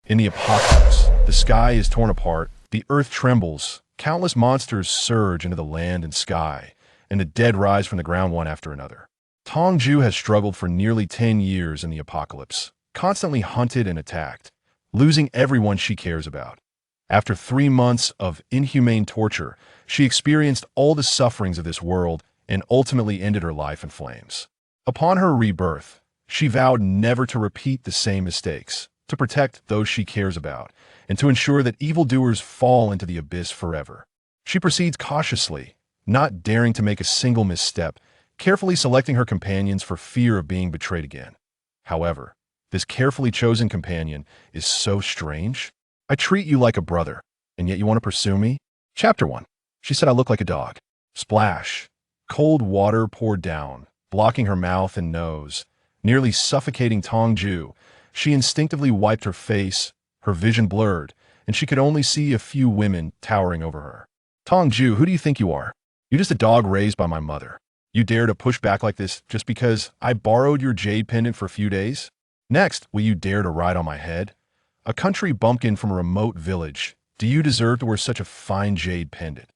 In the apocalypse, the sky is torn apart, the earth trembles, countless monsters surge into the land and sky, and the dead rise from the ground one after another. Tong Jue has struggled for nearly 10 years in the apocalypse, constantly hunted and attacked, losing everyone she cares about. After 3 months of inhumane torture, she experienced all the sufferings of this world and ultimately ended her life in flames. Upon her rebirth, she vowed never to repeat the same mistakes, to protect those she cares about, and to ensure that evildoers fall into the abyss forever. She proceeds cautiously, not daring to make a single misstep, carefully selecting her companions for fear of being betrayed again. However, this carefully chosen companion is so strange. I treat you like a brother, and yet you want to pursue me? Chapter 1. She said I look like a dog. Splash. Cold water poured down, blocking her mouth and nose, nearly suffocating Tong Jue. She instinctively wiped her face, her vision blurred, and she could only see a few women towering over her. Tong Jue, who do you think you are? You're just a dog raised by my mother. You dare to push back like this just because I borrowed your jade pendant for a few days? Next, will you dare to ride on my head? A country bumpkin from a remote village, do you deserve to wear such a fine jade pendant?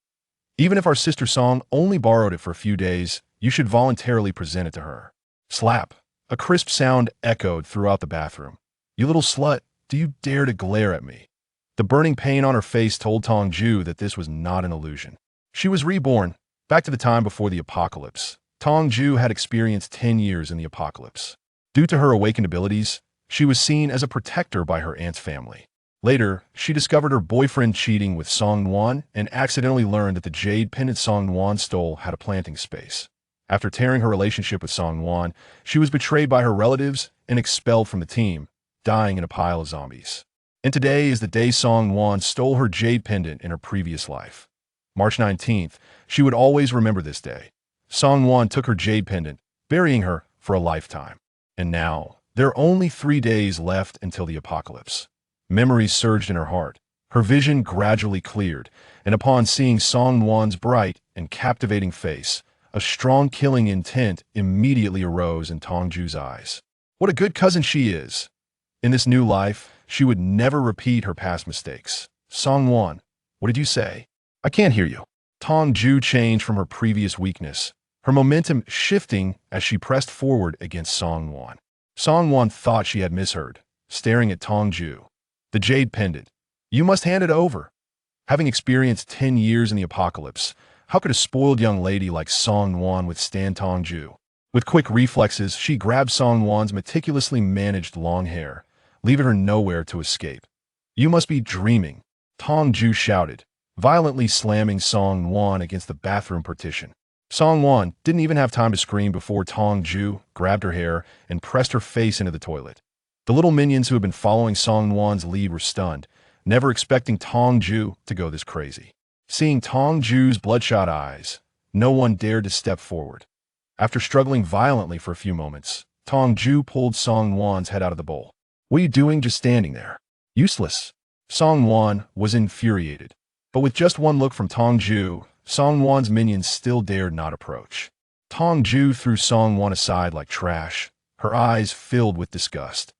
Even if our sister Song only borrowed it for a few days, you should voluntarily present it to her. Slap. A crisp sound echoed throughout the bathroom. You little slut, do you dare to glare at me? The burning pain on her face told Tong Jue that this was not an illusion. She was reborn, back to the time before the apocalypse. Tong Jue had experienced 10 years in the apocalypse. Due to her awakened abilities, she was seen as a protector by her aunt's family. Later, she discovered her boyfriend cheating with Song Wan and accidentally learned that the jade pendant Song Wan stole had a planting space. After tearing her relationship with Song Wan, she was betrayed by her relatives and expelled from the team, dying in a pile of zombies. And today is the day Song Wan stole her jade pendant in her previous life. March 19th, she would always remember this day. Song Wan took her jade pendant, burying her for a lifetime. And now, there are only 3 days left until the apocalypse. Memories surged in her heart. Her vision gradually cleared, and upon seeing Song Wan's bright and captivating face, a strong killing intent immediately arose in Tong Jue's eyes. What a good cousin she is! In this new life, she would never repeat her past mistakes. Song Wan, what did you say? I can't hear you. Tong Jue changed from her previous weakness, her momentum shifting as she pressed forward against Song Wan. Song Wan thought she had misheard, staring at Tong Jue. The jade pendant. You must hand it over. Having experienced 10 years in the apocalypse, how could a spoiled young lady like Song Wan withstand Tong Jue? With quick reflexes, she grabbed Song Wan's meticulously managed long hair, leaving her nowhere to escape. You must be dreaming, Tong Jue shouted, violently slamming Song Wan against the bathroom partition. Song Wan didn't even have time to scream before Tong Jue grabbed her hair and pressed her face into the toilet. The little minions who had been following Song Wan's lead were stunned, never expecting Tong Jue to go this crazy. Seeing Tong Jue's bloodshot eyes, no one dared to step forward. After struggling violently for a few moments, Tong Jue pulled Song Wan's head out of the bowl. What are you doing just standing there? Useless. Song Wan was infuriated. But with just one look from Tong Jue, Song Wan's minions still dared not approach. Tong Jue threw Song Wan aside like trash, her eyes filled with disgust.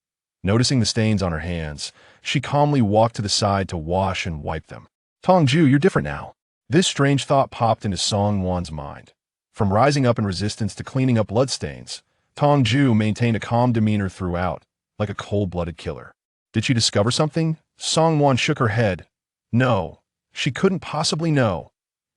Noticing the stains on her hands, she calmly walked to the side to wash and wipe them. Tong Jue, you're different now. This strange thought popped into Song Wan's mind. From rising up in resistance to cleaning up bloodstains, Tong Jue maintained a calm demeanor throughout, like a cold-blooded killer. Did she discover something? Song Wan shook her head. No, she couldn't possibly know.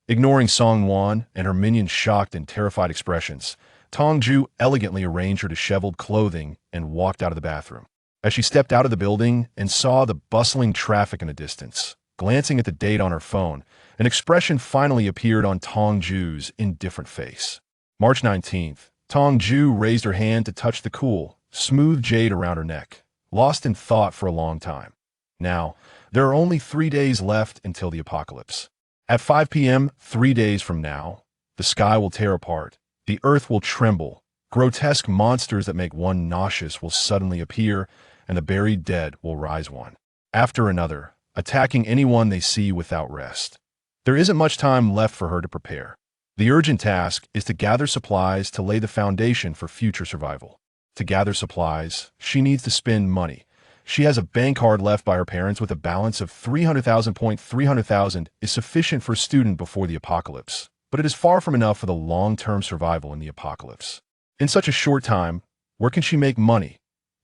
Ignoring Song Wan and her minions' shocked and terrified expressions, Tong Jue elegantly arranged her disheveled clothing and walked out of the bathroom. As she stepped out of the building and saw the bustling traffic in the distance, glancing at the date on her phone, an expression finally appeared on Tong Jue's indifferent face. March 19th, Tong Jue raised her hand to touch the cool, smooth jade around her neck, lost in thought for a long time. Now, there are only 3 days left until the apocalypse. At 5 p.m., 3 days from now, the sky will tear apart, the earth will tremble, grotesque monsters that make one nauseous will suddenly appear, and the buried dead will rise one after another, attacking anyone they see without rest. There isn't much time left for her to prepare. The urgent task is to gather supplies to lay the foundation for future survival. To gather supplies, she needs to spend money. She has a bank card left by her parents with a balance of 300,000. 300,000 is sufficient for a student before the apocalypse, but it is far from enough for the long-term survival in the apocalypse. In such a short time, where can she make money?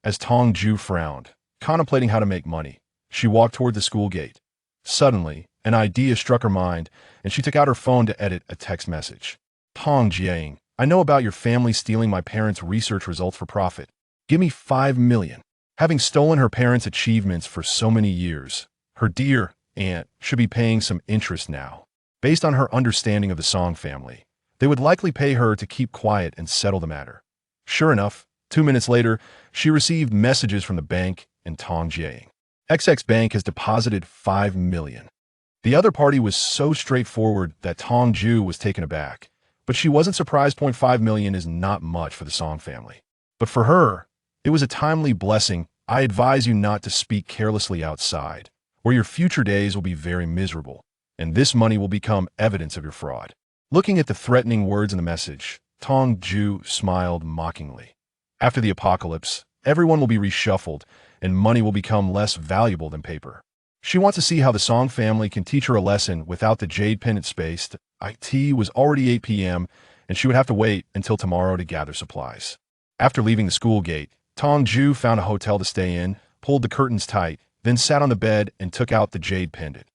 As Tong Jue frowned, contemplating how to make money, she walked toward the school gate. Suddenly, an idea struck her mind, and she took out her phone to edit a text message. Tong Jue, I know about your family stealing my parents' research results for profit. Give me 5 million. Having stolen her parents' achievements for so many years, her dear aunt should be paying some interest now. Based on her understanding of the Song family, they would likely pay her to keep quiet and settle the matter. Sure enough, 2 minutes later, she received messages from the bank and Tong Jue. XX Bank has deposited 5 million. The other party was so straightforward that Tong Jue was taken aback, but she wasn't surprised. 5 million is not much for the Song family. But for her, it was a timely blessing. I advise you not to speak carelessly outside, or your future days will be very miserable, and this money will become evidence of your fraud. Looking at the threatening words in the message, Tong Jue smiled mockingly. After the apocalypse, everyone will be reshuffled, and money will become less valuable than paper. She wants to see how the Song family can teach her a lesson without the jade pendant space. It was already 8 p.m., and she would have to wait until tomorrow to gather supplies. After leaving the school gate, Tong Jue found a hotel to stay in, pulled the curtains tight, then sat on the bed and took out the jade pendant.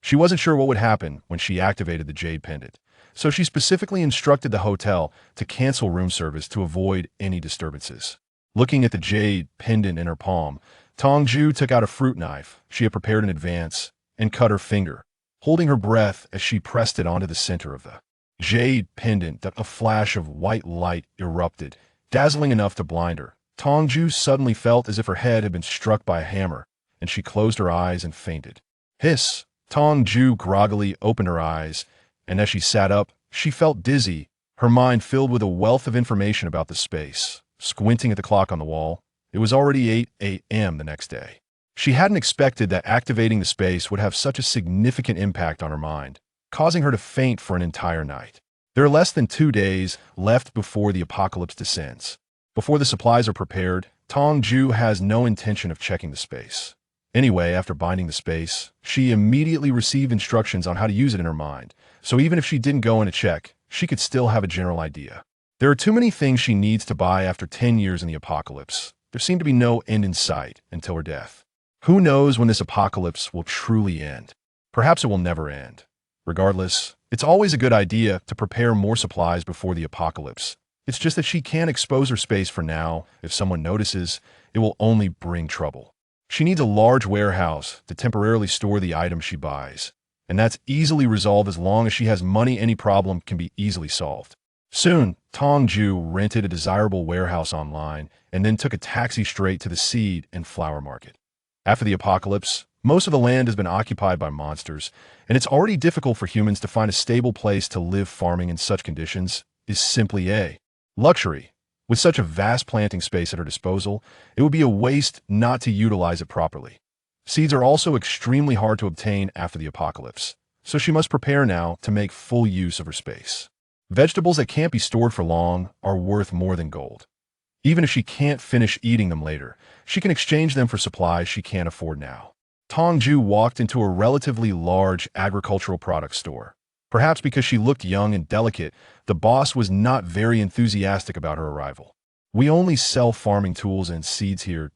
She wasn't sure what would happen when she activated the jade pendant, so she specifically instructed the hotel to cancel room service to avoid any disturbances. Looking at the jade pendant in her palm, Tong Jue took out a fruit knife she had prepared in advance and cut her finger, holding her breath as she pressed it onto the center of the jade pendant. A flash of white light erupted, dazzling enough to blind her. Tong Jue suddenly felt as if her head had been struck by a hammer, and she closed her eyes and fainted. Hiss! Tong Jue groggily opened her eyes, and as she sat up, she felt dizzy, her mind filled with a wealth of information about the space. Squinting at the clock on the wall, it was already 8 a.m. the next day. She hadn't expected that activating the space would have such a significant impact on her mind, causing her to faint for an entire night. There are less than 2 days left before the apocalypse descends. Before the supplies are prepared, Tong Jue has no intention of checking the space. Anyway, after binding the space, she immediately received instructions on how to use it in her mind, so even if she didn't go in to check, she could still have a general idea. There are too many things she needs to buy after 10 years in the apocalypse. There seemed to be no end in sight until her death. Who knows when this apocalypse will truly end? Perhaps it will never end. Regardless, it's always a good idea to prepare more supplies before the apocalypse. It's just that she can't expose her space for now. If someone notices, it will only bring trouble. She needs a large warehouse to temporarily store the items she buys, and that's easily resolved as long as she has money. Any problem can be easily solved. Soon, Tong Jue rented a desirable warehouse online and then took a taxi straight to the seed and flower market. After the apocalypse, most of the land has been occupied by monsters, and it's already difficult for humans to find a stable place to live. Farming in such conditions is simply a luxury. With such a vast planting space at her disposal, it would be a waste not to utilize it properly. Seeds are also extremely hard to obtain after the apocalypse, so she must prepare now to make full use of her space. Vegetables that can't be stored for long are worth more than gold. Even if she can't finish eating them later, she can exchange them for supplies she can't afford now. Tong Jue walked into a relatively large agricultural products store. Perhaps because she looked young and delicate, the boss was not very enthusiastic about her arrival. We only sell farming tools and seeds here.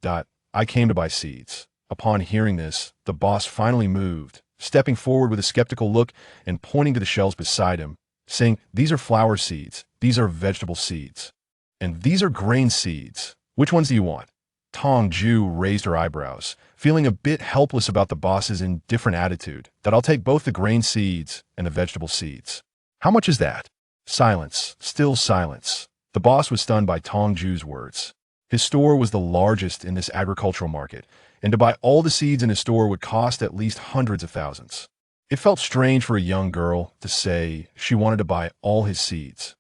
I came to buy seeds. Upon hearing this, the boss finally moved, stepping forward with a skeptical look and pointing to the shelves beside him, saying, "These are flower seeds, these are vegetable seeds, and these are grain seeds. Which ones do you want?" Tong Jue raised her eyebrows, feeling a bit helpless about the boss's indifferent attitude. "I'll take both the grain seeds and the vegetable seeds." "How much is that?" Silence, still silence. The boss was stunned by Tong Jue's words. His store was the largest in this agricultural market, and to buy all the seeds in his store would cost at least hundreds of thousands. It felt strange for a young girl to say she wanted to buy all his seeds.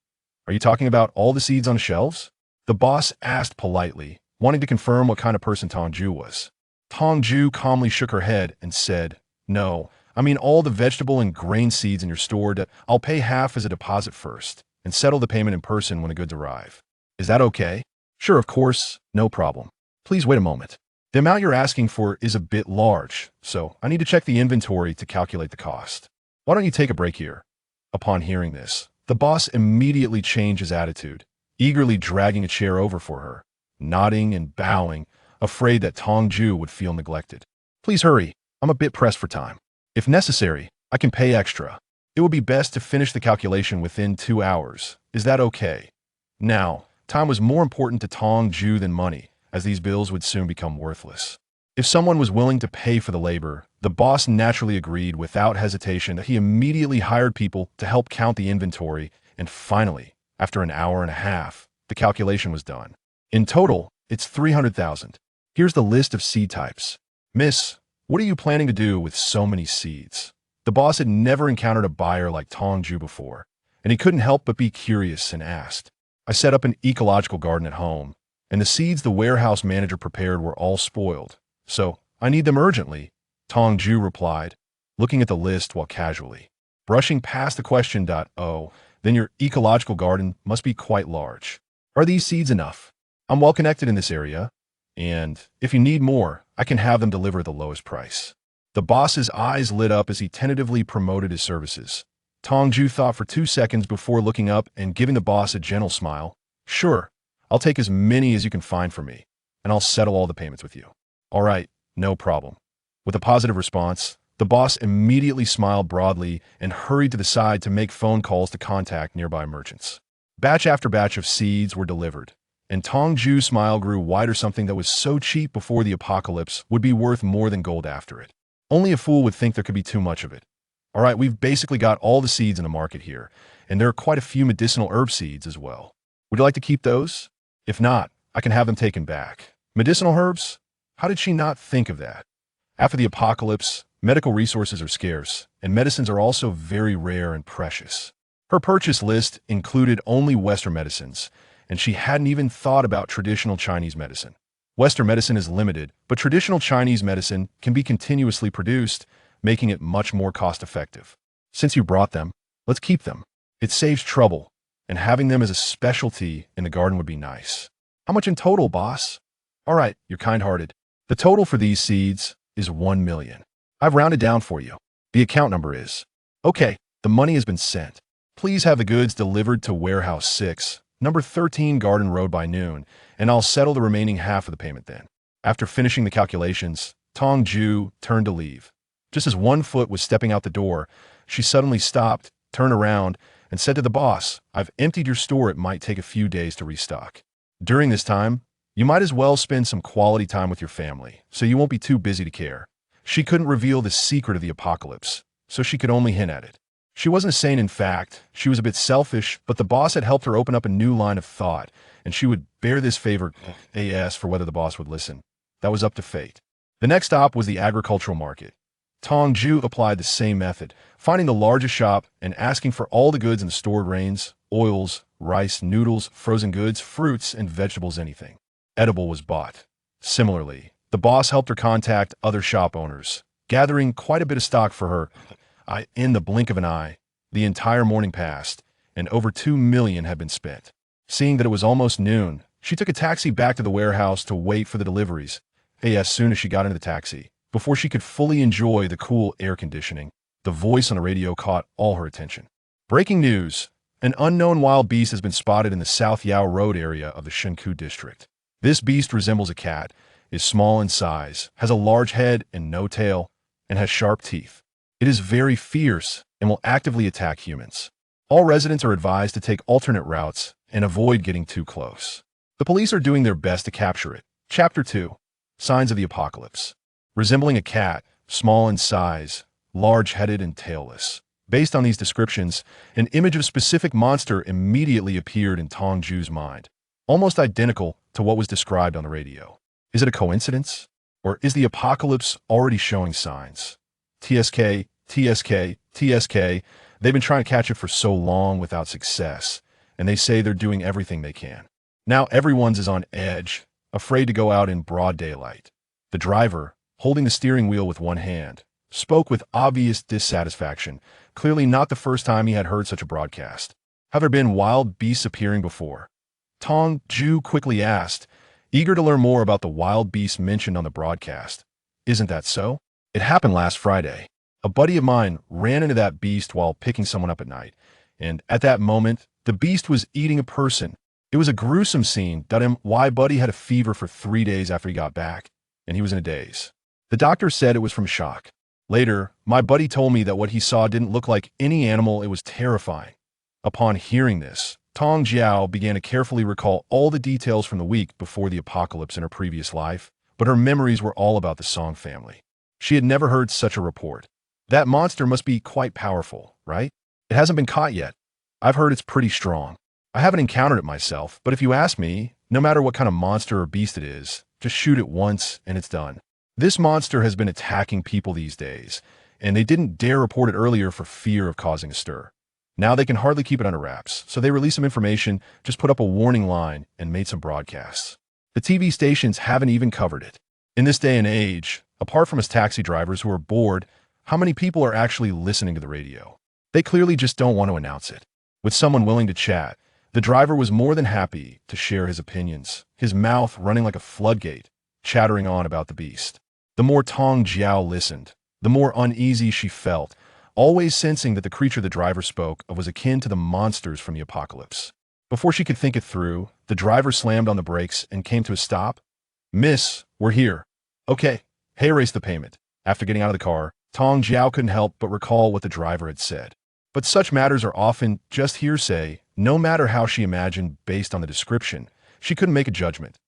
"Are you talking about all the seeds on shelves?" The boss asked politely, wanting to confirm what kind of person Tong Jue was. Tong Jue calmly shook her head and said, "No, I mean all the vegetable and grain seeds in your store. I'll pay half as a deposit first and settle the payment in person when the goods arrive. Is that okay?" "Sure, of course, no problem. Please wait a moment." The amount you're asking for is a bit large, so I need to check the inventory to calculate the cost. Why don't you take a break here? Upon hearing this, the boss immediately changed his attitude, eagerly dragging a chair over for her, nodding and bowing, afraid that Tong Jue would feel neglected. Please hurry, I'm a bit pressed for time. If necessary, I can pay extra. It would be best to finish the calculation within 2 hours. Is that okay? Now, time was more important to Tong Jue than money, as these bills would soon become worthless. If someone was willing to pay for the labor, the boss naturally agreed without hesitation that he immediately hired people to help count the inventory, and finally, after an hour and a half, the calculation was done. In total, it's 300,000. Here's the list of seed types. Miss, what are you planning to do with so many seeds? The boss had never encountered a buyer like Tong Jue before, and he couldn't help but be curious and asked. I set up an ecological garden at home, and the seeds the warehouse manager prepared were all spoiled. So, I need them urgently, Tong Jue replied, looking at the list while casually brushing past the question. Oh, then your ecological garden must be quite large. Are these seeds enough? I'm well connected in this area, and if you need more, I can have them delivered at the lowest price. The boss's eyes lit up as he tentatively promoted his services. Tong Jue thought for 2 seconds before looking up and giving the boss a gentle smile. Sure, I'll take as many as you can find for me, and I'll settle all the payments with you. All right, no problem. With a positive response, the boss immediately smiled broadly and hurried to the side to make phone calls to contact nearby merchants. Batch after batch of seeds were delivered, and Tong Jue's smile grew wider. Something that was so cheap before the apocalypse would be worth more than gold after it. Only a fool would think there could be too much of it. All right, we've basically got all the seeds in the market here, and there are quite a few medicinal herb seeds as well. Would you like to keep those? If not, I can have them taken back. Medicinal herbs? How did she not think of that? After the apocalypse, medical resources are scarce, and medicines are also very rare and precious. Her purchase list included only Western medicines, and she hadn't even thought about traditional Chinese medicine. Western medicine is limited, but traditional Chinese medicine can be continuously produced, making it much more cost-effective. Since you brought them, let's keep them. It saves trouble, and having them as a specialty in the garden would be nice. How much in total, boss? All right, you're kind-hearted. The total for these seeds is 1 million. I've rounded down for you. The account number is. Okay, the money has been sent. Please have the goods delivered to Warehouse 6, number 13 Garden Road by noon, and I'll settle the remaining half of the payment then. After finishing the calculations, Tong Jue turned to leave. Just as one foot was stepping out the door, she suddenly stopped, turned around, and said to the boss, I've emptied your store. It might take a few days to restock. During this time, you might as well spend some quality time with your family, so you won't be too busy to care. She couldn't reveal the secret of the apocalypse, so she could only hint at it. She wasn't a saint, in fact. She was a bit selfish, but the boss had helped her open up a new line of thought, and she would bear this favor AS for whether the boss would listen. That was up to fate. The next stop was the agricultural market. Tong Jue applied the same method, finding the largest shop and asking for all the goods in the stored grains, oils, rice, noodles, frozen goods, fruits, and vegetables. Anything edible was bought. Similarly, the boss helped her contact other shop owners, gathering quite a bit of stock for her. In the blink of an eye, the entire morning passed, and over 2 million had been spent. Seeing that it was almost noon, she took a taxi back to the warehouse to wait for the deliveries. As soon as she got into the taxi, before she could fully enjoy the cool air conditioning, the voice on the radio caught all her attention. Breaking news! An unknown wild beast has been spotted in the South Yao Road area of the Shinku district. This beast resembles a cat, is small in size, has a large head and no tail, and has sharp teeth. It is very fierce and will actively attack humans. All residents are advised to take alternate routes and avoid getting too close. The police are doing their best to capture it. Chapter 2. Signs of the Apocalypse. Resembling a cat, small in size, large-headed and tailless. Based on these descriptions, an image of a specific monster immediately appeared in Tong Jue's mind, almost identical to what was described on the radio. Is it a coincidence? Or is the apocalypse already showing signs? TSK, TSK, TSK, they've been trying to catch it for so long without success, and they say they're doing everything they can. Now everyone's is on edge, afraid to go out in broad daylight. The driver, holding the steering wheel with one hand, spoke with obvious dissatisfaction, clearly not the first time he had heard such a broadcast. Have there been wild beasts appearing before? Tong Jue quickly asked, Eager to learn more about the wild beast mentioned on the broadcast. Isn't that so? It happened last Friday. A buddy of mine ran into that beast while picking someone up at night, and at that moment, the beast was eating a person. It was a gruesome scene. Why Buddy had a fever for 3 days after he got back, and he was in a daze. The doctor said it was from shock. Later, my buddy told me that what he saw didn't look like any animal. It was terrifying. Upon hearing this, Tong Jue began to carefully recall all the details from the week before the apocalypse in her previous life, but her memories were all about the Song family. She had never heard such a report. That monster must be quite powerful, right? It hasn't been caught yet. I've heard it's pretty strong. I haven't encountered it myself, but if you ask me, no matter what kind of monster or beast it is, just shoot it once and it's done. This monster has been attacking people these days, and they didn't dare report it earlier for fear of causing a stir. Now they can hardly keep it under wraps, so they released some information, just put up a warning line, and made some broadcasts. The TV stations haven't even covered it. In this day and age, apart from us taxi drivers who are bored, how many people are actually listening to the radio? They clearly just don't want to announce it. With someone willing to chat, the driver was more than happy to share his opinions, his mouth running like a floodgate, chattering on about the beast. The more Tong Jue listened, the more uneasy she felt, always sensing that the creature the driver spoke of was akin to the monsters from the apocalypse. Before she could think it through, the driver slammed on the brakes and came to a stop. "Miss, we're here." "Okay." Hey, erase the payment. After getting out of the car, Tong Jue couldn't help but recall what the driver had said. But such matters are often just hearsay. No matter how she imagined based on the description, she couldn't make a judgment.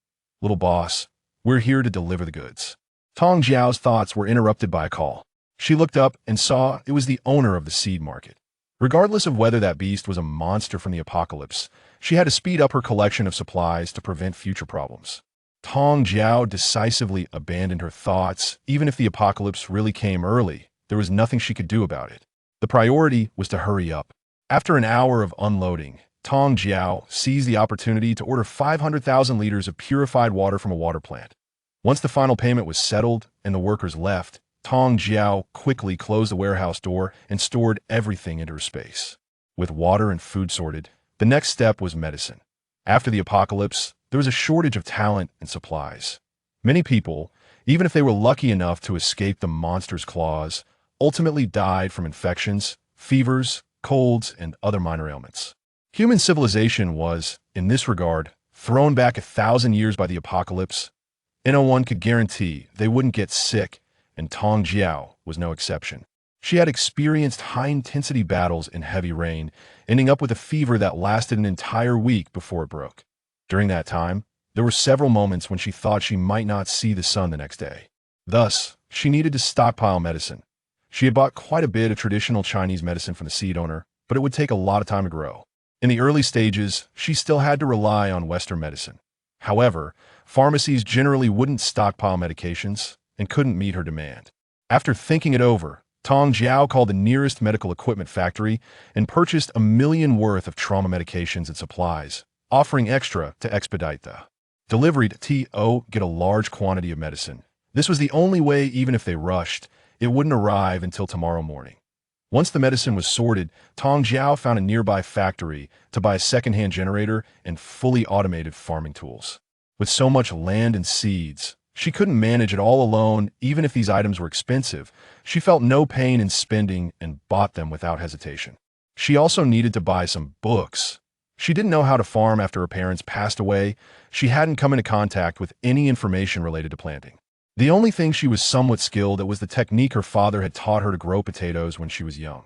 "Little boss, we're here to deliver the goods." Tong Jue's thoughts were interrupted by a call. She looked up and saw it was the owner of the seed market. Regardless of whether that beast was a monster from the apocalypse, she had to speed up her collection of supplies to prevent future problems. Tong Jue decisively abandoned her thoughts. Even if the apocalypse really came early, there was nothing she could do about it. The priority was to hurry up. After an hour of unloading, Tong Jue seized the opportunity to order 500,000 liters of purified water from a water plant. Once the final payment was settled and the workers left, Tong Jue quickly closed the warehouse door and stored everything into her space. With water and food sorted, the next step was medicine. After the apocalypse, there was a shortage of talent and supplies. Many people, even if they were lucky enough to escape the monster's claws, ultimately died from infections, fevers, colds, and other minor ailments. Human civilization was, in this regard, thrown back 1,000 years by the apocalypse. No one could guarantee they wouldn't get sick, and Tong Jue was no exception. She had experienced high-intensity battles in heavy rain, ending up with a fever that lasted an entire week before it broke. During that time, there were several moments when she thought she might not see the sun the next day. Thus, she needed to stockpile medicine. She had bought quite a bit of traditional Chinese medicine from the seed owner, but it would take a lot of time to grow. In the early stages, she still had to rely on Western medicine. However, pharmacies generally wouldn't stockpile medications and couldn't meet her demand. After thinking it over, Tong Jue called the nearest medical equipment factory and purchased $1 million worth of trauma medications and supplies, offering extra to expedite the delivery to get a large quantity of medicine. This was the only way. Even if they rushed, it wouldn't arrive until tomorrow morning. Once the medicine was sorted, Tong Jue found a nearby factory to buy a second-hand generator and fully automated farming tools. With so much land and seeds, she couldn't manage it all alone. Even if these items were expensive, she felt no pain in spending and bought them without hesitation. She also needed to buy some books. She didn't know how to farm after her parents passed away. She hadn't come into contact with any information related to planting. The only thing she was somewhat skilled at was the technique her father had taught her to grow potatoes when she was young.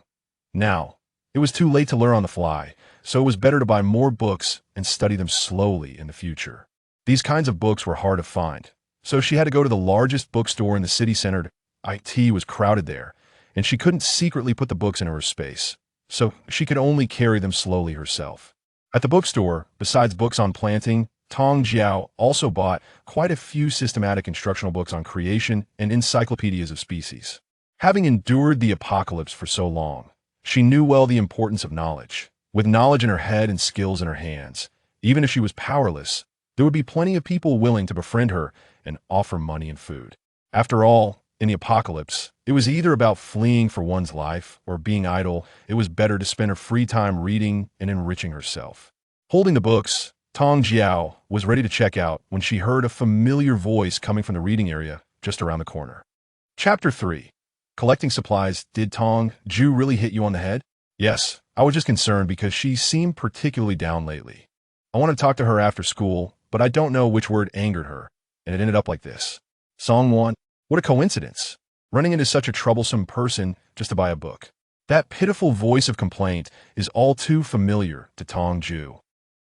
Now, it was too late to learn on the fly, so it was better to buy more books and study them slowly in the future. These kinds of books were hard to find, so she had to go to the largest bookstore in the city center. It was crowded there, and she couldn't secretly put the books into her space, so she could only carry them slowly herself. At the bookstore, besides books on planting, Tong Jue also bought quite a few systematic instructional books on creation and encyclopedias of species. Having endured the apocalypse for so long, she knew well the importance of knowledge. With knowledge in her head and skills in her hands, even if she was powerless, there would be plenty of people willing to befriend her and offer money and food. After all, in the apocalypse, it was either about fleeing for one's life or being idle. It was better to spend her free time reading and enriching herself. Holding the books, Tong Jue was ready to check out when she heard a familiar voice coming from the reading area just around the corner. Chapter 3. Collecting supplies. Did Tong Jue really hit you on the head? Yes, I was just concerned because she seemed particularly down lately. I want to talk to her after school, but I don't know which word angered her, and it ended up like this. Song 1. What a coincidence. Running into such a troublesome person just to buy a book. That pitiful voice of complaint is all too familiar to Tong Jue.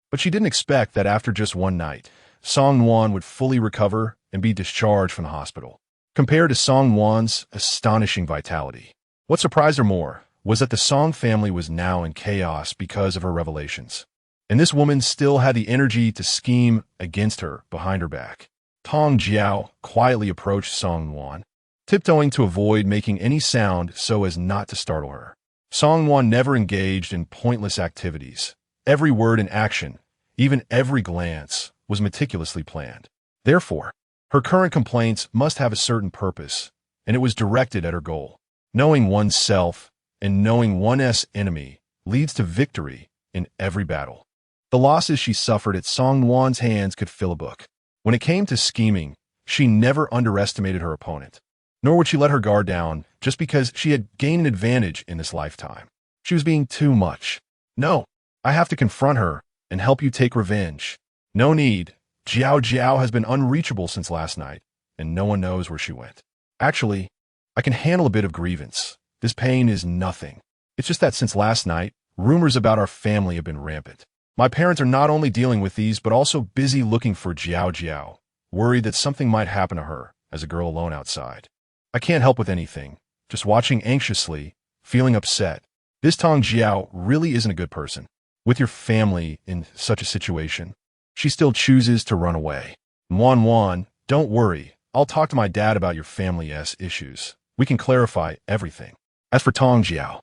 But she didn't expect that after just one night, Song 1 would fully recover and be discharged from the hospital. Compared to Song 1's astonishing vitality. What surprised her more was that the Song family was now in chaos because of her revelations. And this woman still had the energy to scheme against her behind her back. Tong Jue quietly approached Song 1, tiptoeing to avoid making any sound so as not to startle her. Song 1 never engaged in pointless activities. Every word and action, even every glance, was meticulously planned. Therefore, her current complaints must have a certain purpose, and it was directed at her goal. Knowing oneself and knowing one's enemy leads to victory in every battle. The losses she suffered at Song 1's hands could fill a book. When it came to scheming, she never underestimated her opponent. Nor would she let her guard down just because she had gained an advantage in this lifetime. She was being too much. No, I have to confront her and help you take revenge. No need. Jue has been unreachable since last night, and no one knows where she went. Actually, I can handle a bit of grievance. This pain is nothing. It's just that since last night, rumors about our family have been rampant. My parents are not only dealing with these, but also busy looking for Jue, worried that something might happen to her as a girl alone outside. I can't help with anything, just watching anxiously, feeling upset. This Tong Jue really isn't a good person. With your family in such a situation, she still chooses to run away. Wan, don't worry. I'll talk to my dad about your family's issues. We can clarify everything. As for Tong Jue,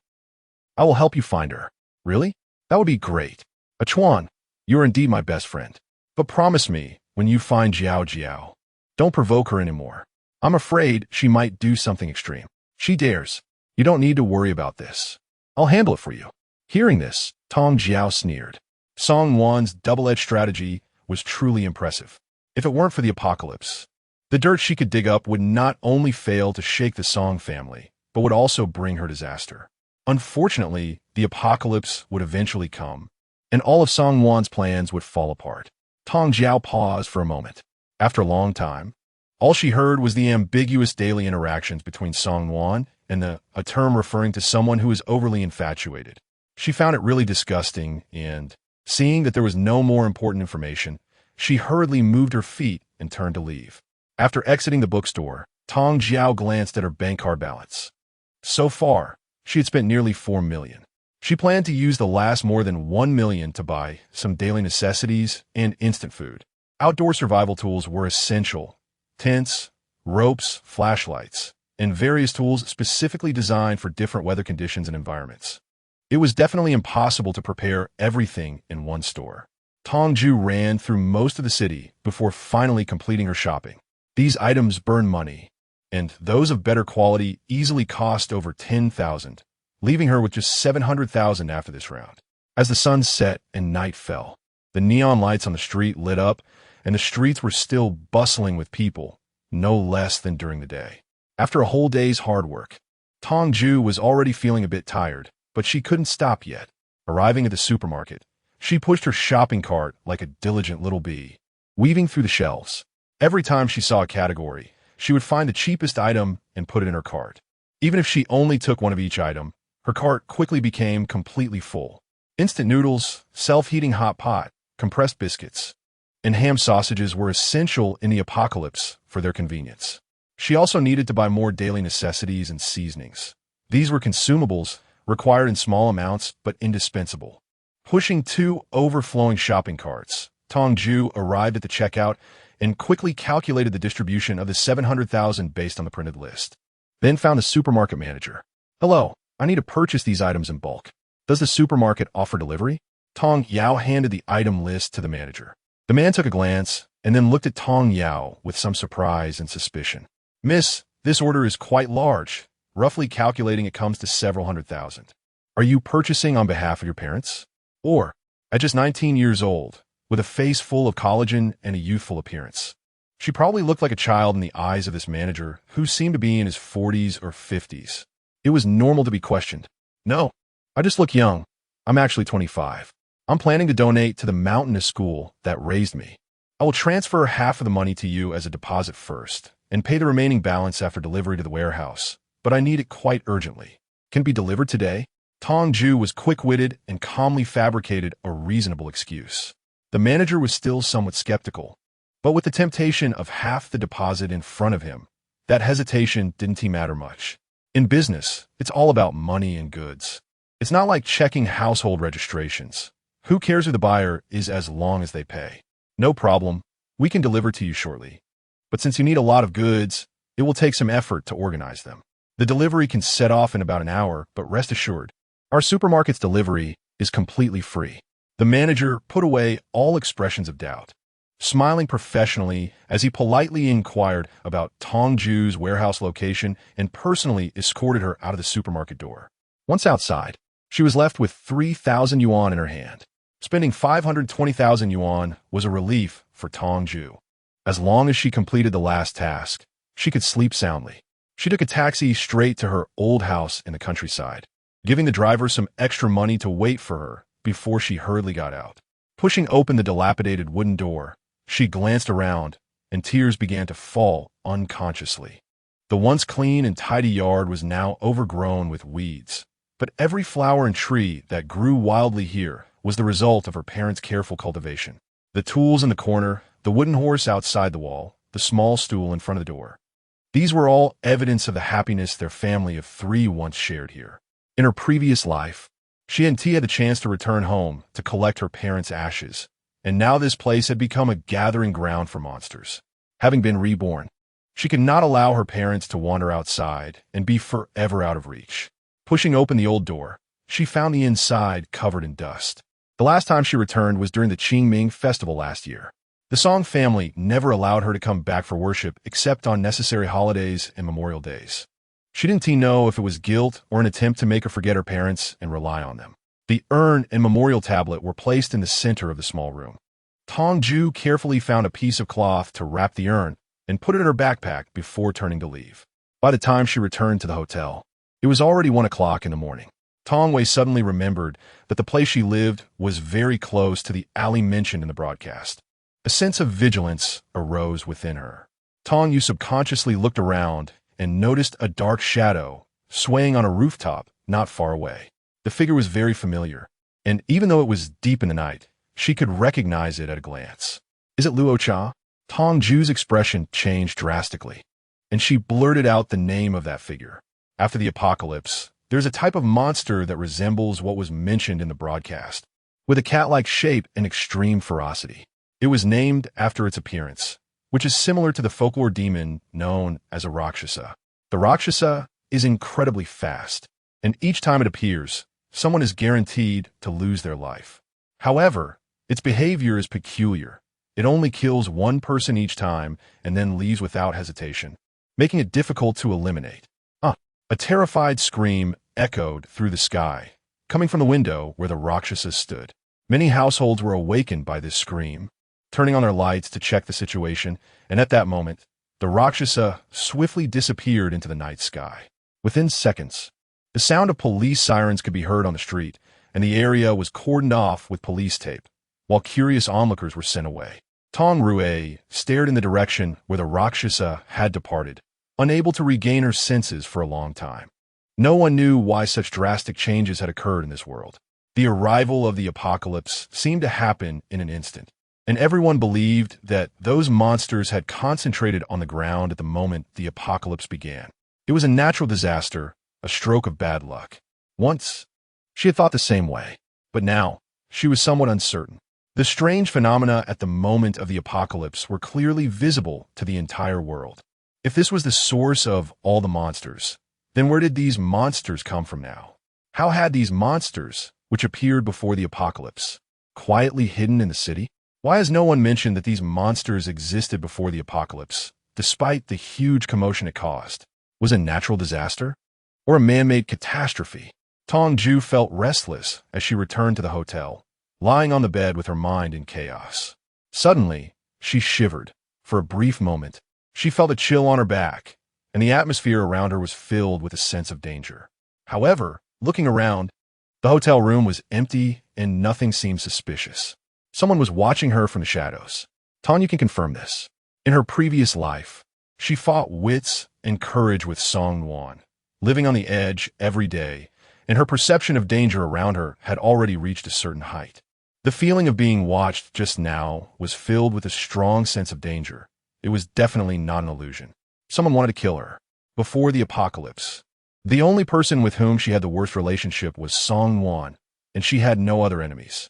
I will help you find her. Really? That would be great. Chuan, you are indeed my best friend. But promise me, when you find Jue, don't provoke her anymore. I'm afraid she might do something extreme. She dares. You don't need to worry about this. I'll handle it for you. Hearing this, Tong Jue sneered. Song 1's double-edged strategy was truly impressive. If it weren't for the apocalypse, the dirt she could dig up would not only fail to shake the Song family, but would also bring her disaster. Unfortunately, the apocalypse would eventually come, and all of Song 1's plans would fall apart. Tong Jue paused for a moment. After a long time, all she heard was the ambiguous daily interactions between Song 1 and a term referring to someone who is overly infatuated. She found it really disgusting, and, seeing that there was no more important information, she hurriedly moved her feet and turned to leave. After exiting the bookstore, Tong Jue glanced at her bank card balance. So far, she had spent nearly 4 million. She planned to use the last more than 1 million to buy some daily necessities and instant food. Outdoor survival tools were essential. Tents, ropes, flashlights, and various tools specifically designed for different weather conditions and environments. It was definitely impossible to prepare everything in one store. Tong Jue ran through most of the city before finally completing her shopping. These items burn money, and those of better quality easily cost over 10,000, leaving her with just 700,000 after this round. As the sun set and night fell, the neon lights on the street lit up, and the streets were still bustling with people, no less than during the day. After a whole day's hard work, Tong Jue was already feeling a bit tired, but she couldn't stop yet. Arriving at the supermarket, she pushed her shopping cart like a diligent little bee, weaving through the shelves. Every time she saw a category, she would find the cheapest item and put it in her cart. Even if she only took one of each item, her cart quickly became completely full. Instant noodles, self-heating hot pot, compressed biscuits, and ham sausages were essential in the apocalypse for their convenience. She also needed to buy more daily necessities and seasonings. These were consumables required in small amounts but indispensable. Pushing 2 overflowing shopping carts, Tong Jue arrived at the checkout and quickly calculated the distribution of the 700,000 based on the printed list. Then found the supermarket manager. Hello, I need to purchase these items in bulk. Does the supermarket offer delivery? Tong Jue handed the item list to the manager. The man took a glance and then looked at Tong Jue with some surprise and suspicion. Miss, this order is quite large. Roughly calculating, it comes to several 100,000. Are you purchasing on behalf of your parents? Or, at just 19 years old, with a face full of collagen and a youthful appearance. She probably looked like a child in the eyes of this manager, who seemed to be in his 40s or 50s. It was normal to be questioned. "No, I just look young. I'm actually 25. I'm planning to donate to the mountainous school that raised me. I will transfer half of the money to you as a deposit first, and pay the remaining balance after delivery to the warehouse, but I need it quite urgently. Can it be delivered today?" Tong Jue was quick-witted and calmly fabricated a reasonable excuse. The manager was still somewhat skeptical, but with the temptation of half the deposit in front of him, that hesitation didn't matter much. In business, it's all about money and goods. It's not like checking household registrations. Who cares who the buyer is as long as they pay? "No problem. We can deliver to you shortly. But since you need a lot of goods, it will take some effort to organize them. The delivery can set off in about an hour, but rest assured, our supermarket's delivery is completely free." The manager put away all expressions of doubt, smiling professionally as he politely inquired about Tong Jue's warehouse location and personally escorted her out of the supermarket door. Once outside, she was left with 3,000 yuan in her hand. Spending 520,000 yuan was a relief for Tong Jue. As long as she completed the last task, she could sleep soundly. She took a taxi straight to her old house in the countryside, giving the driver some extra money to wait for her before she hurriedly got out. Pushing open the dilapidated wooden door, she glanced around, and tears began to fall unconsciously. The once clean and tidy yard was now overgrown with weeds, but every flower and tree that grew wildly here was the result of her parents' careful cultivation. The tools in the corner, the wooden horse outside the wall, the small stool in front of the door. These were all evidence of the happiness their family of three once shared here. In her previous life, she and T had the chance to return home to collect her parents' ashes, and now this place had become a gathering ground for monsters. Having been reborn, she could not allow her parents to wander outside and be forever out of reach. Pushing open the old door, she found the inside covered in dust. The last time she returned was during the Qingming festival last year. The Song family never allowed her to come back for worship except on necessary holidays and memorial days. She didn't know if it was guilt or an attempt to make her forget her parents and rely on them. The urn and memorial tablet were placed in the center of the small room. Tong Jue carefully found a piece of cloth to wrap the urn and put it in her backpack before turning to leave. By the time she returned to the hotel, it was already 1 o'clock in the morning. Tong Wei suddenly remembered that the place she lived was very close to the alley mentioned in the broadcast. A sense of vigilance arose within her. Tong Yu subconsciously looked around and noticed a dark shadow swaying on a rooftop not far away. The figure was very familiar, and even though it was deep in the night, she could recognize it at a glance. "Is it Luo Cha?" Tong Jue's expression changed drastically, and she blurted out the name of that figure. After the apocalypse, there's a type of monster that resembles what was mentioned in the broadcast, with a cat-like shape and extreme ferocity. It was named after its appearance, which is similar to the folklore demon known as a Rakshasa. The Rakshasa is incredibly fast, and each time it appears, someone is guaranteed to lose their life. However, its behavior is peculiar. It only kills one person each time and then leaves without hesitation, making it difficult to eliminate. A terrified scream echoed through the sky, coming from the window where the Rakshasa stood. Many households were awakened by this scream, turning on their lights to check the situation, and at that moment, the Rakshasa swiftly disappeared into the night sky. Within seconds, the sound of police sirens could be heard on the street, and the area was cordoned off with police tape, while curious onlookers were sent away. Tong Rue stared in the direction where the Rakshasa had departed, unable to regain her senses for a long time. No one knew why such drastic changes had occurred in this world. The arrival of the apocalypse seemed to happen in an instant, and everyone believed that those monsters had concentrated on the ground at the moment the apocalypse began. It was a natural disaster, a stroke of bad luck. Once, she had thought the same way, but now, she was somewhat uncertain. The strange phenomena at the moment of the apocalypse were clearly visible to the entire world. If this was the source of all the monsters, then where did these monsters come from now? How had these monsters, which appeared before the apocalypse, quietly hidden in the city? Why has no one mentioned that these monsters existed before the apocalypse, despite the huge commotion it caused? Was it a natural disaster? Or a man-made catastrophe? Tong Jue felt restless as she returned to the hotel, lying on the bed with her mind in chaos. Suddenly, she shivered. For a brief moment, she felt a chill on her back, and the atmosphere around her was filled with a sense of danger. However, looking around, the hotel room was empty and nothing seemed suspicious. Someone was watching her from the shadows. Tanya can confirm this. In her previous life, she fought wits and courage with Song Wan, living on the edge every day, and her perception of danger around her had already reached a certain height. The feeling of being watched just now was filled with a strong sense of danger. It was definitely not an illusion. Someone wanted to kill her. Before the apocalypse, the only person with whom she had the worst relationship was Song Wan, and she had no other enemies.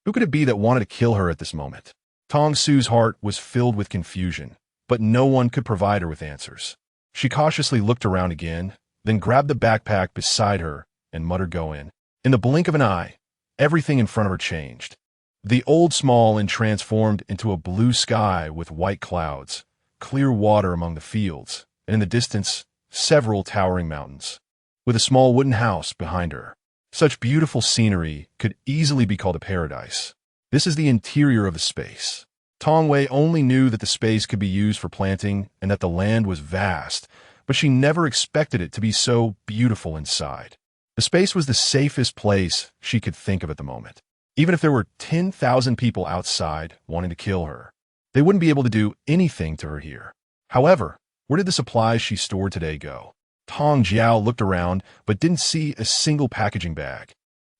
Who could it be that wanted to kill her at this moment? Tong Su's heart was filled with confusion, but no one could provide her with answers. She cautiously looked around again, then grabbed the backpack beside her and muttered, "Go in." In the blink of an eye, everything in front of her changed. The old small and transformed into a blue sky with white clouds, clear water among the fields, and in the distance, several towering mountains, with a small wooden house behind her. Such beautiful scenery could easily be called a paradise. This is the interior of the space. Tong Wei only knew that the space could be used for planting and that the land was vast, but she never expected it to be so beautiful inside. The space was the safest place she could think of at the moment. Even if there were 10,000 people outside wanting to kill her, they wouldn't be able to do anything to her here. However, where did the supplies she stored today go? Tong Jue looked around but didn't see a single packaging bag,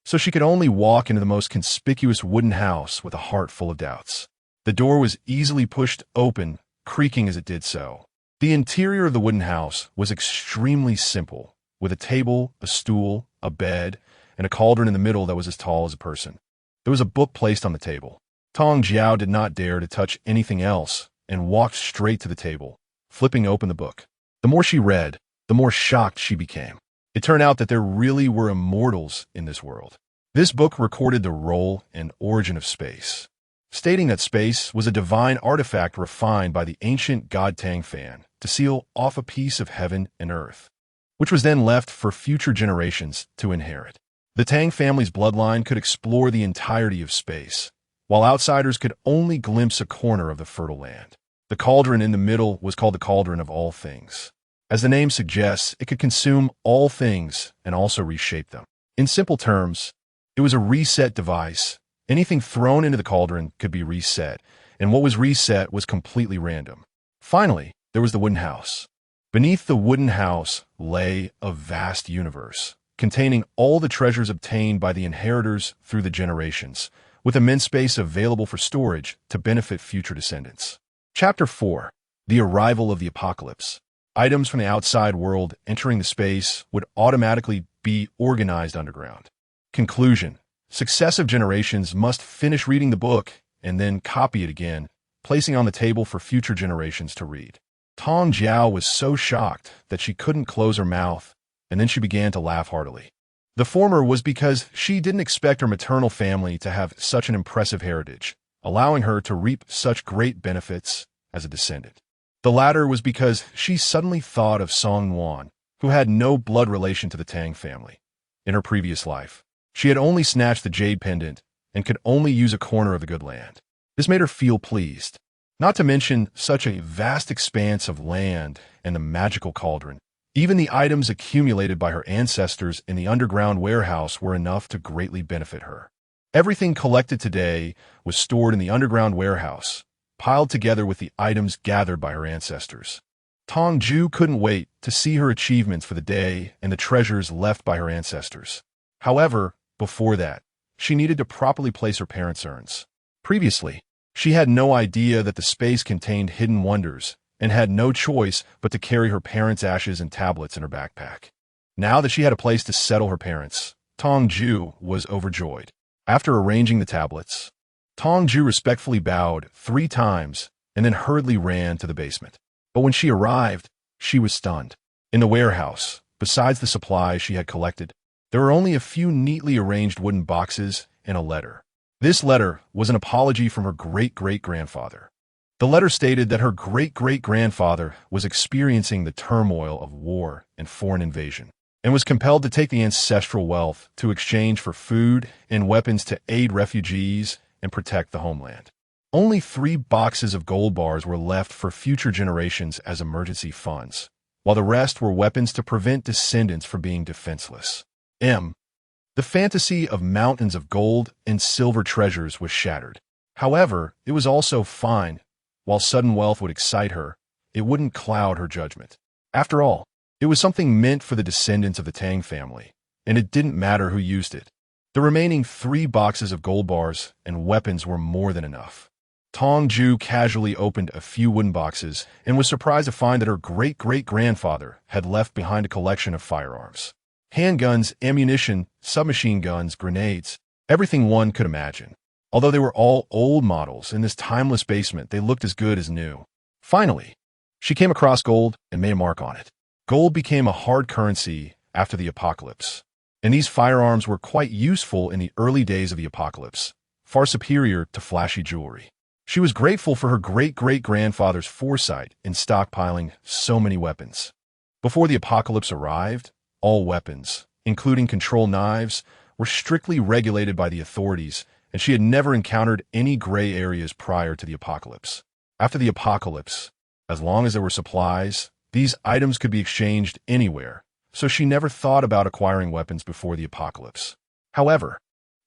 so she could only walk into the most conspicuous wooden house with a heart full of doubts. The door was easily pushed open, creaking as it did so. The interior of the wooden house was extremely simple, with a table, a stool, a bed, and a cauldron in the middle that was as tall as a person. There was a book placed on the table. Tong Jue did not dare to touch anything else and walked straight to the table, flipping open the book. The more she read, the more shocked she became. It turned out that there really were immortals in this world. This book recorded the role and origin of space, stating that space was a divine artifact refined by the ancient god Tang Fan to seal off a piece of heaven and earth, which was then left for future generations to inherit. The Tang family's bloodline could explore the entirety of space, while outsiders could only glimpse a corner of the fertile land. The cauldron in the middle was called the Cauldron of All Things. As the name suggests, it could consume all things and also reshape them. In simple terms, it was a reset device. Anything thrown into the cauldron could be reset, and what was reset was completely random. Finally, there was the wooden house. Beneath the wooden house lay a vast universe, containing all the treasures obtained by the inheritors through the generations, with immense space available for storage to benefit future descendants. Chapter 4. The Arrival of the Apocalypse. Items from the outside world entering the space would automatically be organized underground. Conclusion. Successive generations must finish reading the book and then copy it again, placing on the table for future generations to read. Tong Jue was so shocked that she couldn't close her mouth, and then she began to laugh heartily. The former was because she didn't expect her maternal family to have such an impressive heritage, allowing her to reap such great benefits as a descendant. The latter was because she suddenly thought of Song Wan, who had no blood relation to the Tang family. In her previous life, she had only snatched the jade pendant and could only use a corner of the good land. This made her feel pleased. Not to mention such a vast expanse of land and the magical cauldron. Even the items accumulated by her ancestors in the underground warehouse were enough to greatly benefit her. Everything collected today was stored in the underground warehouse, piled together with the items gathered by her ancestors. Tong Jue couldn't wait to see her achievements for the day and the treasures left by her ancestors. However, before that, she needed to properly place her parents' urns. Previously, she had no idea that the space contained hidden wonders and had no choice but to carry her parents' ashes and tablets in her backpack. Now that she had a place to settle her parents, Tong Jue was overjoyed. After arranging the tablets, Tong Jue respectfully bowed 3 times and then hurriedly ran to the basement. But when she arrived, she was stunned. In the warehouse, besides the supplies she had collected, there were only a few neatly arranged wooden boxes and a letter. This letter was an apology from her great-great-grandfather. The letter stated that her great-great-grandfather was experiencing the turmoil of war and foreign invasion. and was compelled to take the ancestral wealth to exchange for food and weapons to aid refugees and protect the homeland. Only 3 boxes of gold bars were left for future generations as emergency funds, while the rest were weapons to prevent descendants from being defenseless. The fantasy of mountains of gold and silver treasures was shattered. However, it was also fine. While sudden wealth would excite her, it wouldn't cloud her judgment. After all, it was something meant for the descendants of the Tang family, and it didn't matter who used it. The remaining 3 boxes of gold bars and weapons were more than enough. Tong Jue casually opened a few wooden boxes and was surprised to find that her great-great-grandfather had left behind a collection of firearms. Handguns, ammunition, submachine guns, grenades, everything one could imagine. Although they were all old models in this timeless basement, they looked as good as new. Finally, she came across gold and made a mark on it. Gold became a hard currency after the apocalypse, and these firearms were quite useful in the early days of the apocalypse, far superior to flashy jewelry. She was grateful for her great-great-grandfather's foresight in stockpiling so many weapons. Before the apocalypse arrived, all weapons, including control knives, were strictly regulated by the authorities, and she had never encountered any gray areas prior to the apocalypse. After the apocalypse, as long as there were supplies, these items could be exchanged anywhere, so she never thought about acquiring weapons before the apocalypse. However,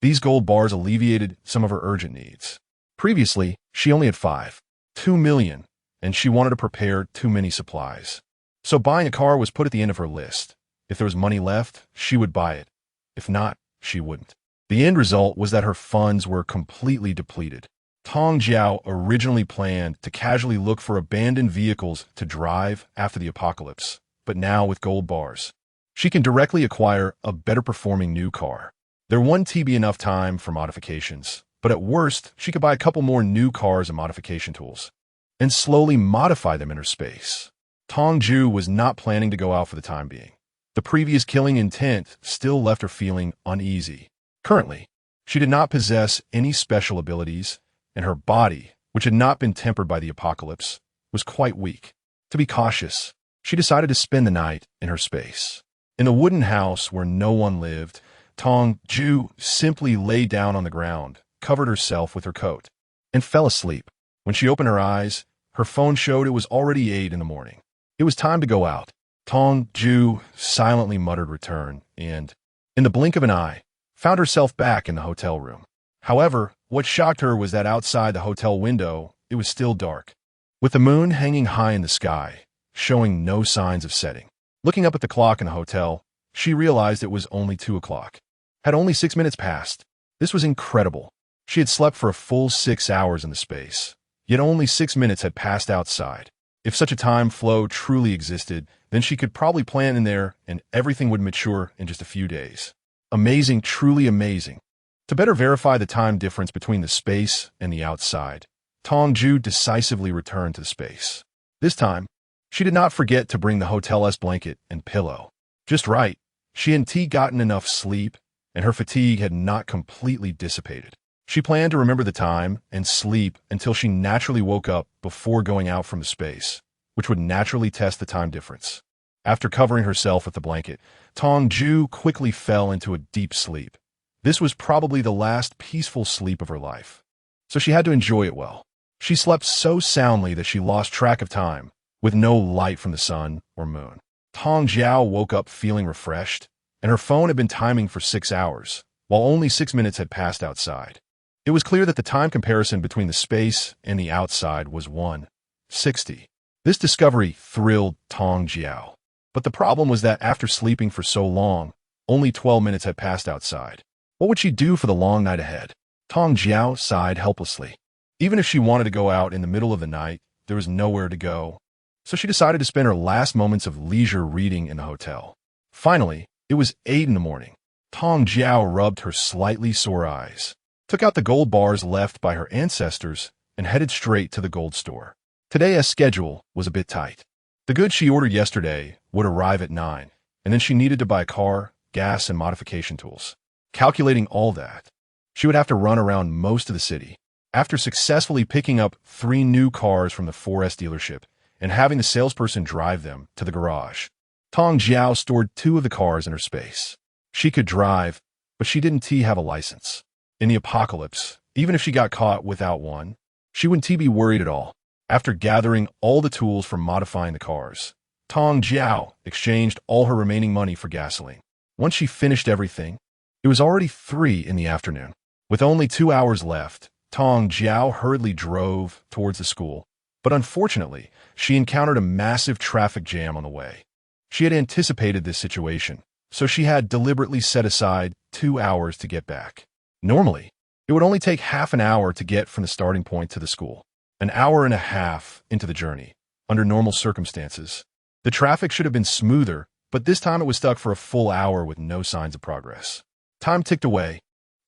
these gold bars alleviated some of her urgent needs. Previously, she only had 2 million, and she wanted to prepare too many supplies. So buying a car was put at the end of her list. If there was money left, she would buy it. If not, she wouldn't. The end result was that her funds were completely depleted. Tong Jue originally planned to casually look for abandoned vehicles to drive after the apocalypse, but now with gold bars, she can directly acquire a better-performing new car. There wouldn't be enough time for modifications, but at worst, she could buy a couple more new cars and modification tools, and slowly modify them in her space. Tong Jue was not planning to go out for the time being. The previous killing intent still left her feeling uneasy. Currently, she did not possess any special abilities, and her body, which had not been tempered by the apocalypse, was quite weak. To be cautious, she decided to spend the night in her space. In the wooden house where no one lived, Tong Jue simply lay down on the ground, covered herself with her coat, and fell asleep. When she opened her eyes, her phone showed it was already 8 in the morning. It was time to go out. Tong Jue silently muttered return and, in the blink of an eye, found herself back in the hotel room. However, what shocked her was that outside the hotel window, it was still dark, with the moon hanging high in the sky, showing no signs of setting. Looking up at the clock in the hotel, she realized it was only 2 o'clock. Had only 6 minutes passed. This was incredible. She had slept for a full 6 hours in the space, yet only 6 minutes had passed outside. If such a time flow truly existed, then she could probably plan in there and everything would mature in just a few days. Amazing, truly amazing. To better verify the time difference between the space and the outside, Tong Jue decisively returned to the space. This time, she did not forget to bring the hotel's blanket and pillow. Just right, she hadn't gotten enough sleep, and her fatigue had not completely dissipated. She planned to remember the time and sleep until she naturally woke up before going out from the space, which would naturally test the time difference. After covering herself with the blanket, Tong Jue quickly fell into a deep sleep. This was probably the last peaceful sleep of her life, so she had to enjoy it well. She slept so soundly that she lost track of time, with no light from the sun or moon. Tong Jue woke up feeling refreshed, and her phone had been timing for 6 hours, while only 6 minutes had passed outside. It was clear that the time comparison between the space and the outside was 1:60. This discovery thrilled Tong Jue. But the problem was that after sleeping for so long, only 12 minutes had passed outside. What would she do for the long night ahead? Tong Jue sighed helplessly. Even if she wanted to go out in the middle of the night, there was nowhere to go. So she decided to spend her last moments of leisure reading in the hotel. Finally, it was 8 in the morning. Tong Jue rubbed her slightly sore eyes, took out the gold bars left by her ancestors, and headed straight to the gold store. Today's schedule was a bit tight. The goods she ordered yesterday would arrive at 9, and then she needed to buy car, gas, and modification tools. Calculating all that, she would have to run around most of the city. After successfully picking up 3 new cars from the 4S dealership and having the salesperson drive them to the garage, Tong Jue stored 2 of the cars in her space. She could drive, but she didn't have a license. In the apocalypse, even if she got caught without one, she wouldn't be worried at all. After gathering all the tools for modifying the cars, Tong Jue exchanged all her remaining money for gasoline. Once she finished everything, it was already 3 in the afternoon. With only 2 hours left, Tong Jue hurriedly drove towards the school, but unfortunately, she encountered a massive traffic jam on the way. She had anticipated this situation, so she had deliberately set aside 2 hours to get back. Normally, it would only take half an hour to get from the starting point to the school. An hour and a half into the journey, under normal circumstances. The traffic should have been smoother, but this time it was stuck for a full hour with no signs of progress. Time ticked away,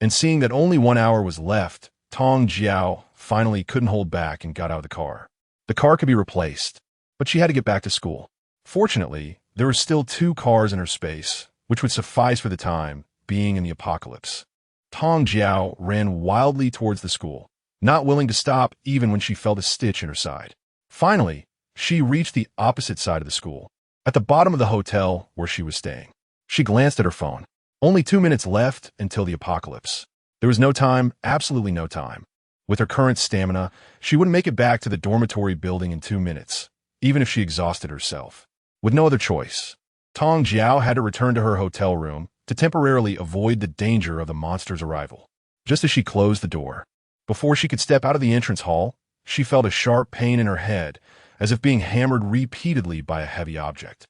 and seeing that only 1 hour was left, Tong Jue finally couldn't hold back and got out of the car. The car could be replaced, but she had to get back to school. Fortunately, there were still 2 cars in her space, which would suffice for the time being in the apocalypse. Tong Jue ran wildly towards the school, not willing to stop even when she felt a stitch in her side. Finally, she reached the opposite side of the school, at the bottom of the hotel where she was staying. She glanced at her phone. Only 2 minutes left until the apocalypse. There was no time, absolutely no time. With her current stamina, she wouldn't make it back to the dormitory building in 2 minutes, even if she exhausted herself. With no other choice, Tong Jue had to return to her hotel room to temporarily avoid the danger of the monster's arrival. Just as she closed the door, before she could step out of the entrance hall, she felt a sharp pain in her head, as if being hammered repeatedly by a heavy object.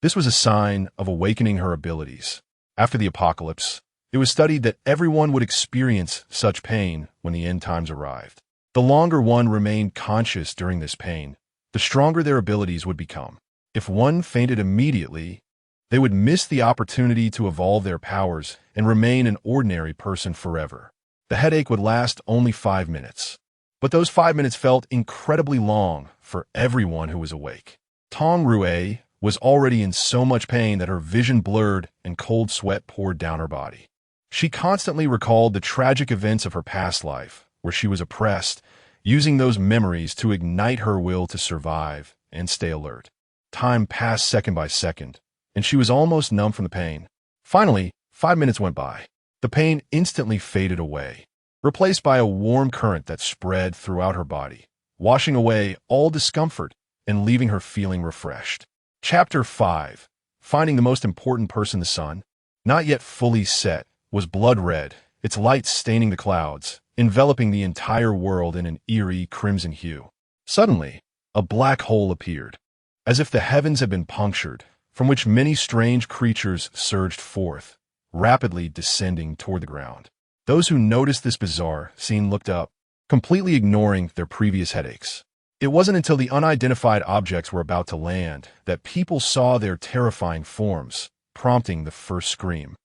This was a sign of awakening her abilities. After the apocalypse, it was studied that everyone would experience such pain when the end times arrived. The longer one remained conscious during this pain, the stronger their abilities would become. If one fainted immediately, they would miss the opportunity to evolve their powers and remain an ordinary person forever. The headache would last only 5 minutes. But those 5 minutes felt incredibly long for everyone who was awake. Tong Jue was already in so much pain that her vision blurred and cold sweat poured down her body. She constantly recalled the tragic events of her past life, where she was oppressed, using those memories to ignite her will to survive and stay alert. Time passed second by second, and she was almost numb from the pain. Finally, 5 minutes went by. The pain instantly faded away, replaced by a warm current that spread throughout her body, washing away all discomfort and leaving her feeling refreshed. Chapter 5. Finding the most important person. The sun, not yet fully set, was blood red, its light staining the clouds, enveloping the entire world in an eerie crimson hue. Suddenly, a black hole appeared, as if the heavens had been punctured, from which many strange creatures surged forth, rapidly descending toward the ground. Those who noticed this bizarre scene looked up, completely ignoring their previous headaches. It wasn't until the unidentified objects were about to land that people saw their terrifying forms, prompting the first scream.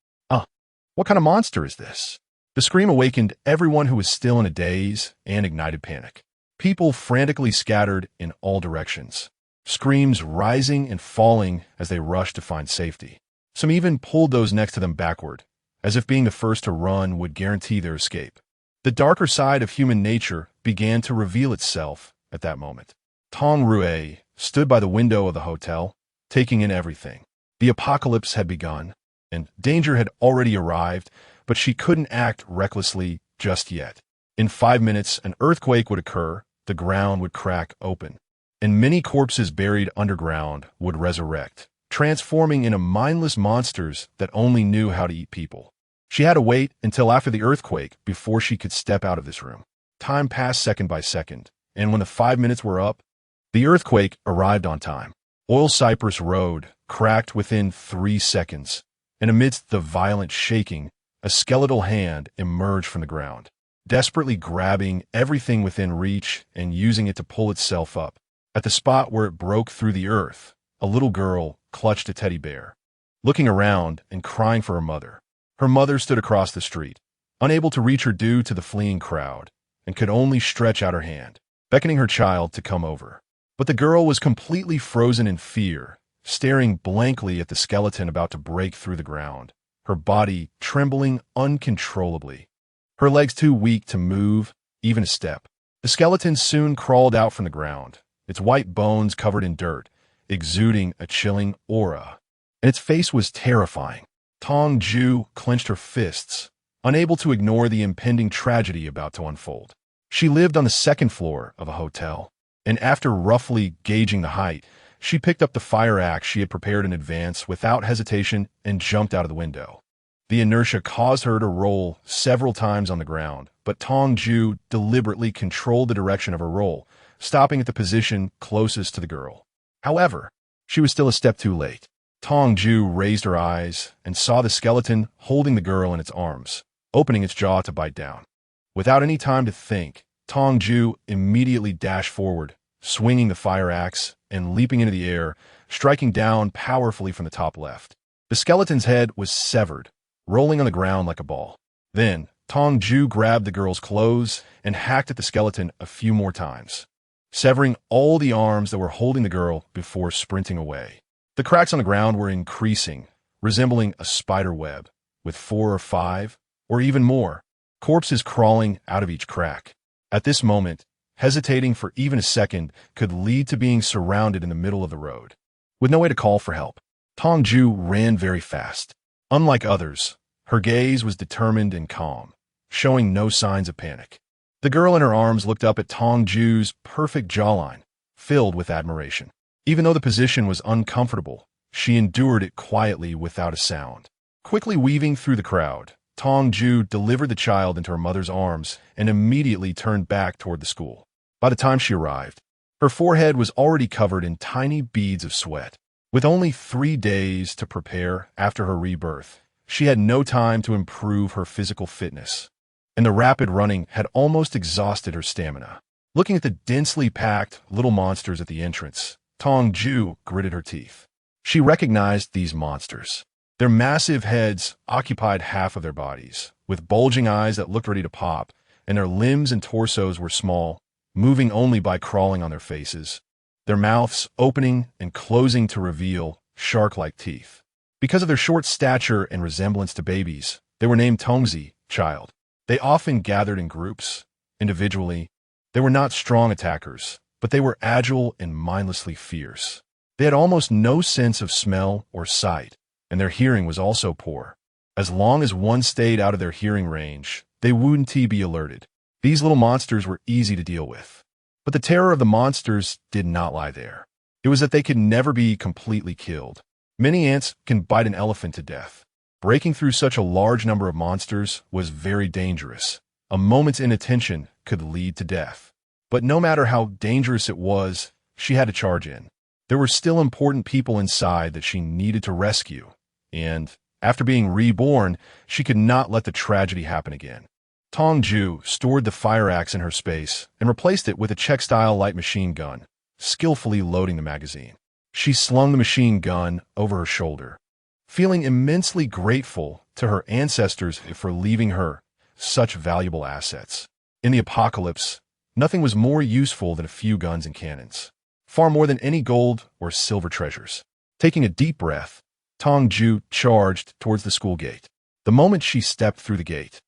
What kind of monster is this? The scream awakened everyone who was still in a daze and ignited panic. People frantically scattered in all directions, screams rising and falling as they rushed to find safety. Some even pulled those next to them backward, as if being the first to run would guarantee their escape. The darker side of human nature began to reveal itself at that moment. Tong Jue stood by the window of the hotel, taking in everything. The apocalypse had begun, and danger had already arrived, but she couldn't act recklessly just yet. In 5 minutes, an earthquake would occur, the ground would crack open, and many corpses buried underground would resurrect, transforming into mindless monsters that only knew how to eat people. She had to wait until after the earthquake before she could step out of this room. Time passed second by second, and when the 5 minutes were up, the earthquake arrived on time. Oil Cypress Road cracked within 3 seconds, and amidst the violent shaking, a skeletal hand emerged from the ground, desperately grabbing everything within reach and using it to pull itself up. At the spot where it broke through the earth, a little girl clutched a teddy bear, looking around and crying for her mother. Her mother stood across the street, unable to reach her due to the fleeing crowd, and could only stretch out her hand, beckoning her child to come over. But the girl was completely frozen in fear, staring blankly at the skeleton about to break through the ground, her body trembling uncontrollably, her legs too weak to move even a step. The skeleton soon crawled out from the ground, its white bones covered in dirt, exuding a chilling aura. and its face was terrifying. Tong Jue clenched her fists, unable to ignore the impending tragedy about to unfold. She lived on the second floor of a hotel, and after roughly gauging the height, she picked up the fire axe she had prepared in advance without hesitation and jumped out of the window. The inertia caused her to roll several times on the ground, but Tong Jue deliberately controlled the direction of her roll, stopping at the position closest to the girl. However, she was still a step too late. Tong Jue raised her eyes and saw the skeleton holding the girl in its arms, opening its jaw to bite down. Without any time to think, Tong Jue immediately dashed forward, swinging the fire axe and leaping into the air, striking down powerfully from the top left. The skeleton's head was severed, rolling on the ground like a ball. Then, Tong Jue grabbed the girl's clothes and hacked at the skeleton a few more times, severing all the arms that were holding the girl before sprinting away. The cracks on the ground were increasing, resembling a spider web, with 4 or 5, or even more, corpses crawling out of each crack. At this moment, hesitating for even a second could lead to being surrounded in the middle of the road. With no way to call for help, Tong Jue ran very fast. Unlike others, her gaze was determined and calm, showing no signs of panic. The girl in her arms looked up at Tong Jue's perfect jawline, filled with admiration. Even though the position was uncomfortable, she endured it quietly without a sound. Quickly weaving through the crowd, Tong Jue delivered the child into her mother's arms and immediately turned back toward the school. By the time she arrived, her forehead was already covered in tiny beads of sweat. With only 3 days to prepare after her rebirth, she had no time to improve her physical fitness, and the rapid running had almost exhausted her stamina. Looking at the densely packed little monsters at the entrance, Tong Jue gritted her teeth. She recognized these monsters. Their massive heads occupied half of their bodies, with bulging eyes that looked ready to pop, and their limbs and torsos were small, moving only by crawling on their faces, their mouths opening and closing to reveal shark-like teeth. Because of their short stature and resemblance to babies, they were named Tongzi, child. They often gathered in groups. Individually, they were not strong attackers, but they were agile and mindlessly fierce. They had almost no sense of smell or sight, and their hearing was also poor. As long as one stayed out of their hearing range, they wouldn't be alerted. These little monsters were easy to deal with. But the terror of the monsters did not lie there. It was that they could never be completely killed. Many ants can bite an elephant to death. Breaking through such a large number of monsters was very dangerous. A moment's inattention could lead to death. But no matter how dangerous it was, she had to charge in. There were still important people inside that she needed to rescue, and after being reborn, she could not let the tragedy happen again. Tong Jue stored the fire axe in her space and replaced it with a Czech-style light machine gun, skillfully loading the magazine. She slung the machine gun over her shoulder, feeling immensely grateful to her ancestors for leaving her such valuable assets. In the apocalypse, nothing was more useful than a few guns and cannons, far more than any gold or silver treasures. Taking a deep breath, Tong Jue charged towards the school gate. The moment she stepped through the gate,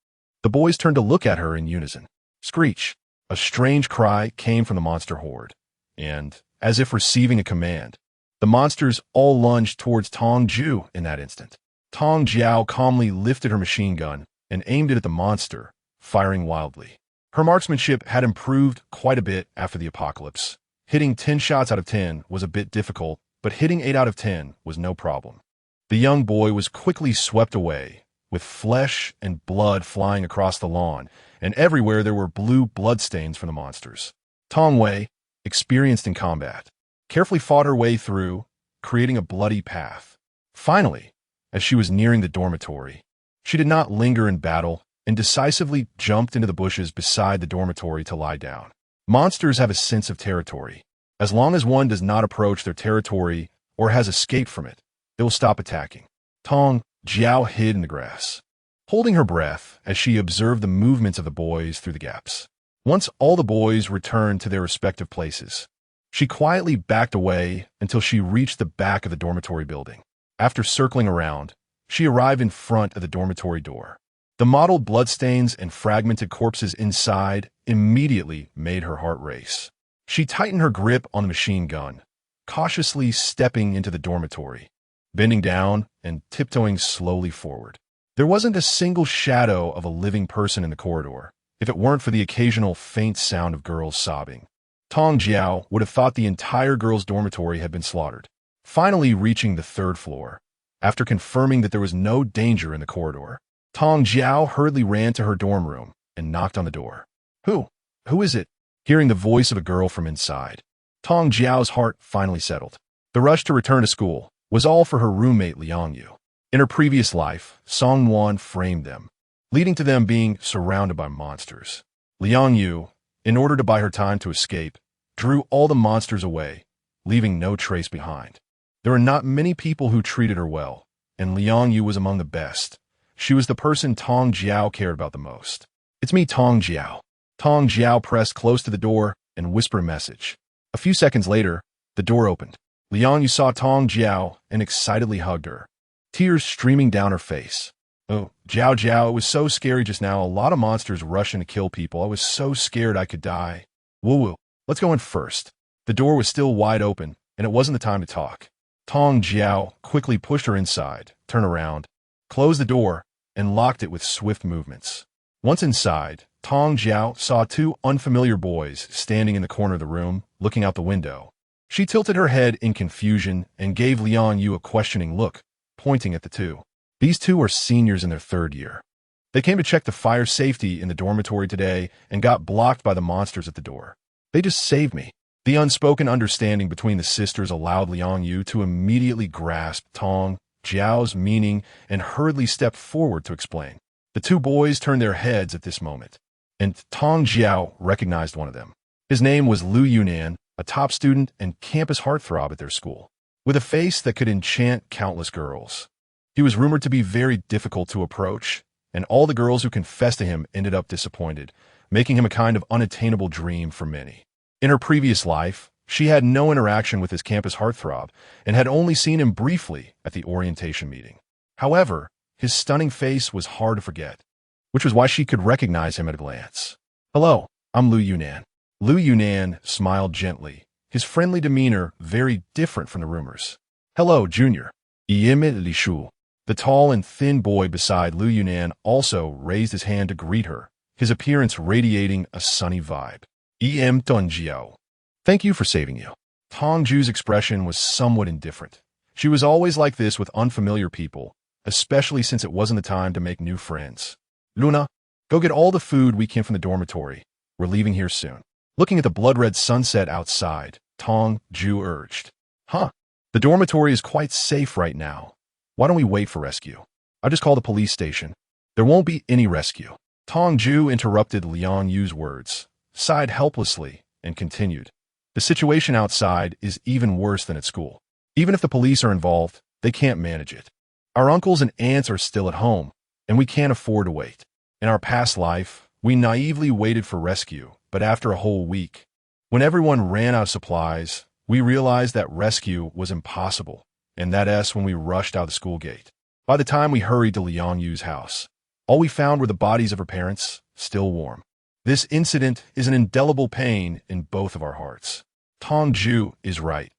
the boys turned to look at her in unison. Screech! A strange cry came from the monster horde, and, as if receiving a command, the monsters all lunged towards Tong Jue in that instant. Tong Jue calmly lifted her machine gun and aimed it at the monster, firing wildly. Her marksmanship had improved quite a bit after the apocalypse. Hitting 10 shots out of 10 was a bit difficult, but hitting 8 out of 10 was no problem. The young boy was quickly swept away, with flesh and blood flying across the lawn, and everywhere there were blue bloodstains from the monsters. Tong Wei, experienced in combat, carefully fought her way through, creating a bloody path. Finally, as she was nearing the dormitory, she did not linger in battle and decisively jumped into the bushes beside the dormitory to lie down. Monsters have a sense of territory. As long as one does not approach their territory or has escaped from it, they will stop attacking. Tong Jue hid in the grass, holding her breath as she observed the movements of the boys through the gaps. Once all the boys returned to their respective places, she quietly backed away until she reached the back of the dormitory building. After circling around, she arrived in front of the dormitory door. The mottled bloodstains and fragmented corpses inside immediately made her heart race. She tightened her grip on the machine gun, cautiously stepping into the dormitory. bending down and tiptoeing slowly forward. There wasn't a single shadow of a living person in the corridor, if it weren't for the occasional faint sound of girls sobbing. Tong Jue would have thought the entire girls' dormitory had been slaughtered. Finally reaching the third floor, after confirming that there was no danger in the corridor, Tong Jue hurriedly ran to her dorm room and knocked on the door. Who is it? Hearing the voice of a girl from inside, Tong Jue's heart finally settled. The rush to return to school was all for her roommate Liang Yu. In her previous life, Song Wan framed them, leading to them being surrounded by monsters. Liang Yu, in order to buy her time to escape, drew all the monsters away, leaving no trace behind. There were not many people who treated her well, and Liang Yu was among the best. She was the person Tong Jue cared about the most. "It's me, Tong Jue." Tong Jue pressed close to the door and whispered a message. A few seconds later, the door opened. Liang Yu saw Tong Jue and excitedly hugged her, tears streaming down her face. "Oh, Jue, it was so scary just now. A lot of monsters rushing to kill people. I was so scared I could die." "Woo, let's go in first." The door was still wide open, and it wasn't the time to talk. Tong Jue quickly pushed her inside, turned around, closed the door, and locked it with swift movements. Once inside, Tong Jue saw two unfamiliar boys standing in the corner of the room, looking out the window. She tilted her head in confusion and gave Liang Yu a questioning look, pointing at the two. These two are seniors in their third year. They came to check the fire safety in the dormitory today and got blocked by the monsters at the door. They just saved me. The unspoken understanding between the sisters allowed Liang Yu to immediately grasp Tong Jue's meaning and hurriedly stepped forward to explain. The two boys turned their heads at this moment, and Tong Jue recognized one of them. His name was Lu Yunan, a top student and campus heartthrob at their school, with a face that could enchant countless girls. He was rumored to be very difficult to approach, and all the girls who confessed to him ended up disappointed, making him a kind of unattainable dream for many. In her previous life, she had no interaction with his campus heartthrob and had only seen him briefly at the orientation meeting. However, his stunning face was hard to forget, which was why she could recognize him at a glance. "Hello, I'm Lu Yunan." Lu Yunan smiled gently, his friendly demeanor very different from the rumors. "Hello, Junior." Li. The tall and thin boy beside Lu Yunan also raised his hand to greet her, his appearance radiating a sunny vibe. Tong Jue. "Thank you for saving you." Tong Jue's expression was somewhat indifferent. She was always like this with unfamiliar people, especially since it wasn't the time to make new friends. "Luna, go get all the food we can from the dormitory. We're leaving here soon." Looking at the blood-red sunset outside, Tong Jue urged. The dormitory is quite safe right now. Why don't we wait for rescue? I'll just call the police station. There won't be any rescue." Tong Jue interrupted Liang Yu's words, sighed helplessly, and continued. "The situation outside is even worse than at school. Even if the police are involved, they can't manage it. Our uncles and aunts are still at home, and we can't afford to wait. In our past life, we naively waited for rescue, but after a whole week, when everyone ran out of supplies, we realized that rescue was impossible, and that's when we rushed out the school gate. By the time we hurried to Liang Yu's house, all we found were the bodies of her parents, still warm. This incident is an indelible pain in both of our hearts." Tong Jue is right.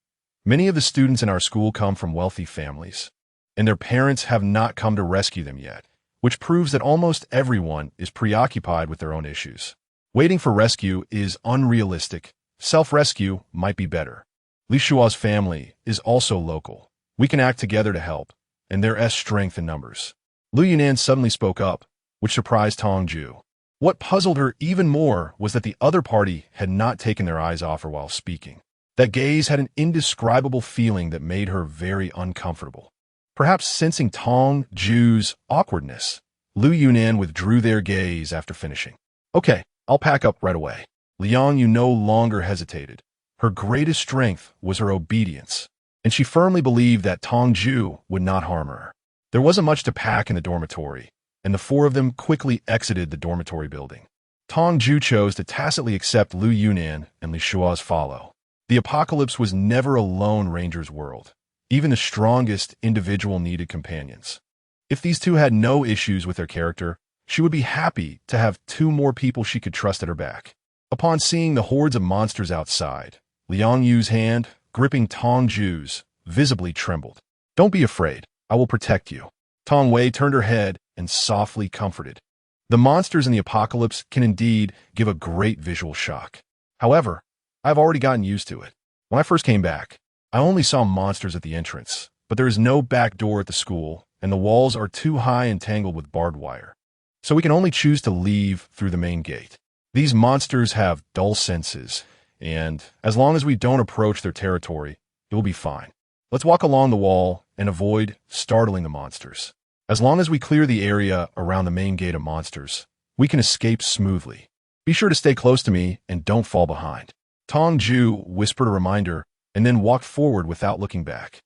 Many of the students in our school come from wealthy families, and their parents have not come to rescue them yet, which proves that almost everyone is preoccupied with their own issues. Waiting for rescue is unrealistic. Self-rescue might be better. Li Shua's family is also local. We can act together to help, and there is strength in numbers. Lu Yunan suddenly spoke up, which surprised Tong Jue. What puzzled her even more was that the other party had not taken their eyes off her while speaking. That gaze had an indescribable feeling that made her very uncomfortable. Perhaps sensing Tong Jue's awkwardness, Lu Yunan withdrew their gaze after finishing. "Okay, I'll pack up right away." Liang Yu no longer hesitated. Her greatest strength was her obedience, and she firmly believed that Tong Jue would not harm her. There wasn't much to pack in the dormitory, and the four of them quickly exited the dormitory building. Tong Jue chose to tacitly accept Lu Yunan and Li Shua's follow. The apocalypse was never a lone ranger's world. Even the strongest individual needed companions. If these two had no issues with their character, she would be happy to have two more people she could trust at her back. Upon seeing the hordes of monsters outside, Liang Yu's hand, gripping Tong Jue's, visibly trembled. Don't be afraid. I will protect you. Tong Wei turned her head and softly comforted. The monsters in the apocalypse can indeed give a great visual shock. However, I've already gotten used to it. When I first came back, I only saw monsters at the entrance, but there is no back door at the school, and the walls are too high and tangled with barbed wire. So we can only choose to leave through the main gate. These monsters have dull senses, and as long as we don't approach their territory, it will be fine. Let's walk along the wall and avoid startling the monsters. As long as we clear the area around the main gate of monsters, we can escape smoothly. Be sure to stay close to me and don't fall behind. Tong Jue whispered a reminder and then walked forward without looking back.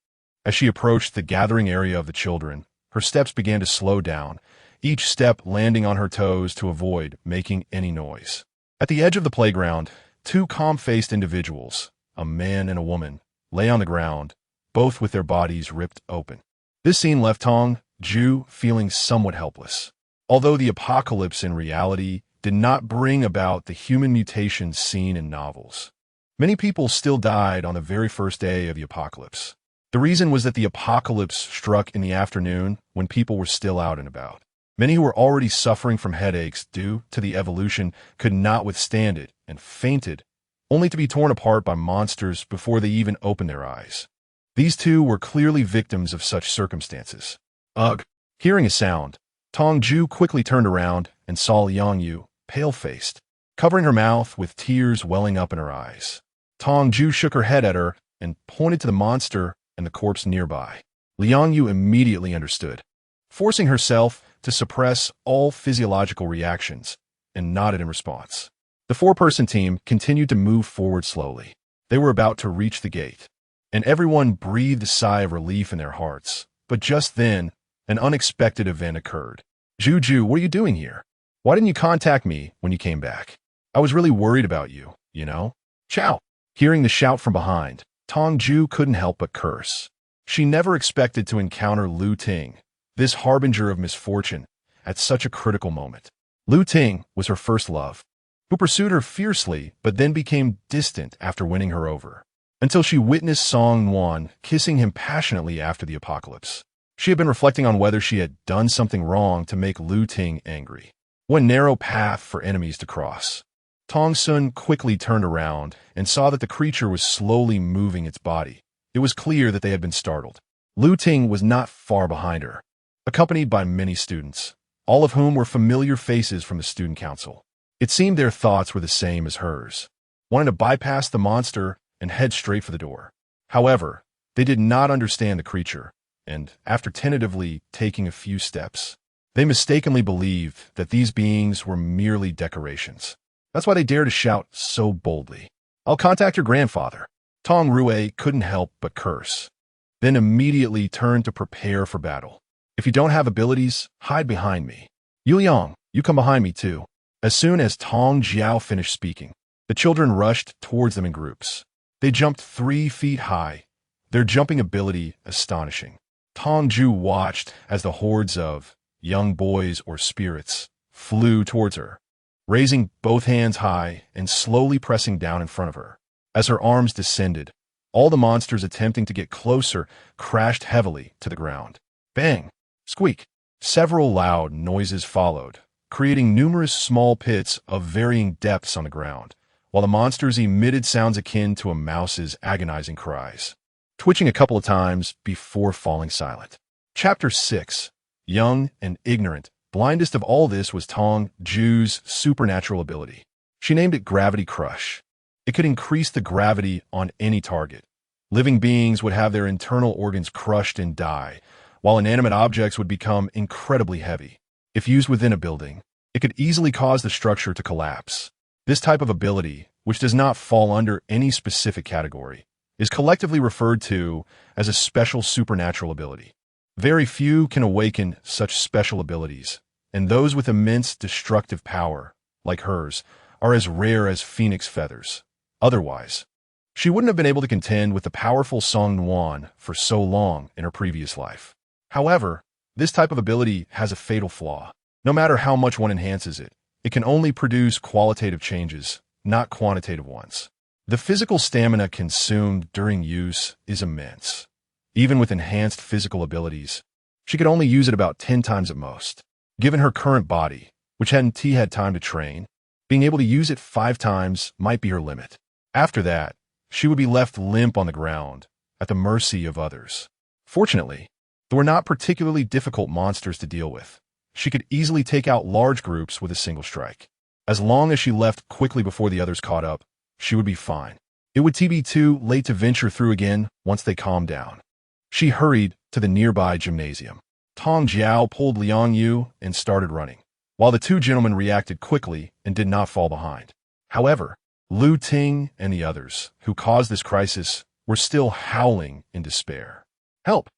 As she approached the gathering area of the children, her steps began to slow down, each step landing on her toes to avoid making any noise. At the edge of the playground, two calm-faced individuals, a man and a woman, lay on the ground, both with their bodies ripped open. This scene left Tong Jue feeling somewhat helpless. Although the apocalypse in reality did not bring about the human mutations seen in novels, many people still died on the very first day of the apocalypse. The reason was that the apocalypse struck in the afternoon when people were still out and about. Many who were already suffering from headaches due to the evolution could not withstand it and fainted, only to be torn apart by monsters before they even opened their eyes. These two were clearly victims of such circumstances. Ugh! Hearing a sound, Tong Jue quickly turned around and saw Liang Yu, pale-faced, covering her mouth with tears welling up in her eyes. Tong Jue shook her head at her and pointed to the monster and the corpse nearby. Liang Yu immediately understood, forcing herself to suppress all physiological reactions, and nodded in response. The four-person team continued to move forward slowly. They were about to reach the gate, and everyone breathed a sigh of relief in their hearts. But just then, an unexpected event occurred. Juju, what are you doing here? Why didn't you contact me when you came back? I was really worried about you, you know? Chow! Hearing the shout from behind, Tong Jue couldn't help but curse. She never expected to encounter Lu Ting, this harbinger of misfortune, at such a critical moment. Lu Ting was her first love, who pursued her fiercely but then became distant after winning her over, until she witnessed Song Nuan kissing him passionately after the apocalypse. She had been reflecting on whether she had done something wrong to make Lu Ting angry. One narrow path for enemies to cross. Tong Sun quickly turned around and saw that the creature was slowly moving its body. It was clear that they had been startled. Lu Ting was not far behind her, accompanied by many students, all of whom were familiar faces from the student council. It seemed their thoughts were the same as hers, wanting to bypass the monster and head straight for the door. However, they did not understand the creature, and after tentatively taking a few steps, they mistakenly believed that these beings were merely decorations. That's why they dared to shout so boldly. I'll contact your grandfather. Tong Rue couldn't help but curse, then immediately turned to prepare for battle. If you don't have abilities, hide behind me. Yu Yang, you come behind me too. As soon as Tong Jiao finished speaking, the children rushed towards them in groups. They jumped 3 feet high, their jumping ability astonishing. Tong Jue watched as the hordes of young boys or spirits flew towards her, raising both hands high and slowly pressing down in front of her. As her arms descended, all the monsters attempting to get closer crashed heavily to the ground. Bang! Squeak! Several loud noises followed, creating numerous small pits of varying depths on the ground, while the monsters emitted sounds akin to a mouse's agonizing cries, twitching a couple of times before falling silent. Chapter 6. Young and ignorant. Blindest of all this was Tong Jue's supernatural ability. She named it Gravity Crush. It could increase the gravity on any target. Living beings would have their internal organs crushed and die, while inanimate objects would become incredibly heavy. If used within a building, it could easily cause the structure to collapse. This type of ability, which does not fall under any specific category, is collectively referred to as a special supernatural ability. Very few can awaken such special abilities, and those with immense destructive power, like hers, are as rare as phoenix feathers. Otherwise, she wouldn't have been able to contend with the powerful Song Nuan for so long in her previous life. However, this type of ability has a fatal flaw. No matter how much one enhances it, it can only produce qualitative changes, not quantitative ones. The physical stamina consumed during use is immense. Even with enhanced physical abilities, she could only use it about 10 times at most. Given her current body, which hadn't had time to train, being able to use it 5 times might be her limit. After that, she would be left limp on the ground, at the mercy of others. Fortunately, there were not particularly difficult monsters to deal with. She could easily take out large groups with a single strike. As long as she left quickly before the others caught up, she would be fine. It would be too late to venture through again once they calmed down. She hurried to the nearby gymnasium. Tong Jue pulled Liang Yu and started running, while the two gentlemen reacted quickly and did not fall behind. However, Lu Ting and the others, who caused this crisis, were still howling in despair. "Help!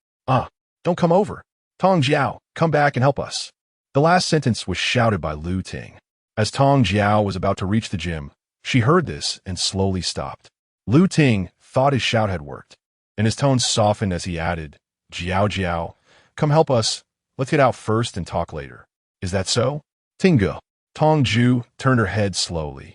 Don't come over! Tong Jue, come back and help us!" The last sentence was shouted by Lu Ting. As Tong Jue was about to reach the gym, she heard this and slowly stopped. Lu Ting thought his shout had worked, and his tone softened as he added, "Jiao, come help us. Let's get out first and talk later. Is that so?" "Tingo." Tong Jue turned her head slowly.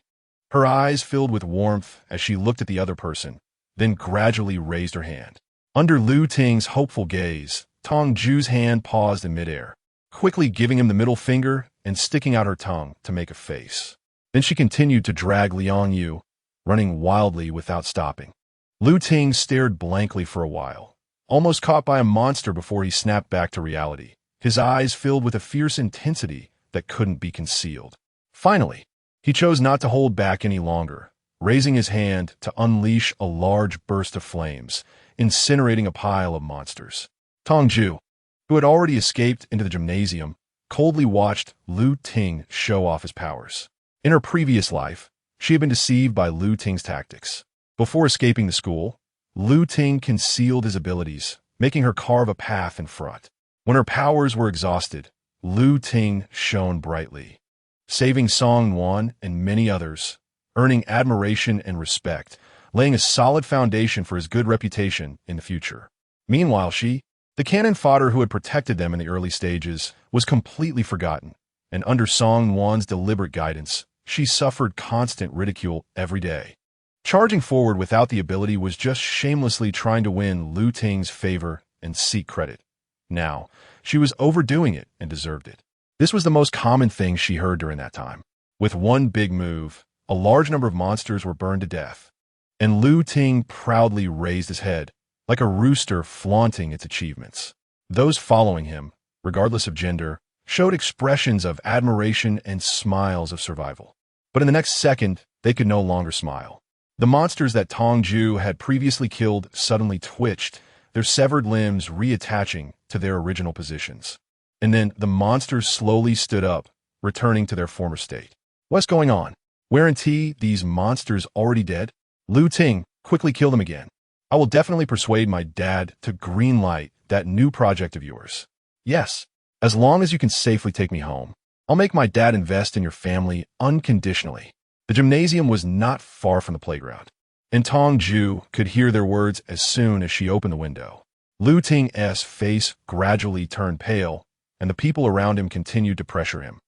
Her eyes filled with warmth as she looked at the other person, then gradually raised her hand. Under Lu Ting's hopeful gaze, Tong Jue's hand paused in midair, quickly giving him the middle finger and sticking out her tongue to make a face. Then she continued to drag Liang Yu, running wildly without stopping. Lu Ting stared blankly for a while, almost caught by a monster before he snapped back to reality, his eyes filled with a fierce intensity that couldn't be concealed. Finally, he chose not to hold back any longer, raising his hand to unleash a large burst of flames, incinerating a pile of monsters. Tong Jue, who had already escaped into the gymnasium, coldly watched Lu Ting show off his powers. In her previous life, she had been deceived by Lu Ting's tactics. Before escaping the school, Lu Ting concealed his abilities, making her carve a path in front. When her powers were exhausted, Lu Ting shone brightly, saving Song Nuan and many others, earning admiration and respect, laying a solid foundation for his good reputation in the future. Meanwhile, she, the cannon fodder who had protected them in the early stages, was completely forgotten, and under Song Nuan's deliberate guidance, she suffered constant ridicule every day. Charging forward without the ability was just shamelessly trying to win Lu Ting's favor and seek credit. Now, she was overdoing it and deserved it. This was the most common thing she heard during that time. With one big move, a large number of monsters were burned to death, and Lu Ting proudly raised his head, like a rooster flaunting its achievements. Those following him, regardless of gender, showed expressions of admiration and smiles of survival. But in the next second, they could no longer smile. The monsters that Tong Jue had previously killed suddenly twitched, their severed limbs reattaching to their original positions. And then the monsters slowly stood up, returning to their former state. "What's going on? Weren't these monsters already dead?" "Lu Ting, quickly kill them again. I will definitely persuade my dad to greenlight that new project of yours." "Yes, as long as you can safely take me home. I'll make my dad invest in your family unconditionally." The gymnasium was not far from the playground, and Tong Jue could hear their words as soon as she opened the window. Lu Ting's face gradually turned pale, and the people around him continued to pressure him,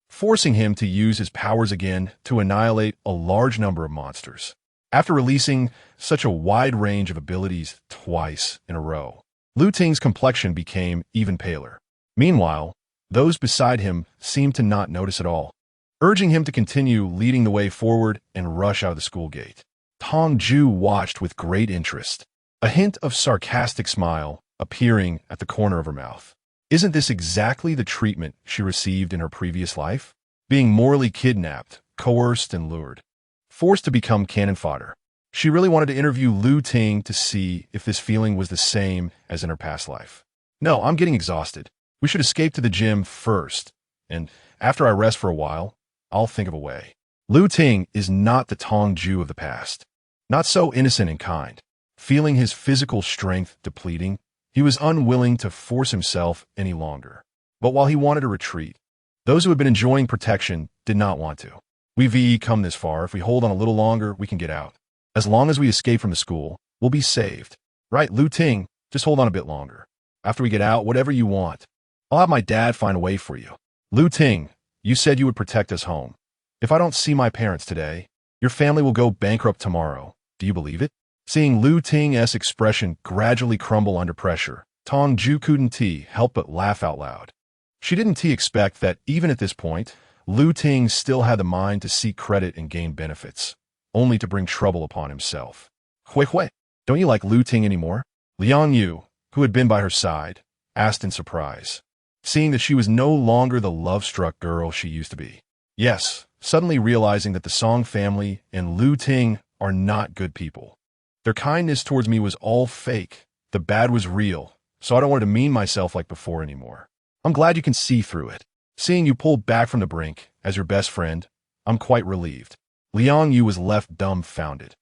forcing him to use his powers again to annihilate a large number of monsters. After releasing such a wide range of abilities twice in a row, Lu Ting's complexion became even paler. Meanwhile, those beside him seemed to not notice at all, urging him to continue leading the way forward and rush out of the school gate. Tong Jue watched with great interest, a hint of sarcastic smile appearing at the corner of her mouth. Isn't this exactly the treatment she received in her previous life? Being morally kidnapped, coerced, and lured, forced to become cannon fodder. She really wanted to interview Lu Ting to see if this feeling was the same as in her past life. "No, I'm getting exhausted. We should escape to the gym first, and after I rest for a while, I'll think of a way." Lu Ting is not the Tong Jue of the past. Not so innocent and kind. Feeling his physical strength depleting, he was unwilling to force himself any longer. But while he wanted to retreat, those who had been enjoying protection did not want to. "We've come this far. If we hold on a little longer, we can get out. As long as we escape from the school, we'll be saved. Right, Lu Ting, just hold on a bit longer. After we get out, whatever you want. I'll have my dad find a way for you." "Lu Ting, you said you would protect us home. If I don't see my parents today, your family will go bankrupt tomorrow. Do you believe it?" Seeing Lu Ting's expression gradually crumble under pressure, Tong Jue couldn't help but laugh out loud. She didn't expect that even at this point, Lu Ting still had the mind to seek credit and gain benefits, only to bring trouble upon himself. Hui, don't you like Lu Ting anymore? Liang Yu, who had been by her side, asked in surprise, seeing that she was no longer the love-struck girl she used to be. Yes, suddenly realizing that the Song family and Lu Ting are not good people. Their kindness towards me was all fake. The bad was real, so I don't want to demean myself like before anymore. I'm glad you can see through it. Seeing you pulled back from the brink as your best friend, I'm quite relieved. Liang Yu was left dumbfounded.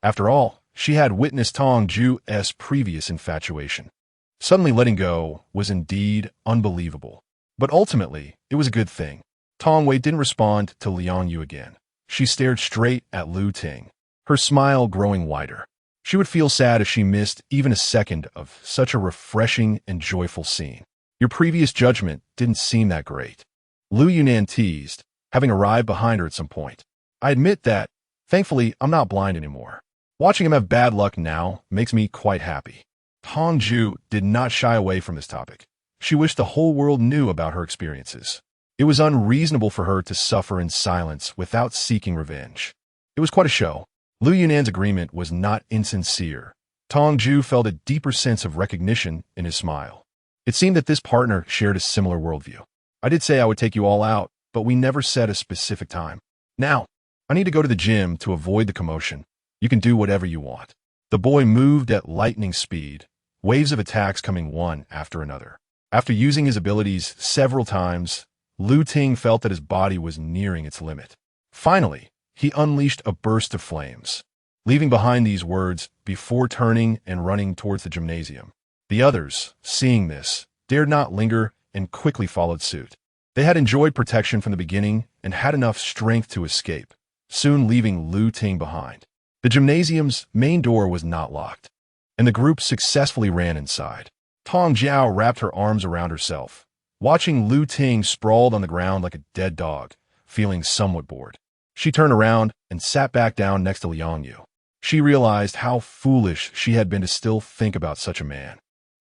After all, she had witnessed Tong Jue's previous infatuation. Suddenly letting go was indeed unbelievable. But ultimately, it was a good thing. Tong Wei didn't respond to Liang Yu again. She stared straight at Lu Ting, her smile growing wider. She would feel sad if she missed even a second of such a refreshing and joyful scene. Your previous judgment didn't seem that great. Lu Yunan teased, having arrived behind her at some point. I admit that, thankfully, I'm not blind anymore. Watching him have bad luck now makes me quite happy. Tong Jue did not shy away from this topic. She wished the whole world knew about her experiences. It was unreasonable for her to suffer in silence without seeking revenge. It was quite a show. Lu Yunan's agreement was not insincere. Tong Jue felt a deeper sense of recognition in his smile. It seemed that this partner shared a similar worldview. I did say I would take you all out, but we never set a specific time. Now, I need to go to the gym to avoid the commotion. You can do whatever you want. The boy moved at lightning speed, waves of attacks coming one after another. After using his abilities several times, Lu Ting felt that his body was nearing its limit. Finally, he unleashed a burst of flames, leaving behind these words before turning and running towards the gymnasium. The others, seeing this, dared not linger and quickly followed suit. They had enjoyed protection from the beginning and had enough strength to escape, soon leaving Lu Ting behind. The gymnasium's main door was not locked, and the group successfully ran inside. Tong Jue wrapped her arms around herself, watching Lu Ting sprawled on the ground like a dead dog, feeling somewhat bored. She turned around and sat back down next to Liang Yu. She realized how foolish she had been to still think about such a man.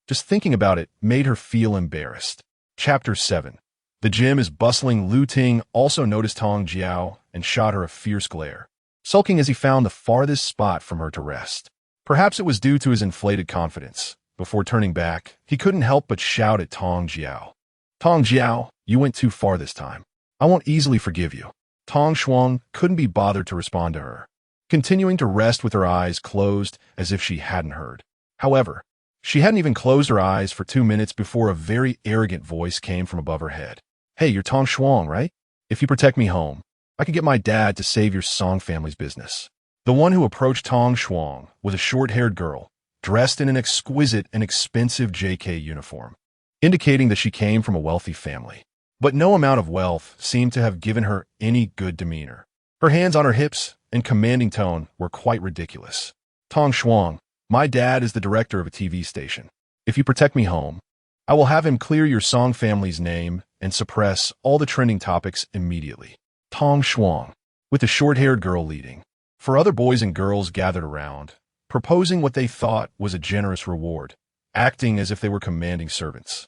Just thinking about it made her feel embarrassed. Chapter 7. The gym is bustling. Lu Ting also noticed Tong Jue and shot her a fierce glare, sulking as he found the farthest spot from her to rest. Perhaps it was due to his inflated confidence. Before turning back, he couldn't help but shout at Tong Jue. Tong Jue, you went too far this time. I won't easily forgive you. Tong Shuang couldn't be bothered to respond to her, continuing to rest with her eyes closed as if she hadn't heard. However, she hadn't even closed her eyes for 2 minutes before a very arrogant voice came from above her head. Hey, you're Tong Shuang, right? If you protect me home, I could get my dad to save your Song family's business. The one who approached Tong Shuang was a short-haired girl, dressed in an exquisite and expensive JK uniform, indicating that she came from a wealthy family. But no amount of wealth seemed to have given her any good demeanor. Her hands on her hips and commanding tone were quite ridiculous. Tong Shuang, my dad is the director of a TV station. If you protect me home, I will have him clear your Song family's name and suppress all the trending topics immediately. Tong Shuang, with the short-haired girl leading. For other boys and girls gathered around, proposing what they thought was a generous reward, acting as if they were commanding servants.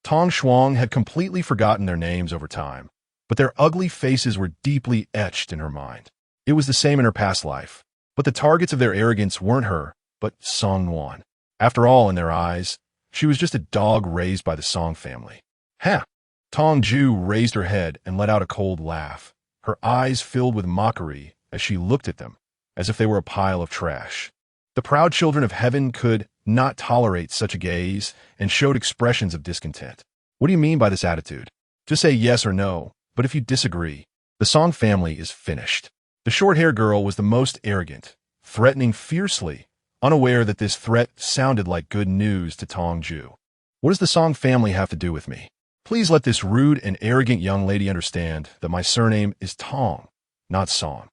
Tong Shuang had completely forgotten their names over time, but their ugly faces were deeply etched in her mind. It was the same in her past life, but the targets of their arrogance weren't her, but Song Nuan. After all, in their eyes, she was just a dog raised by the Song family. Ha! Tong Jue raised her head and let out a cold laugh, her eyes filled with mockery as she looked at them, as if they were a pile of trash. The proud children of heaven could not tolerate such a gaze and showed expressions of discontent. What do you mean by this attitude? Just say yes or no, but if you disagree, the Song family is finished. The short-haired girl was the most arrogant, threatening fiercely, unaware that this threat sounded like good news to Tong Jue. What does the Song family have to do with me? Please let this rude and arrogant young lady understand that my surname is Tong, not Song.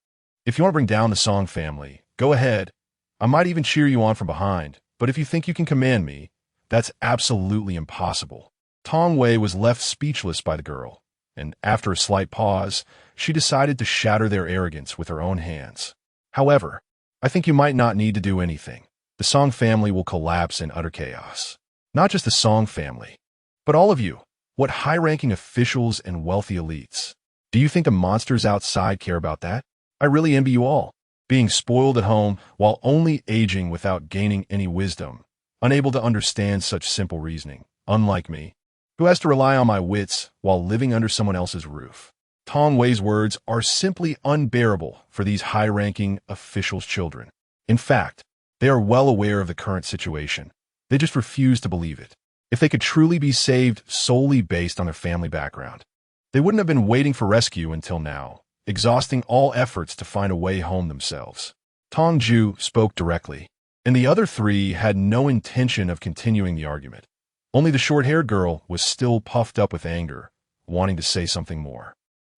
If you want to bring down the Song family, go ahead. I might even cheer you on from behind, but if you think you can command me, that's absolutely impossible. Tong Wei was left speechless by the girl, and after a slight pause, she decided to shatter their arrogance with her own hands. However, I think you might not need to do anything. The Song family will collapse in utter chaos. Not just the Song family, but all of you. What high-ranking officials and wealthy elites? Do you think the monsters outside care about that? I really envy you all. Being spoiled at home while only aging without gaining any wisdom. Unable to understand such simple reasoning, unlike me, who has to rely on my wits while living under someone else's roof. Tong Jue's words are simply unbearable for these high-ranking officials' children. In fact, they are well aware of the current situation. They just refuse to believe it. If they could truly be saved solely based on their family background, they wouldn't have been waiting for rescue until now, exhausting all efforts to find a way home themselves. Tong Jue spoke directly, and the other three had no intention of continuing the argument. Only the short-haired girl was still puffed up with anger, wanting to say something more.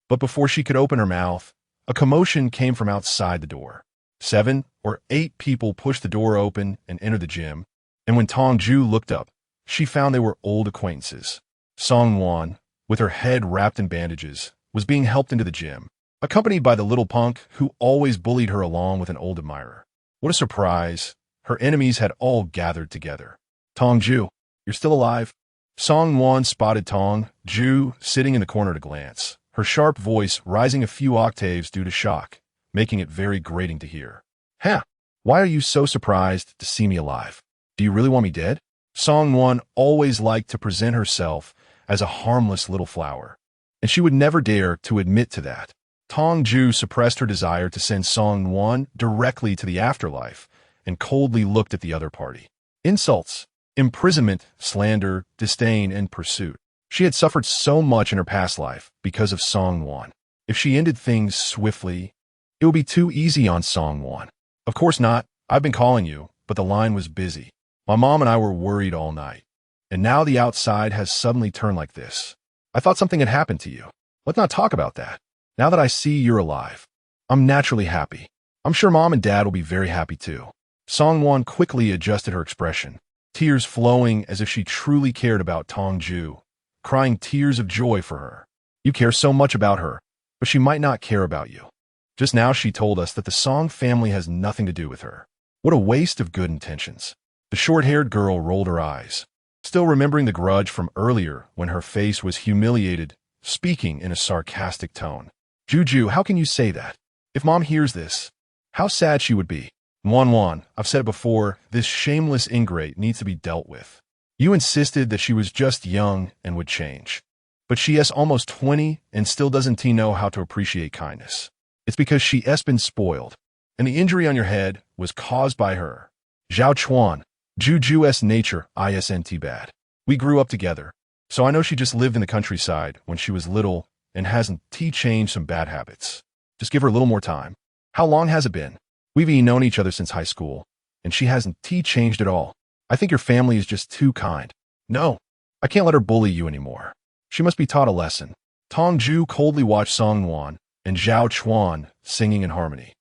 But before she could open her mouth, a commotion came from outside the door. 7 or 8 people pushed the door open and entered the gym, and when Tong Jue looked up, she found they were old acquaintances. Song Wan, with her head wrapped in bandages, was being helped into the gym, accompanied by the little punk who always bullied her along with an old admirer. What a surprise! Her enemies had all gathered together. Tong Jue, you're still alive? Song Wan spotted Tong Jue sitting in the corner to glance, her sharp voice rising a few octaves due to shock, making it very grating to hear. Huh, why are you so surprised to see me alive? Do you really want me dead? Song Wan always liked to present herself as a harmless little flower, and she would never dare to admit to that. Tong Jue suppressed her desire to send Song Wan directly to the afterlife and coldly looked at the other party. Insults, imprisonment, slander, disdain, and pursuit. She had suffered so much in her past life because of Song Wan. If she ended things swiftly, it would be too easy on Song Wan. Of course not. I've been calling you, but the line was busy. My mom and I were worried all night. And now the outside has suddenly turned like this. I thought something had happened to you. Let's not talk about that. Now that I see you're alive, I'm naturally happy. I'm sure Mom and Dad will be very happy too. Song Wan quickly adjusted her expression, tears flowing as if she truly cared about Tong Jue, crying tears of joy for her. You care so much about her, but she might not care about you. Just now she told us that the Song family has nothing to do with her. What a waste of good intentions. The short-haired girl rolled her eyes, still remembering the grudge from earlier when her face was humiliated, speaking in a sarcastic tone. Juju, how can you say that? If Mom hears this, how sad she would be. Wan, I've said it before, this shameless ingrate needs to be dealt with. You insisted that she was just young and would change. But she is almost 20 and still doesn't know how to appreciate kindness. It's because she has been spoiled, and the injury on your head was caused by her. Zhao Chuan, Juju's nature isn't bad. We grew up together, so I know she just lived in the countryside when she was little and hasn't changed some bad habits. Just give her a little more time. How long has it been? We've known each other since high school, and she hasn't changed at all. I think your family is just too kind. No, I can't let her bully you anymore. She must be taught a lesson. Tong Jue coldly watched Song Wan and Zhao Chuan singing in harmony,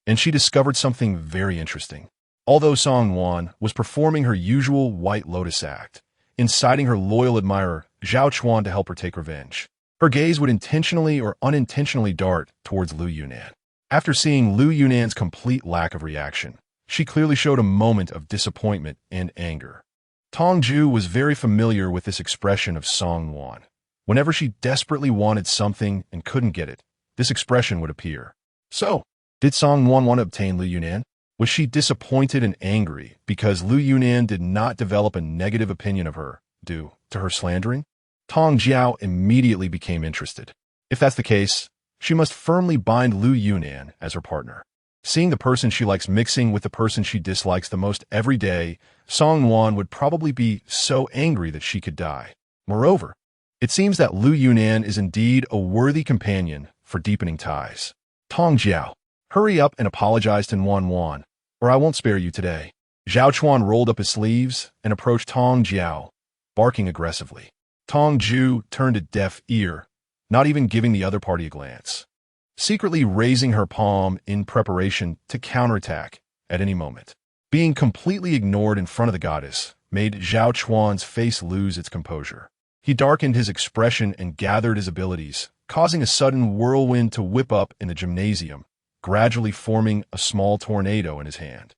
and she discovered something very interesting. Although Song Wan was performing her usual White Lotus act, inciting her loyal admirer Zhao Chuan to help her take revenge, her gaze would intentionally or unintentionally dart towards Lu Yunan. After seeing Lu Yunan's complete lack of reaction, she clearly showed a moment of disappointment and anger. Tong Jue was very familiar with this expression of Song Wan. Whenever she desperately wanted something and couldn't get it, this expression would appear. So, did Song Wan want to obtain Lu Yunan? Was she disappointed and angry because Lu Yunan did not develop a negative opinion of her due to her slandering? Tong Jiao immediately became interested. If that's the case, she must firmly bind Lu Yunan as her partner. Seeing the person she likes mixing with the person she dislikes the most every day, Song Wan would probably be so angry that she could die. Moreover, it seems that Lu Yunan is indeed a worthy companion for deepening ties. Tong Jiao, hurry up and apologize to Wan, or I won't spare you today. Zhao Chuan rolled up his sleeves and approached Tong Jiao, barking aggressively. Tong Jue turned a deaf ear, not even giving the other party a glance, secretly raising her palm in preparation to counterattack at any moment. Being completely ignored in front of the goddess made Zhao Chuan's face lose its composure. He darkened his expression and gathered his abilities, causing a sudden whirlwind to whip up in the gymnasium, gradually forming a small tornado in his hand.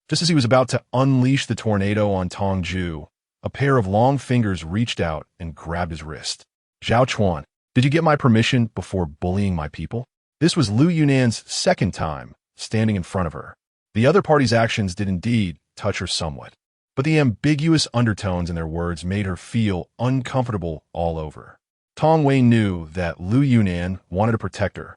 Just as he was about to unleash the tornado on Tong Jue, a pair of long fingers reached out and grabbed his wrist. Zhao Chuan, did you get my permission before bullying my people? This was Lu Yunan's second time standing in front of her. The other party's actions did indeed touch her somewhat, but the ambiguous undertones in their words made her feel uncomfortable all over. Tong Wei knew that Lu Yunan wanted to protect her,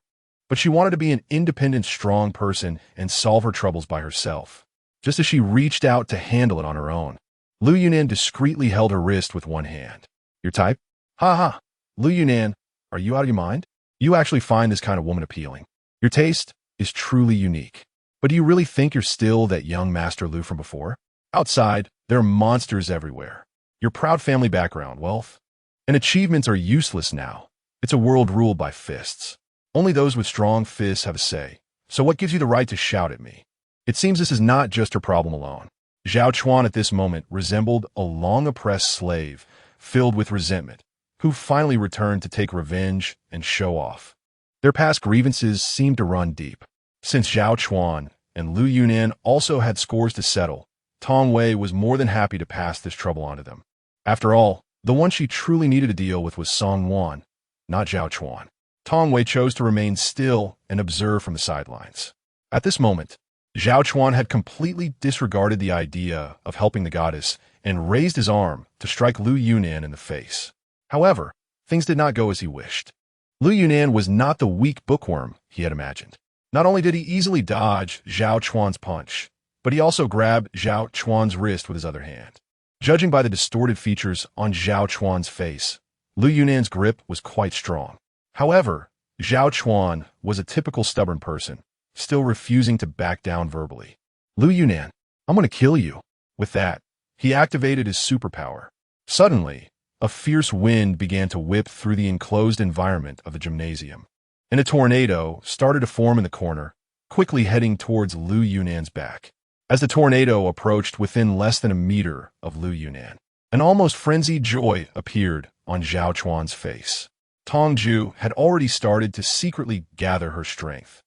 but she wanted to be an independent, strong person and solve her troubles by herself. Just as she reached out to handle it on her own, Lu Yunan discreetly held her wrist with one hand. Your type? Ha ha. Lu Yunan, are you out of your mind? You actually find this kind of woman appealing. Your taste is truly unique. But do you really think you're still that young Master Lu from before? Outside, there are monsters everywhere. Your proud family background, wealth, and achievements are useless now. It's a world ruled by fists. Only those with strong fists have a say. So what gives you the right to shout at me? It seems this is not just her problem alone. Zhao Chuan at this moment resembled a long-oppressed slave filled with resentment, who finally returned to take revenge and show off. Their past grievances seemed to run deep. Since Zhao Chuan and Lu Yunan also had scores to settle, Tong Wei was more than happy to pass this trouble on to them. After all, the one she truly needed to deal with was Song Wan, not Zhao Chuan. Tong Wei chose to remain still and observe from the sidelines. At this moment, Zhao Chuan had completely disregarded the idea of helping the goddess and raised his arm to strike Lu Yunan in the face. However, things did not go as he wished. Lu Yunan was not the weak bookworm he had imagined. Not only did he easily dodge Zhao Chuan's punch, but he also grabbed Zhao Chuan's wrist with his other hand. Judging by the distorted features on Zhao Chuan's face, Lu Yunan's grip was quite strong. However, Zhao Chuan was a typical stubborn person, still refusing to back down verbally. Lu Yunan, I'm going to kill you. With that, he activated his superpower. Suddenly, a fierce wind began to whip through the enclosed environment of the gymnasium, and a tornado started to form in the corner, quickly heading towards Lu Yunan's back. As the tornado approached within less than a meter of Lu Yunan, an almost frenzied joy appeared on Zhao Chuan's face. Tong Jue had already started to secretly gather her strength,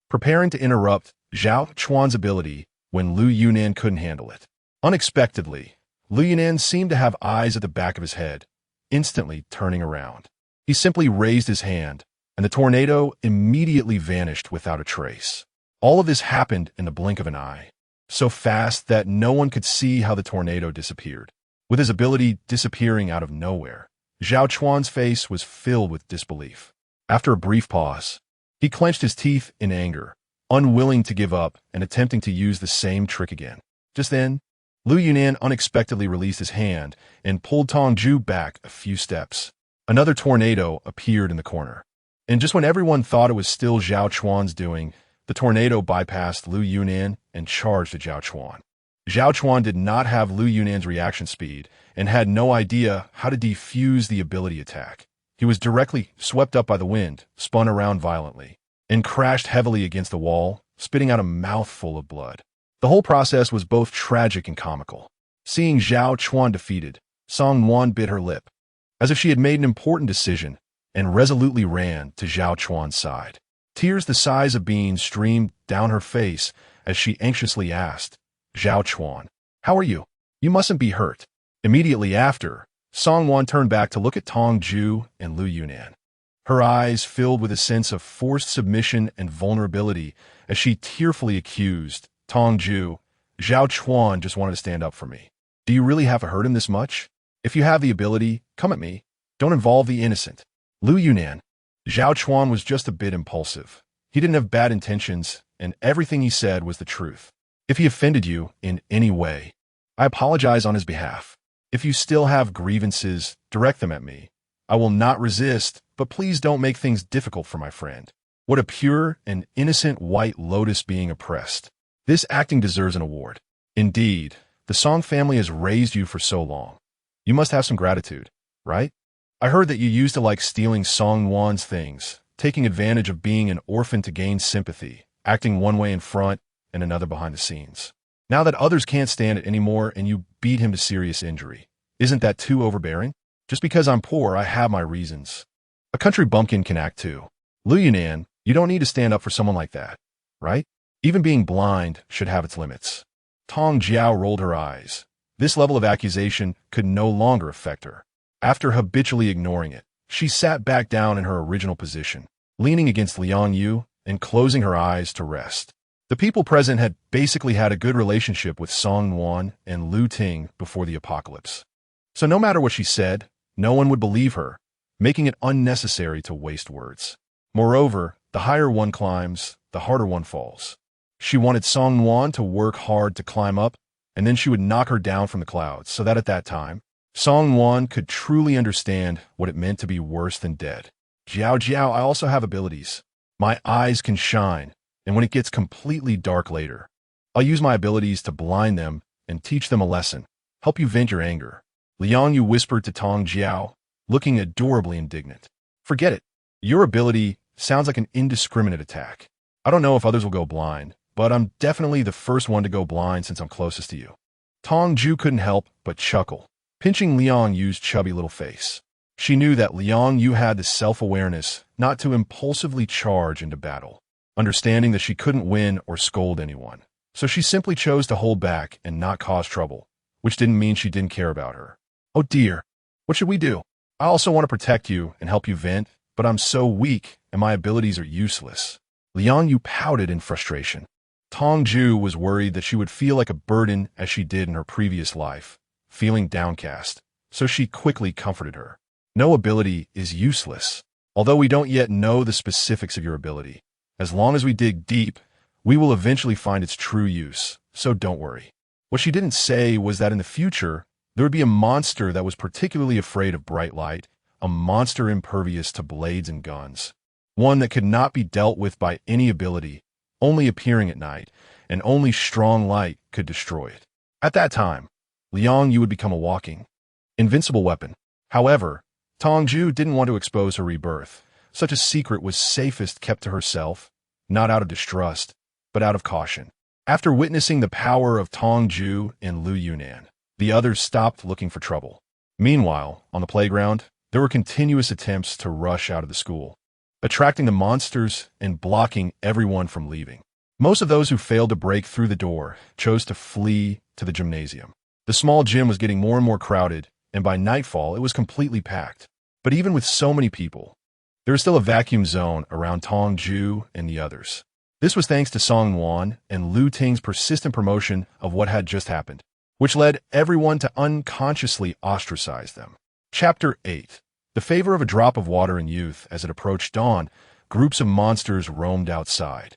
preparing to interrupt Zhao Chuan's ability when Lu Yunan couldn't handle it. Unexpectedly, Lu Yunan seemed to have eyes at the back of his head, instantly turning around. He simply raised his hand, and the tornado immediately vanished without a trace. All of this happened in the blink of an eye, so fast that no one could see how the tornado disappeared. With his ability disappearing out of nowhere, Zhao Chuan's face was filled with disbelief. After a brief pause, he clenched his teeth in anger, unwilling to give up and attempting to use the same trick again. Just then, Lu Yunan unexpectedly released his hand and pulled Tong Jue back a few steps. Another tornado appeared in the corner, and just when everyone thought it was still Zhao Chuan's doing, the tornado bypassed Lu Yunan and charged at Zhao Chuan. Zhao Chuan did not have Lu Yunan's reaction speed and had no idea how to defuse the ability attack. He was directly swept up by the wind, spun around violently, and crashed heavily against the wall, spitting out a mouthful of blood. The whole process was both tragic and comical. Seeing Zhao Chuan defeated, Song Wan bit her lip, as if she had made an important decision, and resolutely ran to Zhao Chuan's side. Tears the size of beans streamed down her face as she anxiously asked, Zhao Chuan, how are you? You mustn't be hurt. Immediately after, Song Wan turned back to look at Tong Jue and Lu Yunan. Her eyes filled with a sense of forced submission and vulnerability as she tearfully accused Tong Jue, Zhao Chuan just wanted to stand up for me. Do you really have to hurt him this much? If you have the ability, come at me. Don't involve the innocent. Lu Yunan. Zhao Chuan was just a bit impulsive. He didn't have bad intentions, and everything he said was the truth. If he offended you in any way, I apologize on his behalf. If you still have grievances, direct them at me. I will not resist, but please don't make things difficult for my friend. What a pure and innocent white lotus being oppressed. This acting deserves an award. Indeed, the Song family has raised you for so long. You must have some gratitude, right? I heard that you used to like stealing Song Wan's things, taking advantage of being an orphan to gain sympathy, acting one way in front and another behind the scenes. Now that others can't stand it anymore and you beat him to serious injury, isn't that too overbearing? Just because I'm poor, I have my reasons. A country bumpkin can act too. Lu Yunan, you don't need to stand up for someone like that. right? Even being blind should have its limits. Tong Jue rolled her eyes. This level of accusation could no longer affect her. After habitually ignoring it, she sat back down in her original position, leaning against Liang Yu and closing her eyes to rest. The people present had basically had a good relationship with Song Nuan and Lu Ting before the apocalypse. So no matter what she said, no one would believe her, making it unnecessary to waste words. Moreover, the higher one climbs, the harder one falls. She wanted Song Nuan to work hard to climb up, and then she would knock her down from the clouds, so that at that time, Song Nuan could truly understand what it meant to be worse than dead. Jiao Jiao, I also have abilities. My eyes can shine, and when it gets completely dark later, I'll use my abilities to blind them and teach them a lesson, help you vent your anger. Liang Yu whispered to Tong Jue, looking adorably indignant. Forget it. Your ability sounds like an indiscriminate attack. I don't know if others will go blind, but I'm definitely the first one to go blind since I'm closest to you. Tong Jue couldn't help but chuckle, pinching Liang Yu's chubby little face. She knew that Liang Yu had the self-awareness not to impulsively charge into battle, understanding that she couldn't win or scold anyone. So she simply chose to hold back and not cause trouble, which didn't mean she didn't care about her. Oh dear, what should we do? I also want to protect you and help you vent, but I'm so weak and my abilities are useless. Liang Yu pouted in frustration. Tong Jue was worried that she would feel like a burden as she did in her previous life, feeling downcast, so she quickly comforted her. No ability is useless. Although we don't yet know the specifics of your ability, as long as we dig deep, we will eventually find its true use, so don't worry. What she didn't say was that in the future, there would be a monster that was particularly afraid of bright light, a monster impervious to blades and guns, one that could not be dealt with by any ability, only appearing at night, and only strong light could destroy it. At that time, Liang Yu would become a walking, invincible weapon. However, Tong Jue didn't want to expose her rebirth. Such a secret was safest kept to herself, not out of distrust, but out of caution. After witnessing the power of Tong Jue and Lu Yunnan, the others stopped looking for trouble. Meanwhile, on the playground, there were continuous attempts to rush out of the school, attracting the monsters and blocking everyone from leaving. Most of those who failed to break through the door chose to flee to the gymnasium. The small gym was getting more and more crowded, and by nightfall it was completely packed. But even with so many people, there was still a vacuum zone around Tong Jue and the others. This was thanks to Song Nuan and Lu Ting's persistent promotion of what had just happened, which led everyone to unconsciously ostracize them. Chapter 8. The favor of a drop of water in youth. As it approached dawn, groups of monsters roamed outside,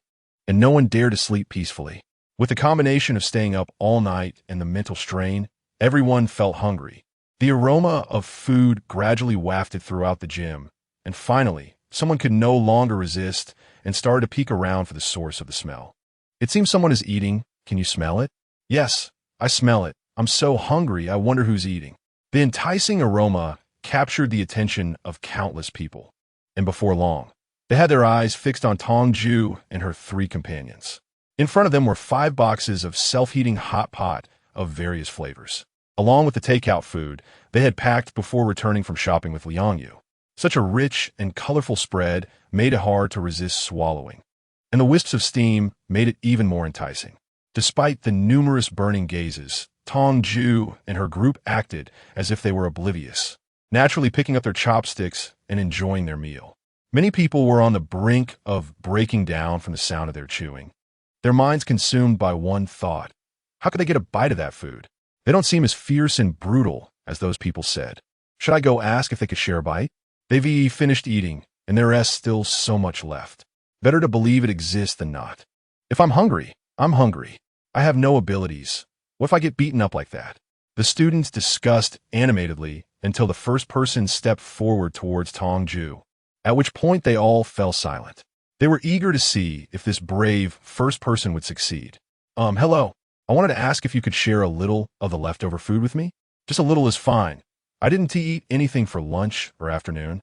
and no one dared to sleep peacefully. With the combination of staying up all night and the mental strain, everyone felt hungry. The aroma of food gradually wafted throughout the gym, and finally, someone could no longer resist and started to peek around for the source of the smell. It seems someone is eating. Can you smell it? Yes, I smell it. I'm so hungry, I wonder who's eating. The enticing aroma captured the attention of countless people, and before long, they had their eyes fixed on Tong Jue and her 3 companions. In front of them were 5 boxes of self-heating hot pot of various flavors, along with the takeout food they had packed before returning from shopping with Liang Yu. Such a rich and colorful spread made it hard to resist swallowing, and the wisps of steam made it even more enticing. Despite the numerous burning gazes, Tong Jue and her group acted as if they were oblivious, naturally picking up their chopsticks and enjoying their meal. Many people were on the brink of breaking down from the sound of their chewing, their minds consumed by one thought. How could they get a bite of that food? They don't seem as fierce and brutal as those people said. Should I go ask if they could share a bite? They've finished eating, and there is still so much left. Better to believe it exists than not. If I'm hungry, I'm hungry. I have no abilities. What if I get beaten up like that? The students discussed animatedly until the first person stepped forward towards Tong Jue, at which point they all fell silent. They were eager to see if this brave first person would succeed. Hello. I wanted to ask if you could share a little of the leftover food with me. Just a little is fine. I didn't eat anything for lunch or afternoon,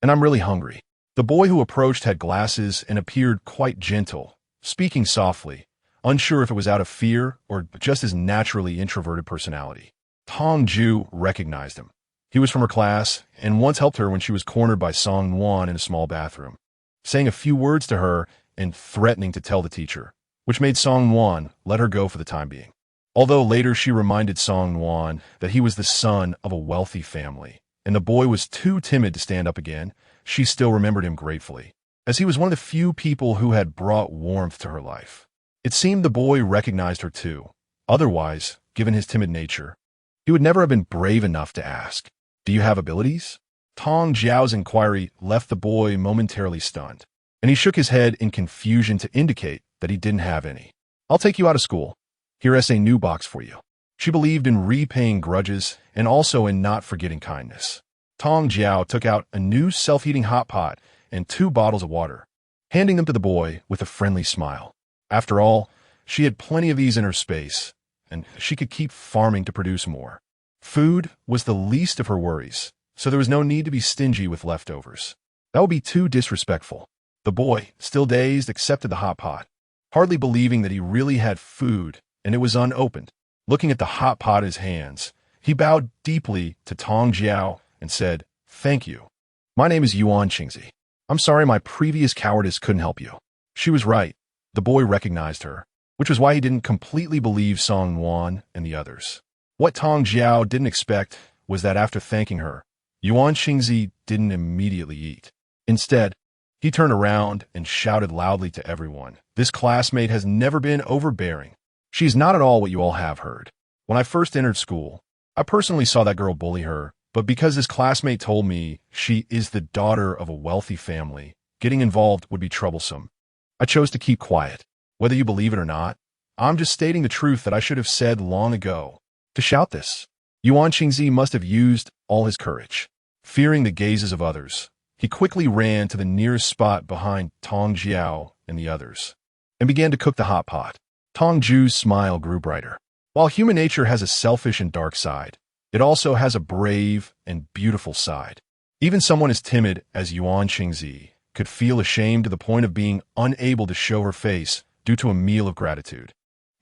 and I'm really hungry. The boy who approached had glasses and appeared quite gentle, speaking softly, unsure if it was out of fear or just his naturally introverted personality. Tong Jue recognized him. He was from her class and once helped her when she was cornered by Song Nuan in a small bathroom. Saying a few words to her, and threatening to tell the teacher, which made Song Wan let her go for the time being. Although later she reminded Song Wan that he was the son of a wealthy family, and the boy was too timid to stand up again, she still remembered him gratefully, as he was one of the few people who had brought warmth to her life. It seemed the boy recognized her too. Otherwise, given his timid nature, he would never have been brave enough to ask, "Do you have abilities?" Tong Jue's inquiry left the boy momentarily stunned, and he shook his head in confusion to indicate that he didn't have any. "I'll take you out of school. Here's a new box for you." She believed in repaying grudges and also in not forgetting kindness. Tong Jue took out a new self-heating hot pot and 2 bottles of water, handing them to the boy with a friendly smile. After all, she had plenty of these in her space, and she could keep farming to produce more. Food was the least of her worries, so there was no need to be stingy with leftovers. That would be too disrespectful. The boy, still dazed, accepted the hot pot, hardly believing that he really had food, and it was unopened. Looking at the hot pot in his hands, he bowed deeply to Tong Jue and said, "Thank you. My name is Yuan Qingzi. I'm sorry my previous cowardice couldn't help you." She was right. The boy recognized her, which was why he didn't completely believe Song Wan and the others. What Tong Jue didn't expect was that after thanking her, Yuan Qingzi didn't immediately eat. Instead, he turned around and shouted loudly to everyone, "This classmate has never been overbearing. She's not at all what you all have heard. When I first entered school, I personally saw that girl bully her, but because this classmate told me she is the daughter of a wealthy family, getting involved would be troublesome. I chose to keep quiet. Whether you believe it or not, I'm just stating the truth that I should have said long ago." To shout this, Yuan Qingzi must have used all his courage. Fearing the gazes of others, he quickly ran to the nearest spot behind Tong Jue and the others, and began to cook the hot pot. Tong Jue's smile grew brighter. While human nature has a selfish and dark side, it also has a brave and beautiful side. Even someone as timid as Yuan Qingzi could feel ashamed to the point of being unable to show her face due to a meal of gratitude,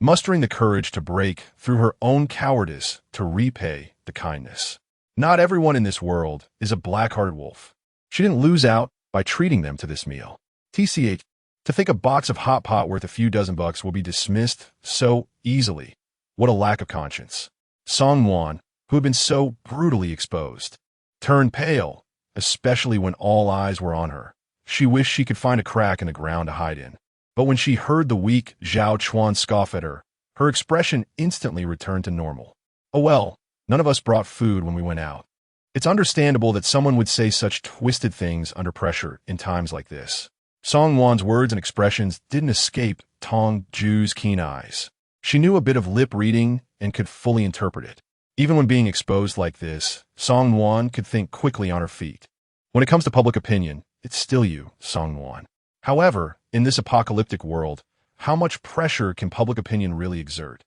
mustering the courage to break through her own cowardice to repay the kindness. Not everyone in this world is a black-hearted wolf. She didn't lose out by treating them to this meal. TCH, to think a box of hot pot worth a few dozen bucks will be dismissed so easily. What a lack of conscience. Song Wan, who had been so brutally exposed, turned pale, especially when all eyes were on her. She wished she could find a crack in the ground to hide in. But when she heard the weak Zhao Chuan scoff at her, her expression instantly returned to normal. "Oh well, none of us brought food when we went out." It's understandable that someone would say such twisted things under pressure in times like this. Song Wan's words and expressions didn't escape Tong Jue's keen eyes. She knew a bit of lip reading and could fully interpret it. Even when being exposed like this, Song Wan could think quickly on her feet. When it comes to public opinion, it's still you, Song Wan. However, in this apocalyptic world, how much pressure can public opinion really exert?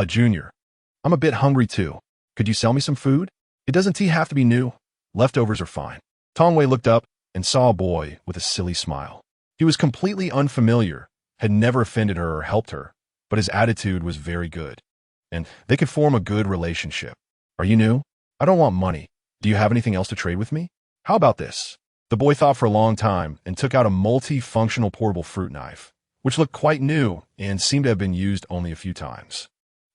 Junior, I'm a bit hungry too. Could you sell me some food? It doesn't have to be new. Leftovers are fine. Tong Wei looked up and saw a boy with a silly smile. He was completely unfamiliar, had never offended her or helped her, but his attitude was very good, and they could form a good relationship. "Are you new? I don't want money. Do you have anything else to trade with me? How about this?" The boy thought for a long time and took out a multi-functional portable fruit knife, which looked quite new and seemed to have been used only a few times.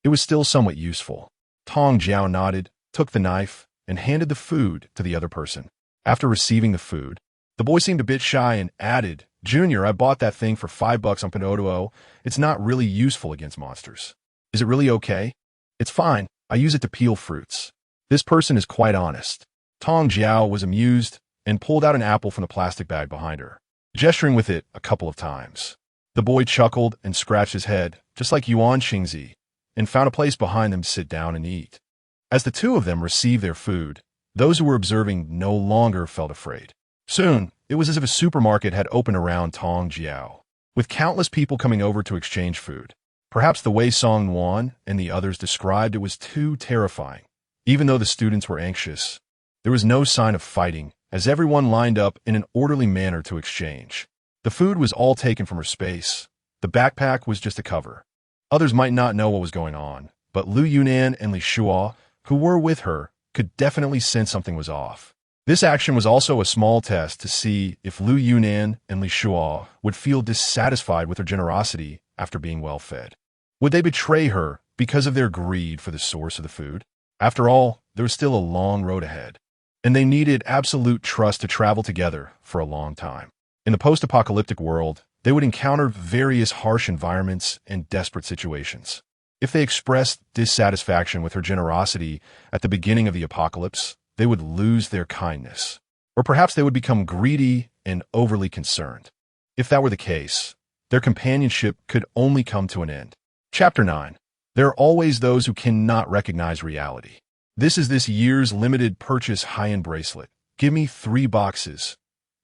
It was still somewhat useful. Tong Jue nodded, took the knife, and handed the food to the other person. After receiving the food, the boy seemed a bit shy and added, "Junior, I bought that thing for $5 on Pinotto. It's not really useful against monsters. Is it really okay?" "It's fine. I use it to peel fruits." This person is quite honest. Tong Jue was amused and pulled out an apple from the plastic bag behind her, gesturing with it a couple of times. The boy chuckled and scratched his head, just like Yuan Qingzi, and found a place behind them to sit down and eat. As the two of them received their food, those who were observing no longer felt afraid. Soon, it was as if a supermarket had opened around Tong Jue, with countless people coming over to exchange food. Perhaps the way Song Wan and the others described it was too terrifying. Even though the students were anxious, there was no sign of fighting, as everyone lined up in an orderly manner to exchange. The food was all taken from her space. The backpack was just a cover. Others might not know what was going on, but Lu Yunan and Li Shuo, who were with her, could definitely sense something was off. This action was also a small test to see if Lu Yunan and Li Shuo would feel dissatisfied with her generosity after being well fed. Would they betray her because of their greed for the source of the food? After all, there was still a long road ahead, and they needed absolute trust to travel together for a long time. In the post-apocalyptic world, they would encounter various harsh environments and desperate situations. If they expressed dissatisfaction with her generosity at the beginning of the apocalypse, they would lose their kindness. Or perhaps they would become greedy and overly concerned. If that were the case, their companionship could only come to an end. Chapter 9. There are always those who cannot recognize reality. This is this year's limited purchase high-end bracelet. Give me 3 boxes.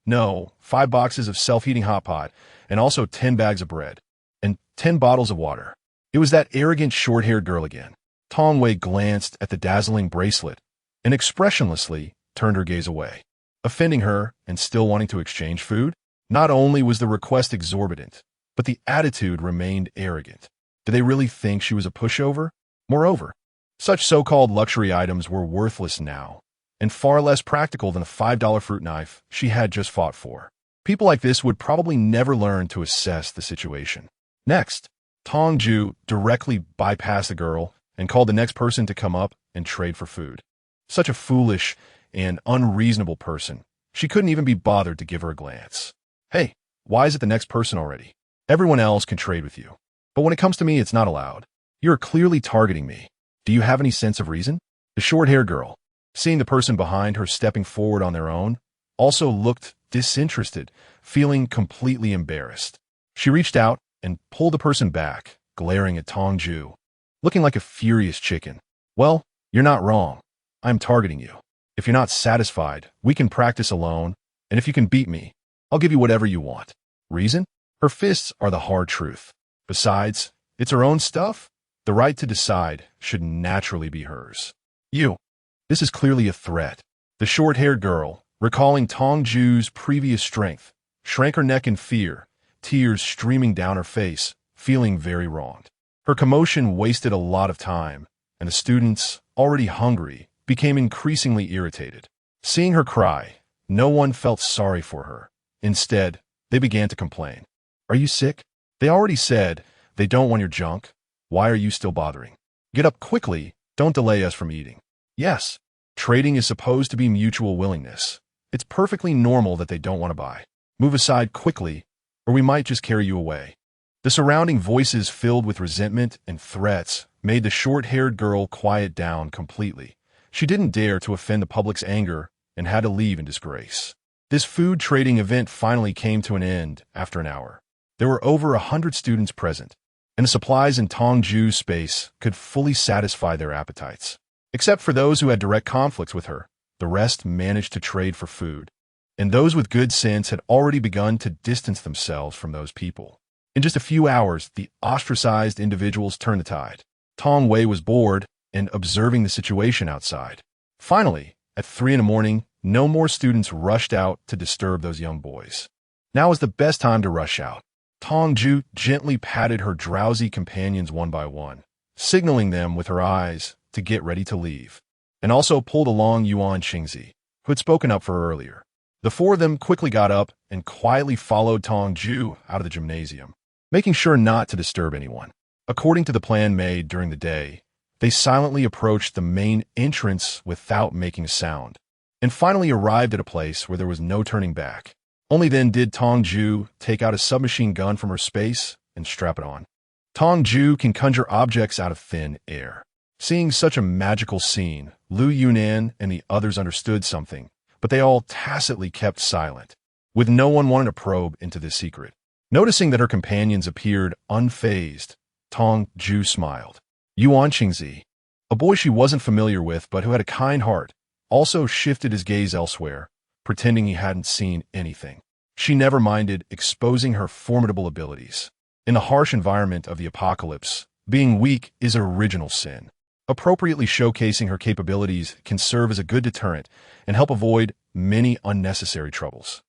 No, 5 boxes of self-heating hot pot, and also 10 bags of bread, and 10 bottles of water. It was that arrogant short-haired girl again. Tong Jue glanced at the dazzling bracelet and expressionlessly turned her gaze away. Offending her and still wanting to exchange food? Not only was the request exorbitant, but the attitude remained arrogant. Did they really think she was a pushover? Moreover, such so-called luxury items were worthless now, and far less practical than the $5 fruit knife she had just fought for. People like this would probably never learn to assess the situation. Next, Tong Jue directly bypassed the girl and called the next person to come up and trade for food. Such a foolish and unreasonable person. She couldn't even be bothered to give her a glance. Hey, why is it the next person already? Everyone else can trade with you. But when it comes to me, it's not allowed. You're clearly targeting me. Do you have any sense of reason? The short-haired girl, seeing the person behind her stepping forward on their own, also looked disinterested, feeling completely embarrassed. She reached out and pulled the person back, glaring at Tong Jue, looking like a furious chicken. Well, you're not wrong. I'm targeting you. If you're not satisfied, we can practice alone, and if you can beat me, I'll give you whatever you want. Reason? Her fists are the hard truth. Besides, it's her own stuff. The right to decide should naturally be hers. You. This is clearly a threat. The short-haired girl, recalling Tong Jue's previous strength, shrank her neck in fear, tears streaming down her face, feeling very wronged. Her commotion wasted a lot of time, and the students, already hungry, became increasingly irritated. Seeing her cry, no one felt sorry for her. Instead, they began to complain. Are you sick? They already said they don't want your junk. Why are you still bothering? Get up quickly. Don't delay us from eating. Yes, trading is supposed to be mutual willingness. It's perfectly normal that they don't want to buy. Move aside quickly, or we might just carry you away. The surrounding voices filled with resentment and threats made the short-haired girl quiet down completely. She didn't dare to offend the public's anger and had to leave in disgrace. This food trading event finally came to an end after an hour. There were over 100 students present, and the supplies in Tong Jue's space could fully satisfy their appetites. Except for those who had direct conflicts with her, the rest managed to trade for food, and those with good sense had already begun to distance themselves from those people. In just a few hours, the ostracized individuals turned the tide. Tong Jue was bored and observing the situation outside. Finally, at 3 a.m, no more students rushed out to disturb those young boys. Now is the best time to rush out. Tong Jue gently patted her drowsy companions one by one, signaling them with her eyes to get ready to leave, and also pulled along Yuan Qingzi, who had spoken up for her earlier. The 4 of them quickly got up and quietly followed Tong Jue out of the gymnasium, making sure not to disturb anyone. According to the plan made during the day, they silently approached the main entrance without making a sound, and finally arrived at a place where there was no turning back. Only then did Tong Jue take out a submachine gun from her space and strap it on. Tong Jue can conjure objects out of thin air. Seeing such a magical scene, Lu Yunan and the others understood something, but they all tacitly kept silent, with no one wanting to probe into this secret. Noticing that her companions appeared unfazed, Tong Jue smiled. Yuan Qingzi, a boy she wasn't familiar with but who had a kind heart, also shifted his gaze elsewhere, pretending he hadn't seen anything. She never minded exposing her formidable abilities. In the harsh environment of the apocalypse, being weak is original sin. Appropriately showcasing her capabilities can serve as a good deterrent and help avoid many unnecessary troubles.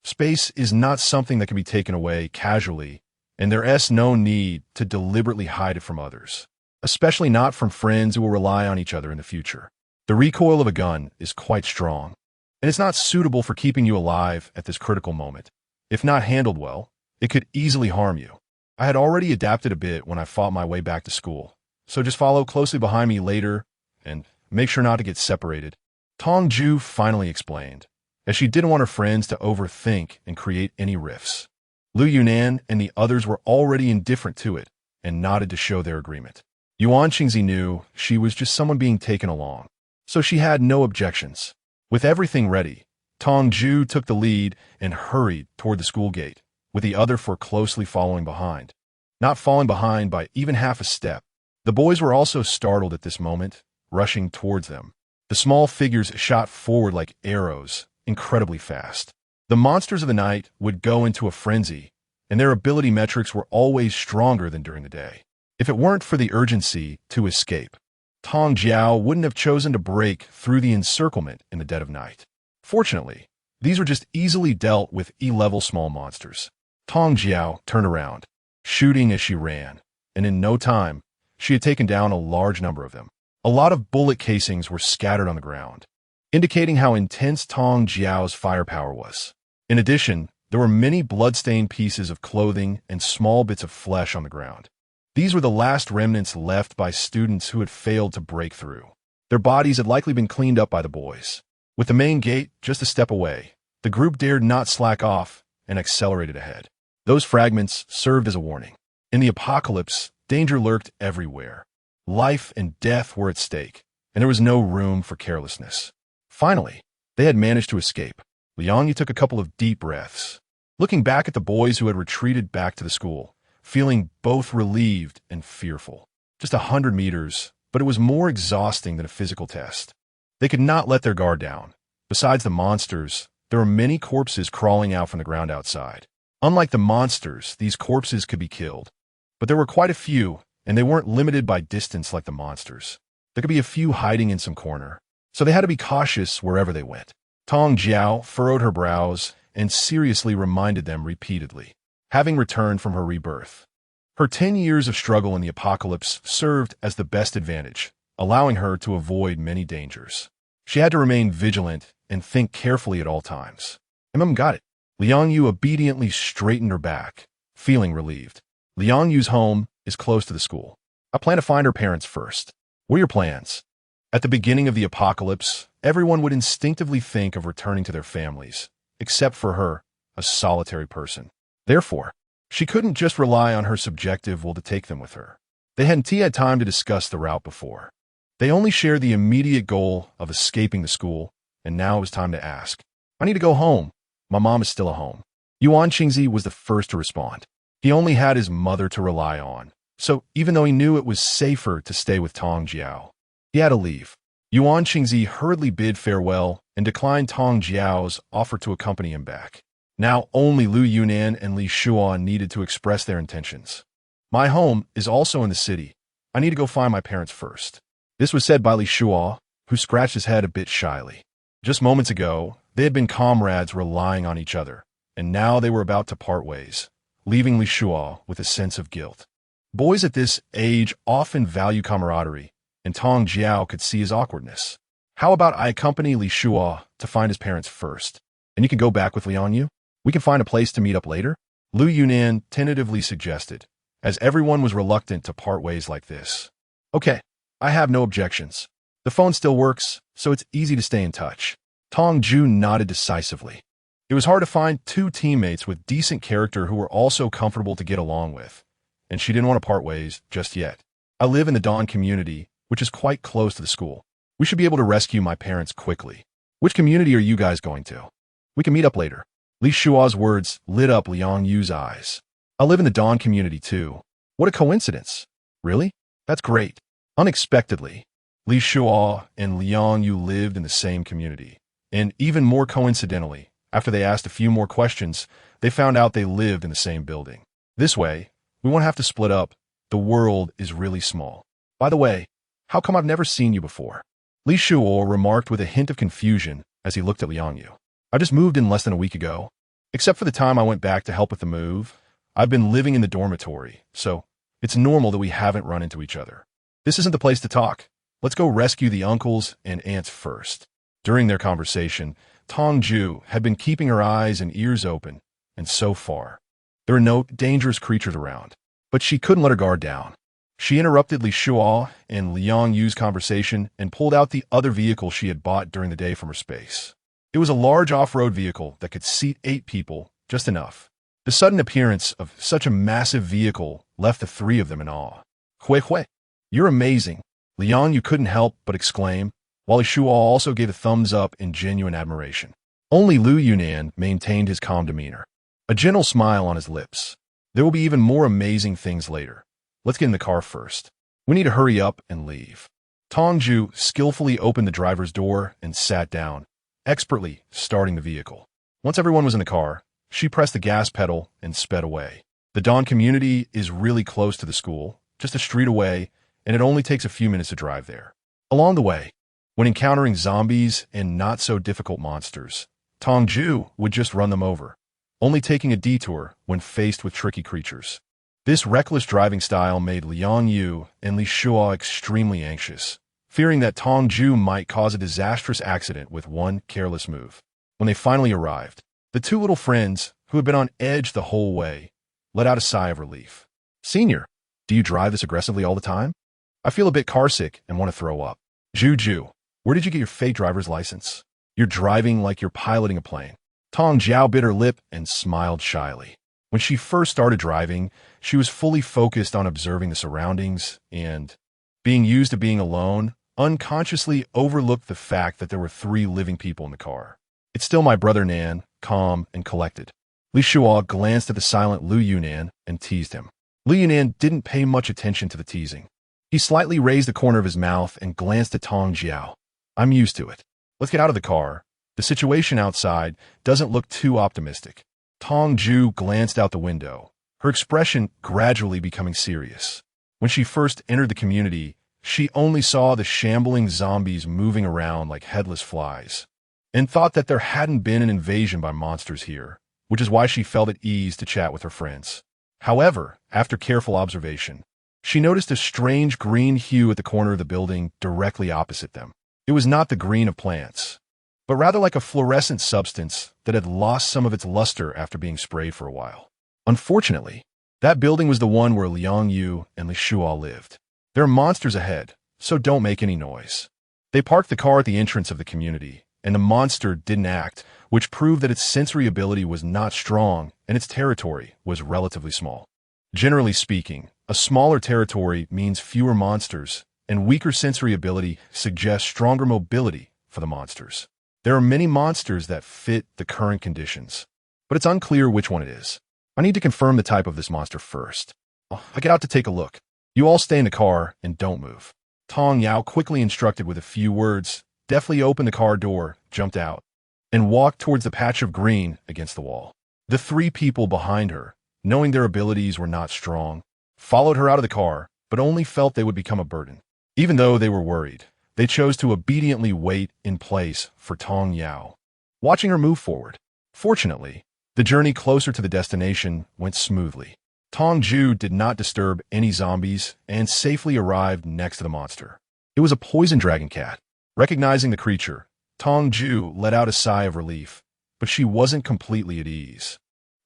Space is not something that can be taken away casually, and there is no need to deliberately hide it from others, especially not from friends who will rely on each other in the future. The recoil of a gun is quite strong, and it's not suitable for keeping you alive at this critical moment. If not handled well, it could easily harm you. I had already adapted a bit when I fought my way back to school, so just follow closely behind me later and make sure not to get separated. Tong Jue finally explained, as she didn't want her friends to overthink and create any rifts. Lu Yunnan and the others were already indifferent to it and nodded to show their agreement. Yuan Qingzi knew she was just someone being taken along, so she had no objections. With everything ready, Tong Jue took the lead and hurried toward the school gate, with the other four closely following behind. Not falling behind by even half a step, the boys were also startled at this moment, rushing towards them. The small figures shot forward like arrows, incredibly fast. The monsters of the night would go into a frenzy, and their ability metrics were always stronger than during the day. If it weren't for the urgency to escape, Tong Jiao wouldn't have chosen to break through the encirclement in the dead of night. Fortunately, these were just easily dealt with E-level small monsters. Tong Jiao turned around, shooting as she ran, and in no time, she had taken down a large number of them. A lot of bullet casings were scattered on the ground, indicating how intense Tong Jiao's firepower was. In addition, there were many blood-stained pieces of clothing and small bits of flesh on the ground. These were the last remnants left by students who had failed to break through. Their bodies had likely been cleaned up by the boys. With the main gate just a step away, the group dared not slack off and accelerated ahead. Those fragments served as a warning. In the apocalypse, danger lurked everywhere. Life and death were at stake, and there was no room for carelessness. Finally, they had managed to escape. Liang took a couple of deep breaths, looking back at the boys who had retreated back to the school, feeling both relieved and fearful. Just 100 meters, but it was more exhausting than a physical test. They could not let their guard down. Besides the monsters, there were many corpses crawling out from the ground outside. Unlike the monsters, these corpses could be killed. But there were quite a few, and they weren't limited by distance like the monsters. There could be a few hiding in some corner, so they had to be cautious wherever they went. Tong Jiao furrowed her brows and seriously reminded them repeatedly, having returned from her rebirth. Her 10 years of struggle in the apocalypse served as the best advantage, allowing her to avoid many dangers. She had to remain vigilant and think carefully at all times. Got it. Liang Yu obediently straightened her back, feeling relieved. Liang Yu's home is close to the school. I plan to find her parents first. What are your plans? At the beginning of the apocalypse, everyone would instinctively think of returning to their families, except for her, a solitary person. Therefore, she couldn't just rely on her subjective will to take them with her. They hadn't had time to discuss the route before. They only shared the immediate goal of escaping the school, and now it was time to ask. I need to go home. My mom is still at home. Yuan Qingzi was the first to respond. He only had his mother to rely on, so even though he knew it was safer to stay with Tong Jiao, he had to leave. Yuan Qingzi hurriedly bid farewell and declined Tong Jiao's offer to accompany him back. Now only Lu Yunnan and Li Shuan needed to express their intentions. My home is also in the city. I need to go find my parents first. This was said by Li Shuan, who scratched his head a bit shyly. Just moments ago, they had been comrades relying on each other, and now they were about to part ways, leaving Li Shuan with a sense of guilt. Boys at this age often value camaraderie, and Tong Jiao could see his awkwardness. How about I accompany Li Shuan to find his parents first, and you can go back with Liang Yu? We can find a place to meet up later? Lu Yunnan tentatively suggested, as everyone was reluctant to part ways like this. Okay, I have no objections. The phone still works, so it's easy to stay in touch. Tong Jue nodded decisively. It was hard to find two teammates with decent character who were also comfortable to get along with, and she didn't want to part ways just yet. I live in the Dawn community, which is quite close to the school. We should be able to rescue my parents quickly. Which community are you guys going to? We can meet up later. Li Shua's words lit up Liang Yu's eyes. I live in the Dawn community too. What a coincidence. Really? That's great. Unexpectedly, Li Shua and Liang Yu lived in the same community. And even more coincidentally, after they asked a few more questions, they found out they lived in the same building. This way, we won't have to split up. The world is really small. By the way, how come I've never seen you before? Li Shuo remarked with a hint of confusion as he looked at Liang Yu. I just moved in less than a week ago. Except for the time I went back to help with the move, I've been living in the dormitory, so it's normal that we haven't run into each other. This isn't the place to talk. Let's go rescue the uncles and aunts first. During their conversation, Tong Jue had been keeping her eyes and ears open, and so far, there were no dangerous creatures around. But she couldn't let her guard down. She interrupted Li Shuo and Liang Yu's conversation and pulled out the other vehicle she had bought during the day from her space. It was a large off-road vehicle that could seat 8 people, just enough. The sudden appearance of such a massive vehicle left the 3 of them in awe. "Hui Hui, you're amazing," Liang Yu couldn't help but exclaim, while Li Shuo also gave a thumbs up in genuine admiration. Only Lu Yunnan maintained his calm demeanor, a gentle smile on his lips. "There will be even more amazing things later. Let's get in the car first. We need to hurry up and leave." Tong Jue skillfully opened the driver's door and sat down, expertly starting the vehicle. Once everyone was in the car, she pressed the gas pedal and sped away. The Dawn community is really close to the school, just a street away, and it only takes a few minutes to drive there. Along the way, when encountering zombies and not-so-difficult monsters, Tong Jue would just run them over, only taking a detour when faced with tricky creatures. This reckless driving style made Liang Yu and Li Shuo extremely anxious, fearing that Tong Jue might cause a disastrous accident with one careless move. When they finally arrived, the 2 little friends, who had been on edge the whole way, let out a sigh of relief. "Senior, do you drive this aggressively all the time? I feel a bit carsick and want to throw up." "Juju, where did you get your fake driver's license? You're driving like you're piloting a plane." Tong Jiao bit her lip and smiled shyly. When she first started driving, she was fully focused on observing the surroundings and, being used to being alone, unconsciously overlooked the fact that there were 3 living people in the car. "It's still my brother Nan," calm and collected. Li Shuo glanced at the silent Lu Yunnan and teased him. Lu Yunnan didn't pay much attention to the teasing. He slightly raised the corner of his mouth and glanced at Tong Jiao. "I'm used to it. Let's get out of the car. The situation outside doesn't look too optimistic." Tong Jue glanced out the window, her expression gradually becoming serious. When she first entered the community, she only saw the shambling zombies moving around like headless flies, and thought that there hadn't been an invasion by monsters here, which is why she felt at ease to chat with her friends. However, after careful observation, she noticed a strange green hue at the corner of the building directly opposite them. It was not the green of plants, but rather like a fluorescent substance that had lost some of its luster after being sprayed for a while. Unfortunately, that building was the one where Liang Yu and Li Shuo lived. "There are monsters ahead, so don't make any noise." They parked the car at the entrance of the community, and the monster didn't act, which proved that its sensory ability was not strong and its territory was relatively small. Generally speaking, a smaller territory means fewer monsters, and weaker sensory ability suggests stronger mobility for the monsters. There are many monsters that fit the current conditions, but it's unclear which one it is. I need to confirm the type of this monster first. I get out to take a look. You all stay in the car and don't move." Tong Yao quickly instructed with a few words, deftly opened the car door, jumped out, and walked towards the patch of green against the wall. The 3 people behind her, knowing their abilities were not strong, followed her out of the car, but only felt they would become a burden. Even though they were worried, they chose to obediently wait in place for Tong Yao, watching her move forward. Fortunately, the journey closer to the destination went smoothly. Tong Jue did not disturb any zombies and safely arrived next to the monster. It was a poison dragon cat. Recognizing the creature, Tong Jue let out a sigh of relief, but she wasn't completely at ease.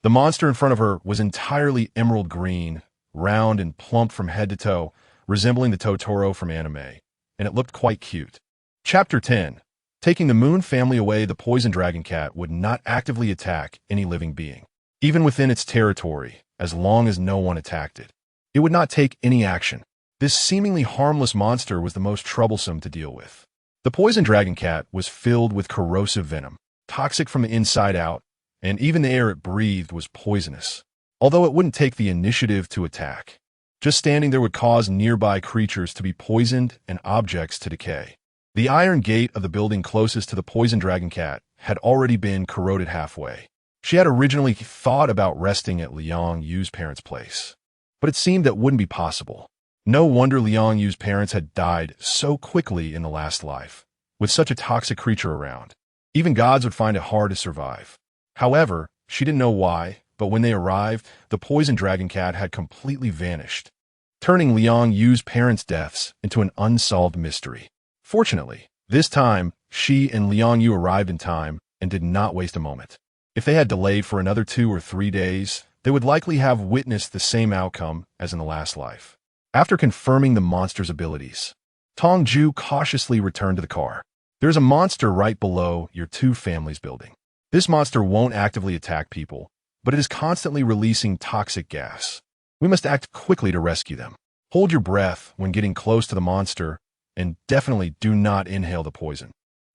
The monster in front of her was entirely emerald green, round and plump from head to toe, resembling the Totoro from anime, and it looked quite cute. Chapter 10. Taking the Moon family away, the poison dragon cat would not actively attack any living being, even within its territory, as long as no one attacked it. It would not take any action. This seemingly harmless monster was the most troublesome to deal with. The poison dragon cat was filled with corrosive venom, toxic from the inside out, and even the air it breathed was poisonous, although it wouldn't take the initiative to attack. Just standing there would cause nearby creatures to be poisoned and objects to decay. The iron gate of the building closest to the poison dragon cat had already been corroded halfway. She had originally thought about resting at Liang Yu's parents' place, but it seemed that wouldn't be possible. No wonder Liang Yu's parents had died so quickly in the last life, with such a toxic creature around. Even gods would find it hard to survive. However, she didn't know why, but when they arrived, the poison dragon cat had completely vanished, turning Liang Yu's parents' deaths into an unsolved mystery. Fortunately, this time, she and Liang Yu arrived in time and did not waste a moment. If they had delayed for another 2 or 3 days, they would likely have witnessed the same outcome as in the last life. After confirming the monster's abilities, Tong Jue cautiously returned to the car. There's a monster right below your two families building. This monster won't actively attack people, but it is constantly releasing toxic gas. We must act quickly to rescue them. Hold your breath when getting close to the monster, and definitely do not inhale the poison.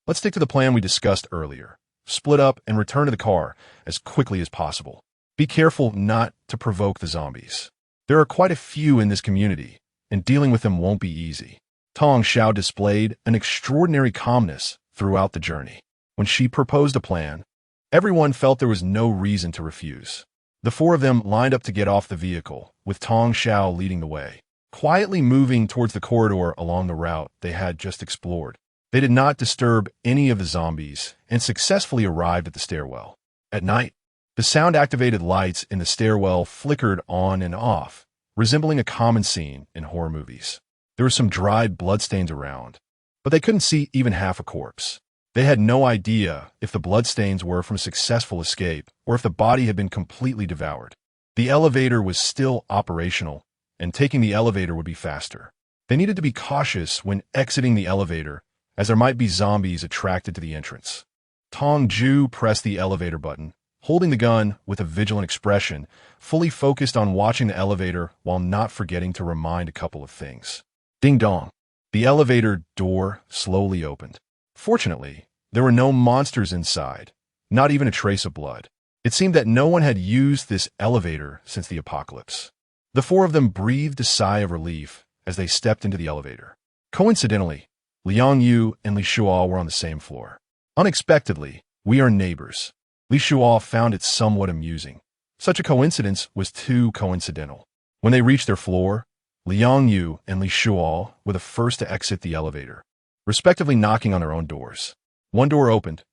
Let's stick to the plan we discussed earlier. Split up and return to the car as quickly as possible. Be careful not to provoke the zombies. There are quite a few in this community, and dealing with them won't be easy. Tong Jue displayed an extraordinary calmness throughout the journey. When she proposed a plan, everyone felt there was no reason to refuse. The four of them lined up to get off the vehicle, with Tong Jue leading the way, quietly moving towards the corridor along the route they had just explored. They did not disturb any of the zombies and successfully arrived at the stairwell. At night, the sound-activated lights in the stairwell flickered on and off, resembling a common scene in horror movies. There were some dried bloodstains around, but they couldn't see even half a corpse. They had no idea if the bloodstains were from a successful escape or if the body had been completely devoured. The elevator was still operational, and taking the elevator would be faster. They needed to be cautious when exiting the elevator, as there might be zombies attracted to the entrance. Tong Jue pressed the elevator button, holding the gun with a vigilant expression, fully focused on watching the elevator while not forgetting to remind a couple of things. Ding dong. The elevator door slowly opened. Fortunately, there were no monsters inside, not even a trace of blood. It seemed that no one had used this elevator since the apocalypse. The four of them breathed a sigh of relief as they stepped into the elevator. Coincidentally, Liang Yu and Li Shuo were on the same floor. Unexpectedly, we are neighbors. Li Shuo found it somewhat amusing. Such a coincidence was too coincidental. When they reached their floor, Liang Yu and Li Shuo were the first to exit the elevator, respectively knocking on their own doors. One door opened.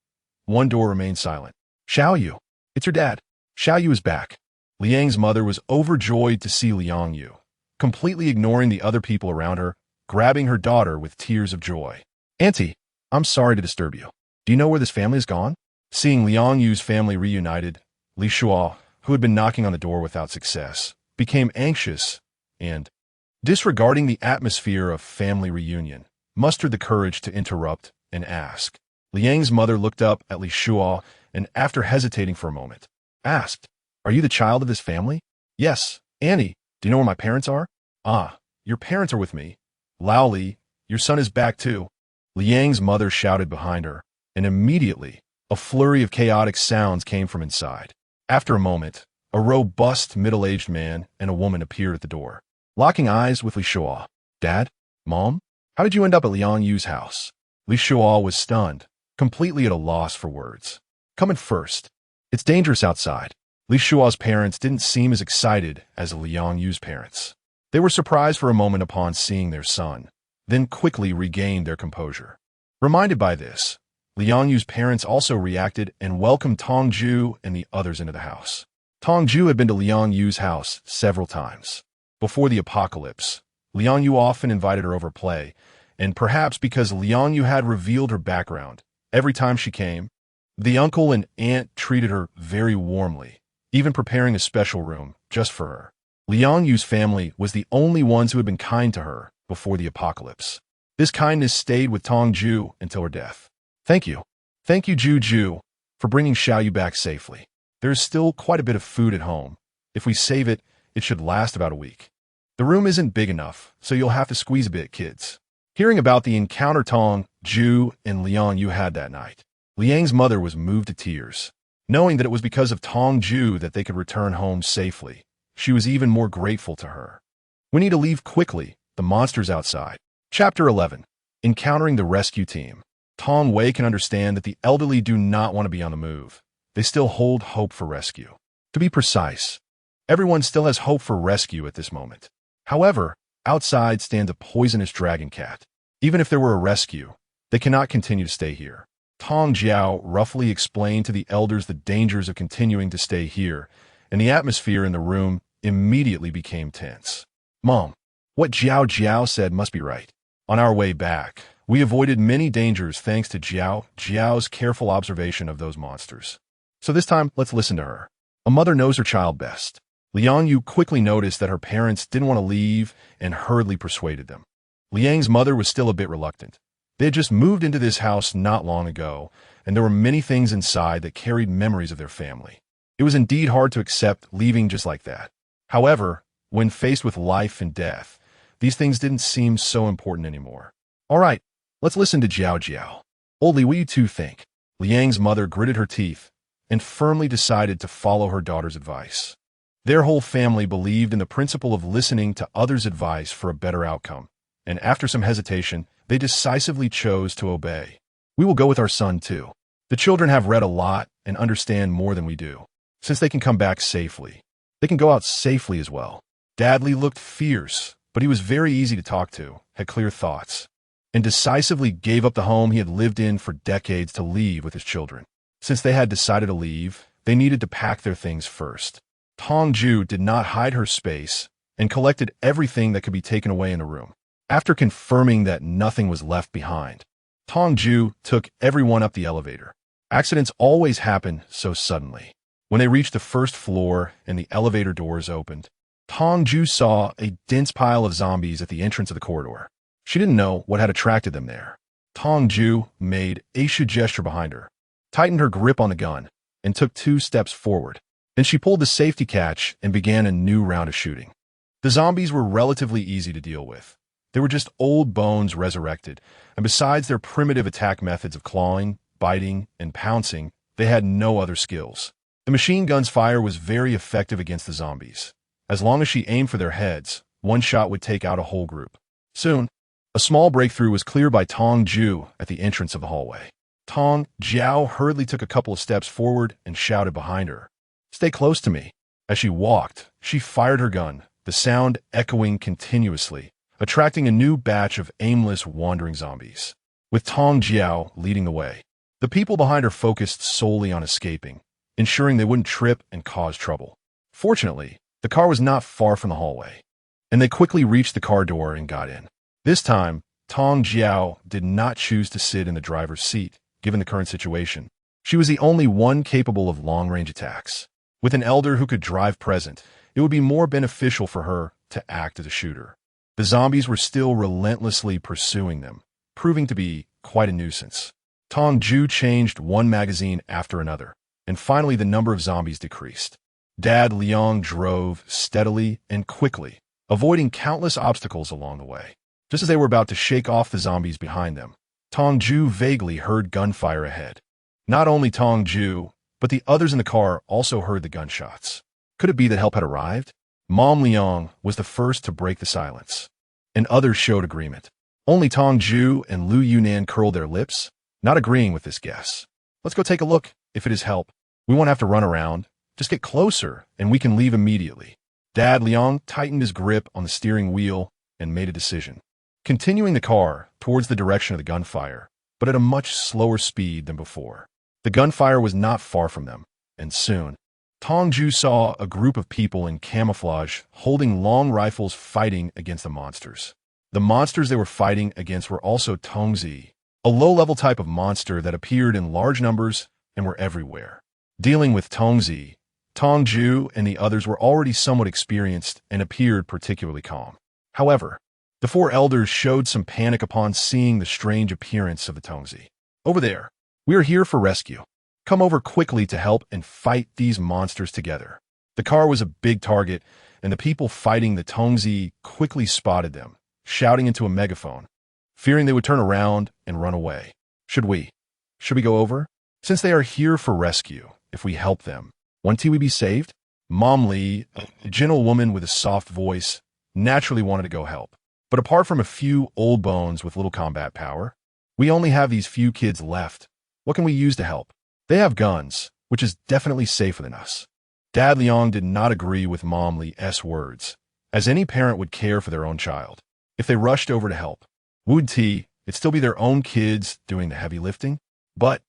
One door remained silent. Xiao Yu, it's your dad. Xiao Yu is back. Liang's mother was overjoyed to see Liang Yu, completely ignoring the other people around her, grabbing her daughter with tears of joy. Auntie, I'm sorry to disturb you. Do you know where this family has gone? Seeing Liang Yu's family reunited, Li Shuo, who had been knocking on the door without success, became anxious and, disregarding the atmosphere of family reunion, mustered the courage to interrupt and ask. Liang's mother looked up at Li Shuo and, after hesitating for a moment, asked, "Are you the child of this family?" "Yes, Annie. Do you know where my parents are?" "Ah, your parents are with me." "Lao Li, your son is back too." Liang's mother shouted behind her, and immediately, a flurry of chaotic sounds came from inside. After a moment, a robust middle-aged man and a woman appeared at the door, locking eyes with Li Shuo. "Dad? Mom? How did you end up at Liang Yu's house?" Li Shuo was stunned, completely at a loss for words. "Come in first. It's dangerous outside." Li Shuo's parents didn't seem as excited as Liang Yu's parents. They were surprised for a moment upon seeing their son, then quickly regained their composure. Reminded by this, Liang Yu's parents also reacted and welcomed Tong Jue and the others into the house. Tong Jue had been to Liang Yu's house several times. Before the apocalypse, Liang Yu often invited her over to play, and perhaps because Liang Yu had revealed her background, every time she came, the uncle and aunt treated her very warmly, even preparing a special room just for her. Liang Yu's family was the only ones who had been kind to her before the apocalypse. This kindness stayed with Tong Jue until her death. Thank you. Thank you, Jue, for bringing Xiao Yu back safely. There is still quite a bit of food at home. If we save it, it should last about a week. The room isn't big enough, so you'll have to squeeze a bit, kids. Hearing about the encounter Tong Jue and Liang Yu had that night, Liang's mother was moved to tears. Knowing that it was because of Tong Jue that they could return home safely, she was even more grateful to her. We need to leave quickly. The monster's outside. Chapter 11. Encountering the rescue team. Tong Wei can understand that the elderly do not want to be on the move. They still hold hope for rescue. To be precise, everyone still has hope for rescue at this moment. However, outside stands a poisonous dragon cat. Even if there were a rescue, they cannot continue to stay here. Tong Jue roughly explained to the elders the dangers of continuing to stay here, and the atmosphere in the room immediately became tense. "Mom, what Jiao said must be right." On our way back, We avoided many dangers thanks to Jiao's careful observation of those monsters. So this time, let's listen to her. A mother knows her child best. Liang Yu quickly noticed that her parents didn't want to leave and hurriedly persuaded them. Liang's mother was still a bit reluctant. They had just moved into this house not long ago, and there were many things inside that carried memories of their family. It was indeed hard to accept leaving just like that. However, when faced with life and death, these things didn't seem so important anymore. All right, let's listen to Jiao. Oldly, what do you two think? Liang's mother gritted her teeth and firmly decided to follow her daughter's advice. Their whole family believed in the principle of listening to others' advice for a better outcome, and after some hesitation, they decisively chose to obey. We will go with our son, too. The children have read a lot and understand more than we do. Since they can come back safely, they can go out safely as well. Dadley looked fierce, but he was very easy to talk to, had clear thoughts, and decisively gave up the home he had lived in for decades to leave with his children. Since they had decided to leave, they needed to pack their things first. Tong Jue did not hide her space and collected everything that could be taken away in the room. After confirming that nothing was left behind, Tong Jue took everyone up the elevator. Accidents always happen so suddenly. When they reached the first floor and the elevator doors opened, Tong Jue saw a dense pile of zombies at the entrance of the corridor. She didn't know what had attracted them there. Tong Jue made a gesture behind her, tightened her grip on the gun, and took 2 steps forward. Then she pulled the safety catch and began a new round of shooting. The zombies were relatively easy to deal with. They were just old bones resurrected, and besides their primitive attack methods of clawing, biting, and pouncing, they had no other skills. The machine gun's fire was very effective against the zombies. As long as she aimed for their heads, one shot would take out a whole group. Soon, a small breakthrough was cleared by Tong Jue at the entrance of the hallway. Tong Jiao hurriedly took a couple of steps forward and shouted behind her, "Stay close to me." As she walked, she fired her gun, the sound echoing continuously, attracting a new batch of aimless, wandering zombies. With Tong Jiao leading the way, the people behind her focused solely on escaping, ensuring they wouldn't trip and cause trouble. Fortunately, the car was not far from the hallway, and they quickly reached the car door and got in. This time, Tong Jiao did not choose to sit in the driver's seat, given the current situation. She was the only one capable of long-range attacks. With an elder who could drive present, it would be more beneficial for her to act as a shooter. The zombies were still relentlessly pursuing them, proving to be quite a nuisance. Tong Jue changed one magazine after another, and finally the number of zombies decreased. Dad Liang drove steadily and quickly, avoiding countless obstacles along the way. Just as they were about to shake off the zombies behind them, Tong Jue vaguely heard gunfire ahead. Not only Tong Jue, but the others in the car also heard the gunshots. Could it be that help had arrived? Mom Liang was the first to break the silence, and others showed agreement. Only Tong Jue and Lu Yunan curled their lips, not agreeing with this guess. "Let's go take a look, if it is help. We won't have to run around. Just get closer, and we can leave immediately." Dad Liang tightened his grip on the steering wheel and made a decision, continuing the car towards the direction of the gunfire, but at a much slower speed than before. The gunfire was not far from them, and soon, Tong Jue saw a group of people in camouflage holding long rifles fighting against the monsters. The monsters they were fighting against were also Tongzi, a low-level type of monster that appeared in large numbers and were everywhere. Dealing with Tongzi, Tong Jue and the others were already somewhat experienced and appeared particularly calm. However, the 4 elders showed some panic upon seeing the strange appearance of the Tongzi. "Over there, we are here for rescue. Come over quickly to help and fight these monsters together." The car was a big target, and the people fighting the Tongzi quickly spotted them, shouting into a megaphone, fearing they would turn around and run away. Should we go over? Since they are here for rescue, if we help them, won't we be saved?" Mom Li, a gentle woman with a soft voice, naturally wanted to go help. But apart from a few old bones with little combat power, we only have these few kids left. What can we use to help? They have guns, which is definitely safer than us. Dad Liang did not agree with Mom Li's words, as any parent would care for their own child. If they rushed over to help, would it still be their own kids doing the heavy lifting? But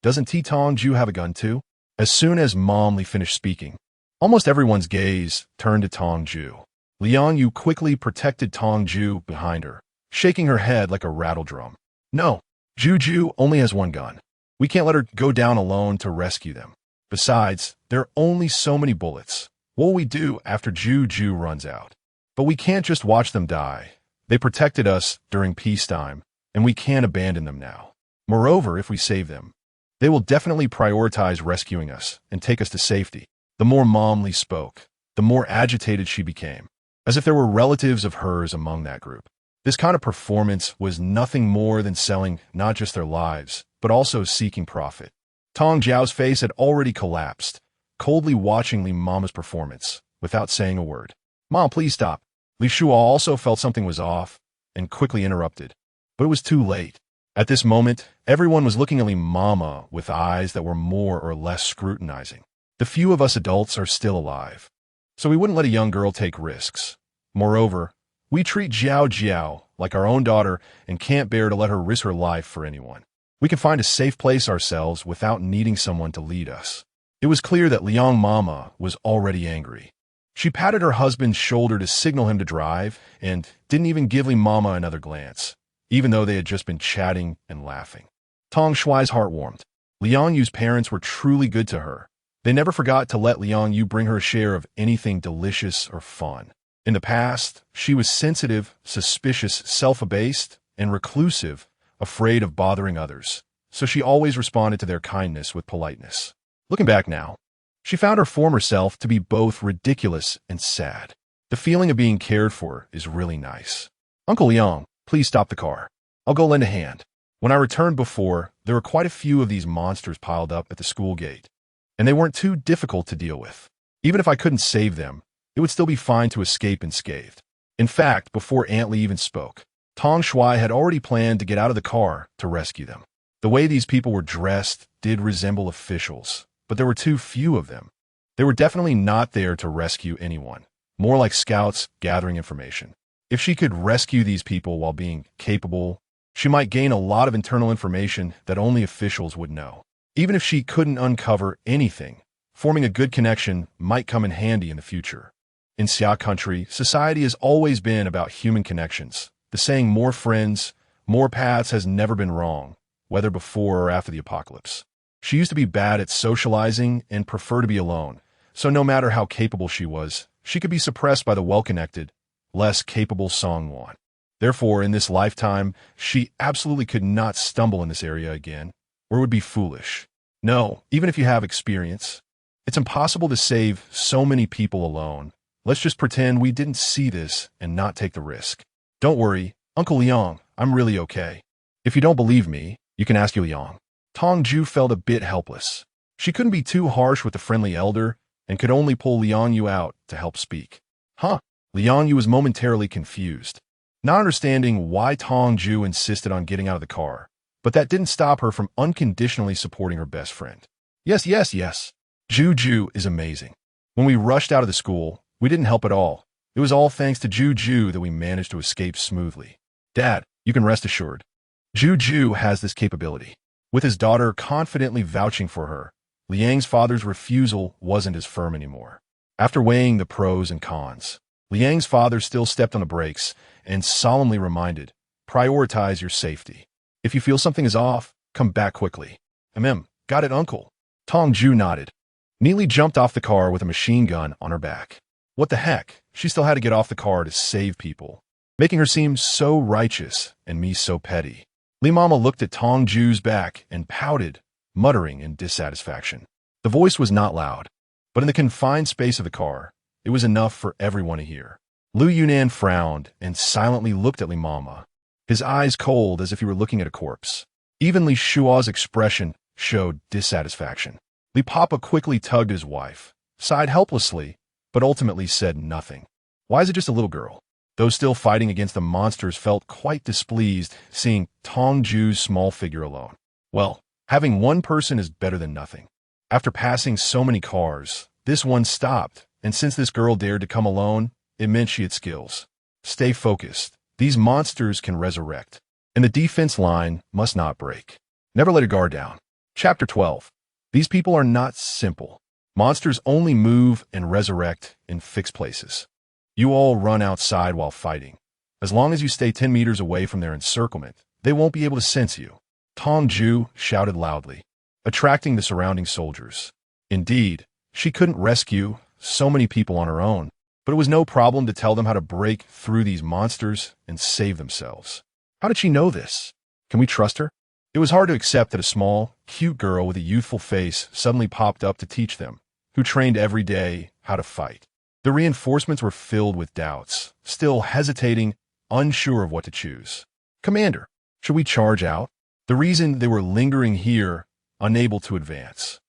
doesn't Tong Jue have a gun too? As soon as Mom Li finished speaking, almost everyone's gaze turned to Tong Jue. Liang Yu quickly protected Tong Jue behind her, shaking her head like a rattle drum. No, Juju only has one gun. We can't let her go down alone to rescue them. Besides, there are only so many bullets. What will we do after Juju runs out? But we can't just watch them die. They protected us during peacetime, and we can't abandon them now. Moreover, if we save them, they will definitely prioritize rescuing us and take us to safety. The more Mom Lee spoke, the more agitated she became, as if there were relatives of hers among that group. This kind of performance was nothing more than selling not just their lives, but also seeking profit. Tong Jue's face had already collapsed, coldly watching Li Mama's performance, without saying a word. Mom, please stop. Li Shua also felt something was off, and quickly interrupted. But it was too late. At this moment, everyone was looking at Li Mama with eyes that were more or less scrutinizing. The few of us adults are still alive, so we wouldn't let a young girl take risks. Moreover, we treat Jiao Jiao like our own daughter and can't bear to let her risk her life for anyone. We can find a safe place ourselves without needing someone to lead us. It was clear that Liang Mama was already angry. She patted her husband's shoulder to signal him to drive and didn't even give Li Mama another glance, even though they had just been chatting and laughing. Tong Shuai's heart warmed. Liang Yu's parents were truly good to her. They never forgot to let Liang Yu bring her share of anything delicious or fun. In the past, she was sensitive, suspicious, self-abased, and reclusive, afraid of bothering others, so she always responded to their kindness with politeness. Looking back now, she found her former self to be both ridiculous and sad. The feeling of being cared for is really nice. Uncle Liang, please stop the car. I'll go lend a hand. When I returned before, there were quite a few of these monsters piled up at the school gate, and they weren't too difficult to deal with. Even if I couldn't save them, it would still be fine to escape unscathed. In fact, before Aunt Lee even spoke, Tong Shuai had already planned to get out of the car to rescue them. The way these people were dressed did resemble officials, but there were too few of them. They were definitely not there to rescue anyone, more like scouts gathering information. If she could rescue these people while being capable, she might gain a lot of internal information that only officials would know. Even if she couldn't uncover anything, forming a good connection might come in handy in the future. In Xia country, society has always been about human connections. The saying, more friends, more paths, has never been wrong, whether before or after the apocalypse. She used to be bad at socializing and prefer to be alone, so no matter how capable she was, she could be suppressed by the well-connected, less capable Songwon. Therefore, in this lifetime, she absolutely could not stumble in this area again, or it would be foolish. No, even if you have experience, it's impossible to save so many people alone. Let's just pretend we didn't see this and not take the risk. Don't worry, Uncle Liang, I'm really okay. If you don't believe me, you can ask Liang. Tong Jue felt a bit helpless. She couldn't be too harsh with the friendly elder and could only pull Liang Yu out to help speak. Huh? Liang Yu was momentarily confused, not understanding why Tong Jue insisted on getting out of the car, but that didn't stop her from unconditionally supporting her best friend. Yes. Juju is amazing. When we rushed out of the school, we didn't help at all. It was all thanks to Juju that we managed to escape smoothly. Dad, you can rest assured. Juju has this capability. With his daughter confidently vouching for her, Liang's father's refusal wasn't as firm anymore. After weighing the pros and cons, Liang's father still stepped on the brakes and solemnly reminded, prioritize your safety. If you feel something is off, come back quickly. Got it, uncle. Tong Jue nodded. Neely jumped off the car with a machine gun on her back. What the heck? She still had to get off the car to save people, making her seem so righteous and me so petty. Li Mama looked at Tong Jue's back and pouted, muttering in dissatisfaction. The voice was not loud, but in the confined space of the car, it was enough for everyone to hear. Lu Yunan frowned and silently looked at Li Mama, his eyes cold as if he were looking at a corpse. Even Li Shua's expression showed dissatisfaction. Li Papa quickly tugged his wife, sighed helplessly, but ultimately said nothing. Why is it just a little girl? Those still fighting against the monsters felt quite displeased seeing Tong Jue's small figure alone. Well, having one person is better than nothing. After passing so many cars, this one stopped, and since this girl dared to come alone, it meant she had skills. Stay focused. These monsters can resurrect, and the defense line must not break. Never let your guard down. Chapter 12. These people are not simple. Monsters only move and resurrect in fixed places. You all run outside while fighting. As long as you stay 10 meters away from their encirclement, They won't be able to sense you. Tong Jue shouted loudly, attracting the surrounding soldiers. Indeed, she couldn't rescue so many people on her own, but it was no problem to tell them how to break through these monsters and save themselves. How did she know this? Can we trust her? It was hard to accept that a small, cute girl with a youthful face suddenly popped up to teach them, who trained every day, how to fight. The reinforcements were filled with doubts, still hesitating, unsure of what to choose. Commander, should we charge out? The reason they were lingering here, unable to advance,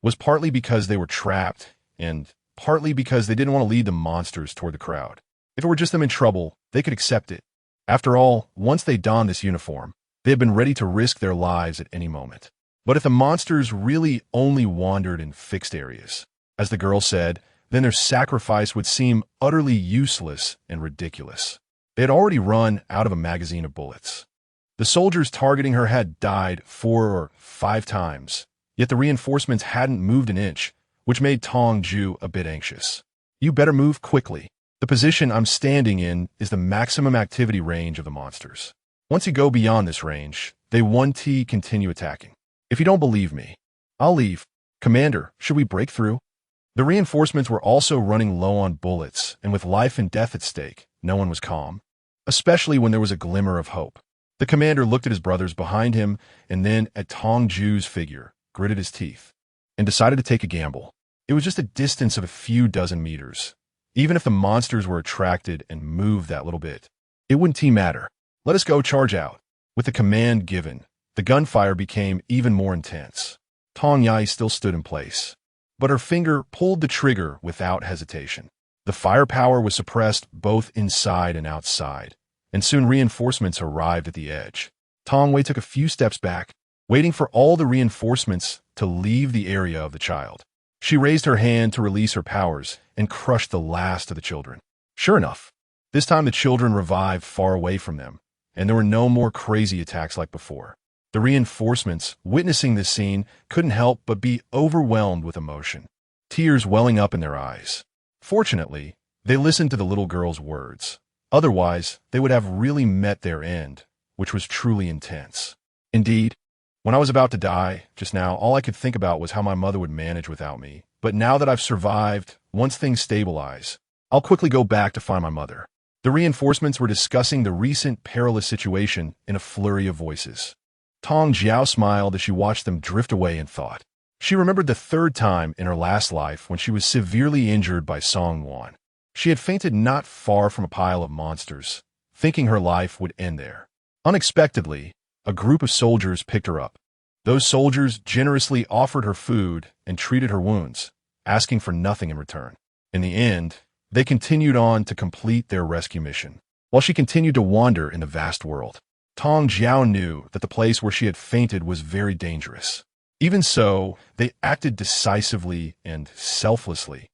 was partly because they were trapped and partly because they didn't want to lead the monsters toward the crowd. If it were just them in trouble, they could accept it. After all, once they donned this uniform, they had been ready to risk their lives at any moment. But if the monsters really only wandered in fixed areas, as the girl said, then their sacrifice would seem utterly useless and ridiculous. They had already run out of a magazine of bullets. The soldiers targeting her had died 4 or 5 times, yet the reinforcements hadn't moved an inch, which made Tong Jue a bit anxious. You better move quickly. The position I'm standing in is the maximum activity range of the monsters. Once you go beyond this range, they 1T continue attacking. If you don't believe me, I'll leave. Commander, should we break through? The reinforcements were also running low on bullets, and with life and death at stake, no one was calm, especially when there was a glimmer of hope. The commander looked at his brothers behind him and then at Tong Jue's figure, gritted his teeth, and decided to take a gamble. It was just a distance of a few dozen meters. Even if the monsters were attracted and moved that little bit, it wouldn't matter. Let us go charge out. With the command given, the gunfire became even more intense. Tong Jue still stood in place, but her finger pulled the trigger without hesitation. The firepower was suppressed both inside and outside, and soon reinforcements arrived at the edge. Tong Jue took a few steps back, waiting for all the reinforcements to leave the area of the child. She raised her hand to release her powers and crushed the last of the children. Sure enough, this time the children revived far away from them, and there were no more crazy attacks like before. The reinforcements, witnessing this scene, couldn't help but be overwhelmed with emotion, tears welling up in their eyes. Fortunately, they listened to the little girl's words. Otherwise, they would have really met their end, which was truly intense. Indeed, when I was about to die, just now, all I could think about was how my mother would manage without me. But now that I've survived, once things stabilize, I'll quickly go back to find my mother. The reinforcements were discussing the recent perilous situation in a flurry of voices. Tong Jue smiled as she watched them drift away in thought. She remembered the 3rd time in her last life when she was severely injured by Song Wan. She had fainted not far from a pile of monsters, thinking her life would end there. Unexpectedly, a group of soldiers picked her up. Those soldiers generously offered her food and treated her wounds, asking for nothing in return. In the end, they continued on to complete their rescue mission, while she continued to wander in the vast world. Tong Jue knew that the place where she had fainted was very dangerous. Even so, they acted decisively and selflessly,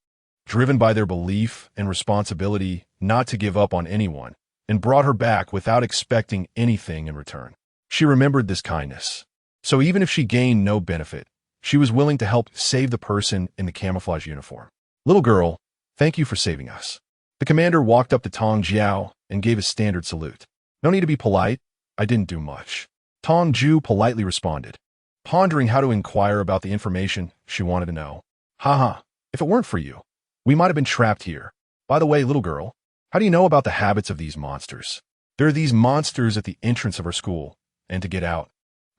driven by their belief and responsibility not to give up on anyone, and brought her back without expecting anything in return. She remembered this kindness. So even if she gained no benefit, she was willing to help save the person in the camouflage uniform. Little girl, thank you for saving us. The commander walked up to Tong Jue and gave a standard salute. No need to be polite. I didn't do much. Tong Jue politely responded, pondering how to inquire about the information she wanted to know. Haha, if it weren't for you, we might have been trapped here. By the way, little girl, how do you know about the habits of these monsters? There are these monsters at the entrance of our school, and to get out.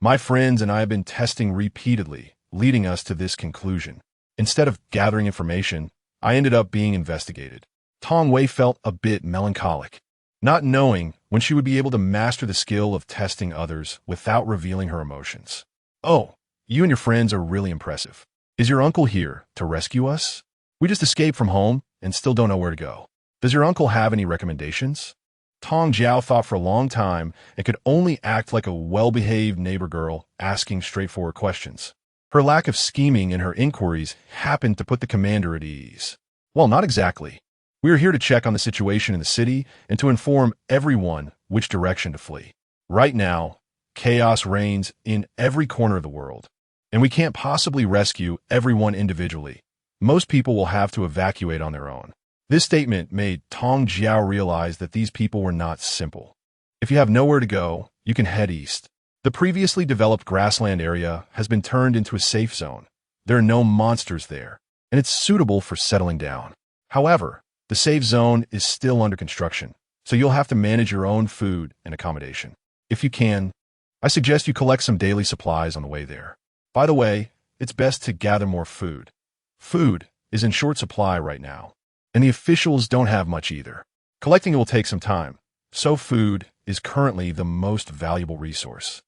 My friends and I have been testing repeatedly, leading us to this conclusion. Instead of gathering information, I ended up being investigated. Tong Jue felt a bit melancholic, not knowing when she would be able to master the skill of testing others without revealing her emotions. Oh, you and your friends are really impressive. Is your uncle here to rescue us? We just escaped from home and still don't know where to go. Does your uncle have any recommendations? Tong Jue thought for a long time and could only act like a well-behaved neighbor girl asking straightforward questions. Her lack of scheming in her inquiries happened to put the commander at ease. Well, not exactly. We are here to check on the situation in the city and to inform everyone which direction to flee. Right now, chaos reigns in every corner of the world, and we can't possibly rescue everyone individually. Most people will have to evacuate on their own. This statement made Tong Jue realize that these people were not simple. If you have nowhere to go, You can head east. The previously developed grassland area has been turned into a safe zone. There are no monsters there, and it's suitable for settling down. However, the safe zone is still under construction, so you'll have to manage your own food and accommodation. If you can, I suggest you collect some daily supplies on the way there. By the way, it's best to gather more food. Food is in short supply right now, and the officials don't have much either. Collecting it will take some time, so food is currently the most valuable resource.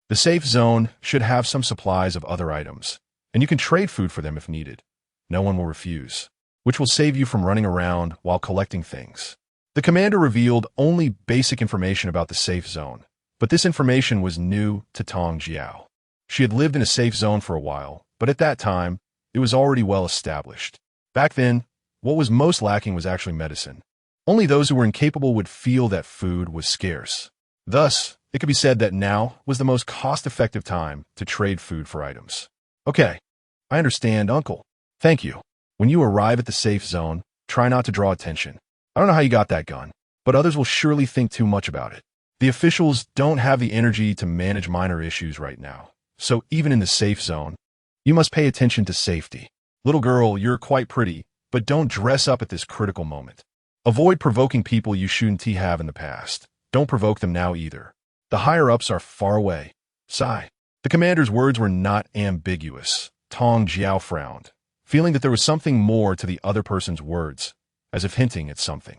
The safe zone should have some supplies of other items, and you can trade food for them if needed. No one will refuse, which will save you from running around while collecting things. The commander revealed only basic information about the safe zone, but this information was new to Tong Jue. She had lived in a safe zone for a while, but at that time, it was already well established. Back then, what was most lacking was actually medicine. Only those who were incapable would feel that food was scarce. Thus, it could be said that now was the most cost-effective time to trade food for items. Okay, I understand, Uncle. Thank you. When you arrive at the safe zone, try not to draw attention. I don't know how you got that gun, but others will surely think too much about it. The officials don't have the energy to manage minor issues right now, so even in the safe zone, you must pay attention to safety. Little girl, you're quite pretty, but don't dress up at this critical moment. Avoid provoking people you shouldn't have in the past. Don't provoke them now either. The higher-ups are far away. Sigh. The commander's words were not ambiguous. Tong Jue frowned, feeling that there was something more to the other person's words, as if hinting at something.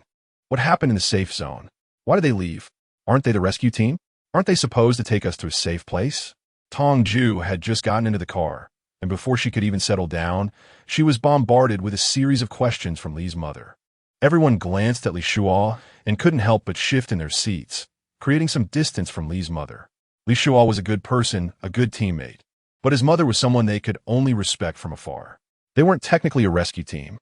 What happened in the safe zone? Why did they leave? Aren't they the rescue team? Aren't they supposed to take us to a safe place? Tong Jue had just gotten into the car, and before she could even settle down, she was bombarded with a series of questions from Li's mother. Everyone glanced at Li Shuo and couldn't help but shift in their seats, creating some distance from Li's mother. Li Shuo was a good person, a good teammate, but his mother was someone they could only respect from afar. They weren't technically a rescue team.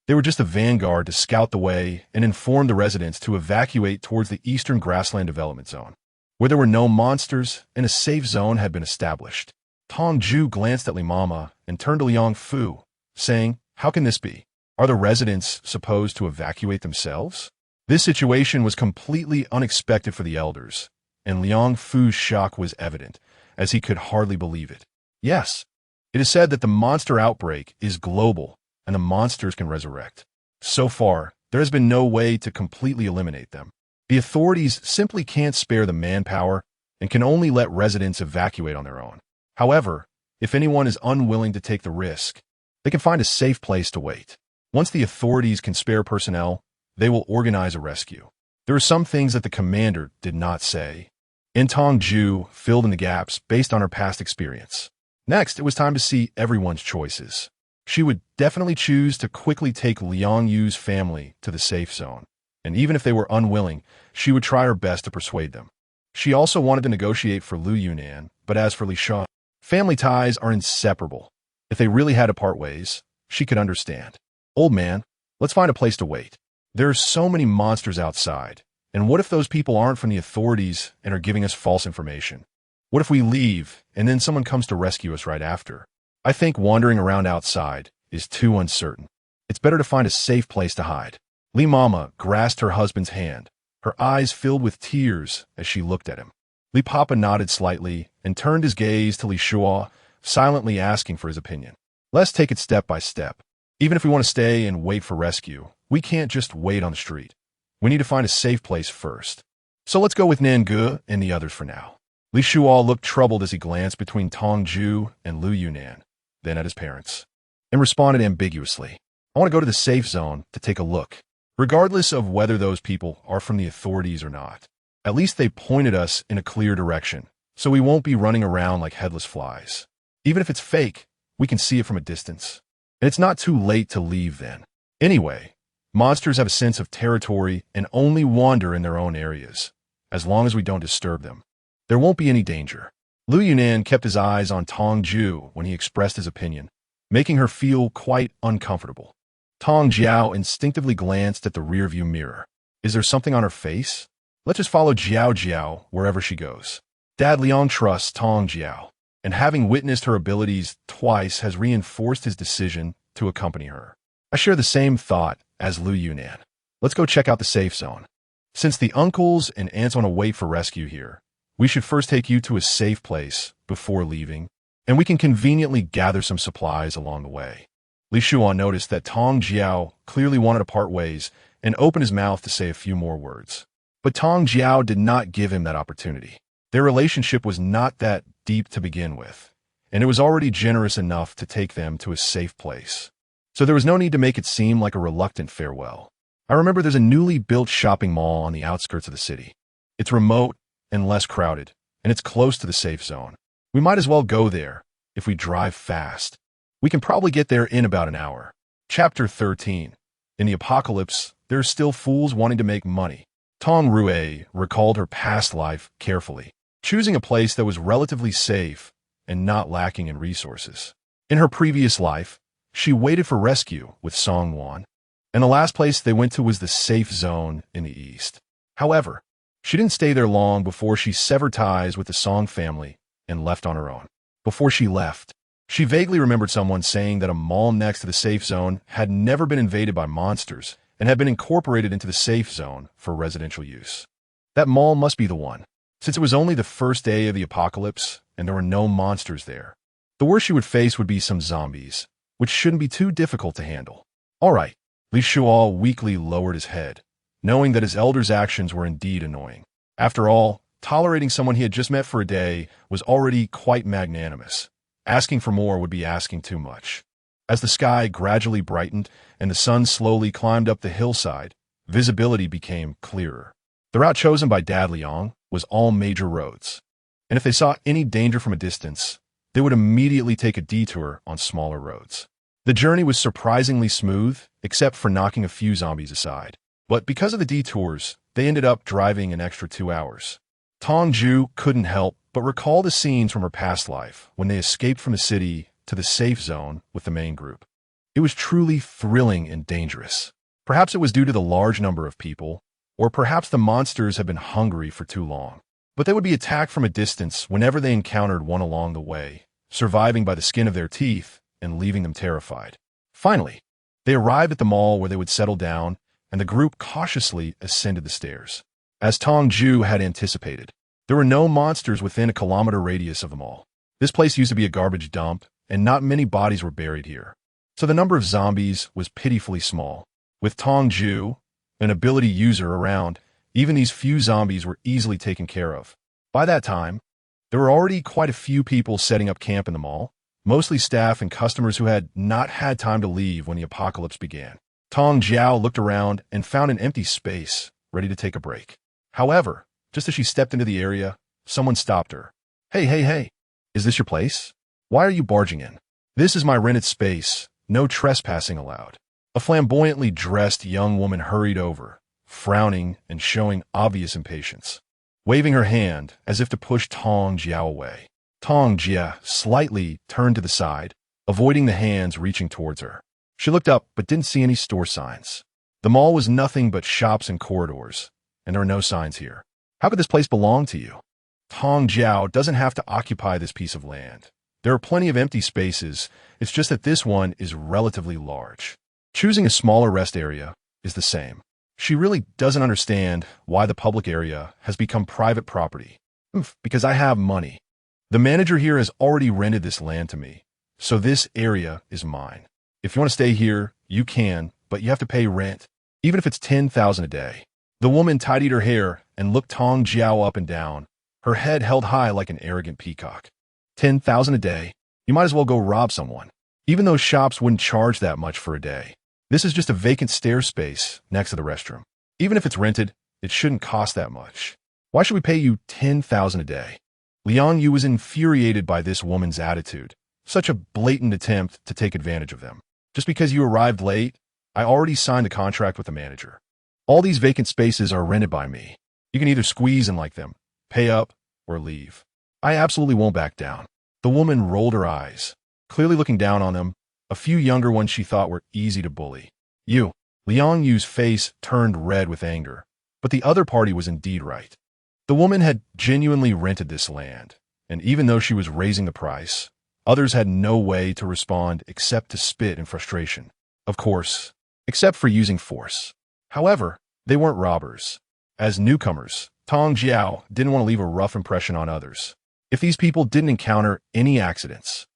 They were just a vanguard to scout the way and inform the residents to evacuate towards the eastern grassland development zone, where there were no monsters and a safe zone had been established. Tong Jue glanced at Li Mama and turned to Liang Fu, saying, "How can this be? Are the residents supposed to evacuate themselves?" This situation was completely unexpected for the elders, and Liang Fu's shock was evident, as he could hardly believe it. Yes, it is said that the monster outbreak is global, and the monsters can resurrect. So far, there has been no way to completely eliminate them. The authorities simply can't spare the manpower and can only let residents evacuate on their own. However, if anyone is unwilling to take the risk, they can find a safe place to wait. Once the authorities can spare personnel, they will organize a rescue. There are some things that the commander did not say, and Tong Jue filled in the gaps based on her past experience. Next, it was time to see everyone's choices. She would definitely choose to quickly take Liang Yu's family to the safe zone, and even if they were unwilling, she would try her best to persuade them. She also wanted to negotiate for Lu Yunnan, but as for Li Shuo, family ties are inseparable. If they really had to part ways, she could understand. Old man, let's find a place to wait. There are so many monsters outside, and what if those people aren't from the authorities and are giving us false information? What if we leave, and then someone comes to rescue us right after? I think wandering around outside is too uncertain. It's better to find a safe place to hide. Li Mama grasped her husband's hand, her eyes filled with tears as she looked at him. Li Papa nodded slightly and turned his gaze to Li Shuo, silently asking for his opinion. Let's take it step by step. Even if we want to stay and wait for rescue, we can't just wait on the street. We need to find a safe place first. So let's go with Nange and the others for now. Li Shuo looked troubled as he glanced between Tong Jue and Lu Yunnan, then at his parents, and responded ambiguously. I want to go to the safe zone to take a look, regardless of whether those people are from the authorities or not. At least they pointed us in a clear direction, so we won't be running around like headless flies. Even if it's fake, we can see it from a distance. And it's not too late to leave then. Anyway, monsters have a sense of territory and only wander in their own areas, as long as we don't disturb them. There won't be any danger. Lu Yunnan kept his eyes on Tong Jue when he expressed his opinion, making her feel quite uncomfortable. Tong Jue instinctively glanced at the rearview mirror. Is there something on her face? Let's just follow Jiao wherever she goes. Dad Liang trusts Tong Jue, and having witnessed her abilities twice has reinforced his decision to accompany her. I share the same thought as Lu Yunnan. Let's go check out the safe zone. Since the uncles and aunts want to wait for rescue here, We should first take you to a safe place before leaving, and we can conveniently gather some supplies along the way. Li Shuan noticed that Tong Jue clearly wanted to part ways and opened his mouth to say a few more words. But Tong Jue did not give him that opportunity. Their relationship was not that deep to begin with, and it was already generous enough to take them to a safe place. So there was no need to make it seem like a reluctant farewell. I remember there's a newly built shopping mall on the outskirts of the city. It's remote and less crowded, and it's close to the safe zone. We might as well go there if we drive fast. We can probably get there in about an hour. Chapter 13. In the apocalypse, there are still fools wanting to make money. Tong Jue recalled her past life carefully, choosing a place that was relatively safe and not lacking in resources. In her previous life, she waited for rescue with Song Wan, and the last place they went to was the safe zone in the east. However, she didn't stay there long before she severed ties with the Song family and left on her own. Before she left, she vaguely remembered someone saying that a mall next to the safe zone had never been invaded by monsters and had been incorporated into the safe zone for residential use. That mall must be the one, since it was only the first day of the apocalypse and there were no monsters there. The worst she would face would be some zombies, which shouldn't be too difficult to handle. All right, Li Shual weakly lowered his head, knowing that his elder's actions were indeed annoying. After all, tolerating someone he had just met for a day was already quite magnanimous. Asking for more would be asking too much. As the sky gradually brightened and the sun slowly climbed up the hillside, visibility became clearer. The route chosen by Dad Liang was all major roads, and if they saw any danger from a distance, they would immediately take a detour on smaller roads. The journey was surprisingly smooth, except for knocking a few zombies aside. But because of the detours, they ended up driving an extra 2 hours. Tong Jue couldn't help but recall the scenes from her past life when they escaped from the city to the safe zone with the main group. It was truly thrilling and dangerous. Perhaps it was due to the large number of people, or perhaps the monsters had been hungry for too long. But they would be attacked from a distance whenever they encountered one along the way, surviving by the skin of their teeth and leaving them terrified. Finally, they arrived at the mall where they would settle down, and the group cautiously ascended the stairs. As Tong Jue had anticipated, there were no monsters within a kilometer radius of the mall. This place used to be a garbage dump, and not many bodies were buried here. So the number of zombies was pitifully small. With Tong Jue, an ability user, around, even these few zombies were easily taken care of. By that time, there were already quite a few people setting up camp in the mall, mostly staff and customers who had not had time to leave when the apocalypse began. Tong Jue looked around and found an empty space, ready to take a break. However, just as she stepped into the area, someone stopped her. Hey, is this your place? Why are you barging in? This is my rented space, no trespassing allowed. A flamboyantly dressed young woman hurried over, frowning and showing obvious impatience, waving her hand as if to push Tong Jue away. Tong Jue slightly turned to the side, avoiding the hands reaching towards her. She looked up but didn't see any store signs. The mall was nothing but shops and corridors, and there were no signs here. How could this place belong to you? Tong Jue doesn't have to occupy this piece of land. There are plenty of empty spaces, it's just that this one is relatively large. Choosing a smaller rest area is the same. She really doesn't understand why the public area has become private property. Because I have money. The manager here has already rented this land to me, so this area is mine. If you want to stay here, you can, but you have to pay rent, even if it's 10,000 a day. The woman tidied her hair and looked Tong Jue up and down, her head held high like an arrogant peacock. 10,000 a day? You might as well go rob someone. Even though shops wouldn't charge that much for a day. This is just a vacant stair space next to the restroom. Even if it's rented, it shouldn't cost that much. Why should we pay you 10,000 a day? Liang Yu was infuriated by this woman's attitude. Such a blatant attempt to take advantage of them. Just because you arrived late, I already signed the contract with the manager. All these vacant spaces are rented by me. You can either squeeze and like them, pay up, or leave. I absolutely won't back down. The woman rolled her eyes, clearly looking down on them, a few younger ones she thought were easy to bully. You. Liang Yu's face turned red with anger, but the other party was indeed right. The woman had genuinely rented this land, and even though she was raising the price, others had no way to respond except to spit in frustration. Of course, except for using force. However, they weren't robbers. As newcomers, Tong Jue didn't want to leave a rough impression on others. If these people didn't encounter any accidents,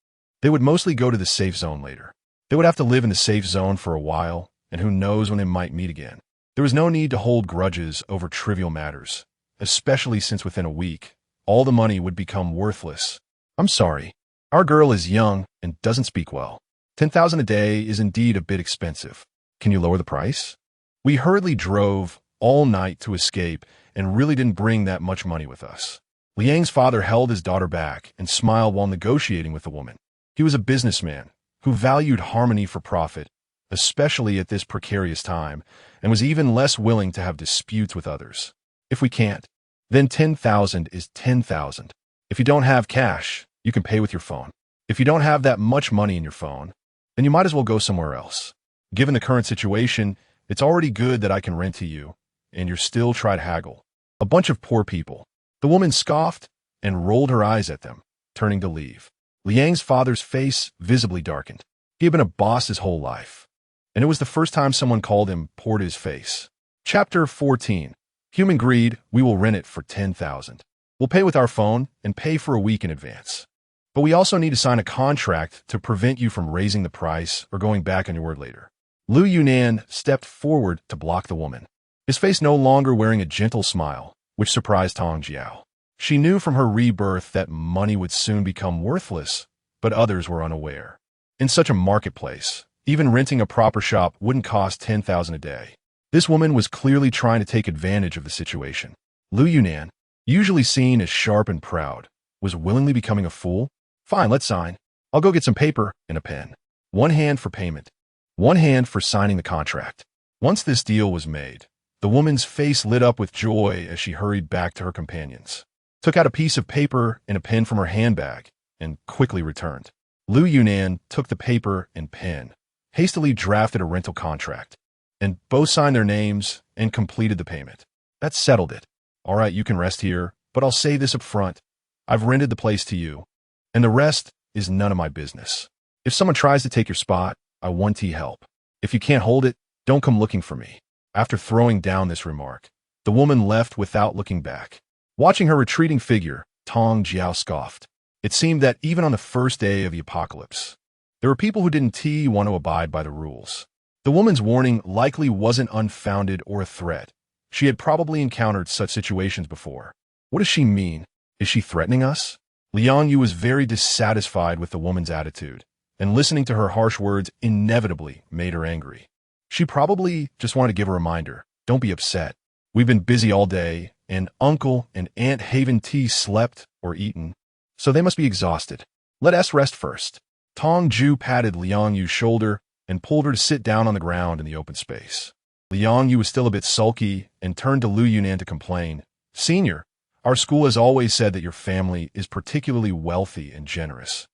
they would mostly go to the safe zone later. They would have to live in the safe zone for a while, and who knows when they might meet again. There was no need to hold grudges over trivial matters, especially since within a week, all the money would become worthless. I'm sorry. Our girl is young and doesn't speak well. 10,000 a day is indeed a bit expensive. Can you lower the price? We hurriedly drove all night to escape and really didn't bring that much money with us. Liang's father held his daughter back and smiled while negotiating with the woman. He was a businessman who valued harmony for profit, especially at this precarious time, and was even less willing to have disputes with others. If we can't, then 10,000 is 10,000. If you don't have cash, you can pay with your phone. If you don't have that much money in your phone, then you might as well go somewhere else. Given the current situation, it's already good that I can rent to you, and you're still trying to haggle. A bunch of poor people. The woman scoffed and rolled her eyes at them, turning to leave. Liang's father's face visibly darkened. He had been a boss his whole life, and it was the first time someone called him poor to his face. Chapter 14. Human greed. We will rent it for 10,000. We'll pay with our phone and pay for a week in advance. But we also need to sign a contract to prevent you from raising the price or going back on your word later. Lu Yunan stepped forward to block the woman, his face no longer wearing a gentle smile, which surprised Tong Jue. She knew from her rebirth that money would soon become worthless, but others were unaware. In such a marketplace, even renting a proper shop wouldn't cost 10,000 a day. This woman was clearly trying to take advantage of the situation. Lu Yunan, usually seen as sharp and proud, was willingly becoming a fool. Fine, let's sign. I'll go get some paper and a pen. One hand for payment, one hand for signing the contract. Once this deal was made, the woman's face lit up with joy as she hurried back to her companions, took out a piece of paper and a pen from her handbag, and quickly returned. Lu Yunan took the paper and pen, hastily drafted a rental contract, and both signed their names and completed the payment. That settled it. All right, you can rest here, but I'll say this up front. I've rented the place to you, and the rest is none of my business. If someone tries to take your spot, I want to help. If you can't hold it, don't come looking for me. After throwing down this remark, the woman left without looking back. Watching her retreating figure, Tong Jue scoffed. It seemed that even on the first day of the apocalypse, there were people who didn't want to abide by the rules. The woman's warning likely wasn't unfounded or a threat. She had probably encountered such situations before. What does she mean? Is she threatening us? Liang Yu was very dissatisfied with the woman's attitude, and listening to her harsh words inevitably made her angry. She probably just wanted to give a reminder. Don't be upset. We've been busy all day, and Uncle and Aunt Haven T slept or eaten, so they must be exhausted. Let us rest first. Tong Jue patted Liang Yu's shoulder and pulled her to sit down on the ground in the open space. Liang Yu was still a bit sulky and turned to Lu Yunan to complain. Senior, our school has always said that your family is particularly wealthy and generous.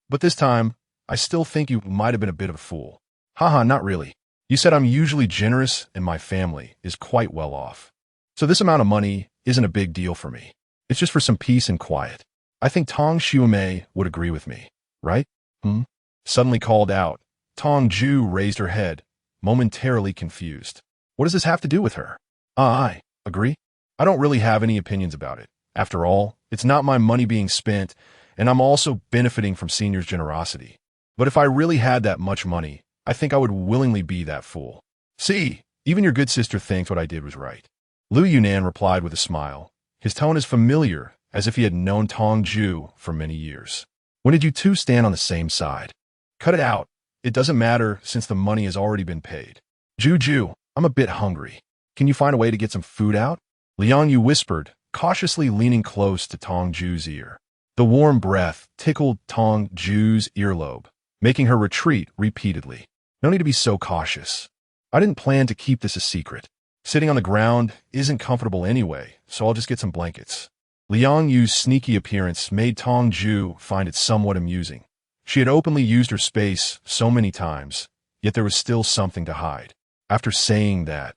But this time, I still think you might have been a bit of a fool. Haha, not really. You said I'm usually generous and my family is quite well off. So this amount of money isn't a big deal for me. It's just for some peace and quiet. I think Tong Jue would agree with me, right? Suddenly called out, Tong Jue raised her head, momentarily confused. What does this have to do with her? I agree. I don't really have any opinions about it. After all, it's not my money being spent, and I'm also benefiting from Senior's generosity. But if I really had that much money, I think I would willingly be that fool. See, even your good sister thinks what I did was right. Lu Yunan replied with a smile. His tone is familiar, as if he had known Tong Jue for many years. When did you two stand on the same side? Cut it out. It doesn't matter since the money has already been paid. Juju, I'm a bit hungry. Can you find a way to get some food out? Liang Yu whispered, cautiously leaning close to Tong Jue's ear. The warm breath tickled Tong Jue's earlobe, making her retreat repeatedly. No need to be so cautious. I didn't plan to keep this a secret. Sitting on the ground isn't comfortable anyway, so I'll just get some blankets. Liang Yu's sneaky appearance made Tong Jue find it somewhat amusing. She had openly used her space so many times, yet there was still something to hide. After saying that,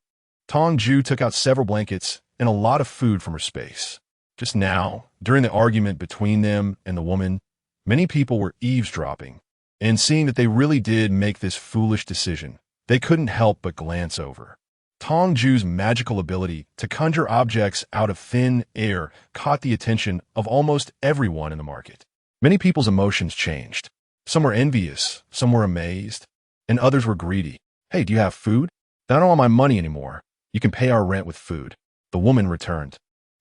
Tong Jue took out several blankets and a lot of food from her space. Just now, during the argument between them and the woman, many people were eavesdropping, and seeing that they really did make this foolish decision, they couldn't help but glance over. Tong Jue's magical ability to conjure objects out of thin air caught the attention of almost everyone in the market. Many people's emotions changed. Some were envious, some were amazed, and others were greedy. "Hey, do you have food? Then I don't want my money anymore. You can pay our rent with food." The woman returned,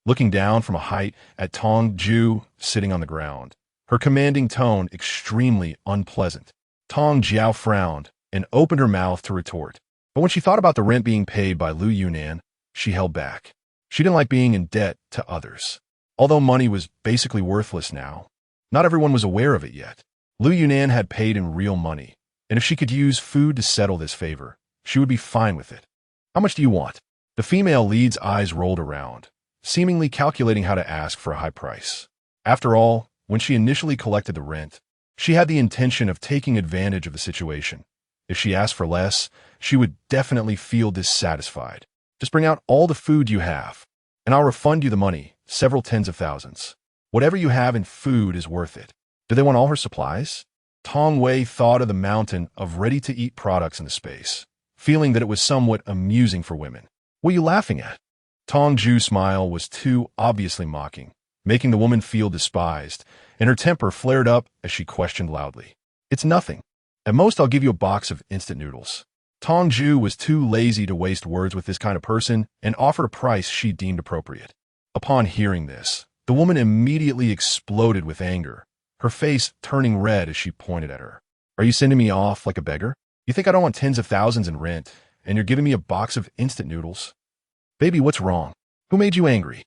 looking down from a height at Tong Jue sitting on the ground, her commanding tone extremely unpleasant. Tong Jue frowned and opened her mouth to retort. But when she thought about the rent being paid by Lu Yunnan, she held back. She didn't like being in debt to others. Although money was basically worthless now, not everyone was aware of it yet. Lu Yunnan had paid in real money, and if she could use food to settle this favor, she would be fine with it. "How much do you want?" The female lead's eyes rolled around, seemingly calculating how to ask for a high price. After all, when she initially collected the rent, she had the intention of taking advantage of the situation. If she asked for less, she would definitely feel dissatisfied. "Just bring out all the food you have, and I'll refund you the money, several tens of thousands. Whatever you have in food is worth it." Did they want all her supplies? Tong Wei thought of the mountain of ready-to-eat products in the space, feeling that it was somewhat amusing for women. "What are you laughing at?" Tong Jue's smile was too obviously mocking, making the woman feel despised, and her temper flared up as she questioned loudly. "It's nothing. At most, I'll give you a box of instant noodles." Tong Jue was too lazy to waste words with this kind of person and offered a price she deemed appropriate. Upon hearing this, the woman immediately exploded with anger, her face turning red as she pointed at her. "Are you sending me off like a beggar? You think I don't want tens of thousands in rent, and you're giving me a box of instant noodles? Baby, what's wrong? Who made you angry?"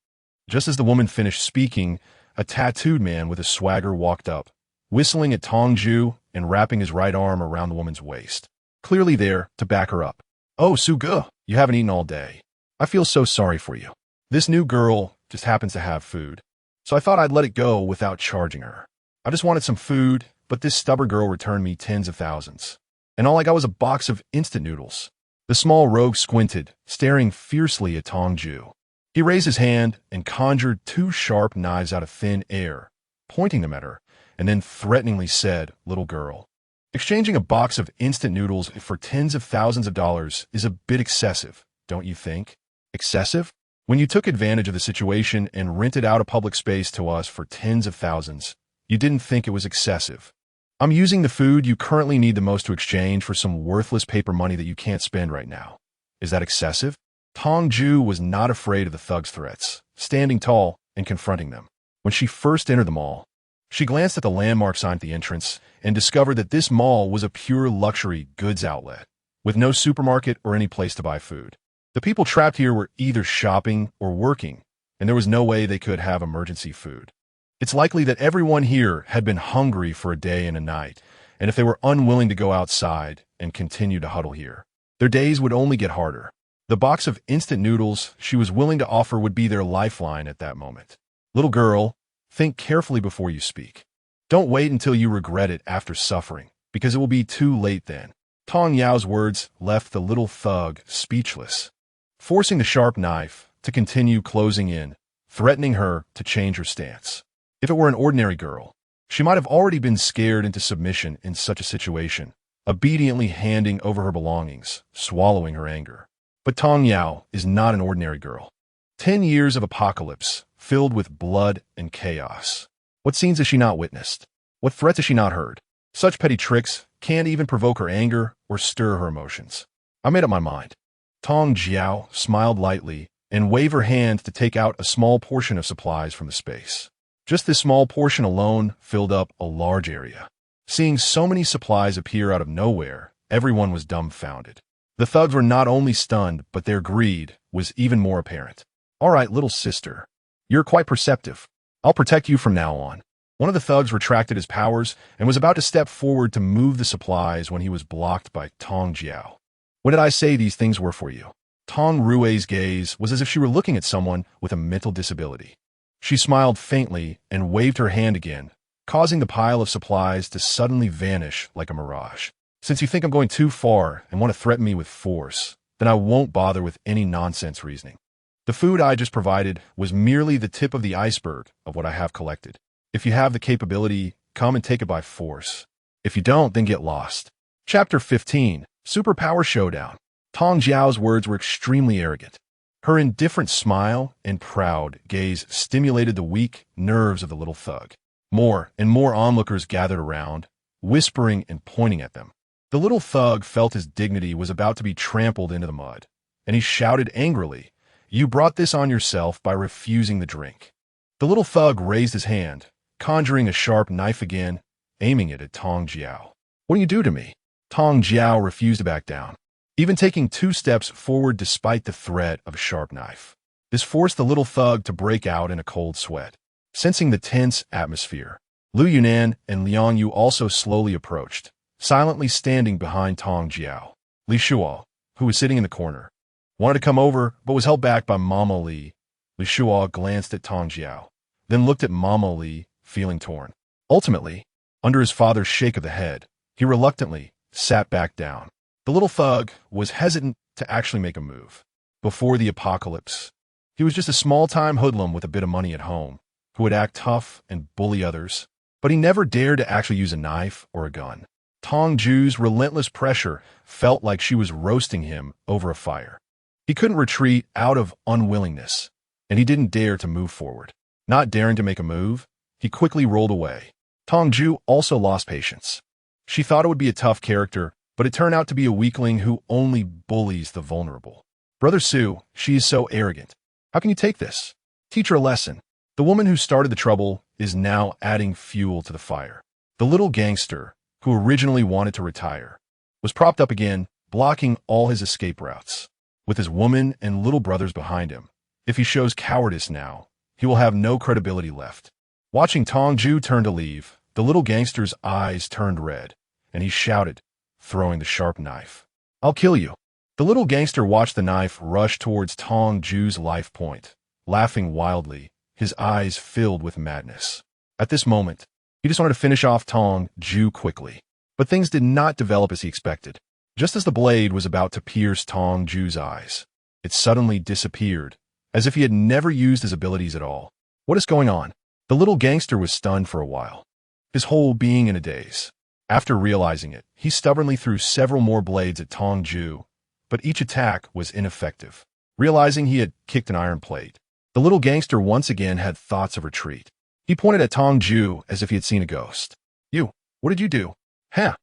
Just as the woman finished speaking, a tattooed man with a swagger walked up, whistling at Tong Jue and wrapping his right arm around the woman's waist, clearly there to back her up. "Oh, Suge, you haven't eaten all day. I feel so sorry for you. This new girl just happens to have food, so I thought I'd let it go without charging her. I just wanted some food, but this stubborn girl returned me tens of thousands, and all I got was a box of instant noodles." The small rogue squinted, staring fiercely at Tong Jue. He raised his hand and conjured two sharp knives out of thin air, pointing them at her, and then threateningly said, "Little girl, exchanging a box of instant noodles for tens of thousands of dollars is a bit excessive, don't you think?" "Excessive? When you took advantage of the situation and rented out a public space to us for tens of thousands, you didn't think it was excessive. I'm using the food you currently need the most to exchange for some worthless paper money that you can't spend right now. Is that excessive?" Tong Jue was not afraid of the thug's threats, standing tall and confronting them. When she first entered the mall, she glanced at the landmark sign at the entrance and discovered that this mall was a pure luxury goods outlet, with no supermarket or any place to buy food. The people trapped here were either shopping or working, and there was no way they could have emergency food. It's likely that everyone here had been hungry for a day and a night, and if they were unwilling to go outside and continue to huddle here, their days would only get harder. The box of instant noodles she was willing to offer would be their lifeline at that moment. "Little girl, think carefully before you speak. Don't wait until you regret it after suffering, because it will be too late then." Tong Yao's words left the little thug speechless, forcing the sharp knife to continue closing in, threatening her to change her stance. If it were an ordinary girl, she might have already been scared into submission in such a situation, obediently handing over her belongings, swallowing her anger. But Tong Yao is not an ordinary girl. 10 years of apocalypse, filled with blood and chaos. What scenes has she not witnessed? What threats has she not heard? Such petty tricks can't even provoke her anger or stir her emotions. I made up my mind. Tong Jue smiled lightly and waved her hand to take out a small portion of supplies from the space. Just this small portion alone filled up a large area. Seeing so many supplies appear out of nowhere, everyone was dumbfounded. The thugs were not only stunned, but their greed was even more apparent. "All right, little sister. You're quite perceptive. I'll protect you from now on." One of the thugs retracted his powers and was about to step forward to move the supplies when he was blocked by Tong Jue. "When did I say these things were for you?" Tong Rui's gaze was as if she were looking at someone with a mental disability. She smiled faintly and waved her hand again, causing the pile of supplies to suddenly vanish like a mirage. "Since you think I'm going too far and want to threaten me with force, then I won't bother with any nonsense reasoning. The food I just provided was merely the tip of the iceberg of what I have collected. If you have the capability, come and take it by force. If you don't, then get lost." Chapter 15, Superpower Showdown. Tong Jiao's words were extremely arrogant. Her indifferent smile and proud gaze stimulated the weak nerves of the little thug. More and more onlookers gathered around, whispering and pointing at them. The little thug felt his dignity was about to be trampled into the mud, and he shouted angrily, "You brought this on yourself by refusing the drink." The little thug raised his hand, conjuring a sharp knife again, aiming it at Tong Jiao. "What do you do to me?" Tong Jiao refused to back down, even taking 2 steps forward despite the threat of a sharp knife. This forced the little thug to break out in a cold sweat. Sensing the tense atmosphere, Lu Yunan and Liang Yu also slowly approached, silently standing behind Tong Jiao. Li Shuo, who was sitting in the corner, wanted to come over but was held back by Mama Li. Li Shuo glanced at Tong Jiao, then looked at Mama Li, feeling torn. Ultimately, under his father's shake of the head, he reluctantly sat back down. The little thug was hesitant to actually make a move. Before the apocalypse, he was just a small-time hoodlum with a bit of money at home, who would act tough and bully others, but he never dared to actually use a knife or a gun. Tong Jue's relentless pressure felt like she was roasting him over a fire. He couldn't retreat out of unwillingness, and he didn't dare to move forward. Not daring to make a move, he quickly rolled away. Tong Jue also lost patience. She thought it would be a tough character, but it turned out to be a weakling who only bullies the vulnerable. "Brother Su, she is so arrogant. How can you take this? Teach her a lesson." The woman who started the trouble is now adding fuel to the fire. The little gangster, who originally wanted to retire, was propped up again, blocking all his escape routes. With his woman and little brothers behind him, if he shows cowardice now, he will have no credibility left. Watching Tong Jue turn to leave, the little gangster's eyes turned red, and he shouted, throwing the sharp knife, "I'll kill you." The little gangster watched the knife rush towards Tong Jue's life point, laughing wildly, his eyes filled with madness. At this moment, he just wanted to finish off Tong Jue quickly. But things did not develop as he expected. Just as the blade was about to pierce Tong Jue's eyes, it suddenly disappeared, as if he had never used his abilities at all. What is going on? The little gangster was stunned for a while, his whole being in a daze. After realizing it, he stubbornly threw several more blades at Tong Jue, but each attack was ineffective. Realizing he had kicked an iron plate, the little gangster once again had thoughts of retreat. He pointed at Tong Jue as if he had seen a ghost. "You, what did you do?" "Huh."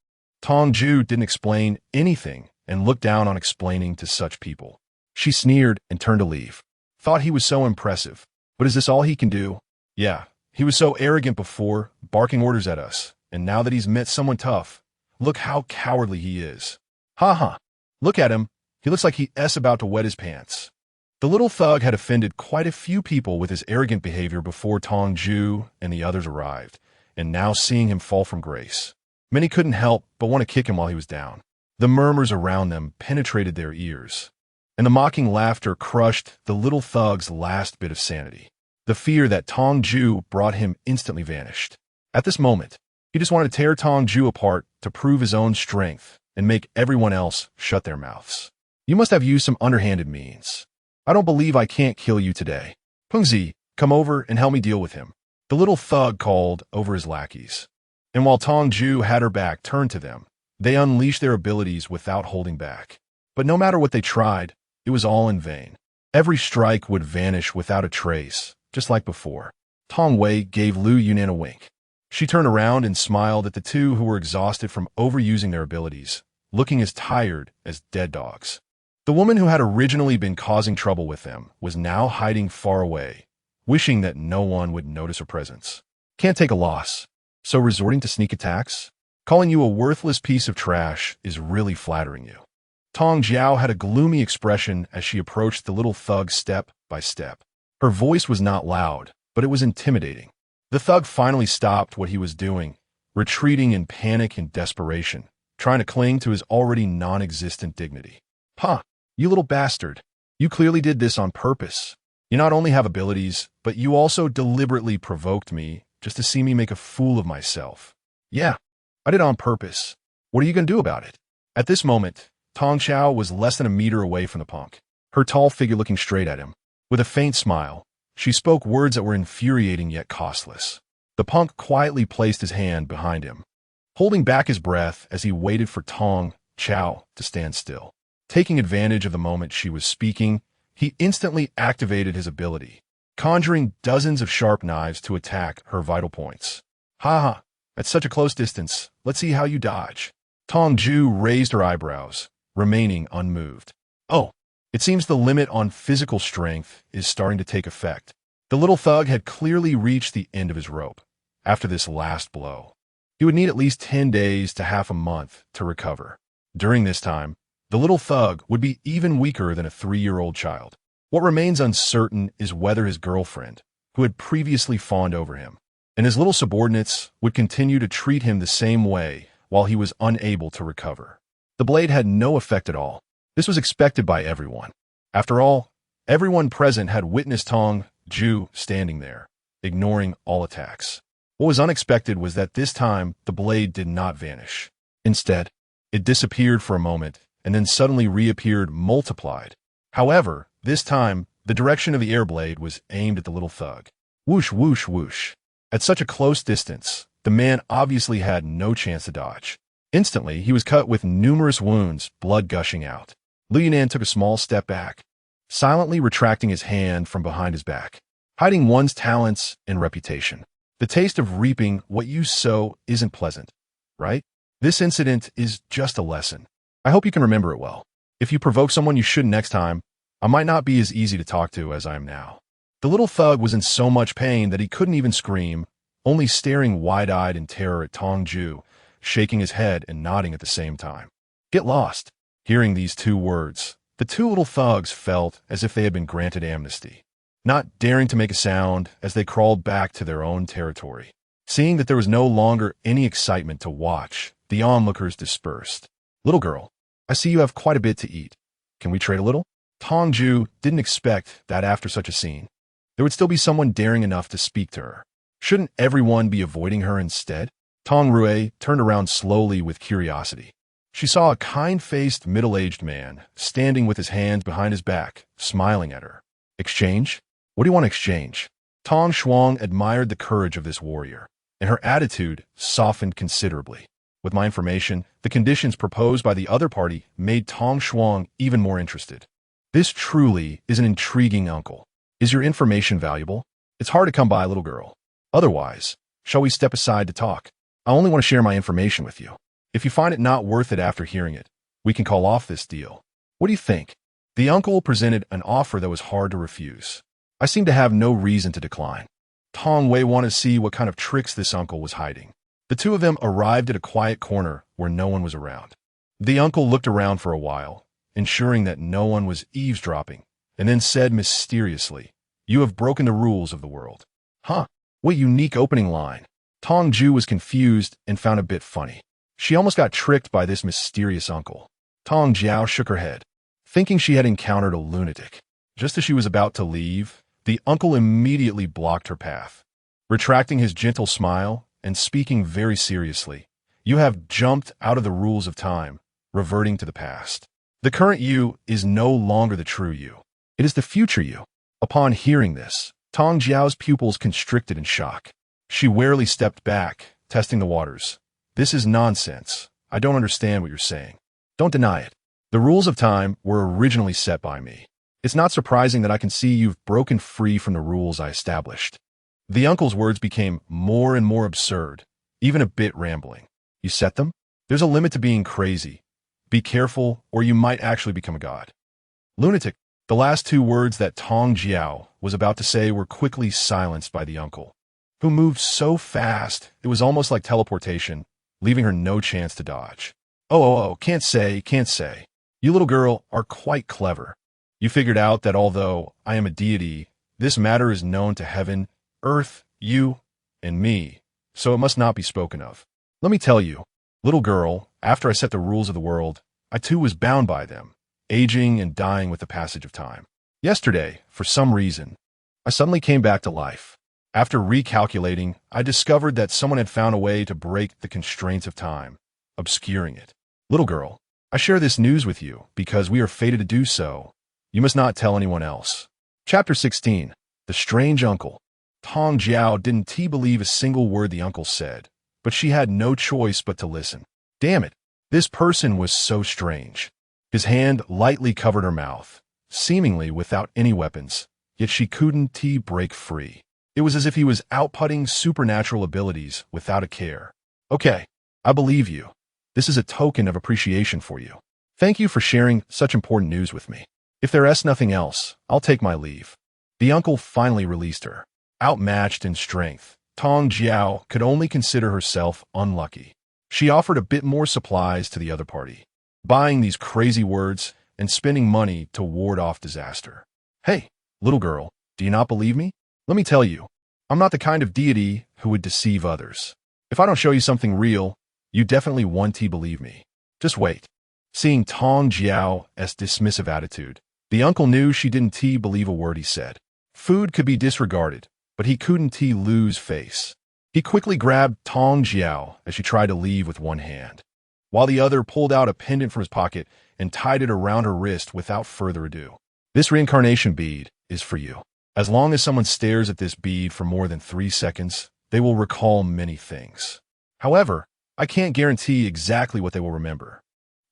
Tong Jue didn't explain anything and looked down on explaining to such people. She sneered and turned to leave. Thought he was so impressive, but is this all he can do? Yeah, he was so arrogant before, barking orders at us, and now that he's met someone tough, look how cowardly he is. Ha ha. Look at him. He looks like he's about to wet his pants. The little thug had offended quite a few people with his arrogant behavior before Tong Jue and the others arrived, and now seeing him fall from grace, many couldn't help but want to kick him while he was down. The murmurs around them penetrated their ears, and the mocking laughter crushed the little thug's last bit of sanity. The fear that Tong Jue brought him instantly vanished. At this moment, he just wanted to tear Tong Jue apart to prove his own strength and make everyone else shut their mouths. "You must have used some underhanded means. I don't believe I can't kill you today. Pengzi, come over and help me deal with him." The little thug called over his lackeys. And while Tong Jue had her back turned to them, they unleashed their abilities without holding back. But no matter what they tried, it was all in vain. Every strike would vanish without a trace, just like before. Tong Wei gave Lu Yunan a wink. She turned around and smiled at the two who were exhausted from overusing their abilities, looking as tired as dead dogs. The woman who had originally been causing trouble with them was now hiding far away, wishing that no one would notice her presence. Can't take a loss, so resorting to sneak attacks? Calling you a worthless piece of trash is really flattering you. Tong Jiao had a gloomy expression as she approached the little thug step by step. Her voice was not loud, but it was intimidating. The thug finally stopped what he was doing, retreating in panic and desperation, trying to cling to his already non-existent dignity. "Huh, you little bastard. You clearly did this on purpose. You not only have abilities, but you also deliberately provoked me just to see me make a fool of myself." "Yeah, I did it on purpose. What are you going to do about it?" At this moment, Tong Xiao was less than a meter away from the punk, her tall figure looking straight at him. With a faint smile, she spoke words that were infuriating yet costless. The punk quietly placed his hand behind him, holding back his breath as he waited for Tong Xiao to stand still. Taking advantage of the moment she was speaking, he instantly activated his ability, conjuring dozens of sharp knives to attack her vital points. Ha ha, at such a close distance, let's see how you dodge. Tong Jue raised her eyebrows, remaining unmoved. Oh, it seems the limit on physical strength is starting to take effect. The little thug had clearly reached the end of his rope. After this last blow, he would need at least 10 days to half a month to recover. During this time, the little thug would be even weaker than a 3-year-old child. What remains uncertain is whether his girlfriend, who had previously fawned over him, and his little subordinates would continue to treat him the same way while he was unable to recover. The blade had no effect at all. This was expected by everyone. After all, everyone present had witnessed Tong Jue standing there, ignoring all attacks. What was unexpected was that this time the blade did not vanish. Instead, it disappeared for a moment and then suddenly reappeared multiplied. However, this time, the direction of the air blade was aimed at the little thug. Whoosh, whoosh, whoosh. At such a close distance, the man obviously had no chance to dodge. Instantly, he was cut with numerous wounds, blood gushing out. Liu Yinan took a small step back, silently retracting his hand from behind his back, hiding one's talents and reputation. The taste of reaping what you sow isn't pleasant, right? This incident is just a lesson. I hope you can remember it well. If you provoke someone you shouldn't next time, I might not be as easy to talk to as I am now. The little thug was in so much pain that he couldn't even scream, only staring wide-eyed in terror at Tong Jue, shaking his head and nodding at the same time. Get lost. Hearing these 2 words, the 2 little thugs felt as if they had been granted amnesty, not daring to make a sound as they crawled back to their own territory. Seeing that there was no longer any excitement to watch, the onlookers dispersed. Little girl, I see you have quite a bit to eat. Can we trade a little? Tong Jue didn't expect that after such a scene, there would still be someone daring enough to speak to her. Shouldn't everyone be avoiding her instead? Tong Jue turned around slowly with curiosity. She saw a kind-faced, middle-aged man standing with his hands behind his back, smiling at her. Exchange? What do you want to exchange? Tong Shuang admired the courage of this warrior, and her attitude softened considerably. With my information, the conditions proposed by the other party made Tong Shuang even more interested. This truly is an intriguing uncle. Is your information valuable? It's hard to come by, little girl. Otherwise, shall we step aside to talk? I only want to share my information with you. If you find it not worth it after hearing it, we can call off this deal. What do you think? The uncle presented an offer that was hard to refuse. I seem to have no reason to decline. Tong Wei wanted to see what kind of tricks this uncle was hiding. The 2 of them arrived at a quiet corner where no one was around. The uncle looked around for a while, ensuring that no one was eavesdropping, and then said mysteriously, "You have broken the rules of the world." Huh, what unique opening line. Tong Jue was confused and found it a bit funny. She almost got tricked by this mysterious uncle. Tong Jiao shook her head, thinking she had encountered a lunatic. Just as she was about to leave, the uncle immediately blocked her path. Retracting his gentle smile and speaking very seriously, "You have jumped out of the rules of time, reverting to the past. The current you is no longer the true you. It is the future you." Upon hearing this, Tong Jiao's pupils constricted in shock. She warily stepped back, testing the waters. "This is nonsense. I don't understand what you're saying." "Don't deny it. The rules of time were originally set by me. It's not surprising that I can see you've broken free from the rules I established." The uncle's words became more and more absurd, even a bit rambling. "You set them? There's a limit to being crazy. Be careful, or you might actually become a god." Lunatic. The last 2 words that Tong Jiao was about to say were quickly silenced by the uncle, who moved so fast it was almost like teleportation, leaving her no chance to dodge. Oh, can't say. You little girl are quite clever. You figured out that although I am a deity, this matter is known to heaven, earth, you, and me, so it must not be spoken of. Let me tell you, little girl, after I set the rules of the world, I too was bound by them, aging and dying with the passage of time. Yesterday, for some reason, I suddenly came back to life. After recalculating, I discovered that someone had found a way to break the constraints of time, obscuring it. Little girl, I share this news with you because we are fated to do so. You must not tell anyone else. Chapter 16. The Strange Uncle. Tong Jiao didn't believe a single word the uncle said, but she had no choice but to listen. Damn it, this person was so strange. His hand lightly covered her mouth, seemingly without any weapons, yet she couldn't break free. It was as if he was outputting supernatural abilities without a care. Okay, I believe you. This is a token of appreciation for you. Thank you for sharing such important news with me. If there is nothing else, I'll take my leave. The uncle finally released her. Outmatched in strength, Tong Jue could only consider herself unlucky. She offered a bit more supplies to the other party, buying these crazy words and spending money to ward off disaster. Hey, little girl, do you not believe me? Let me tell you, I'm not the kind of deity who would deceive others. If I don't show you something real, you definitely won't believe me. Just wait. Seeing Tong Jue's dismissive attitude, the uncle knew she didn't believe a word he said. Food could be disregarded, but he couldn't lose face. He quickly grabbed Tong Jue as she tried to leave with one hand, while the other pulled out a pendant from his pocket and tied it around her wrist without further ado. This reincarnation bead is for you. As long as someone stares at this bead for more than 3 seconds, they will recall many things. However, I can't guarantee exactly what they will remember.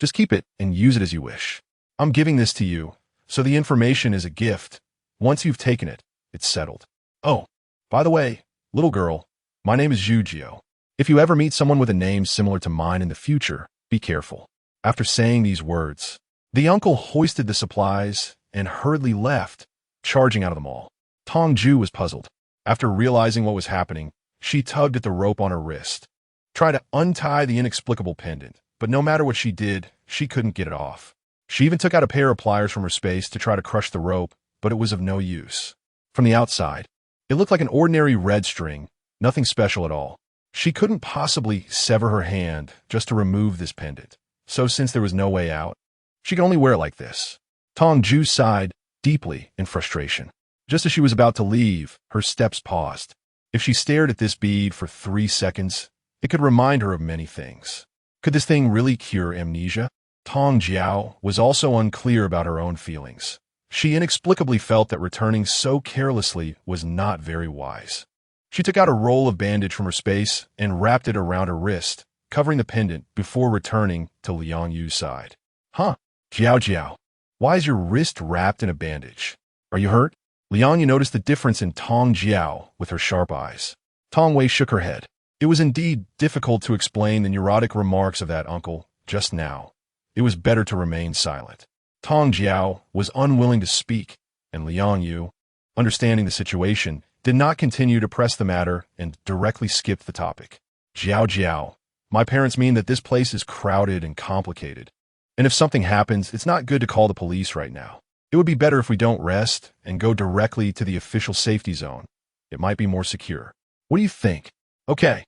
Just keep it and use it as you wish. I'm giving this to you, so the information is a gift. Once you've taken it, it's settled. Oh, by the way, little girl, my name is Jujio. If you ever meet someone with a name similar to mine in the future, be careful. After saying these words, the uncle hoisted the supplies and hurriedly left, charging out of the mall. Tong Jue was puzzled. After realizing what was happening, she tugged at the rope on her wrist, tried to untie the inexplicable pendant, but no matter what she did, she couldn't get it off. She even took out a pair of pliers from her space to try to crush the rope, but it was of no use. From the outside, it looked like an ordinary red string, nothing special at all. She couldn't possibly sever her hand just to remove this pendant, so since there was no way out, she could only wear it like this. Tong Jue sighed deeply in frustration. Just as she was about to leave, her steps paused. If she stared at this bead for 3 seconds, it could remind her of many things. Could this thing really cure amnesia? Tong Jue was also unclear about her own feelings. She inexplicably felt that returning so carelessly was not very wise. She took out a roll of bandage from her space and wrapped it around her wrist, covering the pendant before returning to Liang Yu's side. Huh? Jiao, why is your wrist wrapped in a bandage? Are you hurt? Liang Yu noticed the difference in Tong Jue with her sharp eyes. Tong Wei shook her head. It was indeed difficult to explain the neurotic remarks of that uncle just now. It was better to remain silent. Tong Jue was unwilling to speak, and Liang Yu, understanding the situation, did not continue to press the matter and directly skipped the topic. Jiao, my parents mean that this place is crowded and complicated. And if something happens, it's not good to call the police right now. It would be better if we don't rest and go directly to the official safety zone. It might be more secure. What do you think? Okay,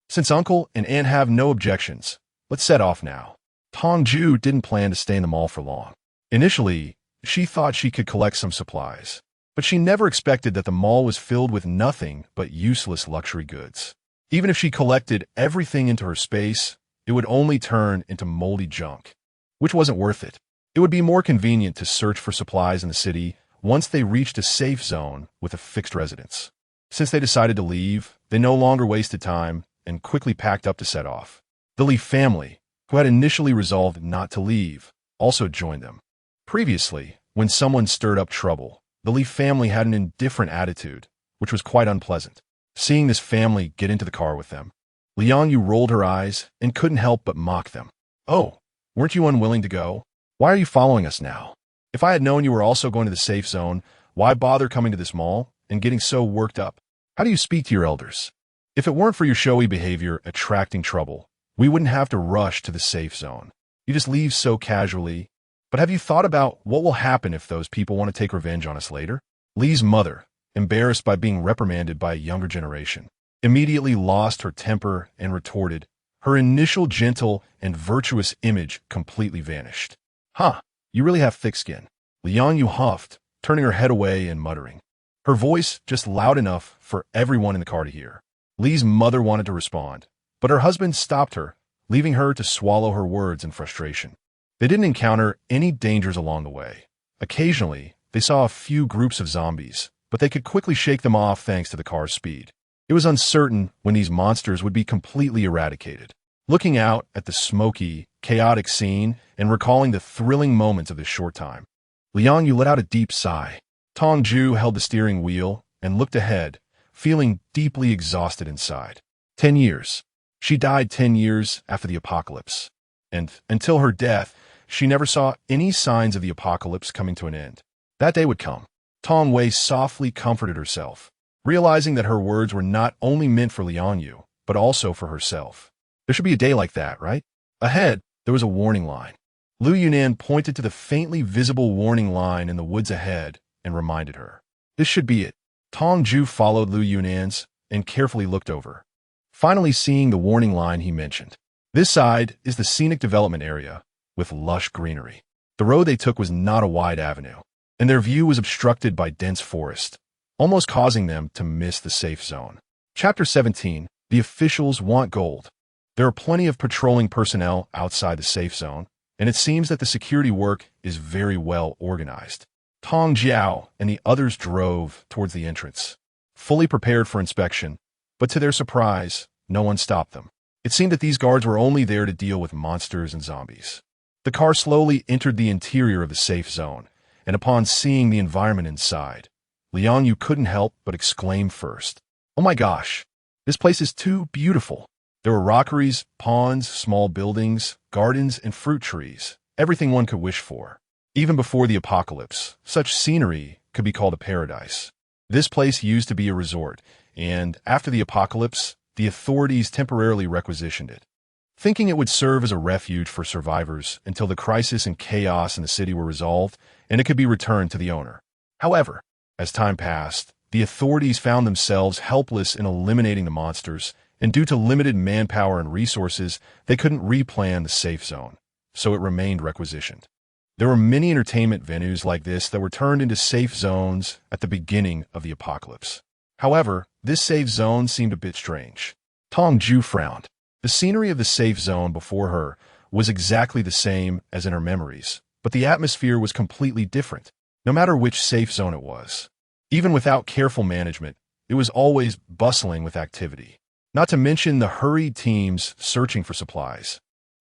since Uncle and Aunt have no objections, let's set off now. Tong Jue didn't plan to stay in the mall for long. Initially, she thought she could collect some supplies, but she never expected that the mall was filled with nothing but useless luxury goods. Even if she collected everything into her space, it would only turn into moldy junk, which wasn't worth it. It would be more convenient to search for supplies in the city once they reached a safe zone with a fixed residence. Since they decided to leave, they no longer wasted time and quickly packed up to set off. The Li family, who had initially resolved not to leave, also joined them. Previously, when someone stirred up trouble, the Li family had an indifferent attitude, which was quite unpleasant. Seeing this family get into the car with them, Liang Yu rolled her eyes and couldn't help but mock them. Oh, weren't you unwilling to go? Why are you following us now? If I had known you were also going to the safe zone, why bother coming to this mall and getting so worked up? How do you speak to your elders? If it weren't for your showy behavior attracting trouble, we wouldn't have to rush to the safe zone. You just leave so casually. But have you thought about what will happen if those people want to take revenge on us later? Li's mother, embarrassed by being reprimanded by a younger generation, immediately lost her temper and retorted. Her initial gentle and virtuous image completely vanished. Huh, you really have thick skin. Liang Yu huffed, turning her head away and muttering. Her voice just loud enough for everyone in the car to hear. Li's mother wanted to respond, but her husband stopped her, leaving her to swallow her words in frustration. They didn't encounter any dangers along the way. Occasionally, they saw a few groups of zombies, but they could quickly shake them off thanks to the car's speed. It was uncertain when these monsters would be completely eradicated. Looking out at the smoky chaotic scene and recalling the thrilling moments of this short time. Liang Yu let out a deep sigh. Tong Jue held the steering wheel and looked ahead, feeling deeply exhausted inside. 10 years. She died 10 years after the apocalypse. And until her death, she never saw any signs of the apocalypse coming to an end. That day would come. Tong Wei softly comforted herself, realizing that her words were not only meant for Liang Yu, but also for herself. There should be a day like that, right? Ahead, there was a warning line. Lu Yunan pointed to the faintly visible warning line in the woods ahead and reminded her. This should be it. Tong Jue followed Lu Yunan's and carefully looked over. Finally seeing the warning line he mentioned. This side is the scenic development area with lush greenery. The road they took was not a wide avenue, and their view was obstructed by dense forest, almost causing them to miss the safe zone. Chapter 17. The officials want gold. There are plenty of patrolling personnel outside the safe zone, and it seems that the security work is very well organized. Tong Jiao and the others drove towards the entrance, fully prepared for inspection, but to their surprise, no one stopped them. It seemed that these guards were only there to deal with monsters and zombies. The car slowly entered the interior of the safe zone, and upon seeing the environment inside, Liang Yu couldn't help but exclaim first, "Oh my gosh, this place is too beautiful." There were rockeries, ponds, small buildings, gardens, and fruit trees, everything one could wish for. Even before the apocalypse, such scenery could be called a paradise. This place used to be a resort, and after the apocalypse, the authorities temporarily requisitioned it, thinking it would serve as a refuge for survivors until the crisis and chaos in the city were resolved and it could be returned to the owner. However, as time passed, the authorities found themselves helpless in eliminating the monsters, and due to limited manpower and resources, they couldn't replan the safe zone, so it remained requisitioned. There were many entertainment venues like this that were turned into safe zones at the beginning of the apocalypse. However, this safe zone seemed a bit strange. Tong Jue frowned. The scenery of the safe zone before her was exactly the same as in her memories, but the atmosphere was completely different, no matter which safe zone it was. Even without careful management, it was always bustling with activity. Not to mention the hurried teams searching for supplies.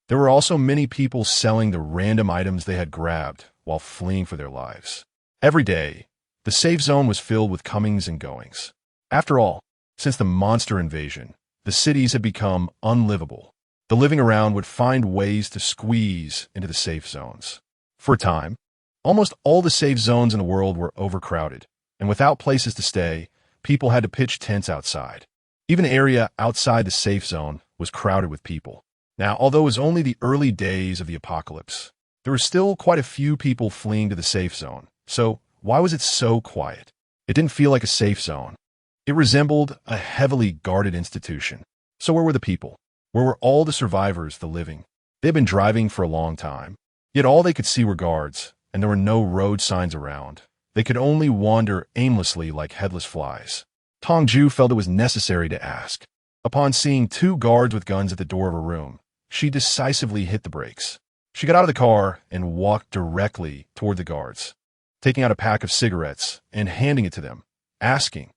There were also many people selling the random items they had grabbed while fleeing for their lives. Every day, the safe zone was filled with comings and goings. After all, since the monster invasion, the cities had become unlivable. The living around would find ways to squeeze into the safe zones. For a time, almost all the safe zones in the world were overcrowded, and without places to stay, people had to pitch tents outside. Even the area outside the safe zone was crowded with people. Now, although it was only the early days of the apocalypse, there were still quite a few people fleeing to the safe zone. So, why was it so quiet? It didn't feel like a safe zone. It resembled a heavily guarded institution. So where were the people? Where were all the survivors, the living? They had been driving for a long time, yet all they could see were guards, and there were no road signs around. They could only wander aimlessly like headless flies. Tong Jue felt it was necessary to ask. Upon seeing two guards with guns at the door of her room, she decisively hit the brakes. She got out of the car and walked directly toward the guards, taking out a pack of cigarettes and handing it to them, asking,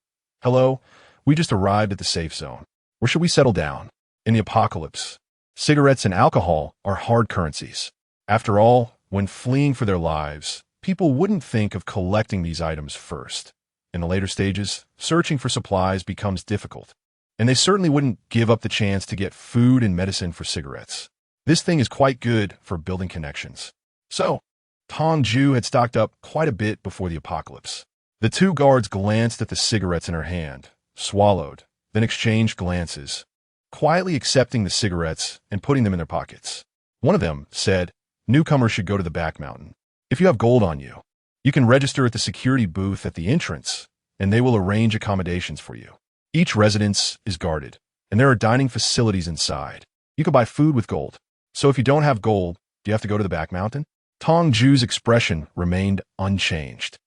"Hello, we just arrived at the safe zone. Where should we settle down?" In the apocalypse, cigarettes and alcohol are hard currencies. After all, when fleeing for their lives, people wouldn't think of collecting these items first. In the later stages, searching for supplies becomes difficult, and they certainly wouldn't give up the chance to get food and medicine for cigarettes. This thing is quite good for building connections. So, Tong Jue had stocked up quite a bit before the apocalypse. The two guards glanced at the cigarettes in her hand, swallowed, then exchanged glances, quietly accepting the cigarettes and putting them in their pockets. One of them said, "Newcomers should go to the back mountain. If you have gold on you, you can register at the security booth at the entrance, and they will arrange accommodations for you. Each residence is guarded, and there are dining facilities inside. You can buy food with gold. So if you don't have gold, do you have to go to the back mountain?" Tong Jue's expression remained unchanged,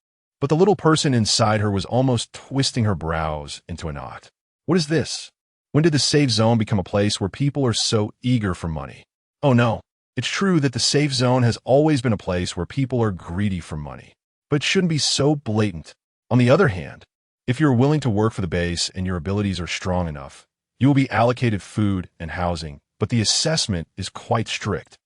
but the little person inside her was almost twisting her brows into a knot. What is this? When did the safe zone become a place where people are so eager for money? Oh no, it's true that the safe zone has always been a place where people are greedy for money, but it shouldn't be so blatant. On the other hand, if you're willing to work for the base and your abilities are strong enough, you will be allocated food and housing, but the assessment is quite strict.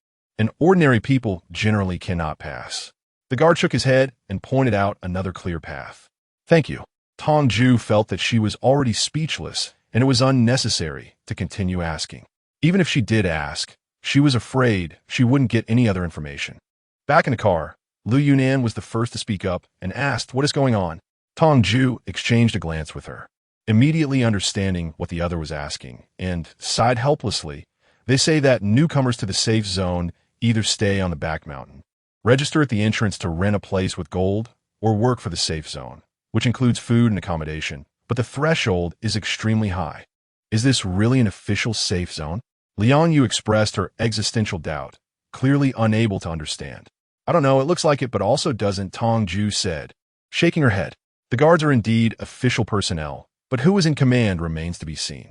and ordinary people generally cannot pass. The guard shook his head and pointed out another clear path. Thank you. Tong Jue felt that she was already speechless, and it was unnecessary to continue asking. Even if she did ask, she was afraid she wouldn't get any other information. Back in the car, Lu Yunnan was the first to speak up and asked what is going on. Tong Jue exchanged a glance with her, immediately understanding what the other was asking, and sighed helplessly. They say that newcomers to the safe zone either stay on the back mountain, register at the entrance to rent a place with gold, or work for the safe zone, which includes food and accommodation, but the threshold is extremely high. Is this really an official safe zone? Liang Yu expressed her existential doubt, clearly unable to understand. I don't know, it looks like it, but also doesn't, Tong Jue said, shaking her head. The guards are indeed official personnel, but who is in command remains to be seen.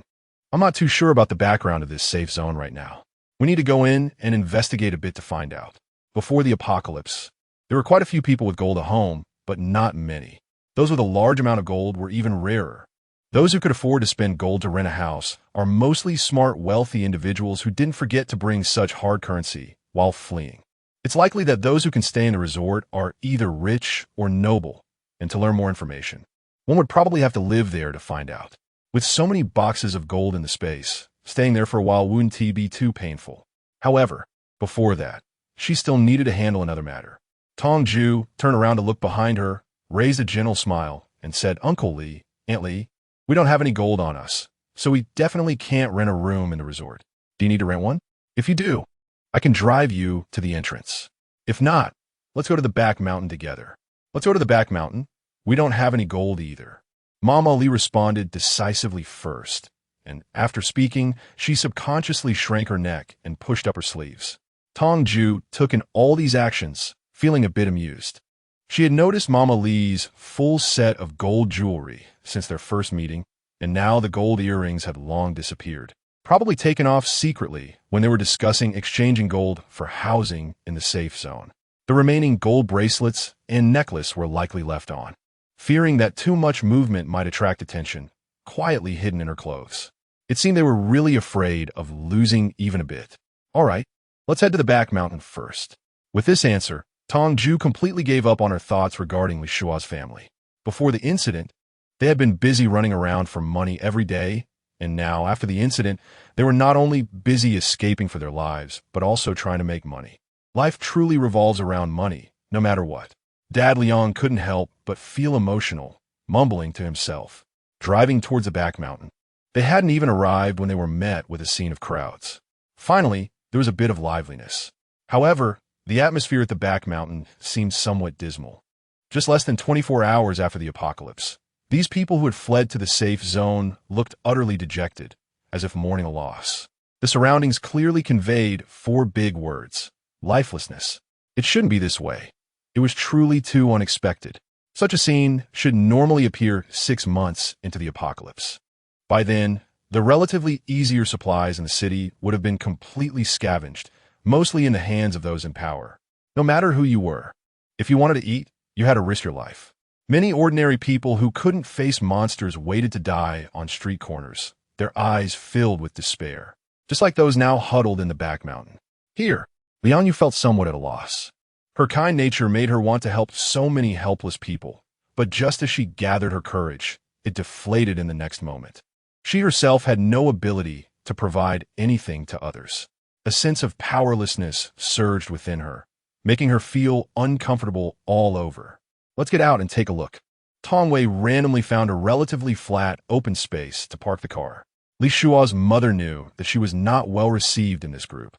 I'm not too sure about the background of this safe zone right now. We need to go in and investigate a bit to find out. Before the apocalypse, there were quite a few people with gold at home, but not many. Those with a large amount of gold were even rarer. Those who could afford to spend gold to rent a house are mostly smart, wealthy individuals who didn't forget to bring such hard currency while fleeing. It's likely that those who can stay in the resort are either rich or noble, and to learn more information, one would probably have to live there to find out. With so many boxes of gold in the space, staying there for a while wouldn't be too painful. However, before that, she still needed to handle another matter. Tong Jue turned around to look behind her, raised a gentle smile, and said, Uncle Li, Aunt Li, we don't have any gold on us, so we definitely can't rent a room in the resort. Do you need to rent one? If you do, I can drive you to the entrance. If not, let's go to the back mountain together. Let's go to the back mountain. We don't have any gold either. Mama Li responded decisively first, and after speaking, she subconsciously shrank her neck and pushed up her sleeves. Tong Jue took in all these actions, feeling a bit amused. She had noticed Mama Li's full set of gold jewelry since their first meeting, and now the gold earrings had long disappeared, probably taken off secretly when they were discussing exchanging gold for housing in the safe zone. The remaining gold bracelets and necklace were likely left on, fearing that too much movement might attract attention, quietly hidden in her clothes. It seemed they were really afraid of losing even a bit. All right, let's head to the back mountain first. With this answer, Tong Jue completely gave up on her thoughts regarding Li Shua's family. Before the incident, they had been busy running around for money every day, and now, after the incident, they were not only busy escaping for their lives, but also trying to make money. Life truly revolves around money, no matter what. Dad Liang couldn't help but feel emotional, mumbling to himself, driving towards the back mountain. They hadn't even arrived when they were met with a scene of crowds. Finally, there was a bit of liveliness. However, the atmosphere at the back mountain seemed somewhat dismal. Just less than 24 hours after the apocalypse, these people who had fled to the safe zone looked utterly dejected, as if mourning a loss. The surroundings clearly conveyed 4 big words: lifelessness. It shouldn't be this way. It was truly too unexpected. Such a scene should normally appear 6 months into the apocalypse. By then, the relatively easier supplies in the city would have been completely scavenged, mostly in the hands of those in power. No matter who you were, if you wanted to eat, you had to risk your life. Many ordinary people who couldn't face monsters waited to die on street corners, their eyes filled with despair, just like those now huddled in the back mountain. Here, Liang Yu felt somewhat at a loss. Her kind nature made her want to help so many helpless people, but just as she gathered her courage, it deflated in the next moment. She herself had no ability to provide anything to others. A sense of powerlessness surged within her, making her feel uncomfortable all over. Let's get out and take a look. Tong Wei randomly found a relatively flat, open space to park the car. Li Shua's mother knew that she was not well received in this group.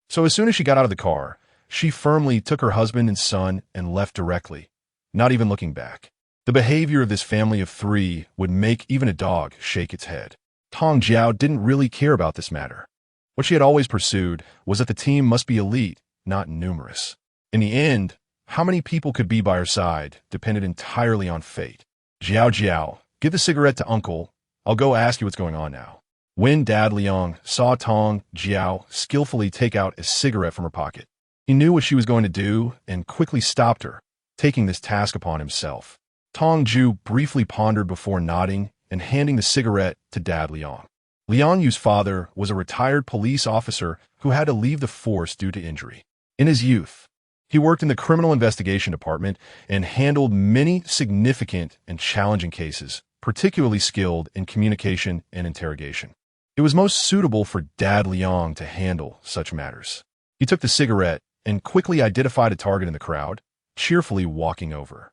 So as soon as she got out of the car, she firmly took her husband and son and left directly, not even looking back. The behavior of this family of 3 would make even a dog shake its head. Tong Jiao didn't really care about this matter. What she had always pursued was that the team must be elite, not numerous. In the end, how many people could be by her side depended entirely on fate. Jiao, give the cigarette to Uncle. I'll go ask you what's going on now. When Dad Liang saw Tong Jiao skillfully take out a cigarette from her pocket, he knew what she was going to do and quickly stopped her, taking this task upon himself. Tong Jue briefly pondered before nodding and handing the cigarette to Dad Liang. Liang Yu's father was a retired police officer who had to leave the force due to injury. In his youth, he worked in the criminal investigation department and handled many significant and challenging cases, particularly skilled in communication and interrogation. It was most suitable for Dad Liang to handle such matters. He took the cigarette and quickly identified a target in the crowd, cheerfully walking over.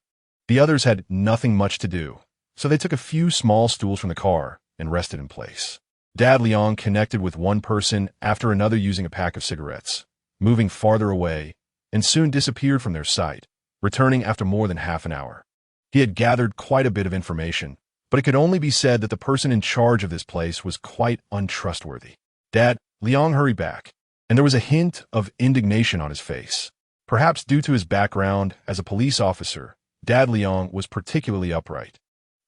The others had nothing much to do, so they took a few small stools from the car and rested in place. Dad Liang connected with one person after another using a pack of cigarettes, moving farther away, and soon disappeared from their sight, returning after more than half an hour. He had gathered quite a bit of information, but it could only be said that the person in charge of this place was quite untrustworthy. Dad Liang hurried back, and there was a hint of indignation on his face. Perhaps due to his background as a police officer, Dad Liang was particularly upright.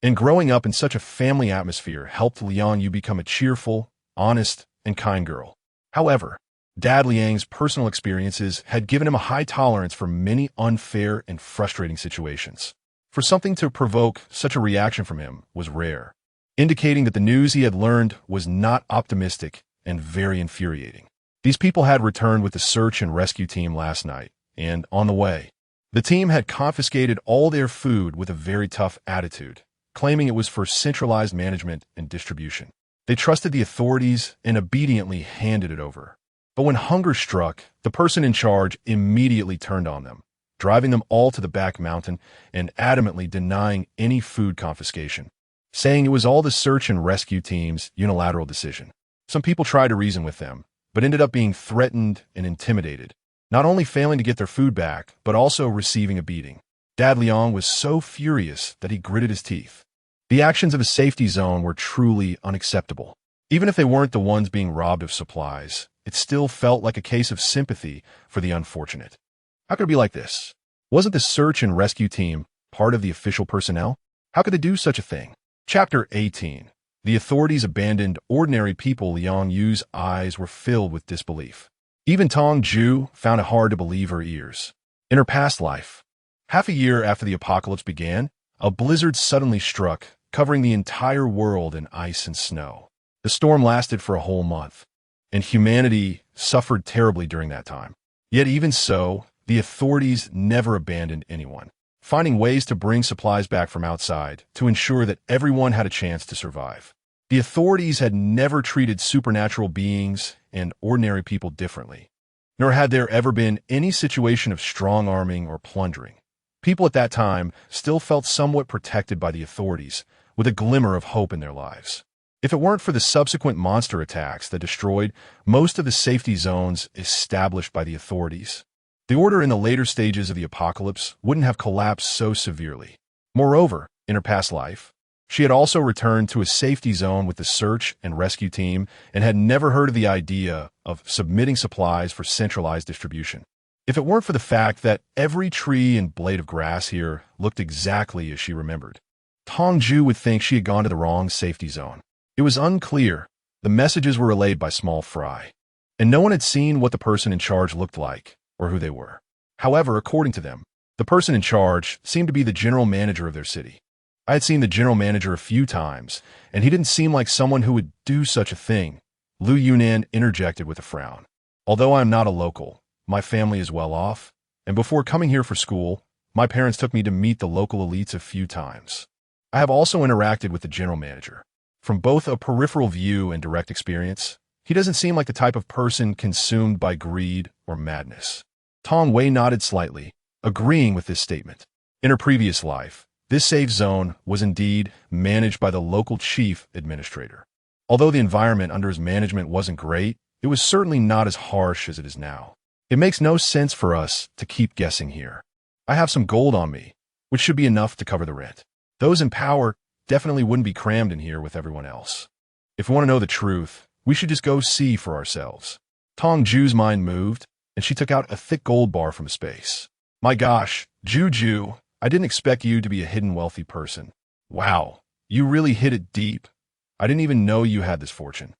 And growing up in such a family atmosphere helped Liang Yu become a cheerful, honest, and kind girl. However, Dad Liang's personal experiences had given him a high tolerance for many unfair and frustrating situations. For something to provoke such a reaction from him was rare, indicating that the news he had learned was not optimistic and very infuriating. These people had returned with the search and rescue team last night, and on the way, the team had confiscated all their food with a very tough attitude, claiming it was for centralized management and distribution. They trusted the authorities and obediently handed it over. But when hunger struck, the person in charge immediately turned on them, driving them all to the back mountain and adamantly denying any food confiscation, saying it was all the search and rescue team's unilateral decision. Some people tried to reason with them, but ended up being threatened and intimidated, not only failing to get their food back, but also receiving a beating. Dad Liang was so furious that he gritted his teeth. The actions of his safety zone were truly unacceptable. Even if they weren't the ones being robbed of supplies, it still felt like a case of sympathy for the unfortunate. How could it be like this? Wasn't the search and rescue team part of the official personnel? How could they do such a thing? Chapter 18. The authorities abandoned ordinary people. Liang Yu's eyes were filled with disbelief. Even Tong Jue found it hard to believe her ears. In her past life, half a year after the apocalypse began, a blizzard suddenly struck, covering the entire world in ice and snow. The storm lasted for a whole month, and humanity suffered terribly during that time. Yet even so, the authorities never abandoned anyone, finding ways to bring supplies back from outside to ensure that everyone had a chance to survive. The authorities had never treated supernatural beings and ordinary people differently, nor had there ever been any situation of strong-arming or plundering. People at that time still felt somewhat protected by the authorities, with a glimmer of hope in their lives. If it weren't for the subsequent monster attacks that destroyed most of the safety zones established by the authorities, the order in the later stages of the apocalypse wouldn't have collapsed so severely. Moreover, in her past life, she had also returned to a safety zone with the search and rescue team and had never heard of the idea of submitting supplies for centralized distribution. If it weren't for the fact that every tree and blade of grass here looked exactly as she remembered, Tong Jue would think she had gone to the wrong safety zone. It was unclear. The messages were relayed by small fry, and no one had seen what the person in charge looked like or who they were. However, according to them, the person in charge seemed to be the general manager of their city. I had seen the general manager a few times, and he didn't seem like someone who would do such a thing. Lu Yunan interjected with a frown. Although I am not a local, my family is well off, and before coming here for school, my parents took me to meet the local elites a few times. I have also interacted with the general manager. From both a peripheral view and direct experience, he doesn't seem like the type of person consumed by greed or madness. Tong Wei nodded slightly, agreeing with this statement. In her previous life, this safe zone was indeed managed by the local chief administrator. Although the environment under his management wasn't great, it was certainly not as harsh as it is now. It makes no sense for us to keep guessing here. I have some gold on me, which should be enough to cover the rent. Those in power definitely wouldn't be crammed in here with everyone else. If we want to know the truth, we should just go see for ourselves. Tong Jue's mind moved, and she took out a thick gold bar from space. My gosh, Ju, I didn't expect you to be a hidden wealthy person. Wow, you really hit it deep. I didn't even know you had this fortune.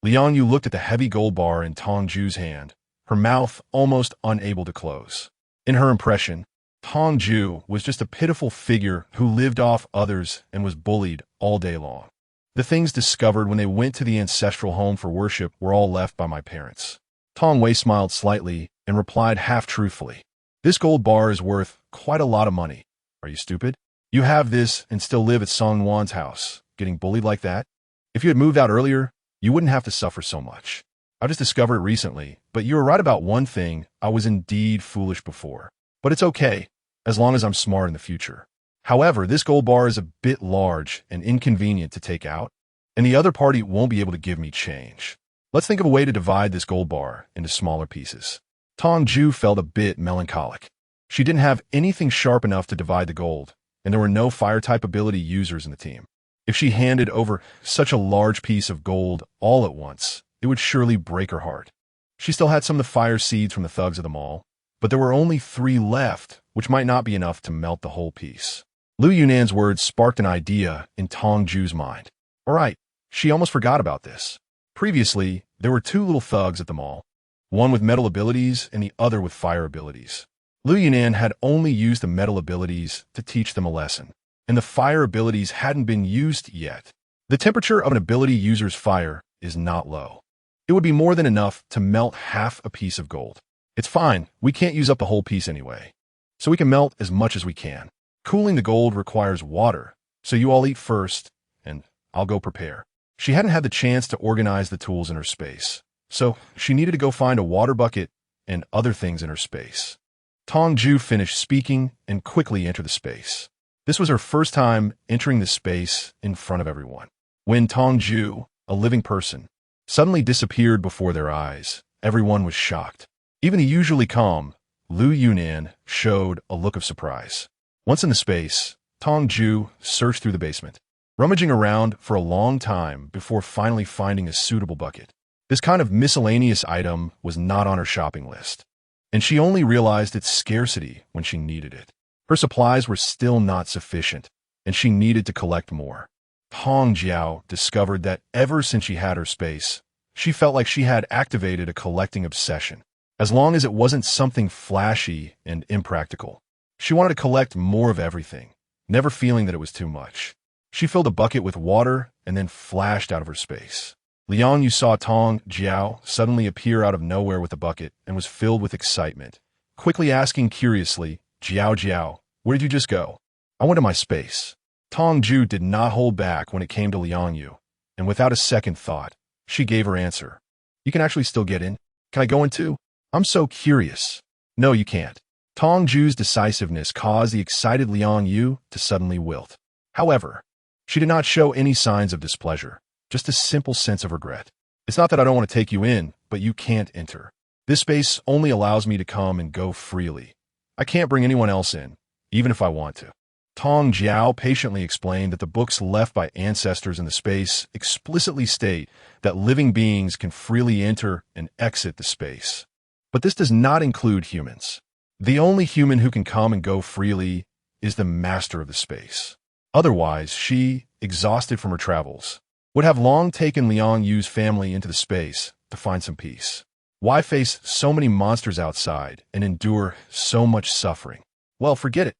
Liang Yu looked at the heavy gold bar in Tong Jue's hand, her mouth almost unable to close. In her impression, Tong Jue was just a pitiful figure who lived off others and was bullied all day long. The things discovered when they went to the ancestral home for worship were all left by my parents. Tong Wei smiled slightly and replied half-truthfully. This gold bar is worth quite a lot of money. Are you stupid? You have this and still live at Song Wan's house, getting bullied like that? If you had moved out earlier, you wouldn't have to suffer so much. I just discovered it recently, but you were right about one thing. I was indeed foolish before. But it's okay, as long as I'm smart in the future. However, this gold bar is a bit large and inconvenient to take out, and the other party won't be able to give me change. Let's think of a way to divide this gold bar into smaller pieces. Tong Jue felt a bit melancholic. She didn't have anything sharp enough to divide the gold, and there were no fire-type ability users in the team. If she handed over such a large piece of gold all at once, it would surely break her heart. She still had some of the fire seeds from the thugs of the mall, but there were only 3 left, which might not be enough to melt the whole piece. Lu Yunan's words sparked an idea in Tong Jue's mind. All right, she almost forgot about this. Previously, there were 2 little thugs at the mall, one with metal abilities and the other with fire abilities. Lu Yunan had only used the metal abilities to teach them a lesson, and the fire abilities hadn't been used yet. The temperature of an ability user's fire is not low. It would be more than enough to melt half a piece of gold. It's fine, we can't use up the whole piece anyway, so we can melt as much as we can. Cooling the gold requires water, so you all eat first, and I'll go prepare. She hadn't had the chance to organize the tools in her space, so she needed to go find a water bucket and other things in her space. Tong Jue finished speaking and quickly entered the space. This was her first time entering the space in front of everyone. When Tong Jue, a living person, suddenly disappeared before their eyes, everyone was shocked. Even the usually calm Lu Yunan showed a look of surprise. Once in the space, Tong Jue searched through the basement, rummaging around for a long time before finally finding a suitable bucket. This kind of miscellaneous item was not on her shopping list, and she only realized its scarcity when she needed it. Her supplies were still not sufficient, and she needed to collect more. Tong Jue discovered that ever since she had her space, she felt like she had activated a collecting obsession. As long as it wasn't something flashy and impractical, she wanted to collect more of everything, never feeling that it was too much. She filled a bucket with water and then flashed out of her space. Liang Yu saw Tong Jue suddenly appear out of nowhere with a bucket and was filled with excitement, quickly asking curiously, Jiao, where did you just go? I went to my space. Tong Jue did not hold back when it came to Liang Yu, and without a second thought, she gave her answer. You can actually still get in. Can I go in too? I'm so curious. No, you can't. Tong Jue's decisiveness caused the excited Liang Yu to suddenly wilt. However, she did not show any signs of displeasure, just a simple sense of regret. It's not that I don't want to take you in, but you can't enter. This space only allows me to come and go freely. I can't bring anyone else in, even if I want to. Tong Jue patiently explained that the books left by ancestors in the space explicitly state that living beings can freely enter and exit the space. But this does not include humans. The only human who can come and go freely is the master of the space. Otherwise, she, exhausted from her travels, would have long taken Liang Yu's family into the space to find some peace. Why face so many monsters outside and endure so much suffering? Well, forget it.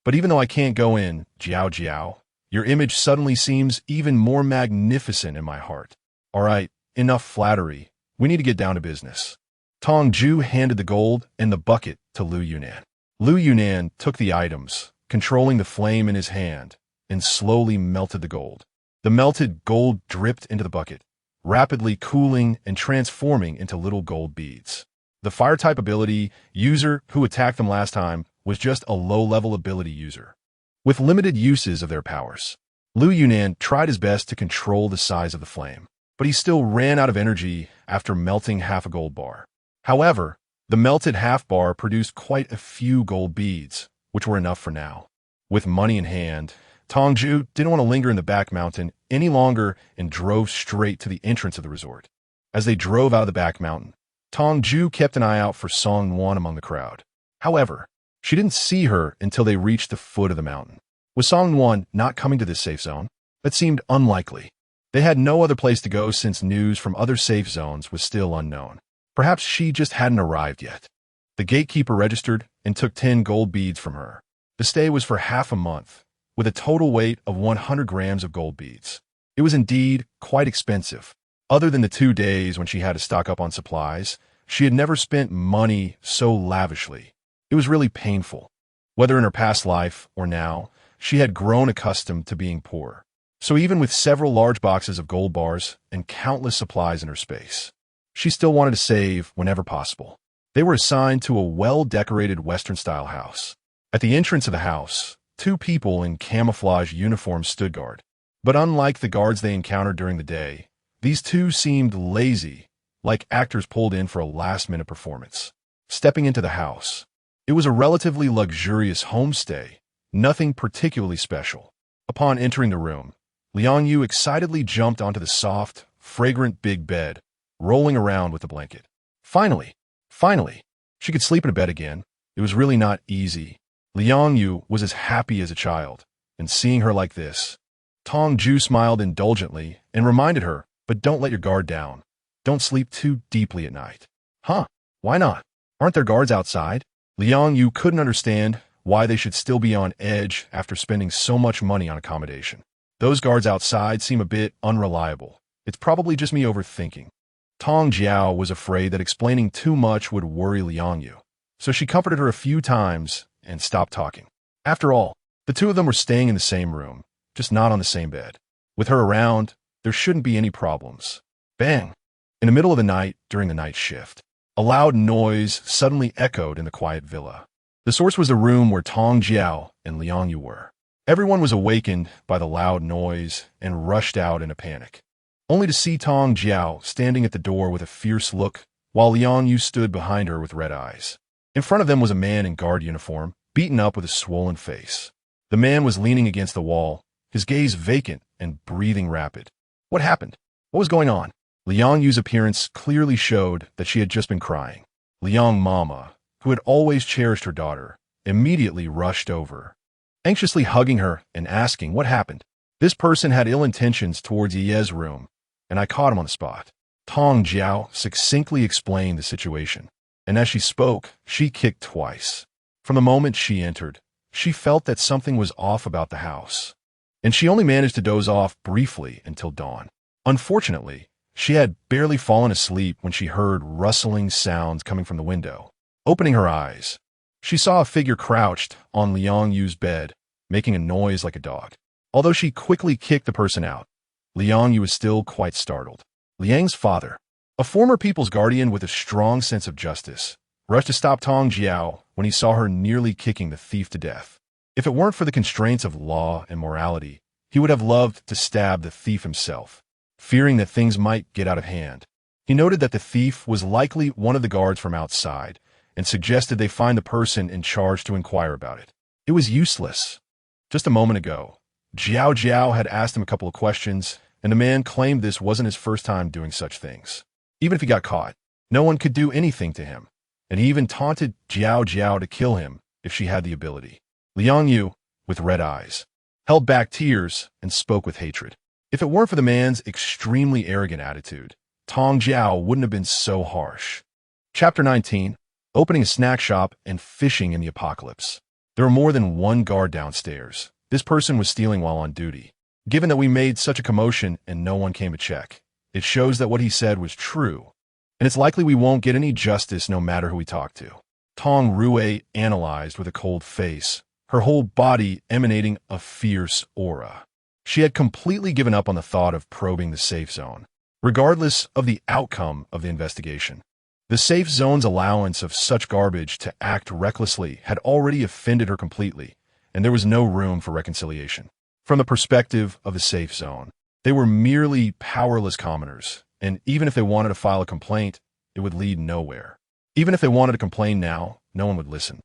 But even though I can't go in, Jiao, your image suddenly seems even more magnificent in my heart. All right, enough flattery. We need to get down to business. Tong Jue handed the gold and the bucket to Lu Yunan. Lu Yunan took the items, controlling the flame in his hand, and slowly melted the gold. The melted gold dripped into the bucket, rapidly cooling and transforming into little gold beads. The fire-type ability user who attacked them last time was just a low-level ability user, with limited uses of their powers. Lu Yunan tried his best to control the size of the flame, but he still ran out of energy after melting half a gold bar. However, the melted half bar produced quite a few gold beads, which were enough for now. With money in hand, Tong Jue didn't want to linger in the back mountain any longer and drove straight to the entrance of the resort. As they drove out of the back mountain, Tong Jue kept an eye out for Song Wan among the crowd. However, she didn't see her until they reached the foot of the mountain. Was Song Wan not coming to this safe zone? That seemed unlikely. They had no other place to go since news from other safe zones was still unknown. Perhaps she just hadn't arrived yet. The gatekeeper registered and took 10 gold beads from her. The stay was for half a month, with a total weight of 100 grams of gold beads. It was indeed quite expensive. Other than the 2 days when she had to stock up on supplies, She had never spent money so lavishly. It was really painful. Whether in her past life or now, she had grown accustomed to being poor. So even with several large boxes of gold bars and countless supplies in her space, she still wanted to save whenever possible. They were assigned to a well-decorated Western-style house. At the entrance of the house, two people in camouflage uniforms stood guard. But unlike the guards they encountered during the day, these two seemed lazy, like actors pulled in for a last-minute performance. Stepping into the house, it was a relatively luxurious homestay, nothing particularly special. Upon entering the room, Liang Yu excitedly jumped onto the soft, fragrant big bed, rolling around with the blanket. Finally, she could sleep in a bed again. It was really not easy. Liang Yu was as happy as a child, and seeing her like this, Tong Jue smiled indulgently and reminded her, but don't let your guard down. Don't sleep too deeply at night. Huh? Why not? Aren't there guards outside? Liang Yu couldn't understand why they should still be on edge after spending so much money on accommodation. Those guards outside seem a bit unreliable. It's probably just me overthinking. Tong Jue was afraid that explaining too much would worry Liang Yu, so she comforted her a few times and stopped talking. After all, the two of them were staying in the same room, just not on the same bed. With her around, there shouldn't be any problems. Bang! In the middle of the night, during the night shift, a loud noise suddenly echoed in the quiet villa. The source was the room where Tong Jue and Liang Yu were. Everyone was awakened by the loud noise and rushed out in a panic, only to see Tong Jue standing at the door with a fierce look, while Liang Yu stood behind her with red eyes. In front of them was a man in guard uniform, beaten up with a swollen face. The man was leaning against the wall, his gaze vacant and breathing rapid. What happened? What was going on? Liang Yu's appearance clearly showed that she had just been crying. Liang Mama, who had always cherished her daughter, immediately rushed over, anxiously hugging her and asking what happened. This person had ill intentions towards Ye's room, and I caught him on the spot. Tong Jue succinctly explained the situation, and as she spoke, she kicked twice. From the moment she entered, she felt that something was off about the house, and she only managed to doze off briefly until dawn. Unfortunately, she had barely fallen asleep when she heard rustling sounds coming from the window. Opening her eyes, she saw a figure crouched on Liang Yu's bed, making a noise like a dog. Although she quickly kicked the person out, Liang Yu was still quite startled. Liang's father, a former people's guardian with a strong sense of justice, rushed to stop Tong Jue when he saw her nearly kicking the thief to death. If it weren't for the constraints of law and morality, he would have loved to stab the thief himself, fearing that things might get out of hand. He noted that the thief was likely one of the guards from outside and suggested they find the person in charge to inquire about it. It was useless. Just a moment ago, Jiao had asked him a couple of questions, and the man claimed this wasn't his first time doing such things. Even if he got caught, no one could do anything to him, and he even taunted Jiao to kill him if she had the ability. Liang Yu, with red eyes, held back tears and spoke with hatred. If it weren't for the man's extremely arrogant attitude, Tong Jue wouldn't have been so harsh. Chapter 19, Opening a Snack Shop and Fishing in the Apocalypse. There were more than one guard downstairs. This person was stealing while on duty. Given that we made such a commotion and no one came to check, it shows that what he said was true, and it's likely we won't get any justice no matter who we talk to. Tong Jue analyzed with a cold face, her whole body emanating a fierce aura. She had completely given up on the thought of probing the safe zone, regardless of the outcome of the investigation. The safe zone's allowance of such garbage to act recklessly had already offended her completely, and there was no room for reconciliation. From the perspective of the safe zone, they were merely powerless commoners, and even if they wanted to file a complaint, it would lead nowhere. Even if they wanted to complain now, no one would listen.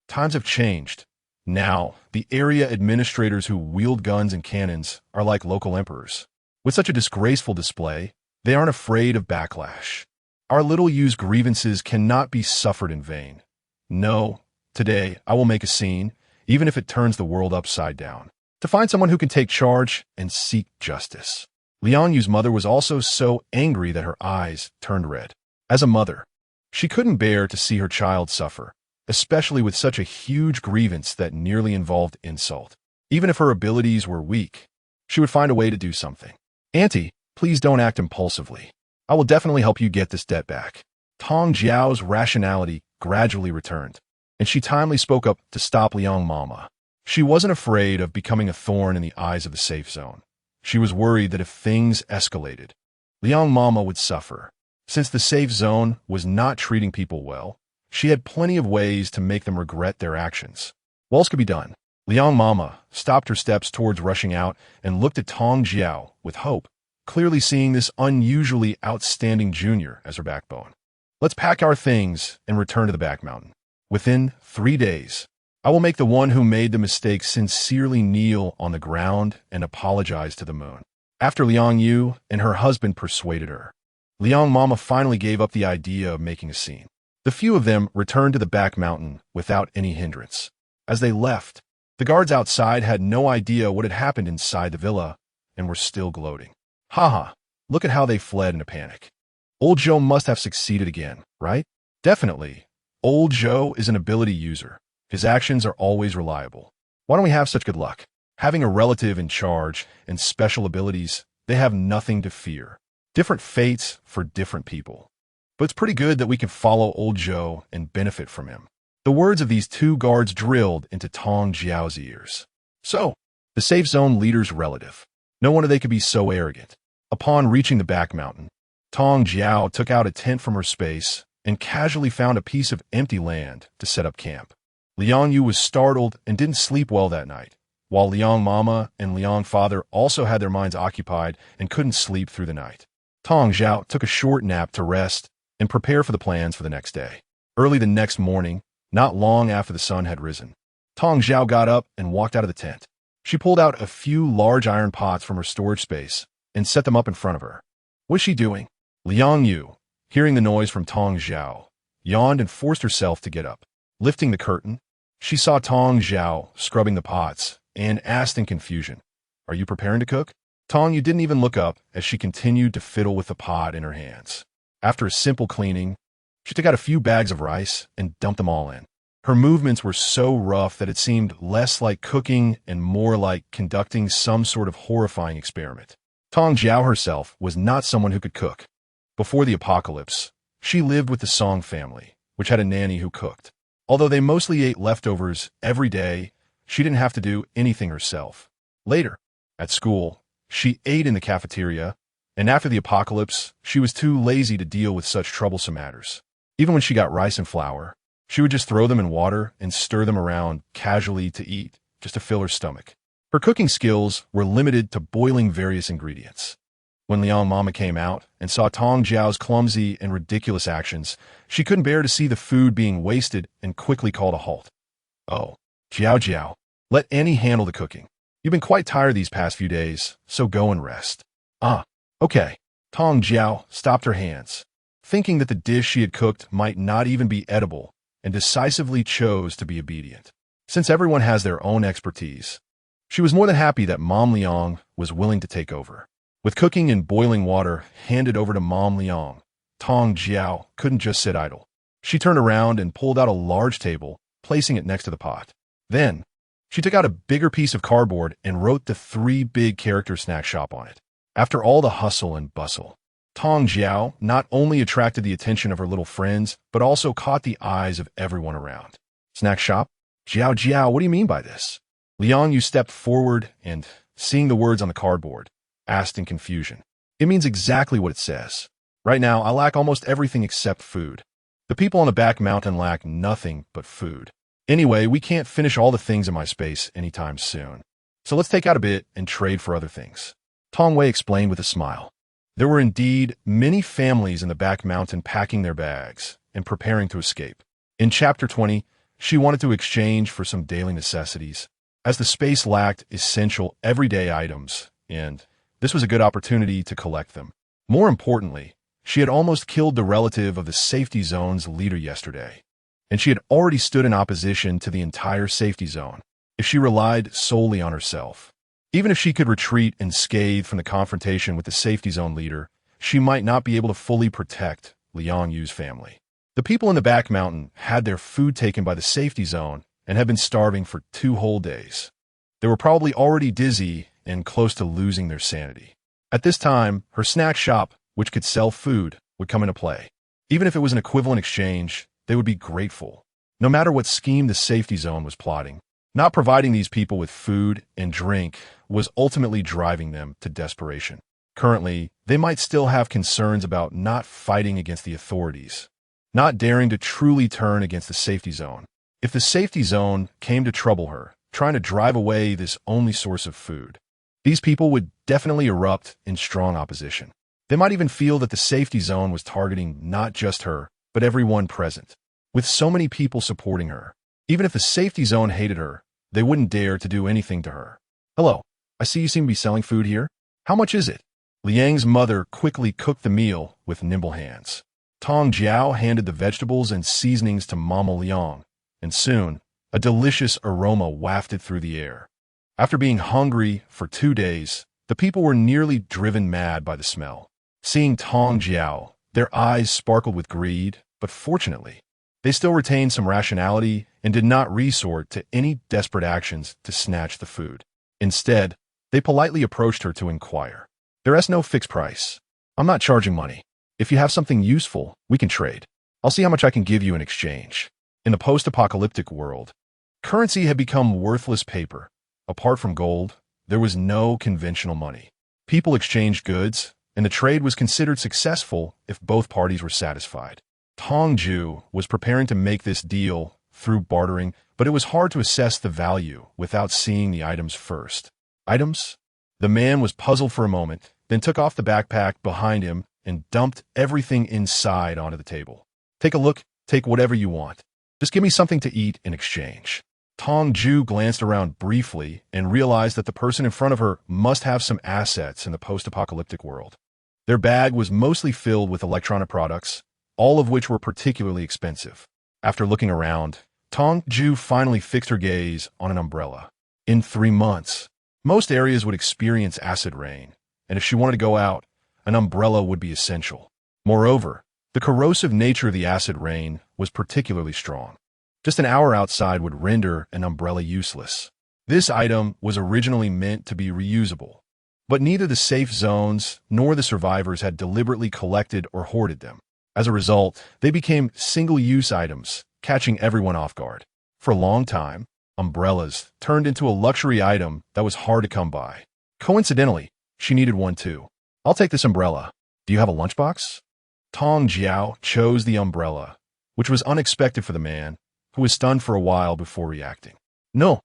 Times have changed. Now, the area administrators who wield guns and cannons are like local emperors. With such a disgraceful display, they aren't afraid of backlash. Our little Yu's grievances cannot be suffered in vain. No, today I will make a scene, even if it turns the world upside down, to find someone who can take charge and seek justice. Liang Yu's mother was also so angry that her eyes turned red. As a mother, she couldn't bear to see her child suffer, especially with such a huge grievance that nearly involved insult. Even if her abilities were weak, she would find a way to do something. Auntie, please don't act impulsively. I will definitely help you get this debt back. Tong Jiao's rationality gradually returned, and she timely spoke up to stop Liang Mama. She wasn't afraid of becoming a thorn in the eyes of the safe zone. She was worried that if things escalated, Liang Mama would suffer. Since the safe zone was not treating people well, she had plenty of ways to make them regret their actions. What else could be done? Liang Mama stopped her steps towards rushing out and looked at Tong Jiao with hope, clearly seeing this unusually outstanding junior as her backbone. Let's pack our things and return to the back mountain. Within 3 days, I will make the one who made the mistake sincerely kneel on the ground and apologize to the moon. After Liang Yu and her husband persuaded her, Liang Mama finally gave up the idea of making a scene. The few of them returned to the back mountain without any hindrance. As they left, the guards outside had no idea what had happened inside the villa and were still gloating. Haha, look at how they fled in a panic. Old Joe must have succeeded again, right? Definitely. Old Joe is an ability user. His actions are always reliable. Why don't we have such good luck? Having a relative in charge and special abilities, they have nothing to fear. Different fates for different people. But it's pretty good that we can follow Old Joe and benefit from him. The words of these two guards drilled into Tong Jiao's ears. So, the safe zone leader's relative. No wonder they could be so arrogant. Upon reaching the back mountain, Tong Jiao took out a tent from her space and casually found a piece of empty land to set up camp. Liang Yu was startled and didn't sleep well that night, while Liang Mama and Liang Father also had their minds occupied and couldn't sleep through the night. Tong Jiao took a short nap to rest and prepare for the plans for the next day. Early the next morning, not long after the sun had risen, Tong Jiao got up and walked out of the tent. She pulled out a few large iron pots from her storage space and set them up in front of her. What's she doing? Liang Yu, hearing the noise from Tong Jiao, yawned and forced herself to get up. Lifting the curtain, she saw Tong Jiao scrubbing the pots and asked in confusion, "Are you preparing to cook?" Tong Yu didn't even look up as she continued to fiddle with the pot in her hands. After a simple cleaning, she took out a few bags of rice and dumped them all in. Her movements were so rough that it seemed less like cooking and more like conducting some sort of horrifying experiment. Tong Jiao herself was not someone who could cook. Before the apocalypse, she lived with the Song family, which had a nanny who cooked. Although they mostly ate leftovers every day, she didn't have to do anything herself. Later, at school, she ate in the cafeteria, and after the apocalypse, she was too lazy to deal with such troublesome matters. Even when she got rice and flour, she would just throw them in water and stir them around casually to eat, just to fill her stomach. Her cooking skills were limited to boiling various ingredients. When Liang Mama came out and saw Tong Jiao's clumsy and ridiculous actions, she couldn't bear to see the food being wasted and quickly called a halt. "Oh, Jiao, let Annie handle the cooking. You've been quite tired these past few days, so go and rest." "Ah, okay." Tong Jiao stopped her hands, thinking that the dish she had cooked might not even be edible, and decisively chose to be obedient. Since everyone has their own expertise, she was more than happy that Mom Liang was willing to take over. With cooking and boiling water handed over to Mom Liang, Tong Jiao couldn't just sit idle. She turned around and pulled out a large table, placing it next to the pot. Then, she took out a bigger piece of cardboard and wrote the 3 big character snack shop on it. After all the hustle and bustle, Tong Jiao not only attracted the attention of her little friends, but also caught the eyes of everyone around. "Snack shop? Jiao, what do you mean by this?" Liang Yu stepped forward and, seeing the words on the cardboard, asked in confusion. "It means exactly what it says. Right now, I lack almost everything except food. The people on the back mountain lack nothing but food. Anyway, we can't finish all the things in my space anytime soon. So let's take out a bit and trade for other things." Tong Wei explained with a smile. There were indeed many families in the back mountain packing their bags and preparing to escape. In Chapter 20, she wanted to exchange for some daily necessities, as the space lacked essential everyday items, and this was a good opportunity to collect them. More importantly, she had almost killed the relative of the safety zone's leader yesterday, and she had already stood in opposition to the entire safety zone if she relied solely on herself. Even if she could retreat unscathed from the confrontation with the safety zone leader, she might not be able to fully protect Liang Yu's family. The people in the back mountain had their food taken by the safety zone and had been starving for 2 whole days. They were probably already dizzy and close to losing their sanity. At this time, her snack shop, which could sell food, would come into play. Even if it was an equivalent exchange, they would be grateful. No matter what scheme the safety zone was plotting, not providing these people with food and drink was ultimately driving them to desperation. Currently, they might still have concerns about not fighting against the authorities, not daring to truly turn against the safety zone. If the safety zone came to trouble her, trying to drive away this only source of food, these people would definitely erupt in strong opposition. They might even feel that the safety zone was targeting not just her, but everyone present. With so many people supporting her, even if the safety zone hated her, they wouldn't dare to do anything to her. Hello, I see you seem to be selling food here. How much is it? Liang's mother quickly cooked the meal with nimble hands. Tong Jue handed the vegetables and seasonings to Mama Liang, and soon, a delicious aroma wafted through the air. After being hungry for 2 days, the people were nearly driven mad by the smell. Seeing Tong Jue, their eyes sparkled with greed, but fortunately, they still retained some rationality and did not resort to any desperate actions to snatch the food. Instead, they politely approached her to inquire. There is no fixed price. I'm not charging money. If you have something useful, we can trade. I'll see how much I can give you in exchange. In the post-apocalyptic world, currency had become worthless paper. Apart from gold, there was no conventional money. People exchanged goods, and the trade was considered successful if both parties were satisfied. Tong Jue was preparing to make this deal through bartering, but it was hard to assess the value without seeing the items first. Items? The man was puzzled for a moment, then took off the backpack behind him and dumped everything inside onto the table. Take a look, take whatever you want. Just give me something to eat in exchange. Tong Jue glanced around briefly and realized that the person in front of her must have some assets in the post-apocalyptic world. Their bag was mostly filled with electronic products, all of which were particularly expensive. After looking around, Tong Jue finally fixed her gaze on an umbrella. In 3 months, most areas would experience acid rain, and if she wanted to go out, an umbrella would be essential. Moreover, the corrosive nature of the acid rain was particularly strong. Just an hour outside would render an umbrella useless. This item was originally meant to be reusable, but neither the safe zones nor the survivors had deliberately collected or hoarded them. As a result, they became single-use items, catching everyone off guard. For a long time, umbrellas turned into a luxury item that was hard to come by. Coincidentally, she needed one too. I'll take this umbrella. Do you have a lunchbox? Tong Jue chose the umbrella, which was unexpected for the man, who was stunned for a while before reacting. No,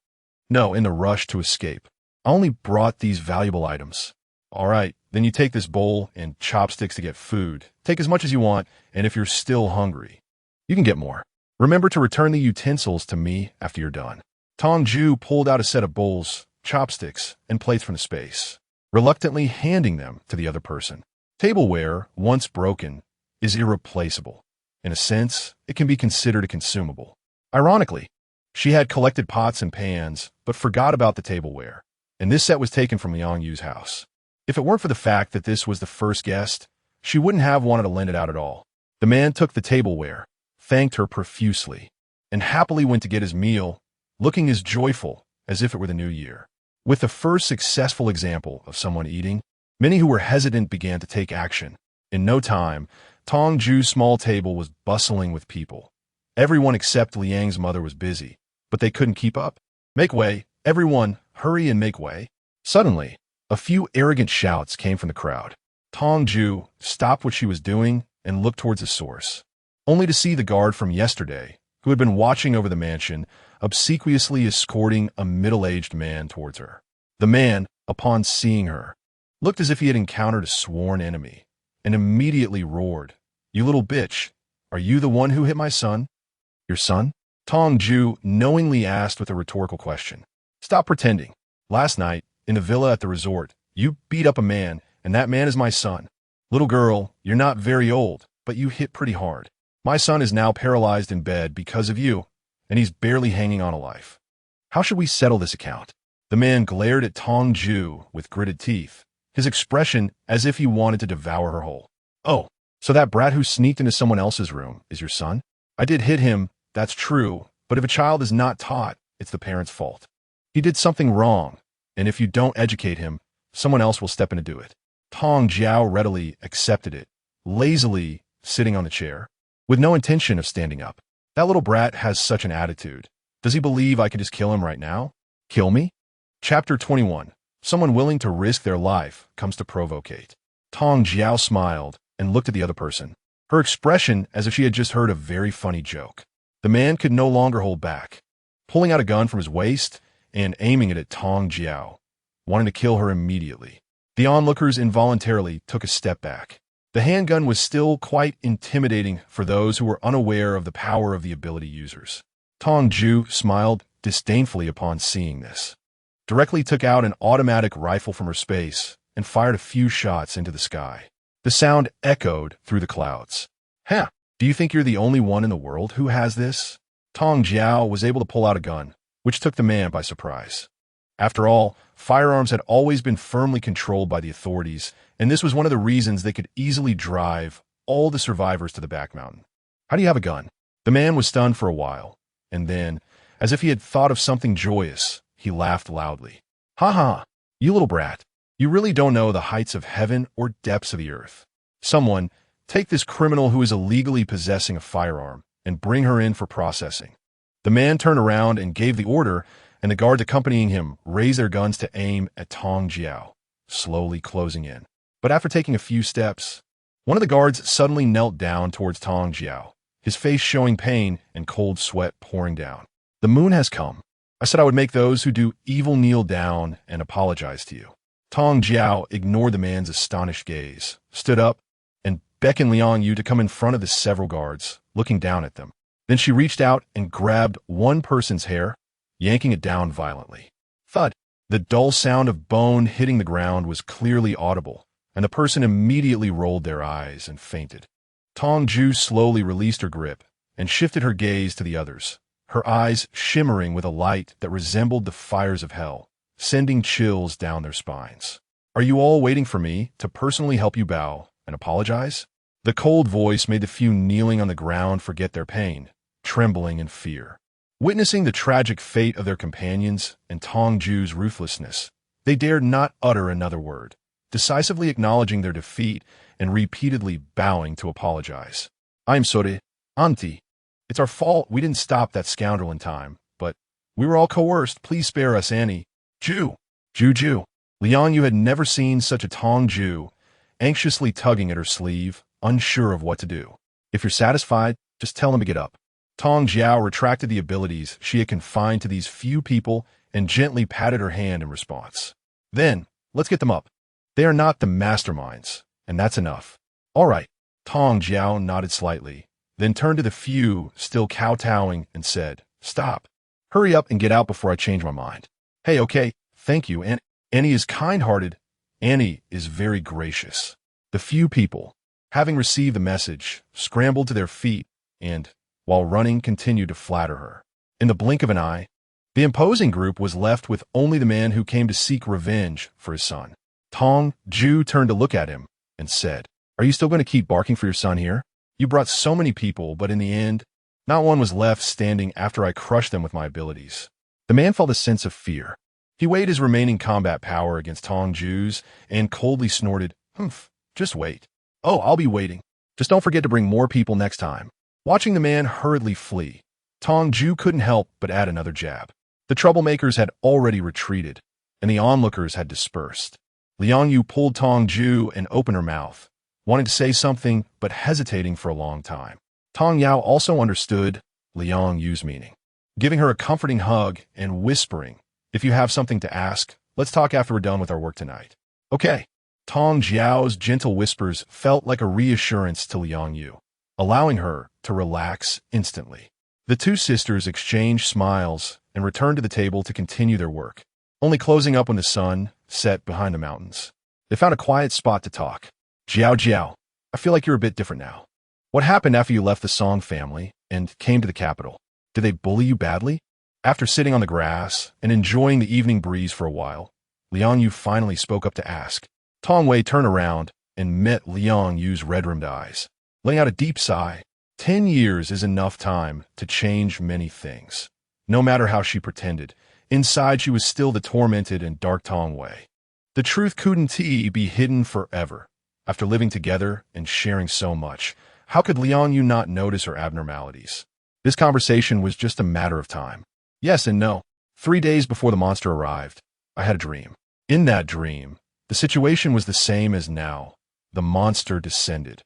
in the rush to escape. I only brought these valuable items. All right, then you take this bowl and chopsticks to get food. Take as much as you want, and if you're still hungry, you can get more. Remember to return the utensils to me after you're done. Tong Jue pulled out a set of bowls, chopsticks, and plates from the space, reluctantly handing them to the other person. Tableware, once broken, is irreplaceable. In a sense, it can be considered a consumable. Ironically, she had collected pots and pans, but forgot about the tableware, and this set was taken from Liang Yu's house. If it weren't for the fact that this was the first guest, she wouldn't have wanted to lend it out at all. The man took the tableware, thanked her profusely, and happily went to get his meal, looking as joyful as if it were the new year. With the first successful example of someone eating, many who were hesitant began to take action. In no time, Tong Jue's small table was bustling with people. Everyone except Liang's mother was busy, but they couldn't keep up. Make way, everyone, hurry and make way. Suddenly, a few arrogant shouts came from the crowd. Tong Jue stopped what she was doing and looked towards the source, only to see the guard from yesterday, who had been watching over the mansion, obsequiously escorting a middle-aged man towards her. The man, upon seeing her, looked as if he had encountered a sworn enemy, and immediately roared, "You little bitch, are you the one who hit my son?" "Your son?" Tong Jue knowingly asked with a rhetorical question. "Stop pretending. Last night, in the villa at the resort, you beat up a man, and that man is my son. Little girl, you're not very old, but you hit pretty hard. My son is now paralyzed in bed because of you, and he's barely hanging on a life. How should we settle this account?" The man glared at Tong Jue with gritted teeth, his expression as if he wanted to devour her whole. "Oh, so that brat who sneaked into someone else's room is your son? I did hit him, that's true, but if a child is not taught, it's the parent's fault. He did something wrong, and if you don't educate him, someone else will step in to do it." Tong Jue readily accepted it, lazily sitting on the chair. with no intention of standing up. That little brat has such an attitude. Does he believe I can just kill him right now? Kill me? Chapter 21. Someone willing to risk their life comes to provocate. Tong Jue smiled and looked at the other person, her expression as if she had just heard a very funny joke. The man could no longer hold back, pulling out a gun from his waist and aiming it at Tong Jue, wanting to kill her immediately. The onlookers involuntarily took a step back. The handgun was still quite intimidating for those who were unaware of the power of the ability users. Tong Jue smiled disdainfully upon seeing this, directly took out an automatic rifle from her space and fired a few shots into the sky. The sound echoed through the clouds. "Huh, do you think you're the only one in the world who has this?" Tong Jue was able to pull out a gun, which took the man by surprise. After all, firearms had always been firmly controlled by the authorities, and this was one of the reasons they could easily drive all the survivors to the back mountain. "How do you have a gun?" The man was stunned for a while, and then, as if he had thought of something joyous, he laughed loudly. "Ha ha, you little brat. You really don't know the heights of heaven or depths of the earth. Someone, take this criminal who is illegally possessing a firearm and bring her in for processing." The man turned around and gave the order, and the guards accompanying him raised their guns to aim at Tong Jue, slowly closing in. But after taking a few steps, one of the guards suddenly knelt down towards Tong Jue, his face showing pain and cold sweat pouring down. "The moon has come. I said I would make those who do evil kneel down and apologize to you." Tong Jue ignored the man's astonished gaze, stood up, and beckoned Liang Yu to come in front of the several guards, looking down at them. Then she reached out and grabbed one person's hair, yanking it down violently. Thud! The dull sound of bone hitting the ground was clearly audible, and the person immediately rolled their eyes and fainted. Tong Jue slowly released her grip and shifted her gaze to the others, her eyes shimmering with a light that resembled the fires of hell, sending chills down their spines. "Are you all waiting for me to personally help you bow and apologize?" The cold voice made the few kneeling on the ground forget their pain, trembling in fear. Witnessing the tragic fate of their companions and Tong Jue's ruthlessness, they dared not utter another word, decisively acknowledging their defeat and repeatedly bowing to apologize. "I'm sorry, Auntie. It's our fault we didn't stop that scoundrel in time, but we were all coerced. Please spare us, Annie." "Jue! Jue!" Liang Yu had never seen such a Tong Jue, anxiously tugging at her sleeve, unsure of what to do. "If you're satisfied, just tell him to get up." Tong Jue retracted the abilities she had confined to these few people and gently patted her hand in response. "Then, let's get them up. They are not the masterminds, and that's enough." "All right." Tong Jue nodded slightly, then turned to the few still kowtowing and said, "Stop. Hurry up and get out before I change my mind." "Hey, okay, thank you, and Annie is kind-hearted. Annie is very gracious." The few people, having received the message, scrambled to their feet and, while running, continued to flatter her. In the blink of an eye, the imposing group was left with only the man who came to seek revenge for his son. Tong Jue turned to look at him and said, "Are you still going to keep barking for your son here? You brought so many people, but in the end, not one was left standing after I crushed them with my abilities." The man felt a sense of fear. He weighed his remaining combat power against Tong Jue's and coldly snorted, "Humph, just wait." "Oh, I'll be waiting. Just don't forget to bring more people next time." Watching the man hurriedly flee, Tong Jue couldn't help but add another jab. The troublemakers had already retreated, and the onlookers had dispersed. Liang Yu pulled Tong Jue and opened her mouth, wanting to say something but hesitating for a long time. Tong Yao also understood Liang Yu's meaning, giving her a comforting hug and whispering, "If you have something to ask, let's talk after we're done with our work tonight." "Okay." Tong Jue's gentle whispers felt like a reassurance to Liang Yu, allowing her to relax instantly. The two sisters exchanged smiles and returned to the table to continue their work, only closing up when the sun set behind the mountains. They found a quiet spot to talk. Jue, I feel like you're a bit different now. What happened after you left the Song family and came to the capital? Did they bully you badly?" After sitting on the grass and enjoying the evening breeze for a while, Liang Yu finally spoke up to ask. Tong Wei turned around and met Liang Yu's red-rimmed eyes, letting out a deep sigh. 10 years is enough time to change many things. No matter how she pretended, inside she was still the tormented and dark Tong Wei. The truth couldn't be hidden forever. After living together and sharing so much, How could Liang Yu not notice her abnormalities? This conversation was just a matter of time. Yes and no. 3 days before the monster arrived, I had a dream. In that dream, the situation was the same as now. The monster descended,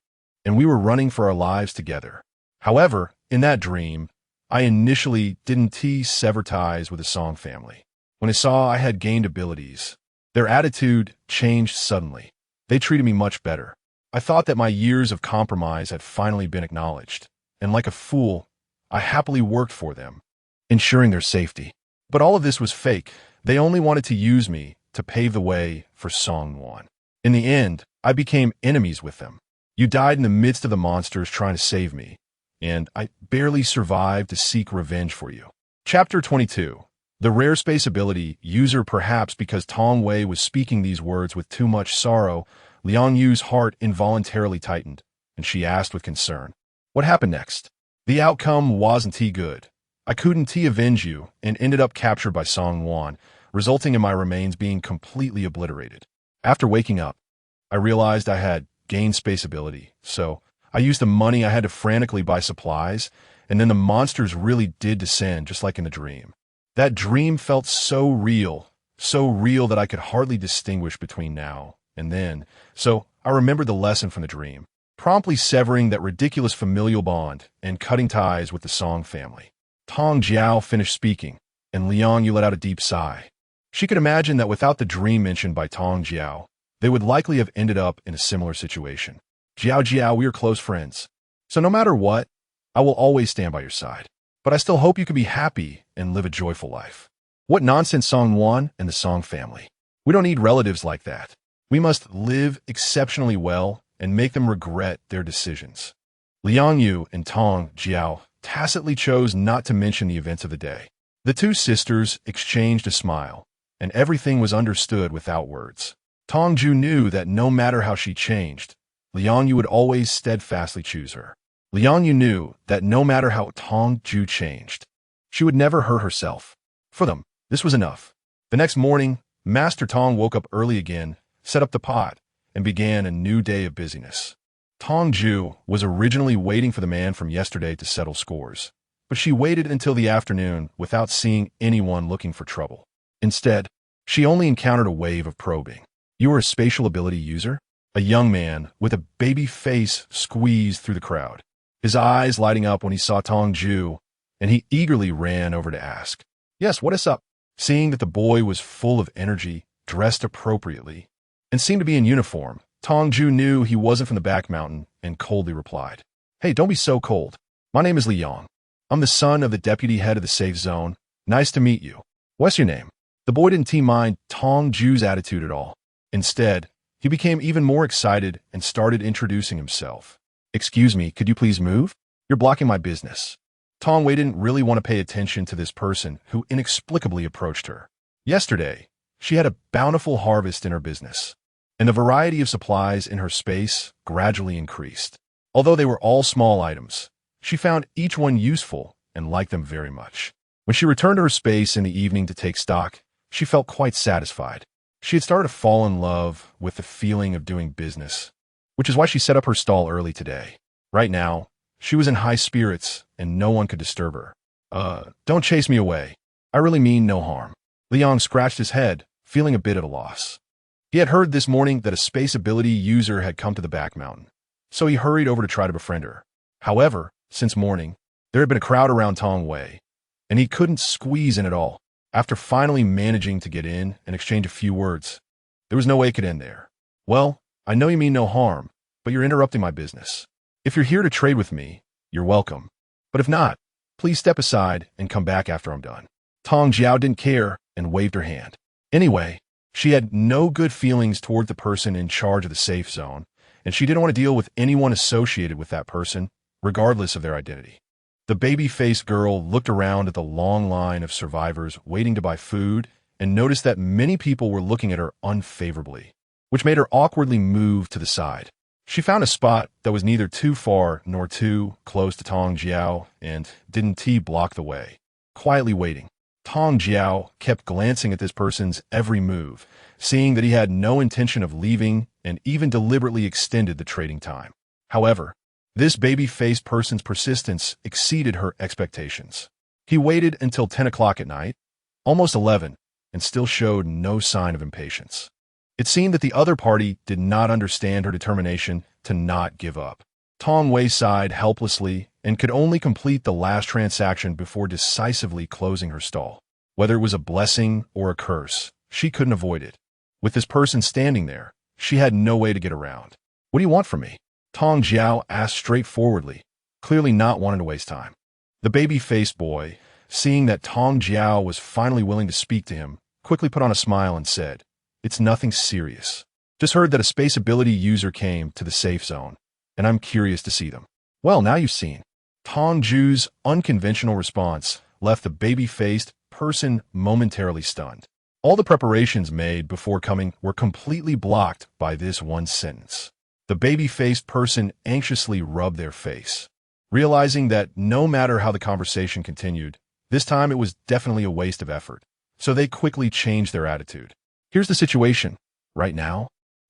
and we were running for our lives together. However, in that dream, I initially didn't sever ties with the Song family. When I saw I had gained abilities, their attitude changed suddenly. They treated me much better. I thought that my years of compromise had finally been acknowledged, and like a fool, I happily worked for them, ensuring their safety. But all of this was fake. They only wanted to use me to pave the way for Song Wan. In the end, I became enemies with them. You died in the midst of the monsters trying to save me, and I barely survived to seek revenge for you. Chapter 22. The rare space ability user. Perhaps because Tong Wei was speaking these words with too much sorrow, Liang Yu's heart involuntarily tightened, and she asked with concern, "What happened next?" The outcome wasn't good. I couldn't avenge you and ended up captured by Song Wan, resulting in my remains being completely obliterated. After waking up, I realized I had gained space ability, so I used the money I had to frantically buy supplies, and then the monsters really did descend just like in a dream. That dream felt so real that I could hardly distinguish between now and then, so I remembered the lesson from the dream, promptly severing that ridiculous familial bond and cutting ties with the Song family. Tong Jue finished speaking, and Liang Yu let out a deep sigh. She could imagine that without the dream mentioned by Tong Jue, they would likely have ended up in a similar situation. Jiao, we are close friends, so no matter what, I will always stand by your side. But I still hope you can be happy and live a joyful life. What nonsense, Song Wan and the Song family. We don't need relatives like that. We must live exceptionally well and make them regret their decisions. Liang Yu and Tong Jue tacitly chose not to mention the events of the day. The two sisters exchanged a smile, and everything was understood without words. Tong Jue knew that no matter how she changed, Liang Yu would always steadfastly choose her. Liang Yu knew that no matter how Tong Jue changed, she would never hurt herself. For them, this was enough. The next morning, Master Tong woke up early again, set up the pot, and began a new day of busyness. Tong Jue was originally waiting for the man from yesterday to settle scores, but she waited until the afternoon without seeing anyone looking for trouble. Instead, she only encountered a wave of probing. "You are a spatial ability user?" A young man with a baby face squeezed through the crowd, his eyes lighting up when he saw Tong Jue, and he eagerly ran over to ask, "Yes, what is up?" Seeing that the boy was full of energy, dressed appropriately, and seemed to be in uniform, Tong Jue knew he wasn't from the back mountain and coldly replied, "Hey, don't be so cold. My name is Liang. I'm the son of the deputy head of the safe zone. Nice to meet you. What's your name?" The boy didn't mind Tong Jue's attitude at all. Instead, he became even more excited and started introducing himself. "Excuse me, could you please move? You're blocking my business." Tong Wei didn't really want to pay attention to this person who inexplicably approached her. Yesterday, she had a bountiful harvest in her business, and the variety of supplies in her space gradually increased. Although they were all small items, she found each one useful and liked them very much. When she returned to her space in the evening to take stock, she felt quite satisfied. She had started to fall in love with the feeling of doing business, which is why she set up her stall early today. Right now, she was in high spirits and no one could disturb her. Don't chase me away. I really mean no harm." Liang scratched his head, feeling a bit at a loss. He had heard this morning that a space ability user had come to the back mountain, so he hurried over to try to befriend her. However, since morning, there had been a crowd around Tong Wei, and he couldn't squeeze in at all. After finally managing to get in and exchange a few words, there was no way it could end there. "Well, I know you mean no harm, but you're interrupting my business. If you're here to trade with me, you're welcome. But if not, please step aside and come back after I'm done." Tong Jue didn't care and waved her hand. Anyway, she had no good feelings toward the person in charge of the safe zone, and she didn't want to deal with anyone associated with that person, regardless of their identity. The baby-faced girl looked around at the long line of survivors waiting to buy food and noticed that many people were looking at her unfavorably, which made her awkwardly move to the side. She found a spot that was neither too far nor too close to Tong Jue and didn't block the way. Quietly waiting, Tong Jue kept glancing at this person's every move, seeing that he had no intention of leaving and even deliberately extended the trading time. However, This baby-faced person's persistence exceeded her expectations. He waited until 10 o'clock at night, almost 11, and still showed no sign of impatience. It seemed that the other party did not understand her determination to not give up. Tong Jue sighed helplessly and could only complete the last transaction before decisively closing her stall. Whether it was a blessing or a curse, she couldn't avoid it. With this person standing there, she had no way to get around. "What do you want from me?" Tong Jue asked straightforwardly, clearly not wanting to waste time. The baby-faced boy, seeing that Tong Jue was finally willing to speak to him, quickly put on a smile and said, "It's nothing serious. Just heard that a space ability user came to the safe zone, and I'm curious to see them." "Well, now you've seen." Tong Jue's unconventional response left the baby-faced person momentarily stunned. All the preparations made before coming were completely blocked by this one sentence. The baby-faced person anxiously rubbed their face, realizing that no matter how the conversation continued, this time it was definitely a waste of effort. So they quickly changed their attitude. "Here's the situation. Right now,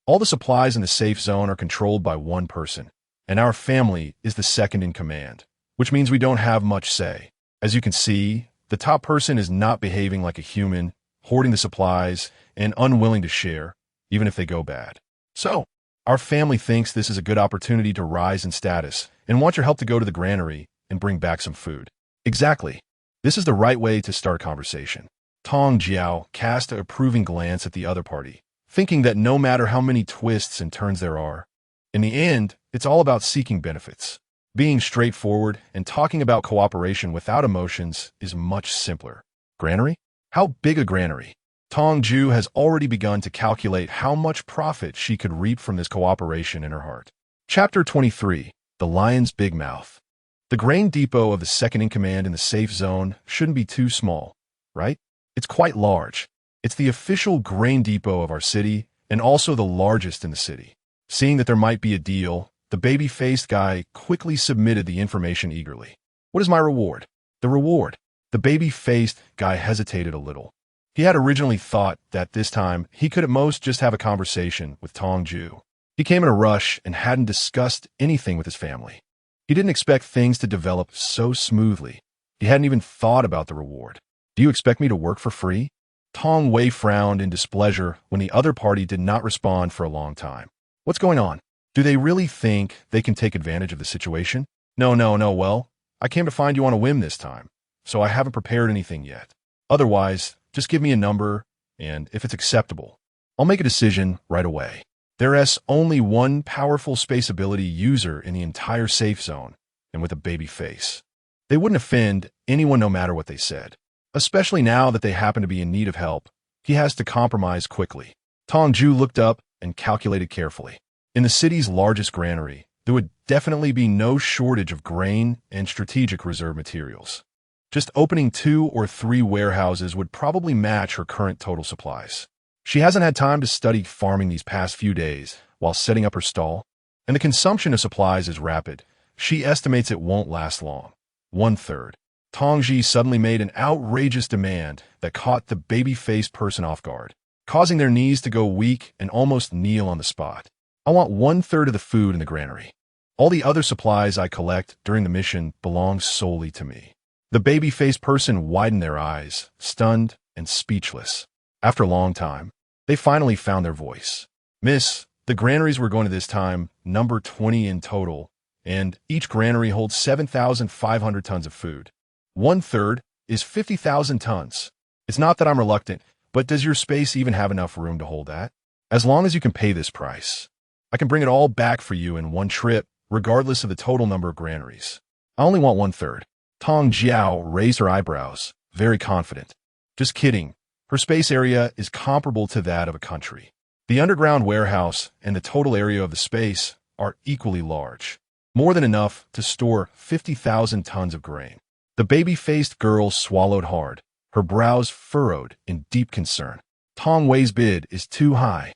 all the supplies in the safe zone are controlled by one person, and our family is the second in command, which means we don't have much say. As you can see, the top person is not behaving like a human, hoarding the supplies, and unwilling to share, even if they go bad. So, our family thinks this is a good opportunity to rise in status and want your help to go to the granary and bring back some food." "Exactly. This is the right way to start a conversation." Tong Jue cast an approving glance at the other party, thinking that no matter how many twists and turns there are, in the end, it's all about seeking benefits. Being straightforward and talking about cooperation without emotions is much simpler. "Granary? How big a granary?" Tong Jue has already begun to calculate how much profit she could reap from this cooperation in her heart. Chapter 23. The Lion's Big Mouth. The grain depot of the second-in-command in the safe zone shouldn't be too small, right? It's quite large. It's the official grain depot of our city and also the largest in the city. Seeing that there might be a deal, the baby-faced guy quickly submitted the information eagerly. "What is my reward?" "The reward?" The baby-faced guy hesitated a little. He had originally thought that this time he could at most just have a conversation with Tong Jue. He came in a rush and hadn't discussed anything with his family. He didn't expect things to develop so smoothly. He hadn't even thought about the reward. "Do you expect me to work for free?" Tong Jue frowned in displeasure when the other party did not respond for a long time. "What's going on? Do they really think they can take advantage of the situation?" No, well, I came to find you on a whim this time, so I haven't prepared anything yet. Otherwise, just give me a number, and if it's acceptable, I'll make a decision right away." There's only one powerful space ability user in the entire safe zone, and with a baby face. They wouldn't offend anyone no matter what they said. Especially now that they happen to be in need of help, he has to compromise quickly. Tong Jue looked up and calculated carefully. In the city's largest granary, there would definitely be no shortage of grain and strategic reserve materials. Just opening 2 or 3 warehouses would probably match her current total supplies. She hasn't had time to study farming these past few days while setting up her stall, and the consumption of supplies is rapid. She estimates it won't last long. 1/3. Tong Jue suddenly made an outrageous demand that caught the baby-faced person off guard, causing their knees to go weak and almost kneel on the spot. "I want 1/3 of the food in the granary. All the other supplies I collect during the mission belong solely to me." The baby-faced person widened their eyes, stunned and speechless. After a long time, they finally found their voice. "Miss, the granaries we're going to this time number 20 in total, and each granary holds 7,500 tons of food. 1/3 is 50,000 tons. It's not that I'm reluctant, but does your space even have enough room to hold that? As long as you can pay this price, I can bring it all back for you in one trip, regardless of the total number of granaries. I only want 1/3. Tong Jue raised her eyebrows, very confident. "Just kidding. Her space area is comparable to that of a country. The underground warehouse and the total area of the space are equally large, more than enough to store 50,000 tons of grain." The baby-faced girl swallowed hard, her brows furrowed in deep concern. Tong Jue's bid is too high,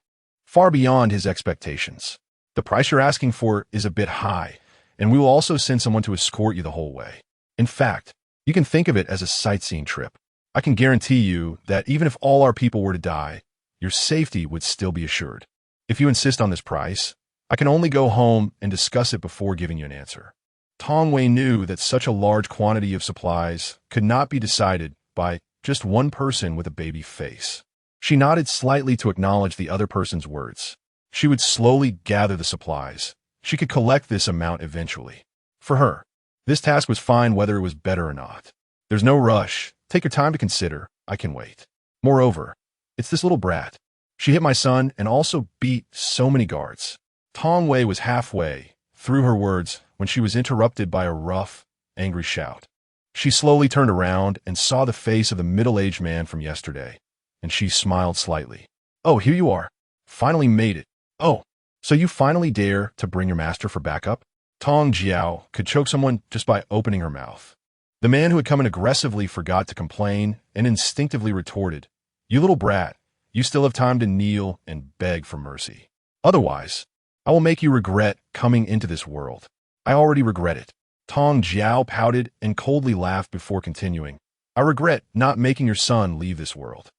far beyond his expectations. "The price you're asking for is a bit high, and we will also send someone to escort you the whole way. In fact, you can think of it as a sightseeing trip. I can guarantee you that even if all our people were to die, your safety would still be assured. If you insist on this price, I can only go home and discuss it before giving you an answer. Tong Wei knew that such a large quantity of supplies could not be decided by just one person with a baby face. She nodded slightly to acknowledge the other person's words. She would slowly gather the supplies. She could collect this amount eventually. For her, this task was fine whether it was better or not. There's no rush. Take your time to consider. I can wait. Moreover, it's this little brat. She hit my son and also beat so many guards. Tong Wei was halfway through her words when she was interrupted by a rough, angry shout. She slowly turned around and saw the face of the middle-aged man from yesterday, and she smiled slightly. Oh, here you are. Finally made it. Oh, so you finally dare to bring your master for backup? Tong Jue could choke someone just by opening her mouth. The man who had come in aggressively forgot to complain and instinctively retorted, "You little brat, you still have time to kneel and beg for mercy. Otherwise, I will make you regret coming into this world." I already regret it. Tong Jue pouted and coldly laughed before continuing. I regret not making your son leave this world.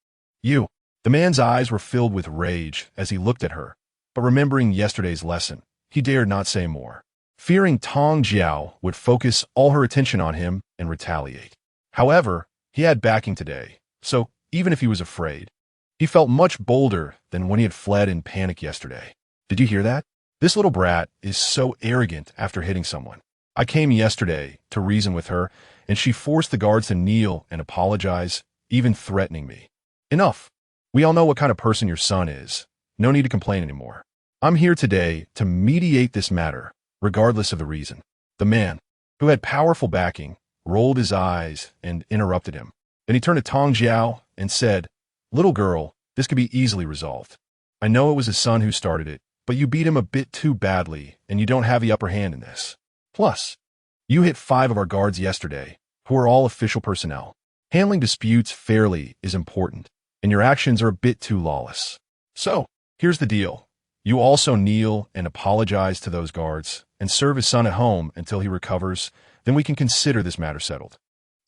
You. The man's eyes were filled with rage as he looked at her, but remembering yesterday's lesson, he dared not say more, fearing Tong Jue would focus all her attention on him and retaliate. However, he had backing today, so even if he was afraid, he felt much bolder than when he had fled in panic yesterday. Did you hear that? This little brat is so arrogant after hitting someone. I came yesterday to reason with her, and she forced the guards to kneel and apologize, even threatening me. Enough. We all know what kind of person your son is. No need to complain anymore. I'm here today to mediate this matter, regardless of the reason. The man, who had powerful backing, rolled his eyes and interrupted him. Then he turned to Tong Jue and said, "Little girl, this could be easily resolved. I know it was his son who started it, but you beat him a bit too badly, and you don't have the upper hand in this. Plus, you hit 5 of our guards yesterday, who are all official personnel. Handling disputes fairly is important, and your actions are a bit too lawless. So, here's the deal. You also kneel and apologize to those guards, and serve his son at home until he recovers, then we can consider this matter settled."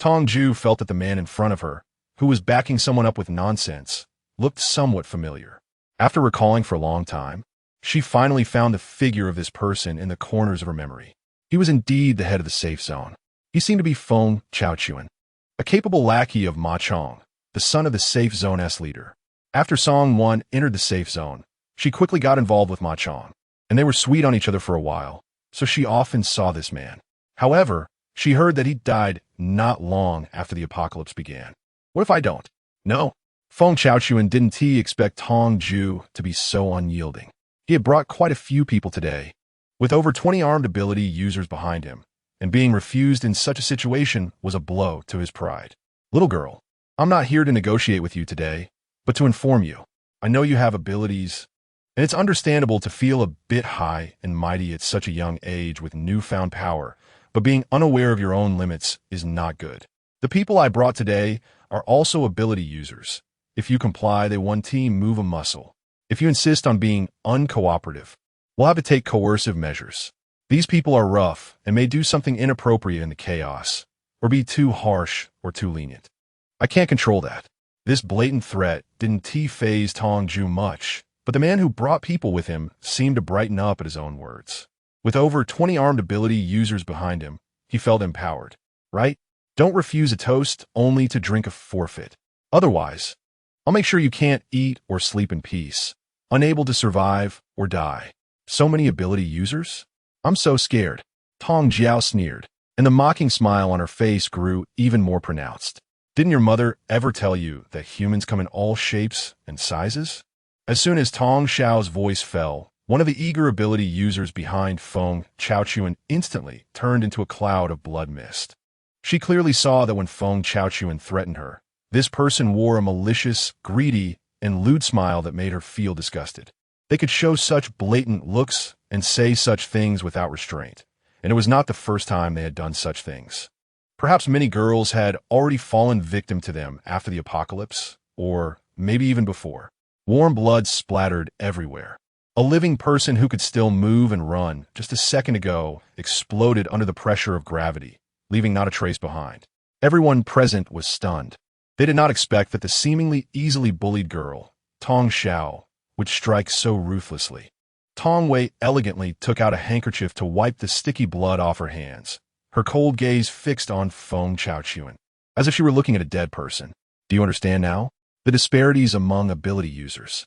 Tong Jue felt that the man in front of her, who was backing someone up with nonsense, looked somewhat familiar. After recalling for a long time, she finally found the figure of this person in the corners of her memory. He was indeed the head of the safe zone. He seemed to be Feng Chaochuan, a capable lackey of Ma Chong, the son of the safe zone's leader. After Song Wan entered the safe zone, she quickly got involved with Ma Chong, and they were sweet on each other for a while, so she often saw this man. However, she heard that he died not long after the apocalypse began. What if I don't? No. Feng Chaochuan didn't expect Tong Jue to be so unyielding. He had brought quite a few people today, with over 20 armed ability users behind him, and being refused in such a situation was a blow to his pride. Little girl, I'm not here to negotiate with you today, but to inform you. I know you have abilities, and it's understandable to feel a bit high and mighty at such a young age with newfound power, but being unaware of your own limits is not good. The people I brought today are also ability users. If you comply, they one team move a muscle. If you insist on being uncooperative, we'll have to take coercive measures. These people are rough and may do something inappropriate in the chaos, or be too harsh or too lenient. I can't control that. This blatant threat didn't faze Tong Jue much, but the man who brought people with him seemed to brighten up at his own words. With over 20 armed ability users behind him, he felt empowered. Right? Don't refuse a toast only to drink a forfeit. Otherwise, I'll make sure you can't eat or sleep in peace, unable to survive or die. So many ability users? I'm so scared. Tong Jue sneered, and the mocking smile on her face grew even more pronounced. Didn't your mother ever tell you that humans come in all shapes and sizes? As soon as Tong Xiao's voice fell, one of the eager ability users behind Feng Chaochuan instantly turned into a cloud of blood mist. She clearly saw that when Feng Chaochuan threatened her, this person wore a malicious, greedy, and lewd smile that made her feel disgusted. They could show such blatant looks and say such things without restraint, and it was not the first time they had done such things. Perhaps many girls had already fallen victim to them after the apocalypse, or maybe even before. Warm blood splattered everywhere. A living person who could still move and run just a second ago exploded under the pressure of gravity, leaving not a trace behind. Everyone present was stunned. They did not expect that the seemingly easily bullied girl, Tong Xiao, would strike so ruthlessly. Tong Wei elegantly took out a handkerchief to wipe the sticky blood off her hands, her cold gaze fixed on Feng Chaochuan, as if she were looking at a dead person. Do you understand now? The disparities among ability users.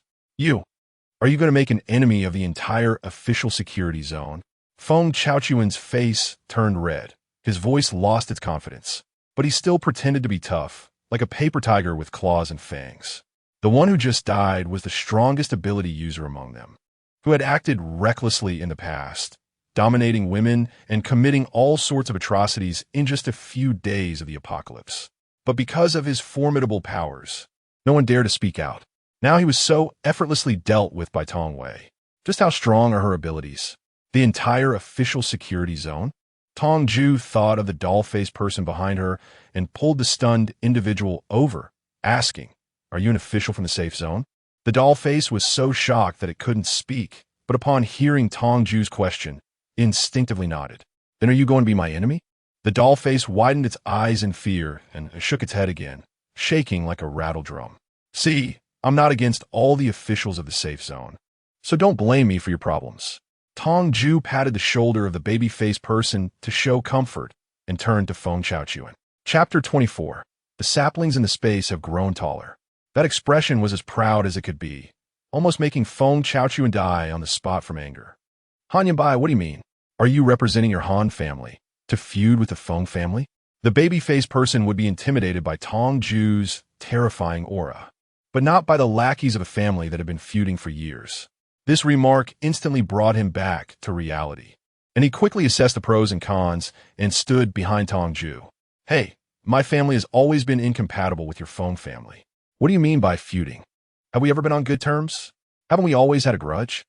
Are you going to make an enemy of the entire official security zone? Feng Chaochuan's face turned red. His voice lost its confidence, but he still pretended to be tough, like a paper tiger with claws and fangs. The one who just died was the strongest ability user among them, who had acted recklessly in the past, dominating women and committing all sorts of atrocities in just a few days of the apocalypse. But because of his formidable powers, no one dared to speak out. Now he was so effortlessly dealt with by Tong Wei. Just how strong are her abilities? The entire official security zone? Tong Jue thought of the doll-faced person behind her and pulled the stunned individual over, asking, "Are you an official from the safe zone?" The doll face was so shocked that it couldn't speak, but upon hearing Tong Jue's question, instinctively nodded. "Then are you going to be my enemy?" The doll face widened its eyes in fear and shook its head again, shaking like a rattle drum. "See, I'm not against all the officials of the safe zone, so don't blame me for your problems." Tong Jue patted the shoulder of the baby-faced person to show comfort and turned to Feng Chaochuan. Chapter 24. The saplings in the space have grown taller. That expression was as proud as it could be, almost making Feng Chaochuan die on the spot from anger. "Han Yanbai, what do you mean? Are you representing your Han family to feud with the Feng family?" The baby-faced person would be intimidated by Tong Jue's terrifying aura, but not by the lackeys of a family that had been feuding for years. This remark instantly brought him back to reality, and he quickly assessed the pros and cons and stood behind Tong Jue. "Hey, my family has always been incompatible with your Feng family. What do you mean by feuding? Have we ever been on good terms? Haven't we always had a grudge?"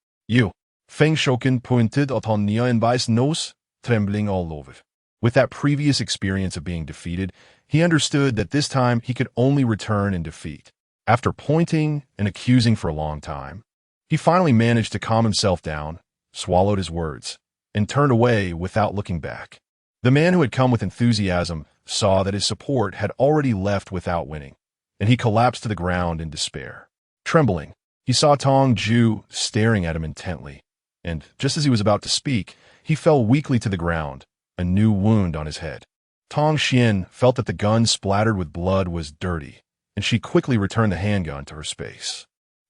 Feng Shoken pointed at Han Yanbai's nose, trembling all over. With that previous experience of being defeated, he understood that this time he could only return in defeat. After pointing and accusing for a long time, he finally managed to calm himself down, swallowed his words, and turned away without looking back. The man who had come with enthusiasm saw that his support had already left without winning, and he collapsed to the ground in despair. Trembling, he saw Tong Jue staring at him intently, and just as he was about to speak, he fell weakly to the ground, a new wound on his head. Tong Xian felt that the gun splattered with blood was dirty, and she quickly returned the handgun to her space.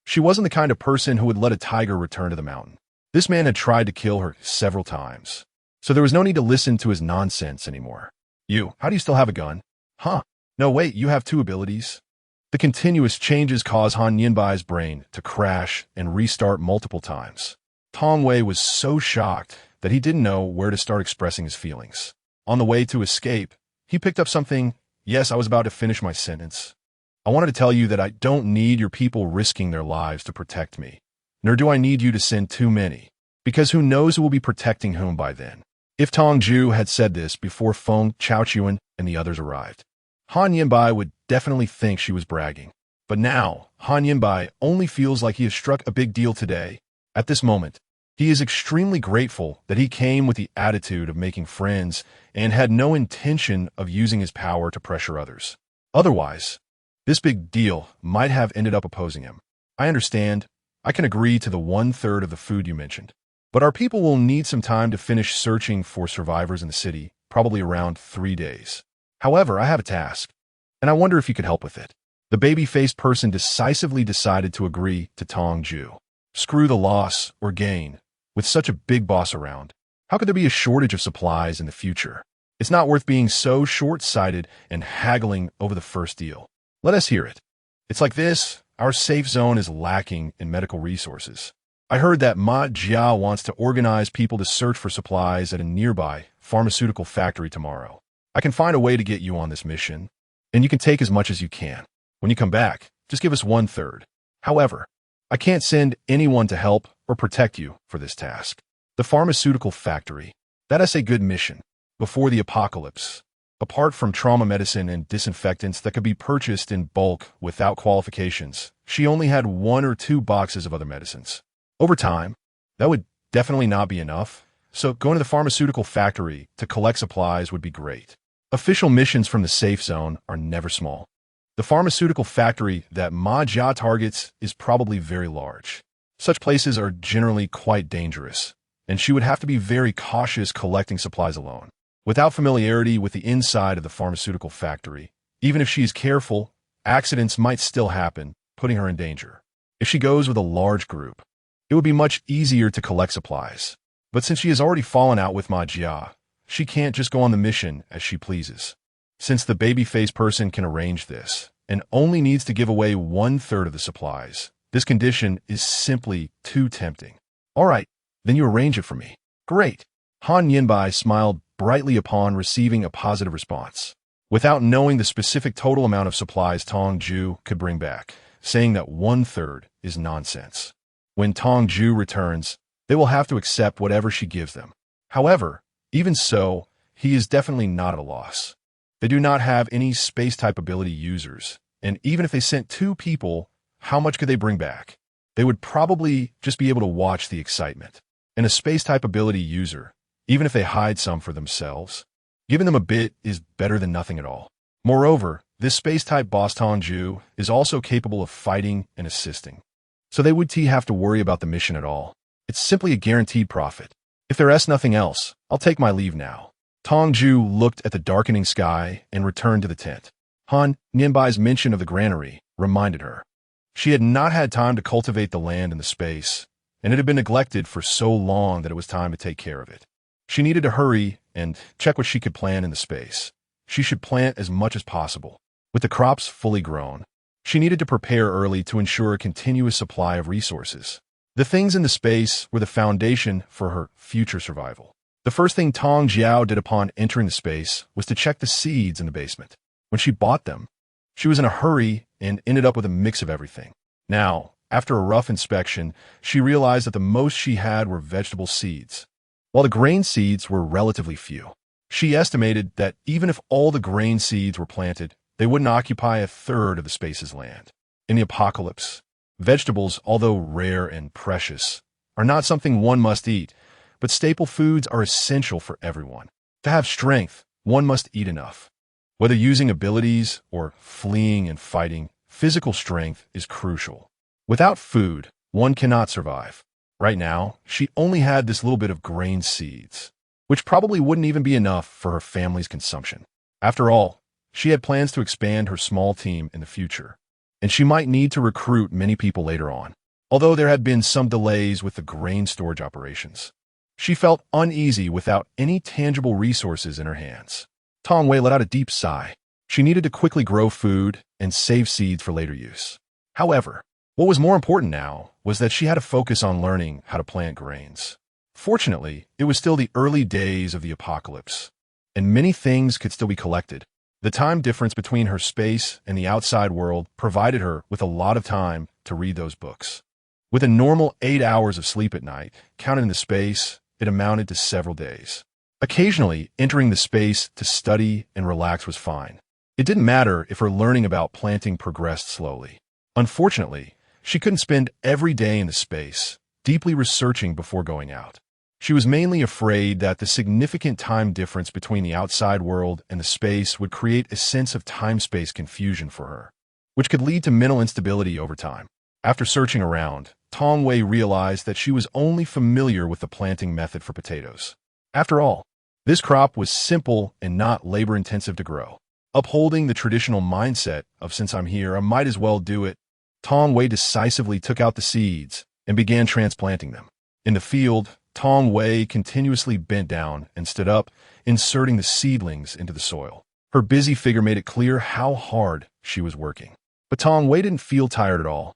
She wasn't the kind of person who would let a tiger return to the mountain. This man had tried to kill her several times, so there was no need to listen to his nonsense anymore. How do you still have a gun?" "Huh? No, wait, you have two abilities." The continuous changes caused Han Yanbai's brain to crash and restart multiple times. Tong Wei was so shocked that he didn't know where to start expressing his feelings. On the way to escape, he picked up something. "Yes, I was about to finish my sentence. I wanted to tell you that I don't need your people risking their lives to protect me, nor do I need you to send too many, because who knows who will be protecting whom by then." If Tong Jue had said this before Feng Chaochuan and the others arrived, Han Yanbai would definitely think she was bragging. But now, Han Yanbai only feels like he has struck a big deal today. At this moment, he is extremely grateful that he came with the attitude of making friends and had no intention of using his power to pressure others. Otherwise, this big deal might have ended up opposing him. "I understand. I can agree to the 1/3 of the food you mentioned. But our people will need some time to finish searching for survivors in the city, probably around 3 days. However, I have a task, and I wonder if you could help with it." The baby-faced person decisively decided to agree to Tong Jue. Screw the loss or gain. With such a big boss around, how could there be a shortage of supplies in the future? It's not worth being so short-sighted and haggling over the first deal. Let us hear it. "It's like this. Our safe zone is lacking in medical resources. I heard that Ma Jia wants to organize people to search for supplies at a nearby pharmaceutical factory tomorrow. I can find a way to get you on this mission, and you can take as much as you can. When you come back, just give us 1/3. However, I can't send anyone to help or protect you for this task. The pharmaceutical factory. That's a good mission. Before the apocalypse, apart from trauma medicine and disinfectants that could be purchased in bulk without qualifications, she only had 1 or 2 boxes of other medicines. Over time, that would definitely not be enough, so going to the pharmaceutical factory to collect supplies would be great. Official missions from the safe zone are never small. The pharmaceutical factory that Ma Jia targets is probably very large, Such places are generally quite dangerous, and she would have to be very cautious collecting supplies alone. Without familiarity with the inside of the pharmaceutical factory, even if she is careful, accidents might still happen, putting her in danger. If she goes with a large group, it would be much easier to collect supplies. But since she has already fallen out with Ma Jia, she can't just go on the mission as she pleases. Since the baby-faced person can arrange this, and only needs to give away 1/3 of the supplies, this condition is simply too tempting. All right, then you arrange it for me. Great. Han Yinbai smiled brightly upon receiving a positive response, without knowing the specific total amount of supplies Tong Jue could bring back, saying that 1/3 is nonsense. When Tong Jue returns, they will have to accept whatever she gives them. However, even so, he is definitely not at a loss. They do not have any space-type ability users, and even if they sent 2 people, how much could they bring back? They would probably just be able to watch the excitement. And a space-type ability user, even if they hide some for themselves, giving them a bit is better than nothing at all. Moreover, this space-type boss Tong Jue is also capable of fighting and assisting. So they wouldn't have to worry about the mission at all. It's simply a guaranteed profit. If there is nothing else, I'll take my leave now. Tong Jue looked at the darkening sky and returned to the tent. Han Yinbai's mention of the granary reminded her. She had not had time to cultivate the land and the space, and it had been neglected for so long that it was time to take care of it. She needed to hurry and check what she could plant in the space. She should plant as much as possible. With the crops fully grown, she needed to prepare early to ensure a continuous supply of resources. The things in the space were the foundation for her future survival. The first thing Tong Jue did upon entering the space was to check the seeds in the basement. When she bought them, she was in a hurry and ended up with a mix of everything. Now, after a rough inspection, she realized that the most she had were vegetable seeds, while the grain seeds were relatively few. She estimated that even if all the grain seeds were planted, they wouldn't occupy 1/3 of the space's land. In the apocalypse, vegetables, although rare and precious, are not something one must eat, but staple foods are essential for everyone. To have strength, one must eat enough. Whether using abilities or fleeing and fighting, physical strength is crucial. Without food, one cannot survive. Right now, she only had this little bit of grain seeds, which probably wouldn't even be enough for her family's consumption. After all, she had plans to expand her small team in the future, and she might need to recruit many people later on. Although there had been some delays with the grain storage operations, she felt uneasy without any tangible resources in her hands. Tong Wei let out a deep sigh. She needed to quickly grow food and save seeds for later use. However, what was more important now was that she had to focus on learning how to plant grains. Fortunately, it was still the early days of the apocalypse, and many things could still be collected. The time difference between her space and the outside world provided her with a lot of time to read those books. With a normal 8 hours of sleep at night, counted in the space, it amounted to several days. Occasionally, entering the space to study and relax was fine. It didn't matter if her learning about planting progressed slowly. Unfortunately, she couldn't spend every day in the space, deeply researching before going out. She was mainly afraid that the significant time difference between the outside world and the space would create a sense of time-space confusion for her, which could lead to mental instability over time. After searching around, Tong Wei realized that she was only familiar with the planting method for potatoes. After all, this crop was simple and not labor-intensive to grow. Upholding the traditional mindset of since I'm here, I might as well do it, Tong Wei decisively took out the seeds and began transplanting them. In the field, Tong Wei continuously bent down and stood up, inserting the seedlings into the soil. Her busy figure made it clear how hard she was working. But Tong Wei didn't feel tired at all.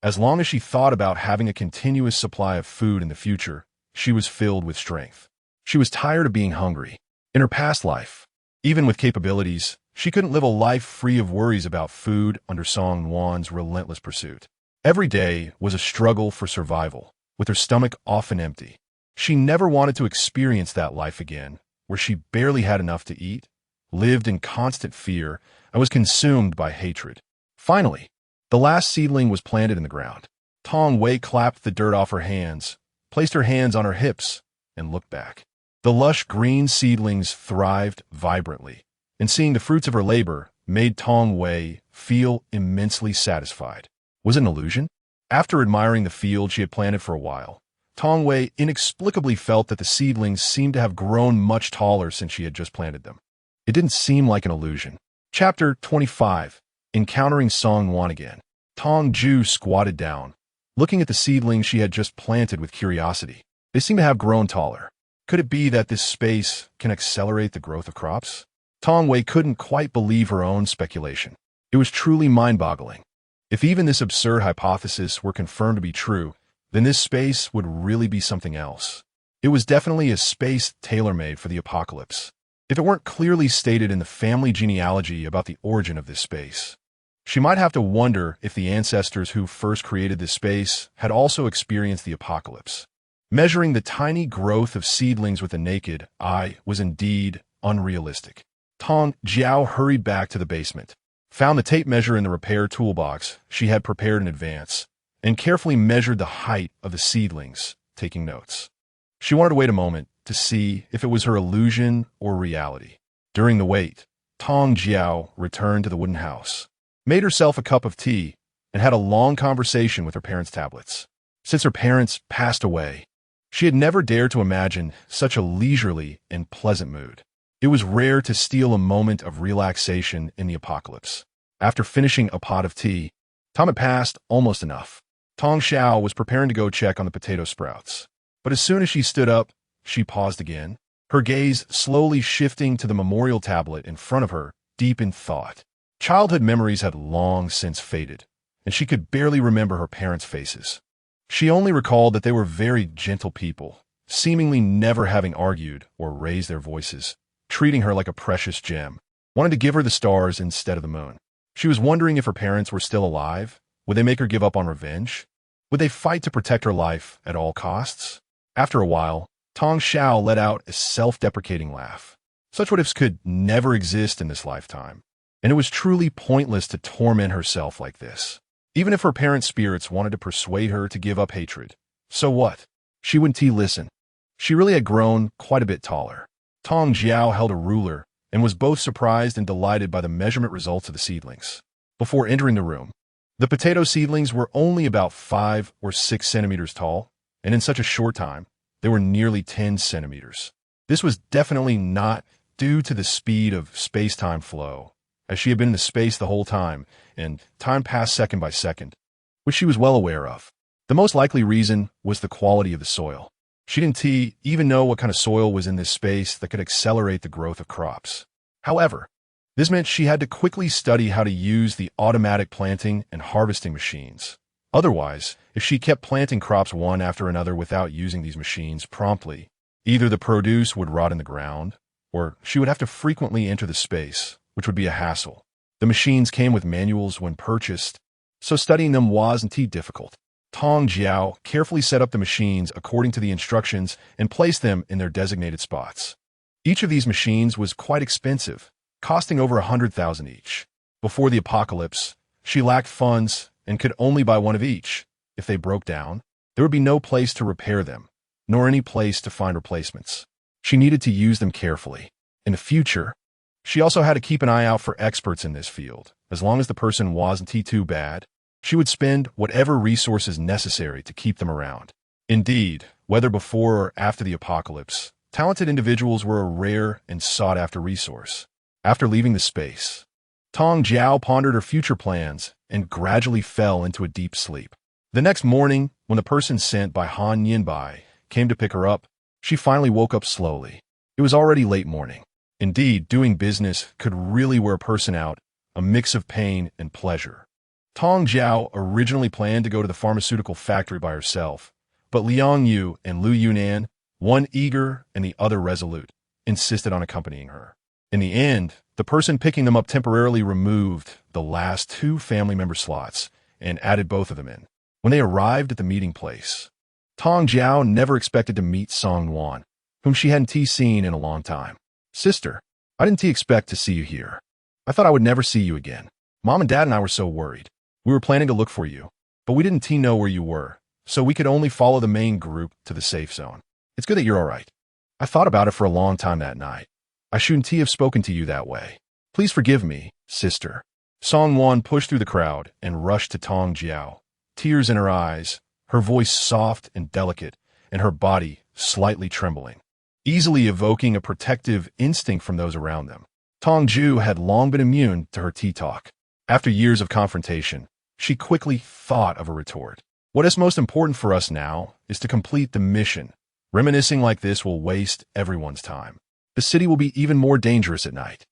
As long as she thought about having a continuous supply of food in the future, she was filled with strength. She was tired of being hungry. In her past life, even with capabilities, she couldn't live a life free of worries about food under Song Wan's relentless pursuit. Every day was a struggle for survival, with her stomach often empty. She never wanted to experience that life again, where she barely had enough to eat, lived in constant fear, and was consumed by hatred. Finally, the last seedling was planted in the ground. Tong Wei clapped the dirt off her hands, placed her hands on her hips, and looked back. The lush green seedlings thrived vibrantly, and seeing the fruits of her labor made Tong Wei feel immensely satisfied. Was it an illusion? After admiring the field she had planted for a while, Tong Jue inexplicably felt that the seedlings seemed to have grown much taller since she had just planted them. It didn't seem like an illusion. Chapter 25. Encountering Song Wan again. Tong Jue squatted down, looking at the seedlings she had just planted with curiosity. They seemed to have grown taller. Could it be that this space can accelerate the growth of crops? Tong Jue couldn't quite believe her own speculation. It was truly mind-boggling. If even this absurd hypothesis were confirmed to be true, then this space would really be something else. It was definitely a space tailor-made for the apocalypse, if it weren't clearly stated in the family genealogy about the origin of this space. She might have to wonder if the ancestors who first created this space had also experienced the apocalypse. Measuring the tiny growth of seedlings with the naked eye was indeed unrealistic. Tong Jue hurried back to the basement, found the tape measure in the repair toolbox she had prepared in advance, and carefully measured the height of the seedlings, taking notes. She wanted to wait a moment to see if it was her illusion or reality. During the wait, Tong Jue returned to the wooden house, made herself a cup of tea, and had a long conversation with her parents' tablets. Since her parents passed away, she had never dared to imagine such a leisurely and pleasant mood. It was rare to steal a moment of relaxation in the apocalypse. After finishing a pot of tea, time had passed almost enough. Tong Jue was preparing to go check on the potato sprouts. But as soon as she stood up, she paused again, her gaze slowly shifting to the memorial tablet in front of her, deep in thought. Childhood memories had long since faded, and she could barely remember her parents' faces. She only recalled that they were very gentle people, seemingly never having argued or raised their voices, treating her like a precious gem, wanted to give her the stars instead of the moon. She was wondering if her parents were still alive. Would they make her give up on revenge? Would they fight to protect her life at all costs? After a while, Tong Jue let out a self-deprecating laugh. Such what-ifs could never exist in this lifetime, and it was truly pointless to torment herself like this. Even if her parents' spirits wanted to persuade her to give up hatred, so what? She wouldn't listen. She really had grown quite a bit taller. Tong Jue held a ruler and was both surprised and delighted by the measurement results of the seedlings. Before entering the room, the potato seedlings were only about 5 or 6 centimeters tall, and in such a short time, they were nearly 10 centimeters. This was definitely not due to the speed of space-time flow, as she had been in the space the whole time, and time passed second by second, which she was well aware of. The most likely reason was the quality of the soil. She didn't even know what kind of soil was in this space that could accelerate the growth of crops. However, this meant she had to quickly study how to use the automatic planting and harvesting machines. Otherwise, if she kept planting crops one after another without using these machines promptly, either the produce would rot in the ground, or she would have to frequently enter the space, which would be a hassle. The machines came with manuals when purchased, so studying them wasn't difficult. Tong Jue carefully set up the machines according to the instructions and placed them in their designated spots. Each of these machines was quite expensive, costing over 100,000 each. Before the apocalypse, she lacked funds and could only buy one of each. If they broke down, there would be no place to repair them, nor any place to find replacements. She needed to use them carefully. In the future, she also had to keep an eye out for experts in this field. As long as the person wasn't too bad, she would spend whatever resources necessary to keep them around. Indeed, whether before or after the apocalypse, talented individuals were a rare and sought-after resource. After leaving the space, Tong Jue pondered her future plans and gradually fell into a deep sleep. The next morning, when the person sent by Han Yinbai came to pick her up, she finally woke up slowly. It was already late morning. Indeed, doing business could really wear a person out, a mix of pain and pleasure. Tong Jue originally planned to go to the pharmaceutical factory by herself, but Liang Yu and Lu Yunan, one eager and the other resolute, insisted on accompanying her. In the end, the person picking them up temporarily removed the last 2 family member slots and added both of them in. When they arrived at the meeting place, Tong Jue never expected to meet Song Wan, whom she hadn't seen in a long time. "Sister, I didn't expect to see you here. I thought I would never see you again. Mom and Dad and I were so worried. We were planning to look for you, but we didn't know where you were, so we could only follow the main group to the safe zone. It's good that you're all right. I thought about it for a long time that night. I shouldn't have spoken to you that way. Please forgive me, sister." Song Wan pushed through the crowd and rushed to Tong Jue, tears in her eyes, her voice soft and delicate, and her body slightly trembling, easily evoking a protective instinct from those around them. Tong Jue had long been immune to her tea talk. After years of confrontation, she quickly thought of a retort. What is most important for us now is to complete the mission. Reminiscing like this will waste everyone's time. The city will be even more dangerous at night.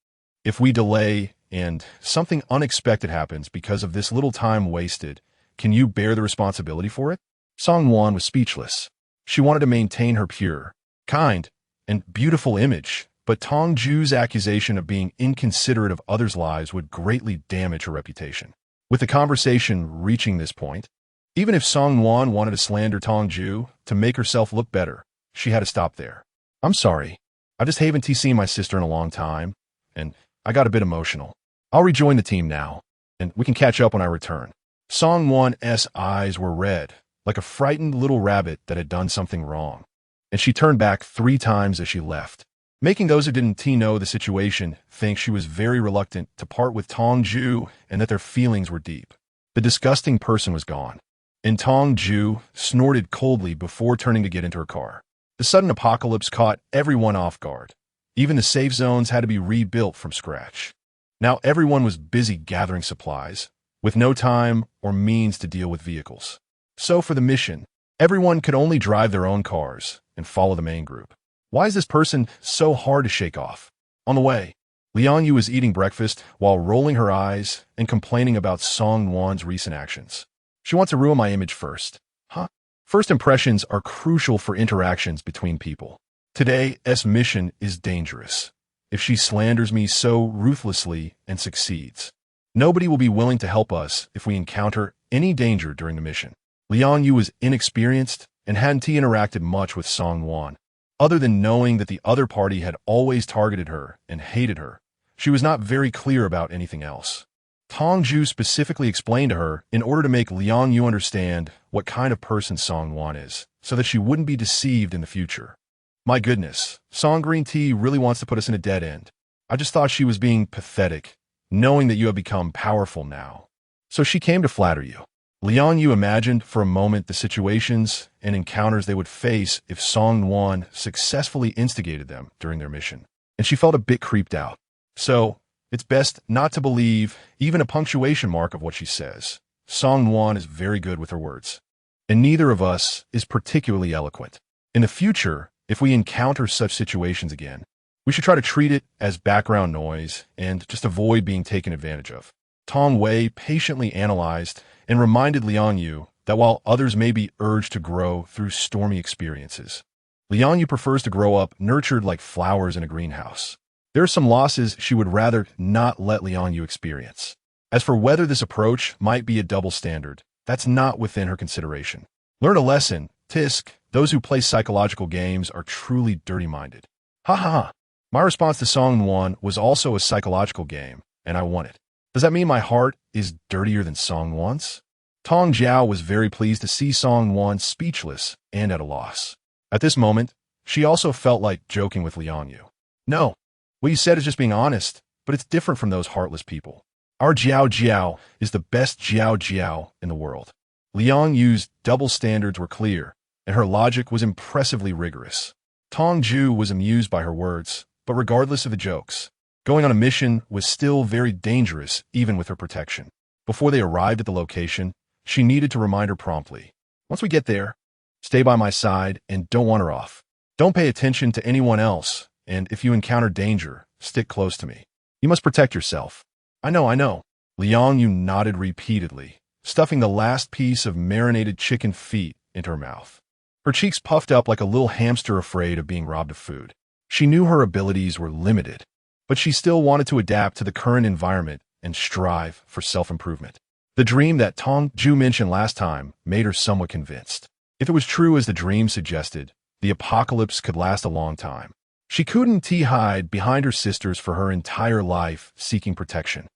If we delay and something unexpected happens because of this little time wasted, can you bear the responsibility for it? Song Wan was speechless. She wanted to maintain her pure, kind, and beautiful image, but Tong Jue's accusation of being inconsiderate of others' lives would greatly damage her reputation. With the conversation reaching this point, even if Song Wan wanted to slander Tong Jue to make herself look better, she had to stop there. I'm sorry. I just haven't seen my sister in a long time, and I got a bit emotional. I'll rejoin the team now, and we can catch up when I return. Song Wan's eyes were red, like a frightened little rabbit that had done something wrong, and she turned back 3 times as she left, making those who didn't know the situation think she was very reluctant to part with Tong Jue and that their feelings were deep. The disgusting person was gone, and Tong Jue snorted coldly before turning to get into her car. The sudden apocalypse caught everyone off guard. Even the safe zones had to be rebuilt from scratch. Now everyone was busy gathering supplies, with no time or means to deal with vehicles. So for the mission, everyone could only drive their own cars and follow the main group. Why is this person so hard to shake off? On the way, Liang Yu was eating breakfast while rolling her eyes and complaining about Song Wan's recent actions. She wants to ruin my image first. Huh? First impressions are crucial for interactions between people. Today's mission is dangerous. If she slanders me so ruthlessly and succeeds, nobody will be willing to help us if we encounter any danger during the mission. Liang Yu was inexperienced and hadn't interacted much with Song Wan. Other than knowing that the other party had always targeted her and hated her, she was not very clear about anything else. Tong Jue specifically explained to her in order to make Liang Yu understand what kind of person Song Wan is, so that she wouldn't be deceived in the future. My goodness, Song Green Tea really wants to put us in a dead end. I just thought she was being pathetic, knowing that you have become powerful now. So she came to flatter you. Liang Yu imagined for a moment the situations and encounters they would face if Song Wan successfully instigated them during their mission, and she felt a bit creeped out. So, it's best not to believe even a punctuation mark of what she says. Song Wan is very good with her words, and neither of us is particularly eloquent. In the future, if we encounter such situations again, we should try to treat it as background noise and just avoid being taken advantage of. Tong Wei patiently analyzed and reminded Liang Yu that while others may be urged to grow through stormy experiences, Liang Yu prefers to grow up nurtured like flowers in a greenhouse. There are some losses she would rather not let Liang Yu experience. As for whether this approach might be a double standard, that's not within her consideration. Learn a lesson. Tisk, those who play psychological games are truly dirty-minded. Ha ha ha. My response to Song Wan was also a psychological game, and I won it. Does that mean my heart is dirtier than Song Wan's? Tong Jiao was very pleased to see Song Wan speechless and at a loss. At this moment, she also felt like joking with Liang Yu. No, what you said is just being honest, but it's different from those heartless people. Our Jiao Jiao is the best Jiao Jiao in the world. Liang Yu's double standards were clear, and her logic was impressively rigorous. Tong Jue was amused by her words, but regardless of the jokes, going on a mission was still very dangerous even with her protection. Before they arrived at the location, she needed to remind her promptly. Once we get there, stay by my side and don't wander off. Don't pay attention to anyone else, and if you encounter danger, stick close to me. You must protect yourself. I know. Liang Yu nodded repeatedly, stuffing the last piece of marinated chicken feet into her mouth. Her cheeks puffed up like a little hamster afraid of being robbed of food. She knew her abilities were limited, but she still wanted to adapt to the current environment and strive for self-improvement. The dream that Tong Jue mentioned last time made her somewhat convinced. If it was true as the dream suggested, the apocalypse could last a long time. She couldn't hide behind her sisters for her entire life seeking protection.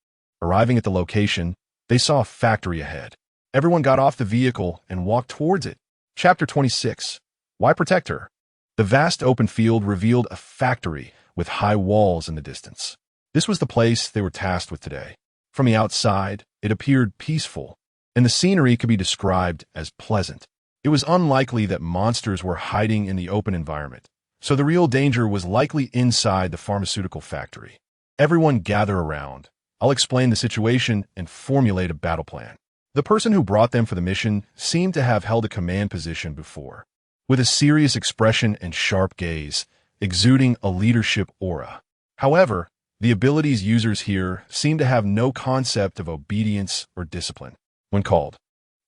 Arriving at the location, they saw a factory ahead. Everyone got off the vehicle and walked towards it. Chapter 26. Why protect her? The vast open field revealed a factory with high walls in the distance. This was the place they were tasked with today. From the outside, it appeared peaceful, and the scenery could be described as pleasant. It was unlikely that monsters were hiding in the open environment, so the real danger was likely inside the pharmaceutical factory. Everyone gather around. I'll explain the situation and formulate a battle plan. The person who brought them for the mission seemed to have held a command position before, with a serious expression and sharp gaze, exuding a leadership aura. However, the abilities users here seem to have no concept of obedience or discipline. When called,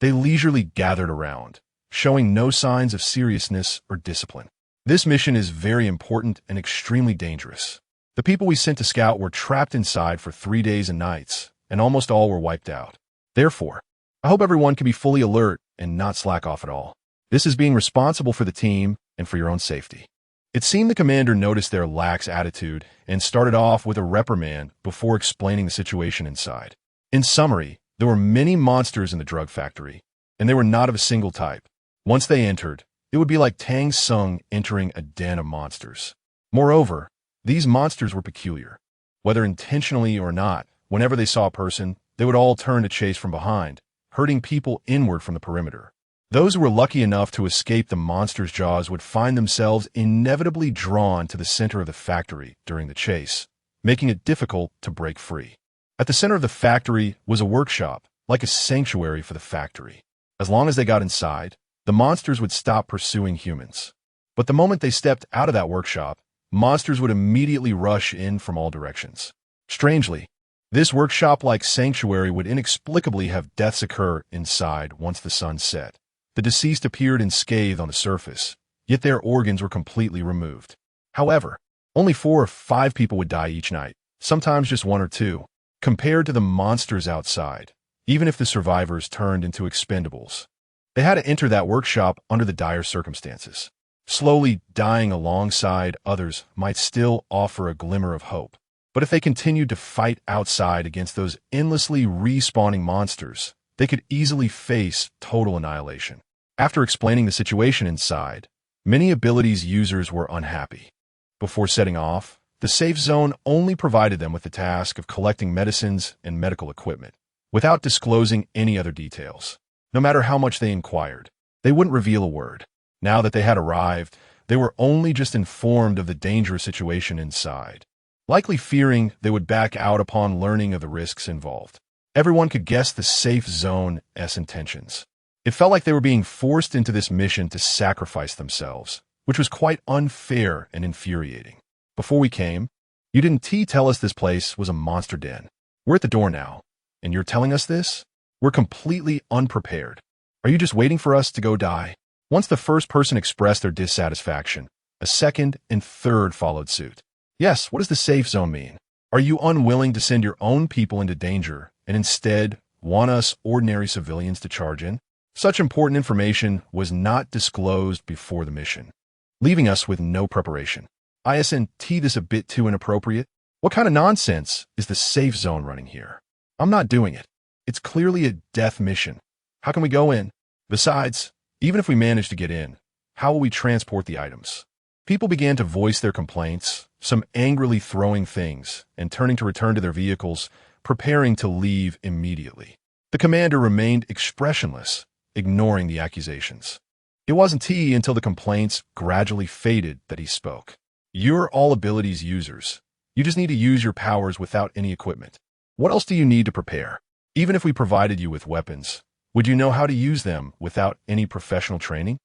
they leisurely gathered around, showing no signs of seriousness or discipline. This mission is very important and extremely dangerous. The people we sent to scout were trapped inside for 3 days and nights, and almost all were wiped out. Therefore, I hope everyone can be fully alert and not slack off at all. This is being responsible for the team and for your own safety. It seemed the commander noticed their lax attitude and started off with a reprimand before explaining the situation inside. In summary, there were many monsters in the drug factory, and they were not of a single type. Once they entered, it would be like Tang Sung entering a den of monsters. Moreover, these monsters were peculiar. Whether intentionally or not, whenever they saw a person, they would all turn to chase from behind, hurting people inward from the perimeter. Those who were lucky enough to escape the monster's jaws would find themselves inevitably drawn to the center of the factory during the chase, making it difficult to break free. At the center of the factory was a workshop, like a sanctuary for the factory. As long as they got inside, the monsters would stop pursuing humans. But the moment they stepped out of that workshop, monsters would immediately rush in from all directions. Strangely, this workshop-like sanctuary would inexplicably have deaths occur inside once the sun set. The deceased appeared unscathed on the surface, yet their organs were completely removed. However, only 4 or 5 people would die each night, sometimes just 1 or 2, compared to the monsters outside, even if the survivors turned into expendables. They had to enter that workshop under the dire circumstances. Slowly dying alongside others might still offer a glimmer of hope. But if they continued to fight outside against those endlessly respawning monsters, they could easily face total annihilation. After explaining the situation inside, many abilities users were unhappy. Before setting off, the safe zone only provided them with the task of collecting medicines and medical equipment, without disclosing any other details. No matter how much they inquired, they wouldn't reveal a word. Now that they had arrived, they were only just informed of the dangerous situation inside, likely fearing they would back out upon learning of the risks involved. Everyone could guess the safe zone's intentions. It felt like they were being forced into this mission to sacrifice themselves, which was quite unfair and infuriating. Before we came, you didn't tell us this place was a monster den. We're at the door now, and you're telling us this? We're completely unprepared. Are you just waiting for us to go die? Once the first person expressed their dissatisfaction, a second and third followed suit. Yes, what does the safe zone mean? Are you unwilling to send your own people into danger and instead want us ordinary civilians to charge in? Such important information was not disclosed before the mission, leaving us with no preparation. Isn't this a bit too inappropriate? What kind of nonsense is the safe zone running here? I'm not doing it. It's clearly a death mission. How can we go in? Besides, even if we manage to get in, how will we transport the items? People began to voice their complaints, some angrily throwing things and turning to return to their vehicles, preparing to leave immediately. The commander remained expressionless, ignoring the accusations. It wasn't until the complaints gradually faded that he spoke. You're all abilities users. You just need to use your powers without any equipment. What else do you need to prepare? Even if we provided you with weapons, would you know how to use them without any professional training?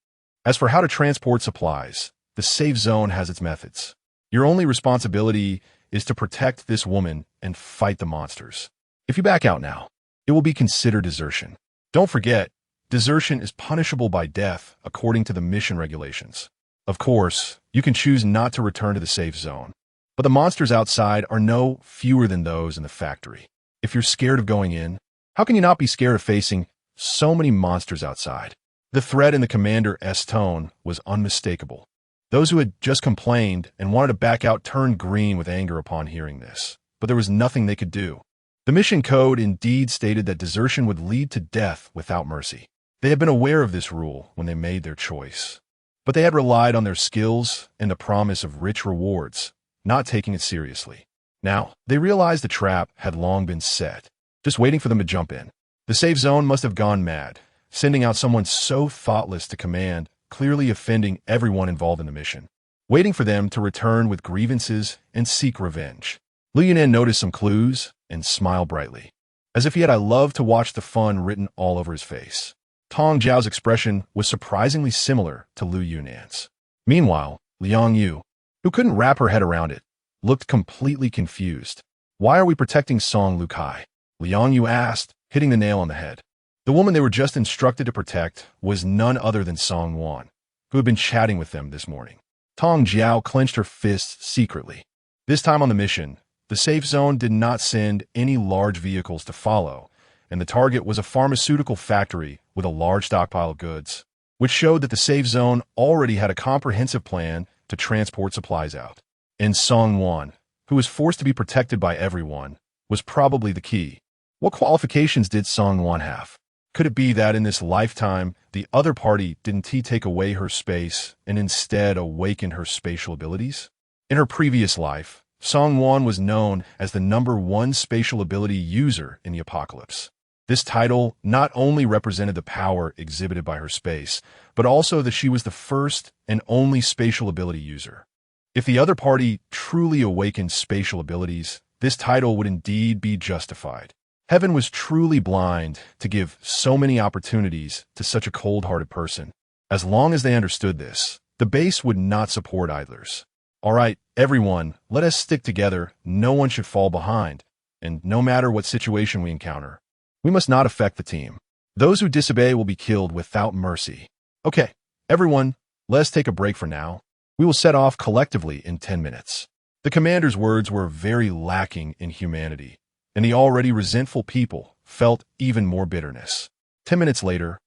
As for how to transport supplies, the safe zone has its methods. Your only responsibility is to protect this woman and fight the monsters. If you back out now, it will be considered desertion. Don't forget, desertion is punishable by death according to the mission regulations. Of course, you can choose not to return to the safe zone, but the monsters outside are no fewer than those in the factory. If you're scared of going in, how can you not be scared of facing so many monsters outside? The threat in the commander's tone was unmistakable. Those who had just complained and wanted to back out turned green with anger upon hearing this, but there was nothing they could do. The mission code indeed stated that desertion would lead to death without mercy. They had been aware of this rule when they made their choice, but they had relied on their skills and the promise of rich rewards, not taking it seriously. Now, they realized the trap had long been set, just waiting for them to jump in. The safe zone must have gone mad, sending out someone so thoughtless to command, clearly offending everyone involved in the mission, waiting for them to return with grievances and seek revenge. Liu Yunan noticed some clues and smiled brightly, as if he had "I love to watch the fun" written all over his face. Tong Jue's expression was surprisingly similar to Liu Yunan's. Meanwhile, Liang Yu, who couldn't wrap her head around it, looked completely confused. "Why are we protecting Song Lukai?" Liang Yu asked, hitting the nail on the head. The woman they were just instructed to protect was none other than Song Wan, who had been chatting with them this morning. Tong Jue clenched her fists secretly. This time on the mission, the safe zone did not send any large vehicles to follow, and the target was a pharmaceutical factory with a large stockpile of goods, which showed that the safe zone already had a comprehensive plan to transport supplies out. And Song Wan, who was forced to be protected by everyone, was probably the key. What qualifications did Song Wan have? Could it be that in this lifetime, the other party didn't take away her space and instead awaken her spatial abilities? In her previous life, Song Wan was known as the #1 spatial ability user in the apocalypse. This title not only represented the power exhibited by her space, but also that she was the first and only spatial ability user. If the other party truly awakened spatial abilities, this title would indeed be justified. Heaven was truly blind to give so many opportunities to such a cold-hearted person. As long as they understood this, the base would not support idlers. All right, everyone, let us stick together. No one should fall behind. And no matter what situation we encounter, we must not affect the team. Those who disobey will be killed without mercy. Okay, everyone, let's take a break for now. We will set off collectively in 10 minutes. The commander's words were very lacking in humanity, and the already resentful people felt even more bitterness. 10 minutes later,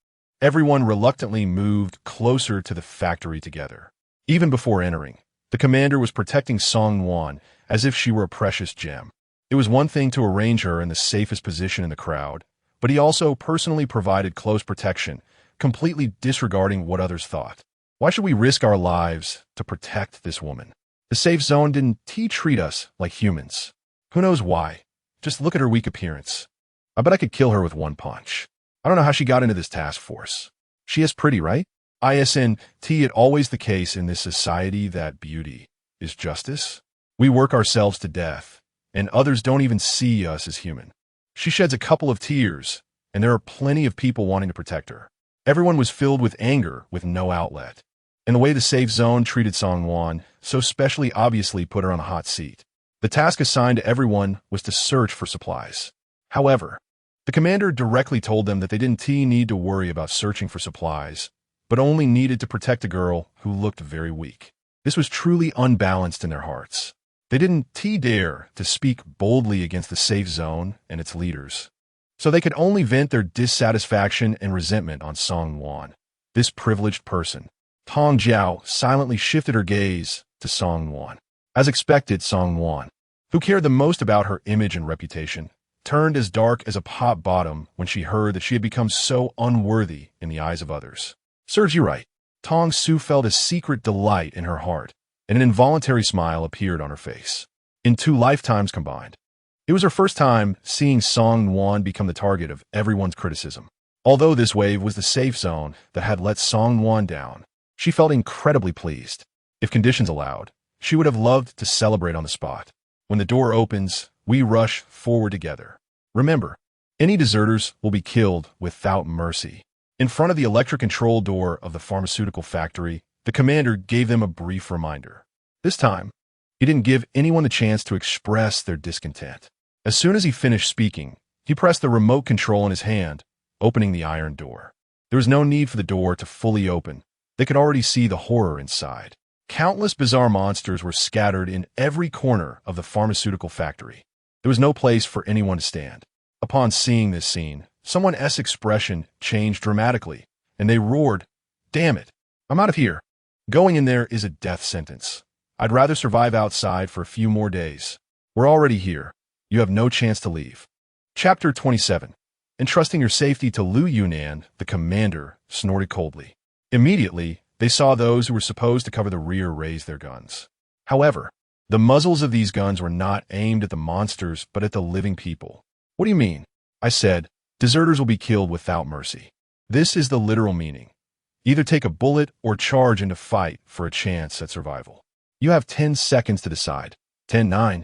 everyone reluctantly moved closer to the factory together. Even before entering, the commander was protecting Song Wan as if she were a precious gem. It was one thing to arrange her in the safest position in the crowd, but he also personally provided close protection, completely disregarding what others thought. Why should we risk our lives to protect this woman? The safe zone didn't treat us like humans. Who knows why? Just look at her weak appearance. I bet I could kill her with one punch. I don't know how she got into this task force. She is pretty, right? Isn't it always the case in this society that beauty is justice? We work ourselves to death, and others don't even see us as human. She sheds a couple of tears, and there are plenty of people wanting to protect her. Everyone was filled with anger with no outlet. And the way the safe zone treated Song Wan so specially obviously put her on the hot seat. The task assigned to everyone was to search for supplies. However, the commander directly told them that they didn't need to worry about searching for supplies, but only needed to protect a girl who looked very weak. This was truly unbalanced in their hearts. They didn't dare to speak boldly against the safe zone and its leaders, so they could only vent their dissatisfaction and resentment on Song Wan, this privileged person. Tong Jue silently shifted her gaze to Song Wan. As expected, Song Wan, who cared the most about her image and reputation, turned as dark as a pot bottom when she heard that she had become so unworthy in the eyes of others. Serves you right. Tong Su felt a secret delight in her heart, and an involuntary smile appeared on her face. In 2 lifetimes combined, it was her first time seeing Song Wan become the target of everyone's criticism. Although this wave was the safe zone that had let Song Wan down, she felt incredibly pleased. If conditions allowed, she would have loved to celebrate on the spot. When the door opens, we rush forward together. Remember, any deserters will be killed without mercy. In front of the electric control door of the pharmaceutical factory, the commander gave them a brief reminder. This time, he didn't give anyone the chance to express their discontent. As soon as he finished speaking, he pressed the remote control in his hand, opening the iron door. There was no need for the door to fully open. They could already see the horror inside. Countless bizarre monsters were scattered in every corner of the pharmaceutical factory. There was no place for anyone to stand. Upon seeing this scene, someone's expression changed dramatically, and they roared, "Damn it, I'm out of here. Going in there is a death sentence. I'd rather survive outside for a few more days. We're already here. You have no chance to leave." Chapter 27. Entrusting your safety to Liu Yunan, the commander snorted coldly. Immediately, they saw those who were supposed to cover the rear raise their guns. However, the muzzles of these guns were not aimed at the monsters but at the living people. "What do you mean?" I said, Deserters will be killed without mercy. This is the literal meaning. Either take a bullet or charge into fight for a chance at survival. You have 10 seconds to decide. 10, 9.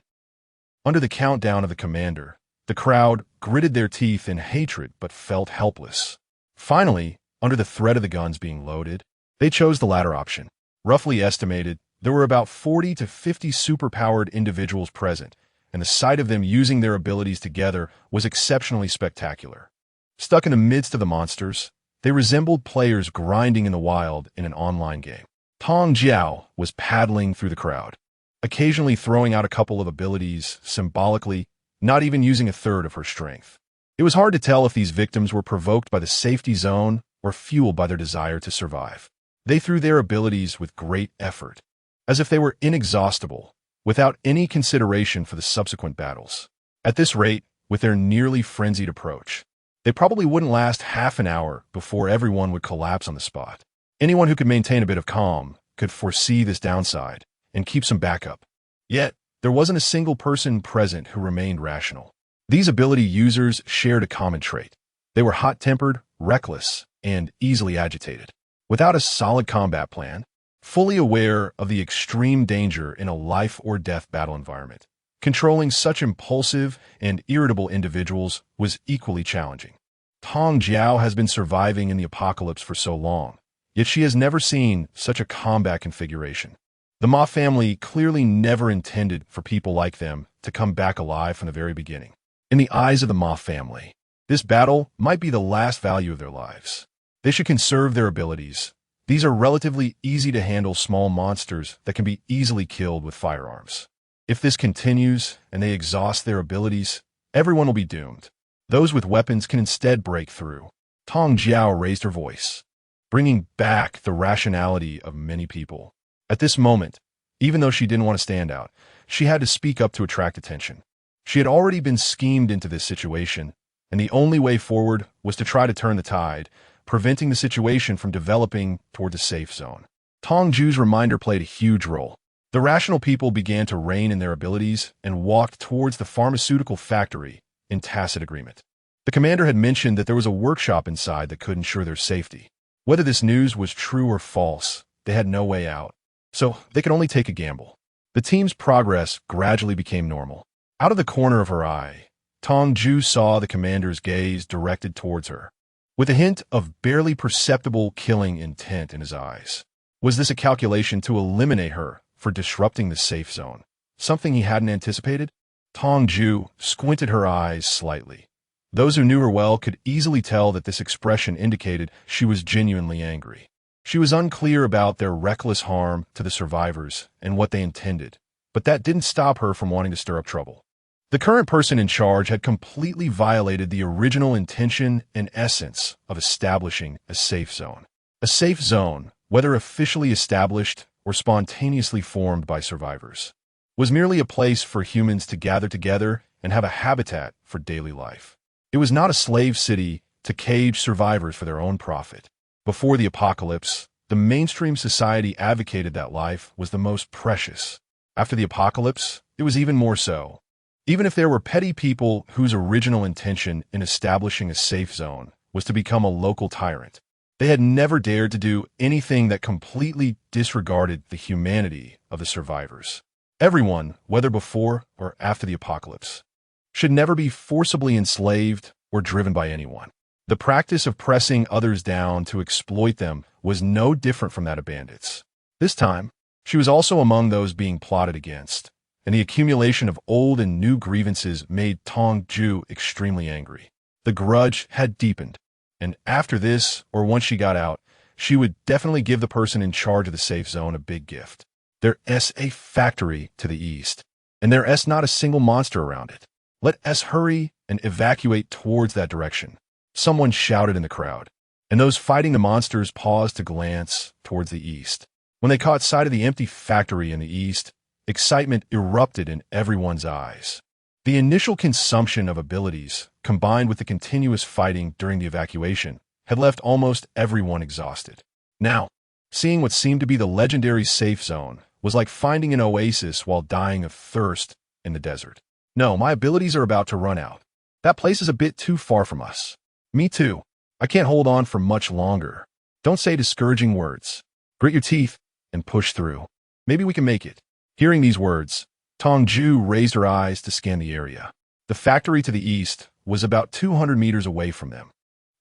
Under the countdown of the commander, the crowd gritted their teeth in hatred but felt helpless. Finally, under the threat of the guns being loaded, they chose the latter option. Roughly estimated, there were about 40 to 50 superpowered individuals present, and the sight of them using their abilities together was exceptionally spectacular. Stuck in the midst of the monsters, they resembled players grinding in the wild in an online game. Tong Jue was paddling through the crowd, occasionally throwing out a couple of abilities symbolically, not even using a third of her strength. It was hard to tell if these victims were provoked by the safety zone or fueled by their desire to survive. They threw their abilities with great effort, as if they were inexhaustible, without any consideration for the subsequent battles. At this rate, with their nearly frenzied approach, they probably wouldn't last half an hour before everyone would collapse on the spot. Anyone who could maintain a bit of calm could foresee this downside and keep some backup. Yet, there wasn't a single person present who remained rational. These ability users shared a common trait. They were hot-tempered, reckless, and easily agitated. Without a solid combat plan, fully aware of the extreme danger in a life-or-death battle environment, controlling such impulsive and irritable individuals was equally challenging. Tong Jue has been surviving in the apocalypse for so long, yet she has never seen such a combat configuration. The Ma family clearly never intended for people like them to come back alive from the very beginning. In the eyes of the Ma family, this battle might be the last value of their lives. They should conserve their abilities. These are relatively easy-to-handle small monsters that can be easily killed with firearms. If this continues and they exhaust their abilities, everyone will be doomed. Those with weapons can instead break through. Tong Jue raised her voice, bringing back the rationality of many people. At this moment, even though she didn't want to stand out, she had to speak up to attract attention. She had already been schemed into this situation, and the only way forward was to try to turn the tide, preventing the situation from developing toward the safe zone. Tong Jue's reminder played a huge role. The rational people began to rein in their abilities and walked towards the pharmaceutical factory in tacit agreement. The commander had mentioned that there was a workshop inside that could ensure their safety. Whether this news was true or false, they had no way out, so they could only take a gamble. The team's progress gradually became normal. Out of the corner of her eye, Tong Jue saw the commander's gaze directed towards her, with a hint of barely perceptible killing intent in his eyes. Was this a calculation to eliminate her for disrupting the safe zone? Something he hadn't anticipated? Tong Jue squinted her eyes slightly. Those who knew her well could easily tell that this expression indicated she was genuinely angry. She was unclear about their reckless harm to the survivors and what they intended, but that didn't stop her from wanting to stir up trouble. The current person in charge had completely violated the original intention and essence of establishing a safe zone. A safe zone, whether officially established or spontaneously formed by survivors, was merely a place for humans to gather together and have a habitat for daily life. It was not a slave city to cage survivors for their own profit. Before the apocalypse, the mainstream society advocated that life was the most precious. After the apocalypse, it was even more so. Even if there were petty people whose original intention in establishing a safe zone was to become a local tyrant, they had never dared to do anything that completely disregarded the humanity of the survivors. Everyone, whether before or after the apocalypse, should never be forcibly enslaved or driven by anyone. The practice of pressing others down to exploit them was no different from that of bandits. This time, she was also among those being plotted against, and the accumulation of old and new grievances made Tong Jue extremely angry. The grudge had deepened, and after this, or once she got out, she would definitely give the person in charge of the safe zone a big gift. There's a factory to the east, and there's not a single monster around it. Let us hurry and evacuate towards that direction, someone shouted in the crowd, and those fighting the monsters paused to glance towards the east. When they caught sight of the empty factory in the east, excitement erupted in everyone's eyes. The initial consumption of abilities, combined with the continuous fighting during the evacuation, had left almost everyone exhausted. Now, seeing what seemed to be the legendary safe zone was like finding an oasis while dying of thirst in the desert. No, my abilities are about to run out. That place is a bit too far from us. Me too. I can't hold on for much longer. Don't say discouraging words. Grit your teeth and push through. Maybe we can make it. Hearing these words, Tong Jue raised her eyes to scan the area. The factory to the east was about 200 meters away from them.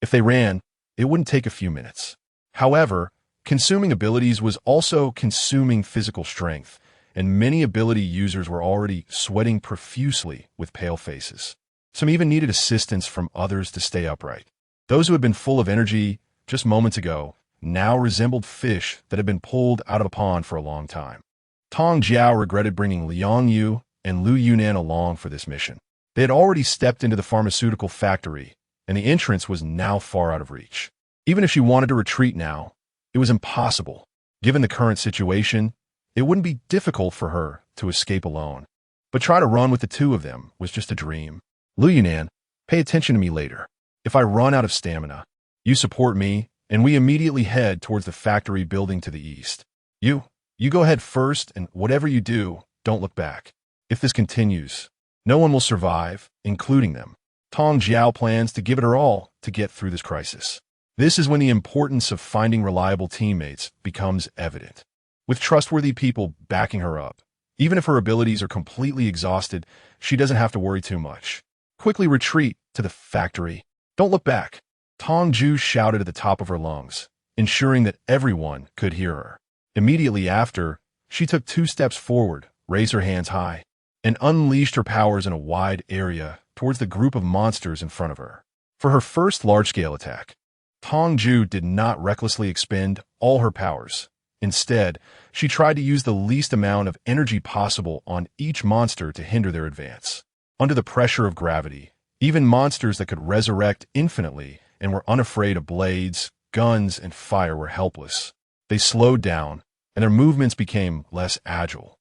If they ran, it wouldn't take a few minutes. However, consuming abilities was also consuming physical strength, and many ability users were already sweating profusely with pale faces. Some even needed assistance from others to stay upright. Those who had been full of energy just moments ago now resembled fish that had been pulled out of a pond for a long time. Tong Jue regretted bringing Liang Yu and Lu Yunan along for this mission. They had already stepped into the pharmaceutical factory, and the entrance was now far out of reach. Even if she wanted to retreat now, it was impossible. Given the current situation, it wouldn't be difficult for her to escape alone. But try to run with the two of them was just a dream. Lu Yunan, pay attention to me later. If I run out of stamina, you support me, and we immediately head towards the factory building to the east. You go ahead first, and whatever you do, don't look back. If this continues, no one will survive, including them. Tong Jue plans to give it her all to get through this crisis. This is when the importance of finding reliable teammates becomes evident. With trustworthy people backing her up, even if her abilities are completely exhausted, she doesn't have to worry too much. Quickly retreat to the factory. Don't look back. Tong Jue shouted at the top of her lungs, ensuring that everyone could hear her. Immediately after, she took 2 steps forward, raised her hands high, and unleashed her powers in a wide area towards the group of monsters in front of her. For her first large-scale attack, Tong Jue did not recklessly expend all her powers. Instead, she tried to use the least amount of energy possible on each monster to hinder their advance. Under the pressure of gravity, even monsters that could resurrect infinitely and were unafraid of blades, guns, and fire were helpless. They slowed down, and their movements became less agile.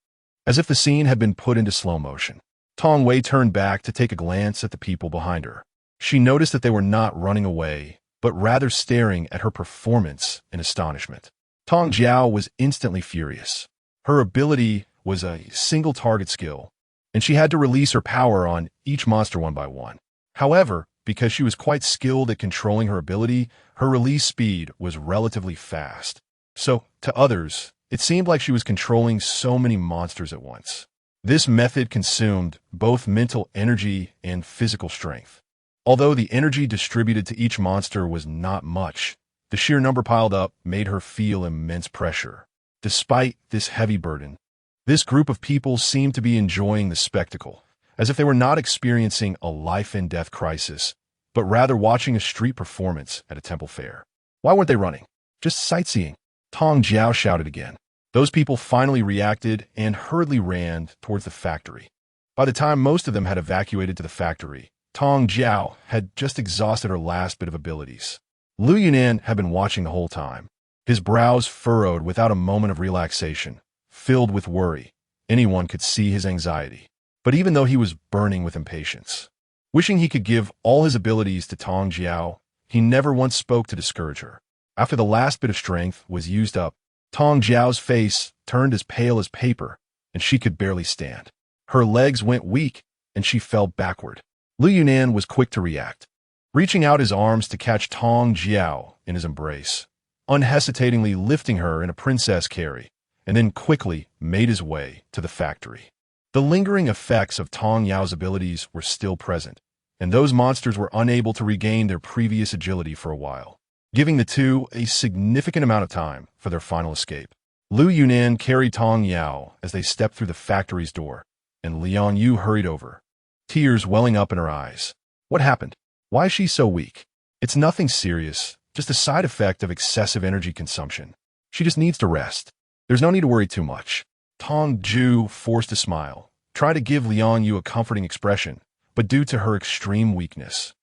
As if the scene had been put into slow motion, Tong Wei turned back to take a glance at the people behind her. She noticed that they were not running away, but rather staring at her performance in astonishment. Tong Jue was instantly furious. Her ability was a single target skill, and she had to release her power on each monster one by one. However, because she was quite skilled at controlling her ability, her release speed was relatively fast. So, to others, it seemed like she was controlling so many monsters at once. This method consumed both mental energy and physical strength. Although the energy distributed to each monster was not much, the sheer number piled up made her feel immense pressure. Despite this heavy burden, this group of people seemed to be enjoying the spectacle, as if they were not experiencing a life-and-death crisis, but rather watching a street performance at a temple fair. Why weren't they running? Just sightseeing. Tong Jue shouted again. Those people finally reacted and hurriedly ran towards the factory. By the time most of them had evacuated to the factory, Tong Jue had just exhausted her last bit of abilities. Lu Yunan had been watching the whole time, his brows furrowed without a moment of relaxation, filled with worry. Anyone could see his anxiety. But even though he was burning with impatience, wishing he could give all his abilities to Tong Jue, he never once spoke to discourage her. After the last bit of strength was used up, Tong Jue's face turned as pale as paper, and she could barely stand. Her legs went weak, and she fell backward. Lu Yunan was quick to react, reaching out his arms to catch Tong Jue in his embrace, unhesitatingly lifting her in a princess carry, and then quickly made his way to the factory. The lingering effects of Tong Jue's abilities were still present, and those monsters were unable to regain their previous agility for a while, giving the two a significant amount of time for their final escape. Lu Yunan carried Tong Jue as they stepped through the factory's door, and Liang Yu hurried over, tears welling up in her eyes. What happened? Why is she so weak? It's nothing serious, just a side effect of excessive energy consumption. She just needs to rest. There's no need to worry too much. Tong Jue forced a smile, tried to give Liang Yu a comforting expression, but due to her extreme weakness,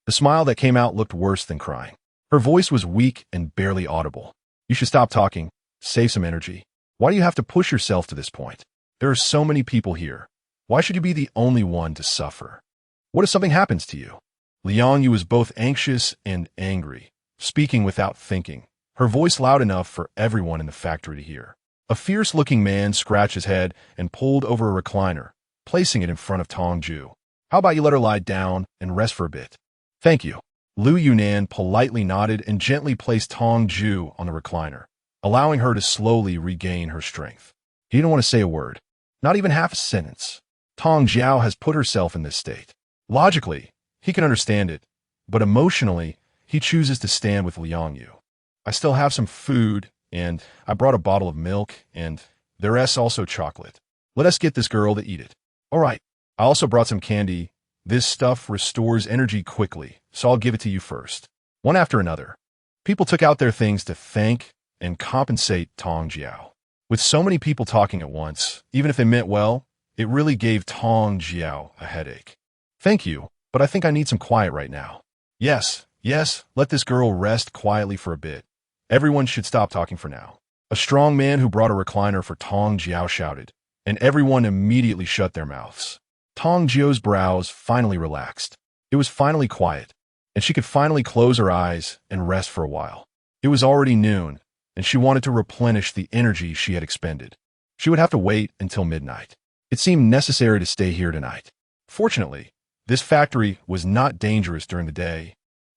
the smile that came out looked worse than crying. Her voice was weak and barely audible. You should stop talking, save some energy. Why do you have to push yourself to this point? There are so many people here. Why should you be the only one to suffer? What if something happens to you? Liang Yu was both anxious and angry, speaking without thinking, her voice loud enough for everyone in the factory to hear. A fierce-looking man scratched his head and pulled over a recliner, placing it in front of Tong Jue. How about you let her lie down and rest for a bit? Thank you. Liu Yunan politely nodded and gently placed Tong Jue on the recliner, allowing her to slowly regain her strength. He didn't want to say a word, not even half a sentence. Tong Jiao has put herself in this state. Logically, he can understand it, but emotionally, he chooses to stand with Liang Yu. I still have some food, and I brought a bottle of milk, and there's also chocolate. Let us get this girl to eat it. All right. I also brought some candy. This stuff restores energy quickly, so I'll give it to you first. One after another, people took out their things to thank and compensate Tong Jiao. With so many people talking at once, even if they meant well, it really gave Tong Jiao a headache. Thank you, but I think I need some quiet right now. Yes, let this girl rest quietly for a bit. Everyone should stop talking for now. A strong man who brought a recliner for Tong Jiao shouted, and everyone immediately shut their mouths. Tong Jiao's brows finally relaxed. It was finally quiet, and she could finally close her eyes and rest for a while. It was already noon, and she wanted to replenish the energy she had expended. She would have to wait until midnight. It seemed necessary to stay here tonight. Fortunately, this factory was not dangerous during the day,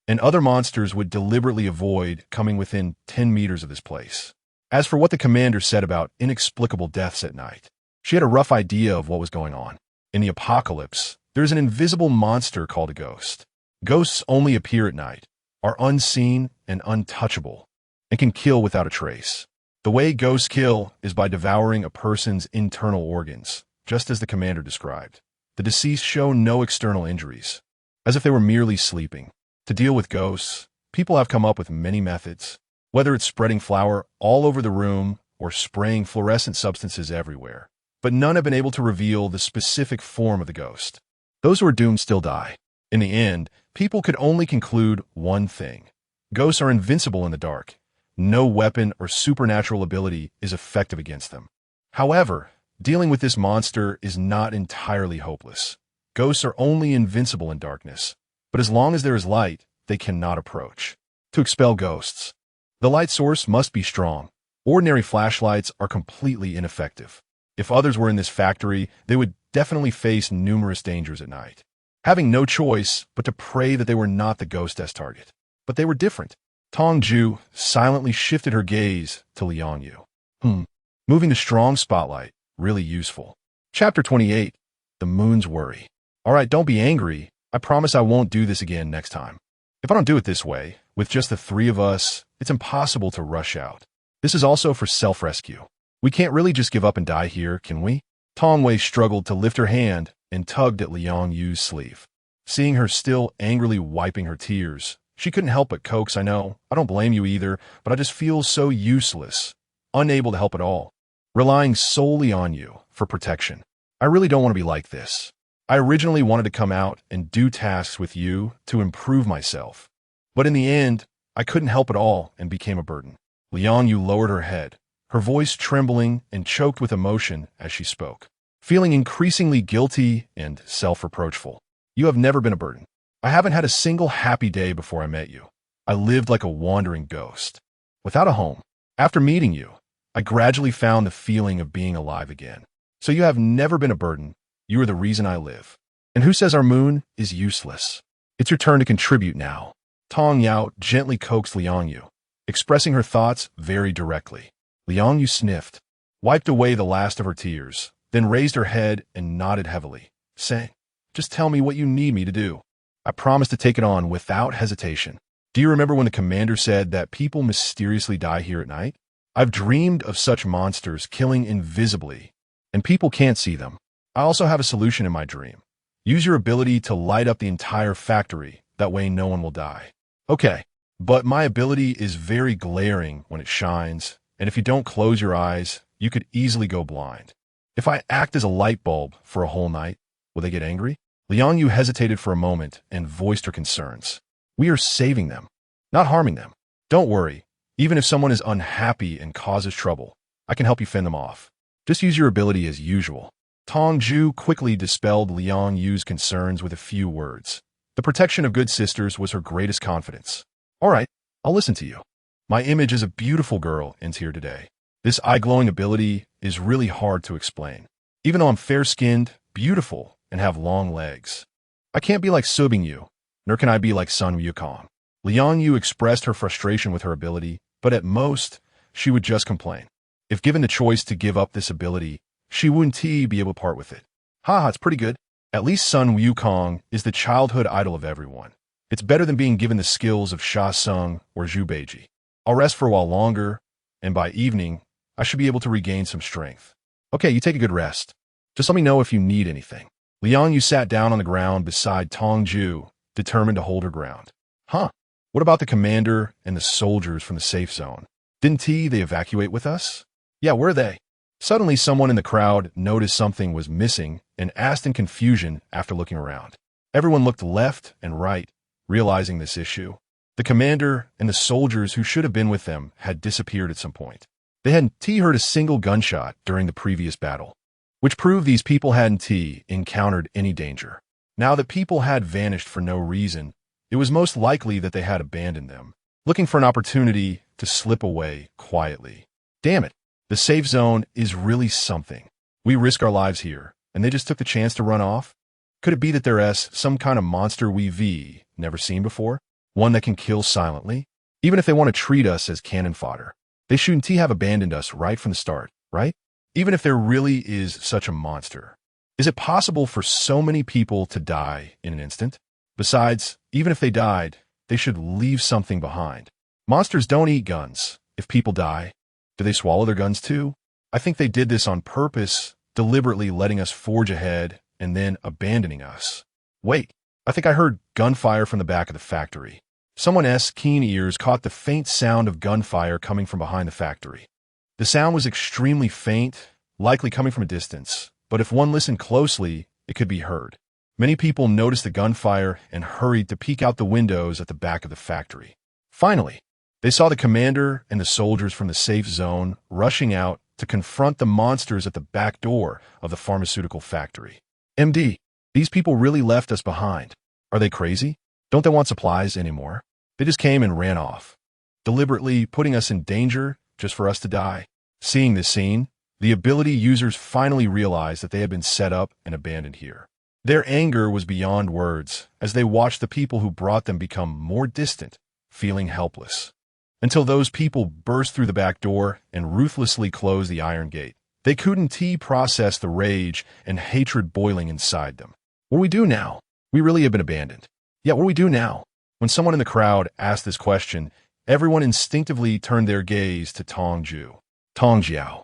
and other monsters would deliberately avoid coming within 10 meters of this place. As for what the commander said about inexplicable deaths at night, she had a rough idea of what was going on. In the apocalypse, there's an invisible monster called a ghost. Ghosts only appear at night, are unseen and untouchable, and can kill without a trace. The way ghosts kill is by devouring a person's internal organs, just as the commander described. The deceased show no external injuries, as if they were merely sleeping. To deal with ghosts, people have come up with many methods, whether it's spreading flour all over the room or spraying fluorescent substances everywhere. But none have been able to reveal the specific form of the ghost. Those who are doomed still die. In the end, people could only conclude one thing. Ghosts are invincible in the dark. No weapon or supernatural ability is effective against them. However, dealing with this monster is not entirely hopeless. Ghosts are only invincible in darkness, but as long as there is light, they cannot approach. To expel ghosts, the light source must be strong. Ordinary flashlights are completely ineffective. If others were in this factory, they would definitely face numerous dangers at night, having no choice but to pray that they were not the ghost as target. But they were different. Tong Jue silently shifted her gaze to Liang Yu. Moving the strong spotlight, really useful. Chapter 28, The Moon's Worry. All right, don't be angry. I promise I won't do this again next time. If I don't do it this way, with just the three of us, it's impossible to rush out. This is also for self-rescue. We can't really just give up and die here, can we? Tong Wei struggled to lift her hand and tugged at Liang Yu's sleeve. Seeing her still angrily wiping her tears, she couldn't help but coax. I know, I don't blame you either, but I just feel so useless, unable to help at all, relying solely on you for protection. I really don't want to be like this. I originally wanted to come out and do tasks with you to improve myself, but in the end, I couldn't help at all and became a burden. Liang Yu lowered her head, her voice trembling and choked with emotion as she spoke, feeling increasingly guilty and self-reproachful. You have never been a burden. I haven't had a single happy day before I met you. I lived like a wandering ghost, without a home. After meeting you, I gradually found the feeling of being alive again. So you have never been a burden. You are the reason I live. And who says our moon is useless? It's your turn to contribute now. Tong Yao gently coaxed Liang Yu, expressing her thoughts very directly. Liang Yu sniffed, wiped away the last of her tears, then raised her head and nodded heavily, saying, "Just tell me what you need me to do. I promise to take it on without hesitation." Do you remember when the commander said that people mysteriously die here at night? I've dreamed of such monsters killing invisibly, and people can't see them. I also have a solution in my dream. Use your ability to light up the entire factory, that way no one will die. Okay, but my ability is very glaring when it shines, and if you don't close your eyes, you could easily go blind. If I act as a light bulb for a whole night, will they get angry? Liang Yu hesitated for a moment and voiced her concerns. We are saving them, not harming them. Don't worry, even if someone is unhappy and causes trouble, I can help you fend them off. Just use your ability as usual. Tong Jue quickly dispelled Liang Yu's concerns with a few words. The protection of good sisters was her greatest confidence. All right, I'll listen to you. My image as a beautiful girl ends here today. This eye-glowing ability is really hard to explain. Even though I'm fair-skinned, beautiful, and have long legs, I can't be like Subing Yu, nor can I be like Sun Wukong. Liang Yu expressed her frustration with her ability, but at most, she would just complain. If given the choice to give up this ability, she wouldn't be able to part with it. Haha, it's pretty good. At least Sun Wukong is the childhood idol of everyone. It's better than being given the skills of Sha Sung or Zhu Beiji. I'll rest for a while longer, and by evening, I should be able to regain some strength. Okay, you take a good rest. Just let me know if you need anything. Liang Yu sat down on the ground beside Tong Jue, determined to hold her ground. Huh? What about the commander and the soldiers from the safe zone? Didn't they evacuate with us? Yeah, where are they? Suddenly, someone in the crowd noticed something was missing and asked in confusion after looking around. Everyone looked left and right, realizing this issue. The commander and the soldiers who should have been with them had disappeared at some point. They hadn't heard a single gunshot during the previous battle, which proved these people hadn't encountered any danger. Now that people had vanished for no reason, it was most likely that they had abandoned them, looking for an opportunity to slip away quietly. Damn it, the safe zone is really something. We risk our lives here, and they just took the chance to run off? Could it be that there's some kind of monster we've never seen before? One that can kill silently? Even if they want to treat us as cannon fodder, they shouldn't have abandoned us right from the start, right? Even if there really is such a monster. Is it possible for so many people to die in an instant? Besides, even if they died, they should leave something behind. Monsters don't eat guns. If people die, do they swallow their guns too? I think they did this on purpose, deliberately letting us forge ahead and then abandoning us. Wait, I think I heard gunfire from the back of the factory. Someone's keen ears caught the faint sound of gunfire coming from behind the factory. The sound was extremely faint, likely coming from a distance, but if one listened closely, it could be heard. Many people noticed the gunfire and hurried to peek out the windows at the back of the factory. Finally, they saw the commander and the soldiers from the safe zone rushing out to confront the monsters at the back door of the pharmaceutical factory. MD, these people really left us behind. Are they crazy? Don't they want supplies anymore? They just came and ran off, deliberately putting us in danger just for us to die. Seeing this scene, the ability users finally realized that they had been set up and abandoned here. Their anger was beyond words as they watched the people who brought them become more distant, feeling helpless. Until those people burst through the back door and ruthlessly closed the iron gate. They couldn't process the rage and hatred boiling inside them. What do we do now? We really have been abandoned. Yeah, what do we do now? When someone in the crowd asked this question, everyone instinctively turned their gaze to Tong Jue. Tong Jue,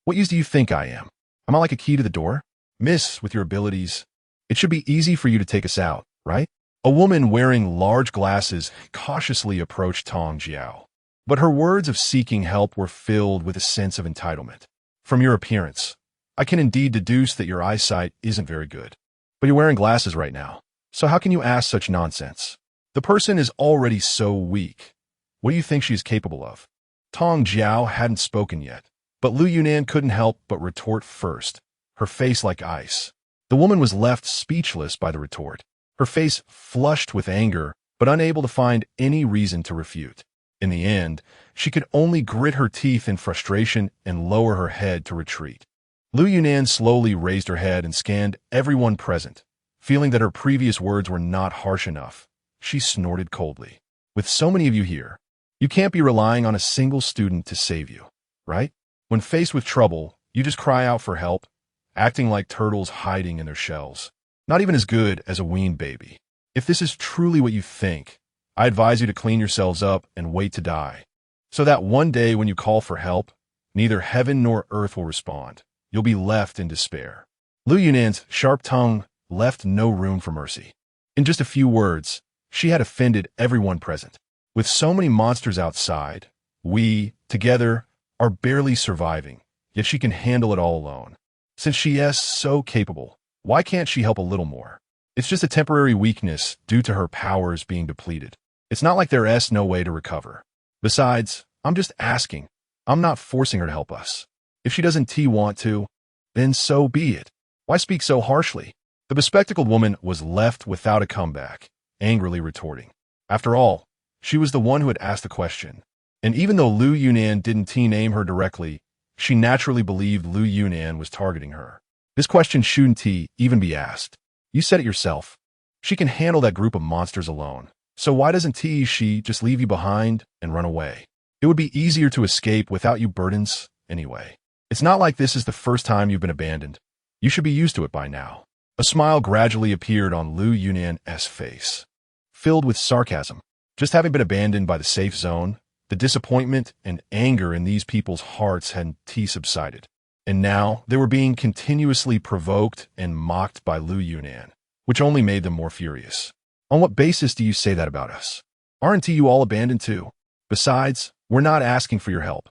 what use do you think I am? Am I like a key to the door? Miss, with your abilities, it should be easy for you to take us out, right? A woman wearing large glasses cautiously approached Tong Jue, but her words of seeking help were filled with a sense of entitlement. From your appearance, I can indeed deduce that your eyesight isn't very good, but you're wearing glasses right now, so how can you ask such nonsense? The person is already so weak. What do you think she is capable of? Tong Jue hadn't spoken yet, but Lu Yunan couldn't help but retort first, her face like ice. The woman was left speechless by the retort, her face flushed with anger, but unable to find any reason to refute. In the end, she could only grit her teeth in frustration and lower her head to retreat. Lu Yunan slowly raised her head and scanned everyone present. Feeling that her previous words were not harsh enough, she snorted coldly. With so many of you here, you can't be relying on a single student to save you, right? When faced with trouble, you just cry out for help, acting like turtles hiding in their shells. Not even as good as a weaned baby. If this is truly what you think, I advise you to clean yourselves up and wait to die, so that one day when you call for help, neither heaven nor earth will respond. You'll be left in despair. Lu Yunan's sharp tongue left no room for mercy. In just a few words, she had offended everyone present. With so many monsters outside, we, together, are barely surviving, yet she can handle it all alone. Since she is so capable, why can't she help a little more? It's just a temporary weakness due to her powers being depleted. It's not like there's no way to recover. Besides, I'm just asking. I'm not forcing her to help us. If she doesn't want to, then so be it. Why speak so harshly? The bespectacled woman was left without a comeback, angrily retorting. After all, she was the one who had asked the question. And even though Lu Yunan didn't name her directly, she naturally believed Lu Yunan was targeting her. This question shouldn't even be asked. You said it yourself. She can handle that group of monsters alone. So why doesn't She just leave you behind and run away? It would be easier to escape without you burdens anyway. It's not like this is the first time you've been abandoned. You should be used to it by now. A smile gradually appeared on Lu Yunan's face, filled with sarcasm. Just having been abandoned by the safe zone, the disappointment and anger in these people's hearts had subsided. And now they were being continuously provoked and mocked by Lu Yunan, which only made them more furious. On what basis do you say that about us? Aren't you all abandoned too? Besides, we're not asking for your help.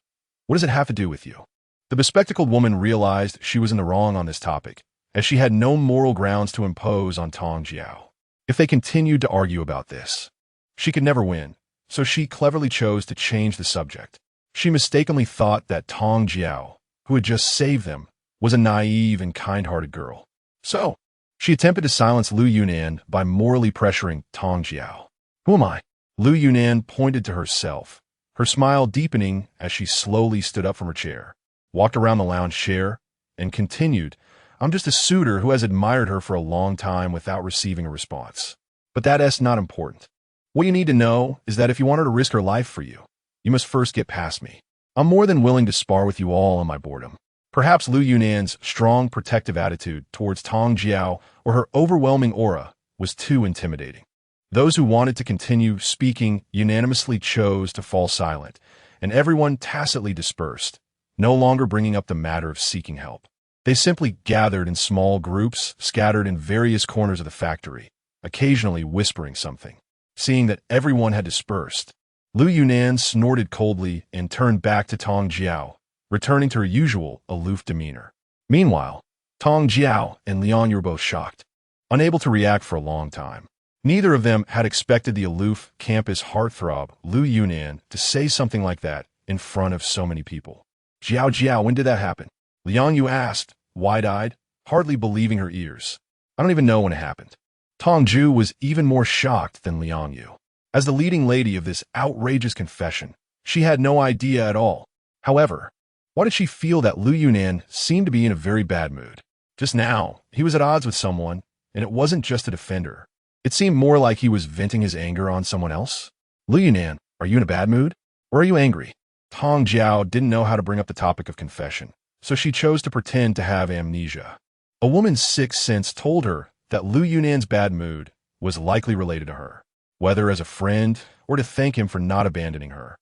What does it have to do with you? The bespectacled woman realized she was in the wrong on this topic, as she had no moral grounds to impose on Tong Jue. If they continued to argue about this, she could never win, so she cleverly chose to change the subject. She mistakenly thought that Tong Jue, who had just saved them, was a naive and kind-hearted girl. So, she attempted to silence Lu Yunan by morally pressuring Tong Jue. Who am I? Lu Yunan pointed to herself, her smile deepening as she slowly stood up from her chair, walked around the lounge chair, and continued, I'm just a suitor who has admired her for a long time without receiving a response. But that's not important. What you need to know is that if you want her to risk her life for you, you must first get past me. I'm more than willing to spar with you all on my boredom. Perhaps Lu Yunan's strong protective attitude towards Tong Jue or her overwhelming aura was too intimidating. Those who wanted to continue speaking unanimously chose to fall silent, and everyone tacitly dispersed, no longer bringing up the matter of seeking help. They simply gathered in small groups, scattered in various corners of the factory, occasionally whispering something. Seeing that everyone had dispersed, Lu Yunan snorted coldly and turned back to Tong Jue, returning to her usual aloof demeanor. Meanwhile, Tong Jue and Liang were both shocked, unable to react for a long time. Neither of them had expected the aloof campus heartthrob Lu Yunan to say something like that in front of so many people. Jiao, when did that happen? Liang Yu asked, wide-eyed, hardly believing her ears. I don't even know when it happened. Tong Jue was even more shocked than Liang Yu. As the leading lady of this outrageous confession, she had no idea at all. However, why did she feel that Lu Yunan seemed to be in a very bad mood? Just now, he was at odds with someone, and it wasn't just to defend her. It seemed more like he was venting his anger on someone else. Lu Yunan, are you in a bad mood? Or are you angry? Tong Jue didn't know how to bring up the topic of confession, so she chose to pretend to have amnesia. A woman's sixth sense told her that Lu Yunan's bad mood was likely related to her, whether as a friend or to thank him for not abandoning her.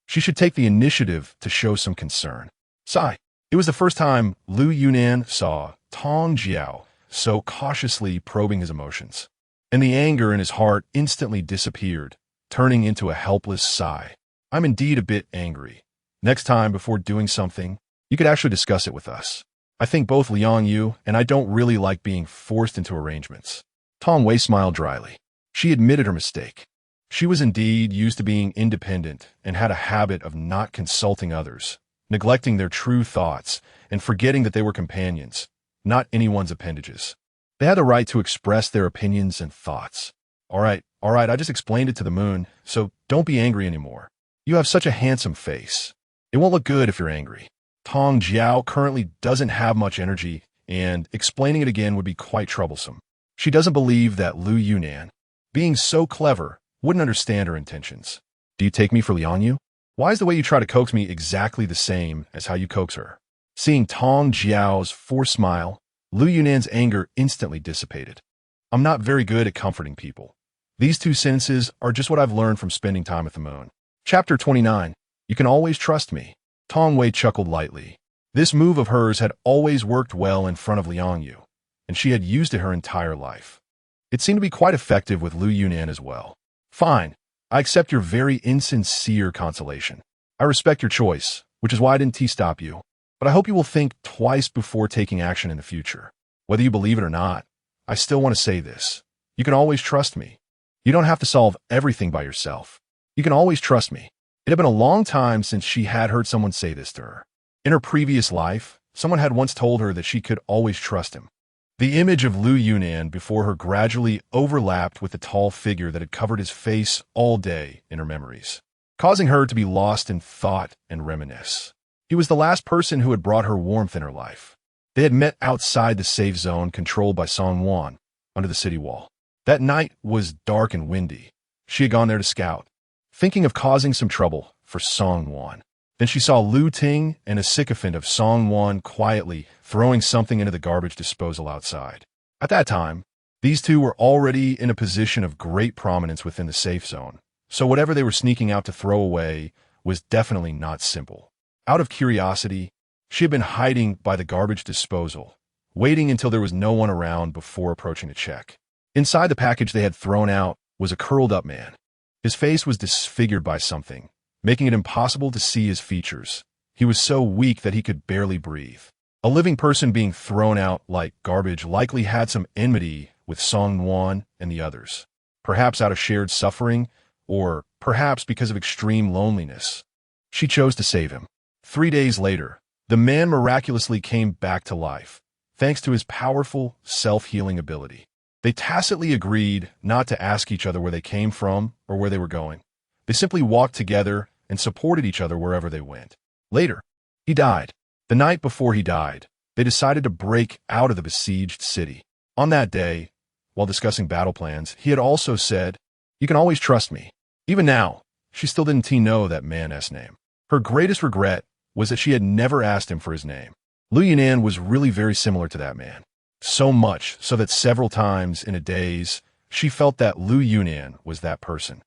She should take the initiative to show some concern. Sigh. It was the first time Lu Yunan saw Tong Jue so cautiously probing his emotions, and the anger in his heart instantly disappeared, turning into a helpless sigh. I'm indeed a bit angry. Next time, before doing something, you could actually discuss it with us. I think both Liang Yu and I don't really like being forced into arrangements. Tong Wei smiled dryly. She admitted her mistake. She was indeed used to being independent and had a habit of not consulting others, neglecting their true thoughts and forgetting that they were companions, not anyone's appendages. They had the right to express their opinions and thoughts. All right, I just explained it to the moon, so don't be angry anymore. You have such a handsome face. It won't look good if you're angry. Tong Jue currently doesn't have much energy, and explaining it again would be quite troublesome. She doesn't believe that Lu Yunan, being so clever, wouldn't understand her intentions. Do you take me for Liang Yu? Why is the way you try to coax me exactly the same as how you coax her? Seeing Tong Jue's forced smile, Lu Yunan's anger instantly dissipated. I'm not very good at comforting people. These two sentences are just what I've learned from spending time with the moon. Chapter 29. You can always trust me. Tong Wei chuckled lightly. This move of hers had always worked well in front of Liang Yu, and she had used it her entire life. It seemed to be quite effective with Lu Yunan as well. Fine, I accept your very insincere consolation. I respect your choice, which is why I didn't stop you, but I hope you will think twice before taking action in the future. Whether you believe it or not, I still want to say this. You can always trust me. You don't have to solve everything by yourself. You can always trust me. It had been a long time since she had heard someone say this to her. In her previous life, someone had once told her that she could always trust him. The image of Lu Yunan before her gradually overlapped with the tall figure that had covered his face all day in her memories, causing her to be lost in thought and reminisce. He was the last person who had brought her warmth in her life. They had met outside the safe zone controlled by Song Wan, under the city wall. That night was dark and windy, She had gone there to scout, thinking of causing some trouble for Song-won. Then she saw Lu Ting and a sycophant of Song-won quietly throwing something into the garbage disposal outside. At that time, these two were already in a position of great prominence within the safe zone, so whatever they were sneaking out to throw away was definitely not simple. Out of curiosity, she had been hiding by the garbage disposal, waiting until there was no one around before approaching to check. Inside the package they had thrown out was a curled-up man. His face was disfigured by something, making it impossible to see his features. He was so weak that he could barely breathe. A living person being thrown out like garbage likely had some enmity with Song-won and the others, perhaps out of shared suffering, or perhaps because of extreme loneliness. She chose to save him. 3 days later, the man miraculously came back to life, thanks to his powerful self-healing ability. They tacitly agreed not to ask each other where they came from or where they were going. They simply walked together and supported each other wherever they went. Later, he died. The night before he died, they decided to break out of the besieged city. On that day, while discussing battle plans, he had also said, "You can always trust me." Even now, she still didn't know that man's name. Her greatest regret was that she had never asked him for his name. Lu Yunan was really very similar to that man. So much so that several times in a daze, she felt that Lu Yunan was that person.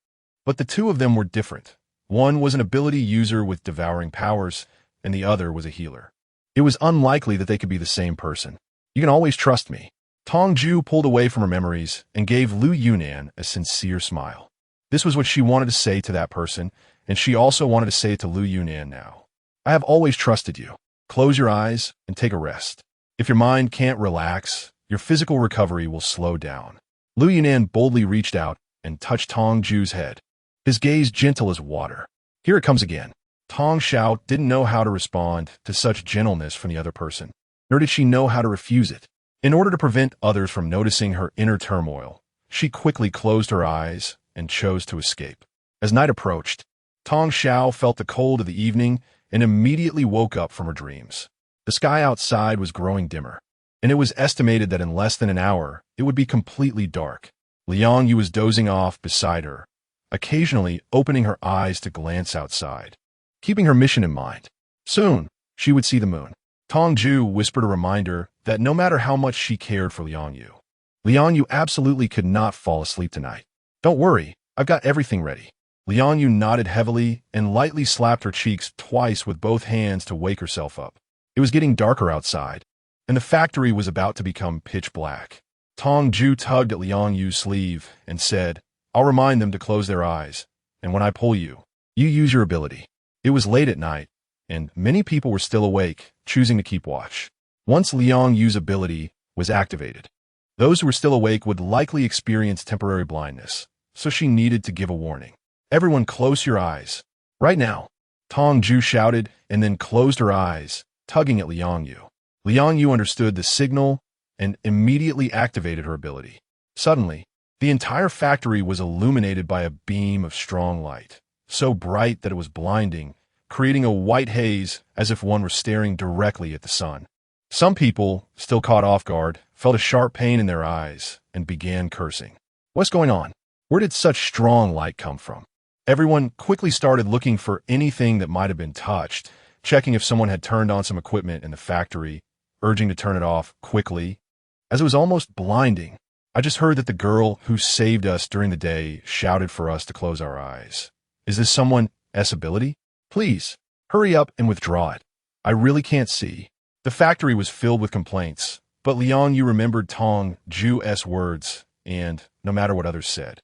But the two of them were different. One was an ability user with devouring powers, and the other was a healer. It was unlikely that they could be the same person. "You can always trust me." Tong Jue pulled away from her memories and gave Lu Yunan a sincere smile. This was what she wanted to say to that person, and she also wanted to say it to Lu Yunan now. "I have always trusted you. Close your eyes and take a rest. If your mind can't relax, your physical recovery will slow down." Lu Yunan boldly reached out and touched Tong Jue's head, his gaze gentle as water. "Here it comes again." Tong Xiao didn't know how to respond to such gentleness from the other person, nor did she know how to refuse it. In order to prevent others from noticing her inner turmoil, she quickly closed her eyes and chose to escape. As night approached, Tong Xiao felt the cold of the evening and immediately woke up from her dreams. The sky outside was growing dimmer, and it was estimated that in less than an hour, it would be completely dark. Liang Yu was dozing off beside her, occasionally opening her eyes to glance outside, keeping her mission in mind. Soon, she would see the moon. Tong Jue whispered a reminder that no matter how much she cared for Liang Yu absolutely could not fall asleep tonight. "Don't worry, I've got everything ready." Liang Yu nodded heavily and lightly slapped her cheeks twice with both hands to wake herself up. It was getting darker outside, and the factory was about to become pitch black. Tong Jue tugged at Liang Yu's sleeve and said, "I'll remind them to close their eyes, and when I pull you, you use your ability." It was late at night, and many people were still awake, choosing to keep watch. Once Liang Yu's ability was activated, those who were still awake would likely experience temporary blindness, so she needed to give a warning. "Everyone close your eyes. Right now." Tong Jue shouted and then closed her eyes, tugging at Liang Yu. Liang Yu understood the signal and immediately activated her ability. Suddenly, the entire factory was illuminated by a beam of strong light, so bright that it was blinding, creating a white haze as if one were staring directly at the sun. Some people, still caught off guard, felt a sharp pain in their eyes and began cursing. "What's going on? Where did such strong light come from?" Everyone quickly started looking for anything that might have been touched, checking if someone had turned on some equipment in the factory, urging to turn it off quickly. As it was almost blinding, I just heard that the girl who saved us during the day shouted for us to close our eyes. "Is this someone's ability? Please, hurry up and withdraw it. I really can't see." The factory was filled with complaints, but Liang Yu remembered Tong Jue's words and, no matter what others said,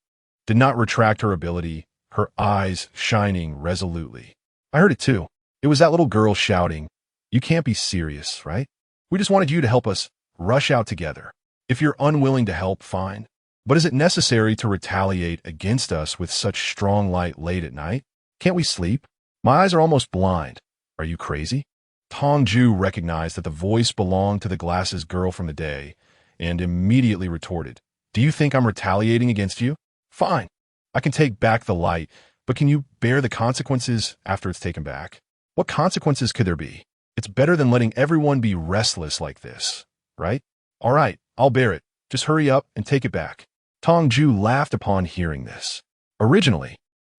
did not retract her ability, her eyes shining resolutely. "I heard it too. It was that little girl shouting. You can't be serious, right? We just wanted you to help us rush out together. If you're unwilling to help, fine. But is it necessary to retaliate against us with such strong light late at night? Can't we sleep? My eyes are almost blind. Are you crazy?" Tong Jue recognized that the voice belonged to the glasses girl from the day and immediately retorted, "Do you think I'm retaliating against you? Fine. I can take back the light, but can you bear the consequences after it's taken back? What consequences could there be? It's better than letting everyone be restless like this, right? All right, I'll bear it. Just hurry up and take it back." Tong Jue laughed upon hearing this. Originally,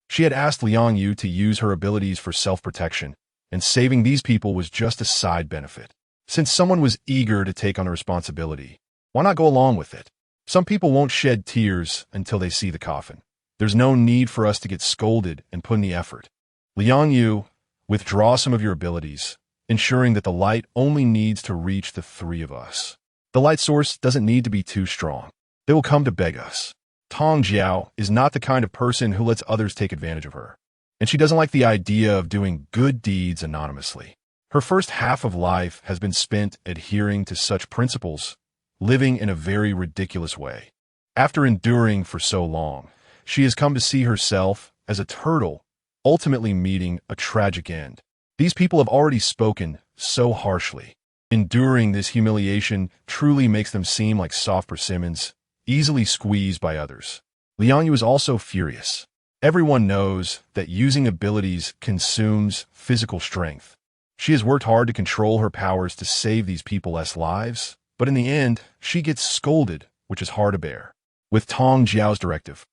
she had asked Liang Yu to use her abilities for self-protection, and saving these people was just a side benefit. Since someone was eager to take on the responsibility, why not go along with it? Some people won't shed tears until they see the coffin. There's no need for us to get scolded and put in the effort. Liang Yu, withdraw some of your abilities, ensuring that the light only needs to reach the three of us. The light source doesn't need to be too strong. They will come to beg us. Tong Jue is not the kind of person who lets others take advantage of her, and she doesn't like the idea of doing good deeds anonymously. Her first half of life has been spent adhering to such principles, living in a very ridiculous way. After enduring for so long, she has come to see herself as a turtle, ultimately meeting a tragic end. These people have already spoken so harshly. Enduring this humiliation truly makes them seem like soft persimmons, easily squeezed by others. Liang Yu is also furious. Everyone knows that using abilities consumes physical strength. She has worked hard to control her powers to save these people less lives, but in the end, she gets scolded, which is hard to bear. With Tong Jue's directive,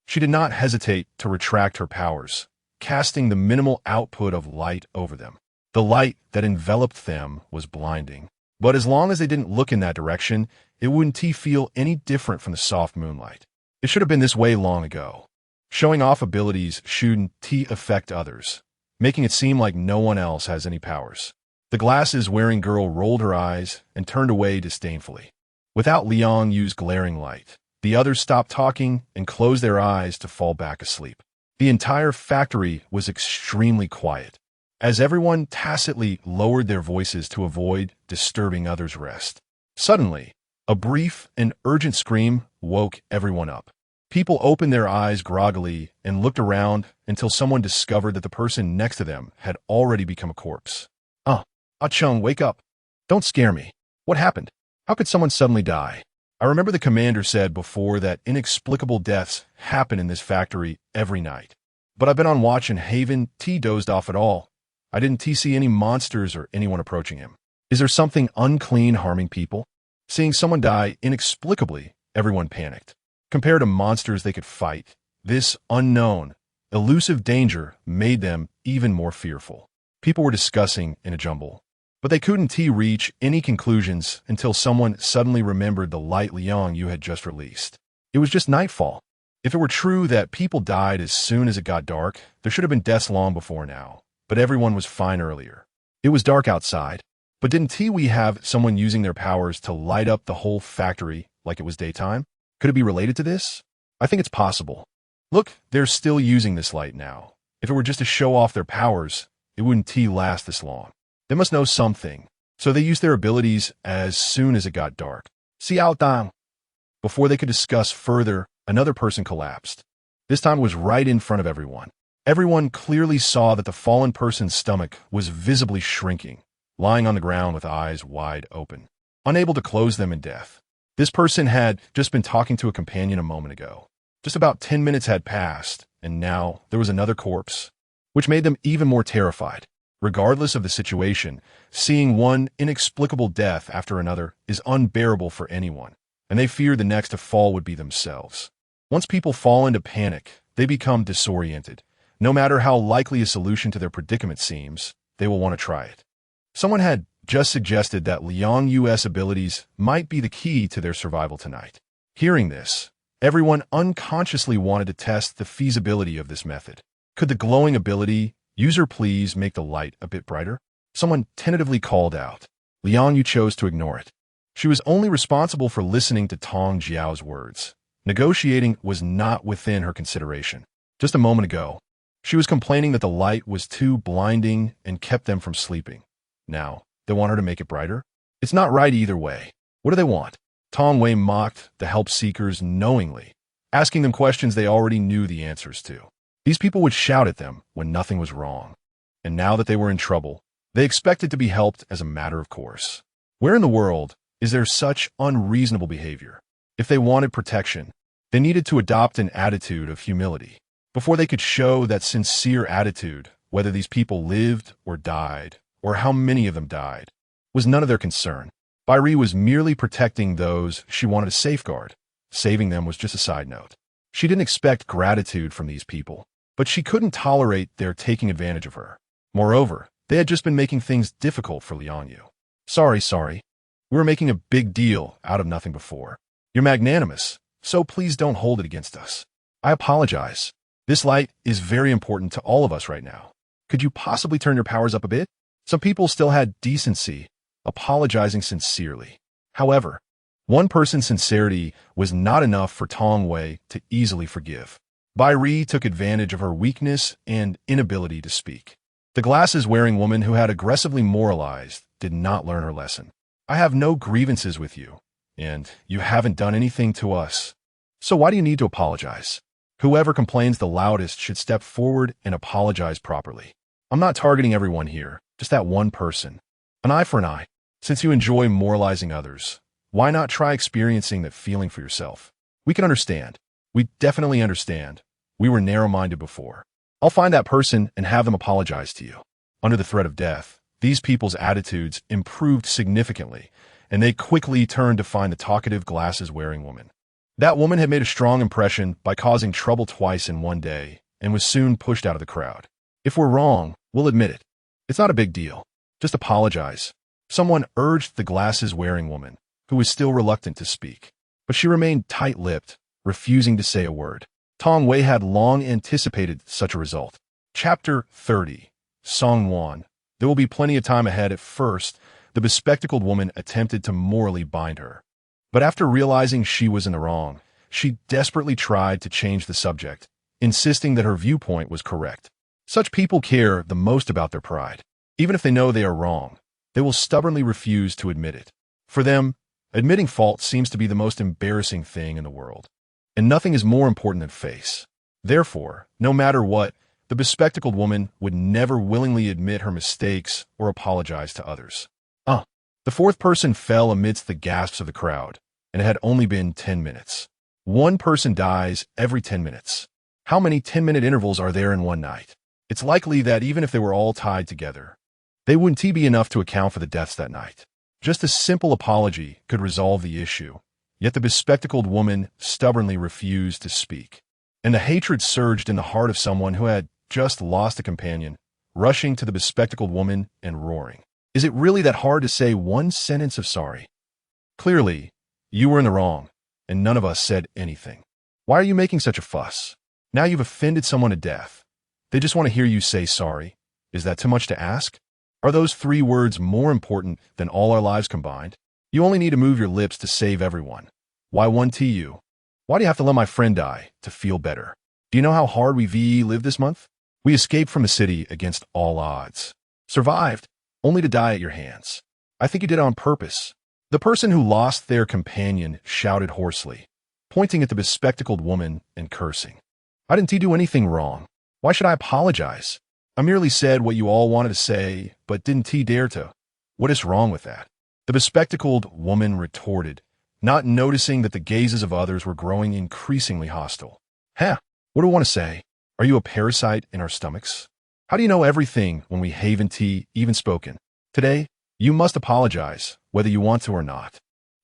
she did not hesitate to retract her powers, casting the minimal output of light over them. The light that enveloped them was blinding. But as long as they didn't look in that direction, it wouldn't feel any different from the soft moonlight. It should have been this way long ago. Showing off abilities shouldn't affect others, making it seem like no one else has any powers. The glasses-wearing girl rolled her eyes and turned away disdainfully. Without Liang Yu's glaring light, the others stopped talking and closed their eyes to fall back asleep. The entire factory was extremely quiet, as everyone tacitly lowered their voices to avoid disturbing others' rest. Suddenly, a brief and urgent scream woke everyone up. People opened their eyes groggily and looked around until someone discovered that the person next to them had already become a corpse. Ah-chung, wake up. Don't scare me. What happened? How could someone suddenly die? I remember the commander said before that inexplicable deaths happen in this factory every night. But I've been on watch and haven't dozed off at all. I didn't see any monsters or anyone approaching him. Is there something unclean harming people? Seeing someone die inexplicably, everyone panicked. Compared to monsters they could fight, this unknown, elusive danger made them even more fearful. People were discussing in a jumble, but they couldn't reach any conclusions until someone suddenly remembered the light Liang Yu had just released. It was just nightfall. If it were true that people died as soon as it got dark, there should have been deaths long before now, but everyone was fine earlier. It was dark outside, but didn't we have someone using their powers to light up the whole factory like it was daytime? Could it be related to this? I think it's possible. Look, they're still using this light now. If it were just to show off their powers, it wouldn't last this long. They must know something, so they used their abilities as soon as it got dark. Xiao Dang. Before they could discuss further, another person collapsed. This time it was right in front of everyone. Everyone clearly saw that the fallen person's stomach was visibly shrinking, lying on the ground with eyes wide open, unable to close them in death. This person had just been talking to a companion a moment ago. Just about 10 minutes had passed, and now there was another corpse, which made them even more terrified. Regardless of the situation, seeing one inexplicable death after another is unbearable for anyone, and they feared the next to fall would be themselves. Once people fall into panic, they become disoriented. No matter how likely a solution to their predicament seems, they will want to try it. Someone had just suggested that Liang Yu's abilities might be the key to their survival tonight. Hearing this, everyone unconsciously wanted to test the feasibility of this method. Could the glowing ability, "User please make the light a bit brighter"? Someone tentatively called out. Liang Yu chose to ignore it. She was only responsible for listening to Tong Jue's words. Negotiating was not within her consideration. Just a moment ago, she was complaining that the light was too blinding and kept them from sleeping. Now, they want her to make it brighter? It's not right either way. What do they want? Tong Wei mocked the help seekers knowingly, asking them questions they already knew the answers to. These people would shout at them when nothing was wrong. And now that they were in trouble, they expected to be helped as a matter of course. Where in the world is there such unreasonable behavior? If they wanted protection, they needed to adopt an attitude of humility. Before they could show that sincere attitude, whether these people lived or died, or how many of them died, was none of their concern. Bai was merely protecting those she wanted to safeguard. Saving them was just a side note. She didn't expect gratitude from these people, but she couldn't tolerate their taking advantage of her. Moreover, they had just been making things difficult for Liang. Sorry. We were making a big deal out of nothing before. You're magnanimous, so please don't hold it against us. I apologize. This light is very important to all of us right now. Could you possibly turn your powers up a bit? Some people still had decency, apologizing sincerely. However, one person's sincerity was not enough for Tong Jue to easily forgive. Bai Ri took advantage of her weakness and inability to speak. The glasses-wearing woman who had aggressively moralized did not learn her lesson. I have no grievances with you, and you haven't done anything to us. So why do you need to apologize? Whoever complains the loudest should step forward and apologize properly. I'm not targeting everyone here, just that one person. An eye for an eye. Since you enjoy moralizing others, why not try experiencing that feeling for yourself? We can understand. We definitely understand. We were narrow-minded before. I'll find that person and have them apologize to you. Under the threat of death, these people's attitudes improved significantly, and they quickly turned to find the talkative glasses-wearing woman. That woman had made a strong impression by causing trouble twice in one day and was soon pushed out of the crowd. If we're wrong, we'll admit it. It's not a big deal. Just apologize. Someone urged the glasses-wearing woman, who was still reluctant to speak. But she remained tight-lipped, refusing to say a word. Tong Jue had long anticipated such a result. Chapter 30. Song 1. There will be plenty of time ahead. At first, the bespectacled woman attempted to morally bind her. But after realizing she was in the wrong, she desperately tried to change the subject, insisting that her viewpoint was correct. Such people care the most about their pride. Even if they know they are wrong, they will stubbornly refuse to admit it. For them, admitting fault seems to be the most embarrassing thing in the world. And nothing is more important than face. Therefore, no matter what, the bespectacled woman would never willingly admit her mistakes or apologize to others. The fourth person fell amidst the gasps of the crowd, and it had only been 10 minutes. One person dies every 10 minutes. How many 10-minute intervals are there in one night? It's likely that even if they were all tied together, they wouldn't be enough to account for the deaths that night. Just a simple apology could resolve the issue, yet the bespectacled woman stubbornly refused to speak. And the hatred surged in the heart of someone who had just lost a companion, rushing to the bespectacled woman and roaring. Is it really that hard to say one sentence of sorry? Clearly, you were in the wrong, and none of us said anything. Why are you making such a fuss? Now you've offended someone to death. They just want to hear you say sorry. Is that too much to ask? Are those 3 words more important than all our lives combined? You only need to move your lips to save everyone. Why one to you? Why do you have to let my friend die to feel better? Do you know how hard we lived this month? We escaped from the city against all odds. Survived, only to die at your hands. I think you did it on purpose. The person who lost their companion shouted hoarsely, pointing at the bespectacled woman and cursing. I didn't do anything wrong. Why should I apologize? I merely said what you all wanted to say, but didn't dare to. What is wrong with that? The bespectacled woman retorted, not noticing that the gazes of others were growing increasingly hostile. What do I want to say? Are you a parasite in our stomachs? How do you know everything when we haven't even spoken? Today, you must apologize, whether you want to or not.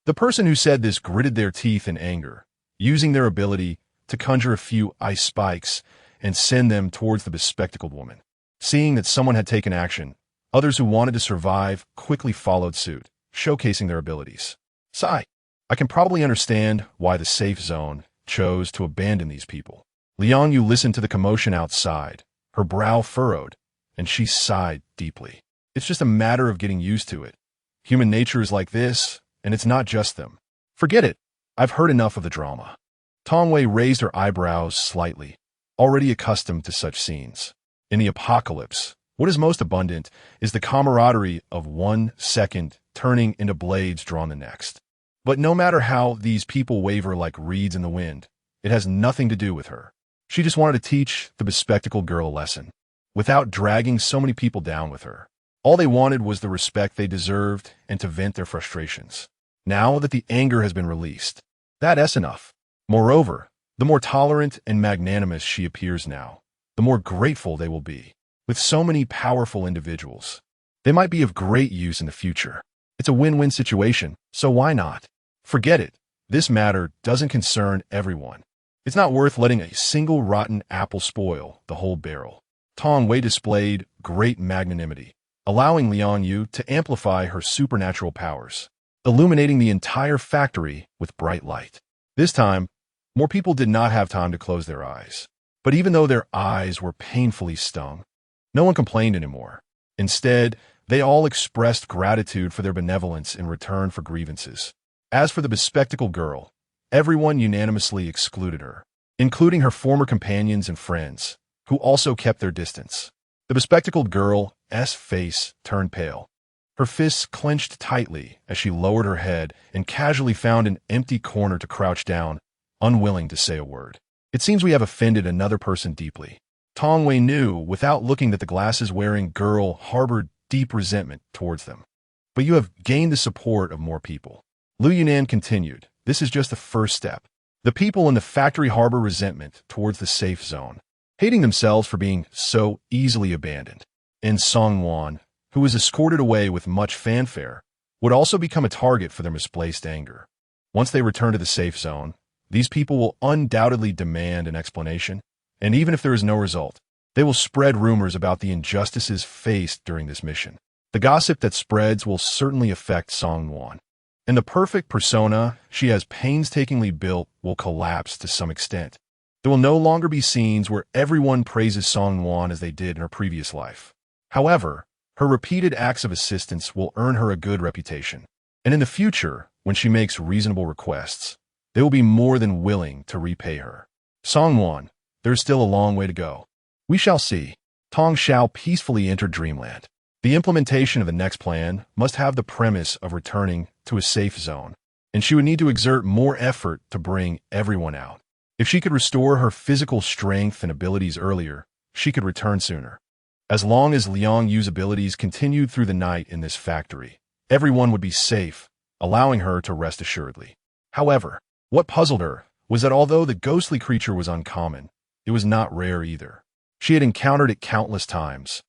The person who said this gritted their teeth in anger, using their ability to conjure a few ice spikes and send them towards the bespectacled woman. Seeing that someone had taken action, others who wanted to survive quickly followed suit, showcasing their abilities. Sigh. I can probably understand why the safe zone chose to abandon these people. Liang Yu listened to the commotion outside, her brow furrowed, and she sighed deeply. It's just a matter of getting used to it. Human nature is like this, and it's not just them. Forget it. I've heard enough of the drama. Tong Jue raised her eyebrows slightly, already accustomed to such scenes. In the apocalypse, what is most abundant is the camaraderie of 1 second turning into blades drawn the next. But no matter how these people waver like reeds in the wind, it has nothing to do with her. She just wanted to teach the bespectacled girl a lesson, without dragging so many people down with her. All they wanted was the respect they deserved and to vent their frustrations. Now that the anger has been released, that's enough. Moreover, the more tolerant and magnanimous she appears now, the more grateful they will be. With so many powerful individuals, they might be of great use in the future. It's a win-win situation, so why not? Forget it. This matter doesn't concern everyone. It's not worth letting a single rotten apple spoil the whole barrel. Tong Jue displayed great magnanimity, allowing Liang Yu to amplify her supernatural powers, illuminating the entire factory with bright light. This time, more people did not have time to close their eyes. But even though their eyes were painfully stung, no one complained anymore. Instead, they all expressed gratitude for their benevolence in return for grievances. As for the bespectacled girl, everyone unanimously excluded her, including her former companions and friends, who also kept their distance. The bespectacled girl's face turned pale. Her fists clenched tightly as she lowered her head and casually found an empty corner to crouch down, unwilling to say a word. It seems we have offended another person deeply. Tong Jue knew, without looking, that the glasses-wearing girl harbored deep resentment towards them. But you have gained the support of more people. Lu Yunan continued, this is just the first step. The people in the factory harbor resentment towards the safe zone, hating themselves for being so easily abandoned. And Song Wan, who was escorted away with much fanfare, would also become a target for their misplaced anger. Once they return to the safe zone, these people will undoubtedly demand an explanation, and even if there is no result, they will spread rumors about the injustices faced during this mission. The gossip that spreads will certainly affect Song Wan, and the perfect persona she has painstakingly built will collapse to some extent. There will no longer be scenes where everyone praises Song Wan as they did in her previous life. However, her repeated acts of assistance will earn her a good reputation, and in the future, when she makes reasonable requests, they will be more than willing to repay her. Song Wan, there is still a long way to go. We shall see. Tong Xiao peacefully entered Dreamland. The implementation of the next plan must have the premise of returning to a safe zone, and she would need to exert more effort to bring everyone out. If she could restore her physical strength and abilities earlier, she could return sooner. As long as Liang Yu's abilities continued through the night in this factory, everyone would be safe, allowing her to rest assuredly. However, what puzzled her was that although the ghostly creature was uncommon, it was not rare either. She had encountered it countless times,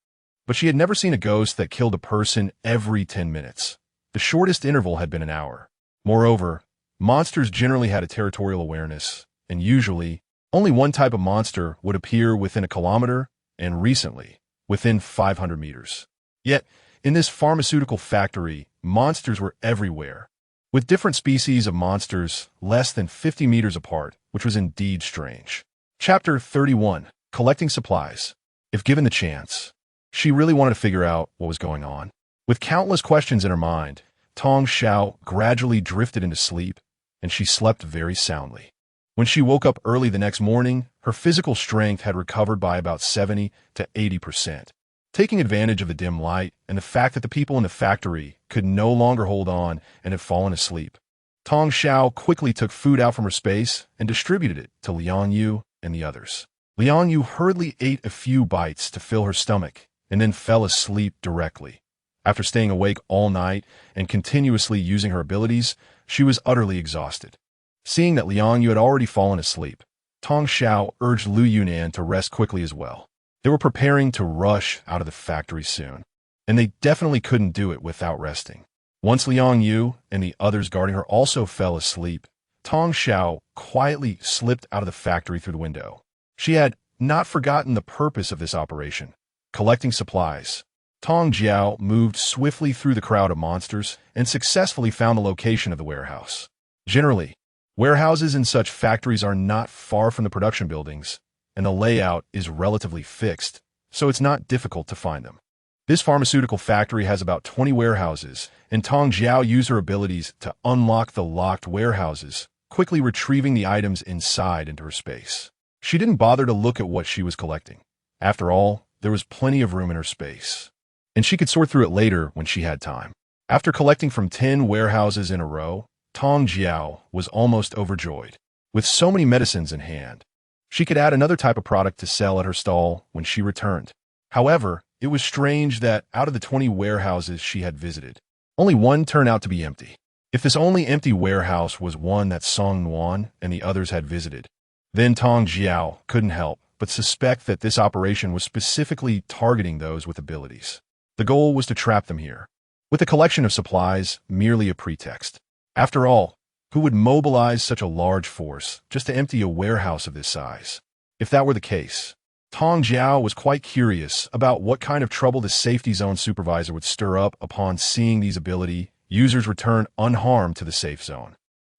but she had never seen a ghost that killed a person every 10 minutes. The shortest interval had been an hour. Moreover, monsters generally had a territorial awareness, and usually, only one type of monster would appear within a kilometer, and recently, within 500 meters. Yet, in this pharmaceutical factory, monsters were everywhere, with different species of monsters less than 50 meters apart, which was indeed strange. Chapter 31. Collecting Supplies. If given the chance, she really wanted to figure out what was going on. With countless questions in her mind, Tong Xiao gradually drifted into sleep, and she slept very soundly. When she woke up early the next morning, her physical strength had recovered by about 70 to 80%. Taking advantage of the dim light and the fact that the people in the factory could no longer hold on and had fallen asleep, Tong Xiao quickly took food out from her space and distributed it to Liang Yu and the others. Liang Yu hurriedly ate a few bites to fill her stomach and then fell asleep directly. After staying awake all night and continuously using her abilities, she was utterly exhausted. Seeing that Liang Yu had already fallen asleep, Tong Xiao urged Lu Yunan to rest quickly as well. They were preparing to rush out of the factory soon, and they definitely couldn't do it without resting. Once Liang Yu and the others guarding her also fell asleep, Tong Xiao quietly slipped out of the factory through the window. She had not forgotten the purpose of this operation, collecting supplies. Tong Jiao moved swiftly through the crowd of monsters and successfully found the location of the warehouse. Generally, warehouses in such factories are not far from the production buildings, and the layout is relatively fixed, so it's not difficult to find them. This pharmaceutical factory has about 20 warehouses, and Tong Jiao used her abilities to unlock the locked warehouses, quickly retrieving the items inside into her space. She didn't bother to look at what she was collecting. After all, there was plenty of room in her space, and she could sort through it later when she had time. After collecting from 10 warehouses in a row, Tong Jiao was almost overjoyed. With so many medicines in hand, she could add another type of product to sell at her stall when she returned. However, it was strange that out of the 20 warehouses she had visited, only one turned out to be empty. If this only empty warehouse was one that Song Nuan and the others had visited, then Tong Jiao couldn't help but suspect that this operation was specifically targeting those with abilities. The goal was to trap them here, with the collection of supplies merely a pretext. After all, Who would mobilize such a large force just to empty a warehouse of this size? If that were the case, Tong Jue was quite curious about what kind of trouble the safety zone supervisor would stir up upon seeing these ability users return unharmed to the safe zone.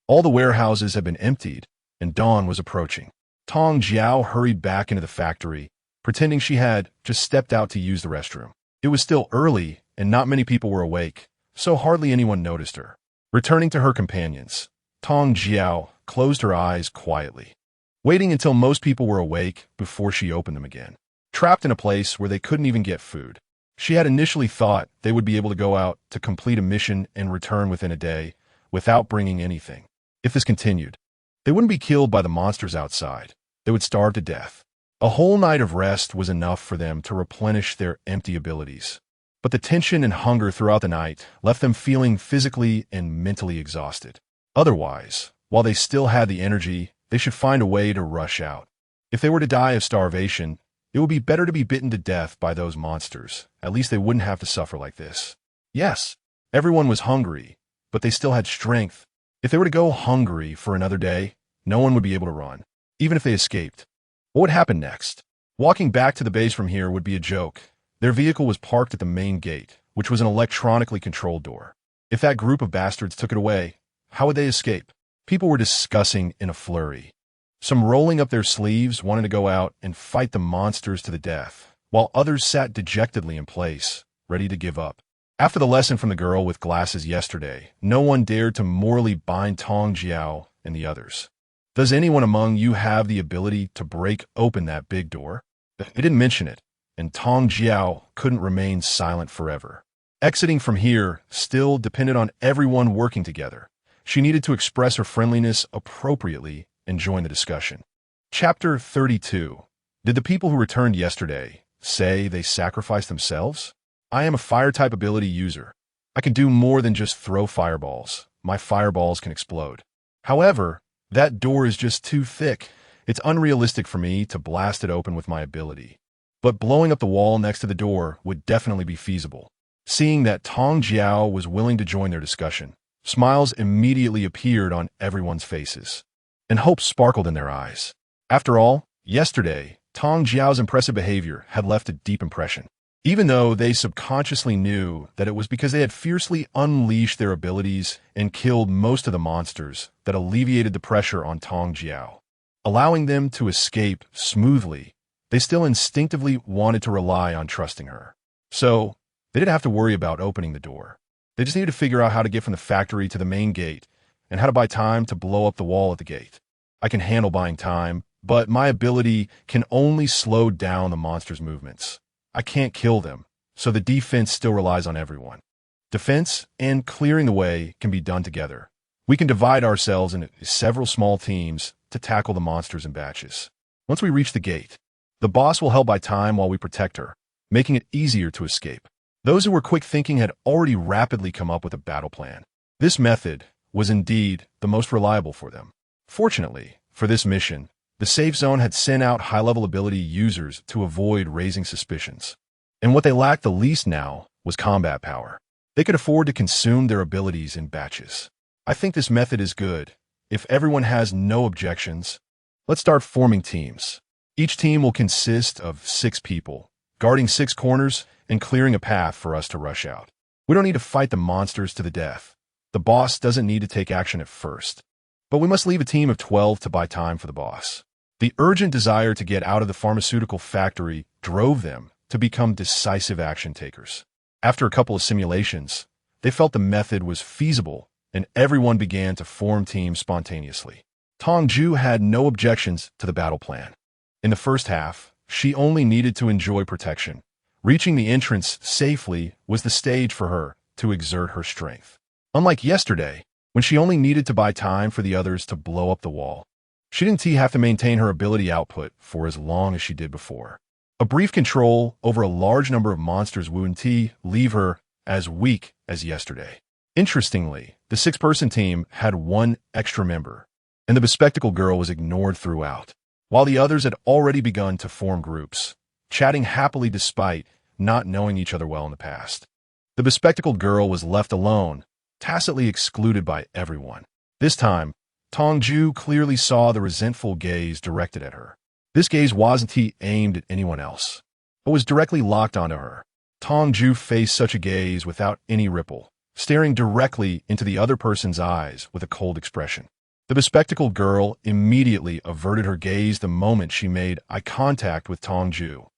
All the warehouses had been emptied, and dawn was approaching. Tong Jue hurried back into the factory, pretending she had just stepped out to use the restroom. It was still early, and not many people were awake, so hardly anyone noticed her. Returning to her companions, Tong Jue closed her eyes quietly, waiting until most people were awake before she opened them again. Trapped in a place where they couldn't even get food, she had initially thought they would be able to go out to complete a mission and return within a day without bringing anything. If this continued, they wouldn't be killed by the monsters outside. They would starve to death. A whole night of rest was enough for them to replenish their empty abilities. But the tension and hunger throughout the night left them feeling physically and mentally exhausted. Otherwise, while they still had the energy, they should find a way to rush out. If they were to die of starvation, it would be better to be bitten to death by those monsters. At least they wouldn't have to suffer like this. Yes, everyone was hungry, but they still had strength. If they were to go hungry for another day, no one would be able to run, even if they escaped. What would happen next? Walking back to the base from here would be a joke. Their vehicle was parked at the main gate, which was an electronically controlled door. If that group of bastards took it away, how would they escape? People were discussing in a flurry. Some rolling up their sleeves wanted to go out and fight the monsters to the death, while others sat dejectedly in place, ready to give up. After the lesson from the girl with glasses yesterday, no one dared to morally bind Tong Jue and the others. Does anyone among you have the ability to break open that big door? They didn't mention it, and Tong Jue couldn't remain silent forever. Exiting from here still depended on everyone working together. She needed to express her friendliness appropriately and join the discussion. Chapter 32. Did the people who returned yesterday say they sacrificed themselves? I am a fire-type ability user. I can do more than just throw fireballs. My fireballs can explode. However, that door is just too thick. It's unrealistic for me to blast it open with my ability. But blowing up the wall next to the door would definitely be feasible. Seeing that Tong Jue was willing to join their discussion, smiles immediately appeared on everyone's faces, and hope sparkled in their eyes. After all, yesterday, Tong Jue's impressive behavior had left a deep impression. Even though they subconsciously knew that it was because they had fiercely unleashed their abilities and killed most of the monsters that alleviated the pressure on Tong Jue, allowing them to escape smoothly, they still instinctively wanted to rely on trusting her. So, they didn't have to worry about opening the door. They just needed to figure out how to get from the factory to the main gate and how to buy time to blow up the wall at the gate. I can handle buying time, but my ability can only slow down the monster's movements. I can't kill them, so the defense still relies on everyone. Defense and clearing the way can be done together. We can divide ourselves into several small teams to tackle the monsters in batches. Once we reach the gate, the boss will help buy time while we protect her, making it easier to escape. Those who were quick thinking had already rapidly come up with a battle plan. This method was indeed the most reliable for them. Fortunately, for this mission, the safe zone had sent out high-level ability users to avoid raising suspicions. And what they lacked the least now was combat power. They could afford to consume their abilities in batches. I think this method is good. If everyone has no objections, let's start forming teams. Each team will consist of 6 people, guarding 6 corners and clearing a path for us to rush out. We don't need to fight the monsters to the death. The boss doesn't need to take action at first. But we must leave a team of 12 to buy time for the boss. The urgent desire to get out of the pharmaceutical factory drove them to become decisive action takers. After a couple of simulations, they felt the method was feasible, and everyone began to form teams spontaneously. Tong Jue had no objections to the battle plan. In the first half, she only needed to enjoy protection. Reaching the entrance safely was the stage for her to exert her strength. Unlike yesterday, when she only needed to buy time for the others to blow up the wall, she didn't have to maintain her ability output for as long as she did before. A brief control over a large number of monsters wouldn't leave her as weak as yesterday. Interestingly, the 6-person team had 1 extra member, and the bespectacled girl was ignored throughout, while the others had already begun to form groups, chatting happily despite not knowing each other well in the past. The bespectacled girl was left alone, tacitly excluded by everyone. This time, Tong Jue clearly saw the resentful gaze directed at her. This gaze wasn't aimed at anyone else, but was directly locked onto her. Tong Jue faced such a gaze without any ripple, staring directly into the other person's eyes with a cold expression. The bespectacled girl immediately averted her gaze the moment she made eye contact with Tong Jue.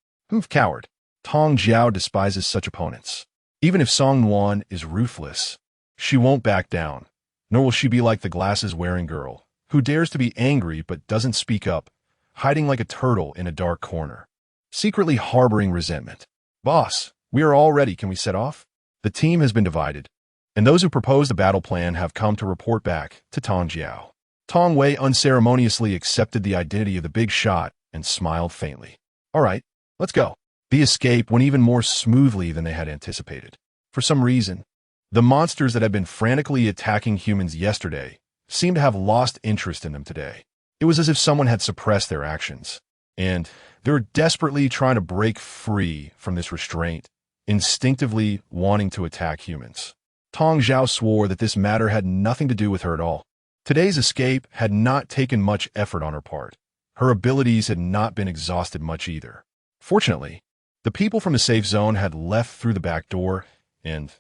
Coward. Tong Jiao despises such opponents. Even if Song Yuan is ruthless, she won't back down, nor will she be like the glasses-wearing girl, who dares to be angry but doesn't speak up, hiding like a turtle in a dark corner, secretly harboring resentment. Boss, we are all ready. Can we set off? The team has been divided, and those who proposed a battle plan have come to report back to Tong Jiao. Tong Wei unceremoniously accepted the identity of the big shot and smiled faintly. All right, let's go. The escape went even more smoothly than they had anticipated. For some reason, the monsters that had been frantically attacking humans yesterday seemed to have lost interest in them today. It was as if someone had suppressed their actions, and they were desperately trying to break free from this restraint, instinctively wanting to attack humans. Tong Zhao swore that this matter had nothing to do with her at all. Today's escape had not taken much effort on her part. Her abilities had not been exhausted much either. Fortunately, the people from the safe zone had left through the back door, and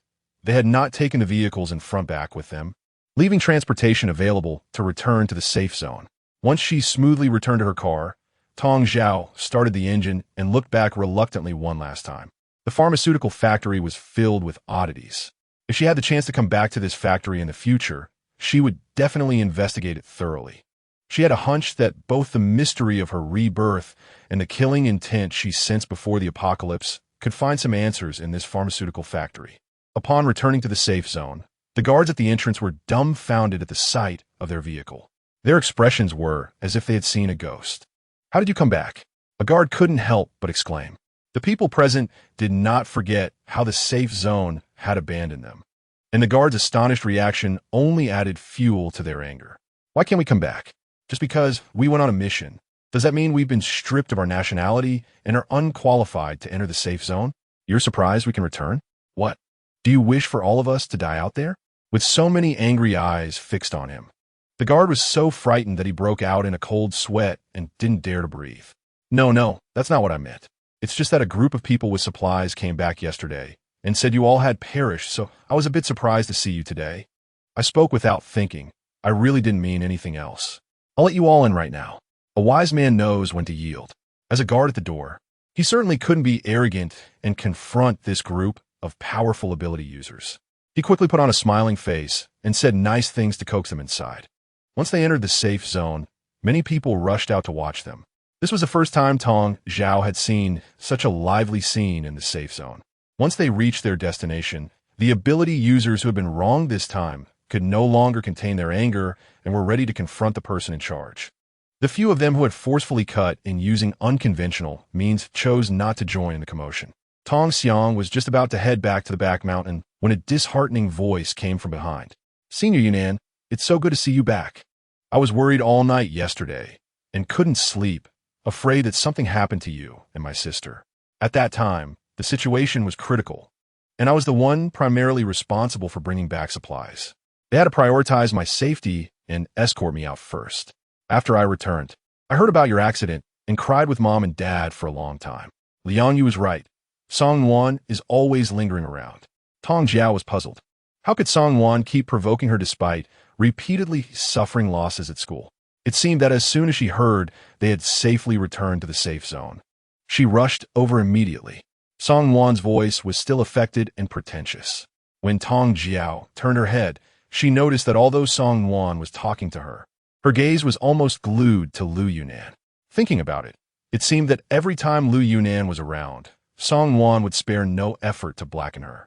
they had not taken the vehicles in front back with them, leaving transportation available to return to the safe zone. Once she smoothly returned to her car, Tong Zhao started the engine and looked back reluctantly one last time. The pharmaceutical factory was filled with oddities. If she had the chance to come back to this factory in the future, she would definitely investigate it thoroughly. She had a hunch that both the mystery of her rebirth and the killing intent she sensed before the apocalypse could find some answers in this pharmaceutical factory. Upon returning to the safe zone, the guards at the entrance were dumbfounded at the sight of their vehicle. Their expressions were as if they had seen a ghost. How did you come back? A guard couldn't help but exclaim. The people present did not forget how the safe zone had abandoned them, and the guard's astonished reaction only added fuel to their anger. Why can't we come back? Just because we went on a mission. Does that mean we've been stripped of our nationality and are unqualified to enter the safe zone? You're surprised we can return? What? Do you wish for all of us to die out there? With so many angry eyes fixed on him, the guard was so frightened that he broke out in a cold sweat and didn't dare to breathe. No, that's not what I meant. It's just that a group of people with supplies came back yesterday and said you all had perished, so I was a bit surprised to see you today. I spoke without thinking. I really didn't mean anything else. I'll let you all in right now. A wise man knows when to yield. As a guard at the door, he certainly couldn't be arrogant and confront this group of powerful ability users. He quickly put on a smiling face and said nice things to coax them inside. Once they entered the safe zone, many people rushed out to watch them. This was the first time Tong Zhao had seen such a lively scene in the safe zone. Once they reached their destination, the ability users who had been wronged this time could no longer contain their anger and were ready to confront the person in charge. The few of them who had forcefully cut in using unconventional means chose not to join in the commotion. Tong Xiang was just about to head back to the back mountain when a disheartening voice came from behind. Senior Yunnan, it's so good to see you back. I was worried all night yesterday and couldn't sleep, afraid that something happened to you and my sister. At that time, the situation was critical, and I was the one primarily responsible for bringing back supplies. They had to prioritize my safety and escort me out first. After I returned, I heard about your accident and cried with Mom and Dad for a long time. Liang Yu was right. Song Yuan is always lingering around. Tong Jiao was puzzled. How could Song Yuan keep provoking her despite repeatedly suffering losses at school? It seemed that as soon as she heard they had safely returned to the safe zone, she rushed over immediately. Song Yuan's voice was still affected and pretentious. When Tong Jiao turned her head, she noticed that although Song Yuan was talking to her, her gaze was almost glued to Lu Yunnan. Thinking about it, it seemed that every time Lu Yunnan was around, Song Yuan would spare no effort to blacken her.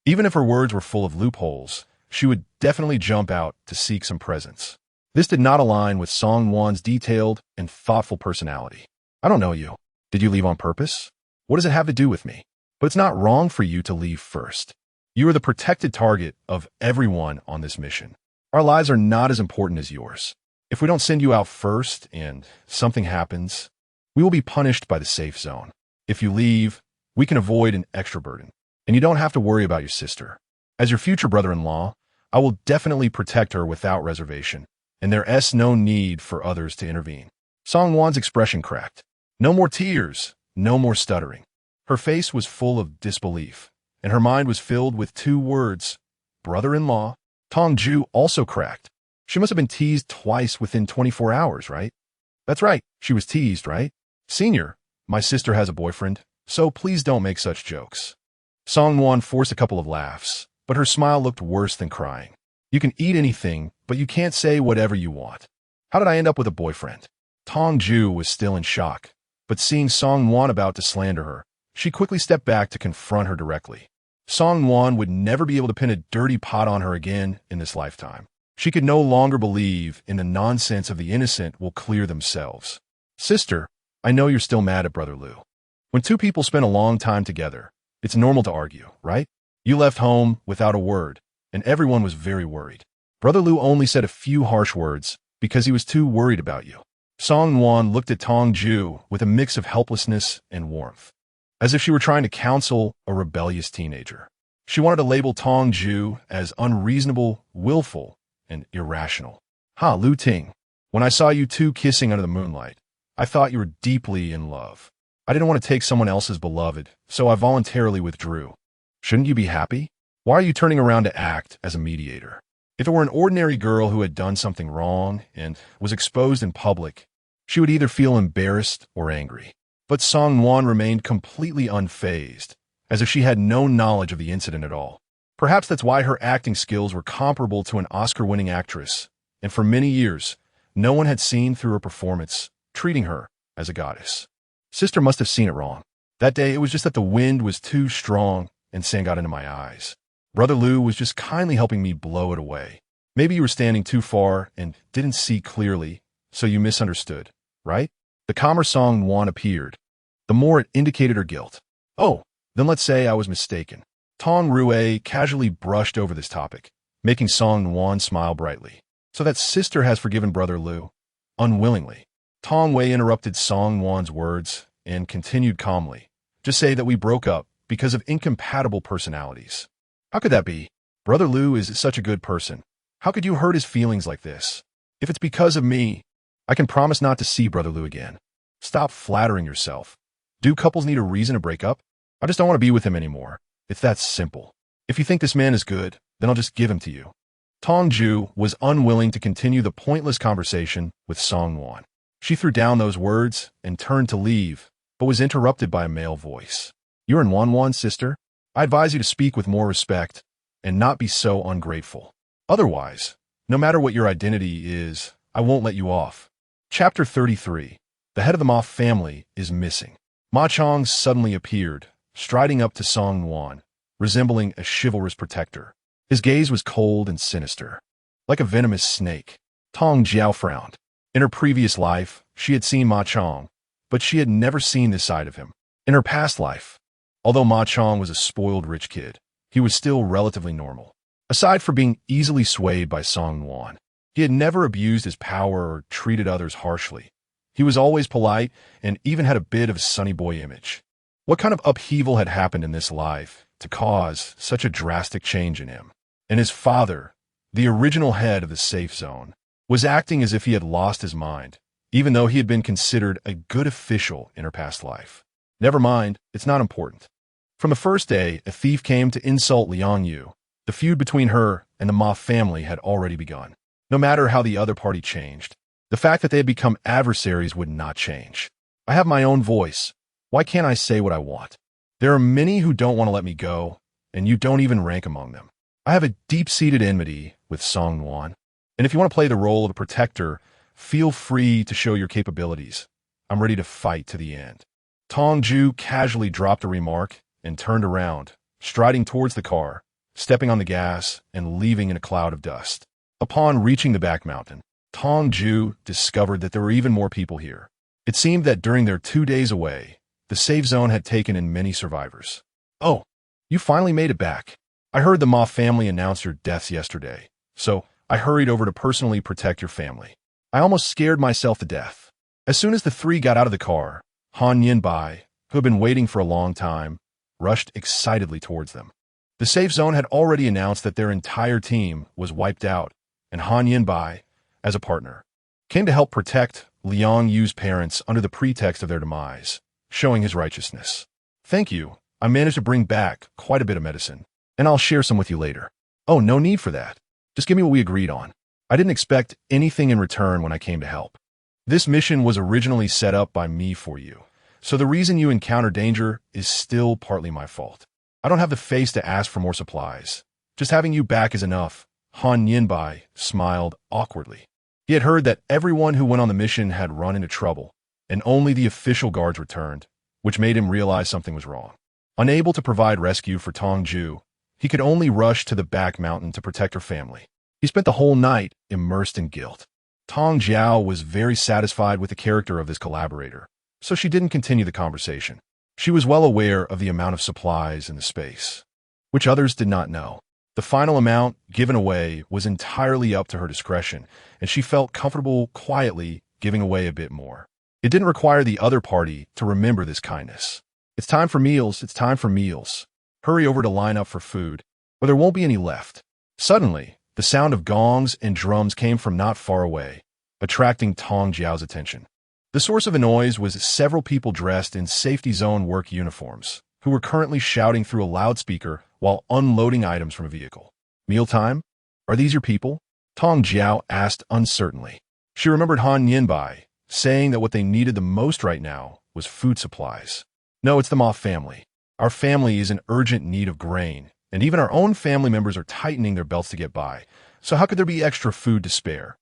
Even if her words were full of loopholes, she would definitely jump out to seek some presents. This did not align with Song Yuan's detailed and thoughtful personality. I don't know you. Did you leave on purpose? What does it have to do with me? But it's not wrong for you to leave first. You are the protected target of everyone on this mission. Our lives are not as important as yours. If we don't send you out first and something happens, we will be punished by the safe zone. If you leave, we can avoid an extra burden, and you don't have to worry about your sister. As your future brother-in-law, I will definitely protect her without reservation, and there's no need for others to intervene. Song Wan's expression cracked. No more tears, no more stuttering. Her face was full of disbelief, and her mind was filled with two words, brother-in-law. Tong Jue also cracked. She must have been teased twice within 24 hours, right? That's right, she was teased, right? Senior, my sister has a boyfriend, so please don't make such jokes. Song Wan forced a couple of laughs, but her smile looked worse than crying. You can eat anything, but you can't say whatever you want. How did I end up with a boyfriend? Tong Jue was still in shock, but seeing Song Wan about to slander her, she quickly stepped back to confront her directly. Song Wan would never be able to pin a dirty pot on her again in this lifetime. She could no longer believe in the nonsense of the innocent will clear themselves. Sister, I know you're still mad at Brother Liu. When two people spend a long time together, it's normal to argue, right? You left home without a word, and everyone was very worried. Brother Liu only said a few harsh words because he was too worried about you. Song Wan looked at Tong Jue with a mix of helplessness and warmth, as if she were trying to counsel a rebellious teenager. She wanted to label Tong Jue as unreasonable, willful, and irrational. Lu Ting, when I saw you two kissing under the moonlight, I thought you were deeply in love. I didn't want to take someone else's beloved, so I voluntarily withdrew. Shouldn't you be happy? Why are you turning around to act as a mediator? If it were an ordinary girl who had done something wrong and was exposed in public, she would either feel embarrassed or angry. But Song Wan remained completely unfazed, as if she had no knowledge of the incident at all. Perhaps that's why her acting skills were comparable to an Oscar-winning actress, and for many years, no one had seen through her performance, treating her as a goddess. Sister must have seen it wrong. That day, it was just that the wind was too strong and sand got into my eyes. Brother Liu was just kindly helping me blow it away. Maybe you were standing too far and didn't see clearly, so you misunderstood, right? The calmer Song Wan appeared, the more it indicated her guilt. Oh, then let's say I was mistaken. Tong Jue casually brushed over this topic, making Song Wan smile brightly. So that sister has forgiven Brother Liu? Unwillingly. Tong Wei interrupted Song Wan's words and continued calmly. Just say that we broke up because of incompatible personalities. How could that be? Brother Liu is such a good person. How could you hurt his feelings like this? If it's because of me, I can promise not to see Brother Liu again. Stop flattering yourself. Do couples need a reason to break up? I just don't want to be with him anymore. It's that simple. If you think this man is good, then I'll just give him to you. Tong Jue was unwilling to continue the pointless conversation with Song Wan. She threw down those words and turned to leave, but was interrupted by a male voice. You're in Wan's sister? I advise you to speak with more respect and not be so ungrateful. Otherwise, no matter what your identity is, I won't let you off. Chapter 33. The head of the Ma family is missing. Ma Chong suddenly appeared, striding up to Song Wan, resembling a chivalrous protector. His gaze was cold and sinister, like a venomous snake. Tong Jiao frowned. In her previous life, she had seen Ma Chong, but she had never seen this side of him. In her past life, although Ma Chong was a spoiled rich kid, he was still relatively normal. Aside from being easily swayed by Song Wan, he had never abused his power or treated others harshly. He was always polite and even had a bit of a sunny boy image. What kind of upheaval had happened in this life to cause such a drastic change in him? And his father, the original head of the safe zone, was acting as if he had lost his mind, even though he had been considered a good official in her past life. Never mind, it's not important. From the first day a thief came to insult Liang Yu, the feud between her and the Ma family had already begun. No matter how the other party changed, the fact that they had become adversaries would not change. I have my own voice. Why can't I say what I want? There are many who don't want to let me go, and you don't even rank among them. I have a deep-seated enmity with Song Wan, and if you want to play the role of a protector, feel free to show your capabilities. I'm ready to fight to the end. Tong Jue casually dropped a remark and turned around, striding towards the car, stepping on the gas and leaving in a cloud of dust. Upon reaching the back mountain, Tong Jue discovered that there were even more people here. It seemed that during their 2 days away, the safe zone had taken in many survivors. Oh, you finally made it back. I heard the Ma family announce your deaths yesterday, so I hurried over to personally protect your family. I almost scared myself to death. As soon as the three got out of the car, Han Yinbai, who had been waiting for a long time, rushed excitedly towards them. The safe zone had already announced that their entire team was wiped out, and Han Yinbai, as a partner, came to help protect Liang Yu's parents under the pretext of their demise, showing his righteousness. Thank you. I managed to bring back quite a bit of medicine, and I'll share some with you later. Oh, no need for that. Just give me what we agreed on. I didn't expect anything in return when I came to help. This mission was originally set up by me for you, so the reason you encounter danger is still partly my fault. I don't have the face to ask for more supplies. Just having you back is enough. Han Yinbai smiled awkwardly. He had heard that everyone who went on the mission had run into trouble, and only the official guards returned, which made him realize something was wrong. Unable to provide rescue for Tong Jue, he could only rush to the back mountain to protect her family. He spent the whole night immersed in guilt. Tong Jue was very satisfied with the character of this collaborator, so she didn't continue the conversation. She was well aware of the amount of supplies in the space, which others did not know. The final amount given away was entirely up to her discretion, and she felt comfortable quietly giving away a bit more. It didn't require the other party to remember this kindness. It's time for meals, it's time for meals. Hurry over to line up for food, or there won't be any left. Suddenly, the sound of gongs and drums came from not far away, attracting Tong Jue's attention. The source of the noise was several people dressed in safety zone work uniforms, who were currently shouting through a loudspeaker while unloading items from a vehicle. Mealtime? Are these your people? Tong Jue asked uncertainly. She remembered Han Yinbai saying that what they needed the most right now was food supplies. No, it's the Ma family. Our family is in urgent need of grain, and even our own family members are tightening their belts to get by, so how could there be extra food to spare?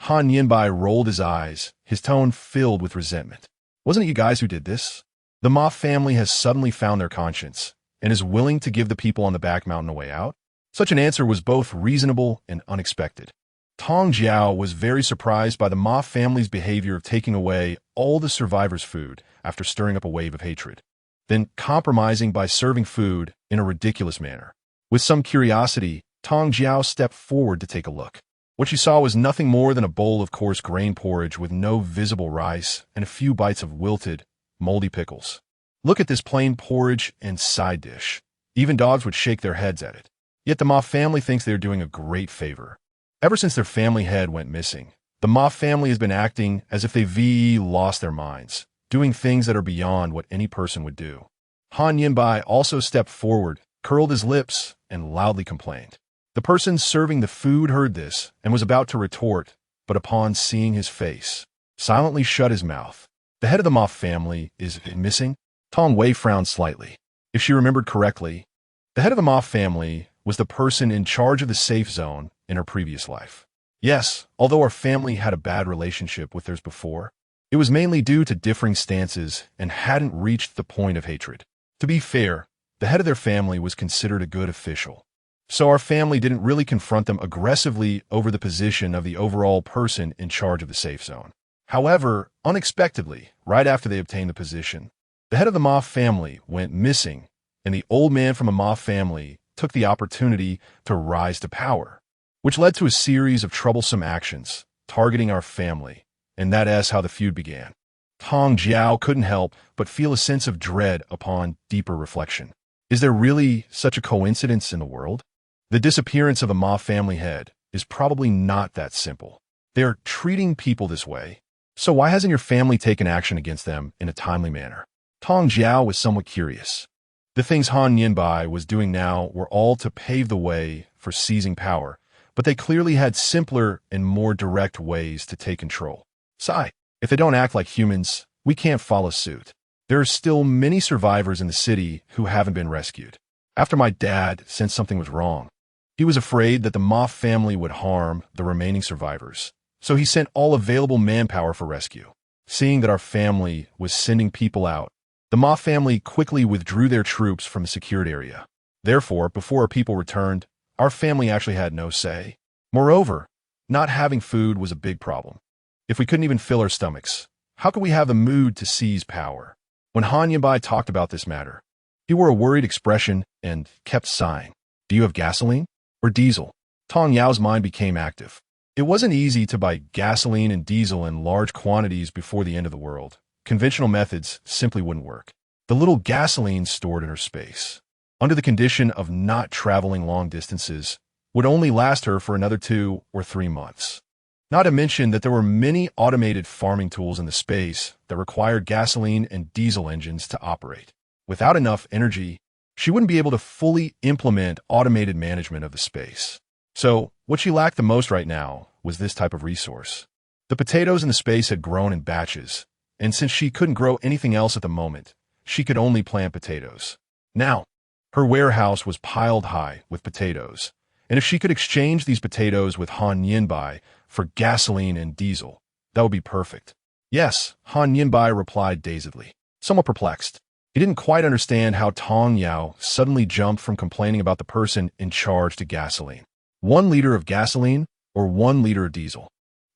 Han Yinbai rolled his eyes, his tone filled with resentment. Wasn't it you guys who did this? The Ma family has suddenly found their conscience and is willing to give the people on the back mountain a way out? Such an answer was both reasonable and unexpected. Tong Jue was very surprised by the Ma family's behavior of taking away all the survivors' food after stirring up a wave of hatred, then compromising by serving food in a ridiculous manner. With some curiosity, Tong Jue stepped forward to take a look. What she saw was nothing more than a bowl of coarse grain porridge with no visible rice and a few bites of wilted, moldy pickles. Look at this plain porridge and side dish. Even dogs would shake their heads at it. Yet the Ma family thinks they are doing a great favor. Ever since their family head went missing, the Ma family has been acting as if they've lost their minds, doing things that are beyond what any person would do. Han Yinbai also stepped forward, curled his lips, and loudly complained. The person serving the food heard this and was about to retort, but upon seeing his face, silently shut his mouth. The head of the Ma family is missing? Tong Wei frowned slightly. If she remembered correctly, the head of the Ma family was the person in charge of the safe zone in her previous life. Yes, although our family had a bad relationship with theirs before, it was mainly due to differing stances and hadn't reached the point of hatred. To be fair, the head of their family was considered a good official, so our family didn't really confront them aggressively over the position of the overall person in charge of the safe zone. However, unexpectedly, right after they obtained the position, the head of the Ma family went missing, and the old man from the Ma family took the opportunity to rise to power, which led to a series of troublesome actions targeting our family, and that's how the feud began. Tong Jue couldn't help but feel a sense of dread upon deeper reflection. Is there really such a coincidence in the world? The disappearance of a Ma family head is probably not that simple. They're treating people this way, so why hasn't your family taken action against them in a timely manner? Tong Jue was somewhat curious. The things Han Yinbai was doing now were all to pave the way for seizing power, but they clearly had simpler and more direct ways to take control. Sigh, if they don't act like humans, we can't follow suit. There are still many survivors in the city who haven't been rescued. After my dad sensed something was wrong, he was afraid that the Ma family would harm the remaining survivors, so he sent all available manpower for rescue. Seeing that our family was sending people out, the Ma family quickly withdrew their troops from the secured area. Therefore, before our people returned, our family actually had no say. Moreover, not having food was a big problem. If we couldn't even fill our stomachs, how could we have the mood to seize power? When Han Yinbai talked about this matter, he wore a worried expression and kept sighing. Do you have gasoline or diesel? Tong Yao's mind became active. It wasn't easy to buy gasoline and diesel in large quantities before the end of the world. Conventional methods simply wouldn't work. The little gasoline stored in her space. under the condition of not traveling long distances, would only last her for another 2 or 3 months. Not to mention that there were many automated farming tools in the space that required gasoline and diesel engines to operate. Without enough energy, she wouldn't be able to fully implement automated management of the space. So, what she lacked the most right now was this type of resource. The potatoes in the space had grown in batches, and since she couldn't grow anything else at the moment, she could only plant potatoes. Now, her warehouse was piled high with potatoes, and if she could exchange these potatoes with Han Yinbai for gasoline and diesel, that would be perfect. Yes, Han Yinbai replied dazedly, somewhat perplexed. He didn't quite understand how Tong Yao suddenly jumped from complaining about the person in charge to gasoline. 1 liter of gasoline or 1 liter of diesel?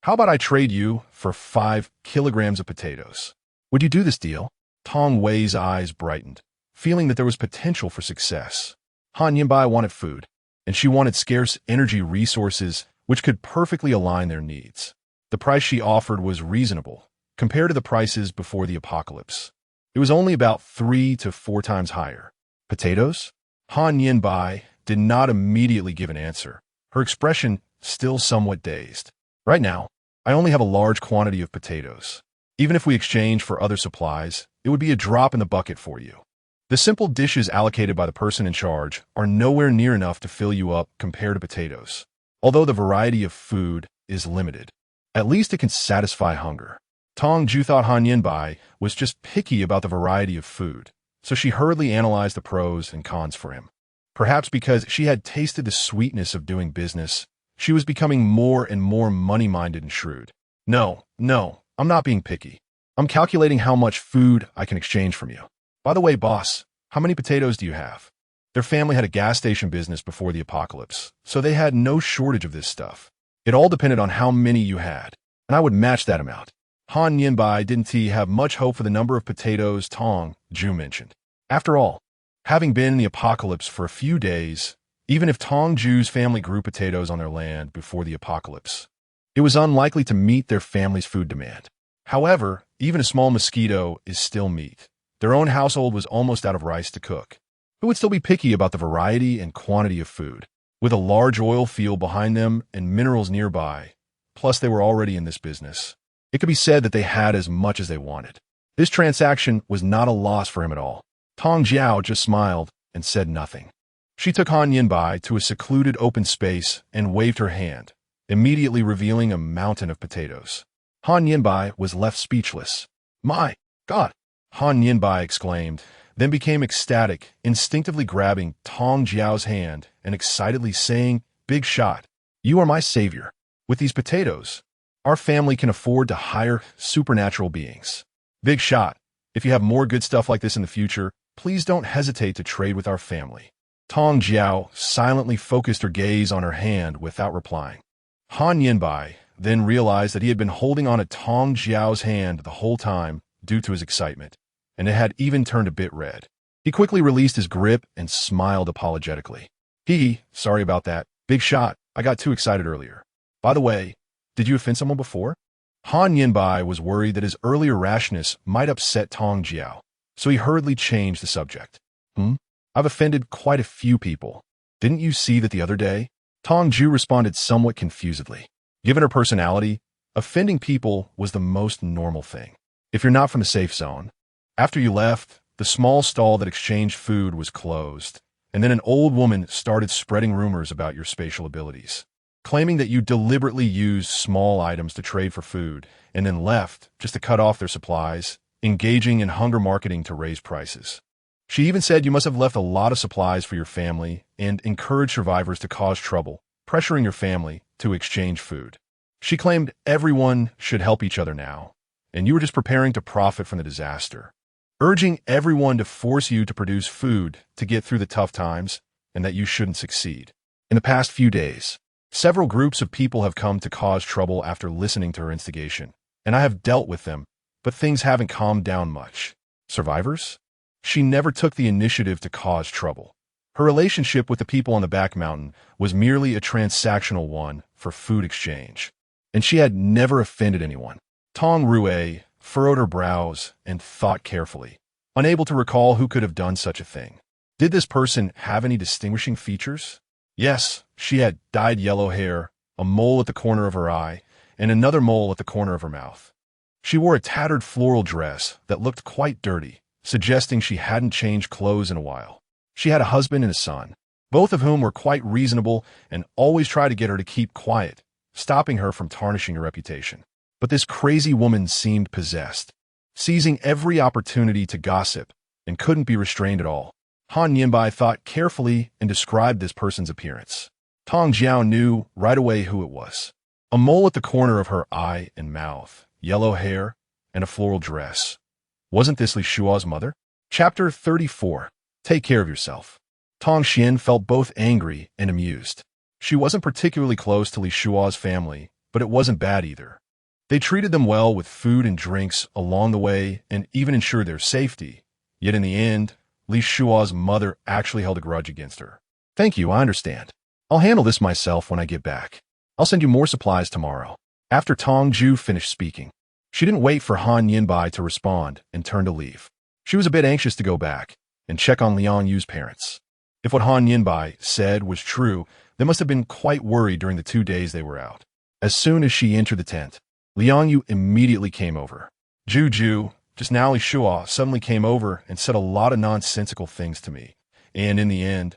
How about I trade you for 5 kilograms of potatoes? Would you do this deal? Tong Wei's eyes brightened, feeling that there was potential for success. Han Yinbai wanted food, and she wanted scarce energy resources which could perfectly align their needs. The price she offered was reasonable compared to the prices before the apocalypse. It was only about 3 to 4 times higher. Potatoes? Han Yinbai did not immediately give an answer, her expression still somewhat dazed. Right now, I only have a large quantity of potatoes. Even if we exchange for other supplies, it would be a drop in the bucket for you. The simple dishes allocated by the person in charge are nowhere near enough to fill you up compared to potatoes. Although the variety of food is limited, at least it can satisfy hunger. Tong Jue thought Han Yinbai was just picky about the variety of food, so she hurriedly analyzed the pros and cons for him. Perhaps because she had tasted the sweetness of doing business, she was becoming more and more money-minded and shrewd. No, I'm not being picky. I'm calculating how much food I can exchange from you. By the way, boss, how many potatoes do you have? Their family had a gas station business before the apocalypse, so they had no shortage of this stuff. It all depended on how many you had, and I would match that amount. Han Yinbai didn't have much hope for the number of potatoes Tong Jue mentioned. After all, having been in the apocalypse for a few days, even if Tong Jue's family grew potatoes on their land before the apocalypse, it was unlikely to meet their family's food demand. However, even a small mosquito is still meat. Their own household was almost out of rice to cook. Who would still be picky about the variety and quantity of food? With a large oil field behind them and minerals nearby, plus they were already in this business, it could be said that they had as much as they wanted. This transaction was not a loss for him at all. Tong Jue just smiled and said nothing. She took Han Yinbai to a secluded open space and waved her hand, immediately revealing a mountain of potatoes. Han Yinbai was left speechless. My God! Han Yinbai exclaimed, then became ecstatic, instinctively grabbing Tong Jue's hand and excitedly saying, "Big shot, you are my savior. With these potatoes, our family can afford to hire supernatural beings. Big shot, if you have more good stuff like this in the future, please don't hesitate to trade with our family." Tong Jue silently focused her gaze on her hand without replying. Han Yinbai then realized that he had been holding on to Tong Jue's hand the whole time due to his excitement, and it had even turned a bit red. He quickly released his grip and smiled apologetically. Sorry about that. Big shot, I got too excited earlier. By the way, did you offend someone before? Han Yinbai was worried that his earlier rashness might upset Tong Jue, so he hurriedly changed the subject. I've offended quite a few people. Didn't you see that the other day? Tong Jue responded somewhat confusedly. Given her personality, offending people was the most normal thing. If you're not from the safe zone. After you left, the small stall that exchanged food was closed, and then an old woman started spreading rumors about your spatial abilities, claiming that you deliberately used small items to trade for food and then left just to cut off their supplies, engaging in hunger marketing to raise prices. She even said you must have left a lot of supplies for your family and encouraged survivors to cause trouble, pressuring your family to exchange food. She claimed everyone should help each other now, and you were just preparing to profit from the disaster, urging everyone to force you to produce food to get through the tough times and that you shouldn't succeed. In the past few days, several groups of people have come to cause trouble after listening to her instigation, and I have dealt with them, but things haven't calmed down much. Survivors? She never took the initiative to cause trouble. Her relationship with the people on the back mountain was merely a transactional one for food exchange, and she had never offended anyone. Tong Jue furrowed her brows and thought carefully, unable to recall who could have done such a thing. Did this person have any distinguishing features? Yes, she had dyed yellow hair, a mole at the corner of her eye, and another mole at the corner of her mouth. She wore a tattered floral dress that looked quite dirty, suggesting she hadn't changed clothes in a while. She had a husband and a son, both of whom were quite reasonable and always tried to get her to keep quiet, stopping her from tarnishing her reputation. But this crazy woman seemed possessed, seizing every opportunity to gossip, and couldn't be restrained at all. Han Yinbai thought carefully and described this person's appearance. Tong Jue knew right away who it was. A mole at the corner of her eye and mouth, yellow hair, and a floral dress. Wasn't this Li Shua's mother? Chapter 34. Take care of yourself. Tong Xian felt both angry and amused. She wasn't particularly close to Li Shua's family, but it wasn't bad either. They treated them well with food and drinks along the way and even ensured their safety. Yet in the end, Li Shua's mother actually held a grudge against her. Thank you, I understand. I'll handle this myself when I get back. I'll send you more supplies tomorrow. After Tong Jue finished speaking, she didn't wait for Han Yinbai to respond and turned to leave. She was a bit anxious to go back and check on Liang Yu's parents. If what Han Yinbai said was true, they must have been quite worried during the 2 days they were out. As soon as she entered the tent, Liang Yu immediately came over. Juju, just now Li Shua suddenly came over and said a lot of nonsensical things to me. And in the end,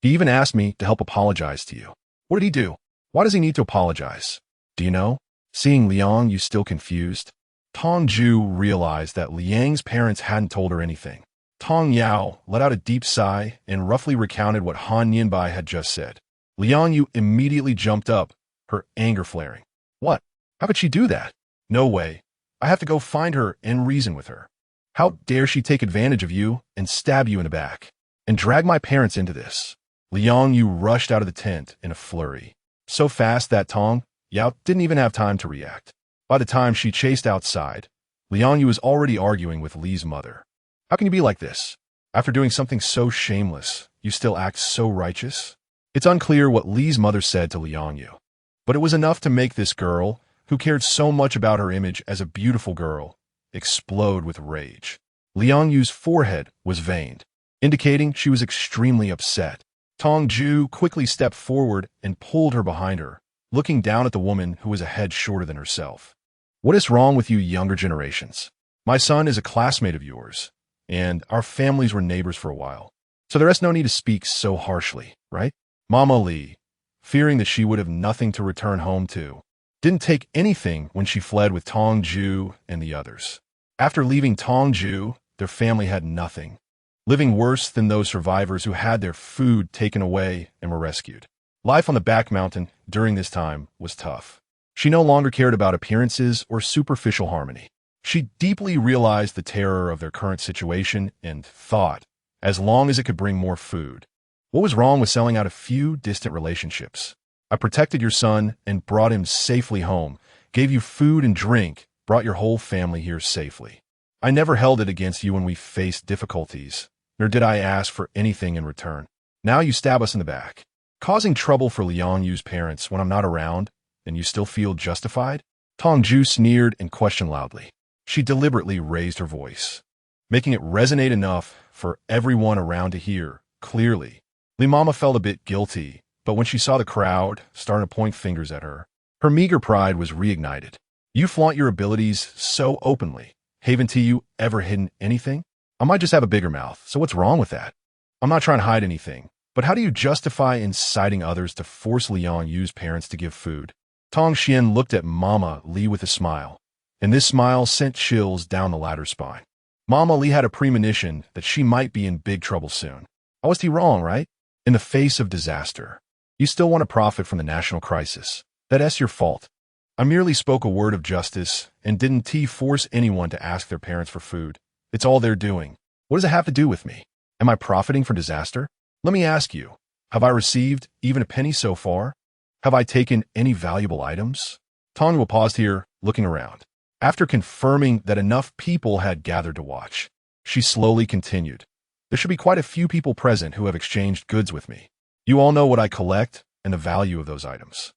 he even asked me to help apologize to you. What did he do? Why does he need to apologize? Do you know? Seeing Liang Yu still confused, Tong Jue realized that Liang's parents hadn't told her anything. Tong Yao let out a deep sigh and roughly recounted what Han Yinbai had just said. Liang Yu immediately jumped up, her anger flaring. What? How could she do that? No way. I have to go find her and reason with her. How dare she take advantage of you and stab you in the back and drag my parents into this? Liang Yu rushed out of the tent in a flurry, so fast that Tong Yao didn't even have time to react. By the time she chased outside, Liang Yu was already arguing with Li's mother. How can you be like this? After doing something so shameless, you still act so righteous? It's unclear what Li's mother said to Liang Yu, but it was enough to make this girl, who cared so much about her image as a beautiful girl, explode with rage. Liang Yu's forehead was veined, indicating she was extremely upset. Tong Jue quickly stepped forward and pulled her behind her, looking down at the woman who was a head shorter than herself. What is wrong with you younger generations? My son is a classmate of yours, and our families were neighbors for a while, so there is no need to speak so harshly, right? Mama Li, fearing that she would have nothing to return home to, didn't take anything when she fled with Tong Jue and the others. After leaving Tong Jue, their family had nothing, living worse than those survivors who had their food taken away and were rescued. Life on the back mountain during this time was tough. She no longer cared about appearances or superficial harmony. She deeply realized the terror of their current situation and thought, as long as it could bring more food. What was wrong with selling out a few distant relationships? I protected your son and brought him safely home, gave you food and drink, brought your whole family here safely. I never held it against you when we faced difficulties, nor did I ask for anything in return. Now you stab us in the back, causing trouble for Liang Yu's parents when I'm not around, and you still feel justified? Tong Jue sneered and questioned loudly. She deliberately raised her voice, making it resonate enough for everyone around to hear clearly. Li Mama felt a bit guilty, but when she saw the crowd starting to point fingers at her, her meager pride was reignited. You flaunt your abilities so openly. Haven't you ever hidden anything? I might just have a bigger mouth, so what's wrong with that? I'm not trying to hide anything, but how do you justify inciting others to force Liang Yu's parents to give food? Tong Xian looked at Mama Li with a smile, and this smile sent chills down the latter's spine. Mama Li had a premonition that she might be in big trouble soon. I was wrong, right? In the face of disaster, you still want to profit from the national crisis. That's your fault. I merely spoke a word of justice and didn't force anyone to ask their parents for food. It's all they're doing. What does it have to do with me? Am I profiting from disaster? Let me ask you, have I received even a penny so far? Have I taken any valuable items? Tong Jue paused here, looking around. After confirming that enough people had gathered to watch, she slowly continued. There should be quite a few people present who have exchanged goods with me. You all know what I collect and the value of those items.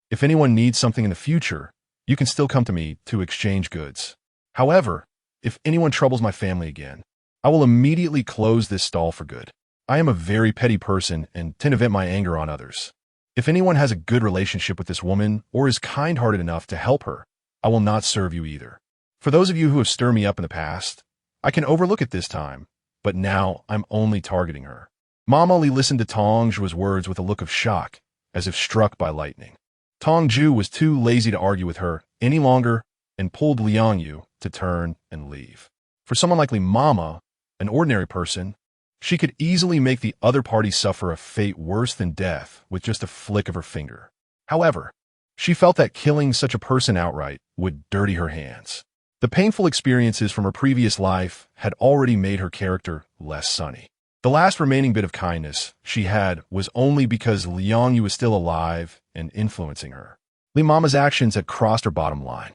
If anyone needs something in the future, you can still come to me to exchange goods. However, if anyone troubles my family again, I will immediately close this stall for good. I am a very petty person and tend to vent my anger on others. If anyone has a good relationship with this woman or is kind-hearted enough to help her, I will not serve you either. For those of you who have stirred me up in the past, I can overlook it this time, but now I'm only targeting her." Mama Li listened to Tong Jue's words with a look of shock, as if struck by lightning. Tong Jue was too lazy to argue with her any longer and pulled Liang Yu to turn and leave. For someone like Li Mama, an ordinary person, she could easily make the other party suffer a fate worse than death with just a flick of her finger. However, she felt that killing such a person outright would dirty her hands. The painful experiences from her previous life had already made her character less sunny. The last remaining bit of kindness she had was only because Liang Yu was still alive and influencing her. Li Mama's actions had crossed her bottom line.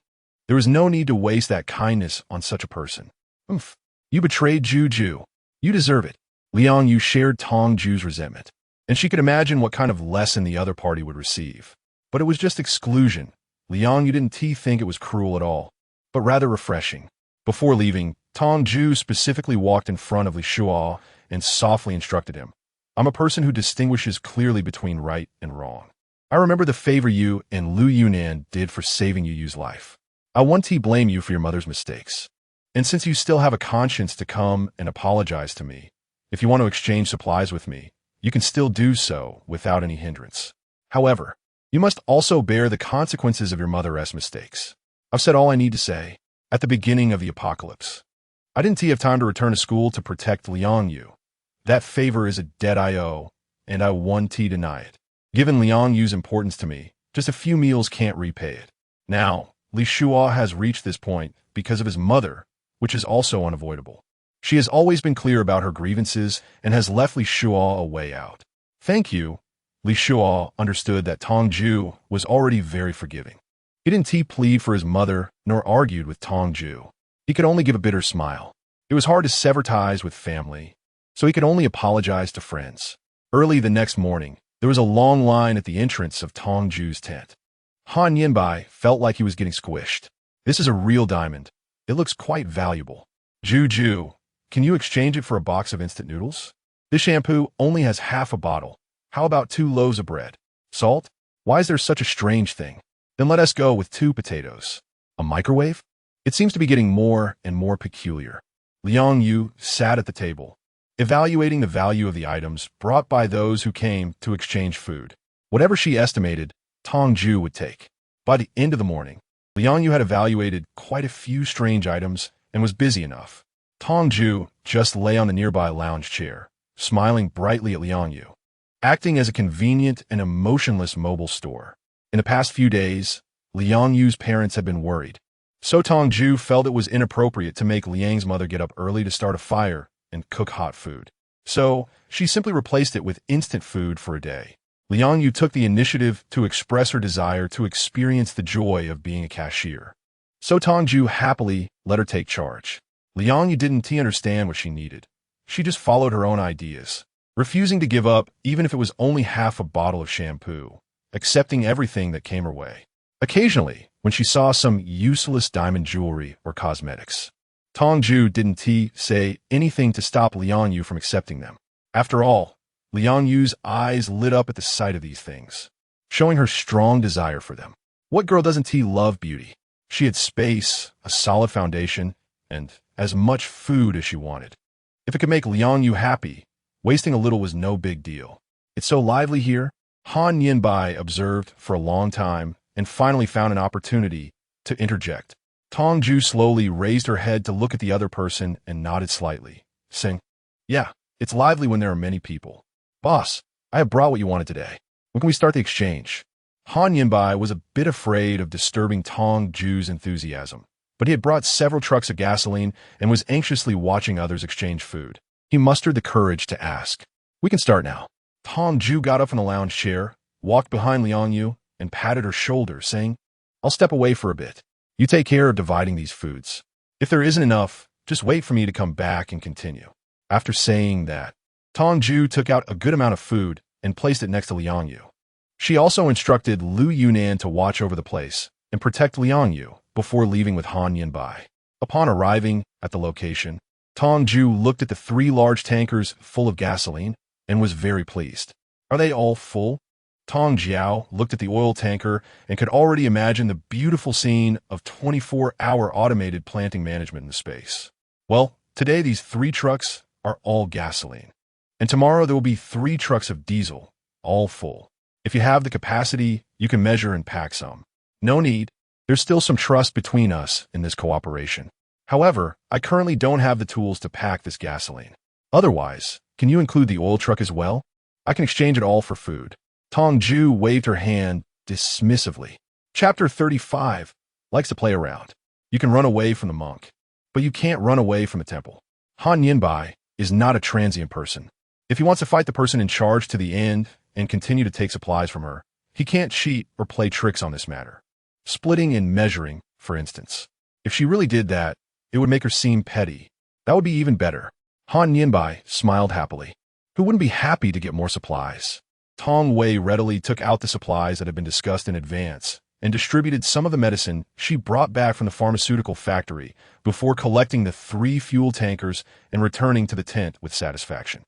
There was no need to waste that kindness on such a person. "Oomph, you betrayed Juju. You deserve it." Liang Yu shared Tong Jue's resentment, and she could imagine what kind of lesson the other party would receive. But it was just exclusion. Liang Yu didn't think it was cruel at all, but rather refreshing. Before leaving, Tong Jue specifically walked in front of Li Shuo and softly instructed him, "I'm a person who distinguishes clearly between right and wrong. I remember the favor you and Lu Yunnan did for saving Yu's life. I won't blame you for your mother's mistakes. And since you still have a conscience to come and apologize to me, if you want to exchange supplies with me, you can still do so without any hindrance. However, you must also bear the consequences of your mother's mistakes. I've said all I need to say at the beginning of the apocalypse. I didn't have time to return to school to protect Liang Yu. That favor is a debt I owe, and I won't deny it. Given Liang Yu's importance to me, just a few meals can't repay it. Now, Li Shuo has reached this point because of his mother, which is also unavoidable. She has always been clear about her grievances and has left Li Shuo a way out. Thank you." Li Shuo understood that Tong Jue was already very forgiving. He didn't plead for his mother nor argued with Tong Jue. He could only give a bitter smile. It was hard to sever ties with family, so he could only apologize to friends. Early the next morning, there was a long line at the entrance of Tong Jue's tent. Han Yinbai felt like he was getting squished. "This is a real diamond. It looks quite valuable. Juju, can you exchange it for a box of instant noodles? This shampoo only has half a bottle. How about 2 loaves of bread? Salt? Why is there such a strange thing? Then let us go with 2 potatoes. A microwave? It seems to be getting more and more peculiar." Liang Yu sat at the table, evaluating the value of the items brought by those who came to exchange food. Whatever she estimated, Tong Jue would take. By the end of the morning, Liang Yu had evaluated quite a few strange items and was busy enough. Tong Jue just lay on the nearby lounge chair, smiling brightly at Liang Yu, acting as a convenient and emotionless mobile store. In the past few days, Liang Yu's parents had been worried, so Tong Jue felt it was inappropriate to make Liang's mother get up early to start a fire and cook hot food. So she simply replaced it with instant food for a day. Liang Yu took the initiative to express her desire to experience the joy of being a cashier. So Tong Jue happily let her take charge. Liang Yu didn't understand what she needed. She just followed her own ideas, refusing to give up even if it was only half a bottle of shampoo, accepting everything that came her way. Occasionally, when she saw some useless diamond jewelry or cosmetics, Tong Jue didn't say anything to stop Liang Yu from accepting them. After all, Liang Yu's eyes lit up at the sight of these things, showing her strong desire for them. What girl doesn't love beauty? She had space, a solid foundation, and as much food as she wanted. If it could make Liang Yu happy, wasting a little was no big deal. "It's so lively here," Han Yinbai observed for a long time and finally found an opportunity to interject. Tong Jue slowly raised her head to look at the other person and nodded slightly, saying, "Yeah, it's lively when there are many people. Boss, I have brought what you wanted today. When can we start the exchange?" Han Yinbai was a bit afraid of disturbing Tong Jue's enthusiasm, but he had brought several trucks of gasoline and was anxiously watching others exchange food. He mustered the courage to ask, "We can start now." Tong Jue got up from the lounge chair, walked behind Liang Yu, and patted her shoulder, saying, "I'll step away for a bit. You take care of dividing these foods. If there isn't enough, just wait for me to come back and continue." After saying that, Tong Jue took out a good amount of food and placed it next to Liang Yu. She also instructed Lu Yunnan to watch over the place and protect Liang Yu before leaving with Han Yinbai. Upon arriving at the location, Tong Jue looked at the 3 large tankers full of gasoline and was very pleased. Are they all full? Tong Jue looked at the oil tanker and could already imagine the beautiful scene of 24-hour automated planting management in the space. Well, today these 3 trucks are all gasoline. And tomorrow there will be 3 trucks of diesel, all full. If you have the capacity, you can measure and pack some. No need. There's still some trust between us in this cooperation. However, I currently don't have the tools to pack this gasoline. Otherwise, can you include the oil truck as well? I can exchange it all for food. Tong Jue waved her hand dismissively. Chapter 35 likes to play around. You can run away from the monk, but you can't run away from the temple. Han Yinbai is not a transient person. If he wants to fight the person in charge to the end and continue to take supplies from her, he can't cheat or play tricks on this matter. Splitting and measuring, for instance. If she really did that, it would make her seem petty. That would be even better. Han Yinbai smiled happily. Who wouldn't be happy to get more supplies? Tong Wei readily took out the supplies that had been discussed in advance and distributed some of the medicine she brought back from the pharmaceutical factory before collecting the 3 fuel tankers and returning to the tent with satisfaction.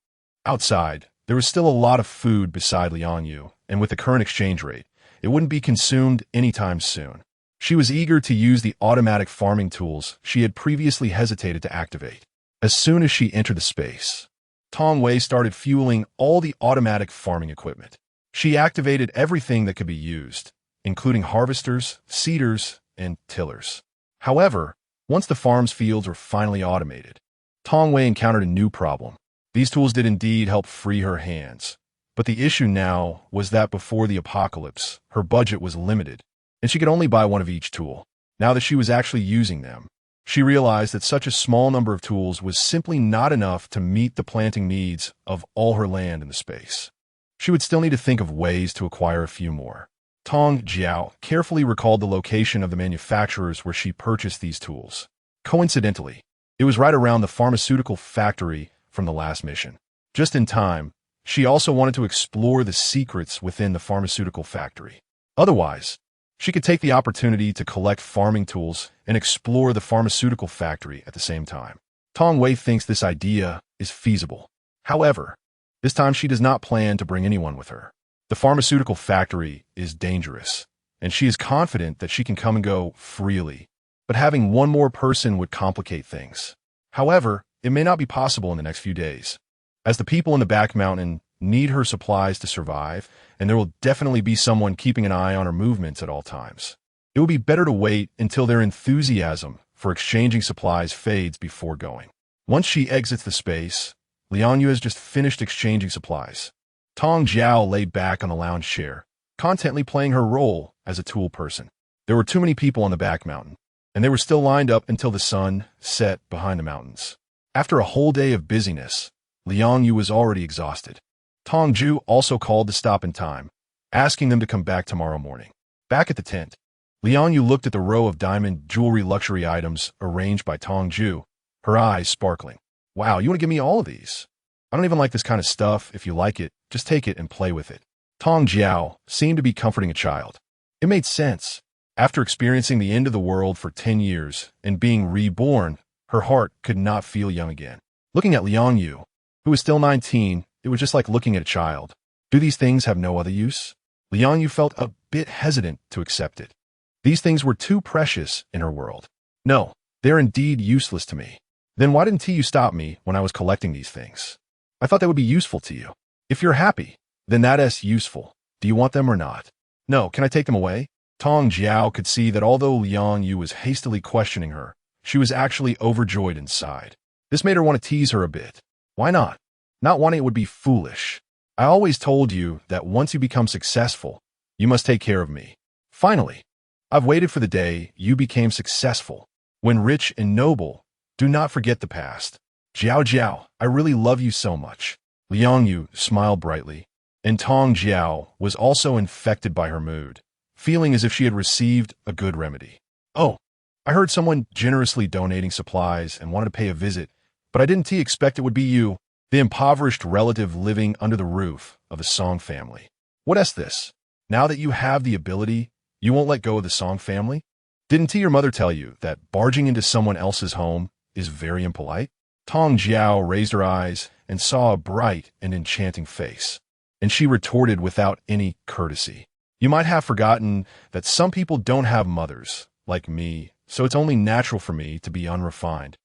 Outside, there was still a lot of food beside Liang Yu, and with the current exchange rate, it wouldn't be consumed anytime soon. She was eager to use the automatic farming tools she had previously hesitated to activate. As soon as she entered the space, Tong Wei started fueling all the automatic farming equipment. She activated everything that could be used, including harvesters, seeders, and tillers. However, once the farm's fields were finally automated, Tong Wei encountered a new problem. These tools did indeed help free her hands, but the issue now was that before the apocalypse, her budget was limited, and she could only buy one of each tool. Now that she was actually using them, she realized that such a small number of tools was simply not enough to meet the planting needs of all her land in the space. She would still need to think of ways to acquire a few more. Tong Jue carefully recalled the location of the manufacturers where she purchased these tools. Coincidentally, it was right around the pharmaceutical factory from the last mission. Just in time, she also wanted to explore the secrets within the pharmaceutical factory. Otherwise, she could take the opportunity to collect farming tools and explore the pharmaceutical factory at the same time. Tong Wei thinks this idea is feasible. However, this time she does not plan to bring anyone with her. The pharmaceutical factory is dangerous, and she is confident that she can come and go freely, but having one more person would complicate things. However, it may not be possible in the next few days, as the people in the back mountain need her supplies to survive, and there will definitely be someone keeping an eye on her movements at all times. It would be better to wait until their enthusiasm for exchanging supplies fades before going. Once she exits the space, Liang Yu has just finished exchanging supplies. Tong Jue lay back on the lounge chair, contently playing her role as a tool person. There were too many people on the back mountain, and they were still lined up until the sun set behind the mountains. After a whole day of busyness, Liang Yu was already exhausted. Tong Jue also called to stop in time, asking them to come back tomorrow morning. Back at the tent, Liang Yu looked at the row of diamond jewelry luxury items arranged by Tong Jue, her eyes sparkling. Wow, you want to give me all of these? I don't even like this kind of stuff. If you like it, just take it and play with it. Tong Jue seemed to be comforting a child. It made sense. After experiencing the end of the world for 10 years and being reborn, her heart could not feel young again. Looking at Liang Yu, who was still 19, it was just like looking at a child. Do these things have no other use? Liang Yu felt a bit hesitant to accept it. These things were too precious in her world. No, they're indeed useless to me. Then why didn't you stop me when I was collecting these things? I thought they would be useful to you. If you're happy, then that's useful. Do you want them or not? No, can I take them away? Tong Jue could see that although Liang Yu was hastily questioning her, she was actually overjoyed inside. This made her want to tease her a bit. Why not? Not wanting it would be foolish. I always told you that once you become successful, you must take care of me. Finally, I've waited for the day you became successful. When rich and noble, do not forget the past. Jiao, I really love you so much. Liang Yu smiled brightly, and Tong Jue was also infected by her mood, feeling as if she had received a good remedy. Oh, I heard someone generously donating supplies and wanted to pay a visit, but I didn't expect it would be you, the impoverished relative living under the roof of the Song family. What is this? Now that you have the ability, you won't let go of the Song family? Didn't your mother tell you that barging into someone else's home is very impolite? Tong Jue raised her eyes and saw a bright and enchanting face. And she retorted without any courtesy. You might have forgotten that some people don't have mothers, like me, so it's only natural for me to be unrefined.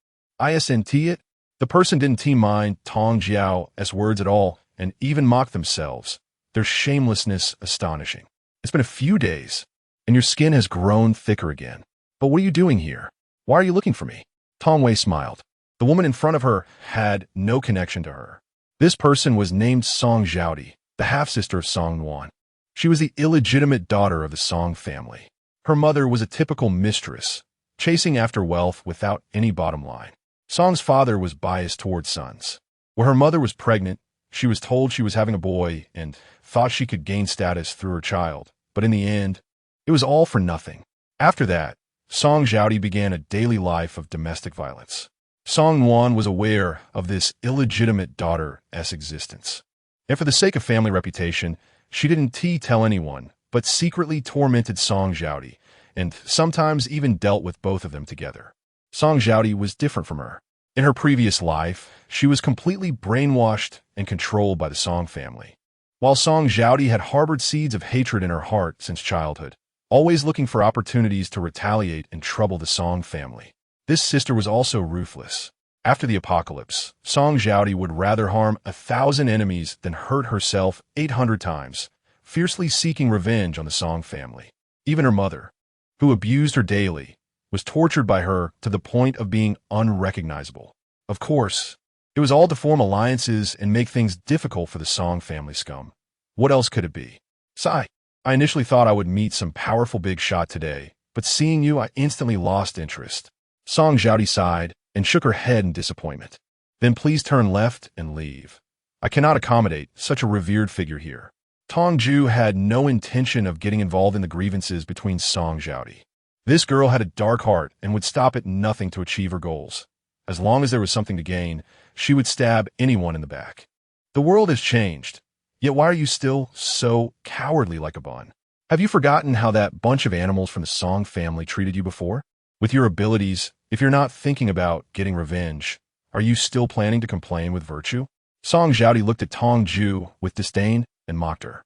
Isn't it? The person didn't mind Tong Jue's words at all, and even mocked themselves, their shamelessness astonishing. It's been a few days, and your skin has grown thicker again. But what are you doing here? Why are you looking for me? Tong Jue smiled. The woman in front of her had no connection to her. This person was named Song Jue, the half-sister of Song Nuan. She was the illegitimate daughter of the Song family. Her mother was a typical mistress, chasing after wealth without any bottom line. Song's father was biased towards sons. When her mother was pregnant, she was told she was having a boy and thought she could gain status through her child. But in the end, it was all for nothing. After that, Song Jue began a daily life of domestic violence. Song Nuan was aware of this illegitimate daughter's existence. And for the sake of family reputation, she didn't tell anyone, but secretly tormented Song Jue, and sometimes even dealt with both of them together. Song Jue was different from her. In her previous life, she was completely brainwashed and controlled by the Song family. While Song Jue had harbored seeds of hatred in her heart since childhood, always looking for opportunities to retaliate and trouble the Song family. This sister was also ruthless. After the apocalypse, Song Jue would rather harm 1,000 enemies than hurt herself 800 times, fiercely seeking revenge on the Song family. Even her mother, who abused her daily, was tortured by her to the point of being unrecognizable. Of course, it was all to form alliances and make things difficult for the Song family scum. What else could it be? Sigh. I initially thought I would meet some powerful big shot today, but seeing you, I instantly lost interest. Song Jue sighed and shook her head in disappointment. Then please turn left and leave. I cannot accommodate such a revered figure here. Tong Jue had no intention of getting involved in the grievances between Song Jue. This girl had a dark heart and would stop at nothing to achieve her goals. As long as there was something to gain, she would stab anyone in the back. The world has changed, yet why are you still so cowardly like a bun? Have you forgotten how that bunch of animals from the Song family treated you before? With your abilities, if you're not thinking about getting revenge, are you still planning to complain with virtue? Song Jue looked at Tong Jue with disdain and mocked her.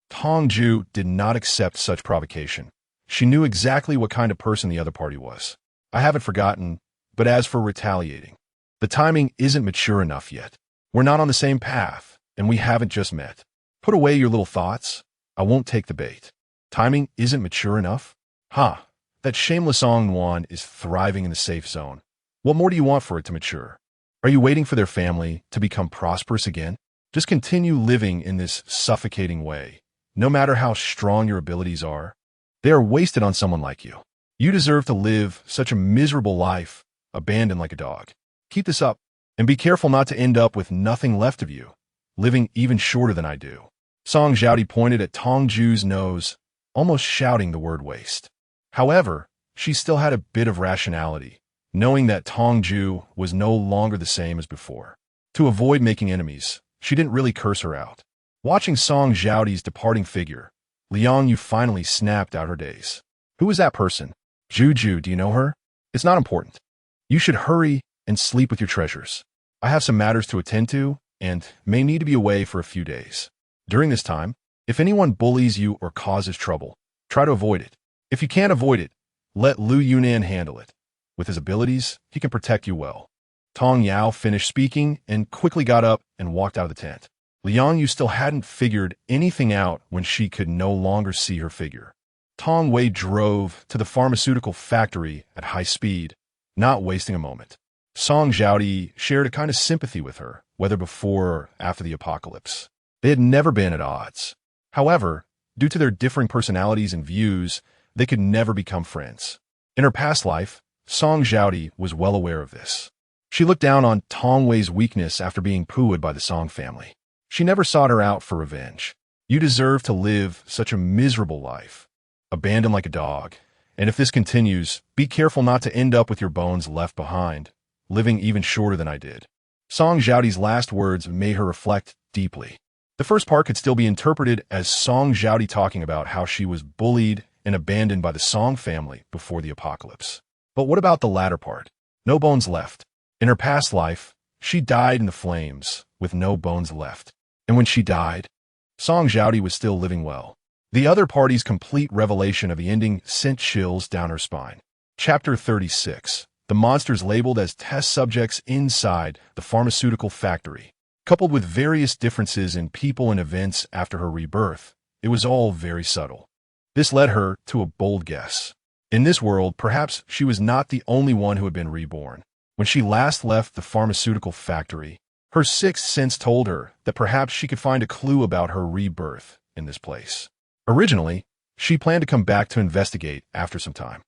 Tong Jue did not accept such provocation. She knew exactly what kind of person the other party was. I haven't forgotten, but as for retaliating, the timing isn't mature enough yet. We're not on the same path, and we haven't just met. Put away your little thoughts. I won't take the bait. Timing isn't mature enough? Ha! That shameless Song Nuan is thriving in the safe zone. What more do you want for it to mature? Are you waiting for their family to become prosperous again? Just continue living in this suffocating way. No matter how strong your abilities are, they are wasted on someone like you. You deserve to live such a miserable life, abandoned like a dog. Keep this up, and be careful not to end up with nothing left of you, living even shorter than I do. Song Jue pointed at Tong Jue's nose, almost shouting the word waste. However, she still had a bit of rationality, knowing that Tong Jue was no longer the same as before. To avoid making enemies, she didn't really curse her out. Watching Song Jue's departing figure, Liang Yu finally snapped out her days. Who is that person? Juju, do you know her? It's not important. You should hurry and sleep with your treasures. I have some matters to attend to and may need to be away for a few days. During this time, if anyone bullies you or causes trouble, try to avoid it. If you can't avoid it, let Lu Yunnan handle it. With his abilities, he can protect you well. Tong Yao finished speaking and quickly got up and walked out of the tent. Liang Yu still hadn't figured anything out when she could no longer see her figure. Tong Wei drove to the pharmaceutical factory at high speed, not wasting a moment. Song Jue shared a kind of sympathy with her, whether before or after the apocalypse. They had never been at odds. However, due to their differing personalities and views, they could never become friends. In her past life, Song Jue was well aware of this. She looked down on Tong Wei's weakness after being pooed by the Song family. She never sought her out for revenge. You deserve to live such a miserable life, abandoned like a dog. And if this continues, be careful not to end up with your bones left behind, living even shorter than I did. Song Jue's last words made her reflect deeply. The first part could still be interpreted as Song Jue talking about how she was bullied and abandoned by the Song family before the apocalypse. But what about the latter part? No bones left. In her past life, she died in the flames, with no bones left. And when she died, Song Jiaodi was still living well. The other party's complete revelation of the ending sent chills down her spine. Chapter 36. The monsters labeled as test subjects inside the pharmaceutical factory. Coupled with various differences in people and events after her rebirth, it was all very subtle. This led her to a bold guess. In this world, perhaps she was not the only one who had been reborn. When she last left the pharmaceutical factory, her sixth sense told her that perhaps she could find a clue about her rebirth in this place. Originally, she planned to come back to investigate after some time.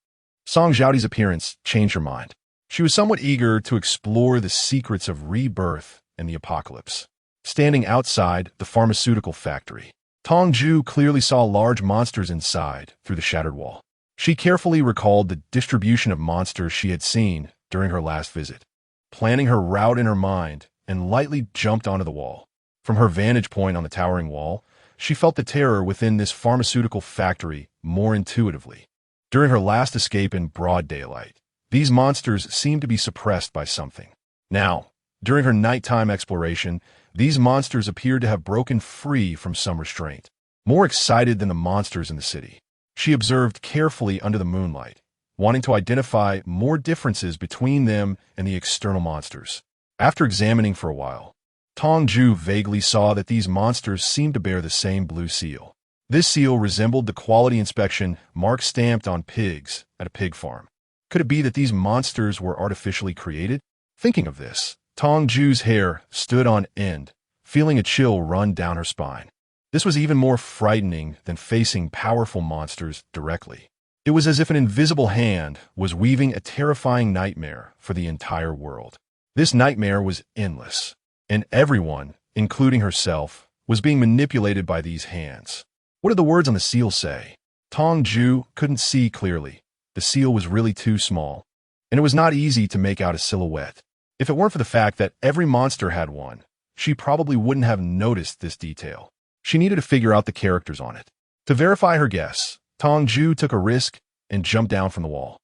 Song Jiaodi's appearance changed her mind. She was somewhat eager to explore the secrets of rebirth and the apocalypse. Standing outside the pharmaceutical factory, Tong Jue clearly saw large monsters inside through the shattered wall. She carefully recalled the distribution of monsters she had seen during her last visit, planning her route in her mind, and lightly jumped onto the wall. From her vantage point on the towering wall, she felt the terror within this pharmaceutical factory more intuitively. During her last escape in broad daylight, these monsters seemed to be suppressed by something. Now, during her nighttime exploration, these monsters appeared to have broken free from some restraint. More excited than the monsters in the city, she observed carefully under the moonlight, wanting to identify more differences between them and the external monsters. After examining for a while, Tong Jue vaguely saw that these monsters seemed to bear the same blue seal. This seal resembled the quality inspection mark stamped on pigs at a pig farm. Could it be that these monsters were artificially created? Thinking of this, Tong Jue's hair stood on end, feeling a chill run down her spine. This was even more frightening than facing powerful monsters directly. It was as if an invisible hand was weaving a terrifying nightmare for the entire world. This nightmare was endless, and everyone, including herself, was being manipulated by these hands. What did the words on the seal say? Tong Jue couldn't see clearly. The seal was really too small, and it was not easy to make out a silhouette. If it weren't for the fact that every monster had one, she probably wouldn't have noticed this detail. She needed to figure out the characters on it. To verify her guess, Tong Jue took a risk and jumped down from the wall.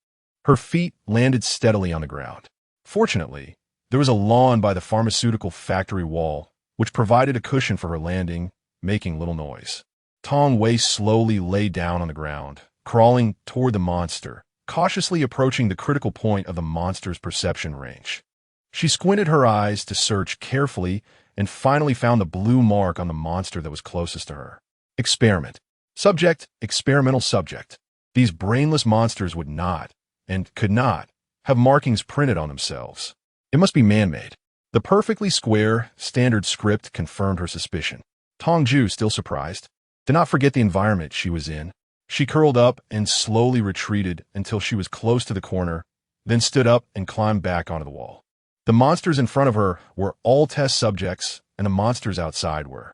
Her feet landed steadily on the ground. Fortunately, there was a lawn by the pharmaceutical factory wall, which provided a cushion for her landing, making little noise. Tong Wei slowly lay down on the ground, crawling toward the monster, cautiously approaching the critical point of the monster's perception range. She squinted her eyes to search carefully and finally found the blue mark on the monster that was closest to her. Experiment. Subject, experimental subject. These brainless monsters would not, and could not, have markings printed on themselves. It must be man-made. The perfectly square, standard script confirmed her suspicion. Tong Jue, still surprised, did not forget the environment she was in. She curled up and slowly retreated until she was close to the corner, then stood up and climbed back onto the wall. The monsters in front of her were all test subjects, and the monsters outside were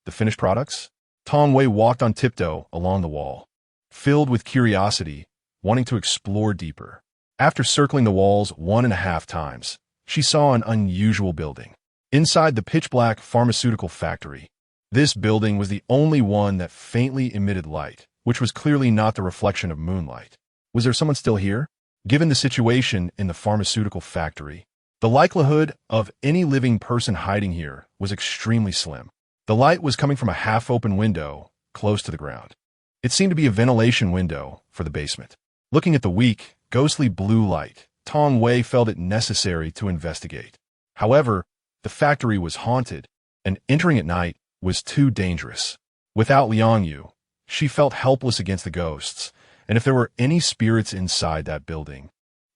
the finished products. Tong Wei walked on tiptoe along the wall, filled with curiosity, wanting to explore deeper. After circling the walls 1.5 times, she saw an unusual building. Inside the pitch-black pharmaceutical factory, this building was the only one that faintly emitted light, which was clearly not the reflection of moonlight. Was there someone still here? Given the situation in the pharmaceutical factory, the likelihood of any living person hiding here was extremely slim. The light was coming from a half-open window close to the ground. It seemed to be a ventilation window for the basement. Looking at the weak, ghostly blue light, Tong Wei felt it necessary to investigate. However, the factory was haunted, and entering at night was too dangerous. Without Liangyu, she felt helpless against the ghosts, and if there were any spirits inside that building,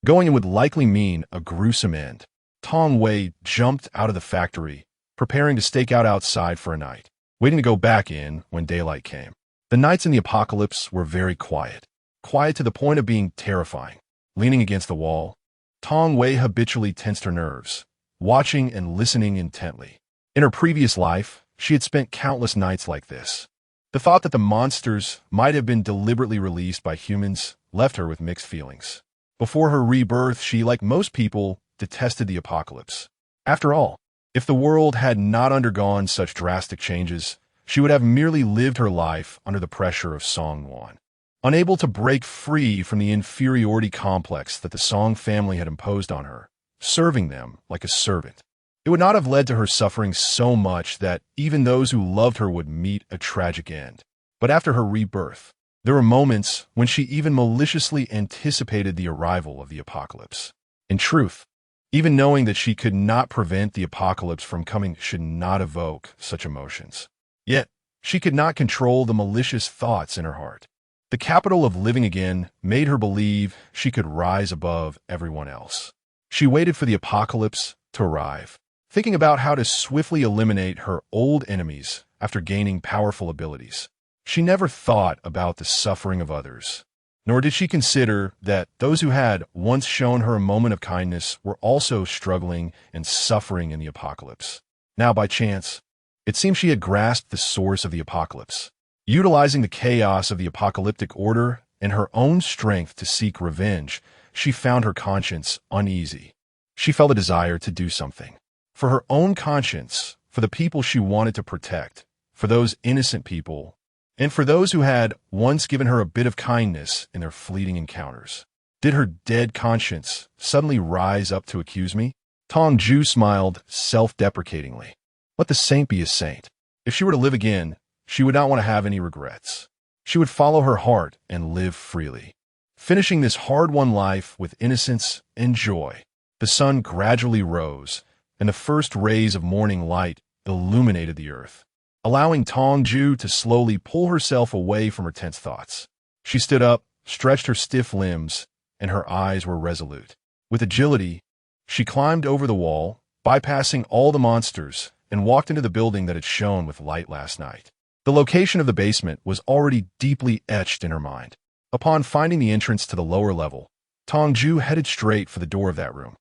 going in would likely mean a gruesome end. Tong Wei jumped out of the factory, preparing to stake out outside for a night, waiting to go back in when daylight came. The nights in the apocalypse were very quiet to the point of being terrifying. Leaning against the wall, Tong Wei habitually tensed her nerves, watching and listening intently. In her previous life, she had spent countless nights like this. The thought that the monsters might have been deliberately released by humans left her with mixed feelings. Before her rebirth, she, like most people, detested the apocalypse. After all, if the world had not undergone such drastic changes, she would have merely lived her life under the pressure of Song Yuan. Unable to break free from the inferiority complex that the Song family had imposed on her, serving them like a servant. It would not have led to her suffering so much that even those who loved her would meet a tragic end. But after her rebirth, there were moments when she even maliciously anticipated the arrival of the apocalypse. In truth, even knowing that she could not prevent the apocalypse from coming should not evoke such emotions. Yet, she could not control the malicious thoughts in her heart. The capital of living again made her believe she could rise above everyone else. She waited for the apocalypse to arrive, thinking about how to swiftly eliminate her old enemies after gaining powerful abilities. She never thought about the suffering of others, nor did she consider that those who had once shown her a moment of kindness were also struggling and suffering in the apocalypse. Now, by chance, it seemed she had grasped the source of the apocalypse. Utilizing the chaos of the apocalyptic order and her own strength to seek revenge, she found her conscience uneasy. She felt a desire to do something. For her own conscience, for the people she wanted to protect, for those innocent people, and for those who had once given her a bit of kindness in their fleeting encounters. Did her dead conscience suddenly rise up to accuse me? Tong Jue smiled self-deprecatingly. Let the saint be a saint. If she were to live again, she would not want to have any regrets. She would follow her heart and live freely, finishing this hard-won life with innocence and joy. The sun gradually rose, and the first rays of morning light illuminated the earth, allowing Tong Jue to slowly pull herself away from her tense thoughts. She stood up, stretched her stiff limbs, and her eyes were resolute. With agility, she climbed over the wall, bypassing all the monsters, and walked into the building that had shone with light last night. The location of the basement was already deeply etched in her mind. Upon finding the entrance to the lower level, Tong Jue headed straight for the door of that room.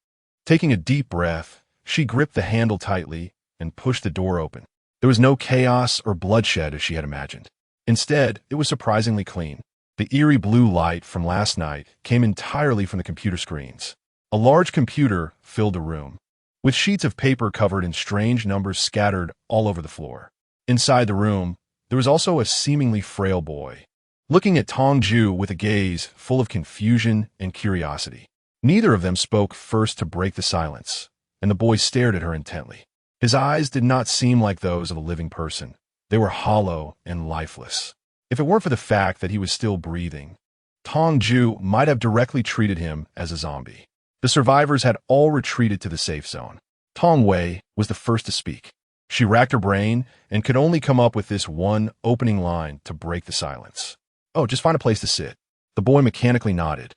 Taking a deep breath, she gripped the handle tightly and pushed the door open. There was no chaos or bloodshed as she had imagined. Instead, it was surprisingly clean. The eerie blue light from last night came entirely from the computer screens. A large computer filled the room, with sheets of paper covered in strange numbers scattered all over the floor. Inside the room, there was also a seemingly frail boy, looking at Tong Jue with a gaze full of confusion and curiosity. Neither of them spoke first to break the silence, and the boy stared at her intently. His eyes did not seem like those of a living person. They were hollow and lifeless. If it weren't for the fact that he was still breathing, Tong Jue might have directly treated him as a zombie. The survivors had all retreated to the safe zone. Tong Wei was the first to speak. She racked her brain and could only come up with this one opening line to break the silence. "Oh, just find a place to sit." The boy mechanically nodded,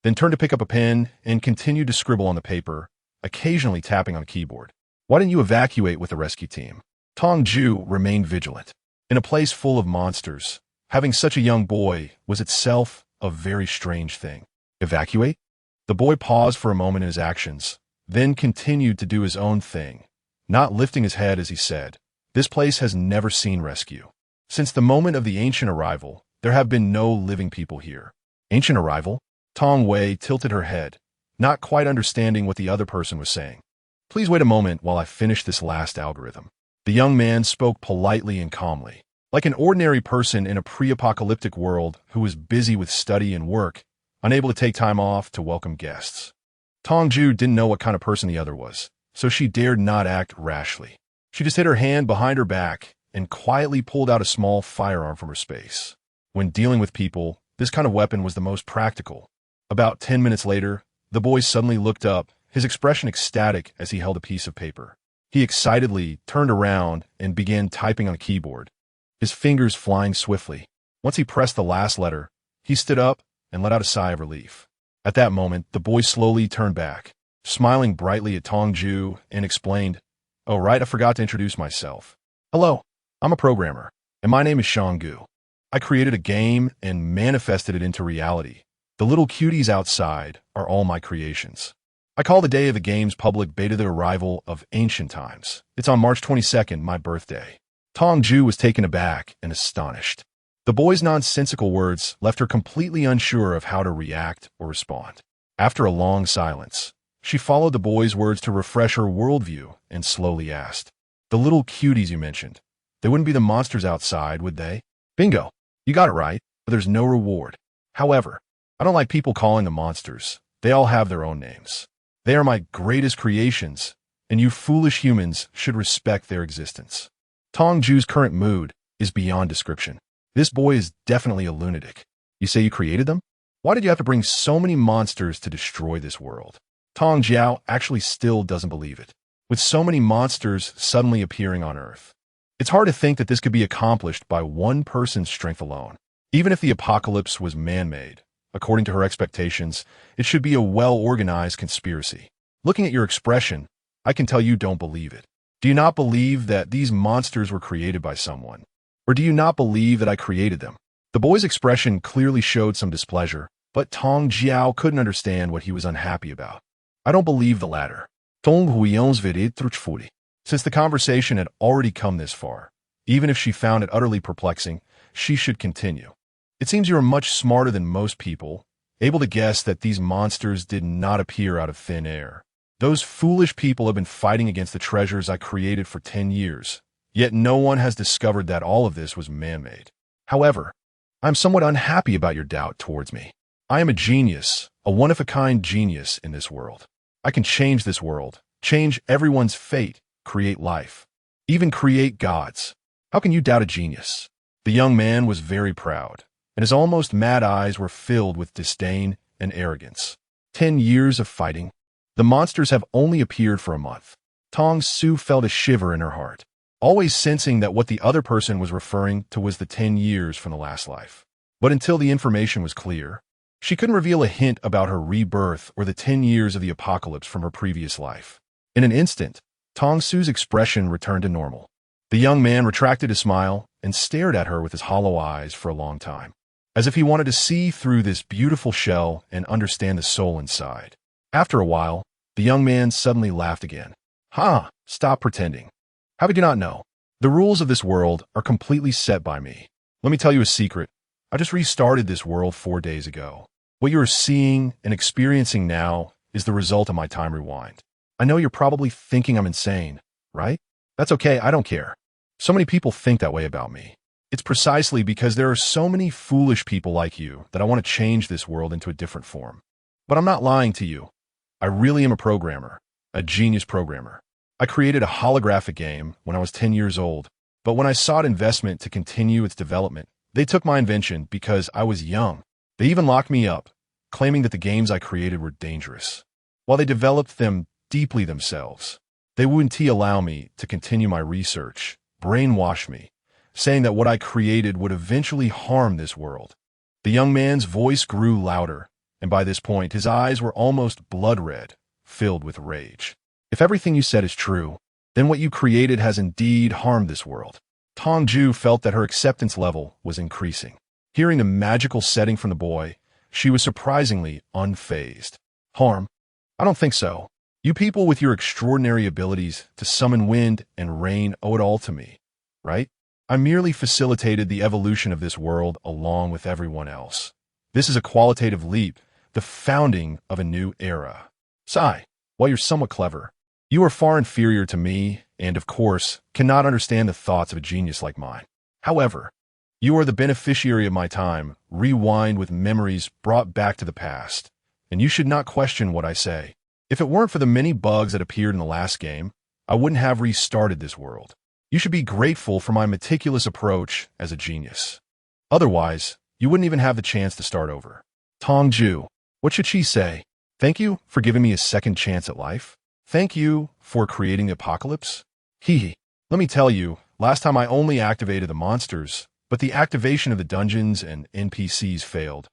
then turned to pick up a pen and continued to scribble on the paper, occasionally tapping on the keyboard. "Why didn't you evacuate with the rescue team?" Tong Jue remained vigilant. In a place full of monsters, having such a young boy was itself a very strange thing. Evacuate? The boy paused for a moment in his actions, then continued to do his own thing, not lifting his head as he said, "This place has never seen rescue. Since the moment of the ancient arrival, there have been no living people here." "Ancient arrival?" Tong Wei tilted her head, not quite understanding what the other person was saying. "Please wait a moment while I finish this last algorithm." The young man spoke politely and calmly, like an ordinary person in a pre-apocalyptic world who was busy with study and work, unable to take time off to welcome guests. Tong Jue didn't know what kind of person the other was, so she dared not act rashly. She just hid her hand behind her back and quietly pulled out a small firearm from her space. When dealing with people, this kind of weapon was the most practical. About 10 minutes later, the boy suddenly looked up, his expression ecstatic as he held a piece of paper. He excitedly turned around and began typing on a keyboard, his fingers flying swiftly. Once he pressed the last letter, he stood up and let out a sigh of relief. At that moment, the boy slowly turned back, smiling brightly at Tong Jue, and explained, "Oh, right, I forgot to introduce myself. Hello, I'm a programmer, and my name is Gu. I created a game and manifested it into reality. The little cuties outside are all my creations. I call the day of the game's public beta the arrival of ancient times. It's on March 22nd, my birthday." Tong Jue was taken aback and astonished. The boy's nonsensical words left her completely unsure of how to react or respond. After a long silence, she followed the boy's words to refresh her worldview and slowly asked, "The little cuties you mentioned, they wouldn't be the monsters outside, would they?" "Bingo, you got it right, but there's no reward. However, I don't like people calling them monsters. They all have their own names. They are my greatest creations, and you foolish humans should respect their existence. Tong Jue's current mood is beyond description. This boy is definitely a lunatic. You say you created them? Why did you have to bring so many monsters to destroy this world? Tong Jue actually still doesn't believe it. With so many monsters suddenly appearing on Earth, it's hard to think that this could be accomplished by one person's strength alone. Even if the apocalypse was man-made, according to her expectations, it should be a well-organized conspiracy. Looking at your expression, I can tell you don't believe it. Do you not believe that these monsters were created by someone? Or do you not believe that I created them? The boy's expression clearly showed some displeasure, but Tong Jue couldn't understand what he was unhappy about. I don't believe the latter. Tong Jue's verit truthfully. Since the conversation had already come this far, even if she found it utterly perplexing, she should continue. It seems you are much smarter than most people, able to guess that these monsters did not appear out of thin air. Those foolish people have been fighting against the treasures I created for 10 years, yet no one has discovered that all of this was man-made. However, I'm somewhat unhappy about your doubt towards me. I am a genius, a one-of-a-kind genius in this world. I can change this world, change everyone's fate, create life, even create gods. How can you doubt a genius? The young man was very proud, and his almost mad eyes were filled with disdain and arrogance. 10 years of fighting. The monsters have only appeared for a month. Tong Jue felt a shiver in her heart, always sensing that what the other person was referring to was the 10 years from the last life. But until the information was clear, she couldn't reveal a hint about her rebirth or the 10 years of the apocalypse from her previous life. In an instant, Tong Jue's expression returned to normal. The young man retracted his smile and stared at her with his hollow eyes for a long time, as if he wanted to see through this beautiful shell and understand the soul inside. After a while, the young man suddenly laughed again. Ha! Stop pretending. How could you not know? The rules of this world are completely set by me. Let me tell you a secret. I just restarted this world 4 days ago. What you are seeing and experiencing now is the result of my time rewind. I know you're probably thinking I'm insane, right? That's okay, I don't care. So many people think that way about me. It's precisely because there are so many foolish people like you that I want to change this world into a different form. But I'm not lying to you. I really am a programmer, a genius programmer. I created a holographic game when I was 10 years old, but when I sought investment to continue its development, they took my invention because I was young. They even locked me up, claiming that the games I created were dangerous. While they developed them deeply themselves, they wouldn't allow me to continue my research, brainwash me, saying that what I created would eventually harm this world. The young man's voice grew louder, and by this point his eyes were almost blood red, filled with rage. If everything you said is true, then what you created has indeed harmed this world. Tong Jue felt that her acceptance level was increasing. Hearing the magical setting from the boy, she was surprisingly unfazed. Harm? I don't think so. You people with your extraordinary abilities to summon wind and rain owe it all to me, right? I merely facilitated the evolution of this world along with everyone else. This is a qualitative leap, the founding of a new era. Sigh, while you're somewhat clever, you are far inferior to me and, of course, cannot understand the thoughts of a genius like mine. However, you are the beneficiary of my time, rewind with memories brought back to the past, and you should not question what I say. If it weren't for the many bugs that appeared in the last game, I wouldn't have restarted this world. You should be grateful for my meticulous approach as a genius. Otherwise, you wouldn't even have the chance to start over. Tong Jue, what should she say? Thank you for giving me a second chance at life? Thank you for creating the apocalypse? Hee. Let me tell you, last time I only activated the monsters, but the activation of the dungeons and NPCs failed.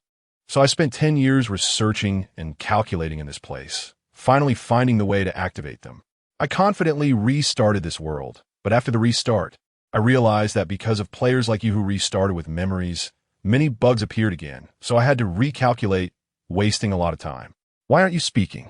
So I spent 10 years researching and calculating in this place, finally finding the way to activate them. I confidently restarted this world, but after the restart, I realized that because of players like you who restarted with memories, many bugs appeared again, so I had to recalculate, wasting a lot of time. Why aren't you speaking?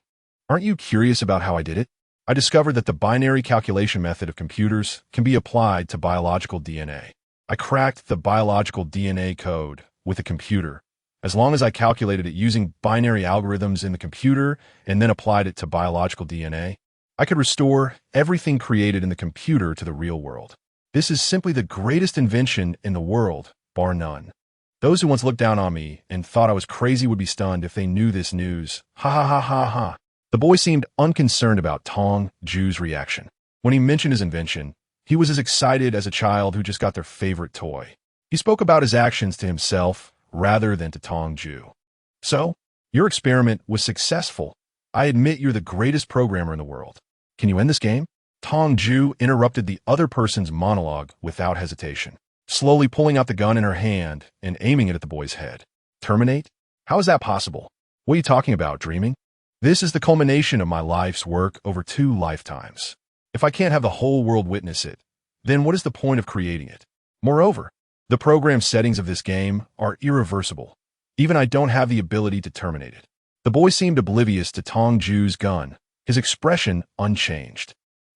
Aren't you curious about how I did it? I discovered that the binary calculation method of computers can be applied to biological DNA. I cracked the biological DNA code with a computer, as long as I calculated it using binary algorithms in the computer and then applied it to biological DNA. I could restore everything created in the computer to the real world. This is simply the greatest invention in the world, bar none. Those who once looked down on me and thought I was crazy would be stunned if they knew this news. Ha ha ha ha ha. The boy seemed unconcerned about Tong Jue's reaction. When he mentioned his invention, he was as excited as a child who just got their favorite toy. He spoke about his actions to himself rather than to Tong Jue. So, your experiment was successful. I admit you're the greatest programmer in the world. Can you end this game? Tong Jue interrupted the other person's monologue without hesitation, slowly pulling out the gun in her hand and aiming it at the boy's head. Terminate? How is that possible? What are you talking about, dreaming? This is the culmination of my life's work over 2 lifetimes. If I can't have the whole world witness it, then what is the point of creating it? Moreover, the program settings of this game are irreversible. Even I don't have the ability to terminate it. The boy seemed oblivious to Tong Jue's gun, his expression unchanged.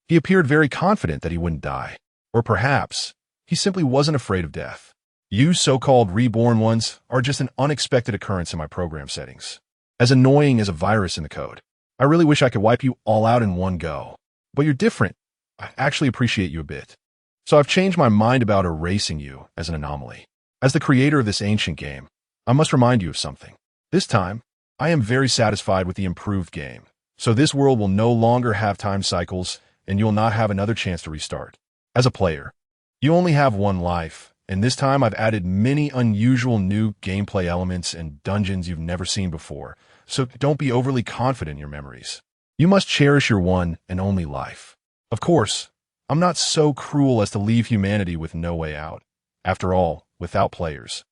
He appeared very confident that he wouldn't die. Or perhaps, he simply wasn't afraid of death. You so-called reborn ones are just an unexpected occurrence in my program settings. As annoying as a virus in the code. I really wish I could wipe you all out in one go. But you're different. I actually appreciate you a bit. So I've changed my mind about erasing you as an anomaly. As the creator of this ancient game, I must remind you of something. This time, I am very satisfied with the improved game. So this world will no longer have time cycles, and you'll not have another chance to restart. As a player, you only have one life, and this time I've added many unusual new gameplay elements and dungeons you've never seen before, so don't be overly confident in your memories. You must cherish your one and only life. Of course, I'm not so cruel as to leave humanity with no way out. After all, without players,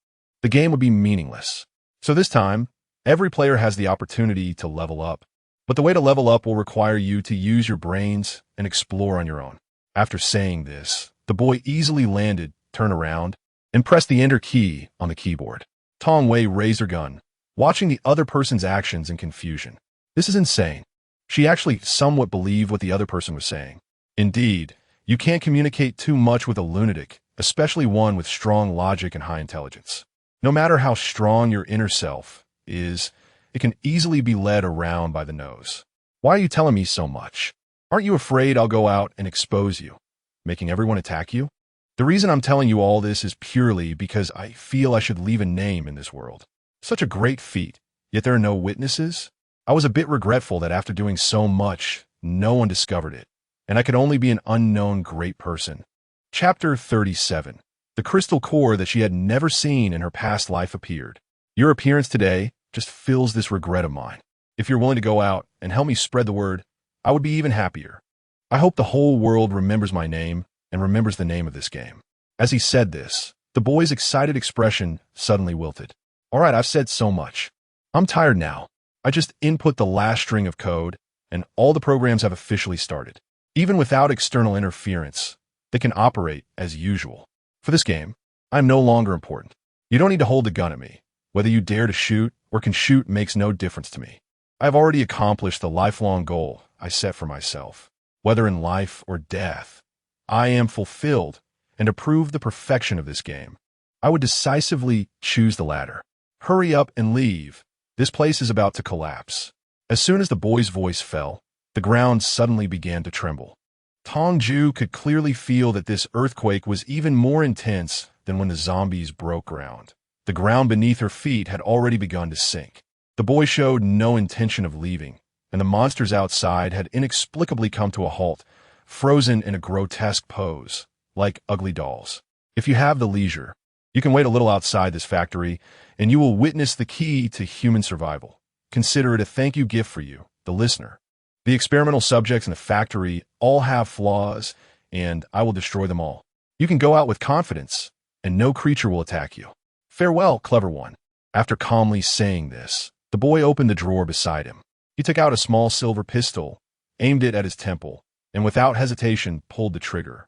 the game would be meaningless. So this time, every player has the opportunity to level up. But the way to level up will require you to use your brains and explore on your own. After saying this, the boy easily landed, turned around, and pressed the enter key on the keyboard. Tong Jue raised her gun, watching the other person's actions in confusion. This is insane. She actually somewhat believed what the other person was saying. Indeed, you can't communicate too much with a lunatic, especially one with strong logic and high intelligence. No matter how strong your inner self is, it can easily be led around by the nose. Why are you telling me so much? Aren't you afraid I'll go out and expose you, making everyone attack you? The reason I'm telling you all this is purely because I feel I should leave a name in this world. Such a great feat, yet there are no witnesses? I was a bit regretful that after doing so much, no one discovered it, and I could only be an unknown great person. Chapter 37. The crystal core that she had never seen in her past life appeared. Your appearance today just fills this regret of mine. If you're willing to go out and help me spread the word, I would be even happier. I hope the whole world remembers my name and remembers the name of this game. As he said this, the boy's excited expression suddenly wilted. All right, I've said so much. I'm tired now. I just input the last string of code, and all the programs have officially started. Even without external interference, they can operate as usual. For this game, I'm no longer important. You don't need to hold a gun at me. Whether you dare to shoot or can shoot makes no difference to me. I've already accomplished the lifelong goal I set for myself. Whether in life or death, I am fulfilled and approve the perfection of this game. I would decisively choose the latter. Hurry up and leave. This place is about to collapse. As soon as the boy's voice fell, the ground suddenly began to tremble. Tong Jue could clearly feel that this earthquake was even more intense than when the zombies broke ground. The ground beneath her feet had already begun to sink. The boy showed no intention of leaving, and the monsters outside had inexplicably come to a halt, frozen in a grotesque pose, like ugly dolls. If you have the leisure, you can wait a little outside this factory, and you will witness the key to human survival. Consider it a thank you gift for you, the listener. The experimental subjects in the factory all have flaws, and I will destroy them all. You can go out with confidence, and no creature will attack you. Farewell, clever one. After calmly saying this, the boy opened the drawer beside him. He took out a small silver pistol, aimed it at his temple, and without hesitation pulled the trigger.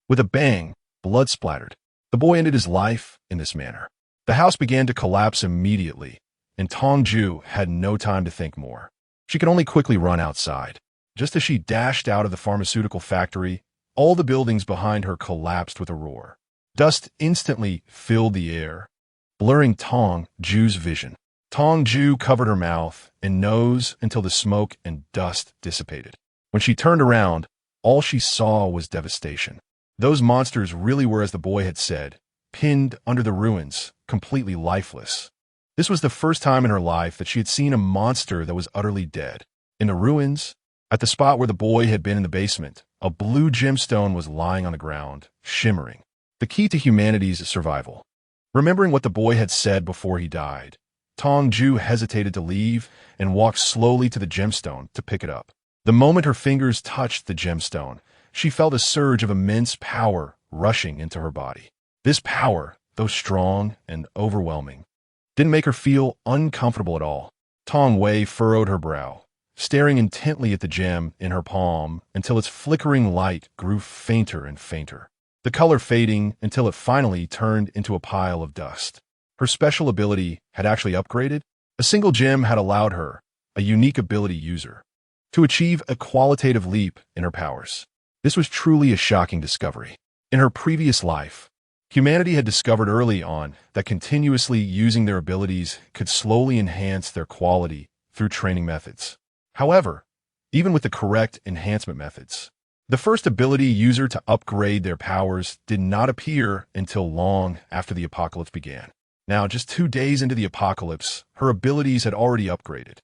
With a bang, blood splattered. The boy ended his life in this manner. The house began to collapse immediately, and Tong Jue had no time to think more. She could only quickly run outside. Just as she dashed out of the pharmaceutical factory, all the buildings behind her collapsed with a roar. Dust instantly filled the air, blurring Tong Jue's vision. Tong Jue covered her mouth and nose until the smoke and dust dissipated. When she turned around, all she saw was devastation. Those monsters really were, as the boy had said, pinned under the ruins, completely lifeless. This was the first time in her life that she had seen a monster that was utterly dead. In the ruins, at the spot where the boy had been in the basement, a blue gemstone was lying on the ground, shimmering. The key to humanity's survival. Remembering what the boy had said before he died, Tong Jue hesitated to leave and walked slowly to the gemstone to pick it up. The moment her fingers touched the gemstone, she felt a surge of immense power rushing into her body. This power, though strong and overwhelming, didn't make her feel uncomfortable at all. Tong Wei furrowed her brow, staring intently at the gem in her palm until its flickering light grew fainter and fainter, the color fading until it finally turned into a pile of dust. Her special ability had actually upgraded. A single gem had allowed her, a unique ability user, to achieve a qualitative leap in her powers. This was truly a shocking discovery. In her previous life, humanity had discovered early on that continuously using their abilities could slowly enhance their quality through training methods. However, even with the correct enhancement methods, the first ability user to upgrade their powers did not appear until long after the apocalypse began. Now, just 2 days into the apocalypse, her abilities had already upgraded.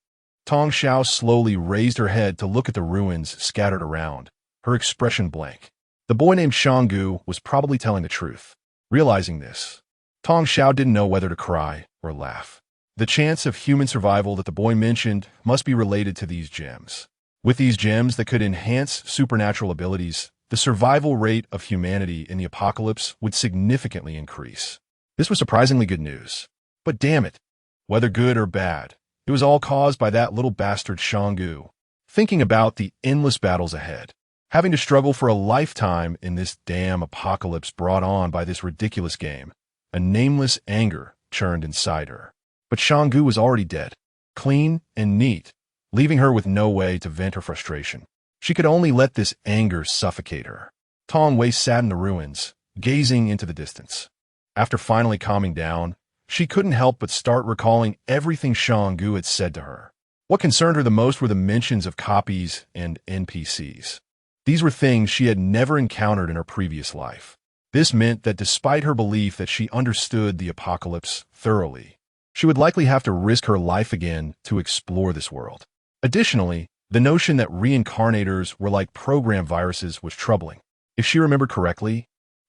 Tong Xiao slowly raised her head to look at the ruins scattered around, her expression blank. The boy named Shanggu was probably telling the truth. Realizing this, Tong Xiao didn't know whether to cry or laugh. The chance of human survival that the boy mentioned must be related to these gems. With these gems that could enhance supernatural abilities, the survival rate of humanity in the apocalypse would significantly increase. This was surprisingly good news. But damn it, whether good or bad, it was all caused by that little bastard Shanggu. Thinking about the endless battles ahead, having to struggle for a lifetime in this damn apocalypse brought on by this ridiculous game, a nameless anger churned inside her. But Shanggu was already dead, clean and neat, leaving her with no way to vent her frustration. She could only let this anger suffocate her. Tong Wei sat in the ruins, gazing into the distance. After finally calming down, she couldn't help but start recalling everything Shanggu had said to her. What concerned her the most were the mentions of copies and NPCs. These were things she had never encountered in her previous life. This meant that despite her belief that she understood the apocalypse thoroughly, she would likely have to risk her life again to explore this world. Additionally, the notion that reincarnators were like program viruses was troubling. If she remembered correctly,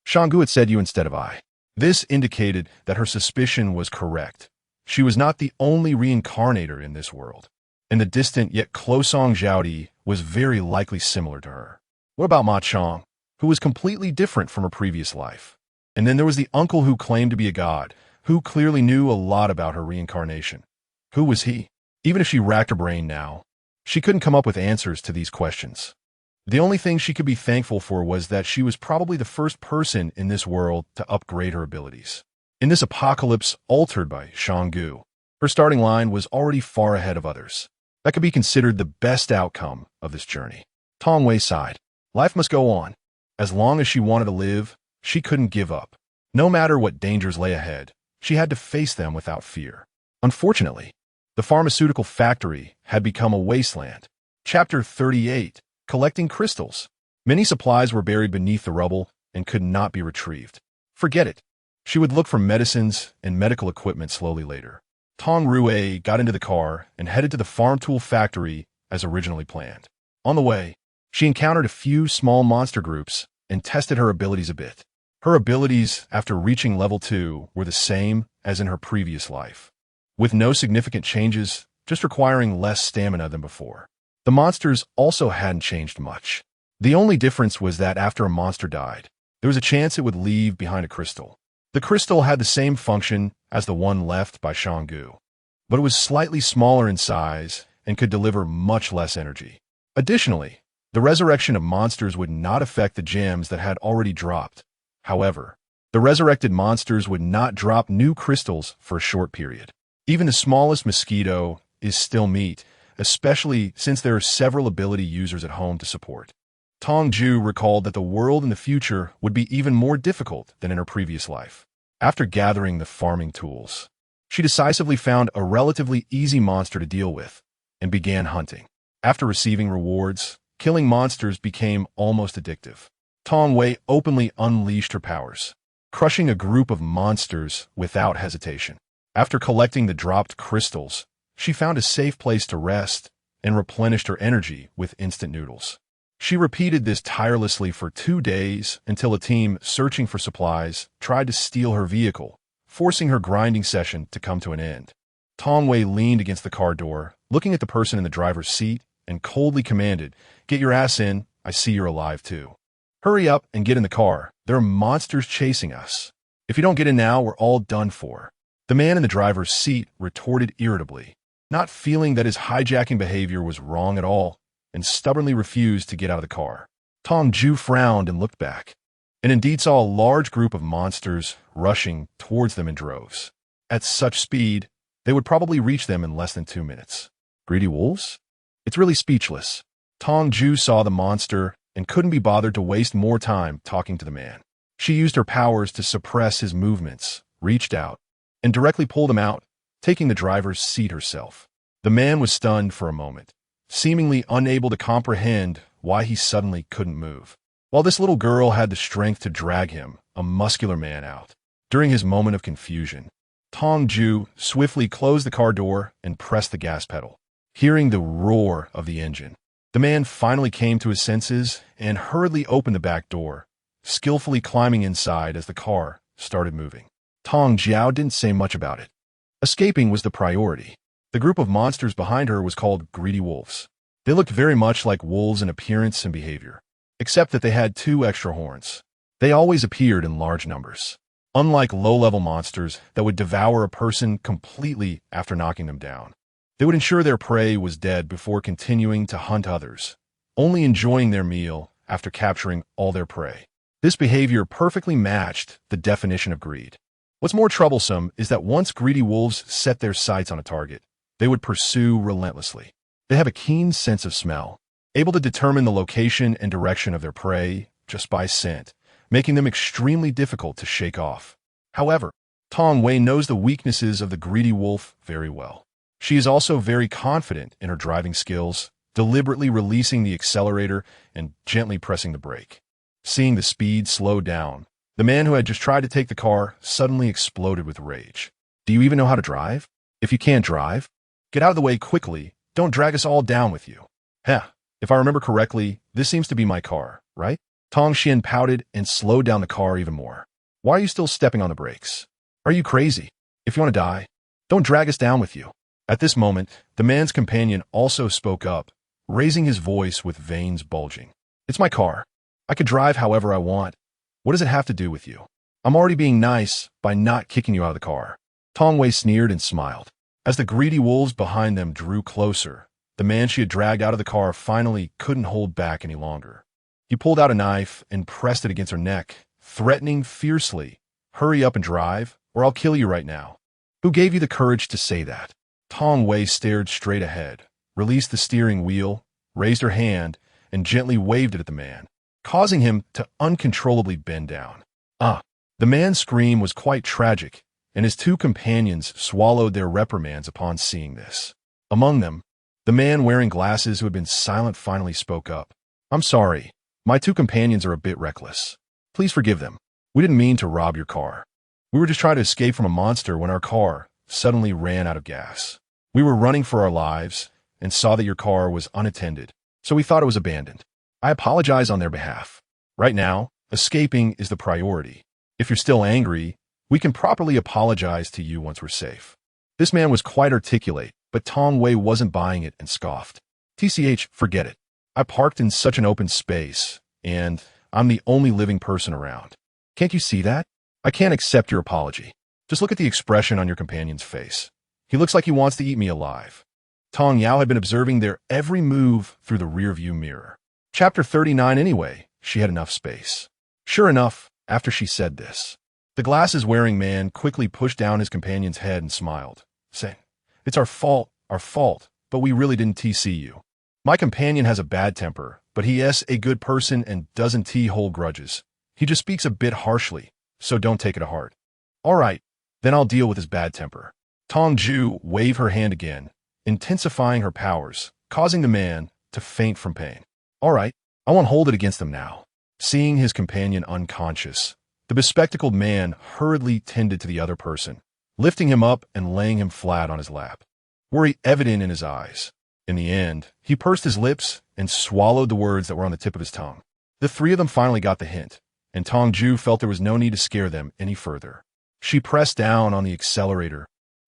Shanggu had said you instead of I. This indicated that her suspicion was correct. She was not the only reincarnator in this world, and the distant yet Closong Zhaodi was very likely similar to her. What about Ma Chong, who was completely different from her previous life? And then there was the uncle who claimed to be a god, who clearly knew a lot about her reincarnation. Who was he? Even if she racked her brain now, she couldn't come up with answers to these questions. The only thing she could be thankful for was that she was probably the first person in this world to upgrade her abilities. In this apocalypse altered by Shanggu, her starting line was already far ahead of others. That could be considered the best outcome of this journey. Tong Wei sighed. Life must go on. As long as she wanted to live, she couldn't give up. No matter what dangers lay ahead, she had to face them without fear. Unfortunately, the pharmaceutical factory had become a wasteland. Chapter 38. Collecting crystals. Many supplies were buried beneath the rubble and could not be retrieved. Forget it. She would look for medicines and medical equipment slowly later. Tong Rue got into the car and headed to the farm tool factory as originally planned. On the way, she encountered a few small monster groups and tested her abilities a bit. Her abilities after reaching level 2 were the same as in her previous life, with no significant changes, just requiring less stamina than before. The monsters also hadn't changed much. The only difference was that after a monster died, there was a chance it would leave behind a crystal. The crystal had the same function as the one left by Shanggu, but it was slightly smaller in size and could deliver much less energy. Additionally, the resurrection of monsters would not affect the gems that had already dropped. However, the resurrected monsters would not drop new crystals for a short period. Even the smallest mosquito is still meat, especially since there are several ability users at home to support. Tong Jue recalled that the world in the future would be even more difficult than in her previous life. After gathering the farming tools, she decisively found a relatively easy monster to deal with and began hunting. After receiving rewards, killing monsters became almost addictive. Tong Wei openly unleashed her powers, crushing a group of monsters without hesitation. After collecting the dropped crystals, she found a safe place to rest and replenished her energy with instant noodles. She repeated this tirelessly for 2 days until a team searching for supplies tried to steal her vehicle, forcing her grinding session to come to an end. Tong Jue leaned against the car door, looking at the person in the driver's seat, and coldly commanded, "Get your ass in, I see you're alive too. Hurry up and get in the car, there are monsters chasing us. If you don't get in now, we're all done for." The man in the driver's seat retorted irritably, not feeling that his hijacking behavior was wrong at all, and stubbornly refused to get out of the car. Tong Jue frowned and looked back, and indeed saw a large group of monsters rushing towards them in droves. At such speed, they would probably reach them in less than 2 minutes. Greedy wolves? It's really speechless. Tong Jue saw the monster and couldn't be bothered to waste more time talking to the man. She used her powers to suppress his movements, reached out, and directly pulled him out, taking the driver's seat herself. The man was stunned for a moment, seemingly unable to comprehend why he suddenly couldn't move, while this little girl had the strength to drag him, a muscular man, out. During his moment of confusion, Tong Jue swiftly closed the car door and pressed the gas pedal. Hearing the roar of the engine, the man finally came to his senses and hurriedly opened the back door, skillfully climbing inside as the car started moving. Tong Jue didn't say much about it. Escaping was the priority. The group of monsters behind her was called greedy wolves. They looked very much like wolves in appearance and behavior, except that they had 2 extra horns. They always appeared in large numbers, unlike low-level monsters that would devour a person completely after knocking them down. They would ensure their prey was dead before continuing to hunt others, only enjoying their meal after capturing all their prey. This behavior perfectly matched the definition of greed. What's more troublesome is that once greedy wolves set their sights on a target, they would pursue relentlessly. They have a keen sense of smell, able to determine the location and direction of their prey just by scent, making them extremely difficult to shake off. However, Tong Jue knows the weaknesses of the greedy wolf very well. She is also very confident in her driving skills, deliberately releasing the accelerator and gently pressing the brake. Seeing the speed slow down, the man who had just tried to take the car suddenly exploded with rage. "Do you even know how to drive? If you can't drive, get out of the way quickly. Don't drag us all down with you." "Heh, if I remember correctly, this seems to be my car, right?" Tong Jue pouted and slowed down the car even more. "Why are you still stepping on the brakes? Are you crazy? If you want to die, don't drag us down with you." At this moment, the man's companion also spoke up, raising his voice with veins bulging. "It's my car. I could drive however I want. What does it have to do with you? I'm already being nice by not kicking you out of the car." Tong Jue sneered and smiled. As the greedy wolves behind them drew closer, the man she had dragged out of the car finally couldn't hold back any longer. He pulled out a knife and pressed it against her neck, threatening fiercely, "Hurry up and drive, or I'll kill you right now." "Who gave you the courage to say that?" Tong Jue stared straight ahead, released the steering wheel, raised her hand, and gently waved it at the man, causing him to uncontrollably bend down. "Ah!" The man's scream was quite tragic, and his 2 companions swallowed their reprimands upon seeing this. Among them, the man wearing glasses who had been silent finally spoke up. "I'm sorry. My 2 companions are a bit reckless. Please forgive them. We didn't mean to rob your car. We were just trying to escape from a monster when our car suddenly ran out of gas. We were running for our lives and saw that your car was unattended, so we thought it was abandoned. I apologize on their behalf. Right now, escaping is the priority. If you're still angry, we can properly apologize to you once we're safe." This man was quite articulate, but Tong Jue wasn't buying it and scoffed. "TCH, forget it. I parked in such an open space, and I'm the only living person around. Can't you see that? I can't accept your apology. Just look at the expression on your companion's face. He looks like he wants to eat me alive." Tong Yao had been observing their every move through the rearview mirror. Chapter 39 anyway, she had enough space. Sure enough, after she said this, the glasses-wearing man quickly pushed down his companion's head and smiled, saying, "It's our fault, but we really didn't TC you. My companion has a bad temper, but he is a good person and doesn't hold grudges. He just speaks a bit harshly, so don't take it to heart." "All right, then I'll deal with his bad temper." Tong Jue waved her hand again, intensifying her powers, causing the man to faint from pain. "All right, I won't hold it against them now." Seeing his companion unconscious, the bespectacled man hurriedly tended to the other person, lifting him up and laying him flat on his lap, worry evident in his eyes. In the end, he pursed his lips and swallowed the words that were on the tip of his tongue. The three of them finally got the hint, and Tong Jue felt there was no need to scare them any further. She pressed down on the accelerator,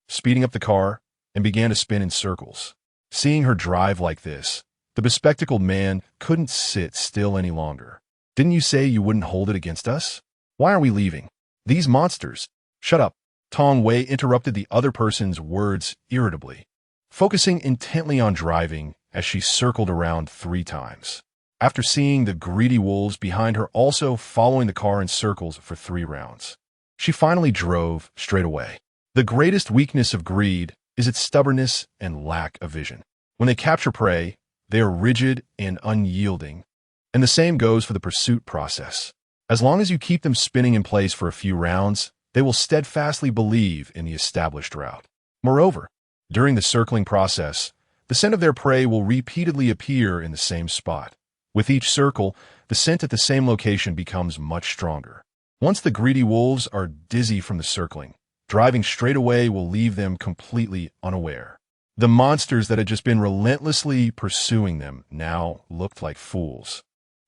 speeding up the car, and began to spin in circles. Seeing her drive like this, the bespectacled man couldn't sit still any longer. "Didn't you say you wouldn't hold it against us? Why aren't we leaving? These monsters—" "Shut up," Tong Wei interrupted the other person's words irritably, focusing intently on driving as she circled around 3 times. After seeing the greedy wolves behind her also following the car in circles for 3 rounds, she finally drove straight away. The greatest weakness of greed is its stubbornness and lack of vision. When they capture prey, they are rigid and unyielding, and the same goes for the pursuit process. As long as you keep them spinning in place for a few rounds, they will steadfastly believe in the established route. Moreover, during the circling process, the scent of their prey will repeatedly appear in the same spot. With each circle, the scent at the same location becomes much stronger. Once the greedy wolves are dizzy from the circling, driving straight away will leave them completely unaware. The monsters that had just been relentlessly pursuing them now looked like fools.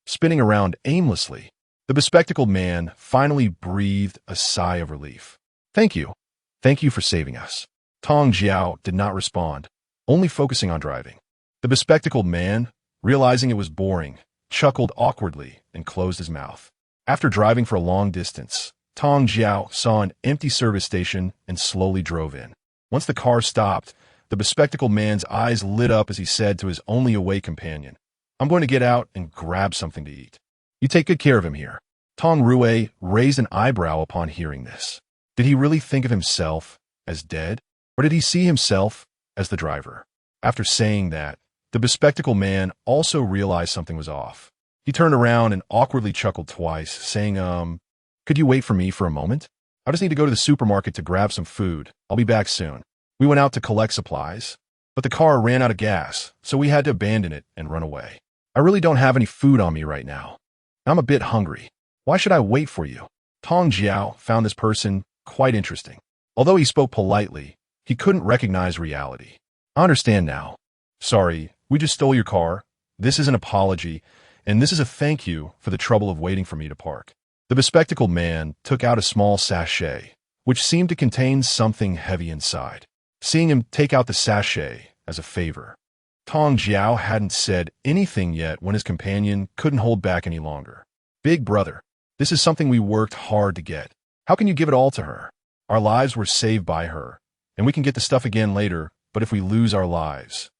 Spinning around aimlessly, the bespectacled man finally breathed a sigh of relief. "Thank you. Thank you for saving us." Tong Jue did not respond, only focusing on driving. The bespectacled man, realizing it was boring, chuckled awkwardly and closed his mouth. After driving for a long distance, Tong Jue saw an empty service station and slowly drove in. Once the car stopped, the bespectacled man's eyes lit up as he said to his only awake companion, "I'm going to get out and grab something to eat. You take good care of him here." Tong Jue raised an eyebrow upon hearing this. Did he really think of himself as dead, or did he see himself as the driver? After saying that, the bespectacled man also realized something was off. He turned around and awkwardly chuckled twice, saying, "Could you wait for me for a moment? I just need to go to the supermarket to grab some food. I'll be back soon." We went out to collect supplies, but the car ran out of gas, so we had to abandon it and run away. I really don't have any food on me right now. I'm a bit hungry. Why should I wait for you? Tong Jue found this person quite interesting. Although he spoke politely, he couldn't recognize reality. "I understand now. Sorry, we just stole your car. This is an apology, and this is a thank you for the trouble of waiting for me to park." The bespectacled man took out a small sachet, which seemed to contain something heavy inside. Seeing him take out the sachet as a favor, Tong Jue hadn't said anything yet when his companion couldn't hold back any longer. "Big brother, this is something we worked hard to get. How can you give it all to her? Our lives were saved by her, and we can get the stuff again later, but if we lose our lives,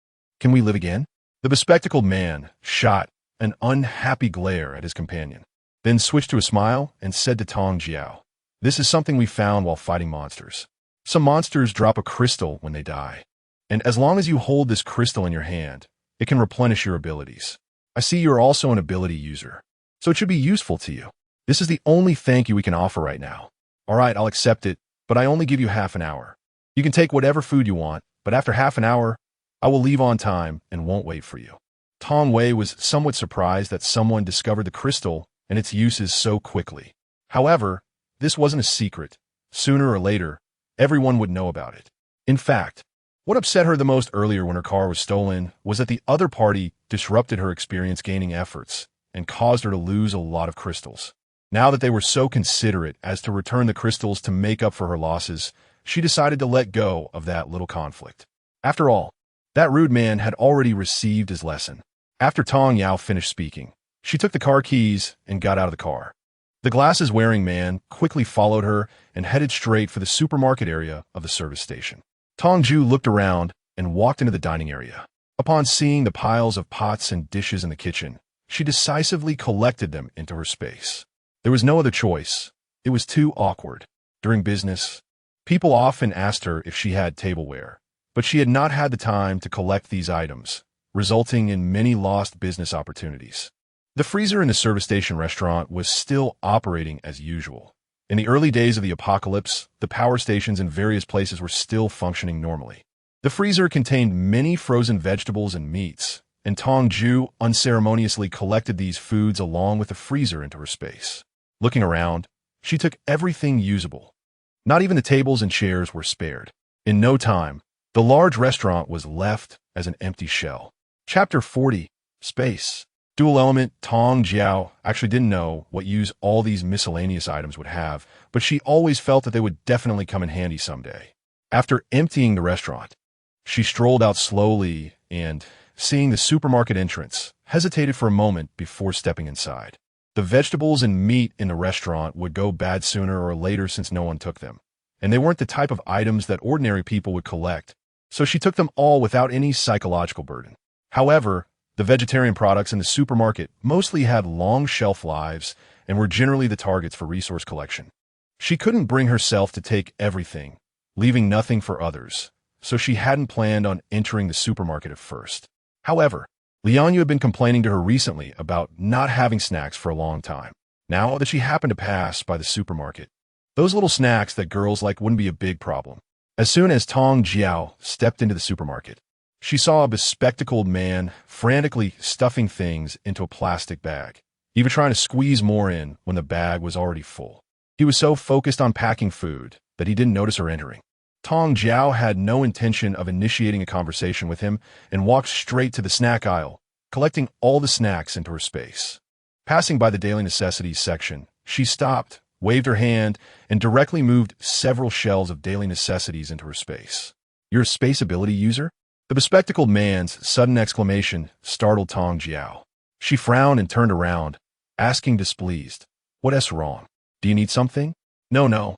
can we live again?" The bespectacled man shot an unhappy glare at his companion, then switched to a smile and said to Tong Jue, "This is something we found while fighting monsters. Some monsters drop a crystal when they die, and as long as you hold this crystal in your hand, it can replenish your abilities. I see you're also an ability user, so it should be useful to you. This is the only thank you we can offer right now. All right, I'll accept it, but I only give you half an hour. You can take whatever food you want, but after half an hour, I will leave on time and won't wait for you." Tong Wei was somewhat surprised that someone discovered the crystal and its uses so quickly. However, this wasn't a secret. Sooner or later, everyone would know about it. In fact, what upset her the most earlier when her car was stolen was that the other party disrupted her experience-gaining efforts and caused her to lose a lot of crystals. Now that they were so considerate as to return the crystals to make up for her losses, she decided to let go of that little conflict. After all, that rude man had already received his lesson. After Tong Jue finished speaking, she took the car keys and got out of the car. The glasses-wearing man quickly followed her and headed straight for the supermarket area of the service station. Tong Jue looked around and walked into the dining area. Upon seeing the piles of pots and dishes in the kitchen, she decisively collected them into her space. There was no other choice. It was too awkward. During business, people often asked her if she had tableware, but she had not had the time to collect these items, resulting in many lost business opportunities. The freezer in the service station restaurant was still operating as usual. In the early days of the apocalypse, the power stations in various places were still functioning normally. The freezer contained many frozen vegetables and meats, and Tong Jue unceremoniously collected these foods along with the freezer into her space. Looking around, she took everything usable. Not even the tables and chairs were spared. In no time, The large restaurant was left as an empty shell. Chapter 40. Space. Dual element Tong Jue actually didn't know what use all these miscellaneous items would have, but she always felt that they would definitely come in handy someday. After emptying the restaurant, she strolled out slowly and, seeing the supermarket entrance, hesitated for a moment before stepping inside. The vegetables and meat in the restaurant would go bad sooner or later since no one took them, and they weren't the type of items that ordinary people would collect, so she took them all without any psychological burden. However, the vegetarian products in the supermarket mostly had long shelf lives and were generally the targets for resource collection. She couldn't bring herself to take everything, leaving nothing for others, so she hadn't planned on entering the supermarket at first. However, Lianyu had been complaining to her recently about not having snacks for a long time. Now that she happened to pass by the supermarket, those little snacks that girls like wouldn't be a big problem. As soon as Tong Jue stepped into the supermarket, she saw a bespectacled man frantically stuffing things into a plastic bag, even trying to squeeze more in when the bag was already full. He was so focused on packing food that he didn't notice her entering. Tong Jue had no intention of initiating a conversation with him and walked straight to the snack aisle, collecting all the snacks into her space. Passing by the daily necessities section, she stopped, waved her hand, and directly moved several shelves of daily necessities into her space. "You're a space ability user?" The bespectacled man's sudden exclamation startled Tong Jue. She frowned and turned around, asking displeased, "What's wrong? Do you need something?" No.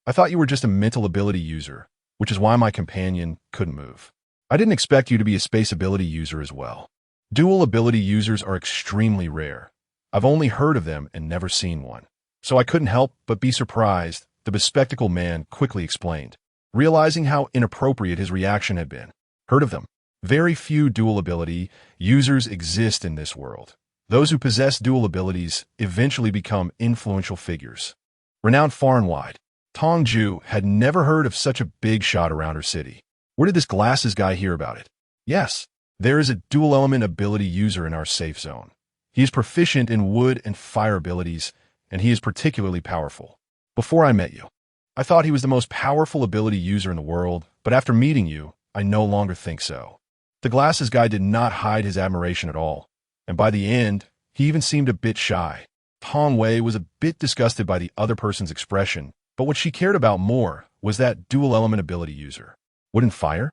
I thought you were just a mental ability user, which is why my companion couldn't move. I didn't expect you to be a space ability user as well. Dual ability users are extremely rare. I've only heard of them and never seen one. So I couldn't help but be surprised, the bespectacled man quickly explained, realizing how inappropriate his reaction had been. Heard of them? Very few dual ability users exist in this world. Those who possess dual abilities eventually become influential figures, renowned far and wide. Tong Jue had never heard of such a big shot around her city. Where did this glasses guy hear about it? Yes, there is a dual element ability user in our safe zone. He is proficient in wood and fire abilities, and he is particularly powerful. Before I met you, I thought he was the most powerful ability user in the world, but after meeting you, I no longer think so. The glasses guy did not hide his admiration at all, and by the end, he even seemed a bit shy. Tong Wei was a bit disgusted by the other person's expression, but what she cared about more was that dual element ability user. Wood and fire?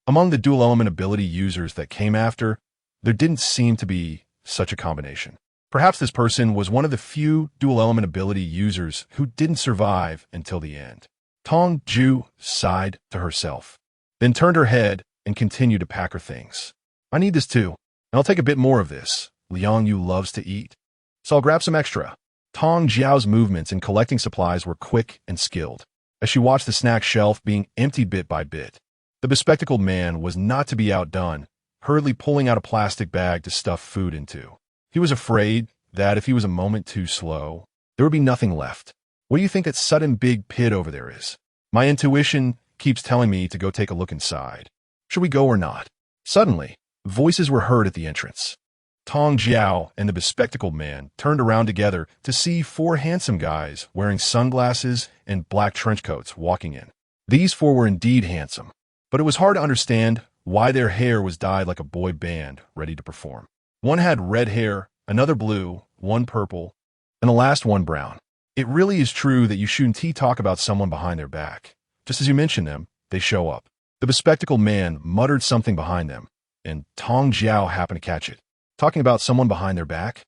Among the dual element ability users that came after, there didn't seem to be such a combination. Perhaps this person was one of the few dual element ability users who didn't survive until the end. Tong Jue sighed to herself, then turned her head and continued to pack her things. "I need this too, and I'll take a bit more of this. Lianyu loves to eat, so I'll grab some extra." Tong Jue's movements in collecting supplies were quick and skilled. As she watched the snack shelf being emptied bit by bit, the bespectacled man was not to be outdone, hurriedly pulling out a plastic bag to stuff food into. He was afraid that if he was a moment too slow, there would be nothing left. "What do you think that sudden big pit over there is? My intuition keeps telling me to go take a look inside. Should we go or not?" Suddenly, voices were heard at the entrance. Tong Jue and the bespectacled man turned around together to see four handsome guys wearing sunglasses and black trench coats walking in. These four were indeed handsome, but it was hard to understand why their hair was dyed like a boy band ready to perform. One had red hair, another blue, one purple, and the last one brown. It really is true that you shouldn't talk about someone behind their back. Just as you mention them, they show up. The bespectacled man muttered something behind them, and Tong Jue happened to catch it. Talking about someone behind their back?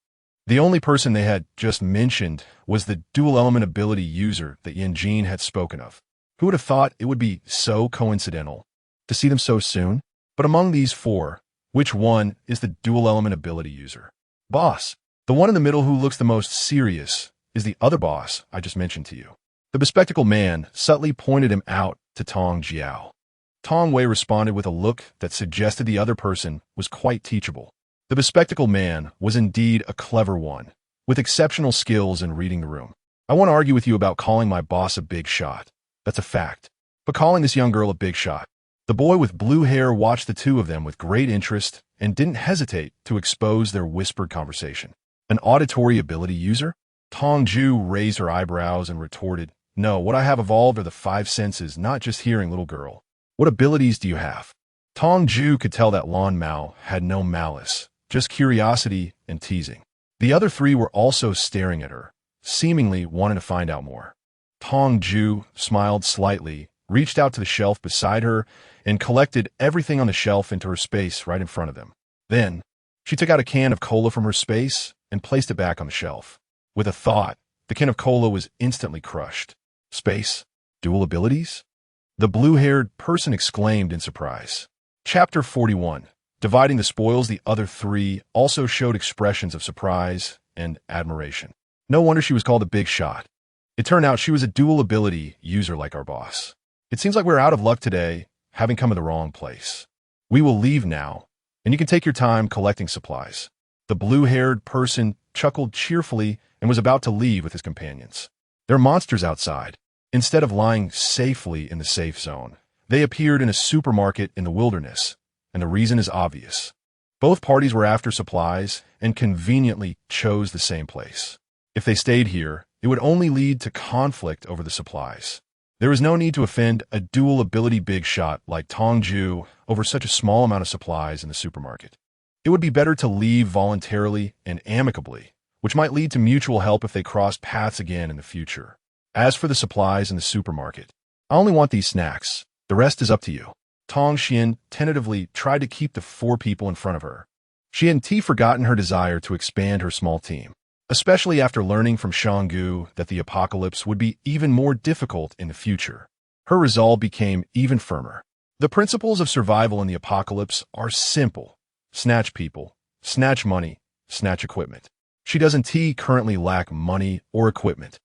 The only person they had just mentioned was the dual element ability user that Yin Jin had spoken of. Who would have thought it would be so coincidental to see them so soon? But among these four, which one is the dual element ability user? Boss. The one in the middle who looks the most serious is the other boss I just mentioned to you. The bespectacled man subtly pointed him out to Tong Jue. Tong Wei responded with a look that suggested the other person was quite teachable. The bespectacled man was indeed a clever one, with exceptional skills in reading the room. "I want to argue with you about calling my boss a big shot. That's a fact. But calling this young girl a big shot." The boy with blue hair watched the two of them with great interest and didn't hesitate to expose their whispered conversation. "An auditory ability user?" Tong Jue raised her eyebrows and retorted, "No, what I have evolved are the five senses, not just hearing, little girl. What abilities do you have? Tong Jue could tell that Lan Mao had no malice, just curiosity and teasing. The other three were also staring at her, seemingly wanting to find out more. Tong Jue smiled slightly, reached out to the shelf beside her, and collected everything on the shelf into her space right in front of them. Then, she took out a can of cola from her space and placed it back on the shelf. With a thought, the can of cola was instantly crushed. Space? Dual abilities? The blue-haired person exclaimed in surprise. Chapter 41. Dividing the spoils. The other three also showed expressions of surprise and admiration. No wonder she was called a big shot. It turned out she was a dual ability user like our boss. It seems like we're out of luck today, having come to the wrong place. We will leave now, and you can take your time collecting supplies. The blue-haired person chuckled cheerfully and was about to leave with his companions. There are monsters outside. Instead of lying safely in the safe zone, they appeared in a supermarket in the wilderness, and the reason is obvious. Both parties were after supplies and conveniently chose the same place. If they stayed here, it would only lead to conflict over the supplies. There was no need to offend a dual ability big shot like Tong Jue over such a small amount of supplies in the supermarket. It would be better to leave voluntarily and amicably, which might lead to mutual help if they crossed paths again in the future. As for the supplies in the supermarket, I only want these snacks. The rest is up to you. Tong Xian tentatively tried to keep the four people in front of her. She hadn't forgotten her desire to expand her small team, especially after learning from Shanggu that the apocalypse would be even more difficult in the future. Her resolve became even firmer. The principles of survival in the apocalypse are simple. Snatch people, snatch money, snatch equipment. She doesn't currently lack money or equipment,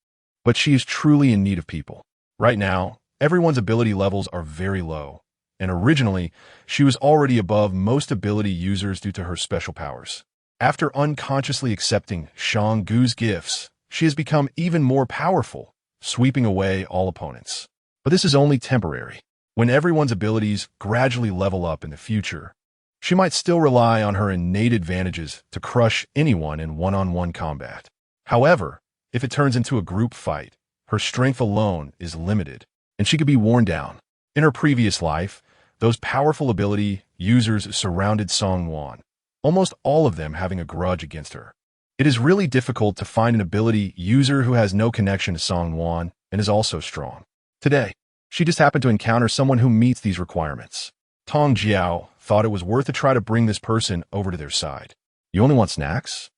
but she is truly in need of people. Right now, everyone's ability levels are very low, and originally, she was already above most ability users due to her special powers. After unconsciously accepting Shanggu's gifts, she has become even more powerful, sweeping away all opponents. But this is only temporary. When everyone's abilities gradually level up in the future, she might still rely on her innate advantages to crush anyone in one-on-one combat. However, if it turns into a group fight, her strength alone is limited, and she could be worn down. In her previous life, those powerful ability users surrounded Song Wan, almost all of them having a grudge against her. It is really difficult to find an ability user who has no connection to Song Wan and is also strong. Today, she just happened to encounter someone who meets these requirements. Tong Jiao thought it was worth a try to bring this person over to their side. You only want snacks?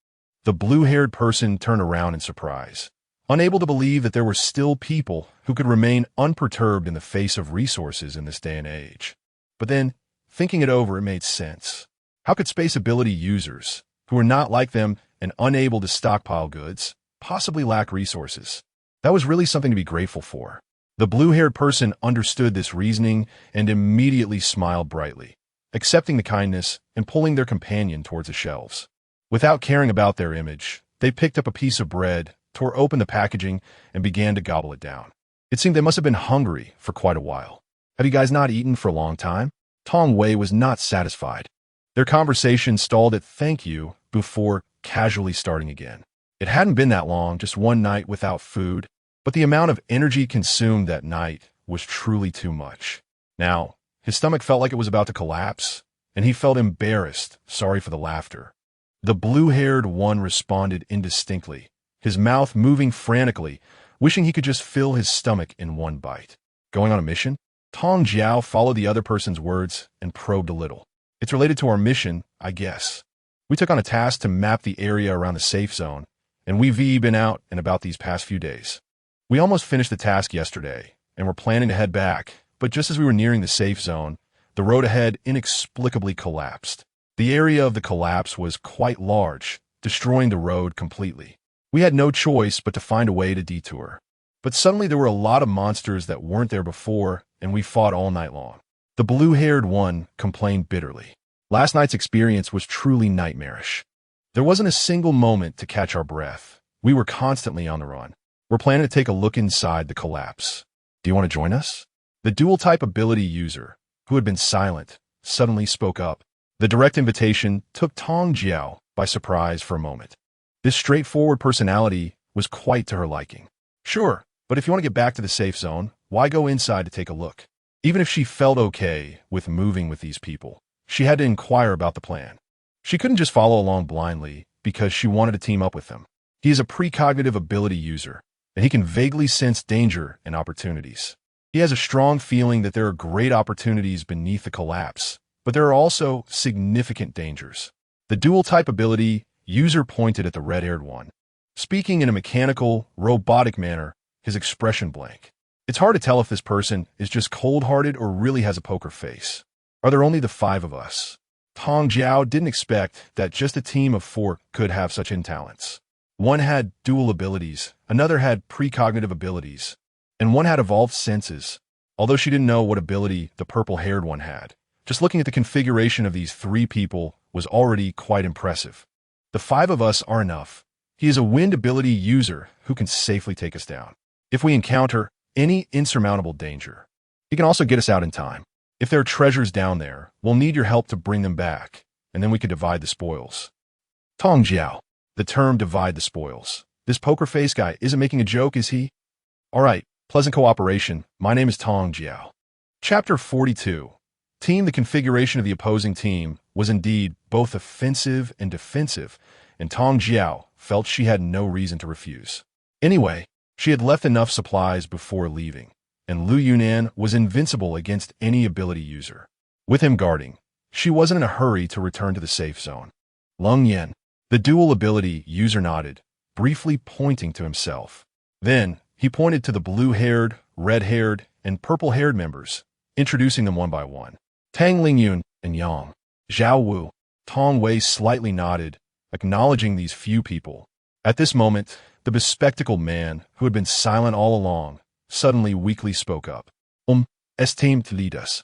The blue-haired person turned around in surprise, unable to believe that there were still people who could remain unperturbed in the face of resources in this day and age. But then, thinking it over, it made sense. How could space ability users, who are not like them and unable to stockpile goods, possibly lack resources? That was really something to be grateful for. The blue-haired person understood this reasoning and immediately smiled brightly, accepting the kindness and pulling their companion towards the shelves. Without caring about their image, they picked up a piece of bread, tore open the packaging, and began to gobble it down. It seemed they must have been hungry for quite a while. Have you guys not eaten for a long time? Tong Wei was not satisfied. Their conversation stalled at thank you before casually starting again. It hadn't been that long, just one night without food, but the amount of energy consumed that night was truly too much. Now, his stomach felt like it was about to collapse, and he felt embarrassed, sorry for the laughter. The blue-haired one responded indistinctly, his mouth moving frantically, wishing he could just fill his stomach in one bite. Going on a mission? Tong Jiao followed the other person's words and probed a little. It's related to our mission, I guess. We took on a task to map the area around the safe zone, and we've been out and about these past few days. We almost finished the task yesterday, and were planning to head back, but just as we were nearing the safe zone, the road ahead inexplicably collapsed. The area of the collapse was quite large, destroying the road completely. We had no choice but to find a way to detour. But suddenly there were a lot of monsters that weren't there before, and we fought all night long. The blue-haired one complained bitterly. Last night's experience was truly nightmarish. There wasn't a single moment to catch our breath. We were constantly on the run. We're planning to take a look inside the collapse. Do you want to join us? The dual-type ability user, who had been silent, suddenly spoke up. The direct invitation took Tong Jiao by surprise for a moment. This straightforward personality was quite to her liking. Sure, but if you want to get back to the safe zone, why go inside to take a look? Even if she felt okay with moving with these people, she had to inquire about the plan. She couldn't just follow along blindly because she wanted to team up with them. He is a precognitive ability user, and he can vaguely sense danger and opportunities. He has a strong feeling that there are great opportunities beneath the collapse, but there are also significant dangers. The dual-type ability user pointed at the red-haired one, speaking in a mechanical, robotic manner, his expression blank. It's hard to tell if this person is just cold-hearted or really has a poker face. Are there only the 5 of us? Tong Jue didn't expect that just a team of 4 could have such talents. One had dual abilities, another had precognitive abilities, and one had evolved senses, although she didn't know what ability the purple-haired one had. Just looking at the configuration of these 3 people was already quite impressive. The 5 of us are enough. He is a wind ability user who can safely take us down if we encounter any insurmountable danger. He can also get us out in time. If there are treasures down there, we'll need your help to bring them back, and then we could divide the spoils. Tong Jue. The term divide the spoils. This poker face guy isn't making a joke, is he? All right, pleasant cooperation. My name is Tong Jue. Chapter 42. Team. The configuration of the opposing team was indeed both offensive and defensive, and Tong Jue felt she had no reason to refuse. Anyway, she had left enough supplies before leaving, and Lu Yunnan was invincible against any ability user. With him guarding, she wasn't in a hurry to return to the safe zone. Lung Yen, the dual ability user, nodded, briefly pointing to himself. Then, he pointed to the blue-haired, red-haired, and purple-haired members, introducing them one by one. Tang Lingyun and Yang. Zhao Wu. Tong Wei slightly nodded, acknowledging these few people. At this moment, the bespectacled man, who had been silent all along, suddenly weakly spoke up. Esteem to lead us.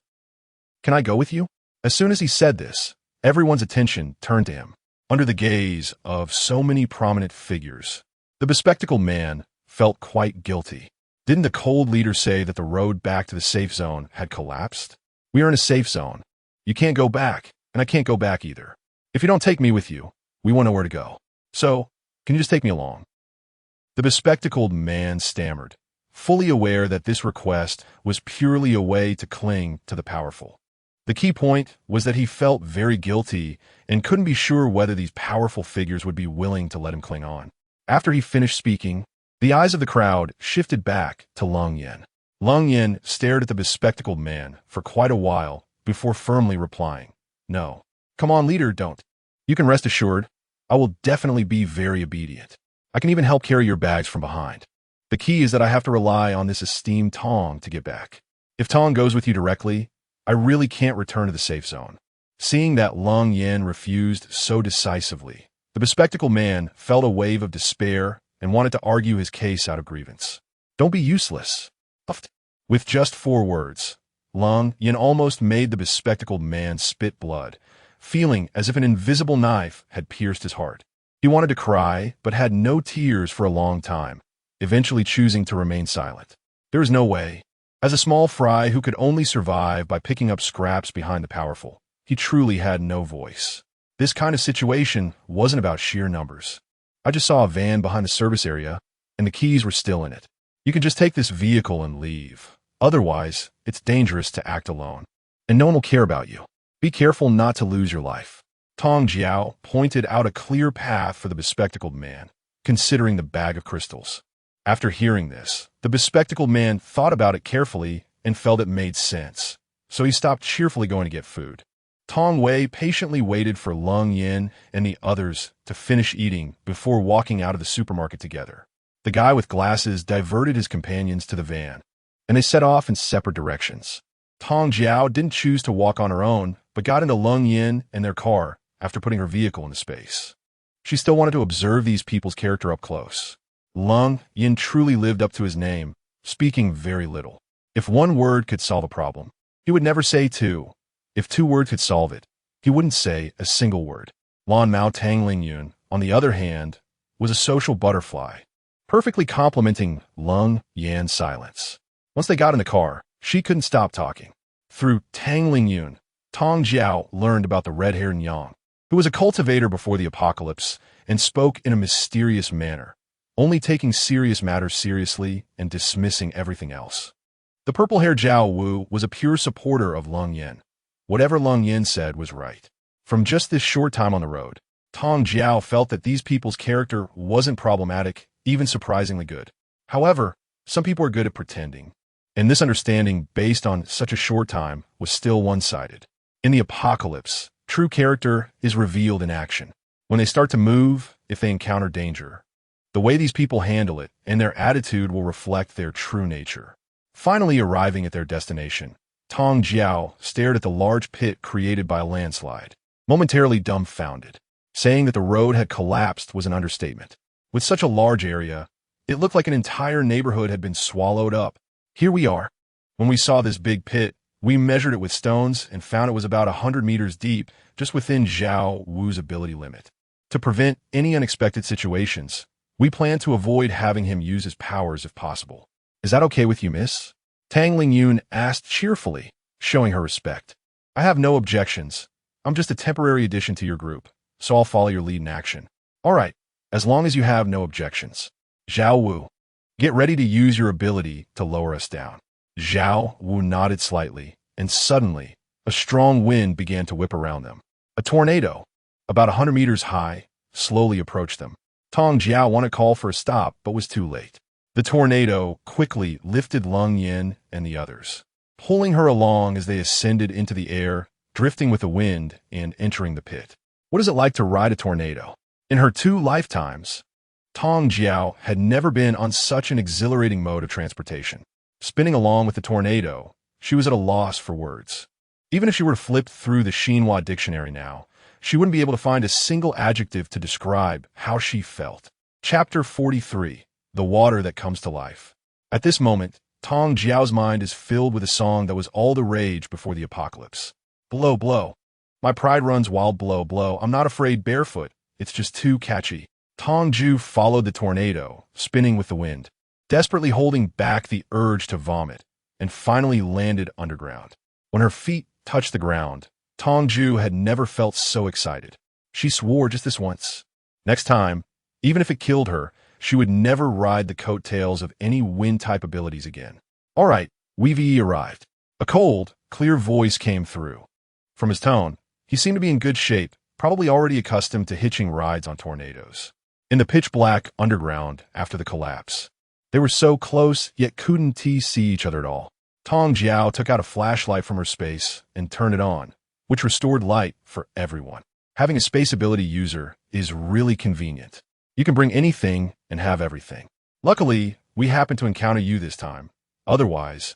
Can I go with you? As soon as he said this, everyone's attention turned to him. Under the gaze of so many prominent figures, the bespectacled man felt quite guilty. Didn't the cold leader say that the road back to the safe zone had collapsed? We are in a safe zone. You can't go back, and I can't go back either. If you don't take me with you, we won't know where to go. So, can you just take me along? The bespectacled man stammered, fully aware that this request was purely a way to cling to the powerful. The key point was that he felt very guilty and couldn't be sure whether these powerful figures would be willing to let him cling on. After he finished speaking, the eyes of the crowd shifted back to Lung Yen. Lung Yen stared at the bespectacled man for quite a while before firmly replying, "No. Come on, leader, don't. You can rest assured, I will definitely be very obedient. I can even help carry your bags from behind. The key is that I have to rely on this esteemed Tong to get back. If Tong goes with you directly, I really can't return to the safe zone." Seeing that Lung Yen refused so decisively, the bespectacled man felt a wave of despair and wanted to argue his case out of grievance. "Don't be useless." With just 4 words, Lung Yen almost made the bespectacled man spit blood, feeling as if an invisible knife had pierced his heart. He wanted to cry, but had no tears for a long time, eventually choosing to remain silent. There was no way. As a small fry who could only survive by picking up scraps behind the powerful, he truly had no voice. This kind of situation wasn't about sheer numbers. I just saw a van behind the service area, and the keys were still in it. You can just take this vehicle and leave. Otherwise, it's dangerous to act alone, and no one will care about you. Be careful not to lose your life. Tong Jue pointed out a clear path for the bespectacled man, considering the bag of crystals. After hearing this, the bespectacled man thought about it carefully and felt it made sense, so he stopped cheerfully going to get food. Tong Wei patiently waited for Lung Yen and the others to finish eating before walking out of the supermarket together. The guy with glasses diverted his companions to the van, and they set off in separate directions. Tong Jue didn't choose to walk on her own, but got into Lung Yen and their car after putting her vehicle into space. She still wanted to observe these people's character up close. Lung Yen truly lived up to his name, speaking very little. If 1 word could solve a problem, he would never say 2. If 2 words could solve it, he wouldn't say a single word. Lan Mao Tang Lingyun, on the other hand, was a social butterfly, perfectly complementing Lung Yan's silence. Once they got in the car, she couldn't stop talking. Through Tang Lingyun, Tong Jue learned about the red-haired Yang, who was a cultivator before the apocalypse and spoke in a mysterious manner, only taking serious matters seriously and dismissing everything else. The purple-haired Zhao Wu was a pure supporter of Leng Yin. Whatever Leng Yin said was right. From just this short time on the road, Tong Jue felt that these people's character wasn't problematic, even surprisingly good. However, some people are good at pretending, and this understanding based on such a short time was still one-sided. In the apocalypse, true character is revealed in action. When they start to move, if they encounter danger. The way these people handle it and their attitude will reflect their true nature. Finally arriving at their destination, Tong Jue stared at the large pit created by a landslide, momentarily dumbfounded. Saying that the road had collapsed was an understatement. With such a large area, it looked like an entire neighborhood had been swallowed up. Here we are. When we saw this big pit, we measured it with stones and found it was about 100 meters deep, just within Zhao Wu's ability limit. To prevent any unexpected situations, we plan to avoid having him use his powers if possible. Is that okay with you, miss? Tang Lingyun asked cheerfully, showing her respect. I have no objections. I'm just a temporary addition to your group, so I'll follow your lead in action. All right, as long as you have no objections. Zhao Wu, get ready to use your ability to lower us down. Zhao Wu nodded slightly, and suddenly, a strong wind began to whip around them. A tornado, about 100 meters high, slowly approached them. Tong Jue wanted to call for a stop, but was too late. The tornado quickly lifted Leng Yin and the others, pulling her along as they ascended into the air, drifting with the wind and entering the pit. What is it like to ride a tornado? In her 2 lifetimes, Tong Jue had never been on such an exhilarating mode of transportation. Spinning along with the tornado, she was at a loss for words. Even if she were to flip through the Xinhua dictionary now, she wouldn't be able to find a single adjective to describe how she felt. Chapter 43, The Water That Comes to Life. At this moment, Tong Jue's mind is filled with a song that was all the rage before the apocalypse. Blow, blow. My pride runs wild, blow, blow. I'm not afraid barefoot. It's just too catchy. Tong Jue followed the tornado, spinning with the wind, desperately holding back the urge to vomit, and finally landed underground. When her feet touched the ground, Tong Jue had never felt so excited. She swore just this once. Next time, even if it killed her, she would never ride the coattails of any wind-type abilities again. All right, Wei arrived. A cold, clear voice came through. From his tone, he seemed to be in good shape, probably already accustomed to hitching rides on tornadoes. In the pitch-black underground after the collapse, they were so close, yet couldn't see each other at all. Tong Jue took out a flashlight from her space and turned it on, which restored light for everyone. Having a space ability user is really convenient. You can bring anything and have everything. Luckily, we happened to encounter you this time. Otherwise,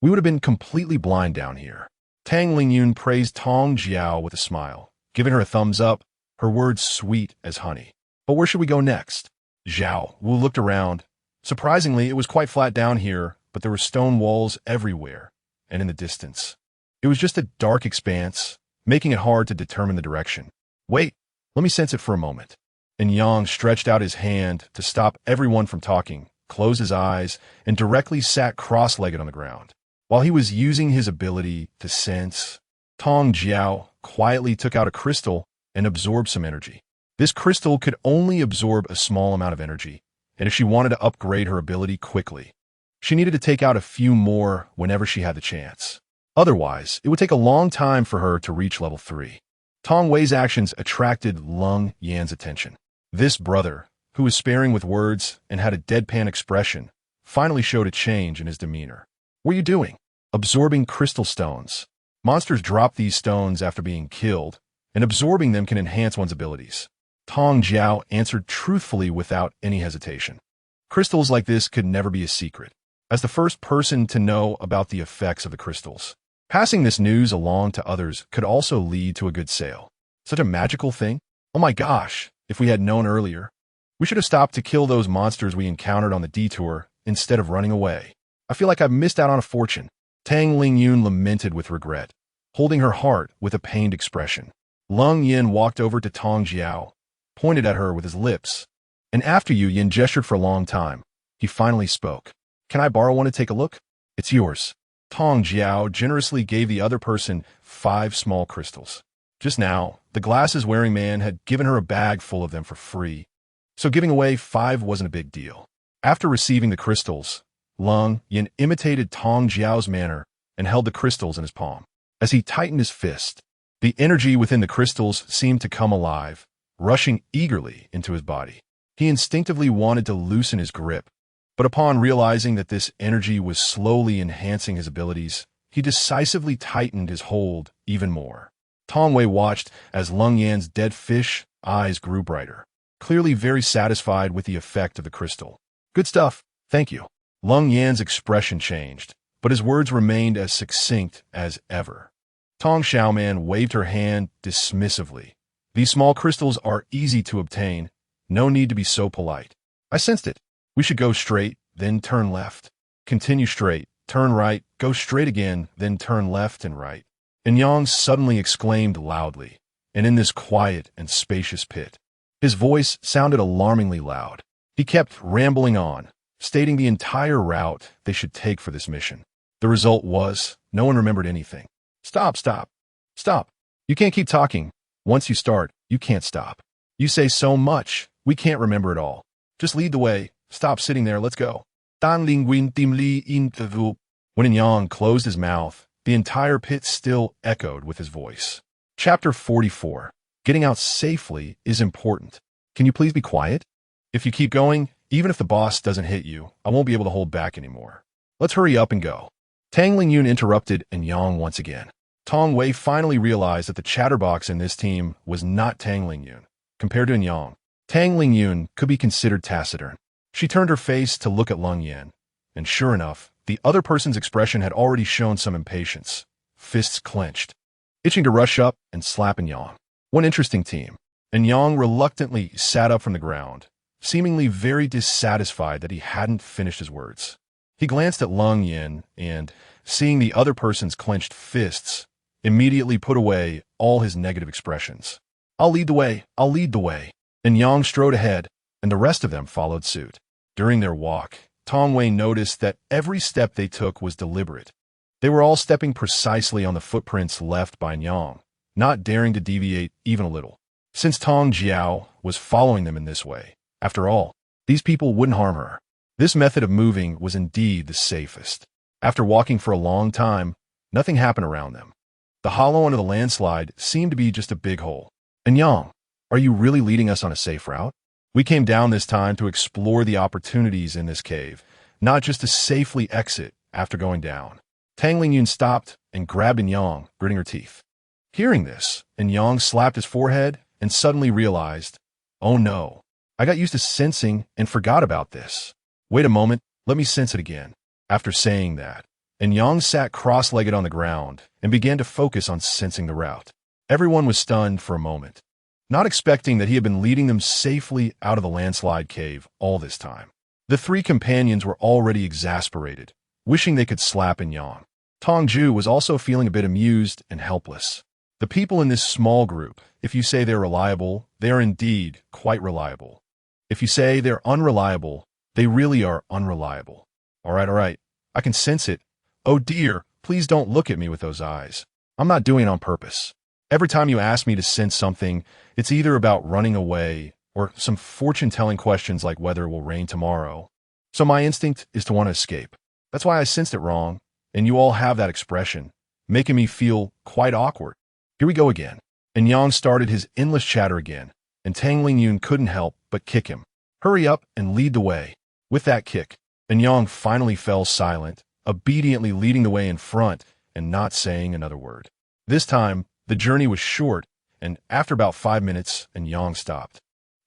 we would have been completely blind down here. Tang Lingyun praised Tong Jue with a smile, giving her a thumbs up, her words sweet as honey. But where should we go next? Zhao Wu looked around. Surprisingly, it was quite flat down here, but there were stone walls everywhere, and in the distance. It was just a dark expanse, making it hard to determine the direction. Wait, let me sense it for a moment. And Yang stretched out his hand to stop everyone from talking, closed his eyes, and directly sat cross-legged on the ground. While he was using his ability to sense, Tong Jue quietly took out a crystal and absorbed some energy. This crystal could only absorb a small amount of energy, and if she wanted to upgrade her ability quickly, she needed to take out a few more whenever she had the chance. Otherwise, it would take a long time for her to reach level 3. Tong Wei's actions attracted Leng Yan's attention. This brother, who was sparing with words and had a deadpan expression, finally showed a change in his demeanor. What are you doing? Absorbing crystal stones. Monsters drop these stones after being killed, and absorbing them can enhance one's abilities. Tong Jue answered truthfully without any hesitation. Crystals like this could never be a secret. As the first person to know about the effects of the crystals, passing this news along to others could also lead to a good sale. Such a magical thing? Oh my gosh, if we had known earlier. We should have stopped to kill those monsters we encountered on the detour instead of running away. I feel like I've missed out on a fortune. Tang Lingyun lamented with regret, holding her heart with a pained expression. Leng Yin walked over to Tong Jue, pointed at her with his lips, and after Yin gestured for a long time. He finally spoke. Can I borrow one to take a look? It's yours. Tong Jue generously gave the other person 5 small crystals. Just now, the glasses-wearing man had given her a bag full of them for free, so giving away 5 wasn't a big deal. After receiving the crystals, Lung Yin imitated Tong Jue's manner and held the crystals in his palm. As he tightened his fist, the energy within the crystals seemed to come alive, rushing eagerly into his body. He instinctively wanted to loosen his grip, but upon realizing that this energy was slowly enhancing his abilities, he decisively tightened his hold even more. Tong Wei watched as Lung Yan's dead fish eyes grew brighter, clearly very satisfied with the effect of the crystal. Good stuff, thank you. Lung Yan's expression changed, but his words remained as succinct as ever. Tong Xiaoman waved her hand dismissively. These small crystals are easy to obtain. No need to be so polite. I sensed it. We should go straight, then turn left. Continue straight, turn right, go straight again, then turn left and right. And Yang suddenly exclaimed loudly, and in this quiet and spacious pit. His voice sounded alarmingly loud. He kept rambling on, stating the entire route they should take for this mission. The result was, no one remembered anything. Stop, stop, stop. You can't keep talking. Once you start, you can't stop. You say so much, we can't remember it all. Just lead the way. Stop sitting there, let's go. Dan Lingwin Dimli Interview. When Yang closed his mouth, the entire pit still echoed with his voice. Chapter 44. Getting out safely is important. Can you please be quiet? If you keep going, even if the boss doesn't hit you, I won't be able to hold back anymore. Let's hurry up and go. Tang Lingyun interrupted Yang once again. Tong Wei finally realized that the chatterbox in this team was not Tang Lingyun. Compared to Yang, Tang Lingyun could be considered taciturn. She turned her face to look at Lung Yan, and sure enough, the other person's expression had already shown some impatience, fists clenched, itching to rush up and slap Yang. One interesting team. Yang reluctantly sat up from the ground, seemingly very dissatisfied that he hadn't finished his words. He glanced at Lung Yin and, seeing the other person's clenched fists, immediately put away all his negative expressions. I'll lead the way, I'll lead the way. And Yang strode ahead, and the rest of them followed suit. During their walk, Tong Wei noticed that every step they took was deliberate. They were all stepping precisely on the footprints left by Yang, not daring to deviate even a little. Since Tong Jue was following them in this way, after all, these people wouldn't harm her. This method of moving was indeed the safest. After walking for a long time, nothing happened around them. The hollow under the landslide seemed to be just a big hole. And Yang, are you really leading us on a safe route? We came down this time to explore the opportunities in this cave, not just to safely exit after going down. Tang Lingyun stopped and grabbed Yang, gritting her teeth. Hearing this, Yang slapped his forehead and suddenly realized, oh no, I got used to sensing and forgot about this. Wait a moment, let me sense it again. After saying that, Yang sat cross-legged on the ground and began to focus on sensing the route. Everyone was stunned for a moment, not expecting that he had been leading them safely out of the landslide cave all this time. The three companions were already exasperated, wishing they could slap Yang. Tong Jue was also feeling a bit amused and helpless. The people in this small group, if you say they're reliable, they are indeed quite reliable. If you say they're unreliable, they really are unreliable. All right, I can sense it. Oh dear, please don't look at me with those eyes. I'm not doing it on purpose. Every time you ask me to sense something, it's either about running away or some fortune-telling questions like whether it will rain tomorrow. So my instinct is to want to escape. That's why I sensed it wrong, and you all have that expression, making me feel quite awkward. Here we go again. And Yang started his endless chatter again, and Tang Lingyun couldn't help but kick him. Hurry up and lead the way. With that kick, Yang finally fell silent, obediently leading the way in front and not saying another word. This time, the journey was short, and after about 5 minutes, Yang stopped.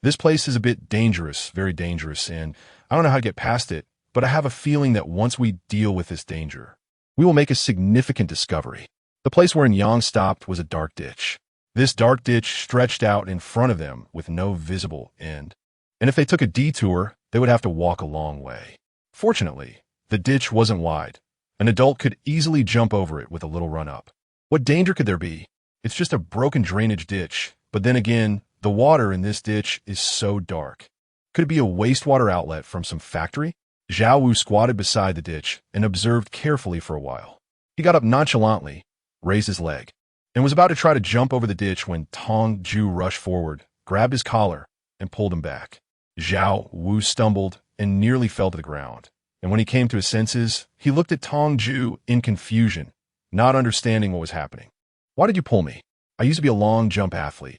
This place is a bit dangerous, very dangerous, and I don't know how to get past it, but I have a feeling that once we deal with this danger, we will make a significant discovery. The place where Yang stopped was a dark ditch. This dark ditch stretched out in front of them with no visible end. And if they took a detour, they would have to walk a long way. Fortunately, the ditch wasn't wide. An adult could easily jump over it with a little run-up. What danger could there be? It's just a broken drainage ditch, but then again, the water in this ditch is so dark. Could it be a wastewater outlet from some factory? Zhao Wu squatted beside the ditch and observed carefully for a while. He got up nonchalantly, raised his leg, and was about to try to jump over the ditch when Tong Jue rushed forward, grabbed his collar, and pulled him back. Zhao Wu stumbled and nearly fell to the ground. And when he came to his senses, he looked at Tong Jue in confusion, not understanding what was happening. Why did you pull me? I used to be a long jump athlete.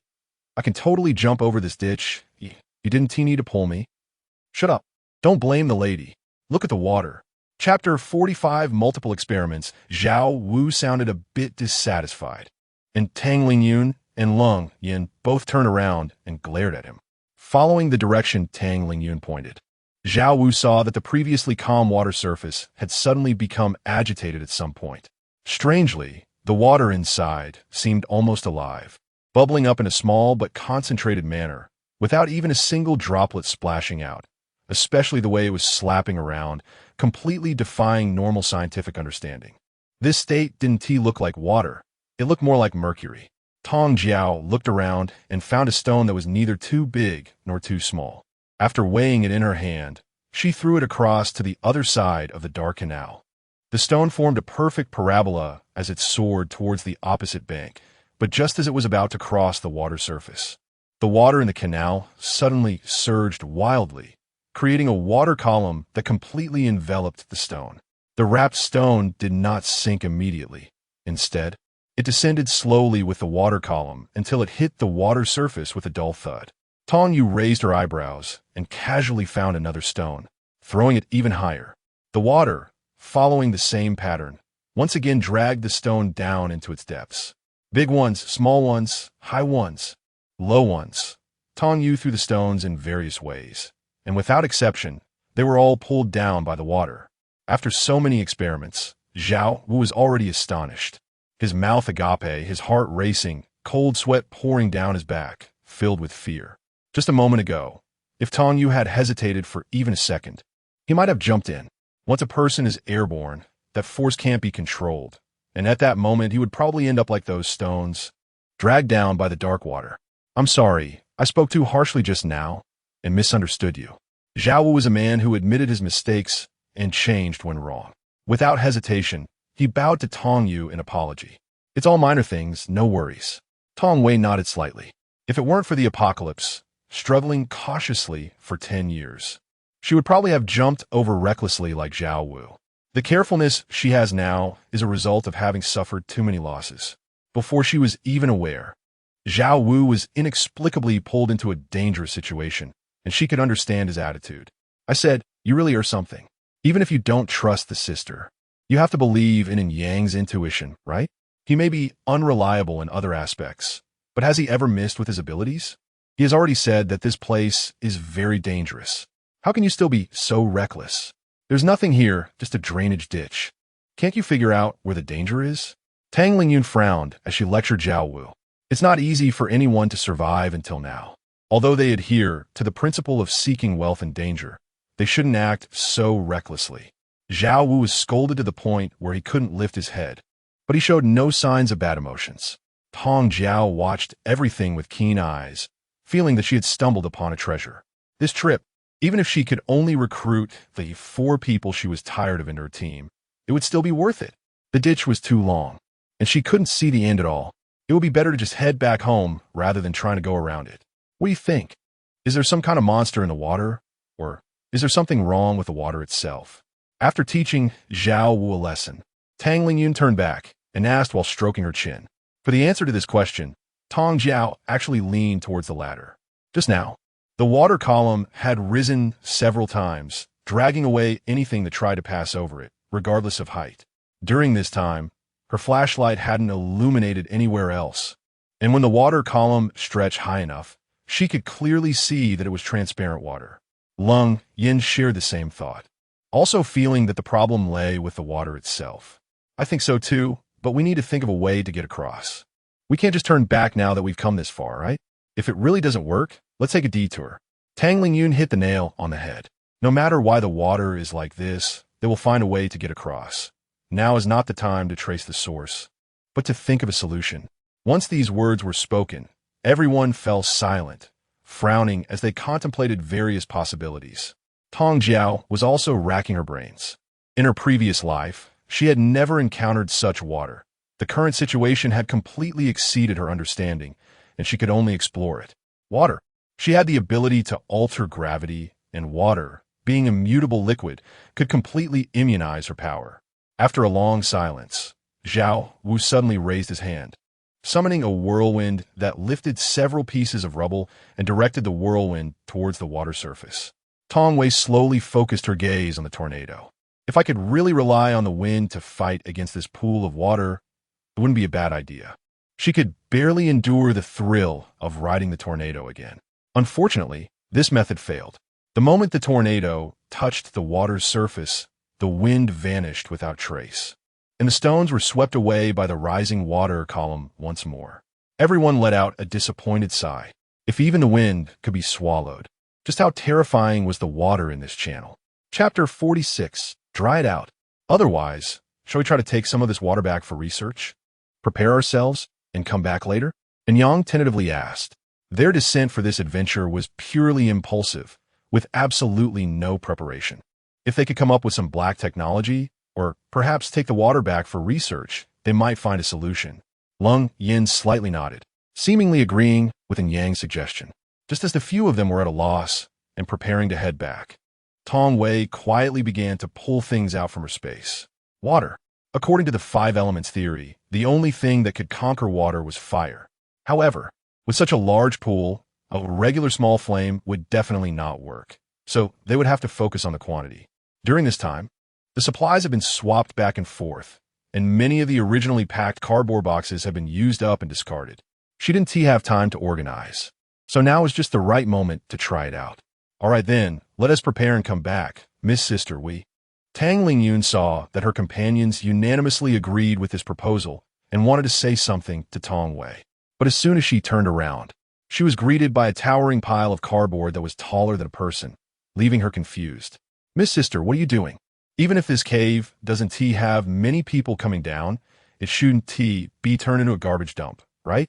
I can totally jump over this ditch. You didn't need to pull me. Shut up. Don't blame the lady. Look at the water. Chapter 45 Multiple Experiments. Zhao Wu sounded a bit dissatisfied, and Tang Lingyun and Lung Yin both turned around and glared at him. Following the direction Tang Lingyun pointed, Zhao Wu saw that the previously calm water surface had suddenly become agitated at some point. Strangely, the water inside seemed almost alive, bubbling up in a small but concentrated manner, without even a single droplet splashing out, especially the way it was slapping around, completely defying normal scientific understanding. This state didn't look like water. It looked more like mercury. Tong Jiao looked around and found a stone that was neither too big nor too small. After weighing it in her hand, she threw it across to the other side of the dark canal. The stone formed a perfect parabola as it soared towards the opposite bank, but just as it was about to cross the water surface, the water in the canal suddenly surged wildly, creating a water column that completely enveloped the stone. The wrapped stone did not sink immediately. Instead, it descended slowly with the water column until it hit the water surface with a dull thud. Tong Yu raised her eyebrows and casually found another stone, throwing it even higher. The water, following the same pattern, once again dragged the stone down into its depths. Big ones, small ones, high ones, low ones. Tong Yu threw the stones in various ways, and without exception, they were all pulled down by the water. After so many experiments, Zhao Wu was already astonished. His mouth agape, his heart racing, cold sweat pouring down his back, filled with fear. Just a moment ago, if Tong Yu had hesitated for even a second, he might have jumped in. Once a person is airborne, that force can't be controlled, and at that moment he would probably end up like those stones, dragged down by the dark water. I'm sorry, I spoke too harshly just now and misunderstood you. Zhao Wu was a man who admitted his mistakes and changed when wrong. Without hesitation, he bowed to Tong Yu in apology. It's all minor things, no worries. Tong Wei nodded slightly. If it weren't for the apocalypse, struggling cautiously for 10 years, she would probably have jumped over recklessly like Zhao Wu. The carefulness she has now is a result of having suffered too many losses. Before she was even aware, Zhao Wu was inexplicably pulled into a dangerous situation, and she could understand his attitude. I said, you really are something. Even if you don't trust the sister, you have to believe in Yang's intuition, right? He may be unreliable in other aspects, but has he ever missed with his abilities? He has already said that this place is very dangerous. How can you still be so reckless? There's nothing here, just a drainage ditch. Can't you figure out where the danger is? Tang Lingyun frowned as she lectured Zhao Wu. It's not easy for anyone to survive until now. Although they adhere to the principle of seeking wealth in danger, they shouldn't act so recklessly. Zhao Wu was scolded to the point where he couldn't lift his head, but he showed no signs of bad emotions. Tong Jiao watched everything with keen eyes, feeling that she had stumbled upon a treasure. This trip, even if she could only recruit the 4 people she was tired of into her team, it would still be worth it. The ditch was too long, and she couldn't see the end at all. It would be better to just head back home rather than trying to go around it. What do you think? Is there some kind of monster in the water? Or is there something wrong with the water itself? After teaching Zhao Wu a lesson, Tang Lingyun turned back and asked while stroking her chin. For the answer to this question, Tong Jiao actually leaned towards the latter. Just now, the water column had risen several times, dragging away anything that tried to pass over it, regardless of height. During this time, her flashlight hadn't illuminated anywhere else, and when the water column stretched high enough, she could clearly see that it was transparent water. Lung Yin shared the same thought, also feeling that the problem lay with the water itself. I think so too, but we need to think of a way to get across. We can't just turn back now that we've come this far, right? If it really doesn't work, let's take a detour. Tang Lingyun hit the nail on the head. No matter why the water is like this, they will find a way to get across. Now is not the time to trace the source, but to think of a solution. Once these words were spoken, everyone fell silent, frowning as they contemplated various possibilities. Tong Jiao was also racking her brains. In her previous life, she had never encountered such water. The current situation had completely exceeded her understanding, and she could only explore it. Water. She had the ability to alter gravity, and water being immutable liquid, could completely immunize her power. After a long silence, Zhao Wu suddenly raised his hand, summoning a whirlwind that lifted several pieces of rubble and directed the whirlwind towards the water surface. Tong Wei slowly focused her gaze on the tornado. If I could really rely on the wind to fight against this pool of water, it wouldn't be a bad idea. She could barely endure the thrill of riding the tornado again. Unfortunately, this method failed. The moment the tornado touched the water's surface, the wind vanished without trace, and the stones were swept away by the rising water column once more. Everyone let out a disappointed sigh. If even the wind could be swallowed. Just how terrifying was the water in this channel? Chapter 46. Dry it out. Otherwise, shall we try to take some of this water back for research? Prepare ourselves and come back later? And Yang tentatively asked. Their descent for this adventure was purely impulsive, with absolutely no preparation. If they could come up with some black technology, or perhaps take the water back for research, they might find a solution. Lung Yin slightly nodded, seemingly agreeing with Yang's suggestion. Just as the few of them were at a loss and preparing to head back, Tong Wei quietly began to pull things out from her space. Water. According to the five elements theory, the only thing that could conquer water was fire. However, with such a large pool, a regular small flame would definitely not work, so they would have to focus on the quantity. During this time, the supplies have been swapped back and forth, and many of the originally packed cardboard boxes have been used up and discarded. She didn't have time to organize, so now is just the right moment to try it out. All right then, let us prepare and come back, Miss Sister Wei. Tang Lingyun saw that her companions unanimously agreed with this proposal and wanted to say something to Tong Wei. But as soon as she turned around, she was greeted by a towering pile of cardboard that was taller than a person, leaving her confused. Miss Sister, what are you doing? Even if this cave doesn't have many people coming down, it shouldn't be turned into a garbage dump, right?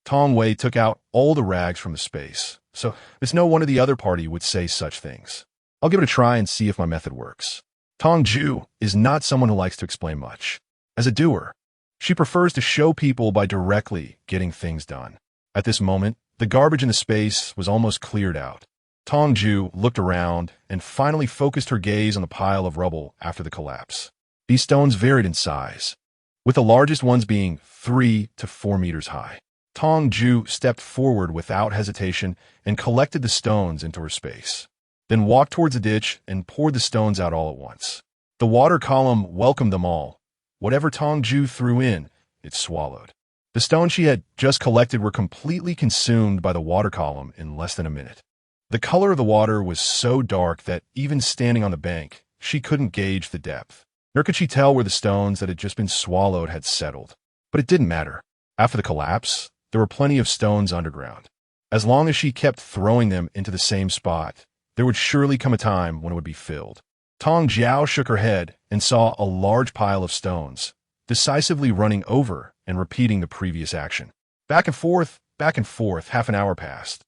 Tong Wei took out all the rags from the space, so it's no wonder the other party would say such things. I'll give it a try and see if my method works. Tong Jue is not someone who likes to explain much. As a doer, she prefers to show people by directly getting things done. At this moment, the garbage in the space was almost cleared out. Tong Jue looked around and finally focused her gaze on the pile of rubble after the collapse. These stones varied in size, with the largest ones being 3 to 4 meters high. Tong Jue stepped forward without hesitation and collected the stones into her space, then walked towards the ditch and poured the stones out all at once. The water column welcomed them all. Whatever Tong Jue threw in, it swallowed. The stones she had just collected were completely consumed by the water column in less than a minute. The color of the water was so dark that even standing on the bank, she couldn't gauge the depth. Nor could she tell where the stones that had just been swallowed had settled. But it didn't matter. After the collapse, there were plenty of stones underground. As long as she kept throwing them into the same spot, there would surely come a time when it would be filled. Tong Jiao shook her head and saw a large pile of stones, decisively running over and repeating the previous action. Back and forth, half an hour passed,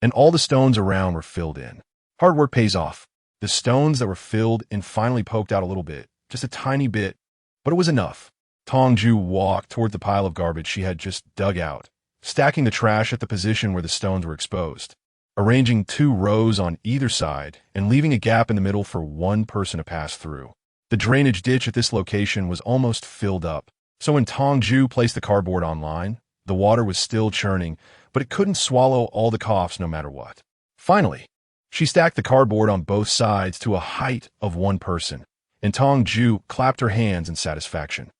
and all the stones around were filled in. Hard work pays off. The stones that were filled in finally poked out a little bit, just a tiny bit, but it was enough. Tong Jue walked toward the pile of garbage she had just dug out, stacking the trash at the position where the stones were exposed, arranging 2 rows on either side and leaving a gap in the middle for one person to pass through. The drainage ditch at this location was almost filled up, so when Tong Jue placed the cardboard online, the water was still churning, but it couldn't swallow all the coughs no matter what. Finally, she stacked the cardboard on both sides to a height of one person, and Tong Jue clapped her hands in satisfaction.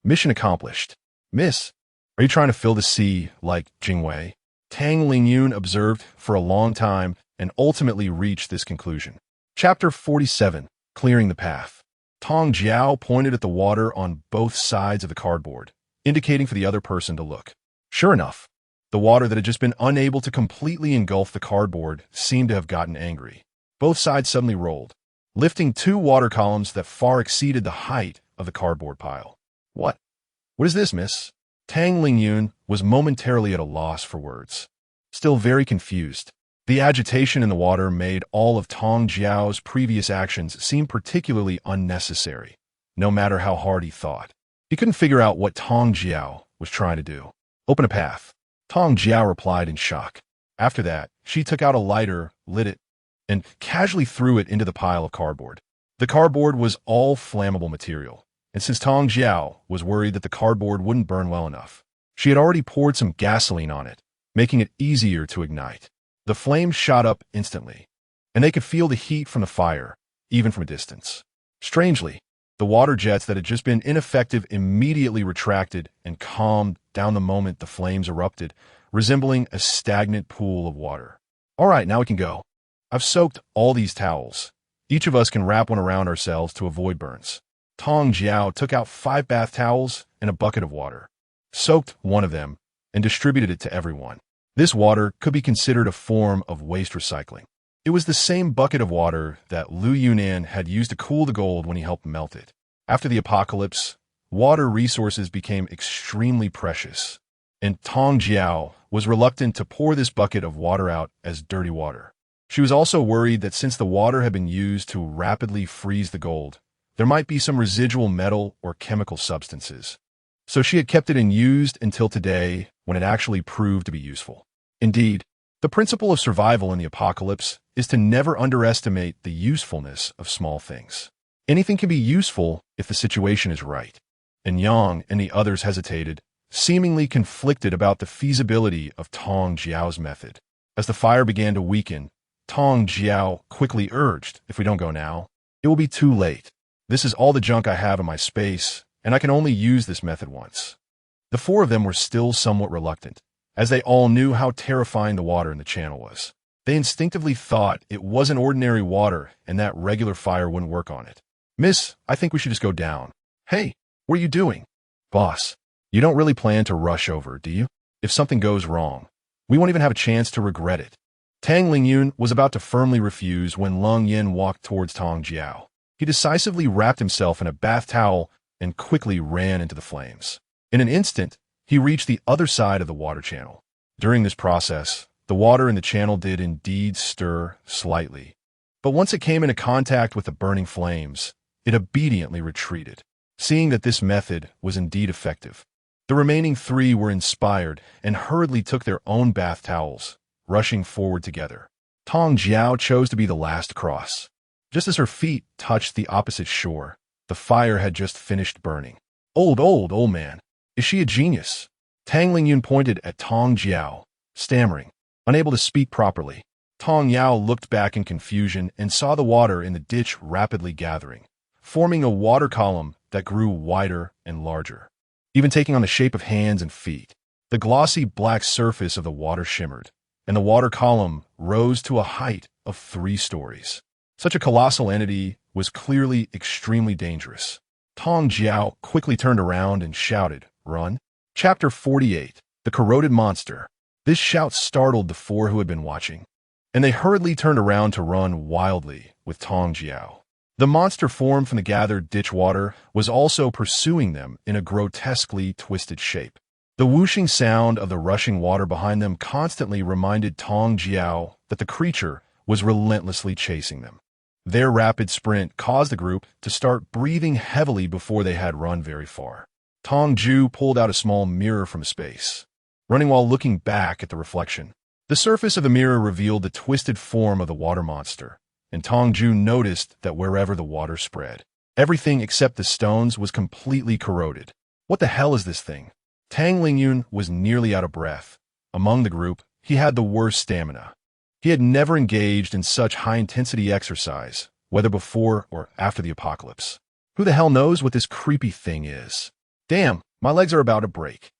Mission accomplished. Miss, are you trying to fill the sea like Jingwei? Tang Lingyun observed for a long time and ultimately reached this conclusion. Chapter 47. Clearing the Path. Tong Jiao pointed at the water on both sides of the cardboard, indicating for the other person to look. Sure enough, the water that had just been unable to completely engulf the cardboard seemed to have gotten angry. Both sides suddenly rolled, lifting 2 water columns that far exceeded the height of the cardboard pile. What is this, miss? Tang Lingyun was momentarily at a loss for words. Still very confused, the agitation in the water made all of Tong Jiao's previous actions seem particularly unnecessary, no matter how hard he thought. He couldn't figure out what Tong Jiao was trying to do. Open a path. Tong Jiao replied in shock. After that, she took out a lighter, lit it, and casually threw it into the pile of cardboard. The cardboard was all flammable material, and since Tong Jue was worried that the cardboard wouldn't burn well enough, she had already poured some gasoline on it, making it easier to ignite. The flames shot up instantly, and they could feel the heat from the fire, even from a distance. Strangely, the water jets that had just been ineffective immediately retracted and calmed down the moment the flames erupted, resembling a stagnant pool of water. All right, now we can go. I've soaked all these towels. Each of us can wrap one around ourselves to avoid burns. Tong Jue took out 5 bath towels and a bucket of water, soaked one of them, and distributed it to everyone. This water could be considered a form of waste recycling. It was the same bucket of water that Liu Yunan had used to cool the gold when he helped melt it. After the apocalypse, water resources became extremely precious, and Tong Jue was reluctant to pour this bucket of water out as dirty water. She was also worried that since the water had been used to rapidly freeze the gold, there might be some residual metal or chemical substances. So she had kept it unused until today, when it actually proved to be useful. Indeed, the principle of survival in the apocalypse is to never underestimate the usefulness of small things. Anything can be useful if the situation is right. And Yang and the others hesitated, seemingly conflicted about the feasibility of Tong Jue's method. As the fire began to weaken, Tong Jue quickly urged, "If we don't go now, it will be too late. This is all the junk I have in my space, and I can only use this method once." The 4 of them were still somewhat reluctant, as they all knew how terrifying the water in the channel was. They instinctively thought it wasn't ordinary water and that regular fire wouldn't work on it. "Miss, I think we should just go down." "Hey, what are you doing?" "Boss, you don't really plan to rush over, do you? If something goes wrong, we won't even have a chance to regret it." Tang Lingyun was about to firmly refuse when Lung Yin walked towards Tong Jue. He decisively wrapped himself in a bath towel and quickly ran into the flames. In an instant, he reached the other side of the water channel. During this process, the water in the channel did indeed stir slightly, but once it came into contact with the burning flames, it obediently retreated. Seeing that this method was indeed effective, the remaining 3 were inspired and hurriedly took their own bath towels, rushing forward together. Tong Jue chose to be the last to cross. Just as her feet touched the opposite shore, the fire had just finished burning. Old man. Is she a genius?" Tang Lingyun pointed at Tong Jue, stammering, unable to speak properly. Tong Yao looked back in confusion and saw the water in the ditch rapidly gathering, forming a water column that grew wider and larger, even taking on the shape of hands and feet. The glossy black surface of the water shimmered, and the water column rose to a height of 3 stories. Such a colossal entity was clearly extremely dangerous. Tong Jue quickly turned around and shouted, "Run!" Chapter 48. The Corroded Monster. This shout startled the 4 who had been watching, and they hurriedly turned around to run wildly with Tong Jue. The monster formed from the gathered ditch water was also pursuing them in a grotesquely twisted shape. The whooshing sound of the rushing water behind them constantly reminded Tong Jue that the creature was relentlessly chasing them. Their rapid sprint caused the group to start breathing heavily before they had run very far. Tong Jue pulled out a small mirror from space, running while looking back at the reflection. The surface of the mirror revealed the twisted form of the water monster, and Tong Jue noticed that wherever the water spread, everything except the stones was completely corroded. "What the hell is this thing?" Tang Lingyun was nearly out of breath. Among the group, he had the worst stamina. He had never engaged in such high-intensity exercise, whether before or after the apocalypse. Who the hell knows what this creepy thing is? Damn, my legs are about to break.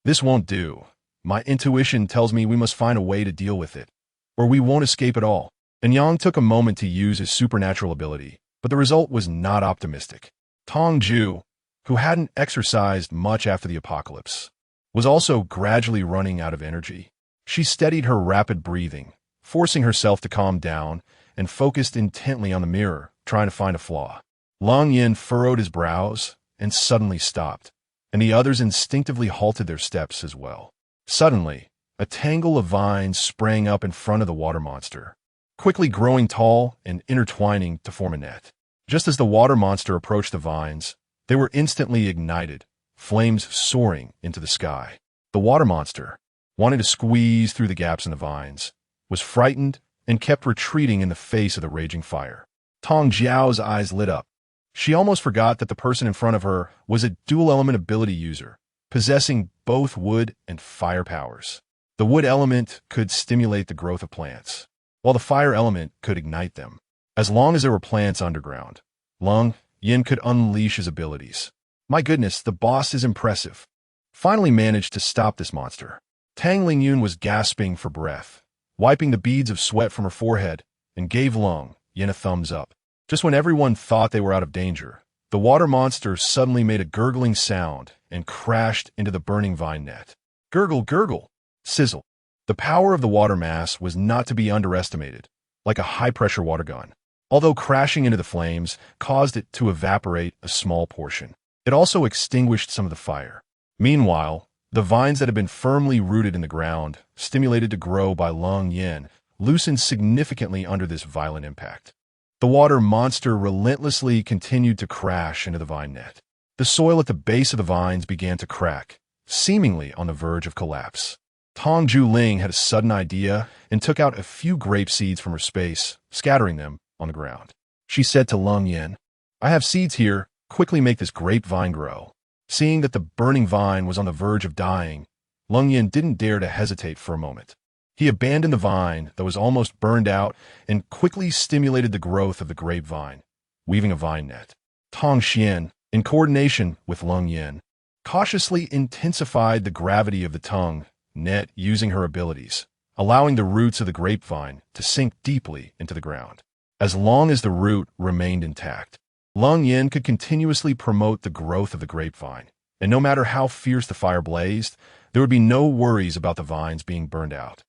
This won't do. My intuition tells me we must find a way to deal with it, or we won't escape at all. And Yang took a moment to use his supernatural ability, but the result was not optimistic. Tong Jue, who hadn't exercised much after the apocalypse, was also gradually running out of energy. She steadied her rapid breathing, forcing herself to calm down, and focused intently on the mirror, trying to find a flaw. Lung Yin furrowed his brows and suddenly stopped, and the others instinctively halted their steps as well. Suddenly, a tangle of vines sprang up in front of the water monster, quickly growing tall and intertwining to form a net. Just as the water monster approached the vines, they were instantly ignited, flames soaring into the sky. The water monster, wanting to squeeze through the gaps in the vines, was frightened and kept retreating in the face of the raging fire. Tong Jue's eyes lit up. She almost forgot that the person in front of her was a dual-element ability user, possessing both wood and fire powers. The wood element could stimulate the growth of plants, while the fire element could ignite them. As long as there were plants underground, Lung Yin could unleash his abilities. My goodness, the boss is impressive. Finally managed to stop this monster. Tang Lingyun was gasping for breath, wiping the beads of sweat from her forehead, and gave Lung Yin a thumbs up. Just when everyone thought they were out of danger, the water monster suddenly made a gurgling sound and crashed into the burning vine net. Gurgle, gurgle, sizzle. The power of the water mass was not to be underestimated, like a high-pressure water gun. Although crashing into the flames caused it to evaporate a small portion, it also extinguished some of the fire. Meanwhile, the vines that had been firmly rooted in the ground, stimulated to grow by Lung Yin, loosened significantly under this violent impact. The water monster relentlessly continued to crash into the vine net. The soil at the base of the vines began to crack, seemingly on the verge of collapse. Tong Jue had a sudden idea and took out a few grape seeds from her space, scattering them on the ground. She said to Lung Yin, "I have seeds here, quickly make this grapevine grow." Seeing that the burning vine was on the verge of dying, Lung Yin didn't dare to hesitate for a moment. He abandoned the vine that was almost burned out and quickly stimulated the growth of the grapevine, weaving a vine net. Tong Xian, in coordination with Lung Yin, cautiously intensified the gravity of the tongue net using her abilities, allowing the roots of the grapevine to sink deeply into the ground. As long as the root remained intact, Lung Yin could continuously promote the growth of the grapevine, and no matter how fierce the fire blazed, there would be no worries about the vines being burned out.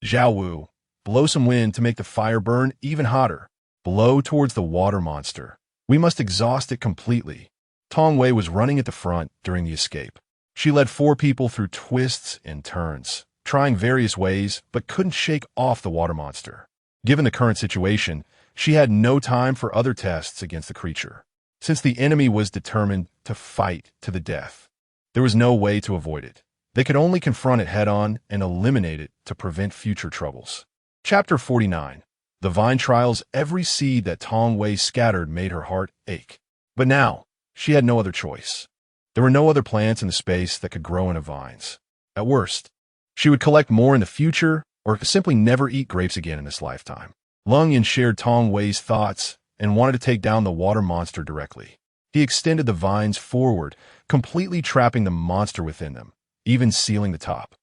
Zhao Wu, blow some wind to make the fire burn even hotter. Blow towards the water monster. We must exhaust it completely. Tong Wei was running at the front during the escape. She led 4 people through twists and turns, trying various ways, but couldn't shake off the water monster. Given the current situation, she had no time for other tests against the creature. Since the enemy was determined to fight to the death, there was no way to avoid it. They could only confront it head-on and eliminate it to prevent future troubles. Chapter 49. The vine trials. Every seed that Tong Wei scattered made her heart ache. But now, she had no other choice. There were no other plants in the space that could grow into vines. At worst, she would collect more in the future or simply never eat grapes again in this lifetime. Lung Yin shared Tong Wei's thoughts and wanted to take down the water monster directly. He extended the vines forward, completely trapping the monster within them, even sealing the top.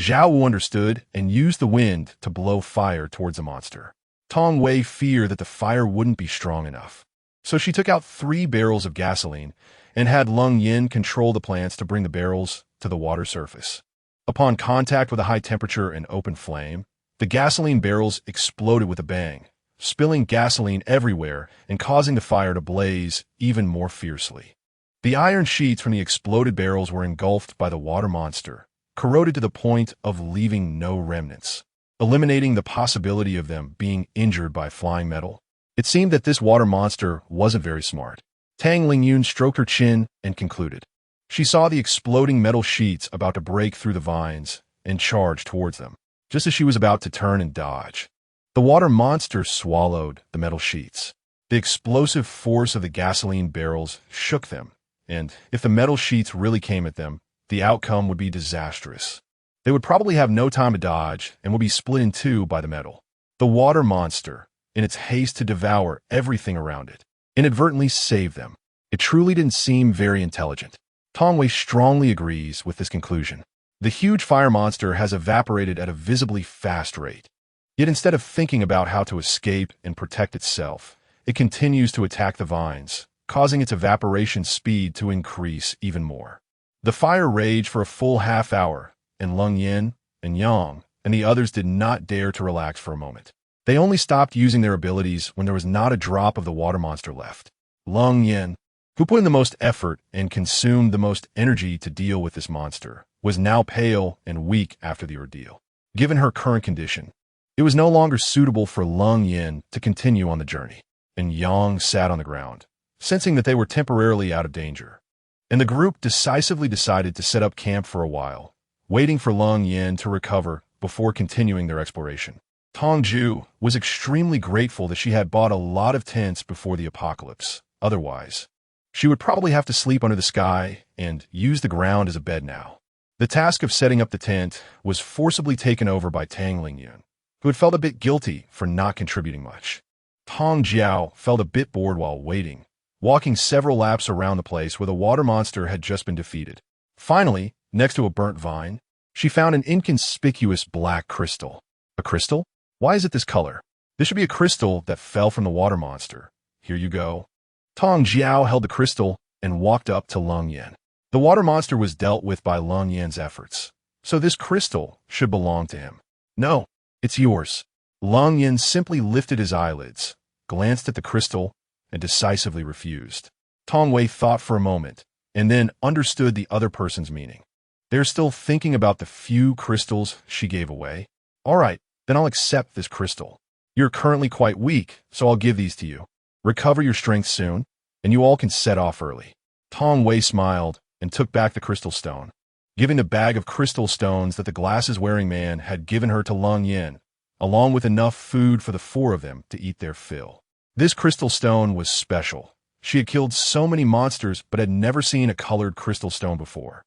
Zhao Wu understood and used the wind to blow fire towards the monster. Tong Wei feared that the fire wouldn't be strong enough, so she took out 3 barrels of gasoline and had Lung Yin control the plants to bring the barrels to the water surface. Upon contact with a high temperature and open flame, the gasoline barrels exploded with a bang, spilling gasoline everywhere and causing the fire to blaze even more fiercely. The iron sheets from the exploded barrels were engulfed by the water monster, corroded to the point of leaving no remnants, eliminating the possibility of them being injured by flying metal. It seemed that this water monster wasn't very smart. Tang Lingyun stroked her chin and concluded. She saw the exploding metal sheets about to break through the vines and charge towards them, just as she was about to turn and dodge. The water monster swallowed the metal sheets. The explosive force of the gasoline barrels shook them, and if the metal sheets really came at them, the outcome would be disastrous. They would probably have no time to dodge and would be split in 2 by the metal. The water monster, in its haste to devour everything around it, inadvertently saved them. It truly didn't seem very intelligent. Tong Wei strongly agrees with this conclusion. The huge fire monster has evaporated at a visibly fast rate. Yet instead of thinking about how to escape and protect itself, it continues to attack the vines, causing its evaporation speed to increase even more. The fire raged for a full half hour, and Lung Yin and Yang and the others did not dare to relax for a moment. They only stopped using their abilities when there was not a drop of the water monster left. Lung Yin, who put in the most effort and consumed the most energy to deal with this monster, was now pale and weak after the ordeal. Given her current condition, it was no longer suitable for Lung Yin to continue on the journey, and Yang sat on the ground, sensing that they were temporarily out of danger. And the group decisively decided to set up camp for a while, waiting for Lung Yin to recover before continuing their exploration. Tong Jue was extremely grateful that she had bought a lot of tents before the apocalypse. Otherwise, she would probably have to sleep under the sky and use the ground as a bed now. The task of setting up the tent was forcibly taken over by Tang Lingyun, who had felt a bit guilty for not contributing much. Tong Jiao felt a bit bored while waiting, walking several laps around the place where the water monster had just been defeated. Finally, next to a burnt vine, she found an inconspicuous black crystal. A crystal? Why is it this color? This should be a crystal that fell from the water monster. Here you go. Tong Jiao held the crystal and walked up to Leng Yan. The water monster was dealt with by Leng Yan's efforts, so this crystal should belong to him. No, it's yours. Leng Yan simply lifted his eyelids, glanced at the crystal, and decisively refused. Tong Wei thought for a moment, and then understood the other person's meaning. They're still thinking about the few crystals she gave away. All right, then I'll accept this crystal. You're currently quite weak, so I'll give these to you. Recover your strength soon, and you all can set off early. Tong Wei smiled and took back the crystal stone, giving the bag of crystal stones that the glasses-wearing man had given her to Leng Yan, along with enough food for the four of them to eat their fill. This crystal stone was special. She had killed so many monsters but had never seen a colored crystal stone before,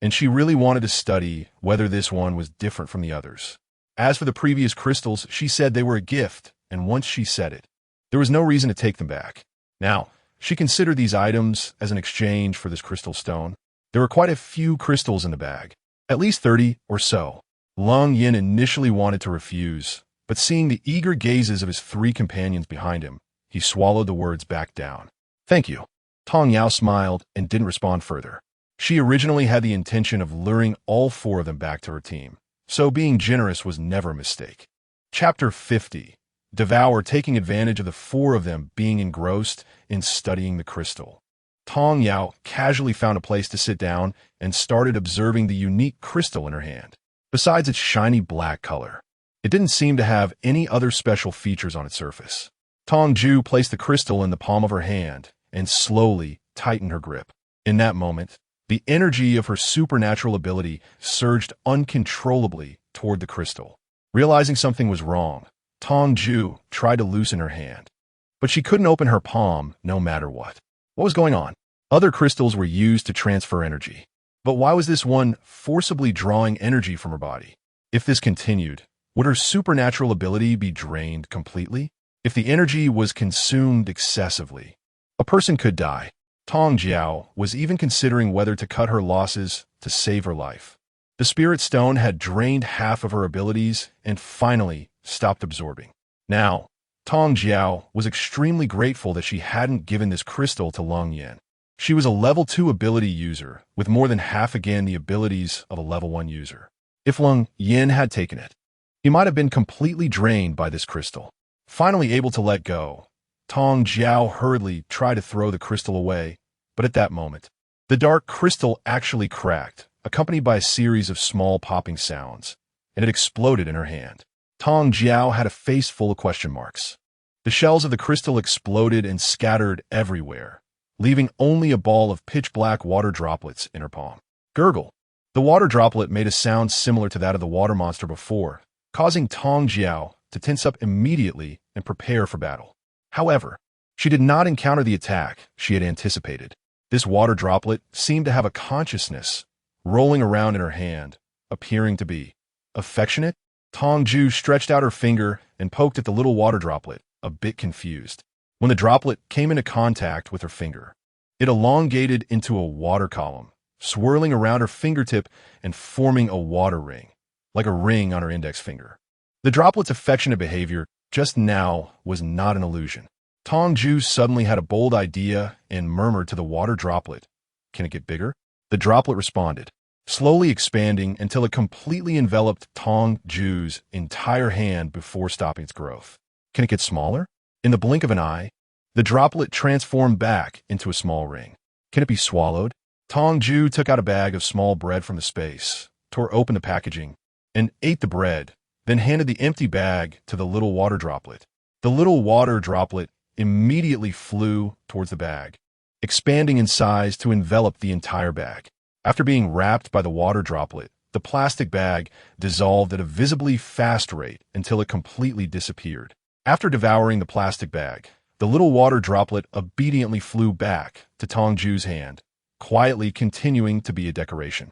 and she really wanted to study whether this one was different from the others. As for the previous crystals, she said they were a gift, and once she said it, there was no reason to take them back. Now, she considered these items as an exchange for this crystal stone. There were quite a few crystals in the bag, at least 30 or so. Leng Yan initially wanted to refuse, but seeing the eager gazes of his three companions behind him, he swallowed the words back down. Thank you. Tong Yao smiled and didn't respond further. She originally had the intention of luring all four of them back to her team, so being generous was never a mistake. Chapter 50. Devour, taking advantage of the four of them being engrossed in studying the crystal. Tong Yao casually found a place to sit down and started observing the unique crystal in her hand. Besides its shiny black color, it didn't seem to have any other special features on its surface. Tong Jue placed the crystal in the palm of her hand and slowly tightened her grip. In that moment, the energy of her supernatural ability surged uncontrollably toward the crystal. Realizing something was wrong, Tong Jue tried to loosen her hand, but she couldn't open her palm no matter what. What was going on? Other crystals were used to transfer energy, but why was this one forcibly drawing energy from her body? If this continued, would her supernatural ability be drained completely? If the energy was consumed excessively, a person could die. Tong Jiao was even considering whether to cut her losses to save her life. The spirit stone had drained half of her abilities and finally stopped absorbing. Now, Tong Jiao was extremely grateful that she hadn't given this crystal to Leng Yan. She was a level 2 ability user, with more than half again the abilities of a level 1 user. If Leng Yan had taken it, he might have been completely drained by this crystal. Finally able to let go, Tong Jiao hurriedly tried to throw the crystal away, but at that moment, the dark crystal actually cracked, accompanied by a series of small popping sounds, and it exploded in her hand. Tong Jiao had a face full of question marks. The shells of the crystal exploded and scattered everywhere, leaving only a ball of pitch-black water droplets in her palm. Gurgle. The water droplet made a sound similar to that of the water monster before, causing Tong Jiao to tense up immediately and prepare for battle. However, she did not encounter the attack she had anticipated. This water droplet seemed to have a consciousness, rolling around in her hand, appearing to be affectionate. Tong Jue stretched out her finger and poked at the little water droplet, a bit confused. When the droplet came into contact with her finger, it elongated into a water column, swirling around her fingertip and forming a water ring, like a ring on her index finger. The droplet's affectionate behavior just now was not an illusion. Tong Jue suddenly had a bold idea and murmured to the water droplet, "Can it get bigger?" The droplet responded, slowly expanding until it completely enveloped Tong Jue's entire hand before stopping its growth. "Can it get smaller?" In the blink of an eye, the droplet transformed back into a small ring. "Can it be swallowed?" Tong Jue took out a bag of small bread from the space, tore open the packaging, and ate the bread, then handed the empty bag to the little water droplet. The little water droplet immediately flew towards the bag, expanding in size to envelop the entire bag. After being wrapped by the water droplet, the plastic bag dissolved at a visibly fast rate until it completely disappeared. After devouring the plastic bag, the little water droplet obediently flew back to Tong Jue's hand, quietly continuing to be a decoration.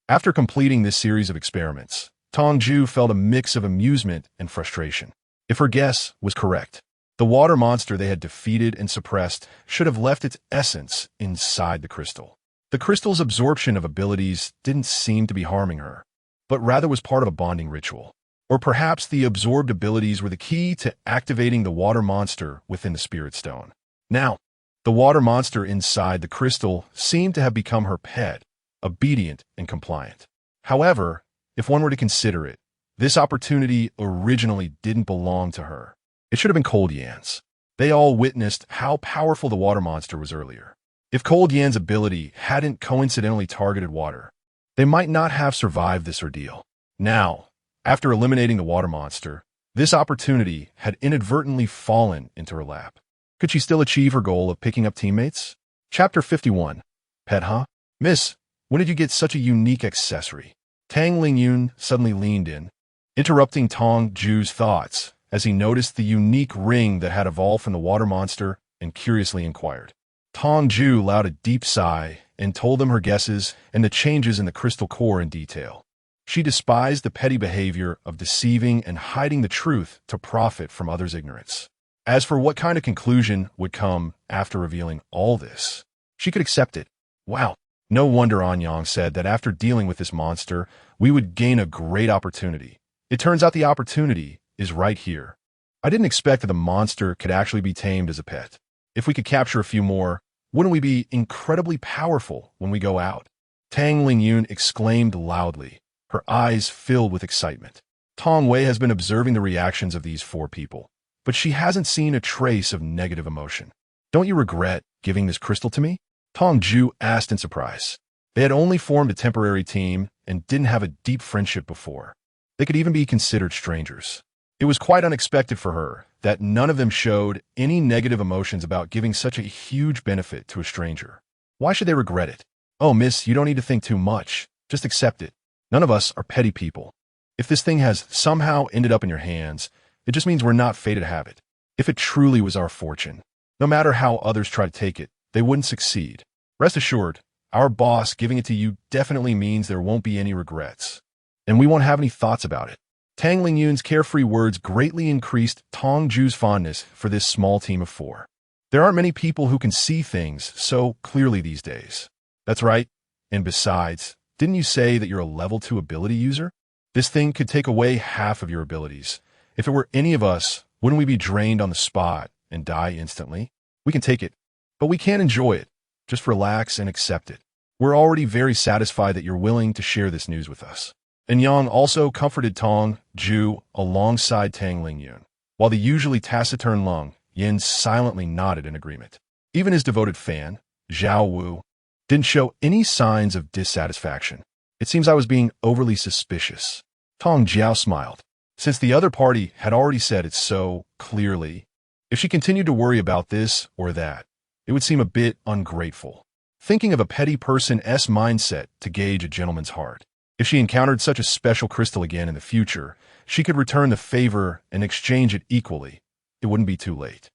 After completing this series of experiments, Tong Jue felt a mix of amusement and frustration. If her guess was correct, the water monster they had defeated and suppressed should have left its essence inside the crystal. The crystal's absorption of abilities didn't seem to be harming her, but rather was part of a bonding ritual. Or perhaps the absorbed abilities were the key to activating the water monster within the Spirit Stone. Now, the water monster inside the crystal seemed to have become her pet, obedient and compliant. However, if one were to consider it, this opportunity originally didn't belong to her. It should have been Cold Yan's. They all witnessed how powerful the water monster was earlier. If Cold Yan's ability hadn't coincidentally targeted water, they might not have survived this ordeal. Now, after eliminating the water monster, this opportunity had inadvertently fallen into her lap. Could she still achieve her goal of picking up teammates? Chapter 51. Pet, huh? Miss, when did you get such a unique accessory? Tang Lingyun suddenly leaned in, interrupting Tong Jue's thoughts as he noticed the unique ring that had evolved from the water monster and curiously inquired. Tong Jue allowed a deep sigh and told them her guesses and the changes in the crystal core in detail. She despised the petty behavior of deceiving and hiding the truth to profit from others' ignorance. As for what kind of conclusion would come after revealing all this, she could accept it. Wow, no wonder Anyang said that after dealing with this monster, we would gain a great opportunity. It turns out the opportunity is right here. I didn't expect that the monster could actually be tamed as a pet. If we could capture a few more, wouldn't we be incredibly powerful when we go out? Tang Lingyun exclaimed loudly, her eyes filled with excitement. Tong Wei has been observing the reactions of these four people, but she hasn't seen a trace of negative emotion. Don't you regret giving this crystal to me? Tong Jue asked in surprise. They had only formed a temporary team and didn't have a deep friendship before. They could even be considered strangers. It was quite unexpected for her that none of them showed any negative emotions about giving such a huge benefit to a stranger. Why should they regret it? Oh, miss, you don't need to think too much. Just accept it. None of us are petty people. If this thing has somehow ended up in your hands, it just means we're not fated to have it. If it truly was our fortune, no matter how others try to take it, they wouldn't succeed. Rest assured, our boss giving it to you definitely means there won't be any regrets. And we won't have any thoughts about it. Tang Lingyun's carefree words greatly increased Tong Jue's fondness for this small team of four. There aren't many people who can see things so clearly these days. That's right. And besides, didn't you say that you're a level 2 ability user? This thing could take away half of your abilities. If it were any of us, wouldn't we be drained on the spot and die instantly? We can take it, but we can't enjoy it. Just relax and accept it. We're already very satisfied that you're willing to share this news with us. And Yang also comforted Tong Jue alongside Tang Lingyun, while the usually taciturn Lung Yin silently nodded in agreement. Even his devoted fan, Zhao Wu, didn't show any signs of dissatisfaction. It seems I was being overly suspicious. Tong Jiao smiled. Since the other party had already said it so clearly, if she continued to worry about this or that, it would seem a bit ungrateful. Thinking of a petty person's mindset to gauge a gentleman's heart. If she encountered such a special crystal again in the future, she could return the favor and exchange it equally. It wouldn't be too late.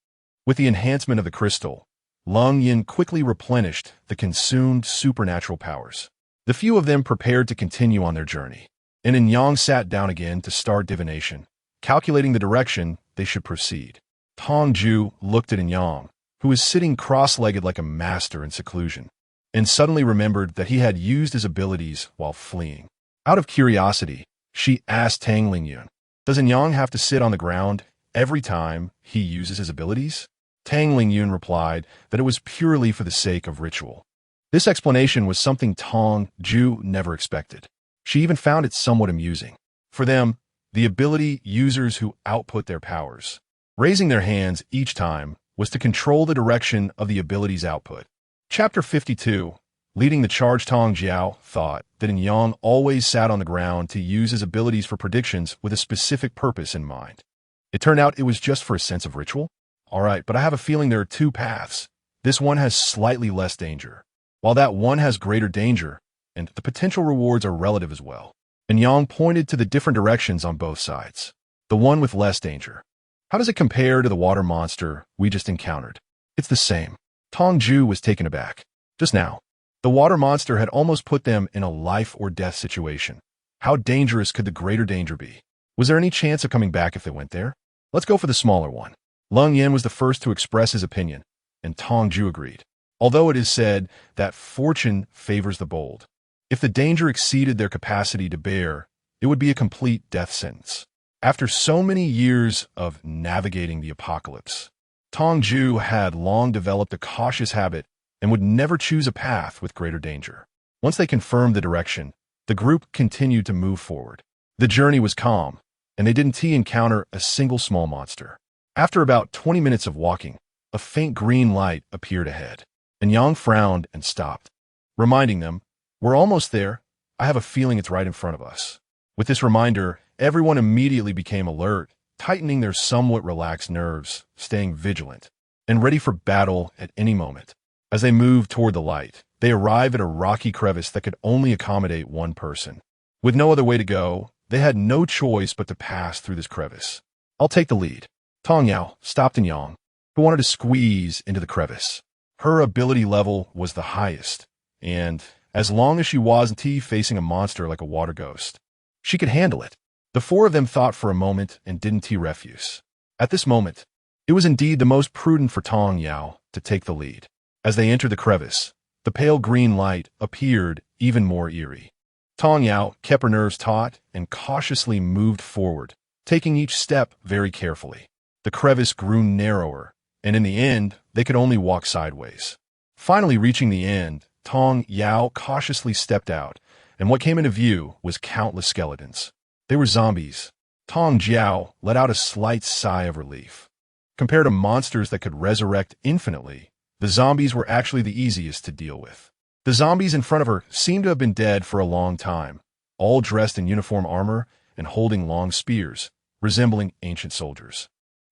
With the enhancement of the crystal, Lung Yin quickly replenished the consumed supernatural powers. The few of them prepared to continue on their journey, and Yang sat down again to start divination, calculating the direction they should proceed. Tong Jue looked at Yang, who was sitting cross-legged like a master in seclusion, and suddenly remembered that he had used his abilities while fleeing. Out of curiosity, she asked Tang Lingyun, does Yang have to sit on the ground every time he uses his abilities? Tang Lingyun replied that it was purely for the sake of ritual. This explanation was something Tong Jue never expected. She even found it somewhat amusing. For them, the ability users who output their powers, raising their hands each time, was to control the direction of the ability's output. Chapter 52. Leading the charge, Tong Jiao thought that Yang always sat on the ground to use his abilities for predictions with a specific purpose in mind. It turned out it was just for a sense of ritual. All right, but I have a feeling there are two paths. This one has slightly less danger. While that one has greater danger, and the potential rewards are relative as well. And Yang pointed to the different directions on both sides. The one with less danger. How does it compare to the water monster we just encountered? It's the same. Tong Jue was taken aback. Just now, the water monster had almost put them in a life-or-death situation. How dangerous could the greater danger be? Was there any chance of coming back if they went there? Let's go for the smaller one. Lung Yin was the first to express his opinion, and Tong Jue agreed. Although it is said that fortune favors the bold, if the danger exceeded their capacity to bear, it would be a complete death sentence. After so many years of navigating the apocalypse, Tong Jue had long developed a cautious habit and would never choose a path with greater danger. Once they confirmed the direction, the group continued to move forward. The journey was calm, and they didn't encounter a single small monster. After about 20 minutes of walking, a faint green light appeared ahead, and Yang frowned and stopped, reminding them, "We're almost there. I have a feeling it's right in front of us." With this reminder, everyone immediately became alert, tightening their somewhat relaxed nerves, staying vigilant, and ready for battle at any moment. As they moved toward the light, they arrived at a rocky crevice that could only accommodate one person. With no other way to go, they had no choice but to pass through this crevice. "I'll take the lead." Tong Yao stopped in Yang, who wanted to squeeze into the crevice. Her ability level was the highest, and as long as she wasn't facing a monster like a water ghost, she could handle it. The four of them thought for a moment and didn't refuse. At this moment, it was indeed the most prudent for Tong Yao to take the lead. As they entered the crevice, the pale green light appeared even more eerie. Tong Yao kept her nerves taut and cautiously moved forward, taking each step very carefully. The crevice grew narrower, and in the end, they could only walk sideways. Finally reaching the end, Tong Yao cautiously stepped out, and what came into view was countless skeletons. They were zombies. Tong Jiao let out a slight sigh of relief. Compared to monsters that could resurrect infinitely, the zombies were actually the easiest to deal with. The zombies in front of her seemed to have been dead for a long time, all dressed in uniform armor and holding long spears, resembling ancient soldiers.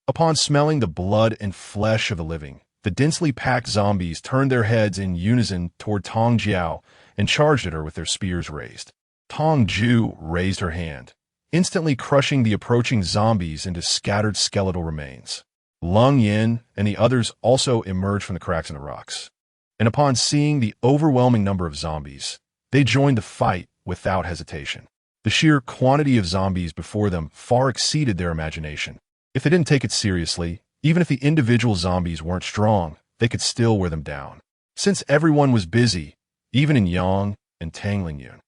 Upon smelling the blood and flesh of the living, the densely packed zombies turned their heads in unison toward Tong Jiao and charged at her with their spears raised. Tong Jue raised her hand, instantly crushing the approaching zombies into scattered skeletal remains. Lung Yin and the others also emerged from the cracks in the rocks, and upon seeing the overwhelming number of zombies, they joined the fight without hesitation. The sheer quantity of zombies before them far exceeded their imagination. If they didn't take it seriously, even if the individual zombies weren't strong, they could still wear them down. Since everyone was busy, even in Yang and Tang Lingyun,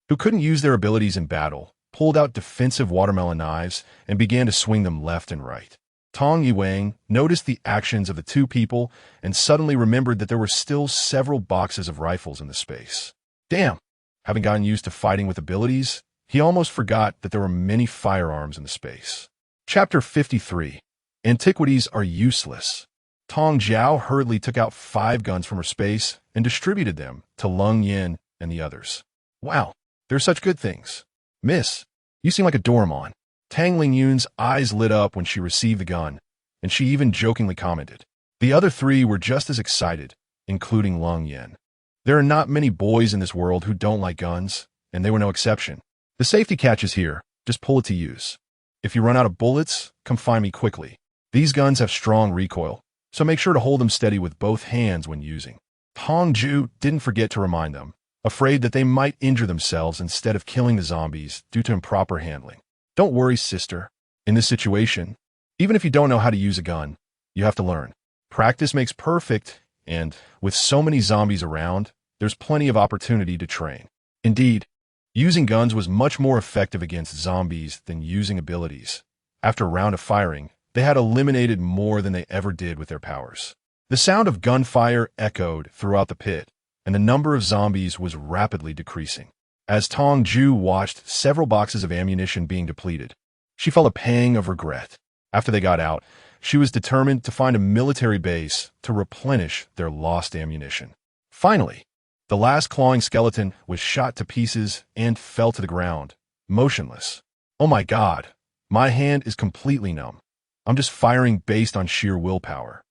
who couldn't use their abilities in battle, pulled out defensive watermelon knives and began to swing them left and right. Tong Yuang noticed the actions of the two people and suddenly remembered that there were still several boxes of rifles in the space. Damn! Having gotten used to fighting with abilities, he almost forgot that there were many firearms in the space. Chapter 53. Antiquities are useless. Tong Jiao hurriedly took out 5 guns from her space and distributed them to Lung Yin and the others. Wow, they're such good things. Miss, you seem like a Doraemon. Tang Lingyun's eyes lit up when she received the gun, and she even jokingly commented. The other 3 were just as excited, including Lung Yin. There are not many boys in this world who don't like guns, and they were no exception. The safety catch is here, just pull it to use. If you run out of bullets, come find me quickly. These guns have strong recoil, so make sure to hold them steady with both hands when using. Tong Jue didn't forget to remind them, afraid that they might injure themselves instead of killing the zombies due to improper handling. Don't worry, sister. In this situation, even if you don't know how to use a gun, you have to learn. Practice makes perfect, and with so many zombies around, there's plenty of opportunity to train. Indeed, using guns was much more effective against zombies than using abilities. After a round of firing, they had eliminated more than they ever did with their powers. The sound of gunfire echoed throughout the pit, and the number of zombies was rapidly decreasing. As Tong Jue watched several boxes of ammunition being depleted, she felt a pang of regret. After they got out, she was determined to find a military base to replenish their lost ammunition. Finally, the last clawing skeleton was shot to pieces and fell to the ground, motionless. Oh my God, my hand is completely numb. I'm just firing based on sheer willpower.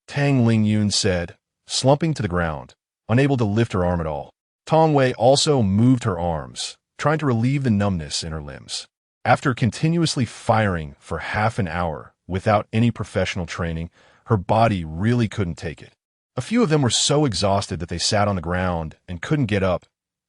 Tang Lingyun said, slumping to the ground, unable to lift her arm at all. Tong Wei also moved her arms, trying to relieve the numbness in her limbs. After continuously firing for half an hour without any professional training, her body really couldn't take it. A few of them were so exhausted that they sat on the ground and couldn't get up,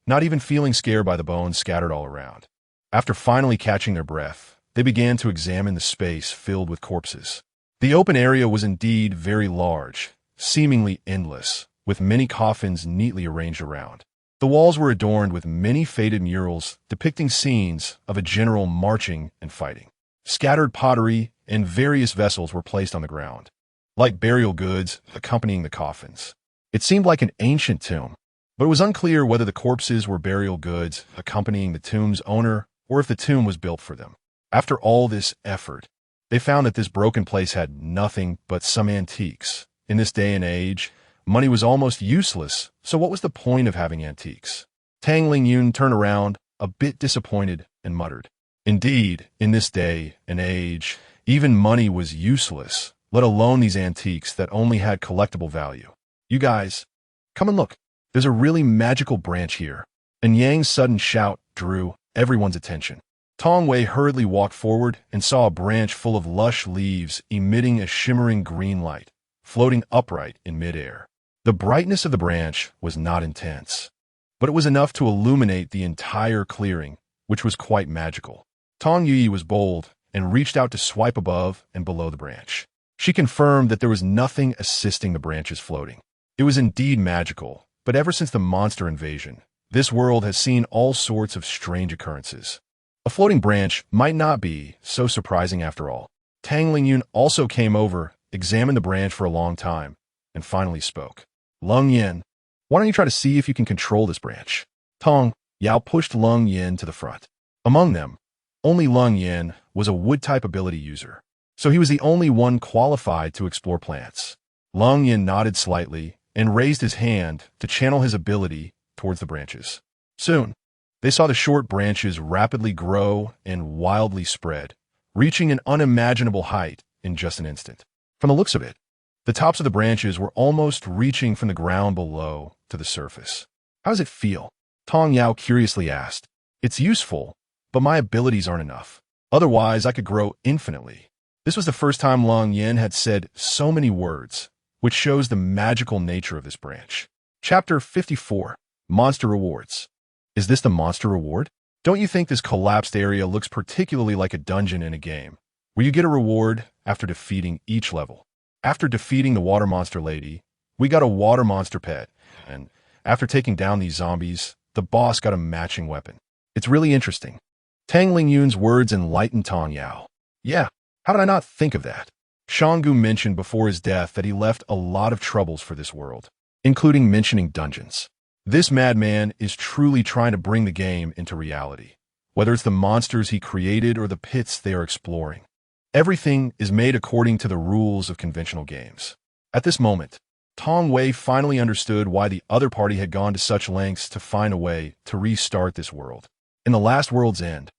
not even feeling scared by the bones scattered all around. After finally catching their breath, they began to examine the space filled with corpses. The open area was indeed very large, seemingly endless, with many coffins neatly arranged around. The walls were adorned with many faded murals depicting scenes of a general marching and fighting. Scattered pottery and various vessels were placed on the ground, like burial goods accompanying the coffins. It seemed like an ancient tomb, but it was unclear whether the corpses were burial goods accompanying the tomb's owner or if the tomb was built for them. After all this effort, they found that this broken place had nothing but some antiques. In this day and age, money was almost useless, so what was the point of having antiques? Tang Lingyun turned around, a bit disappointed, and muttered, "Indeed, in this day and age, even money was useless, let alone these antiques that only had collectible value. You guys, come and look. There's a really magical branch here." And Yang's sudden shout drew everyone's attention. Tong Wei hurriedly walked forward and saw a branch full of lush leaves emitting a shimmering green light, floating upright in midair. The brightness of the branch was not intense, but it was enough to illuminate the entire clearing, which was quite magical. Tong Jue was bold and reached out to swipe above and below the branch. She confirmed that there was nothing assisting the branch's floating. It was indeed magical, but ever since the monster invasion, this world has seen all sorts of strange occurrences. A floating branch might not be so surprising after all. Tang Lingyun also came over, examined the branch for a long time, and finally spoke. "Lung Yin, why don't you try to see if you can control this branch?" Tong Yao pushed Lung Yin to the front. Among them, only Lung Yin was a wood-type ability user, so he was the only one qualified to explore plants. Lung Yin nodded slightly and raised his hand to channel his ability towards the branches. Soon, they saw the short branches rapidly grow and wildly spread, reaching an unimaginable height in just an instant. From the looks of it, the tops of the branches were almost reaching from the ground below to the surface. "How does it feel?" Tong Yao curiously asked. "It's useful, but my abilities aren't enough. Otherwise, I could grow infinitely." This was the first time Lung Yin had said so many words, which shows the magical nature of this branch. Chapter 54, Monster Rewards. Is this the monster reward? Don't you think this collapsed area looks particularly like a dungeon in a game, where you get a reward after defeating each level? After defeating the water monster lady, we got a water monster pet, and after taking down these zombies, the boss got a matching weapon. It's really interesting. Tang Lingyun's words enlightened Tong Yao. "Yeah, how did I not think of that?" Shanggu mentioned before his death that he left a lot of troubles for this world, including mentioning dungeons. This madman is truly trying to bring the game into reality, whether it's the monsters he created or the pits they are exploring. Everything is made according to the rules of conventional games. At this moment, Tong Wei finally understood why the other party had gone to such lengths to find a way to restart this world. In the last world's end,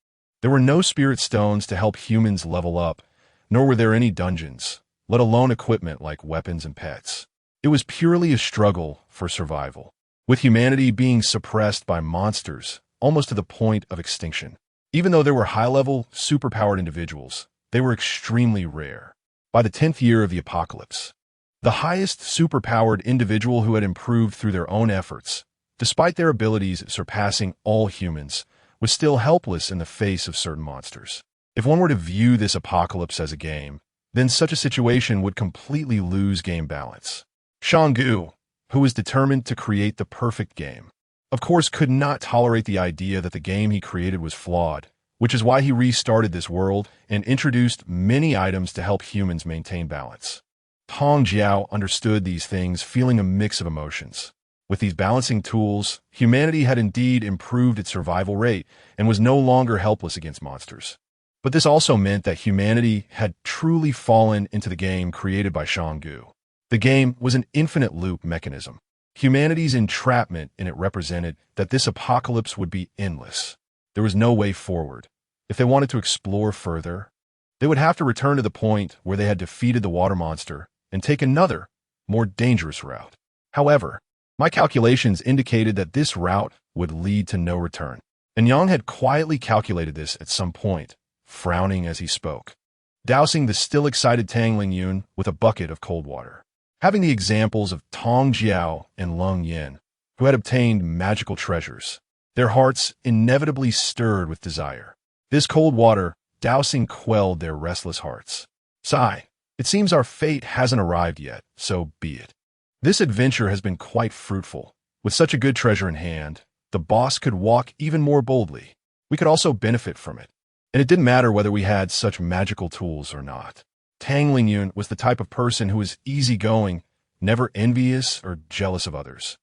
there were no spirit stones to help humans level up, nor were there any dungeons, let alone equipment like weapons and pets. It was purely a struggle for survival, with humanity being suppressed by monsters almost to the point of extinction. Even though there were high-level, superpowered individuals, they were extremely rare. By the 10th year of the apocalypse, the highest superpowered individual who had improved through their own efforts, despite their abilities surpassing all humans, was still helpless in the face of certain monsters. If one were to view this apocalypse as a game, then such a situation would completely lose game balance. Shanggu, who was determined to create the perfect game, of course could not tolerate the idea that the game he created was flawed, which is why he restarted this world and introduced many items to help humans maintain balance. Tong Jiao understood these things, feeling a mix of emotions. With these balancing tools, humanity had indeed improved its survival rate and was no longer helpless against monsters. But this also meant that humanity had truly fallen into the game created by Shanggu. The game was an infinite loop mechanism. Humanity's entrapment in it represented that this apocalypse would be endless. There was no way forward. If they wanted to explore further, they would have to return to the point where they had defeated the water monster and take another, more dangerous route. However, My calculations indicated that this route would lead to no return. And Yang had quietly calculated this at some point, frowning as he spoke, dousing the still excited Tang Lingyun with a bucket of cold water. Having the examples of Tong Jue and Lung Yin, who had obtained magical treasures, their hearts inevitably stirred with desire. This cold water dousing quelled their restless hearts. Sigh, it seems our fate hasn't arrived yet, so be it. This adventure has been quite fruitful. With such a good treasure in hand, the boss could walk even more boldly. We could also benefit from it. And it didn't matter whether we had such magical tools or not. Tang Lingyun was the type of person who was easygoing, never envious or jealous of others,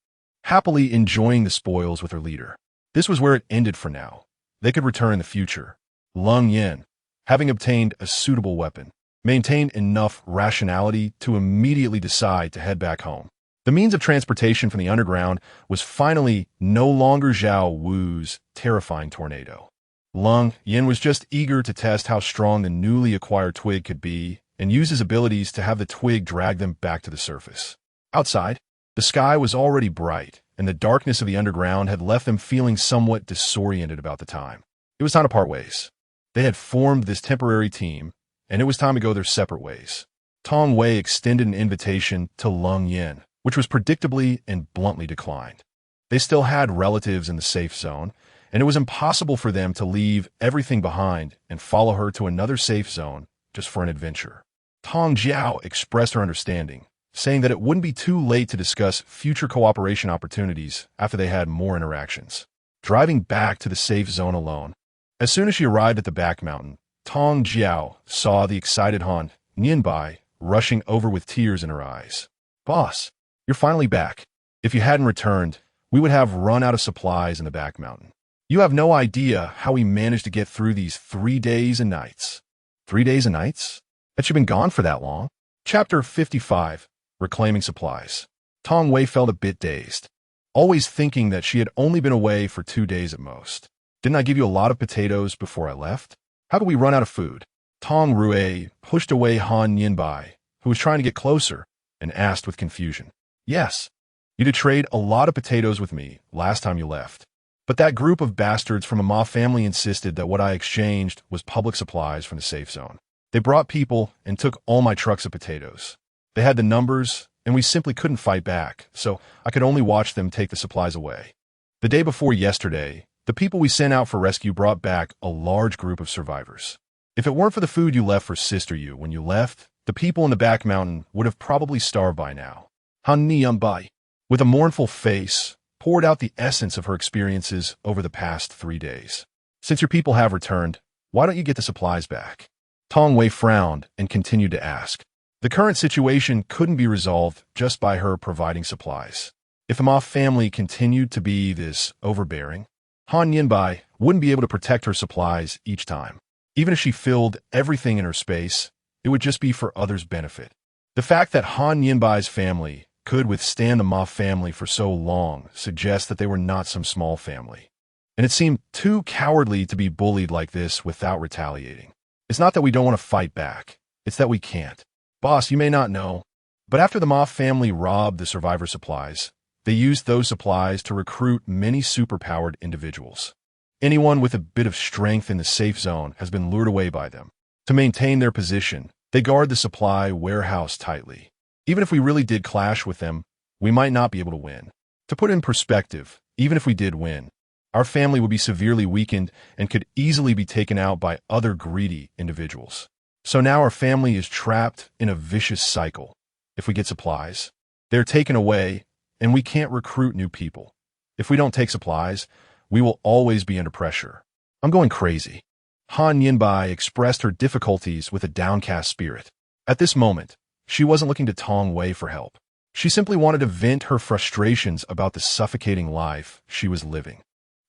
happily enjoying the spoils with her leader. This was where it ended for now. They could return in the future. Lung Yin, having obtained a suitable weapon, maintained enough rationality to immediately decide to head back home. The means of transportation from the underground was finally no longer Zhao Wu's terrifying tornado. Lung Yin was just eager to test how strong the newly acquired twig could be and use his abilities to have the twig drag them back to the surface. Outside, the sky was already bright, and the darkness of the underground had left them feeling somewhat disoriented about the time. It was time to part ways. They had formed this temporary team, and it was time to go their separate ways. Tong Wei extended an invitation to Lung Yin, which was predictably and bluntly declined. They still had relatives in the safe zone, and it was impossible for them to leave everything behind and follow her to another safe zone just for an adventure. Tong Jue expressed her understanding, saying that it wouldn't be too late to discuss future cooperation opportunities after they had more interactions. Driving back to the safe zone alone, as soon as she arrived at the back mountain, Tong Jue saw the excited Han Nianbai rushing over with tears in her eyes. "Boss, you're finally back. If you hadn't returned, we would have run out of supplies in the back mountain. You have no idea how we managed to get through these 3 days and nights." 3 days and nights? Had she been gone for that long? Chapter 55, Reclaiming Supplies. Tong Wei felt a bit dazed, always thinking that she had only been away for 2 days at most. "Didn't I give you a lot of potatoes before I left? How could we run out of food?" Tong Rue pushed away Han Nianbai, who was trying to get closer, and asked with confusion. "Yes, you did trade a lot of potatoes with me last time you left. But that group of bastards from a Ma family insisted that what I exchanged was public supplies from the safe zone. They brought people and took all my trucks of potatoes. They had the numbers, and we simply couldn't fight back, so I could only watch them take the supplies away. The day before yesterday, the people we sent out for rescue brought back a large group of survivors. If it weren't for the food you left for Sister Yu when you left, the people in the back mountain would have probably starved by now." Han Nianbai, with a mournful face, poured out the essence of her experiences over the past 3 days. "Since your people have returned, why don't you get the supplies back?" Tong Wei frowned and continued to ask. The current situation couldn't be resolved just by her providing supplies. If the Ma family continued to be this overbearing, Han Nianbai wouldn't be able to protect her supplies each time. Even if she filled everything in her space, it would just be for others' benefit. The fact that Han Nianbai's family could withstand the Ma family for so long suggests that they were not some small family. And it seemed too cowardly to be bullied like this without retaliating. It's not that we don't want to fight back, it's that we can't. "Boss, you may not know, but after the Ma family robbed the survivor supplies, they used those supplies to recruit many superpowered individuals. Anyone with a bit of strength in the safe zone has been lured away by them. To maintain their position, they guard the supply warehouse tightly. Even if we really did clash with them, we might not be able to win. To put it in perspective, even if we did win, our family would be severely weakened and could easily be taken out by other greedy individuals. So now our family is trapped in a vicious cycle. If we get supplies, they're taken away, and we can't recruit new people. If we don't take supplies, we will always be under pressure. I'm going crazy." Han Nianbai expressed her difficulties with a downcast spirit. At this moment, she wasn't looking to Tong Wei for help. She simply wanted to vent her frustrations about the suffocating life she was living.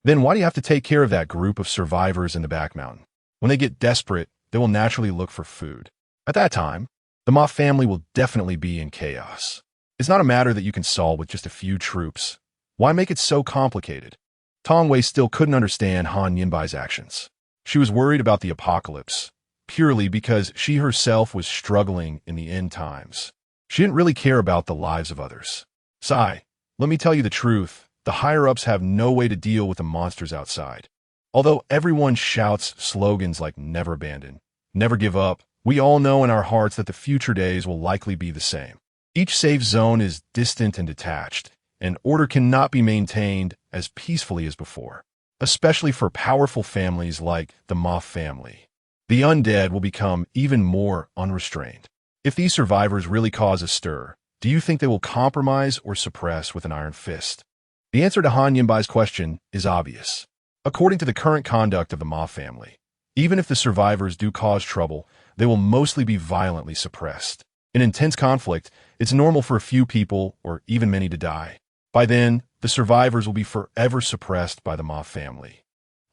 "Then why do you have to take care of that group of survivors in the back mountain? When they get desperate, they will naturally look for food. At that time, the Ma family will definitely be in chaos. It's not a matter that you can solve with just a few troops. Why make it so complicated?" Tong Wei still couldn't understand Han Nianbai's actions. She was worried about the apocalypse, purely because she herself was struggling in the end times. She didn't really care about the lives of others. "Sigh, Let me tell you the truth, the higher-ups have no way to deal with the monsters outside. Although everyone shouts slogans like never abandon, never give up, we all know in our hearts that the future days will likely be the same. Each safe zone is distant and detached, and order cannot be maintained as peacefully as before, especially for powerful families like the Moth family. The undead will become even more unrestrained. If these survivors really cause a stir, do you think they will compromise or suppress with an iron fist? The answer to Han Yinbai's question is obvious. According to the current conduct of the Ma family, even if the survivors do cause trouble, they will mostly be violently suppressed. In intense conflict, it's normal for a few people, or even many, to die. By then, the survivors will be forever suppressed by the Ma family,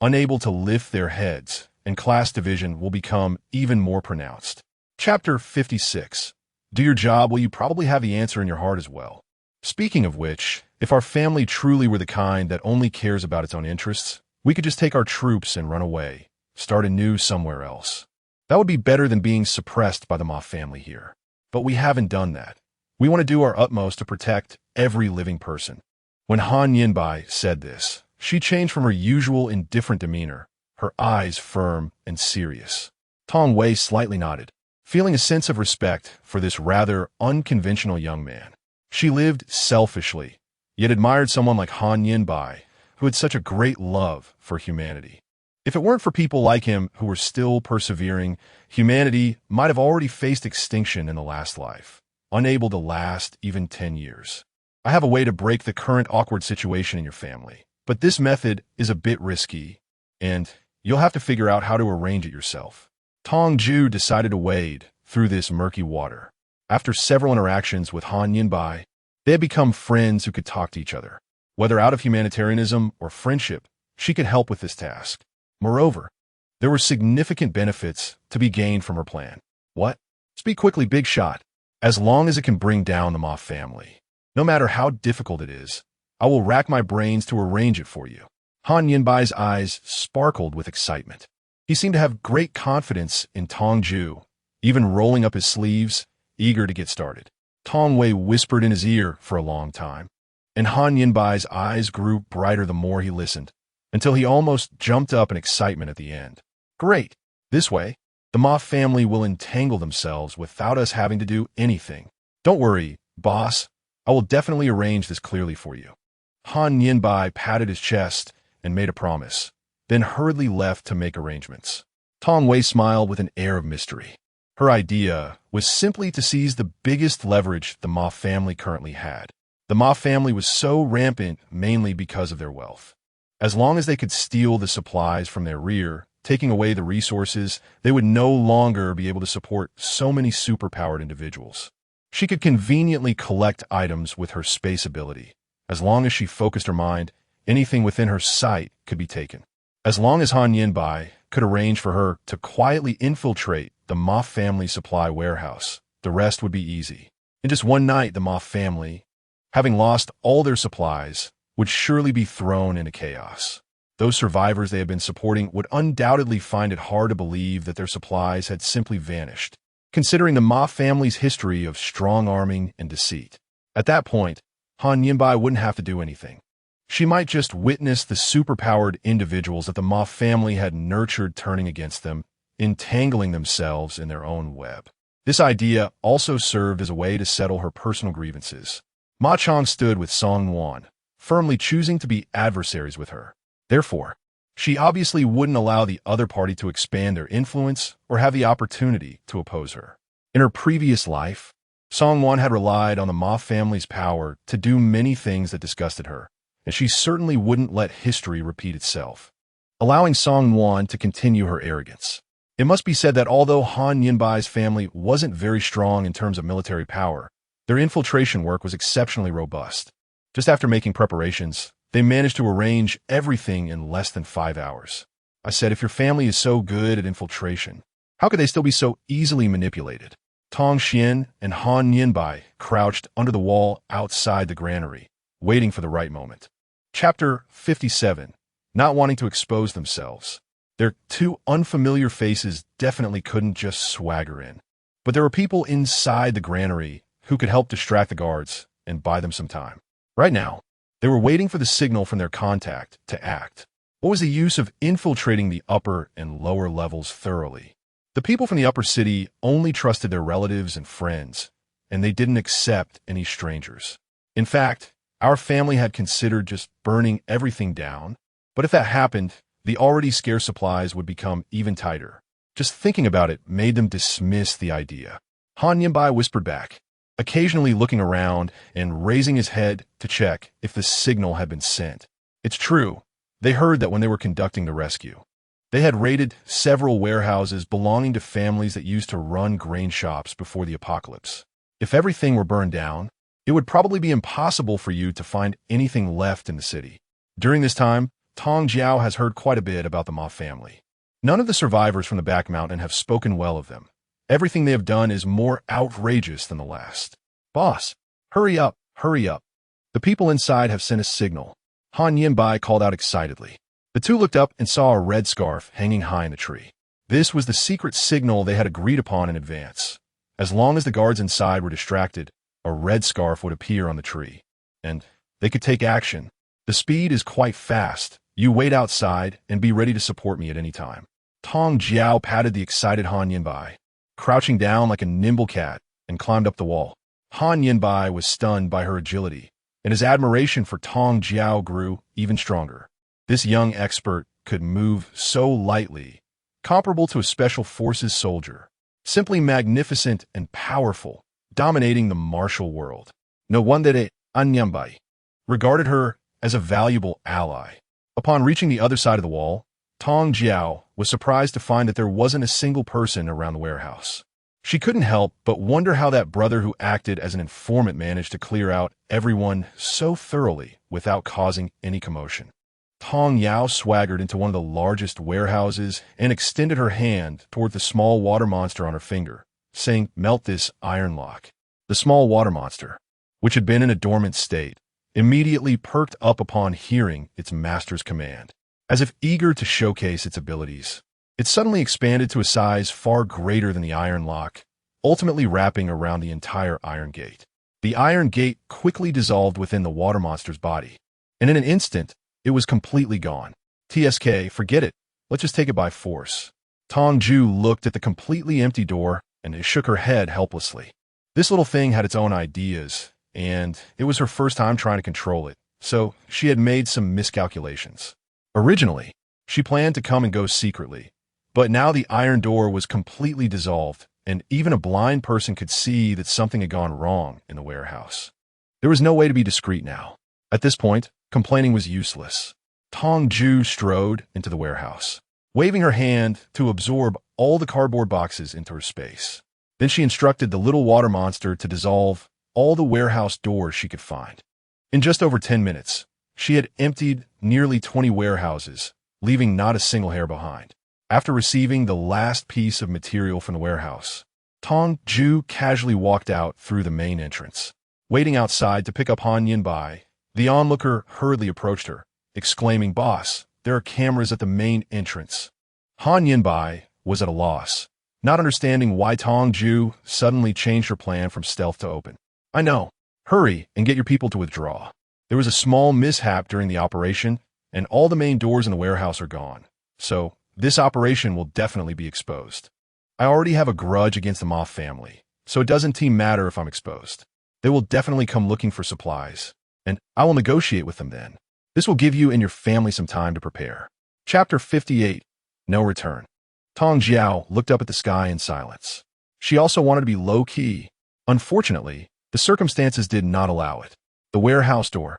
unable to lift their heads, and class division will become even more pronounced. Chapter 56. Do your job. Well, you probably have the answer in your heart as well. Speaking of which, if our family truly were the kind that only cares about its own interests, we could just take our troops and run away, start anew somewhere else. That would be better than being suppressed by the Ma family here. But we haven't done that. We want to do our utmost to protect every living person. When Han Yinbai said this, she changed from her usual indifferent demeanor, her eyes firm and serious. Tong Jue slightly nodded, feeling a sense of respect for this rather unconventional young man. She lived selfishly, yet admired someone like Han Yinbai, who had such a great love for humanity. If it weren't for people like him who were still persevering, humanity might have already faced extinction in the last life, unable to last even 10 years. I have a way to break the current awkward situation in your family, but this method is a bit risky, and you'll have to figure out how to arrange it yourself. Tong Jue decided to wade through this murky water. After several interactions with Han Yinbai, they had become friends who could talk to each other. Whether out of humanitarianism or friendship, she could help with this task. Moreover, there were significant benefits to be gained from her plan. What? Speak quickly, big shot. As long as it can bring down the Ma family. No matter how difficult it is, I will rack my brains to arrange it for you. Han Yinbai's eyes sparkled with excitement. He seemed to have great confidence in Tong Jue, even rolling up his sleeves, eager to get started. Tong Jue whispered in his ear for a long time, and Han Yinbai's eyes grew brighter the more he listened, until he almost jumped up in excitement at the end. Great! This way, the Ma family will entangle themselves without us having to do anything. Don't worry, boss. I will definitely arrange this clearly for you. Han Yinbai patted his chest and made a promise, then hurriedly left to make arrangements. Tong Jue smiled with an air of mystery. Her idea was simply to seize the biggest leverage the Ma family currently had. The Ma family was so rampant mainly because of their wealth. As long as they could steal the supplies from their rear, taking away the resources, they would no longer be able to support so many superpowered individuals. She could conveniently collect items with her space ability. As long as she focused her mind, anything within her sight could be taken. As long as Han Yinbai could arrange for her to quietly infiltrate the Ma family supply warehouse, the rest would be easy. In just one night, the Ma family, having lost all their supplies, would surely be thrown into chaos. Those survivors they had been supporting would undoubtedly find it hard to believe that their supplies had simply vanished, considering the Ma family's history of strong-arming and deceit. At that point, Han Yinbai wouldn't have to do anything. She might just witness the superpowered individuals that the Ma family had nurtured turning against them, entangling themselves in their own web. This idea also served as a way to settle her personal grievances. Ma Chong stood with Song Wan, firmly choosing to be adversaries with her. Therefore, she obviously wouldn't allow the other party to expand their influence or have the opportunity to oppose her. In her previous life, Song Wan had relied on the Ma family's power to do many things that disgusted her, and she certainly wouldn't let history repeat itself, allowing Song Wan to continue her arrogance. It must be said that although Han Yinbai's family wasn't very strong in terms of military power, their infiltration work was exceptionally robust. Just after making preparations, they managed to arrange everything in less than 5 hours. I said, if your family is so good at infiltration, how could they still be so easily manipulated? Tong Xian and Han Yinbai crouched under the wall outside the granary, waiting for the right moment. Chapter 57. Not wanting to expose themselves. Their two unfamiliar faces definitely couldn't just swagger in. But there were people inside the granary who could help distract the guards and buy them some time. Right now, they were waiting for the signal from their contact to act. What was the use of infiltrating the upper and lower levels thoroughly? The people from the upper city only trusted their relatives and friends, and they didn't accept any strangers. In fact, our family had considered just burning everything down, but if that happened, the already scarce supplies would become even tighter. Just thinking about it made them dismiss the idea. Han Yinbai whispered back, occasionally looking around and raising his head to check if the signal had been sent. It's true, they heard that when they were conducting the rescue. They had raided several warehouses belonging to families that used to run grain shops before the apocalypse. If everything were burned down, it would probably be impossible for you to find anything left in the city. During this time, Tong Jue has heard quite a bit about the Ma family. None of the survivors from the back mountain have spoken well of them. Everything they have done is more outrageous than the last. Boss, hurry up, hurry up. The people inside have sent a signal. Han Yinbai called out excitedly. The two looked up and saw a red scarf hanging high in the tree. This was the secret signal they had agreed upon in advance. As long as the guards inside were distracted, a red scarf would appear on the tree, and they could take action. The speed is quite fast. You wait outside and be ready to support me at any time. Tong Jue patted the excited Han Yinbai, crouching down like a nimble cat, and climbed up the wall. Han Yinbai was stunned by her agility, and his admiration for Tong Jue grew even stronger. This young expert could move so lightly, comparable to a special forces soldier, simply magnificent and powerful, dominating the martial world. No wonder Han Yinbai regarded her as a valuable ally. Upon reaching the other side of the wall, Tong Jue was surprised to find that there wasn't a single person around the warehouse. She couldn't help but wonder how that brother who acted as an informant managed to clear out everyone so thoroughly without causing any commotion. Tong Yao swaggered into one of the largest warehouses and extended her hand toward the small water monster on her finger, saying, "Melt this iron lock." The small water monster, which had been in a dormant state, immediately perked up upon hearing its master's command. As if eager to showcase its abilities, it suddenly expanded to a size far greater than the iron lock, ultimately wrapping around the entire iron gate. The iron gate quickly dissolved within the water monster's body, and in an instant, it was completely gone. "TSK, forget it. Let's just take it by force." Tong Jue looked at the completely empty door and shook her head helplessly. This little thing had its own ideas, and it was her first time trying to control it, so she had made some miscalculations. Originally, she planned to come and go secretly, but now the iron door was completely dissolved, and even a blind person could see that something had gone wrong in the warehouse. There was no way to be discreet now. At this point, complaining was useless. Tong Jue strode into the warehouse, waving her hand to absorb all the cardboard boxes into her space. Then she instructed the little water monster to dissolve all the warehouse doors she could find. In just over 10 minutes, she had emptied nearly 20 warehouses, leaving not a single hair behind. After receiving the last piece of material from the warehouse, Tong Jue casually walked out through the main entrance. Waiting outside to pick up Han Yinbai, the onlooker hurriedly approached her, exclaiming, "Boss, there are cameras at the main entrance." Han Yinbai was at a loss, not understanding why Tong Jue suddenly changed her plan from stealth to open. "I know. Hurry and get your people to withdraw. There was a small mishap during the operation, and all the main doors in the warehouse are gone. So, this operation will definitely be exposed. I already have a grudge against the Ma family, so it doesn't matter if I'm exposed. They will definitely come looking for supplies, and I will negotiate with them then. This will give you and your family some time to prepare." Chapter 58. No Return. Tong Jue looked up at the sky in silence. She also wanted to be low-key. Unfortunately, the circumstances did not allow it. The warehouse door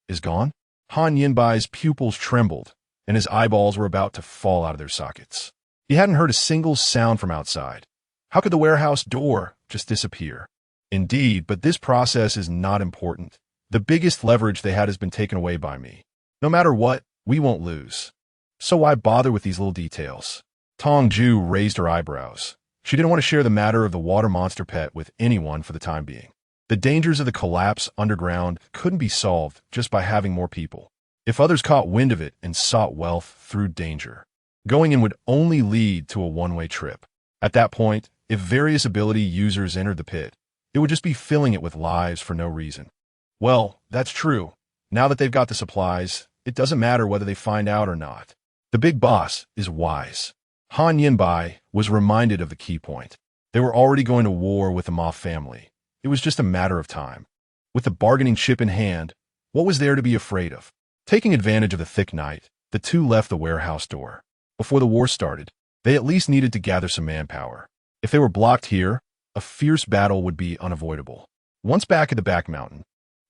is gone. Han Yinbai's pupils trembled, and his eyeballs were about to fall out of their sockets. He hadn't heard a single sound from outside. How could the warehouse door just disappear? Indeed, but this process is not important. The biggest leverage they had has been taken away by me. No matter what, we won't lose. So why bother with these little details? Tong Jue raised her eyebrows. She didn't want to share the matter of the water monster pet with anyone for the time being. The dangers of the collapse underground couldn't be solved just by having more people. If others caught wind of it and sought wealth through danger, going in would only lead to a one-way trip. At that point, if various ability users entered the pit, it would just be filling it with lives for no reason. Well, that's true. Now that they've got the supplies, it doesn't matter whether they find out or not. The big boss is wise. Han Yinbai was reminded of the key point. They were already going to war with the Ma family. It was just a matter of time. With the bargaining chip in hand, what was there to be afraid of? Taking advantage of the thick night, the two left the warehouse door. Before the war started, they at least needed to gather some manpower. If they were blocked here, a fierce battle would be unavoidable. Once back at the back mountain,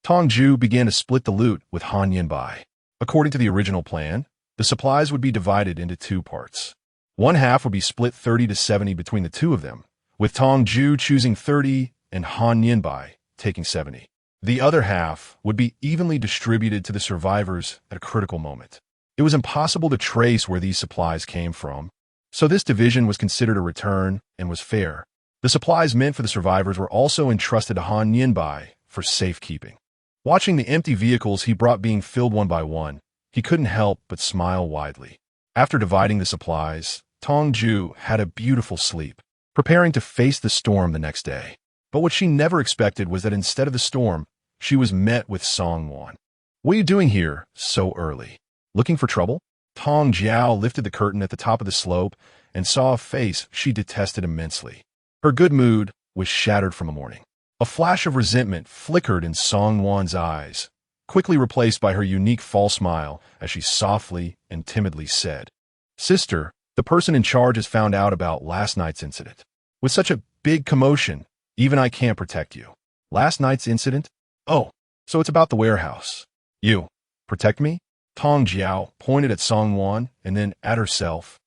Tong Jue began to split the loot with Han Yinbai. According to the original plan, the supplies would be divided into two parts. One half would be split 30 to 70 between the two of them, with Tong Jue choosing 30 and Han Yinbai taking 70. The other half would be evenly distributed to the survivors at a critical moment. It was impossible to trace where these supplies came from, so this division was considered a return and was fair. The supplies meant for the survivors were also entrusted to Han Yinbai for safekeeping. Watching the empty vehicles he brought being filled one by one, he couldn't help but smile widely. After dividing the supplies, Tong Jue had a beautiful sleep, preparing to face the storm the next day. But what she never expected was that instead of the storm, she was met with Song Wan. "What are you doing here so early? Looking for trouble?" Tong Jiao lifted the curtain at the top of the slope and saw a face she detested immensely. Her good mood was shattered from the morning. A flash of resentment flickered in Song Wan's eyes, quickly replaced by her unique false smile as she softly and timidly said, "Sister, the person in charge has found out about last night's incident. With such a big commotion, even I can't protect you." "Last night's incident? Oh, so it's about the warehouse. You protect me?" Tong Jiao pointed at Song Wan and then at herself,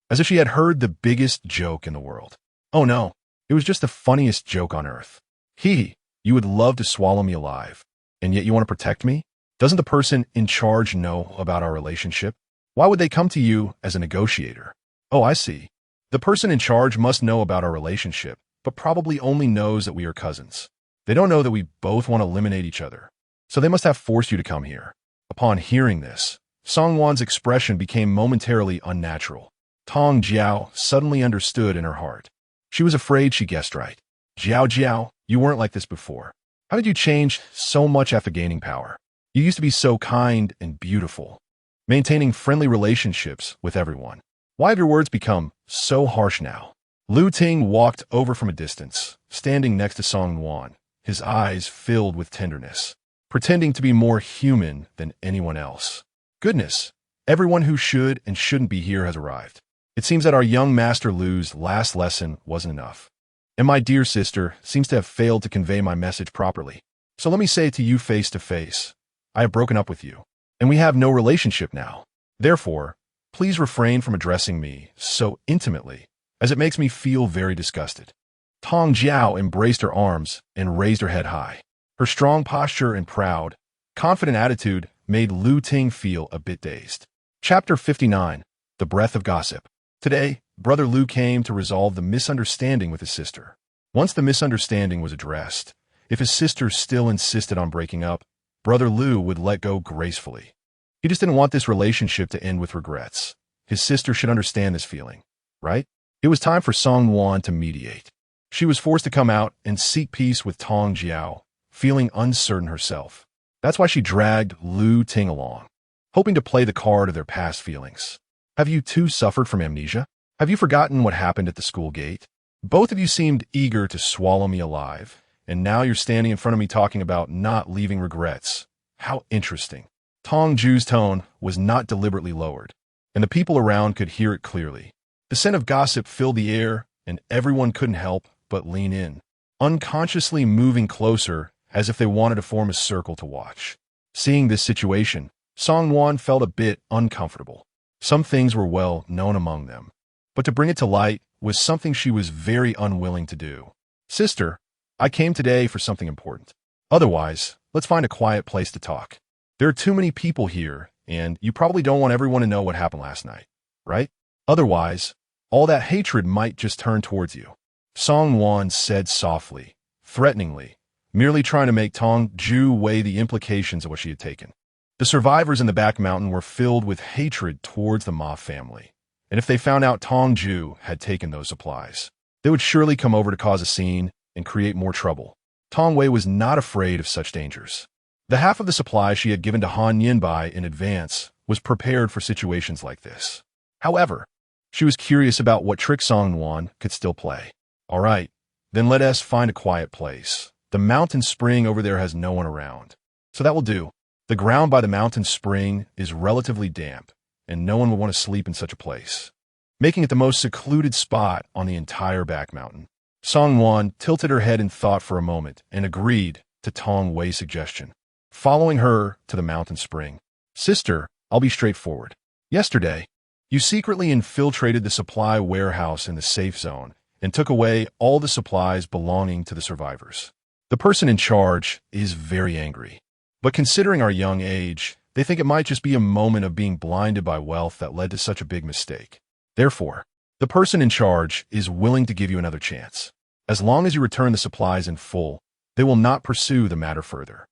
as if she had heard the biggest joke in the world. "Oh no, it was just the funniest joke on earth. You would love to swallow me alive, and yet you want to protect me? Doesn't the person in charge know about our relationship? Why would they come to you as a negotiator?" "Oh, I see. The person in charge must know about our relationship, but probably only knows that we are cousins. They don't know that we both want to eliminate each other. So they must have forced you to come here." Upon hearing this, Song Wan's expression became momentarily unnatural. Tong Jiao suddenly understood in her heart. She was afraid she guessed right. Jiao, you weren't like this before. How did you change so much after gaining power? You used to be so kind and beautiful, maintaining friendly relationships with everyone. Why have your words become so harsh now?" Lu Ting walked over from a distance, standing next to Song Wan, his eyes filled with tenderness, pretending to be more human than anyone else. "Goodness, everyone who should and shouldn't be here has arrived. It seems that our young Master Lu's last lesson wasn't enough. And my dear sister seems to have failed to convey my message properly. So let me say to you face to face, I have broken up with you, and we have no relationship now. Therefore, please refrain from addressing me so intimately, as it makes me feel very disgusted." Tong Jiao embraced her arms and raised her head high. Her strong posture and proud, confident attitude made Lu Ting feel a bit dazed. Chapter 59, The Breath of Gossip. Today, Brother Lu came to resolve the misunderstanding with his sister. Once the misunderstanding was addressed, if his sister still insisted on breaking up, Brother Lu would let go gracefully. He just didn't want this relationship to end with regrets. His sister should understand this feeling, right? It was time for Song Wan to mediate. She was forced to come out and seek peace with Tong Jiao, feeling uncertain herself. That's why she dragged Lu Ting along, hoping to play the card of their past feelings. "Have you two suffered from amnesia? Have you forgotten what happened at the school gate? Both of you seemed eager to swallow me alive, and now you're standing in front of me talking about not leaving regrets. How interesting." Tong Jue's tone was not deliberately lowered, and the people around could hear it clearly. The scent of gossip filled the air, and everyone couldn't help but lean in, unconsciously moving closer as if they wanted to form a circle to watch. Seeing this situation, Song Wan felt a bit uncomfortable. Some things were well known among them, but to bring it to light was something she was very unwilling to do. "Sister, I came today for something important. Otherwise, let's find a quiet place to talk. There are too many people here, and you probably don't want everyone to know what happened last night, right? Otherwise, all that hatred might just turn towards you." Song Wan said softly, threateningly, merely trying to make Tong Jue weigh the implications of what she had taken. The survivors in the back mountain were filled with hatred towards the Ma family, and if they found out Tong Jue had taken those supplies, they would surely come over to cause a scene and create more trouble. Tong Wei was not afraid of such dangers. The half of the supply she had given to Han Yinbai in advance was prepared for situations like this. However, she was curious about what trick Song Wan could still play. All right, then let us find a quiet place. The mountain spring over there has no one around. So that will do. The ground by the mountain spring is relatively damp, and no one will want to sleep in such a place, making it the most secluded spot on the entire back mountain. Song Wan tilted her head in thought for a moment and agreed to Tong Jue's suggestion, following her to the mountain spring. Sister, I'll be straightforward. Yesterday, you secretly infiltrated the supply warehouse in the safe zone and took away all the supplies belonging to the survivors. The person in charge is very angry, but considering our young age, they think it might just be a moment of being blinded by wealth that led to such a big mistake. Therefore, the person in charge is willing to give you another chance. As long as you return the supplies in full, they will not pursue the matter further.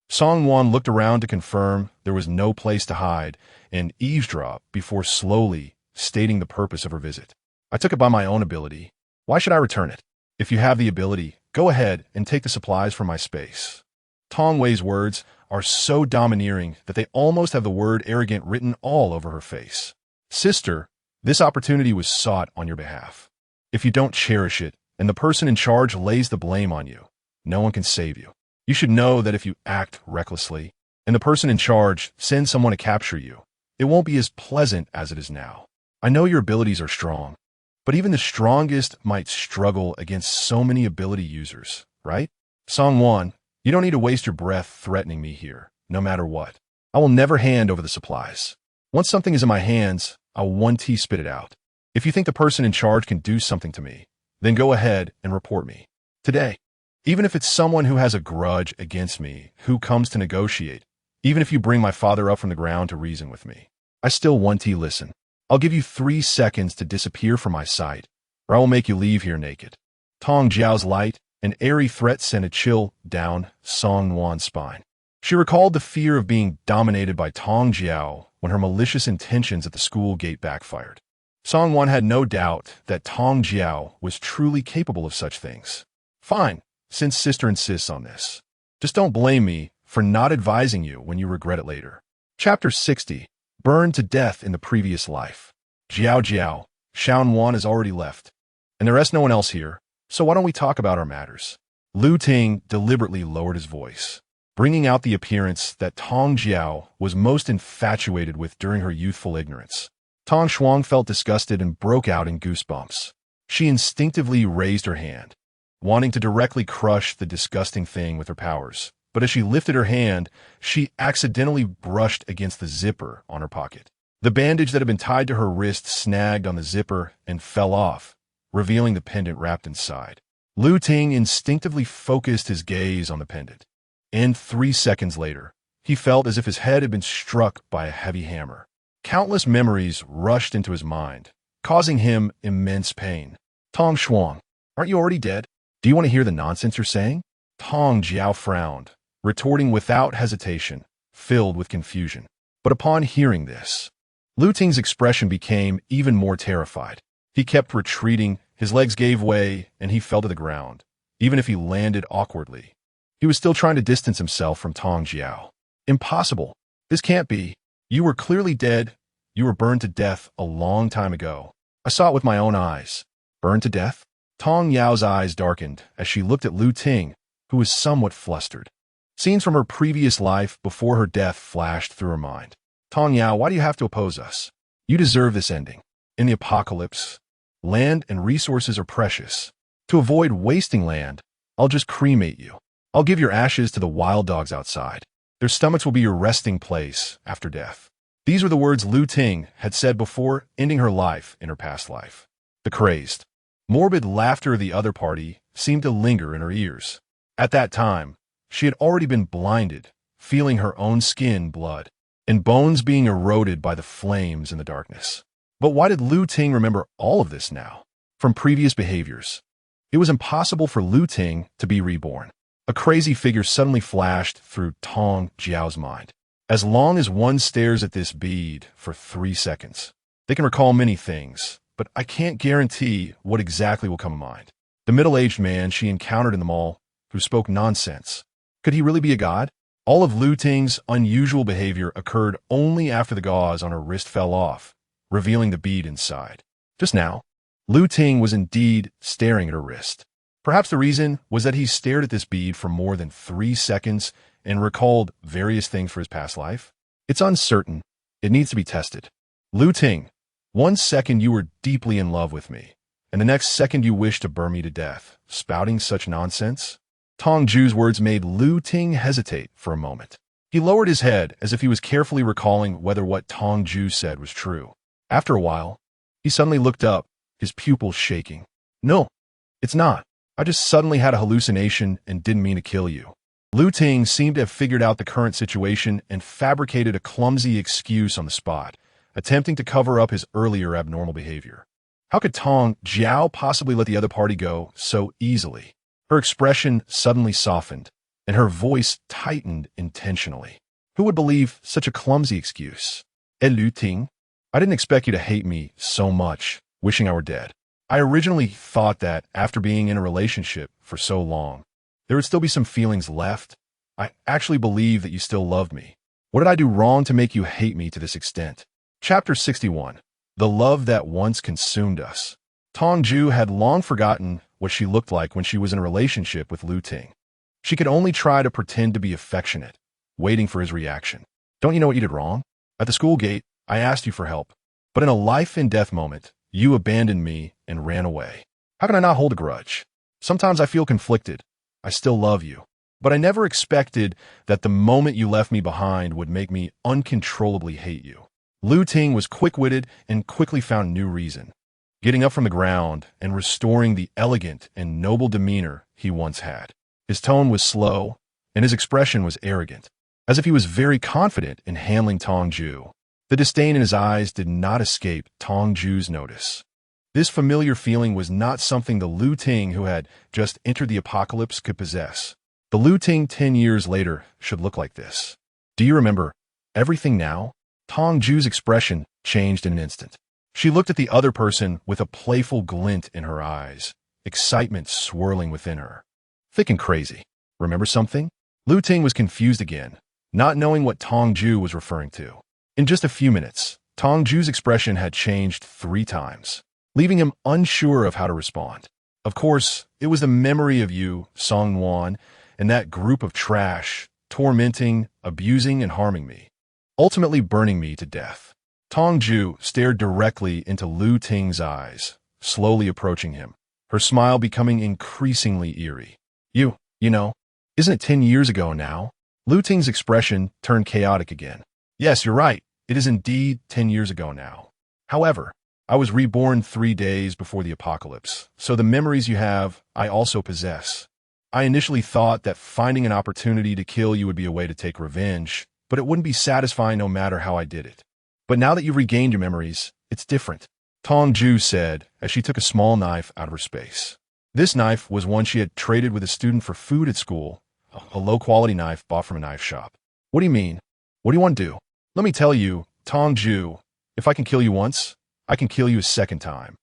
Song Wan looked around to confirm there was no place to hide and eavesdrop before slowly stating the purpose of her visit. I took it by my own ability. Why should I return it? If you have the ability, go ahead and take the supplies from my space. Tong Jue's words are so domineering that they almost have the word arrogant written all over her face. Sister, this opportunity was sought on your behalf. If you don't cherish it, and the person in charge lays the blame on you, no one can save you. You should know that if you act recklessly, and the person in charge sends someone to capture you, it won't be as pleasant as it is now. I know your abilities are strong, but even the strongest might struggle against so many ability users, right? Song Wan, you don't need to waste your breath threatening me here, no matter what. I will never hand over the supplies. Once something is in my hands, I'll 1T spit it out. If you think the person in charge can do something to me, then go ahead and report me. Today, even if it's someone who has a grudge against me, who comes to negotiate, even if you bring my father up from the ground to reason with me, I still 1T listen. I'll give you 3 seconds to disappear from my sight, or I will make you leave here naked. Tong Jiao's light and airy threat sent a chill down Song Wan's spine. She recalled the fear of being dominated by Tong Jiao when her malicious intentions at the school gate backfired. Song Wan had no doubt that Tong Jiao was truly capable of such things. Fine, since sister insists on this. Just don't blame me for not advising you when you regret it later. Chapter 60. Burned to death in the previous life. Jiao, Shaun Wan has already left, and there is no one else here, so why don't we talk about our matters? Lu Ting deliberately lowered his voice, bringing out the appearance that Tong Jiao was most infatuated with during her youthful ignorance. Tong Shuang felt disgusted and broke out in goosebumps. She instinctively raised her hand, wanting to directly crush the disgusting thing with her powers. But as she lifted her hand, she accidentally brushed against the zipper on her pocket. The bandage that had been tied to her wrist snagged on the zipper and fell off, revealing the pendant wrapped inside. Lu Ting instinctively focused his gaze on the pendant, and 3 seconds later, he felt as if his head had been struck by a heavy hammer. Countless memories rushed into his mind, causing him immense pain. Tong Shuang, aren't you already dead? Do you want to hear the nonsense you're saying? Tong Jiao frowned, retorting without hesitation, filled with confusion. But upon hearing this, Lu Ting's expression became even more terrified. He kept retreating, his legs gave way, and he fell to the ground, even if he landed awkwardly. He was still trying to distance himself from Tong Jiao. Impossible. This can't be. You were clearly dead. You were burned to death a long time ago. I saw it with my own eyes. Burned to death? Tong Yao's eyes darkened as she looked at Lu Ting, who was somewhat flustered. Scenes from her previous life before her death flashed through her mind. Tong Yao, why do you have to oppose us? You deserve this ending. In the apocalypse, land and resources are precious. To avoid wasting land, I'll just cremate you. I'll give your ashes to the wild dogs outside. Their stomachs will be your resting place after death. These were the words Lu Ting had said before ending her life in her past life. The crazed, morbid laughter of the other party seemed to linger in her ears. At that time, she had already been blinded, feeling her own skin blood, and bones being eroded by the flames in the darkness. But why did Lu Ting remember all of this now? From previous behaviors. It was impossible for Lu Ting to be reborn. A crazy figure suddenly flashed through Tong Jiao's mind. As long as one stares at this bead for 3 seconds, they can recall many things, but I can't guarantee what exactly will come to mind. The middle-aged man she encountered in the mall, who spoke nonsense. Could he really be a god? All of Lu Ting's unusual behavior occurred only after the gauze on her wrist fell off, revealing the bead inside. Just now, Lu Ting was indeed staring at her wrist. Perhaps the reason was that he stared at this bead for more than 3 seconds and recalled various things for his past life. It's uncertain. It needs to be tested. Lu Ting, 1 second you were deeply in love with me, and the next second you wished to burn me to death, spouting such nonsense? Tong Jue's words made Lu Ting hesitate for a moment. He lowered his head as if he was carefully recalling whether what Tong Jue said was true. After a while, he suddenly looked up, his pupils shaking. No, it's not. I just suddenly had a hallucination and didn't mean to kill you. Lu Ting seemed to have figured out the current situation and fabricated a clumsy excuse on the spot, attempting to cover up his earlier abnormal behavior. How could Tong Jue possibly let the other party go so easily? Her expression suddenly softened, and her voice tightened intentionally. Who would believe such a clumsy excuse? Lu Ting, I didn't expect you to hate me so much, wishing I were dead. I originally thought that after being in a relationship for so long, there would still be some feelings left. I actually believe that you still loved me. What did I do wrong to make you hate me to this extent? Chapter 61. The Love That Once Consumed Us. Tong Jue had long forgotten what she looked like when she was in a relationship with Lu Ting. She could only try to pretend to be affectionate, waiting for his reaction. Don't you know what you did wrong? At the school gate, I asked you for help, but in a life-and-death moment, you abandoned me and ran away. How can I not hold a grudge? Sometimes I feel conflicted. I still love you, but I never expected that the moment you left me behind would make me uncontrollably hate you. Lu Ting was quick-witted and quickly found new reason, getting up from the ground and restoring the elegant and noble demeanor he once had. His tone was slow, and his expression was arrogant, as if he was very confident in handling Tong Jue. The disdain in his eyes did not escape Tong Jue's notice. This familiar feeling was not something the Lu Ting who had just entered the apocalypse could possess. The Lu Ting 10 years later should look like this. Do you remember everything now? Tong Jue's expression changed in an instant. She looked at the other person with a playful glint in her eyes, excitement swirling within her. Thick and crazy. Remember something? Lu Ting was confused again, not knowing what Tong Jue was referring to. In just a few minutes, Tong Jue's expression had changed 3 times, leaving him unsure of how to respond. Of course, it was the memory of you, Song Wan, and that group of trash, tormenting, abusing, and harming me, ultimately burning me to death. Tong Jue stared directly into Lu Ting's eyes, slowly approaching him, her smile becoming increasingly eerie. You know, isn't it 10 years ago now? Lu Ting's expression turned chaotic again. Yes, you're right. It is indeed 10 years ago now. However, I was reborn 3 days before the apocalypse, so the memories you have, I also possess. I initially thought that finding an opportunity to kill you would be a way to take revenge, but it wouldn't be satisfying no matter how I did it. But now that you've regained your memories, it's different, Tong Jue said as she took a small knife out of her space. This knife was one she had traded with a student for food at school, a low-quality knife bought from a knife shop. What do you mean? What do you want to do? Let me tell you, Tong Jue, if I can kill you once, I can kill you a second time.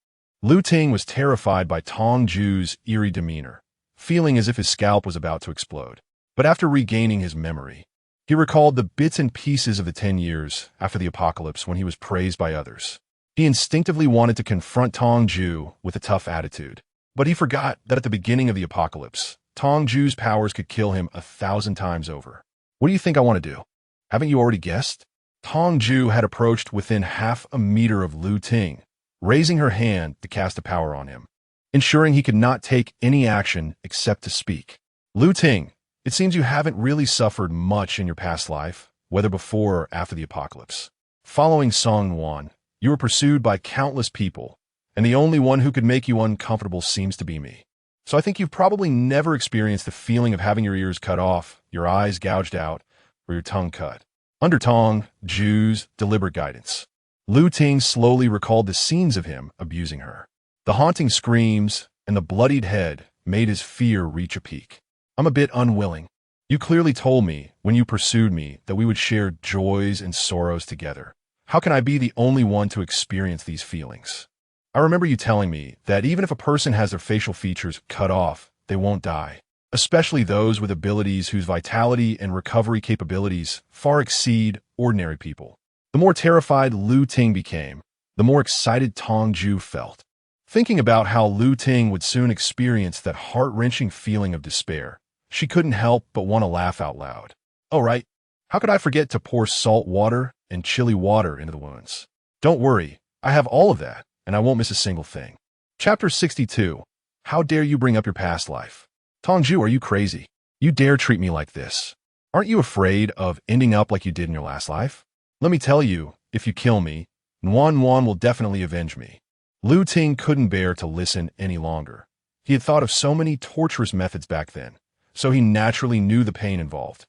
Lu Ting was terrified by Tong Jue's eerie demeanor, feeling as if his scalp was about to explode. But after regaining his memory, he recalled the bits and pieces of the 10 years after the apocalypse when he was praised by others. He instinctively wanted to confront Tong Jue with a tough attitude, but he forgot that at the beginning of the apocalypse, Tong Jue's powers could kill him 1,000 times over. What do you think I want to do? Haven't you already guessed? Tong Jue had approached within half a meter of Lu Ting, raising her hand to cast a power on him, ensuring he could not take any action except to speak. Lu Ting, it seems you haven't really suffered much in your past life, whether before or after the apocalypse. Following Song Wan, you were pursued by countless people, and the only one who could make you uncomfortable seems to be me. So I think you've probably never experienced the feeling of having your ears cut off, your eyes gouged out, or your tongue cut. Under Tong Jue's deliberate guidance, Lu Ting slowly recalled the scenes of him abusing her. The haunting screams and the bloodied head made his fear reach a peak. I'm a bit unwilling. You clearly told me, when you pursued me, that we would share joys and sorrows together. How can I be the only one to experience these feelings? I remember you telling me that even if a person has their facial features cut off, they won't die. especially those with abilities whose vitality and recovery capabilities far exceed ordinary people. The more terrified Lu Ting became, the more excited Tong Jue felt. Thinking about how Lu Ting would soon experience that heart-wrenching feeling of despair, she couldn't help but want to laugh out loud. Oh, right. How could I forget to pour salt water and chili water into the wounds? Don't worry, I have all of that, and I won't miss a single thing. Chapter 62. How dare you bring up your past life? Tong Jue, are you crazy? You dare treat me like this? Aren't you afraid of ending up like you did in your last life? Let me tell you, if you kill me, Nuan will definitely avenge me. Lu Ting couldn't bear to listen any longer. He had thought of so many torturous methods back then, so he naturally knew the pain involved.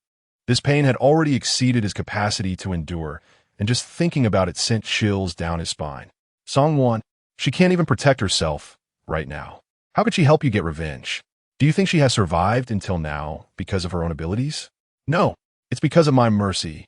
This pain had already exceeded his capacity to endure, and just thinking about it sent chills down his spine. Song-won, she can't even protect herself right now. How could she help you get revenge? Do you think she has survived until now because of her own abilities? No, it's because of my mercy.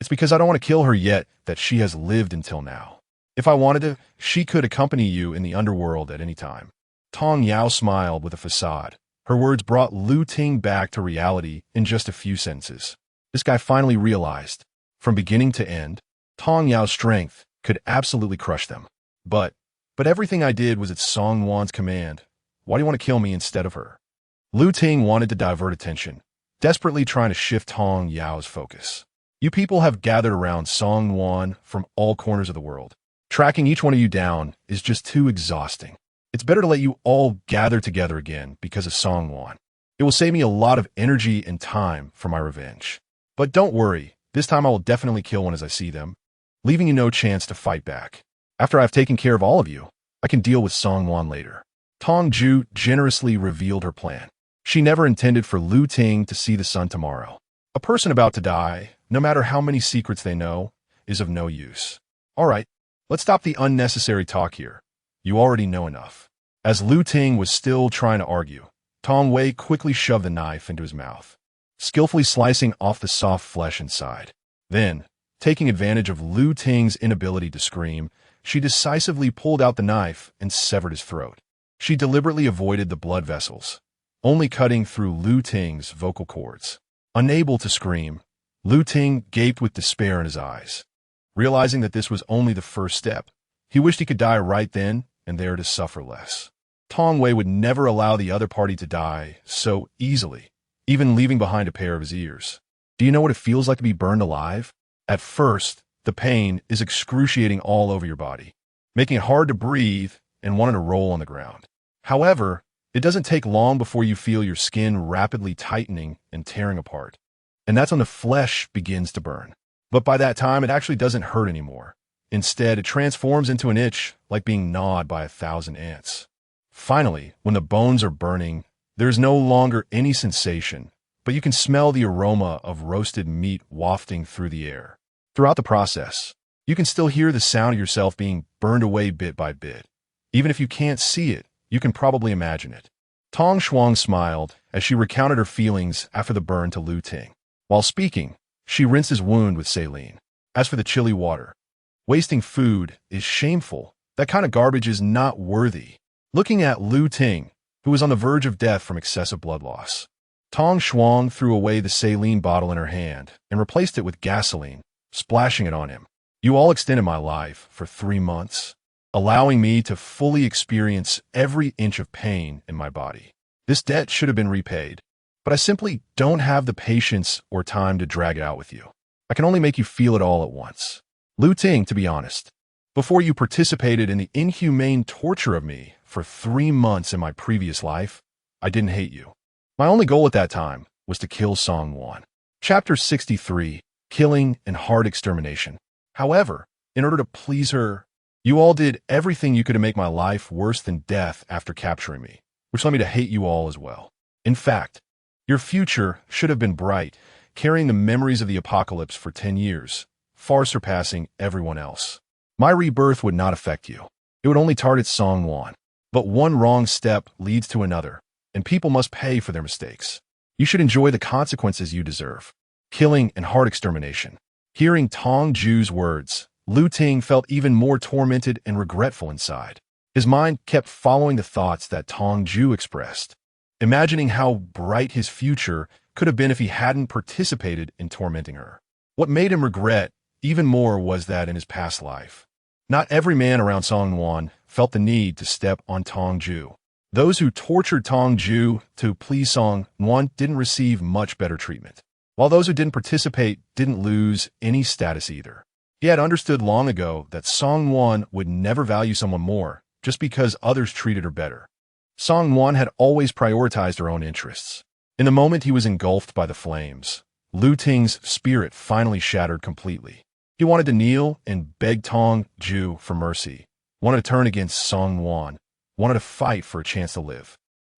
It's because I don't want to kill her yet that she has lived until now. If I wanted to, she could accompany you in the underworld at any time. Tong Yao smiled with a facade. Her words brought Lu Ting back to reality in just a few sentences. This guy finally realized, from beginning to end, Tong Yao's strength could absolutely crush them. But everything I did was at Song Wan's command. Why do you want to kill me instead of her? Lu Ting wanted to divert attention, desperately trying to shift Tong Yao's focus. You people have gathered around Song Wan from all corners of the world. Tracking each one of you down is just too exhausting. It's better to let you all gather together again because of Song Wan. It will save me a lot of energy and time for my revenge. But don't worry, this time I will definitely kill one as I see them, leaving you no chance to fight back. After I've taken care of all of you, I can deal with Song Wan later. Tong Jue generously revealed her plan. She never intended for Lu Ting to see the sun tomorrow. A person about to die, no matter how many secrets they know, is of no use. All right, let's stop the unnecessary talk here. You already know enough. As Lu Ting was still trying to argue, Tong Wei quickly shoved the knife into his mouth, skillfully slicing off the soft flesh inside. Then, taking advantage of Lu Ting's inability to scream, she decisively pulled out the knife and severed his throat. She deliberately avoided the blood vessels, only cutting through Lu Ting's vocal cords. Unable to scream, Lu Ting gaped with despair in his eyes. Realizing that this was only the first step, he wished he could die right then and there to suffer less. Tong Wei would never allow the other party to die so easily, even leaving behind a pair of his ears. Do you know what it feels like to be burned alive? At first, the pain is excruciating all over your body, making it hard to breathe and wanting to roll on the ground. However, it doesn't take long before you feel your skin rapidly tightening and tearing apart. And that's when the flesh begins to burn. But by that time, it actually doesn't hurt anymore. Instead, it transforms into an itch like being gnawed by 1,000 ants. Finally, when the bones are burning, there is no longer any sensation, but you can smell the aroma of roasted meat wafting through the air. Throughout the process, you can still hear the sound of yourself being burned away bit by bit. Even if you can't see it, you can probably imagine it. Tong Shuang smiled as she recounted her feelings after the burn to Lu Ting. While speaking, she rinsed his wound with saline. As for the chili water, wasting food is shameful. That kind of garbage is not worthy. Looking at Lu Ting, who was on the verge of death from excessive blood loss, Tong Shuang threw away the saline bottle in her hand and replaced it with gasoline, splashing it on him. You all extended my life for 3 months, allowing me to fully experience every inch of pain in my body. This debt should have been repaid, but I simply don't have the patience or time to drag it out with you. I can only make you feel it all at once. Lu Ting, to be honest, before you participated in the inhumane torture of me for 3 months in my previous life, I didn't hate you. My only goal at that time was to kill Song Wan. Chapter 63, Killing and Hard Extermination. However, in order to please her, you all did everything you could to make my life worse than death after capturing me, which led me to hate you all as well. In fact, your future should have been bright, carrying the memories of the apocalypse for 10 years, far surpassing everyone else. My rebirth would not affect you. It would only target Song Wan. But one wrong step leads to another, and people must pay for their mistakes. You should enjoy the consequences you deserve. Killing and hard extermination. Hearing Tong Jue's words, Lu Ting felt even more tormented and regretful inside. His mind kept following the thoughts that Tong Jue expressed, imagining how bright his future could have been if he hadn't participated in tormenting her. What made him regret even more was that in his past life, not every man around Song Yuan felt the need to step on Tong Jue. Those who tortured Tong Jue to please Song Yuan didn't receive much better treatment, while those who didn't participate didn't lose any status either. He had understood long ago that Song Yuan would never value someone more just because others treated her better. Song Yuan had always prioritized her own interests. In the moment he was engulfed by the flames, Lu Ting's spirit finally shattered completely. He wanted to kneel and beg Tong Jue for mercy, wanted to turn against Song Yuan, wanted to fight for a chance to live.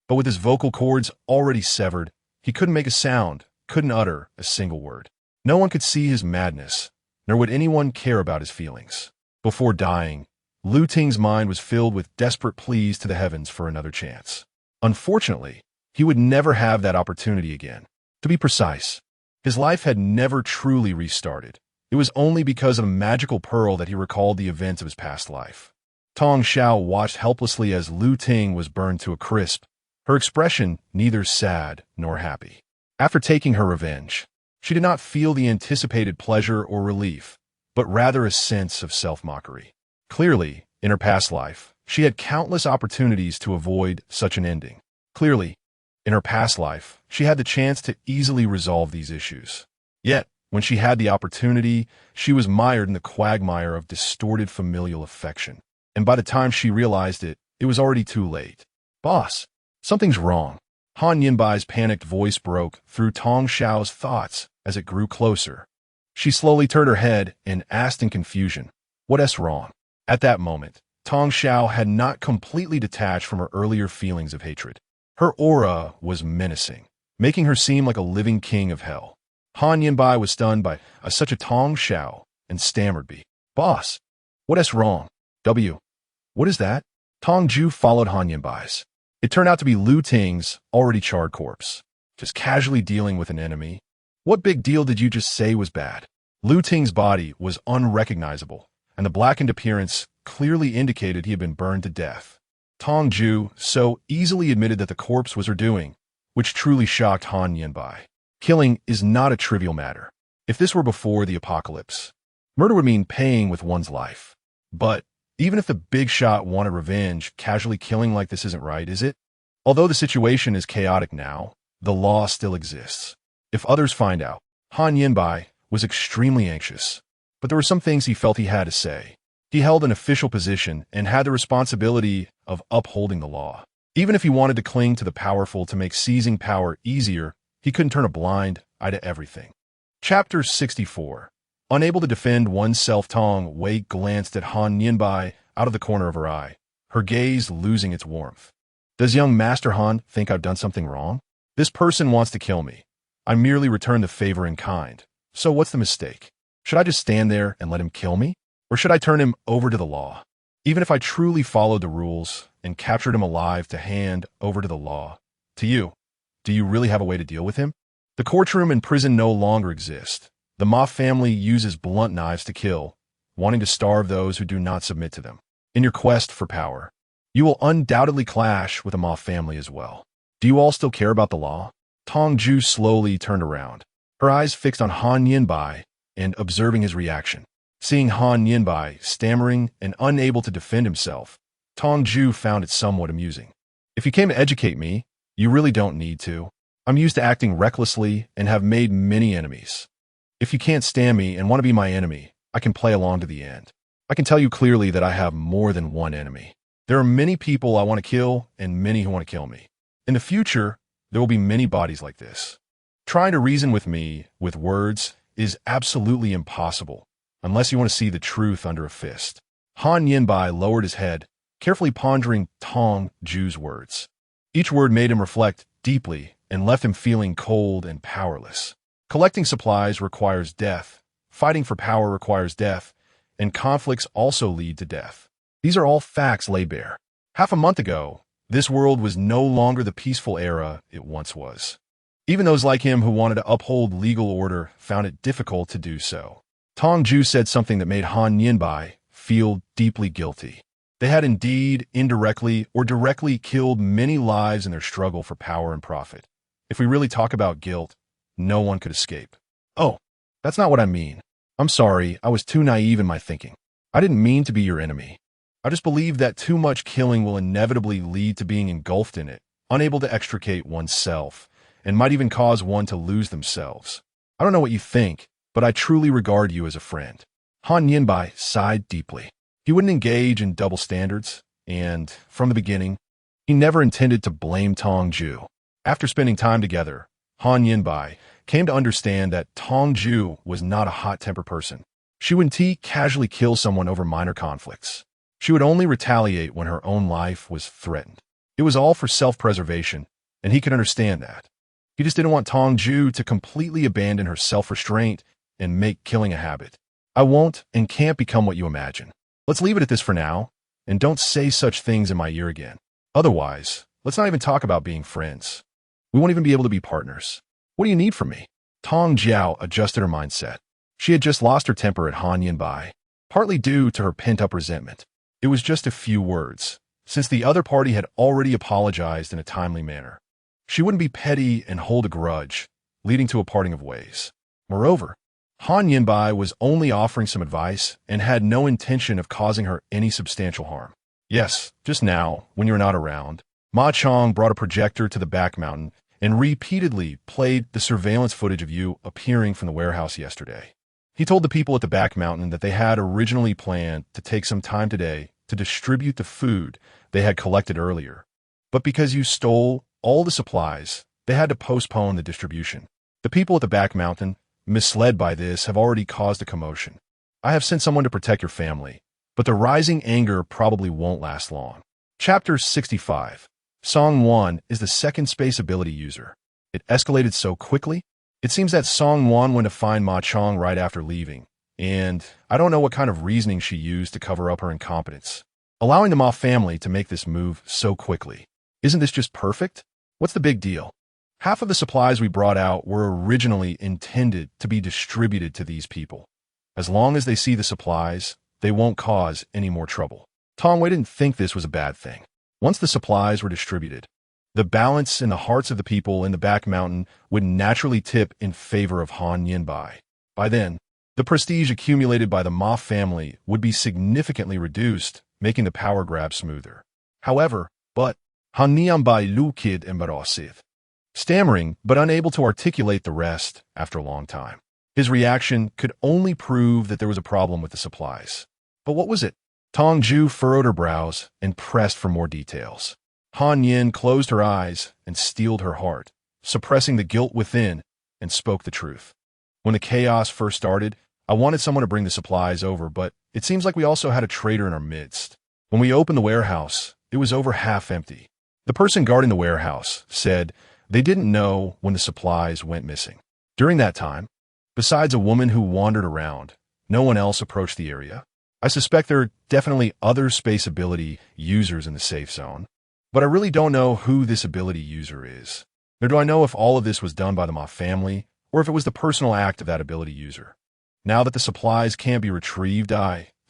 But with his vocal cords already severed, he couldn't make a sound, couldn't utter a single word. No one could see his madness, nor would anyone care about his feelings. Before dying, Lu Ting's mind was filled with desperate pleas to the heavens for another chance. Unfortunately, he would never have that opportunity again. To be precise, his life had never truly restarted. It was only because of a magical pearl that he recalled the events of his past life. Tong Xiao watched helplessly as Lu Ting was burned to a crisp, her expression neither sad nor happy. After taking her revenge, she did not feel the anticipated pleasure or relief, but rather a sense of self-mockery. Clearly, in her past life, she had countless opportunities to avoid such an ending. Clearly, in her past life, she had the chance to easily resolve these issues. Yet, when she had the opportunity, she was mired in the quagmire of distorted familial affection. And by the time she realized it, it was already too late. "Boss, something's wrong." Han Yinbai's panicked voice broke through Tong Xiao's thoughts as it grew closer. She slowly turned her head and asked in confusion, "What's wrong?" At that moment, Tong Xiao had not completely detached from her earlier feelings of hatred. Her aura was menacing, making her seem like a living king of hell. Han Yinbai was stunned by such a Tong Xiao and stammered, "Boss, what's wrong? What is that?" Tong Jue followed Han Yinbai's. It turned out to be Lu Ting's already charred corpse, just casually dealing with an enemy. "What big deal did you just say was bad?" Lu Ting's body was unrecognizable, and the blackened appearance clearly indicated he had been burned to death. Tong Jue so easily admitted that the corpse was her doing, which truly shocked Han Yinbai. Killing is not a trivial matter. If this were before the apocalypse, murder would mean paying with one's life. But even if the big shot wanted revenge, casually killing like this isn't right, is it? Although the situation is chaotic now, the law still exists. If others find out, Han Yinbai was extremely anxious. But there were some things he felt he had to say. He held an official position and had the responsibility of upholding the law. Even if he wanted to cling to the powerful to make seizing power easier, he couldn't turn a blind eye to everything. Chapter 64. Unable to defend oneself, Tong Wei glanced at Han Yinbai out of the corner of her eye, her gaze losing its warmth. "Does young Master Han think I've done something wrong? This person wants to kill me. I merely return the favor in kind. So what's the mistake? Should I just stand there and let him kill me? Or should I turn him over to the law? Even if I truly followed the rules and captured him alive to hand over to the law, to you, do you really have a way to deal with him? The courtroom and prison no longer exist. The Ma family uses blunt knives to kill, wanting to starve those who do not submit to them. In your quest for power, you will undoubtedly clash with the Ma family as well. Do you all still care about the law?" Tong Jue slowly turned around, her eyes fixed on Han Yinbai and observing his reaction. Seeing Han Yinbai stammering and unable to defend himself, Tong Jue found it somewhat amusing. "If you came to educate me, you really don't need to. I'm used to acting recklessly and have made many enemies. If you can't stand me and want to be my enemy, I can play along to the end. I can tell you clearly that I have more than one enemy. There are many people I want to kill and many who want to kill me. In the future, there will be many bodies like this. Trying to reason with me with words is absolutely impossible, unless you want to see the truth under a fist." Han Yinbai lowered his head, carefully pondering Tong Jue's words. Each word made him reflect deeply and left him feeling cold and powerless. Collecting supplies requires death, fighting for power requires death, and conflicts also lead to death. These are all facts laid bare. Half a month ago, this world was no longer the peaceful era it once was. Even those like him who wanted to uphold legal order found it difficult to do so. Tong Jue said something that made Han Yinbai feel deeply guilty. They had indeed, indirectly, or directly killed many lives in their struggle for power and profit. If we really talk about guilt, no one could escape. Oh, that's not what I mean. I'm sorry, I was too naive in my thinking. I didn't mean to be your enemy. I just believe that too much killing will inevitably lead to being engulfed in it, unable to extricate oneself, and might even cause one to lose themselves. I don't know what you think, but I truly regard you as a friend. Han Yinbai sighed deeply. He wouldn't engage in double standards, and, from the beginning, he never intended to blame Tong Jue. After spending time together, Han Yinbai came to understand that Tong Jue was not a hot-tempered person. She wouldn't casually kill someone over minor conflicts. She would only retaliate when her own life was threatened. It was all for self-preservation, and he could understand that. He just didn't want Tong Jue to completely abandon her self-restraint and make killing a habit. I won't and can't become what you imagine. Let's leave it at this for now, and don't say such things in my ear again. Otherwise, let's not even talk about being friends. We won't even be able to be partners. What do you need from me? Tong Jiao adjusted her mindset. She had just lost her temper at Han Yinbai, partly due to her pent-up resentment. It was just a few words, since the other party had already apologized in a timely manner. She wouldn't be petty and hold a grudge, leading to a parting of ways. Moreover, Han Yinbai was only offering some advice and had no intention of causing her any substantial harm. Yes, just now, when you were not around, Ma Chong brought a projector to the back mountain and repeatedly played the surveillance footage of you appearing from the warehouse yesterday. He told the people at the back mountain that they had originally planned to take some time today to distribute the food they had collected earlier. But because you stole all the supplies, they had to postpone the distribution. The people at the back mountain, misled by this, have already caused a commotion. I have sent someone to protect your family, but the rising anger probably won't last long. Chapter 65. Song 1 is the second space ability user. It escalated so quickly. It seems that Song 1 went to find Ma Chong right after leaving, and I don't know what kind of reasoning she used to cover up her incompetence, allowing the Ma family to make this move so quickly. Isn't this just perfect? What's the big deal? Half of the supplies we brought out were originally intended to be distributed to these people. As long as they see the supplies, they won't cause any more trouble. Tong Wei didn't think this was a bad thing. Once the supplies were distributed, the balance in the hearts of the people in the back mountain would naturally tip in favor of Han Yinbai. By then, the prestige accumulated by the Ma family would be significantly reduced, making the power grab smoother. However, Han Yinbai Lu Kid embarrassed, stammering but unable to articulate the rest after a long time. His reaction could only prove that there was a problem with the supplies. But what was it? Tong Jue furrowed her brows and pressed for more details. Han Yin closed her eyes and steeled her heart, suppressing the guilt within, and spoke the truth. When the chaos first started, I wanted someone to bring the supplies over, but it seems like we also had a traitor in our midst. When we opened the warehouse, it was over half empty. The person guarding the warehouse said they didn't know when the supplies went missing. During that time, besides a woman who wandered around, no one else approached the area. I suspect there are definitely other space ability users in the safe zone, but I really don't know who this ability user is. Nor do I know if all of this was done by the Ma family, or if it was the personal act of that ability user. Now that the supplies can't be retrieved,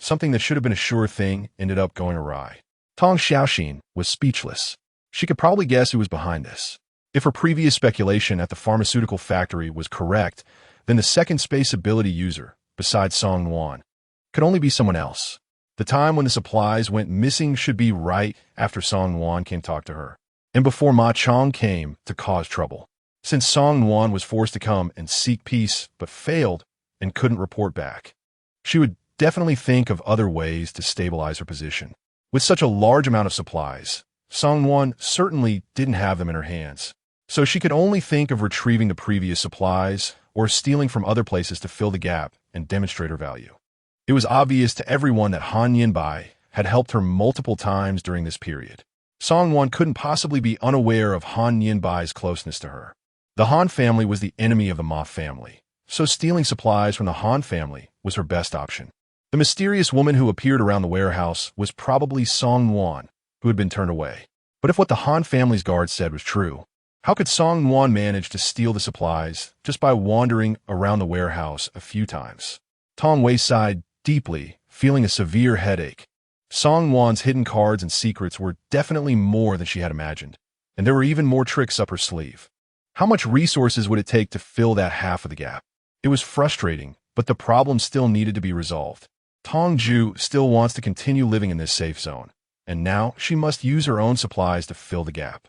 something that should have been a sure thing ended up going awry. Tong Xiaoxin was speechless. She could probably guess who was behind this. If her previous speculation at the pharmaceutical factory was correct, then the second space ability user, besides Song Wan, could only be someone else. The time when the supplies went missing should be right after Song Wan came talk to her, and before Ma Chong came to cause trouble. Since Song Wan was forced to come and seek peace but failed and couldn't report back, she would definitely think of other ways to stabilize her position. With such a large amount of supplies, Song Wan certainly didn't have them in her hands, so she could only think of retrieving the previous supplies or stealing from other places to fill the gap and demonstrate her value. It was obvious to everyone that Han Yinbai had helped her multiple times during this period. Song Wan couldn't possibly be unaware of Han Yinbai's closeness to her. The Han family was the enemy of the Ma family, so stealing supplies from the Han family was her best option. The mysterious woman who appeared around the warehouse was probably Song Wan, who had been turned away. But if what the Han family's guards said was true, how could Song Wan manage to steal the supplies just by wandering around the warehouse a few times? Tong Wei sighed deeply, feeling a severe headache. Song Wan's hidden cards and secrets were definitely more than she had imagined, and there were even more tricks up her sleeve. How much resources would it take to fill that half of the gap? It was frustrating, but the problem still needed to be resolved. Tong Jue still wants to continue living in this safe zone, and now she must use her own supplies to fill the gap.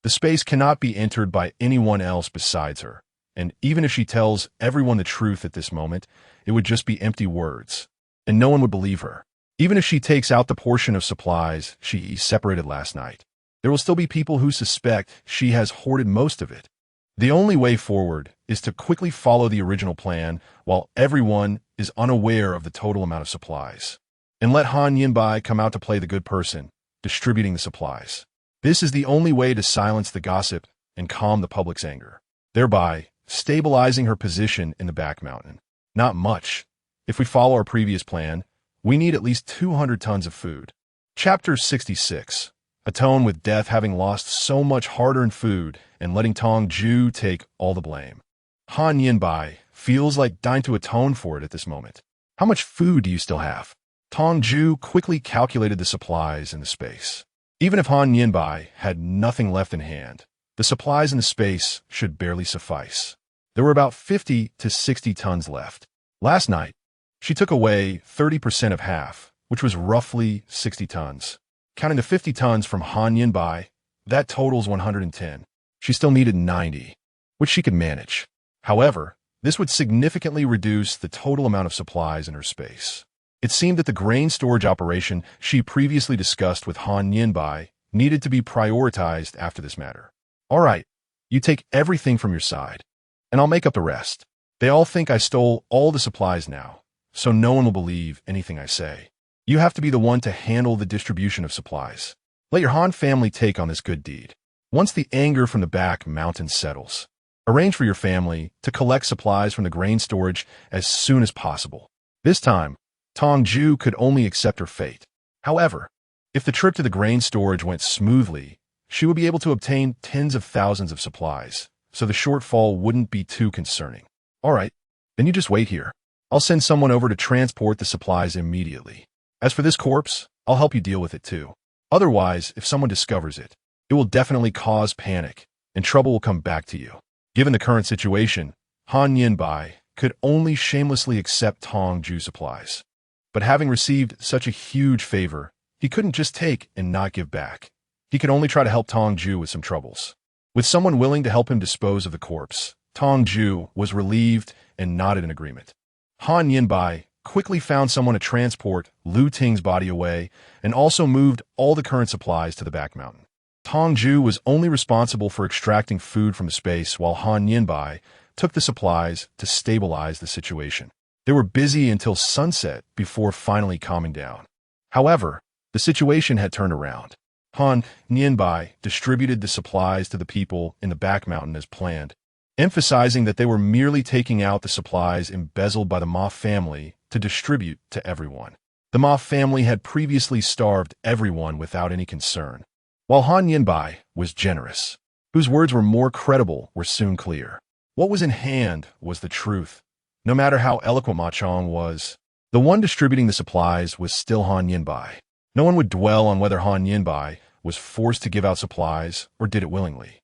The space cannot be entered by anyone else besides her, and even if she tells everyone the truth at this moment, it would just be empty words, and no one would believe her. Even if she takes out the portion of supplies she separated last night, there will still be people who suspect she has hoarded most of it. The only way forward is to quickly follow the original plan while everyone is unaware of the total amount of supplies, and let Han Yinbai come out to play the good person, distributing the supplies. This is the only way to silence the gossip and calm the public's anger, thereby stabilizing her position in the back mountain. Not much. If we follow our previous plan, we need at least 200 tons of food. Chapter 66. Atone with death, having lost so much hard-earned food and letting Tong Jue take all the blame. Han Yinbai feels like dying to atone for it at this moment. How much food do you still have? Tong Jue quickly calculated the supplies in the space. Even if Han Yinbai had nothing left in hand, the supplies in the space should barely suffice. There were about 50 to 60 tons left. Last night, she took away 30% of half, which was roughly 60 tons. Counting the 50 tons from Han Yinbai, that totals 110. She still needed 90, which she could manage. However, this would significantly reduce the total amount of supplies in her space. It seemed that the grain storage operation she previously discussed with Han Yinbai needed to be prioritized after this matter. All right, you take everything from your side, and I'll make up the rest. They all think I stole all the supplies now, so no one will believe anything I say. You have to be the one to handle the distribution of supplies. Let your Han family take on this good deed. Once the anger from the back mountain settles, arrange for your family to collect supplies from the grain storage as soon as possible. This time, Tong Jue could only accept her fate. However, if the trip to the grain storage went smoothly, she would be able to obtain tens of thousands of supplies, so the shortfall wouldn't be too concerning. All right, then you just wait here. I'll send someone over to transport the supplies immediately. As for this corpse, I'll help you deal with it too. Otherwise, if someone discovers it, it will definitely cause panic, and trouble will come back to you. Given the current situation, Han Yinbai could only shamelessly accept Tong Jue's supplies. But having received such a huge favor, he couldn't just take and not give back. He could only try to help Tong Jue with some troubles. With someone willing to help him dispose of the corpse, Tong Jue was relieved and nodded in agreement. Han Yinbai quickly found someone to transport Lu Ting's body away and also moved all the current supplies to the back mountain. Tong Jue was only responsible for extracting food from the space while Han Yinbai took the supplies to stabilize the situation. They were busy until sunset before finally calming down. However, the situation had turned around. Han Yinbai distributed the supplies to the people in the back mountain as planned, emphasizing that they were merely taking out the supplies embezzled by the Ma family to distribute to everyone. The Ma family had previously starved everyone without any concern, while Han Yinbai was generous. Whose words were more credible were soon clear. What was in hand was the truth. No matter how eloquent Ma Chong was, the one distributing the supplies was still Han Yinbai. No one would dwell on whether Han Yinbai was forced to give out supplies or did it willingly.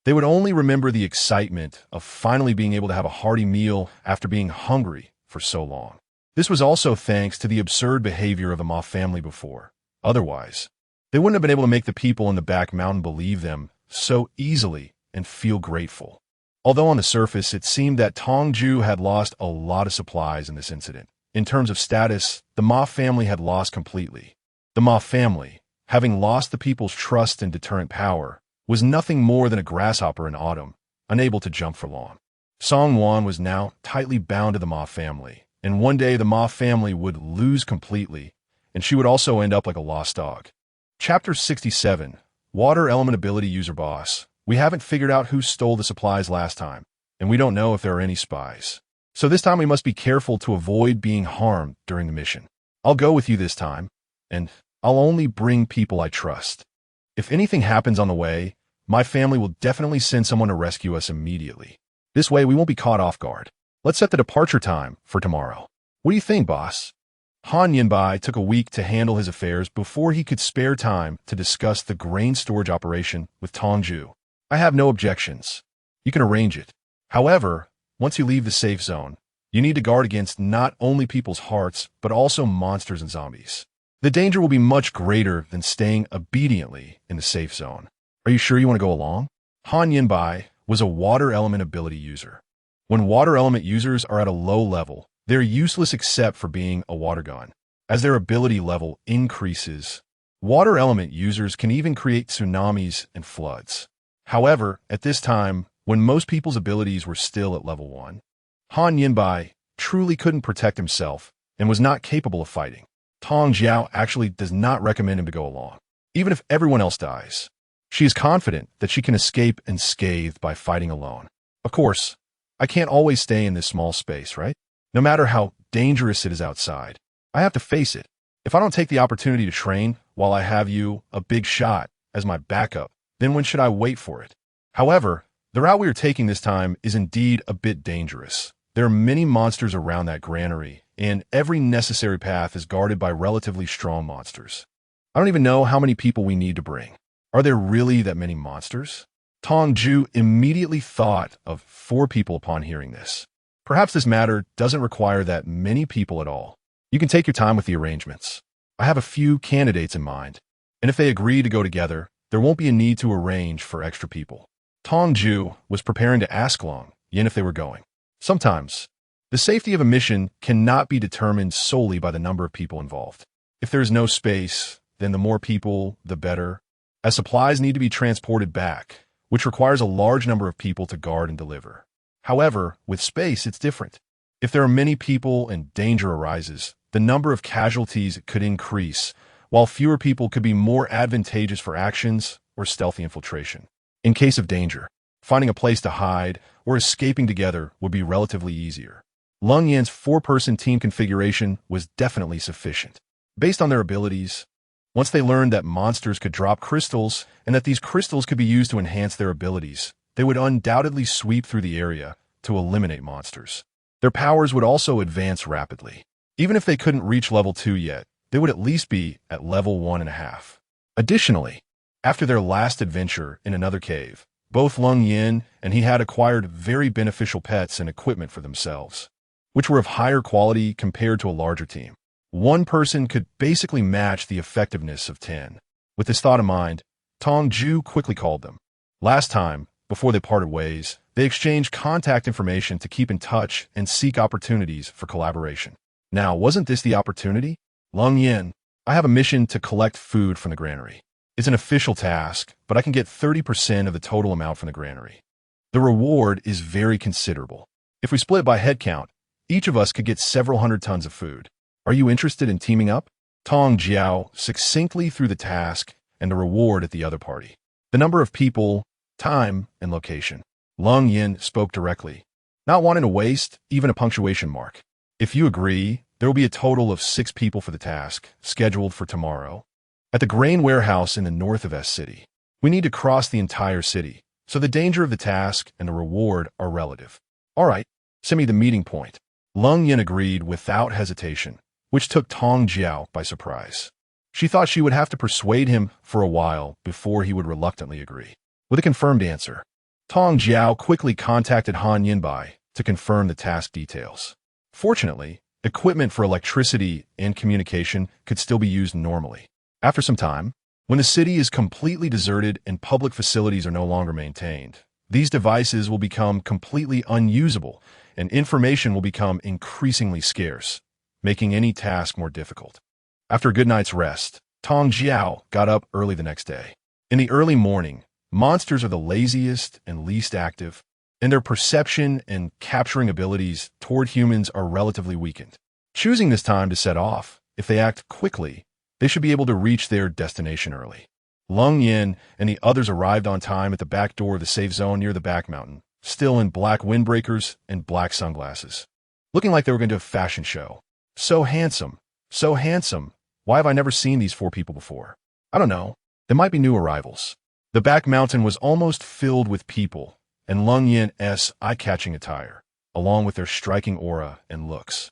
They would only remember the excitement of finally being able to have a hearty meal after being hungry for so long. This was also thanks to the absurd behavior of the Ma family before. Otherwise, they wouldn't have been able to make the people in the back mountain believe them so easily and feel grateful. Although on the surface it seemed that Tong Jue had lost a lot of supplies in this incident, in terms of status, the Ma family had lost completely. The Ma family, having lost the people's trust and deterrent power, was nothing more than a grasshopper in autumn, unable to jump for long. Song Wan was now tightly bound to the Ma family, and one day the Ma family would lose completely, and she would also end up like a lost dog. Chapter 67, Water Element Ability User Boss. We haven't figured out who stole the supplies last time, and we don't know if there are any spies. So this time we must be careful to avoid being harmed during the mission. I'll go with you this time, and I'll only bring people I trust. If anything happens on the way, my family will definitely send someone to rescue us immediately. This way we won't be caught off guard. Let's set the departure time for tomorrow. What do you think, boss? Han Yinbai took a week to handle his affairs before he could spare time to discuss the grain storage operation with Tong Jue. I have no objections. You can arrange it. However, once you leave the safe zone, you need to guard against not only people's hearts, but also monsters and zombies. The danger will be much greater than staying obediently in the safe zone. Are you sure you want to go along? Han Yinbai was a water element ability user. When water element users are at a low level, they're useless except for being a water gun. As their ability level increases, water element users can even create tsunamis and floods. However, at this time, when most people's abilities were still at level 1, Han Yinbai truly couldn't protect himself and was not capable of fighting. Tong Jue actually does not recommend him to go along, even if everyone else dies. She is confident that she can escape unscathed by fighting alone. Of course, I can't always stay in this small space, right? No matter how dangerous it is outside, I have to face it. If I don't take the opportunity to train while I have you, a big shot, as my backup, then when should I wait for it? However, the route we are taking this time is indeed a bit dangerous. There are many monsters around that granary, and every necessary path is guarded by relatively strong monsters. I don't even know how many people we need to bring. Are there really that many monsters? Tong Jue immediately thought of 4 people upon hearing this. Perhaps this matter doesn't require that many people at all. You can take your time with the arrangements. I have a few candidates in mind, and if they agree to go together, there won't be a need to arrange for extra people. Tong Jue was preparing to ask Long Yin if they were going. Sometimes, the safety of a mission cannot be determined solely by the number of people involved. If there is no space, then the more people, the better, as supplies need to be transported back, which requires a large number of people to guard and deliver. However, with space, it's different. If there are many people and danger arises, the number of casualties could increase, while fewer people could be more advantageous for actions or stealthy infiltration. In case of danger, finding a place to hide or escaping together would be relatively easier. Lung Yan's 4-person team configuration was definitely sufficient. Based on their abilities, once they learned that monsters could drop crystals and that these crystals could be used to enhance their abilities, they would undoubtedly sweep through the area to eliminate monsters. Their powers would also advance rapidly. Even if they couldn't reach level 2 yet, they would at least be at level 1.5. Additionally, after their last adventure in another cave, both Lung Yin and he had acquired very beneficial pets and equipment for themselves, which were of higher quality compared to a larger team. One person could basically match the effectiveness of 10. With this thought in mind, Tong Jue quickly called them. Last time, before they parted ways, they exchanged contact information to keep in touch and seek opportunities for collaboration. Now, wasn't this the opportunity? Lung Yin, I have a mission to collect food from the granary. It's an official task, but I can get 30% of the total amount from the granary. The reward is very considerable. If we split by head count, each of us could get several hundred tons of food. Are you interested in teaming up? Tong Jue succinctly threw the task and the reward at the other party. The number of people, time, and location. Lung Yin spoke directly, not wanting to waste even a punctuation mark. If you agree, there will be a total of 6 people for the task, scheduled for tomorrow. At the grain warehouse in the north of S City. We need to cross the entire city, so the danger of the task and the reward are relative. All right, send me the meeting point. Lung Yin agreed without hesitation, which took Tong Jue by surprise. She thought she would have to persuade him for a while before he would reluctantly agree. With a confirmed answer, Tong Jue quickly contacted Han Yinbai to confirm the task details. Fortunately, equipment for electricity and communication could still be used normally. After some time, when the city is completely deserted and public facilities are no longer maintained, these devices will become completely unusable and information will become increasingly scarce, making any task more difficult. After a good night's rest, Tong Jue got up early the next day. In the early morning, monsters are the laziest and least active, and their perception and capturing abilities toward humans are relatively weakened. Choosing this time to set off, if they act quickly, they should be able to reach their destination early. Lung Yin and the others arrived on time at the back door of the safe zone near the back mountain, still in black windbreakers and black sunglasses, looking like they were going to a fashion show. So handsome, so handsome. Why have I never seen these 4 people before? I don't know. They might be new arrivals. The back mountain was almost filled with people, and Lung Yin's eye-catching attire, along with their striking aura and looks.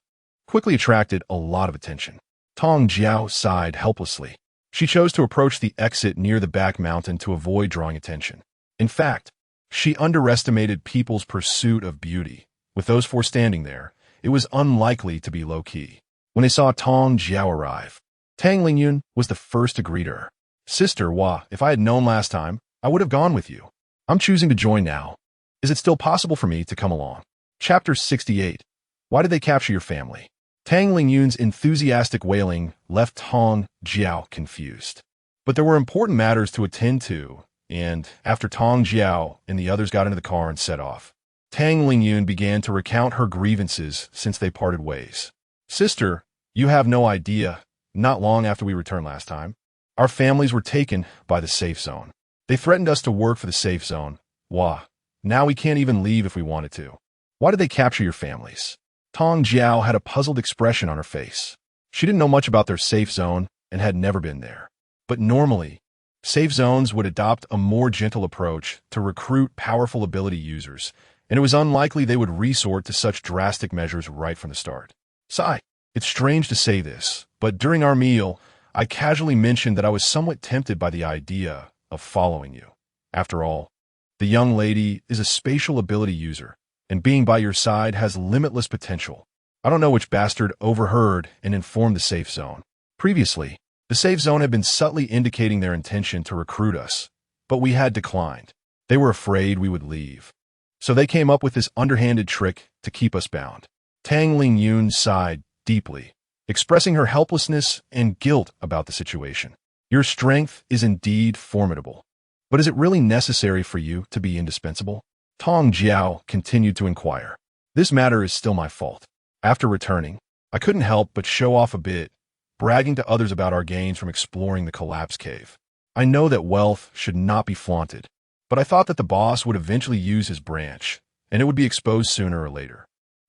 quickly attracted a lot of attention. Tong Jue sighed helplessly. She chose to approach the exit near the back mountain to avoid drawing attention. In fact, she underestimated people's pursuit of beauty. With those four standing there, it was unlikely to be low-key. When they saw Tong Jue arrive, Tang Lingyun was the first to greet her. "Sister Hua, if I had known last time, I would have gone with you. I'm choosing to join now. Is it still possible for me to come along?" Chapter 68. Why did they capture your family? Tang Lingyun's enthusiastic wailing left Tong Jue confused. But there were important matters to attend to, and after Tong Jue and the others got into the car and set off, Tang Lingyun began to recount her grievances since they parted ways. "Sister, you have no idea. Not long after we returned last time, our families were taken by the safe zone. They threatened us to work for the safe zone. Wah. Now we can't even leave if we wanted to." "Why did they capture your families?" Tong Jue had a puzzled expression on her face. She didn't know much about their safe zone and had never been there. But normally, safe zones would adopt a more gentle approach to recruit powerful ability users, and it was unlikely they would resort to such drastic measures right from the start. "Sigh. It's strange to say this, but during our meal, I casually mentioned that I was somewhat tempted by the idea of following you. After all, the young lady is a spatial ability user, and being by your side has limitless potential. I don't know which bastard overheard and informed the safe zone. Previously, the safe zone had been subtly indicating their intention to recruit us, but we had declined. They were afraid we would leave. So they came up with this underhanded trick to keep us bound." Tang Lingyun sighed deeply, expressing her helplessness and guilt about the situation. "Your strength is indeed formidable. But is it really necessary for you to be indispensable?" Tong Jue continued to inquire. "This matter is still my fault. After returning, I couldn't help but show off a bit, bragging to others about our gains from exploring the collapse cave. I know that wealth should not be flaunted, but I thought that the boss would eventually use his branch, and it would be exposed sooner or later.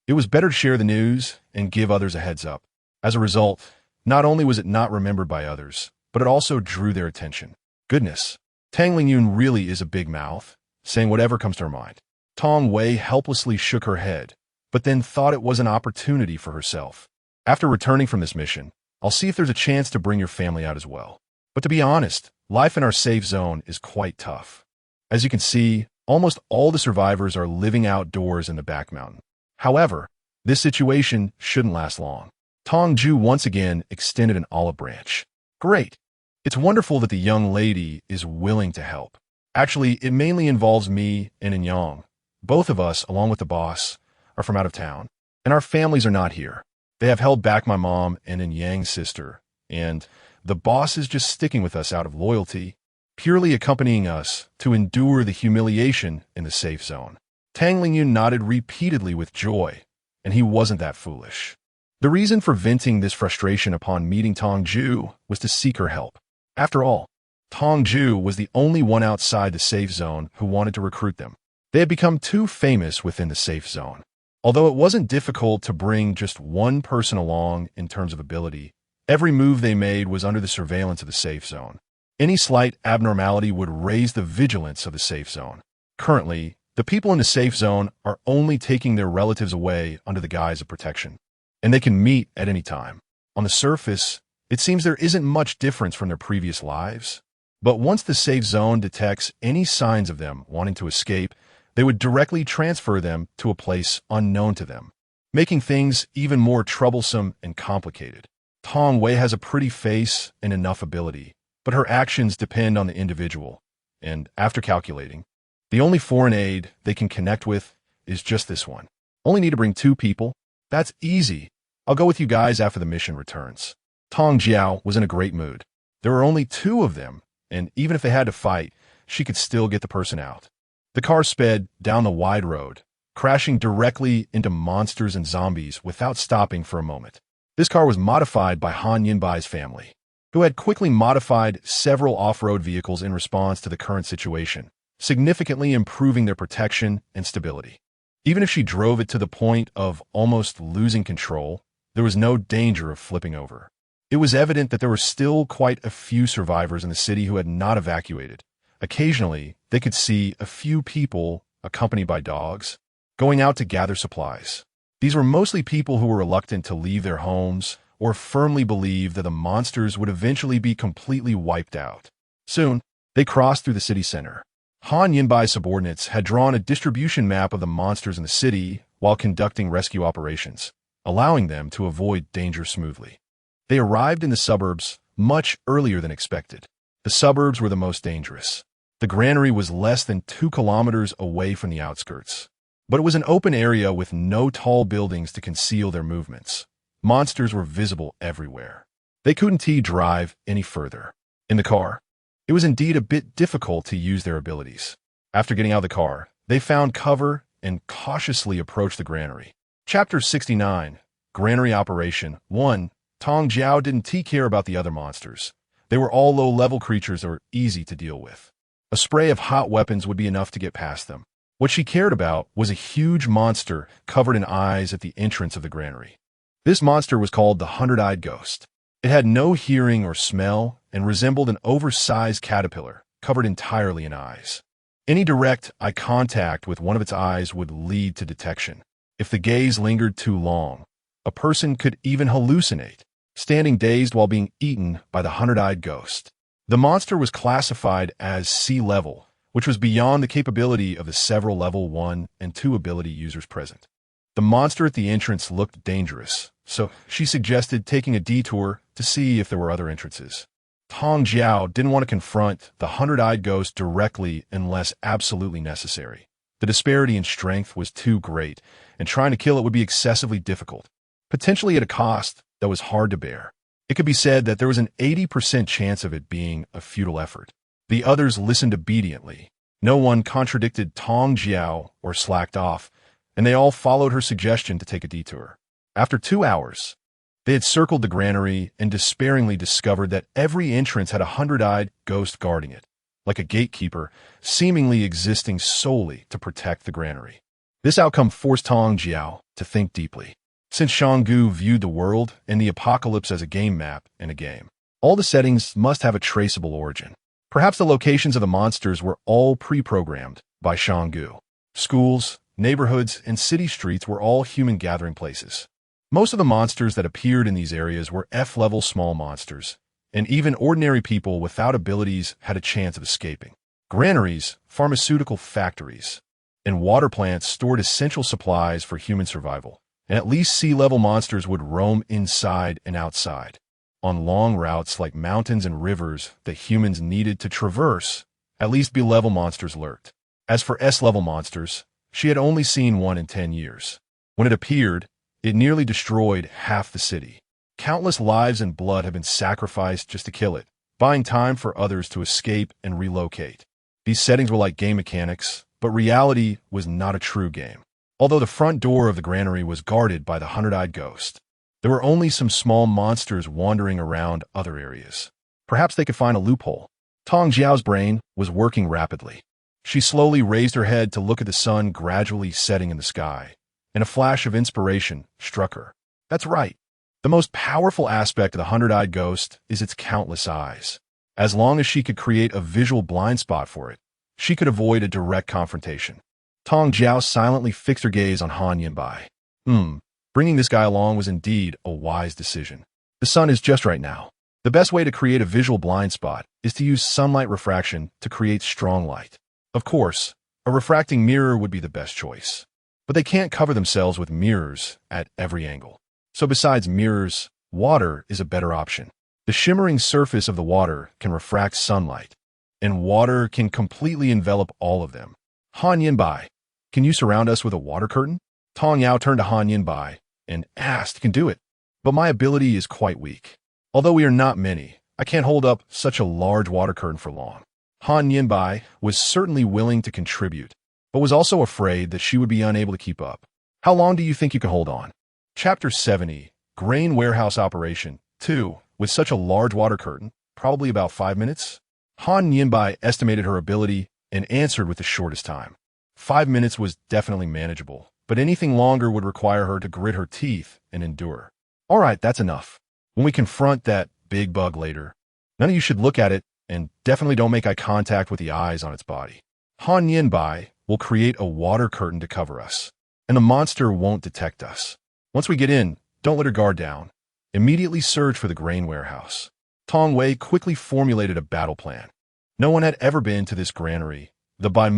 It was better to share the news and give others a heads up. As a result, not only was it not remembered by others, but it also drew their attention. Goodness, Tang Lingyun really is a big mouth, saying whatever comes to her mind." Tong Wei helplessly shook her head, but then thought it was an opportunity for herself. "After returning from this mission, I'll see if there's a chance to bring your family out as well. But to be honest, life in our safe zone is quite tough. As you can see, almost all the survivors are living outdoors in the back mountain. However, this situation shouldn't last long." Tong Jue once again extended an olive branch. "Great. It's wonderful that the young lady is willing to help. Actually, it mainly involves me and Inyang. Both of us, along with the boss, are from out of town, and our families are not here. They have held back my mom and Inyang's sister, and the boss is just sticking with us out of loyalty, purely accompanying us to endure the humiliation in the safe zone." Tang Lingyun nodded repeatedly with joy, and he wasn't that foolish. The reason for venting this frustration upon meeting Tong Jue was to seek her help. After all, Tong Jue was the only one outside the safe zone who wanted to recruit them. They had become too famous within the safe zone. Although it wasn't difficult to bring just one person along in terms of ability, every move they made was under the surveillance of the safe zone. Any slight abnormality would raise the vigilance of the safe zone. Currently, the people in the safe zone are only taking their relatives away under the guise of protection, and they can meet at any time. On the surface, it seems there isn't much difference from their previous lives. But once the safe zone detects any signs of them wanting to escape, they would directly transfer them to a place unknown to them, making things even more troublesome and complicated. Tong Wei has a pretty face and enough ability, but her actions depend on the individual, and after calculating, the only foreign aid they can connect with is just this one. Only need to bring 2 people. That's easy. I'll go with you guys after the mission returns. Tong Jue was in a great mood. There were only 2 of them, and even if they had to fight, she could still get the person out. The car sped down the wide road, crashing directly into monsters and zombies without stopping for a moment. This car was modified by Han Yinbai's family, who had quickly modified several off-road vehicles in response to the current situation, significantly improving their protection and stability. Even if she drove it to the point of almost losing control, there was no danger of flipping over. It was evident that there were still quite a few survivors in the city who had not evacuated. Occasionally, they could see a few people, accompanied by dogs, going out to gather supplies. These were mostly people who were reluctant to leave their homes or firmly believed that the monsters would eventually be completely wiped out. Soon, they crossed through the city center. Han Yinbai's subordinates had drawn a distribution map of the monsters in the city while conducting rescue operations, allowing them to avoid danger smoothly. They arrived in the suburbs much earlier than expected. The suburbs were the most dangerous. The granary was less than 2 kilometers away from the outskirts, but it was an open area with no tall buildings to conceal their movements. Monsters were visible everywhere. They couldn't drive any further. In the car, it was indeed a bit difficult to use their abilities. After getting out of the car, they found cover and cautiously approached the granary. Chapter 69, Granary Operation 1. Tong Jue didn't care about the other monsters. They were all low-level creatures that were easy to deal with. A spray of hot weapons would be enough to get past them. What she cared about was a huge monster covered in eyes at the entrance of the granary. This monster was called the Hundred-Eyed Ghost. It had no hearing or smell and resembled an oversized caterpillar covered entirely in eyes. Any direct eye contact with one of its eyes would lead to detection. If the gaze lingered too long, a person could even hallucinate, standing dazed while being eaten by the Hundred-Eyed Ghost. The monster was classified as C-level, which was beyond the capability of the several level 1 and 2 ability users present. The monster at the entrance looked dangerous, so she suggested taking a detour to see if there were other entrances. Tong Jue didn't want to confront the Hundred-Eyed Ghost directly unless absolutely necessary. The disparity in strength was too great, and trying to kill it would be excessively difficult, potentially at a cost that was hard to bear. It could be said that there was an 80% chance of it being a futile effort. The others listened obediently. No one contradicted Tong Jue or slacked off, and they all followed her suggestion to take a detour. After 2 hours, they had circled the granary and despairingly discovered that every entrance had a hundred-eyed ghost guarding it, like a gatekeeper, seemingly existing solely to protect the granary. This outcome forced Tong Jue to think deeply. Since Shanggu viewed the world and the apocalypse as a game map in a game, all the settings must have a traceable origin. Perhaps the locations of the monsters were all pre-programmed by Shanggu. Schools, neighborhoods, and city streets were all human gathering places. Most of the monsters that appeared in these areas were F-level small monsters, and even ordinary people without abilities had a chance of escaping. Granaries, pharmaceutical factories, and water plants stored essential supplies for human survival, and at least sea-level monsters would roam inside and outside. On long routes like mountains and rivers that humans needed to traverse, at least B-level monsters lurked. As for S-level monsters, she had only seen one in 10 years. When it appeared, it nearly destroyed half the city. Countless lives and blood had been sacrificed just to kill it, buying time for others to escape and relocate. These settings were like game mechanics, but reality was not a true game. Although the front door of the granary was guarded by the Hundred-Eyed Ghost, there were only some small monsters wandering around other areas. Perhaps they could find a loophole. Tong Jue's brain was working rapidly. She slowly raised her head to look at the sun gradually setting in the sky, and a flash of inspiration struck her. That's right. The most powerful aspect of the Hundred-Eyed Ghost is its countless eyes. As long as she could create a visual blind spot for it, she could avoid a direct confrontation. Tong Jue silently fixed her gaze on Han Yinbai. Bringing this guy along was indeed a wise decision. The sun is just right now. The best way to create a visual blind spot is to use sunlight refraction to create strong light. Of course, a refracting mirror would be the best choice, but they can't cover themselves with mirrors at every angle. So besides mirrors, water is a better option. The shimmering surface of the water can refract sunlight, and water can completely envelop all of them. Han Yinbai, can you surround us with a water curtain? Tong Yao turned to Han Yinbai and asked, "Can do it, but my ability is quite weak. Although we are not many, I can't hold up such a large water curtain for long." Han Yinbai was certainly willing to contribute, but was also afraid that she would be unable to keep up. How long do you think you can hold on? Chapter 70, Grain Warehouse Operation 2. With such a large water curtain, probably about 5 minutes? Han Yinbai estimated her ability and answered with the shortest time. 5 minutes was definitely manageable, but anything longer would require her to grit her teeth and endure. All right, that's enough. When we confront that big bug later, none of you should look at it, and definitely don't make eye contact with the eyes on its body. Han Yinbai will create a water curtain to cover us. and the monster won't detect us. Once we get in, don't let her guard down. Immediately search for the grain warehouse. Tong Jue quickly formulated a battle plan. No one had ever been to this granary. The Bai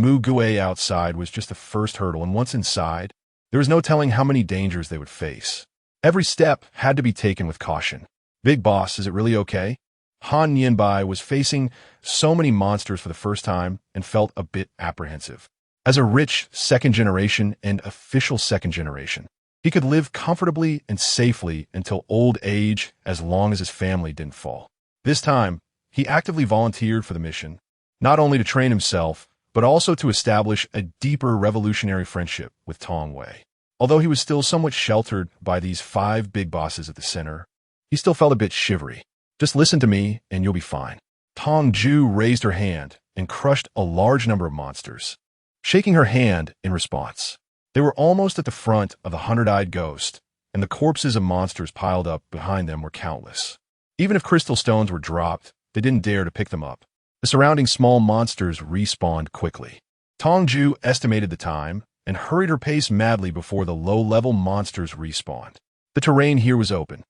outside was just the first hurdle, and once inside, there was no telling how many dangers they would face. Every step had to be taken with caution. Big boss, is it really okay? Han Nianbai was facing so many monsters for the first time and felt a bit apprehensive. As a rich second generation and official second generation, he could live comfortably and safely until old age as long as his family didn't fall. This time, he actively volunteered for the mission, not only to train himself, but also to establish a deeper revolutionary friendship with Tong Jue. Although he was still somewhat sheltered by these 5 big bosses at the center, he still felt a bit shivery. Just listen to me and you'll be fine. Tong Jue raised her hand and crushed a large number of monsters, shaking her hand in response. They were almost at the front of the 100-eyed ghost, and the corpses of monsters piled up behind them were countless. Even if crystal stones were dropped, they didn't dare to pick them up. The surrounding small monsters respawned quickly. Tong Jue estimated the time and hurried her pace madly before the low-level monsters respawned. The terrain here was open.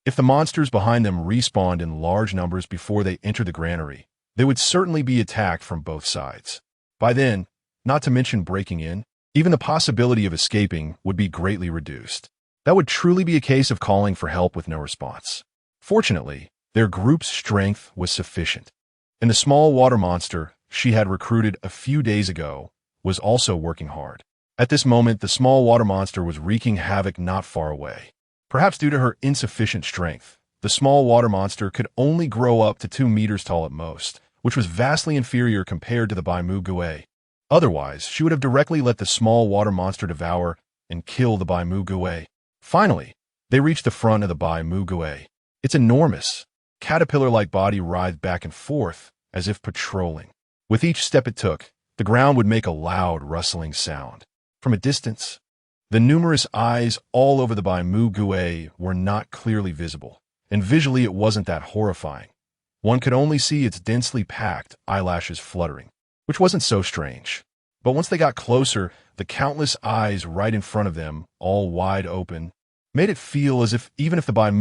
If the monsters behind them respawned in large numbers before they entered the granary, they would certainly be attacked from both sides. By then, not to mention breaking in, even the possibility of escaping would be greatly reduced. That would truly be a case of calling for help with no response. Fortunately, their group's strength was sufficient, and the small water monster she had recruited a few days ago was also working hard. At this moment, the small water monster was wreaking havoc not far away. Perhaps due to her insufficient strength, the small water monster could only grow up to 2 meters tall at most, which was vastly inferior compared to the Bai. Otherwise, she would have directly let the small water monster devour and kill the Bai. Finally, they reached the front of the Bai. Its enormous, caterpillar-like body writhed back and forth as if patrolling. With each step it took, the ground would make a loud, rustling sound. From a distance, the numerous eyes all over the Bai were not clearly visible, and visually it wasn't that horrifying. One could only see its densely packed eyelashes fluttering, which wasn't so strange. But once they got closer, the countless eyes right in front of them, all wide open, made it feel as if even if the Bai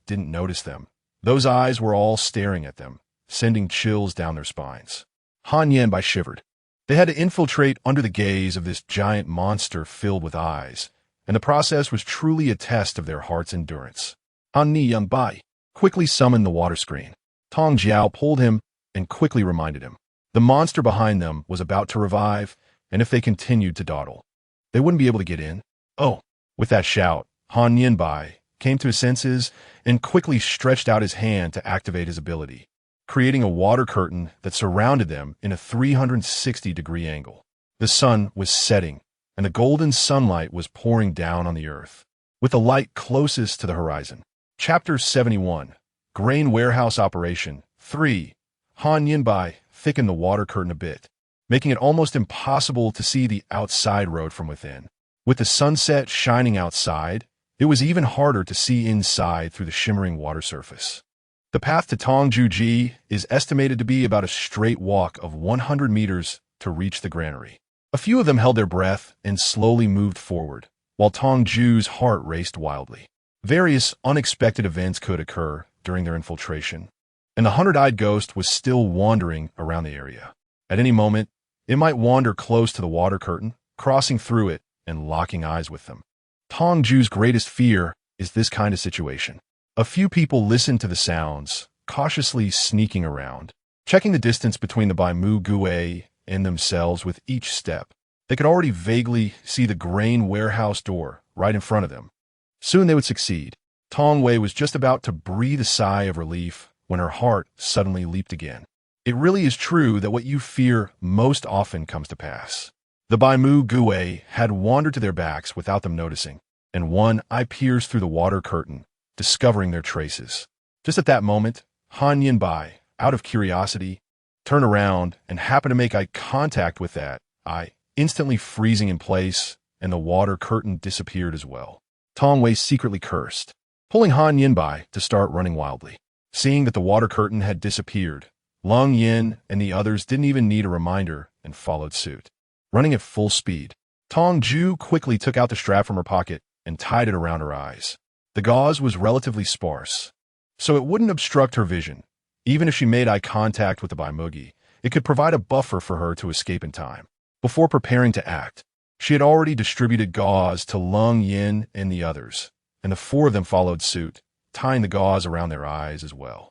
didn't notice them, those eyes were all staring at them, sending chills down their spines. Han Nianbai shivered. They had to infiltrate under the gaze of this giant monster filled with eyes, and the process was truly a test of their heart's endurance. Han Nianbai quickly summoned the water screen. Tong Jue pulled him and quickly reminded him. The monster behind them was about to revive, and if they continued to dawdle, they wouldn't be able to get in. Oh! With that shout, Han Nianbai came to his senses and quickly stretched out his hand to activate his ability, creating a water curtain that surrounded them in a 360-degree angle. The sun was setting, and the golden sunlight was pouring down on the earth, with the light closest to the horizon. Chapter 71, Grain Warehouse Operation 3. Han Nianbai thickened the water curtain a bit, making it almost impossible to see the outside road from within. With the sunset shining outside, it was even harder to see inside through the shimmering water surface. The path to Tong Jue is estimated to be about a straight walk of 100 meters to reach the granary. A few of them held their breath and slowly moved forward, while Tong Jue's heart raced wildly. Various unexpected events could occur during their infiltration, and the 100-eyed ghost was still wandering around the area. At any moment, it might wander close to the water curtain, crossing through it and locking eyes with them. Tong Jue's greatest fear is this kind of situation. A few people listened to the sounds, cautiously sneaking around, checking the distance between the Bai and themselves with each step. They could already vaguely see the grain warehouse door right in front of them. Soon they would succeed. Tong Jue was just about to breathe a sigh of relief when her heart suddenly leaped again. It really is true that what you fear most often comes to pass. The Bai had wandered to their backs without them noticing, and one eye pierced through the water curtain, discovering their traces. Just at that moment, Han Nianbai, out of curiosity, turned around and happened to make eye contact with that eye, instantly freezing in place, and the water curtain disappeared as well. Tong Jue secretly cursed, pulling Han Nianbai to start running wildly. Seeing that the water curtain had disappeared, Long Yin and the others didn't even need a reminder and followed suit. Running at full speed, Tong Jue quickly took out the strap from her pocket and tied it around her eyes. The gauze was relatively sparse, so it wouldn't obstruct her vision. Even if she made eye contact with the Baimugi, it could provide a buffer for her to escape in time. Before preparing to act, she had already distributed gauze to Lung Yin and the others, and the four of them followed suit, tying the gauze around their eyes as well.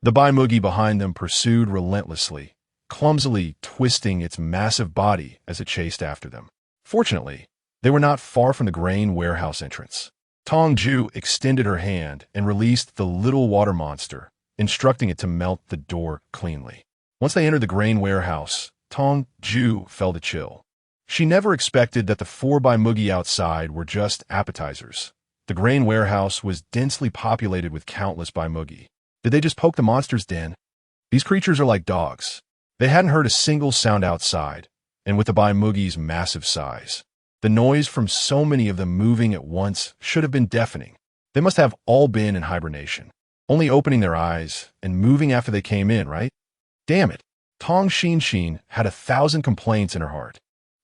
The Baimugi behind them pursued relentlessly, clumsily twisting its massive body as it chased after them. Fortunately, they were not far from the grain warehouse entrance. Tong Jue extended her hand and released the little water monster, instructing it to melt the door cleanly. Once they entered the grain warehouse, Tong Jue felt a chill. She never expected that the four Baimugi outside were just appetizers. The grain warehouse was densely populated with countless Baimugi. Did they just poke the monster's den? These creatures are like dogs. They hadn't heard a single sound outside, and with the Baimugi's massive size, the noise from so many of them moving at once should have been deafening. They must have all been in hibernation, only opening their eyes and moving after they came in, right? Damn it. Tong Xin had 1,000 complaints in her heart.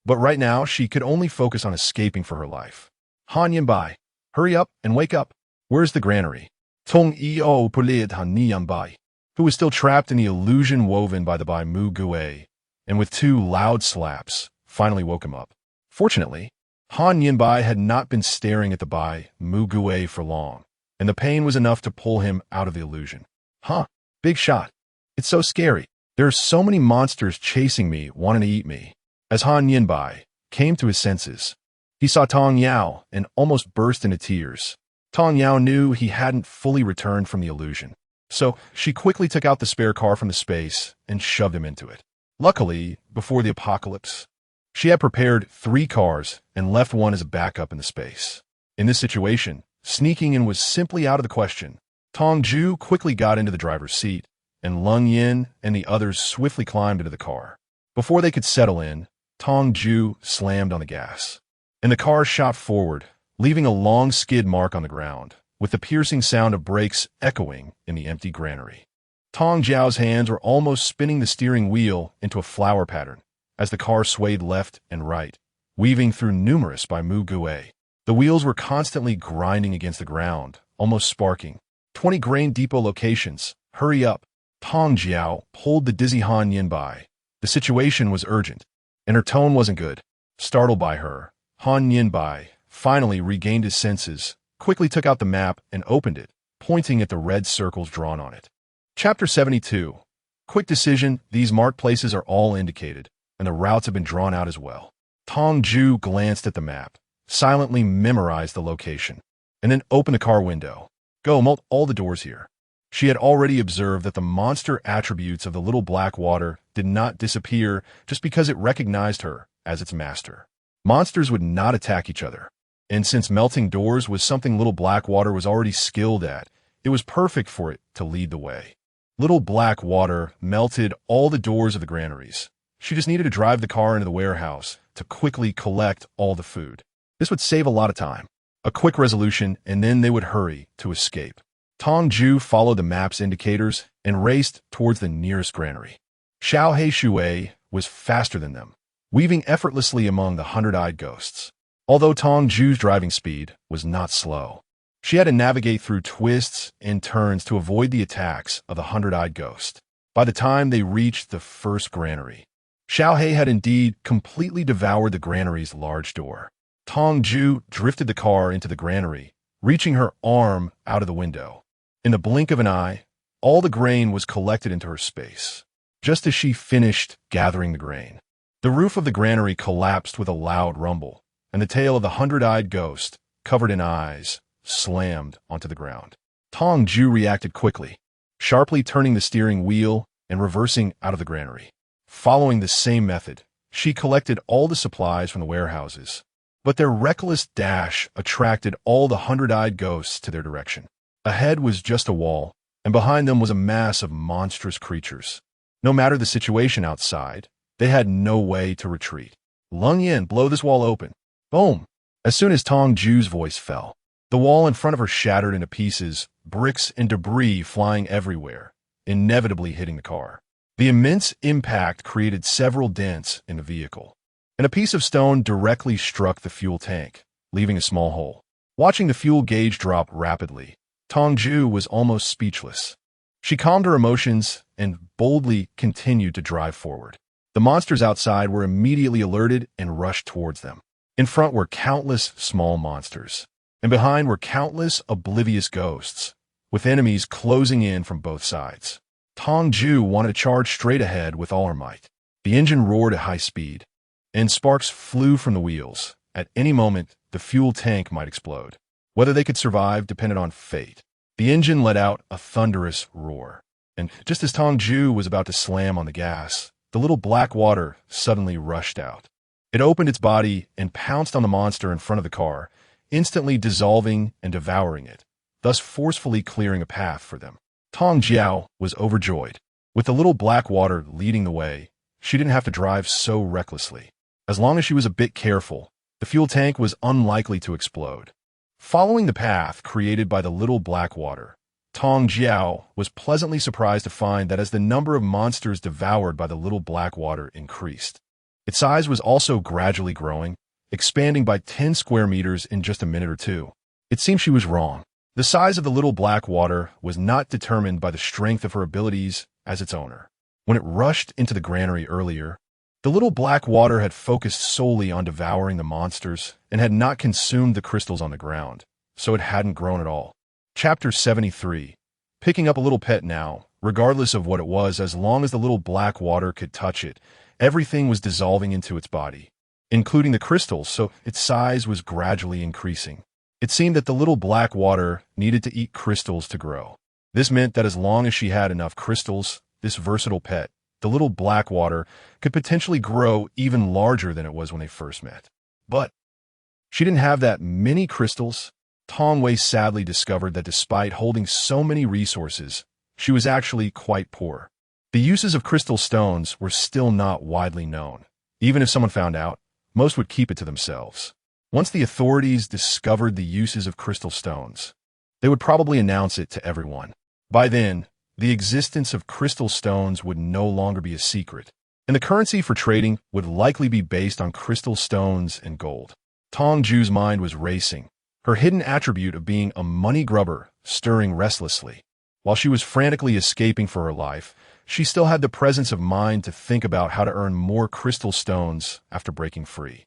But right now, she could only focus on escaping for her life. Han Yinbai, hurry up and wake up. Where's the granary? Tong Eo Pulid Han Yinbai, who was still trapped in the illusion woven by the Bai Mu Gue, and with 2 loud slaps, finally woke him up. Fortunately, Han Yinbai had not been staring at the Bai Mu Gue for long, and the pain was enough to pull him out of the illusion. Huh, big shot. It's so scary. There are so many monsters chasing me, wanting to eat me. As Han Yinbai came to his senses, he saw Tong Yao and almost burst into tears. Tong Yao knew he hadn't fully returned from the illusion, so she quickly took out the spare car from the space and shoved him into it. Luckily, before the apocalypse, she had prepared 3 cars and left one as a backup in the space. In this situation, sneaking in was simply out of the question. Tong Jue quickly got into the driver's seat, and Lung Yin and the others swiftly climbed into the car. Before they could settle in, Tong Jue slammed on the gas, and the car shot forward, leaving a long skid mark on the ground, with the piercing sound of brakes echoing in the empty granary. Tong Jiao's hands were almost spinning the steering wheel into a flower pattern as the car swayed left and right, weaving through numerous Bai Mu Gue. The wheels were constantly grinding against the ground, almost sparking. 20 grain depot locations. Hurry up. Tong Jiao pulled the dizzy Han Yinbai. The situation was urgent, and her tone wasn't good. Startled by her, Han Yinbai finally regained his senses, quickly took out the map and opened it, pointing at the red circles drawn on it. Chapter 72. Quick decision. These marked places are all indicated, and the routes have been drawn out as well. Tong Jue glanced at the map, silently memorized the location, and then opened the car window. Go, melt all the doors here. She had already observed that the monster attributes of the little black water did not disappear just because it recognized her as its master. Monsters would not attack each other, and since melting doors was something little black water was already skilled at, it was perfect for it to lead the way. Little black water melted all the doors of the granaries. She just needed to drive the car into the warehouse to quickly collect all the food. This would save a lot of time. A quick resolution, and then they would hurry to escape. Tong Jue followed the map's indicators and raced towards the nearest granary. Xiao He Shui was faster than them, weaving effortlessly among the 100-eyed ghosts. Although Tong Jue's driving speed was not slow, she had to navigate through twists and turns to avoid the attacks of the 100-eyed ghost. By the time they reached the first granary, Xiao He had indeed completely devoured the granary's large door. Tong Jue drifted the car into the granary, reaching her arm out of the window. In the blink of an eye, all the grain was collected into her space. Just as she finished gathering the grain, the roof of the granary collapsed with a loud rumble, and the tail of the 100-eyed ghost, covered in eyes, slammed onto the ground. Tong Jue reacted quickly, sharply turning the steering wheel and reversing out of the granary. Following the same method, she collected all the supplies from the warehouses, but their reckless dash attracted all the 100-eyed ghosts to their direction. Ahead was just a wall, and behind them was a mass of monstrous creatures. No matter the situation outside, they had no way to retreat. Lung Yin, blow this wall open. Boom! As soon as Tong Jue's voice fell, the wall in front of her shattered into pieces, bricks and debris flying everywhere, inevitably hitting the car. The immense impact created several dents in the vehicle. and a piece of stone directly struck the fuel tank, leaving a small hole. Watching the fuel gauge drop rapidly, Tong Jue was almost speechless. She calmed her emotions and boldly continued to drive forward. The monsters outside were immediately alerted and rushed towards them. In front were countless small monsters, and behind were countless oblivious ghosts, with enemies closing in from both sides. Tong Jue wanted to charge straight ahead with all her might. The engine roared at high speed, and sparks flew from the wheels. At any moment, the fuel tank might explode. Whether they could survive depended on fate. The engine let out a thunderous roar, and just as Tong Jue was about to slam on the gas, the little black water suddenly rushed out. It opened its body and pounced on the monster in front of the car, instantly dissolving and devouring it, thus forcefully clearing a path for them. Tong Jue was overjoyed. With the little black water leading the way, she didn't have to drive so recklessly. As long as she was a bit careful, the fuel tank was unlikely to explode. Following the path created by the little black water, Tong Jue was pleasantly surprised to find that as the number of monsters devoured by the little black water increased, its size was also gradually growing, expanding by 10 square meters in just a minute or two. It seemed she was wrong. The size of the little black water was not determined by the strength of her abilities as its owner. When it rushed into the granary earlier, the little black water had focused solely on devouring the monsters and had not consumed the crystals on the ground, so it hadn't grown at all. Chapter 73. Picking up a little pet now, regardless of what it was, as long as the little black water could touch it, everything was dissolving into its body, including the crystals, so its size was gradually increasing. It seemed that the little black water needed to eat crystals to grow. This meant that as long as she had enough crystals, this versatile pet, the little black water, could potentially grow even larger than it was when they first met. But she didn't have that many crystals. Tong Jue sadly discovered that despite holding so many resources, she was actually quite poor. The uses of crystal stones were still not widely known. Even if someone found out, most would keep it to themselves. Once the authorities discovered the uses of crystal stones, they would probably announce it to everyone. By then, the existence of crystal stones would no longer be a secret, and the currency for trading would likely be based on crystal stones and gold. Tong Jue's mind was racing, her hidden attribute of being a money grubber stirring restlessly. While she was frantically escaping for her life, she still had the presence of mind to think about how to earn more crystal stones after breaking free.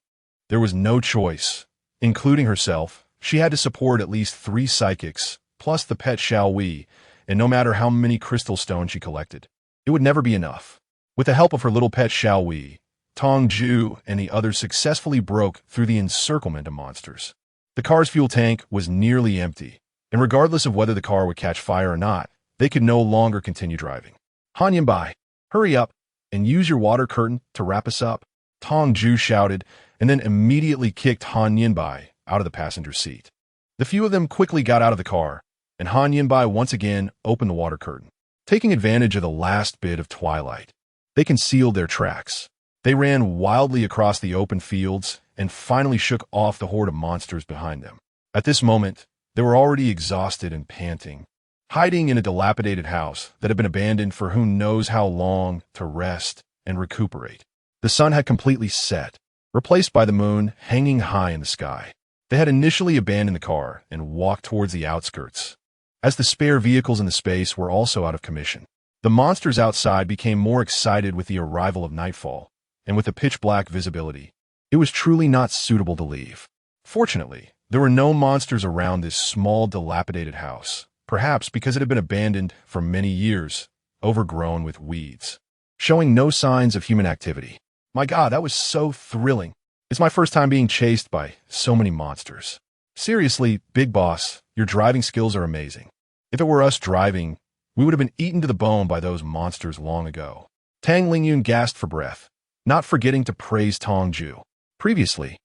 There was no choice. Including herself, she had to support at least 3 psychics, plus the pet Xiaowei, and no matter how many crystal stones she collected, it would never be enough. With the help of her little pet Xiaowei, Tong Jue and the others successfully broke through the encirclement of monsters. The car's fuel tank was nearly empty, and regardless of whether the car would catch fire or not, they could no longer continue driving. Han Yinbai, hurry up and use your water curtain to wrap us up, Tong Jue shouted, and then immediately kicked Han Yinbai out of the passenger seat. The few of them quickly got out of the car, and Han Yinbai once again opened the water curtain. Taking advantage of the last bit of twilight, they concealed their tracks. They ran wildly across the open fields and finally shook off the horde of monsters behind them. At this moment, they were already exhausted and panting, hiding in a dilapidated house that had been abandoned for who knows how long to rest and recuperate. The sun had completely set, replaced by the moon hanging high in the sky. They had initially abandoned the car and walked towards the outskirts, as the spare vehicles in the space were also out of commission. The monsters outside became more excited with the arrival of nightfall, and with the pitch-black visibility, it was truly not suitable to leave. Fortunately, there were no monsters around this small, dilapidated house, perhaps because it had been abandoned for many years, overgrown with weeds, showing no signs of human activity. My God, that was so thrilling. It's my first time being chased by so many monsters. Seriously, Big Boss, your driving skills are amazing. If it were us driving, we would have been eaten to the bone by those monsters long ago. Tang Lingyun gasped for breath, not forgetting to praise Tong Jue. Previously,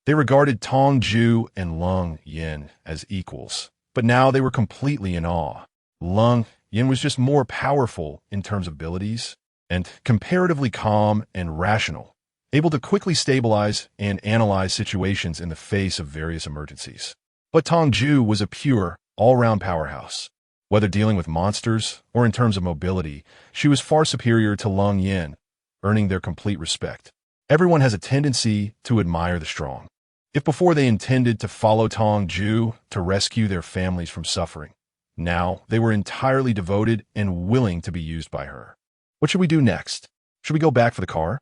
they regarded Tong Jue and Lung Yin as equals, but now they were completely in awe. Lung Yin was just more powerful in terms of abilities, and comparatively calm and rational, able to quickly stabilize and analyze situations in the face of various emergencies. But Tong Jue was a pure, all-round powerhouse. Whether dealing with monsters or in terms of mobility, she was far superior to Lung Yin, earning their complete respect. Everyone has a tendency to admire the strong. If before they intended to follow Tong Jue to rescue their families from suffering, now they were entirely devoted and willing to be used by her. What should we do next? Should we go back for the car?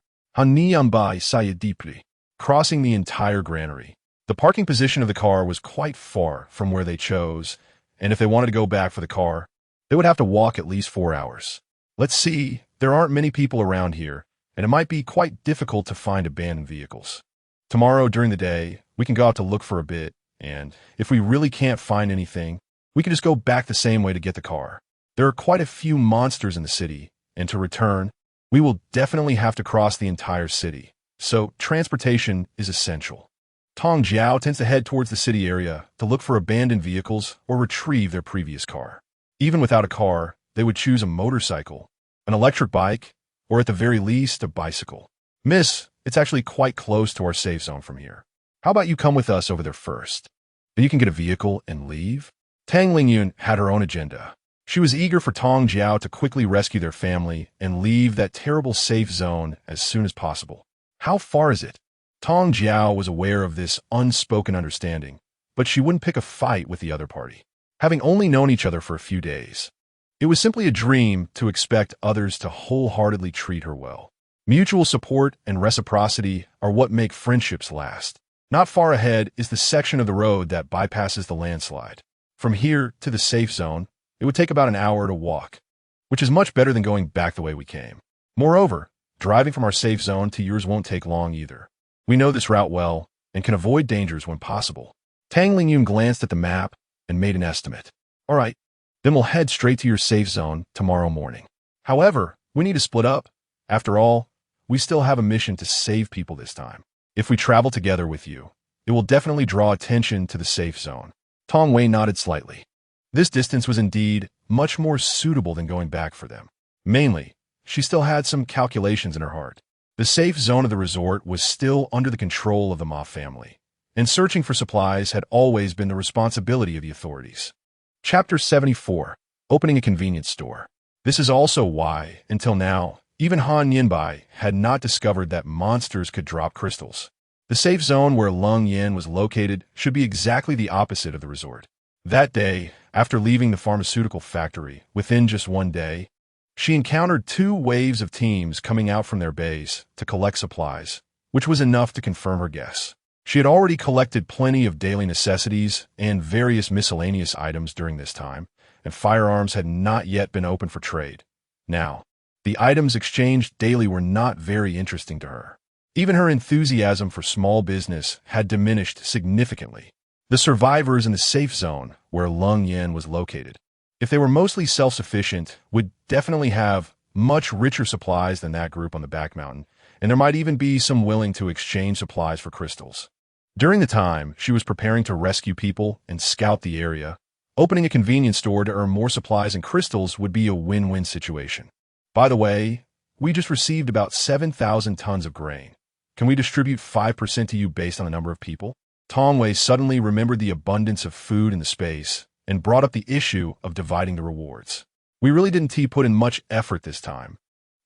Crossing the entire granary. The parking position of the car was quite far from where they chose, and if they wanted to go back for the car, they would have to walk at least 4 hours. Let's see, there aren't many people around here, and it might be quite difficult to find abandoned vehicles. Tomorrow during the day, we can go out to look for a bit, and if we really can't find anything, we can just go back the same way to get the car. There are quite a few monsters in the city, and to return, we will definitely have to cross the entire city, so transportation is essential. Tong Jue tends to head towards the city area to look for abandoned vehicles or retrieve their previous car. Even without a car, they would choose a motorcycle, an electric bike, or at the very least, a bicycle. Miss, it's actually quite close to our safe zone from here. How about you come with us over there first? Then you can get a vehicle and leave? Tang Lingyun had her own agenda. She was eager for Tong Jue to quickly rescue their family and leave that terrible safe zone as soon as possible. How far is it? Tong Jue was aware of this unspoken understanding, but she wouldn't pick a fight with the other party. Having only known each other for a few days, it was simply a dream to expect others to wholeheartedly treat her well. Mutual support and reciprocity are what make friendships last. Not far ahead is the section of the road that bypasses the landslide. From here to the safe zone, it would take about an hour to walk, which is much better than going back the way we came. Moreover, driving from our safe zone to yours won't take long either. We know this route well and can avoid dangers when possible. Tang Lingyun glanced at the map and made an estimate. All right, then we'll head straight to your safe zone tomorrow morning. However, we need to split up. After all, we still have a mission to save people this time. If we travel together with you, it will definitely draw attention to the safe zone. Tong Wei nodded slightly. This distance was indeed much more suitable than going back for them. Mainly, she still had some calculations in her heart. The safe zone of the resort was still under the control of the Ma family, and searching for supplies had always been the responsibility of the authorities. Chapter 74. Opening a convenience store. This is also why, until now, even Han Yinbai had not discovered that monsters could drop crystals. The safe zone where Lung Yin was located should be exactly the opposite of the resort. That day, after leaving the pharmaceutical factory, within just one day, she encountered 2 waves of teams coming out from their base to collect supplies, which was enough to confirm her guess. She had already collected plenty of daily necessities and various miscellaneous items during this time, and firearms had not yet been open for trade. Now, the items exchanged daily were not very interesting to her. Even her enthusiasm for small business had diminished significantly. The survivors in the safe zone where Lung Yin was located, if they were mostly self-sufficient, would definitely have much richer supplies than that group on the back mountain, and there might even be some willing to exchange supplies for crystals. During the time she was preparing to rescue people and scout the area, opening a convenience store to earn more supplies and crystals would be a win-win situation. By the way, we just received about 7,000 tons of grain. Can we distribute 5% to you based on the number of people? Tong Wei suddenly remembered the abundance of food in the space and brought up the issue of dividing the rewards. We really didn't put in much effort this time,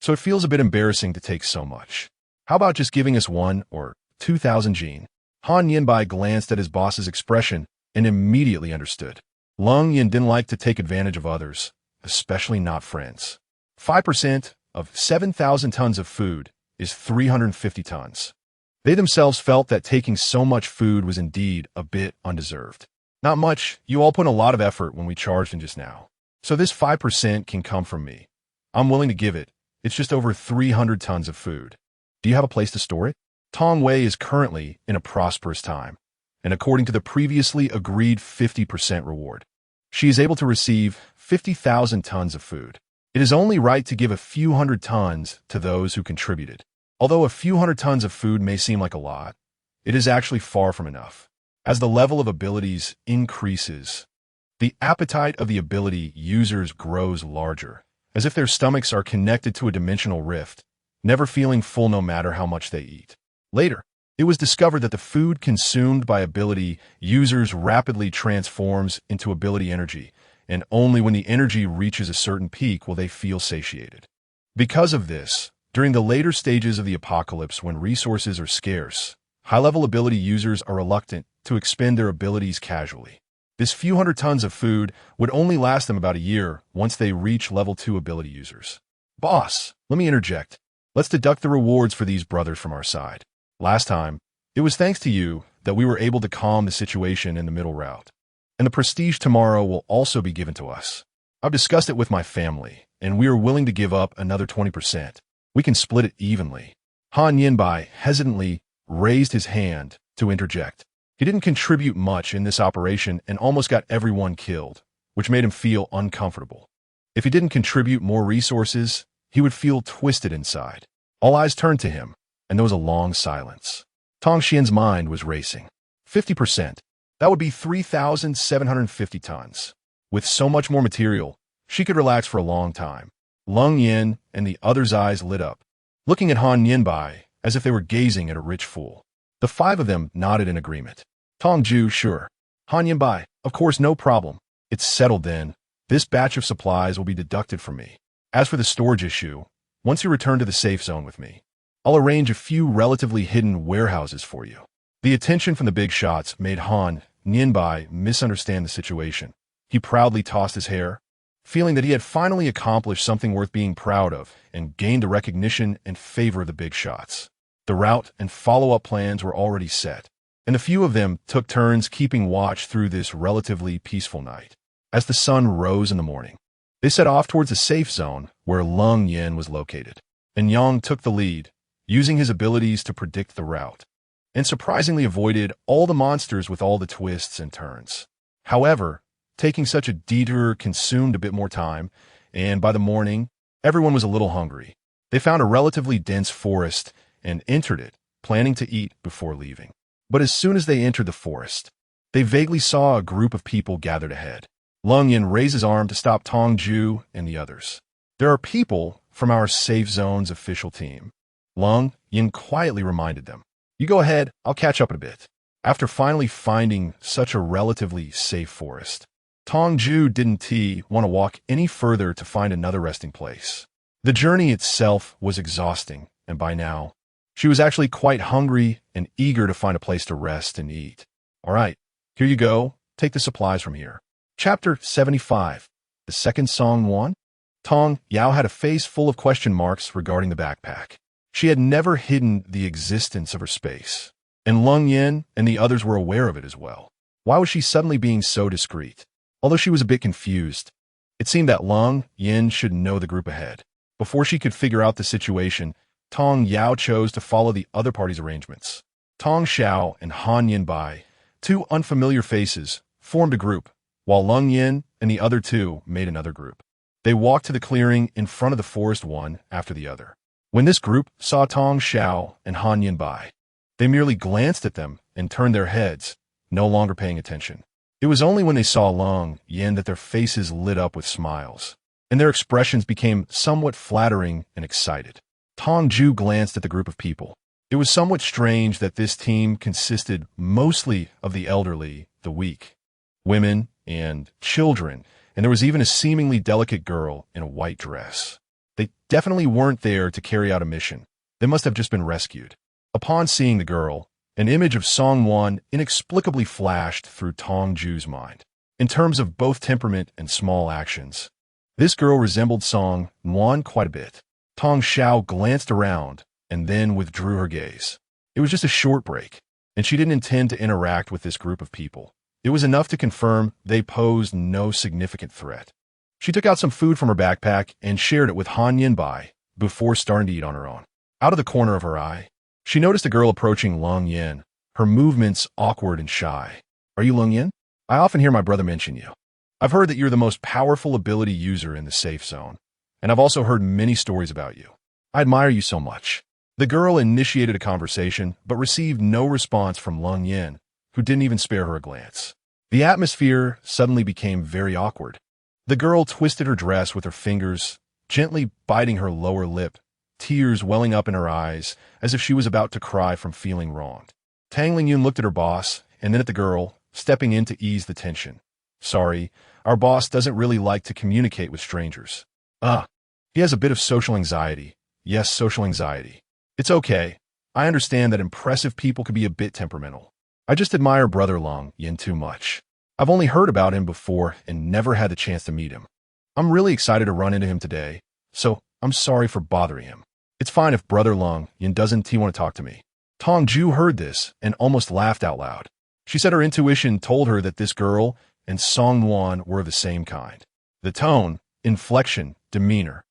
so it feels a bit embarrassing to take so much. How about just giving us 1 or 2,000 jin? Han Yinbai glanced at his boss's expression and immediately understood. Lung Yin didn't like to take advantage of others, especially not friends. 5% of 7,000 tons of food is 350 tons. They themselves felt that taking so much food was indeed a bit undeserved. Not much, you all put in a lot of effort when we charged in just now. So this 5% can come from me. I'm willing to give it. It's just over 300 tons of food. Do you have a place to store it? Tong Wei is currently in a prosperous time, and according to the previously agreed 50% reward, she is able to receive 50,000 tons of food. It is only right to give a few hundred tons to those who contributed. Although a few hundred tons of food may seem like a lot, it is actually far from enough. As the level of abilities increases, the appetite of the ability users grows larger, as if their stomachs are connected to a dimensional rift, never feeling full no matter how much they eat. Later, it was discovered that the food consumed by ability users rapidly transforms into ability energy, and only when the energy reaches a certain peak will they feel satiated. Because of this, During the later stages of the apocalypse, when resources are scarce, high-level ability users are reluctant to expend their abilities casually. This few hundred tons of food would only last them about a year once they reach level 2 ability users. Boss, let me interject. Let's deduct the rewards for these brothers from our side. Last time, it was thanks to you that we were able to calm the situation in the middle route. And the prestige tomorrow will also be given to us. I've discussed it with my family, and we are willing to give up another 20%. We can split it evenly. Han Yinbai hesitantly raised his hand to interject. He didn't contribute much in this operation and almost got everyone killed, which made him feel uncomfortable. If he didn't contribute more resources, he would feel twisted inside. All eyes turned to him, and there was a long silence. Tong Xian's mind was racing. 50%. That would be 3,750 tons. With so much more material, she could relax for a long time. Lung Yin and the other's eyes lit up, looking at Han Yinbai as if they were gazing at a rich fool. The five of them nodded in agreement. Tong Jue, sure. Han Yinbai, of course, no problem. It's settled then. This batch of supplies will be deducted from me. As for the storage issue, once you return to the safe zone with me, I'll arrange a few relatively hidden warehouses for you. The attention from the big shots made Han Yinbai misunderstand the situation. He proudly tossed his hair, feeling that he had finally accomplished something worth being proud of and gained the recognition and favor of the big shots. The route and follow-up plans were already set, and a few of them took turns keeping watch through this relatively peaceful night. As the sun rose in the morning, they set off towards the safe zone where Lung Yin was located, and Yang took the lead, using his abilities to predict the route, and surprisingly avoided all the monsters with all the twists and turns. However, taking such a detour consumed a bit more time, and by the morning, everyone was a little hungry. They found a relatively dense forest and entered it, planning to eat before leaving. But as soon as they entered the forest, they vaguely saw a group of people gathered ahead. Lung Yin raised his arm to stop Tong Jue and the others. There are people from our safe zone's official team. Lung Yin quietly reminded them. You go ahead, I'll catch up in a bit. After finally finding such a relatively safe forest, Tong Jue didn't want to walk any further to find another resting place. The journey itself was exhausting, and by now, she was actually quite hungry and eager to find a place to rest and eat. All right, here you go. Take the supplies from here. Chapter 75. The second song won? Tong Yao had a face full of question marks regarding the backpack. She had never hidden the existence of her space, and Lung Yin and the others were aware of it as well. Why was she suddenly being so discreet? Although she was a bit confused, it seemed that Lung Yin should know the group ahead. Before she could figure out the situation, Tong Yao chose to follow the other party's arrangements. Tong Xiao and Han Yinbai, two unfamiliar faces, formed a group, while Lung Yin and the other two made another group. They walked to the clearing in front of the forest one after the other. When this group saw Tong Xiao and Han Yinbai, they merely glanced at them and turned their heads, no longer paying attention. It was only when they saw Lung Yin that their faces lit up with smiles, and their expressions became somewhat flattering and excited. Tong Jue glanced at the group of people. It was somewhat strange that this team consisted mostly of the elderly, the weak, women, and children, and there was even a seemingly delicate girl in a white dress. They definitely weren't there to carry out a mission. They must have just been rescued. Upon seeing the girl, an image of Song Wan inexplicably flashed through Tong Jue's mind. In terms of both temperament and small actions, this girl resembled Song Wan quite a bit. Tong Xiao glanced around and then withdrew her gaze. It was just a short break, and she didn't intend to interact with this group of people. It was enough to confirm they posed no significant threat. She took out some food from her backpack and shared it with Han Yinbai before starting to eat on her own. Out of the corner of her eye, she noticed a girl approaching Lung Yin, her movements awkward and shy. Are you Lung Yin? I often hear my brother mention you. I've heard that you're the most powerful ability user in the safe zone, and I've also heard many stories about you. I admire you so much. The girl initiated a conversation, but received no response from Lung Yin, who didn't even spare her a glance. The atmosphere suddenly became very awkward. The girl twisted her dress with her fingers, gently biting her lower lip, tears welling up in her eyes as if she was about to cry from feeling wronged. Tang Lingyun looked at her boss and then at the girl, stepping in to ease the tension. Sorry, our boss doesn't really like to communicate with strangers. He has a bit of social anxiety, yes, social anxiety. It's okay. I understand that impressive people can be a bit temperamental. I just admire Brother Long Yin too much. I've only heard about him before and never had the chance to meet him. I'm really excited to run into him today, so I'm sorry for bothering him. It's fine if Brother Long Yin doesn't want to talk to me. Tong Jue heard this and almost laughed out loud. She said her intuition told her that this girl and Song Nuan were of the same kind. The tone, inflection, demeanor,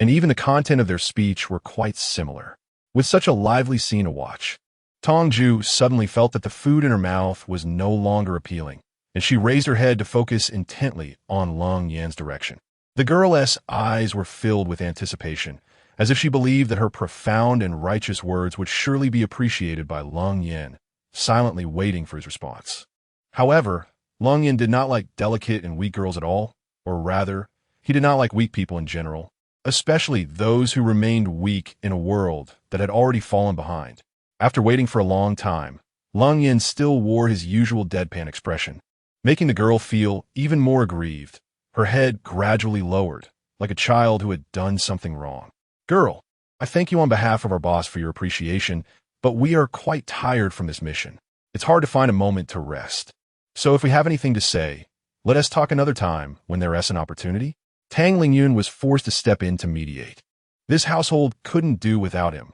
and even the content of their speech were quite similar. With such a lively scene to watch, Tong Jue suddenly felt that the food in her mouth was no longer appealing, and she raised her head to focus intently on Long Yan's direction. The girl's eyes were filled with anticipation, as if she believed that her profound and righteous words would surely be appreciated by Long Yan, silently waiting for his response. However, Long Yan did not like delicate and weak girls at all, or rather, he did not like weak people in general, especially those who remained weak in a world that had already fallen behind. After waiting for a long time, Long Yan still wore his usual deadpan expression, making the girl feel even more aggrieved. Her head gradually lowered, like a child who had done something wrong. Girl, I thank you on behalf of our boss for your appreciation, but we are quite tired from this mission. It's hard to find a moment to rest. So if we have anything to say, let us talk another time when there is an opportunity. Tang Lingyun was forced to step in to mediate. This household couldn't do without him.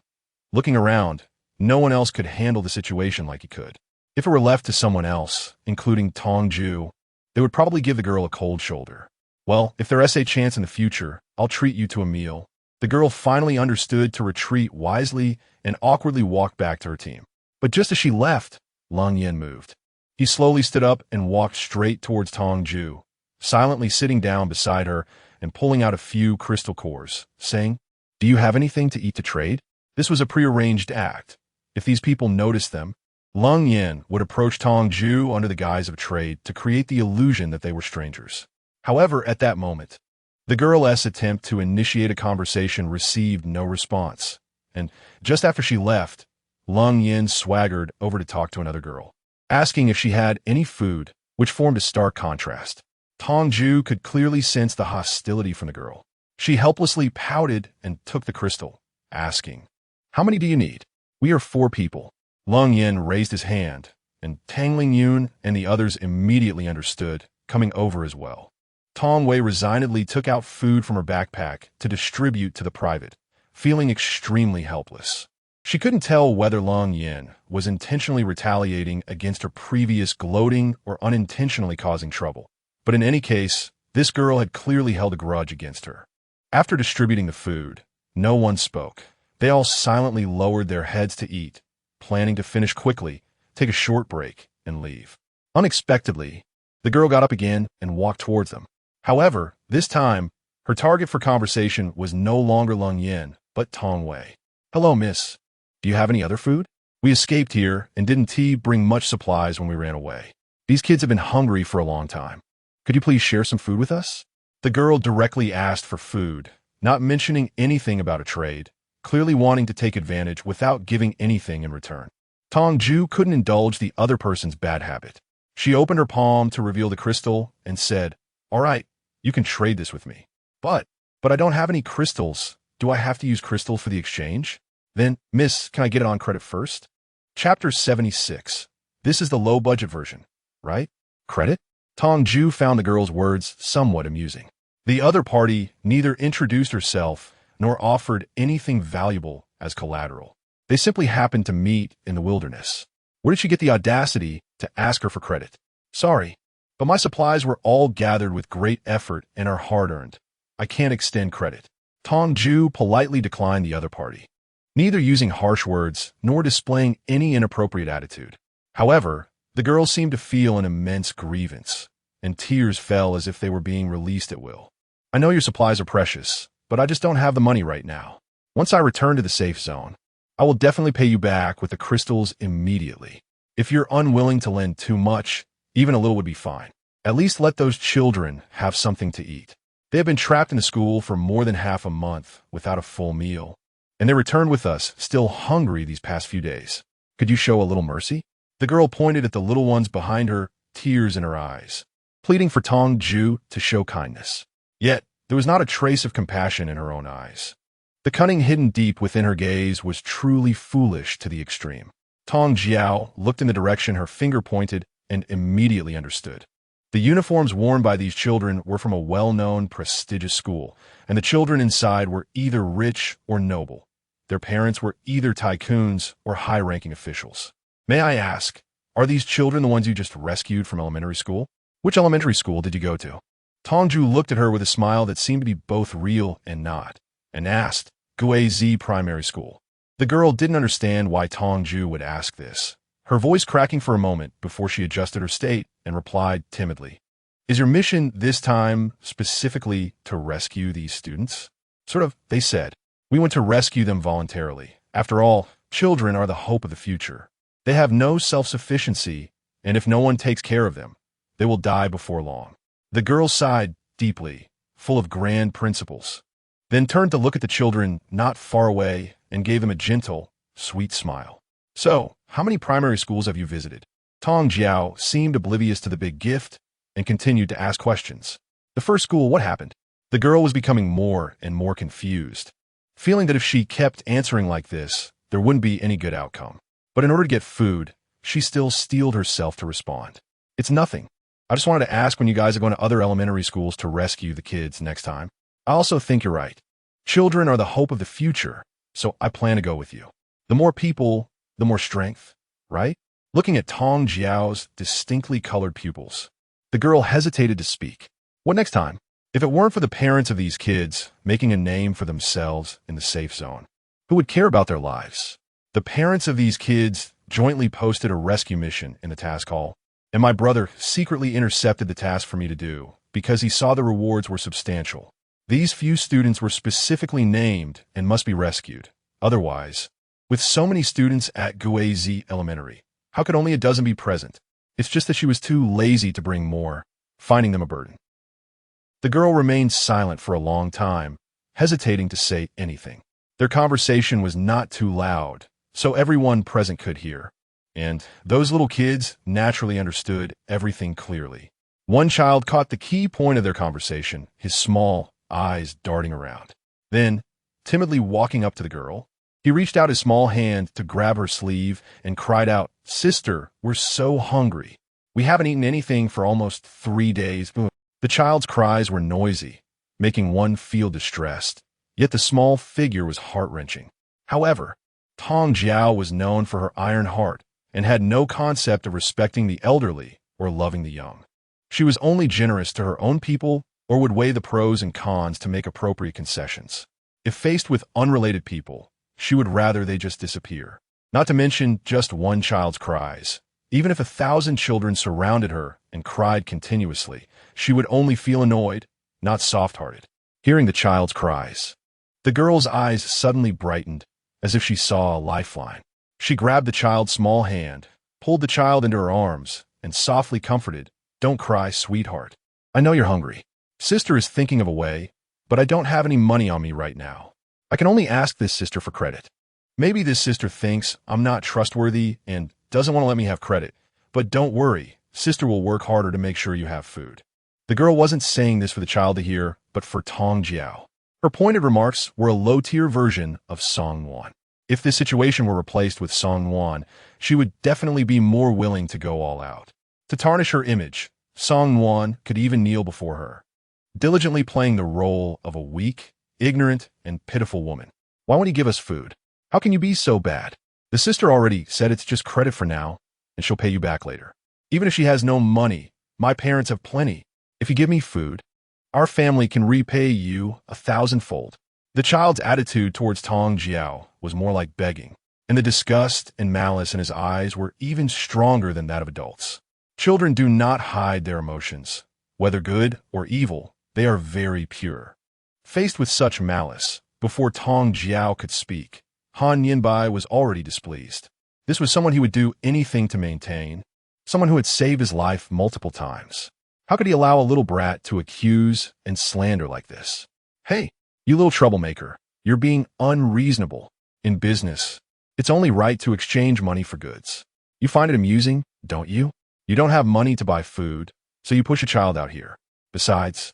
Looking around, no one else could handle the situation like he could. If it were left to someone else, including Tong Jue, they would probably give the girl a cold shoulder. Well, if there is a chance in the future, I'll treat you to a meal. The girl finally understood to retreat wisely and awkwardly walked back to her team. But just as she left, Long Yan moved. He slowly stood up and walked straight towards Tong Jue, silently sitting down beside her and pulling out a few crystal cores, saying, "Do you have anything to eat to trade?" This was a prearranged act. If these people noticed them, Long Yan would approach Tong Jue under the guise of trade to create the illusion that they were strangers. However, at that moment, the girl's attempt to initiate a conversation received no response, and just after she left, Long Yan swaggered over to talk to another girl, asking if she had any food, which formed a stark contrast. Tong Jue could clearly sense the hostility from the girl. She helplessly pouted and took the crystal, asking, "How many do you need?" "We are 4 people." Long Yan raised his hand, and Tang Lingyun and the others immediately understood, coming over as well. Tong Wei resignedly took out food from her backpack to distribute to the private, feeling extremely helpless. She couldn't tell whether Long Yan was intentionally retaliating against her previous gloating or unintentionally causing trouble. But in any case, this girl had clearly held a grudge against her. After distributing the food, no one spoke. They all silently lowered their heads to eat, planning to finish quickly, take a short break, and leave. Unexpectedly, the girl got up again and walked towards them. However, this time, her target for conversation was no longer Long Yan, but Tong Wei. "Hello, miss. Do you have any other food? We escaped here and didn't bring much supplies when we ran away. These kids have been hungry for a long time. Could you please share some food with us?" The girl directly asked for food, not mentioning anything about a trade, clearly wanting to take advantage without giving anything in return. Tong Jue couldn't indulge the other person's bad habit. She opened her palm to reveal the crystal and said, "All right, you can trade this with me. But I don't have any crystals. Do I have to use crystals for the exchange? Then, miss, can I get it on credit first?" Chapter 76. This is the low-budget version, right? Credit? Tong Jue found the girl's words somewhat amusing. The other party neither introduced herself nor offered anything valuable as collateral. They simply happened to meet in the wilderness. Where did she get the audacity to ask her for credit? "Sorry, but my supplies were all gathered with great effort and are hard-earned. I can't extend credit." Tong Jue politely declined the other party, neither using harsh words nor displaying any inappropriate attitude. However, the girl seemed to feel an immense grievance, and tears fell as if they were being released at will. "I know your supplies are precious, but I just don't have the money right now. Once I return to the safe zone, I will definitely pay you back with the crystals immediately. If you're unwilling to lend too much, even a little would be fine. At least let those children have something to eat. They have been trapped in the school for more than half a month without a full meal, and they returned with us still hungry these past few days. Could you show a little mercy?" The girl pointed at the little ones behind her, tears in her eyes, pleading for Tong Jue to show kindness. Yet, there was not a trace of compassion in her own eyes. The cunning hidden deep within her gaze was truly foolish to the extreme. Tong Jue looked in the direction her finger pointed and immediately understood. The uniforms worn by these children were from a well-known, prestigious school, and the children inside were either rich or noble. Their parents were either tycoons or high-ranking officials. May I ask, are these children the ones you just rescued from elementary school? Which elementary school did you go to? Tong Jue looked at her with a smile that seemed to be both real and not, and asked, Guizi Primary School. The girl didn't understand why Tong Jue would ask this, her voice cracking for a moment before she adjusted her state and replied timidly, Is your mission this time specifically to rescue these students? They said. We went to rescue them voluntarily. After all, children are the hope of the future. They have no self-sufficiency, and if no one takes care of them, they will die before long. The girl sighed deeply, full of grand principles, then turned to look at the children not far away and gave them a gentle, sweet smile. So, how many primary schools have you visited? Tong Jue seemed oblivious to the big gift and continued to ask questions. The first school, what happened? The girl was becoming more and more confused, feeling that if she kept answering like this, there wouldn't be any good outcome. But in order to get food, she still steeled herself to respond. It's nothing. I just wanted to ask when you guys are going to other elementary schools to rescue the kids next time. I also think you're right. Children are the hope of the future, so I plan to go with you. The more people, the more strength, right? Looking at Tong Jue's distinctly colored pupils, the girl hesitated to speak. What next time? If it weren't for the parents of these kids making a name for themselves in the safe zone, who would care about their lives? The parents of these kids jointly posted a rescue mission in the task hall, and my brother secretly intercepted the task for me to do because he saw the rewards were substantial. These few students were specifically named and must be rescued. Otherwise, with so many students at Guizi Elementary, how could only a dozen be present? It's just that she was too lazy to bring more, finding them a burden. The girl remained silent for a long time, hesitating to say anything. Their conversation was not too loud, so everyone present could hear, and those little kids naturally understood everything clearly. One child caught the key point of their conversation, his small eyes darting around. Then, timidly walking up to the girl, he reached out his small hand to grab her sleeve and cried out, Sister, we're so hungry. We haven't eaten anything for almost 3 days. The child's cries were noisy, making one feel distressed, yet the small figure was heart-wrenching. However, Tong Jue was known for her iron heart and had no concept of respecting the elderly or loving the young. She was only generous to her own people or would weigh the pros and cons to make appropriate concessions. If faced with unrelated people, she would rather they just disappear. Not to mention just one child's cries. Even if 1,000 children surrounded her and cried continuously, she would only feel annoyed, not soft-hearted. Hearing the child's cries, the girl's eyes suddenly brightened, as if she saw a lifeline. She grabbed the child's small hand, pulled the child into her arms, and softly comforted, Don't cry, sweetheart. I know you're hungry. Sister is thinking of a way, but I don't have any money on me right now. I can only ask this sister for credit. Maybe this sister thinks I'm not trustworthy and doesn't want to let me have credit, but don't worry, sister will work harder to make sure you have food. The girl wasn't saying this for the child to hear, but for Tong Jue. Her pointed remarks were a low-tier version of Songwon. If this situation were replaced with Songwon, she would definitely be more willing to go all out. To tarnish her image, Songwon could even kneel before her, diligently playing the role of a weak, ignorant, and pitiful woman. Why won't he give us food? How can you be so bad? The sister already said it's just credit for now, and she'll pay you back later. Even if she has no money, my parents have plenty. If you give me food, our family can repay you 1,000-fold. The child's attitude towards Tong Jue was more like begging, and the disgust and malice in his eyes were even stronger than that of adults. Children do not hide their emotions. Whether good or evil, they are very pure. Faced with such malice, before Tong Jue could speak, Han Yinbai was already displeased. This was someone he would do anything to maintain, someone who had saved his life multiple times. How could he allow a little brat to accuse and slander like this? Hey, you little troublemaker, you're being unreasonable. In business, it's only right to exchange money for goods. You find it amusing, don't you? You don't have money to buy food, so you push a child out here. Besides,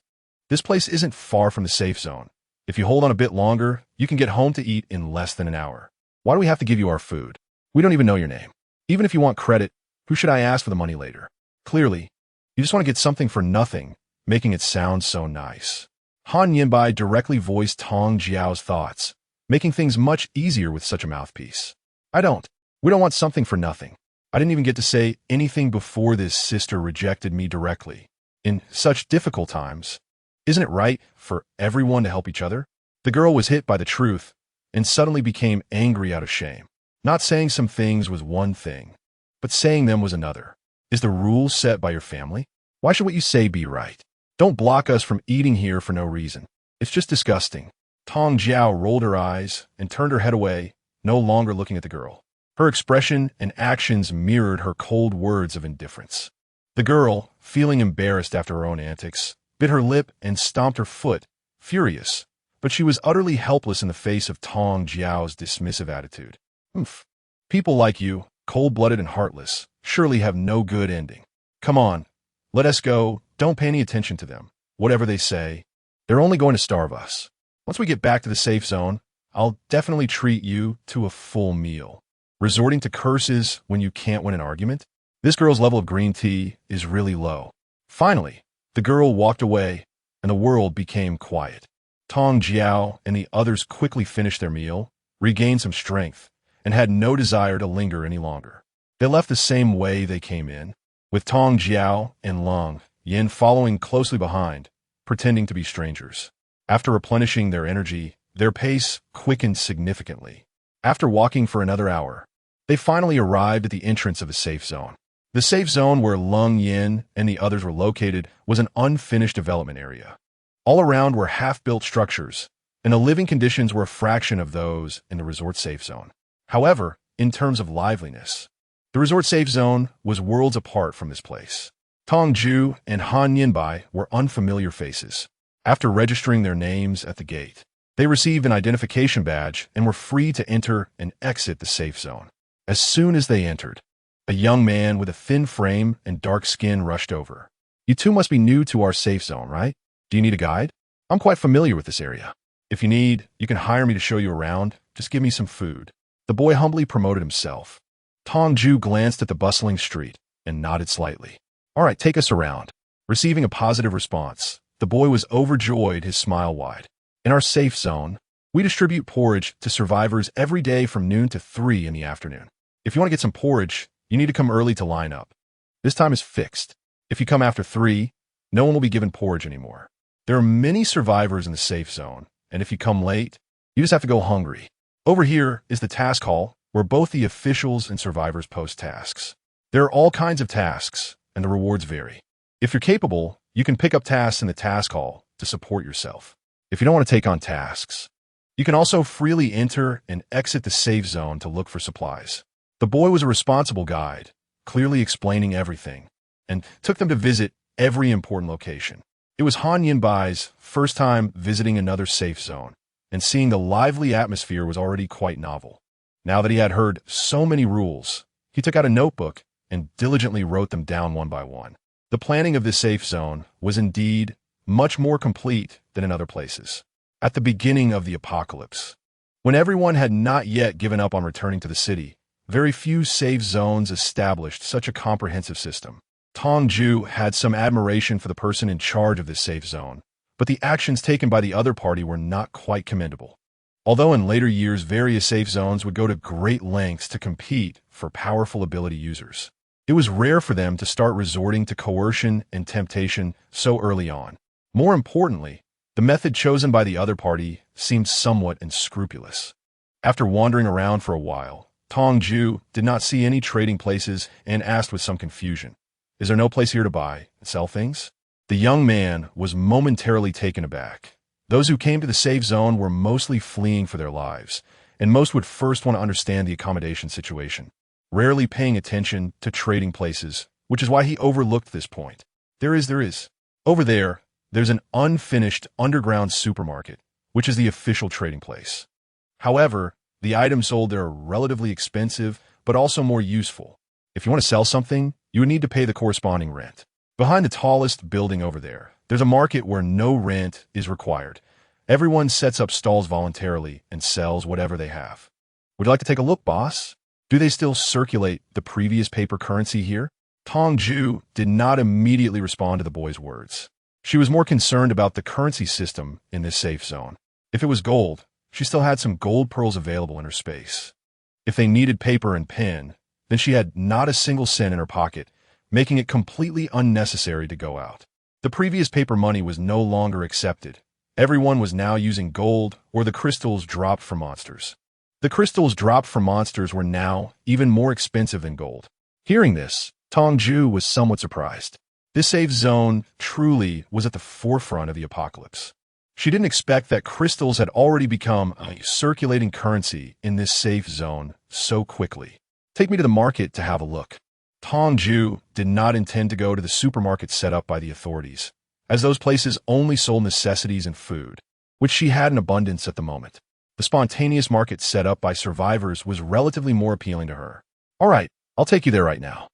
this place isn't far from the safe zone. If you hold on a bit longer, you can get home to eat in less than an hour. Why do we have to give you our food? We don't even know your name. Even if you want credit, who should I ask for the money later? Clearly, you just want to get something for nothing, making it sound so nice. Han Yinbai directly voiced Tong Jue's thoughts, making things much easier with such a mouthpiece. We don't want something for nothing. I didn't even get to say anything before this sister rejected me directly. In such difficult times, isn't it right for everyone to help each other? The girl was hit by the truth and suddenly became angry out of shame. Not saying some things was one thing, but saying them was another. Is the rule set by your family? Why should what you say be right? Don't block us from eating here for no reason. It's just disgusting. Tong Jue rolled her eyes and turned her head away, no longer looking at the girl. Her expression and actions mirrored her cold words of indifference. The girl, feeling embarrassed after her own antics, bit her lip and stomped her foot, furious, but she was utterly helpless in the face of Tong Jue's dismissive attitude. People like you, cold-blooded and heartless, surely have no good ending. Come on, let us go. Don't pay any attention to them. Whatever they say, they're only going to starve us. Once we get back to the safe zone, I'll definitely treat you to a full meal. Resorting to curses when you can't win an argument? This girl's level of green tea is really low. Finally, the girl walked away, and the world became quiet. Tong Jue and the others quickly finished their meal, regained some strength, and had no desire to linger any longer. They left the same way they came in, with Tong Jue and Long Yin following closely behind, pretending to be strangers. After replenishing their energy, their pace quickened significantly. After walking for another hour, they finally arrived at the entrance of the safe zone. The safe zone where Lung Yin and the others were located was an unfinished development area. All around were half-built structures, and the living conditions were a fraction of those in the resort safe zone. However, in terms of liveliness, the resort safe zone was worlds apart from this place. Tong Jue and Han Yinbai were unfamiliar faces. After registering their names at the gate, they received an identification badge and were free to enter and exit the safe zone. As soon as they entered, a young man with a thin frame and dark skin rushed over. You two must be new to our safe zone, right? Do you need a guide? I'm quite familiar with this area. If you need, you can hire me to show you around. Just give me some food. The boy humbly promoted himself. Tong Jue glanced at the bustling street and nodded slightly. All right, take us around. Receiving a positive response, the boy was overjoyed, his smile wide. In our safe zone, we distribute porridge to survivors every day from noon to 3 in the afternoon. If you want to get some porridge, you need to come early to line up. This time is fixed. If you come after 3, no one will be given porridge anymore. There are many survivors in the safe zone, and if you come late, you just have to go hungry. Over here is the task hall, where both the officials and survivors post tasks. There are all kinds of tasks, and the rewards vary. If you're capable, you can pick up tasks in the task hall to support yourself. If you don't want to take on tasks, you can also freely enter and exit the safe zone to look for supplies. The boy was a responsible guide, clearly explaining everything, and took them to visit every important location. It was Han Yinbai's first time visiting another safe zone, and seeing the lively atmosphere was already quite novel. Now that he had heard so many rules, he took out a notebook and diligently wrote them down one by one. The planning of this safe zone was indeed much more complete than in other places. At the beginning of the apocalypse, when everyone had not yet given up on returning to the city, very few safe zones established such a comprehensive system. Tong Jue had some admiration for the person in charge of this safe zone, but the actions taken by the other party were not quite commendable. Although in later years various safe zones would go to great lengths to compete for powerful ability users, it was rare for them to start resorting to coercion and temptation so early on. More importantly, the method chosen by the other party seemed somewhat unscrupulous. After wandering around for a while, Tong Jue did not see any trading places and asked with some confusion, "Is there no place here to buy and sell things?" The young man was momentarily taken aback. Those who came to the safe zone were mostly fleeing for their lives, and most would first want to understand the accommodation situation, rarely paying attention to trading places, which is why he overlooked this point. There is. Over there's an unfinished underground supermarket, which is the official trading place. However, the items sold there are relatively expensive, but also more useful. If you want to sell something, you would need to pay the corresponding rent. Behind the tallest building over there's a market where no rent is required, Everyone sets up stalls voluntarily and sells whatever they have. Would you like to take a look, boss? Do they still circulate the previous paper currency here? Tong Jue did not immediately respond to the boy's words. She was more concerned about the currency system in this safe zone. If it was gold, she still had some gold pearls available in her space. If they needed paper and pen, then she had not a single cent in her pocket, making it completely unnecessary to go out. The previous paper money was no longer accepted. Everyone was now using gold or the crystals dropped from monsters. The crystals dropped from monsters were now even more expensive than gold. Hearing this, Tong Jue was somewhat surprised. This safe zone truly was at the forefront of the apocalypse. She didn't expect that crystals had already become a circulating currency in this safe zone so quickly. Take me to the market to have a look. Tong Jue did not intend to go to the supermarket set up by the authorities, as those places only sold necessities and food, which she had in abundance at the moment. The spontaneous market set up by survivors was relatively more appealing to her. All right, I'll take you there right now.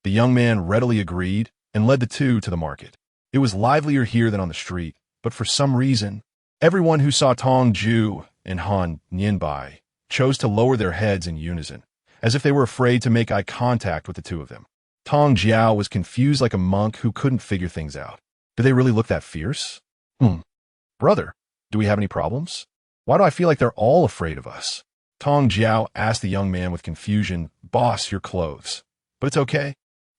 The young man readily agreed and led the two to the market. It was livelier here than on the street, but for some reason, everyone who saw Tong Jue and Han Nianbai chose to lower their heads in unison, as if they were afraid to make eye contact with the two of them. Tong Jiao was confused like a monk who couldn't figure things out. Do they really look that fierce? Brother, do we have any problems? Why do I feel like they're all afraid of us? Tong Jiao asked the young man with confusion. Boss, your clothes. But it's okay.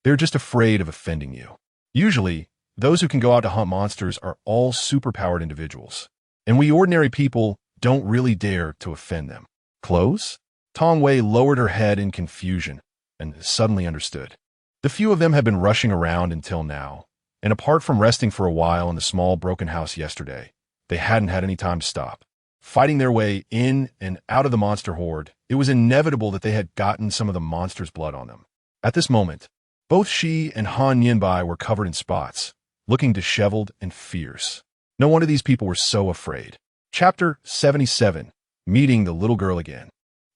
They're just afraid of offending you. Usually, those who can go out to hunt monsters are all superpowered individuals, and we ordinary people don't really dare to offend them. Clothes? Tong Wei lowered her head in confusion and suddenly understood. The few of them had been rushing around until now, and apart from resting for a while in the small broken house yesterday, they hadn't had any time to stop. Fighting their way in and out of the monster horde, it was inevitable that they had gotten some of the monster's blood on them. At this moment, both she and Han Nianbai were covered in spots, looking disheveled and fierce. No wonder these people were so afraid. Chapter 77. Meeting the little girl again.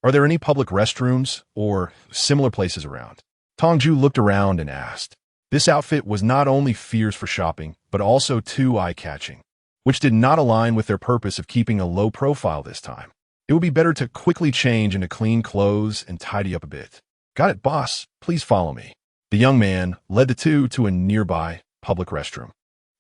Are there any public restrooms or similar places around? Tong Jue looked around and asked. This outfit was not only fierce for shopping, but also too eye-catching, which did not align with their purpose of keeping a low profile this time. It would be better to quickly change into clean clothes and tidy up a bit. Got it, boss. Please follow me. The young man led the two to a nearby public restroom.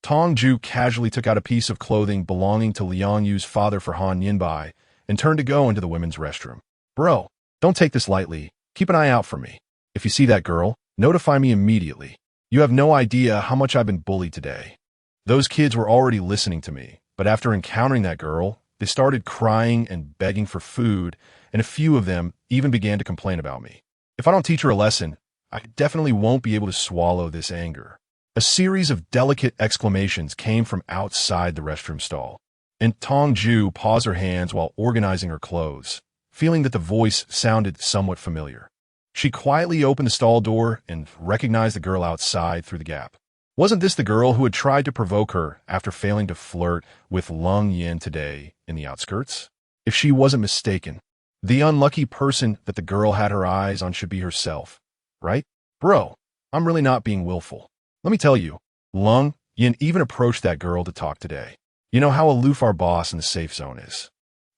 Tong Jue casually took out a piece of clothing belonging to Liang Yu's father for Han Nianbai and turned to go into the women's restroom. Bro, don't take this lightly. Keep an eye out for me. If you see that girl, notify me immediately. You have no idea how much I've been bullied today. Those kids were already listening to me, but after encountering that girl, they started crying and begging for food, and a few of them even began to complain about me. If I don't teach her a lesson, I definitely won't be able to swallow this anger. A series of delicate exclamations came from outside the restroom stall, and Tong Jue paused her hands while organizing her clothes, feeling that the voice sounded somewhat familiar. She quietly opened the stall door and recognized the girl outside through the gap. Wasn't this the girl who had tried to provoke her after failing to flirt with Lung Yin today in the outskirts? If she wasn't mistaken, the unlucky person that the girl had her eyes on should be herself, right? Bro, I'm really not being willful. Let me tell you, Lung Yin even approached that girl to talk today. You know how aloof our boss in the safe zone is.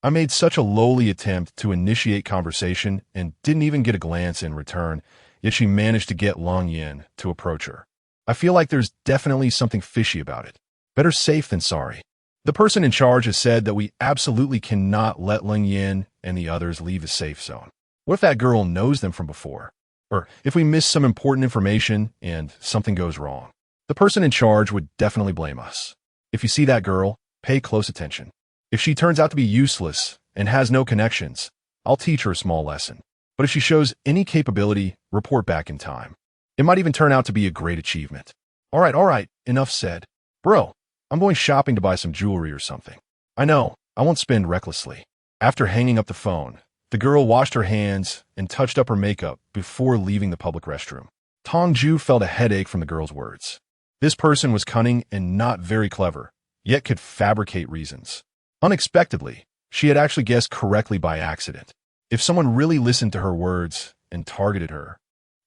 I made such a lowly attempt to initiate conversation and didn't even get a glance in return, yet she managed to get Lung Yin to approach her. I feel like there's definitely something fishy about it. Better safe than sorry. The person in charge has said that we absolutely cannot let Lung Yin and the others leave the safe zone. What if that girl knows them from before? Or if we miss some important information and something goes wrong? The person in charge would definitely blame us. If you see that girl, pay close attention. If she turns out to be useless and has no connections, I'll teach her a small lesson. But if she shows any capability, report back in time. It might even turn out to be a great achievement. All right, enough said. Bro, I'm going shopping to buy some jewelry or something. I know, I won't spend recklessly. After hanging up the phone, the girl washed her hands and touched up her makeup before leaving the public restroom. Tong Jue felt a headache from the girl's words. This person was cunning and not very clever, yet could fabricate reasons. Unexpectedly, she had actually guessed correctly by accident. If someone really listened to her words and targeted her,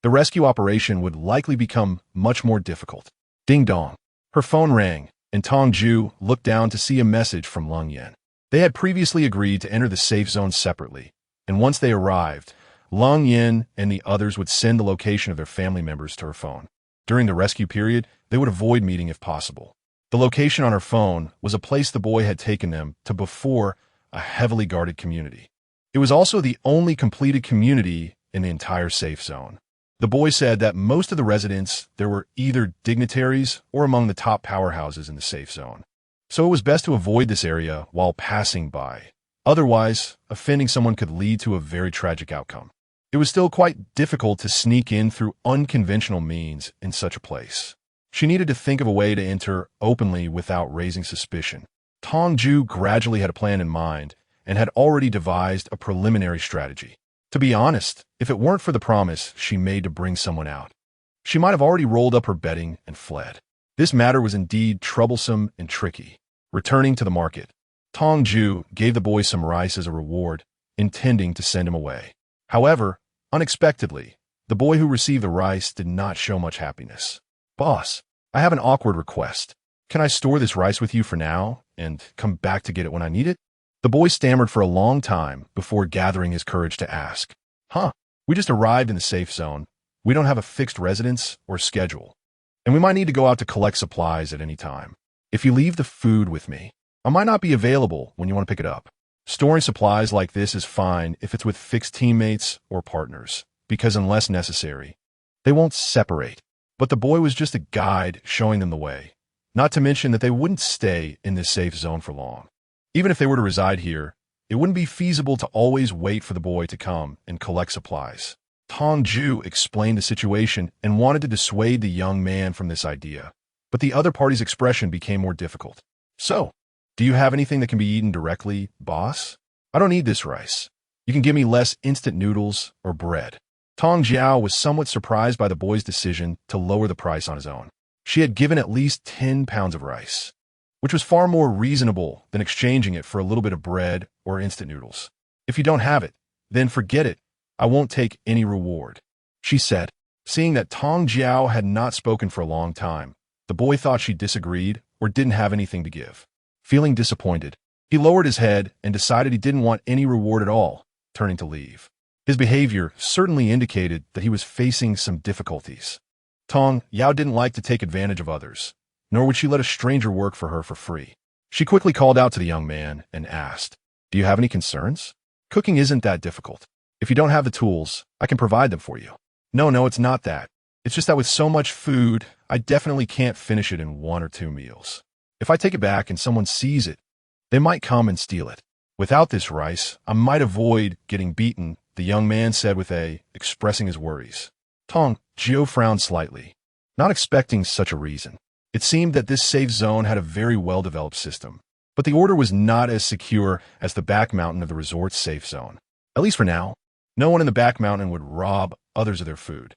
the rescue operation would likely become much more difficult. Ding dong. Her phone rang, and Tong Jue looked down to see a message from Lung Yin. They had previously agreed to enter the safe zone separately, and once they arrived, Long Yin and the others would send the location of their family members to her phone. During the rescue period, they would avoid meeting if possible. The location on her phone was a place the boy had taken them to before, a heavily guarded community. It was also the only completed community in the entire safe zone. The boy said that most of the residents there were either dignitaries or among the top powerhouses in the safe zone. So it was best to avoid this area while passing by. Otherwise, offending someone could lead to a very tragic outcome. It was still quite difficult to sneak in through unconventional means in such a place. She needed to think of a way to enter openly without raising suspicion. Tong Jue gradually had a plan in mind and had already devised a preliminary strategy. To be honest, if it weren't for the promise she made to bring someone out, she might have already rolled up her bedding and fled. This matter was indeed troublesome and tricky. Returning to the market, Tong Jue gave the boy some rice as a reward, intending to send him away. However, unexpectedly, the boy who received the rice did not show much happiness. "Boss, I have an awkward request. Can I store this rice with you for now and come back to get it when I need it?" The boy stammered for a long time before gathering his courage to ask. We just arrived in the safe zone. We don't have a fixed residence or schedule, and we might need to go out to collect supplies at any time. If you leave the food with me, I might not be available when you want to pick it up. Storing supplies like this is fine if it's with fixed teammates or partners, because unless necessary, they won't separate. But the boy was just a guide showing them the way, not to mention that they wouldn't stay in this safe zone for long. Even if they were to reside here, it wouldn't be feasible to always wait for the boy to come and collect supplies. Tong Jue explained the situation and wanted to dissuade the young man from this idea, but the other party's expression became more difficult. "So, do you have anything that can be eaten directly, boss? I don't need this rice. You can give me less instant noodles or bread." Tong Jue was somewhat surprised by the boy's decision to lower the price on his own. She had given at least 10 pounds of rice, which was far more reasonable than exchanging it for a little bit of bread or instant noodles. "If you don't have it, then forget it. I won't take any reward," she said. Seeing that Tong Jue had not spoken for a long time, the boy thought she disagreed or didn't have anything to give. Feeling disappointed, he lowered his head and decided he didn't want any reward at all, turning to leave. His behavior certainly indicated that he was facing some difficulties. Tong Jue didn't like to take advantage of others, nor would she let a stranger work for her for free. She quickly called out to the young man and asked, "Do you have any concerns? Cooking isn't that difficult. If you don't have the tools, I can provide them for you." No, it's not that. It's just that with so much food, I definitely can't finish it in 1 or 2 meals. If I take it back and someone sees it, they might come and steal it. Without this rice, I might avoid getting beaten, the young man said expressing his worries. Tong Jue frowned slightly, not expecting such a reason. It seemed that this safe zone had a very well-developed system, but the order was not as secure as the back mountain of the resort's safe zone. At least for now, no one in the back mountain would rob others of their food.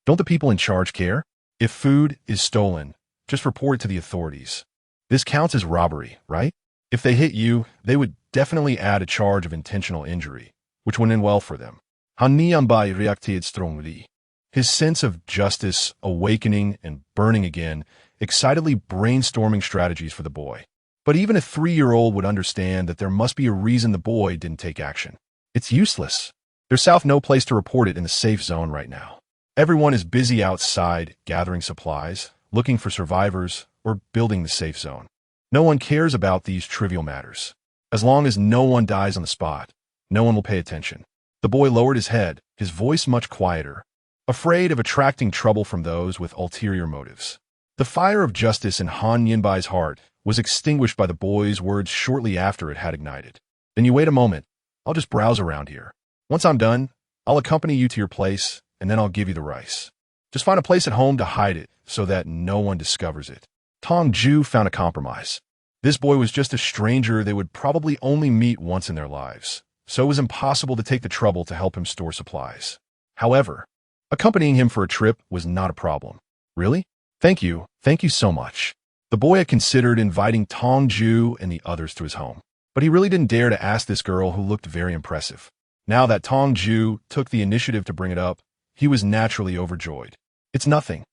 Don't the people in charge care? If food is stolen, just report it to the authorities. This counts as robbery, right? If they hit you, they would definitely add a charge of intentional injury, which went in well for them. UNBREAKABLE reacted strongly. His sense of justice awakening and burning again, excitedly brainstorming strategies for the boy. But even a 3-year-old would understand that there must be a reason the boy didn't take action. It's useless. There's no place to report it in the safe zone right now. Everyone is busy outside gathering supplies, looking for survivors, or building the safe zone. No one cares about these trivial matters. As long as no one dies on the spot, no one will pay attention. The boy lowered his head, his voice much quieter, afraid of attracting trouble from those with ulterior motives. The fire of justice in Han Yinbai's heart was extinguished by the boy's words shortly after it had ignited. "Then you wait a moment. I'll just browse around here. Once I'm done, I'll accompany you to your place, and then I'll give you the rice. Just find a place at home to hide it so that no one discovers it." Tong Jue found a compromise. This boy was just a stranger they would probably only meet once in their lives, so it was impossible to take the trouble to help him store supplies. However, accompanying him for a trip was not a problem. "Really? Thank you so much." The boy had considered inviting Tong Jue and the others to his home, but he really didn't dare to ask this girl who looked very impressive. Now that Tong Jue took the initiative to bring it up, he was naturally overjoyed. "It's nothing.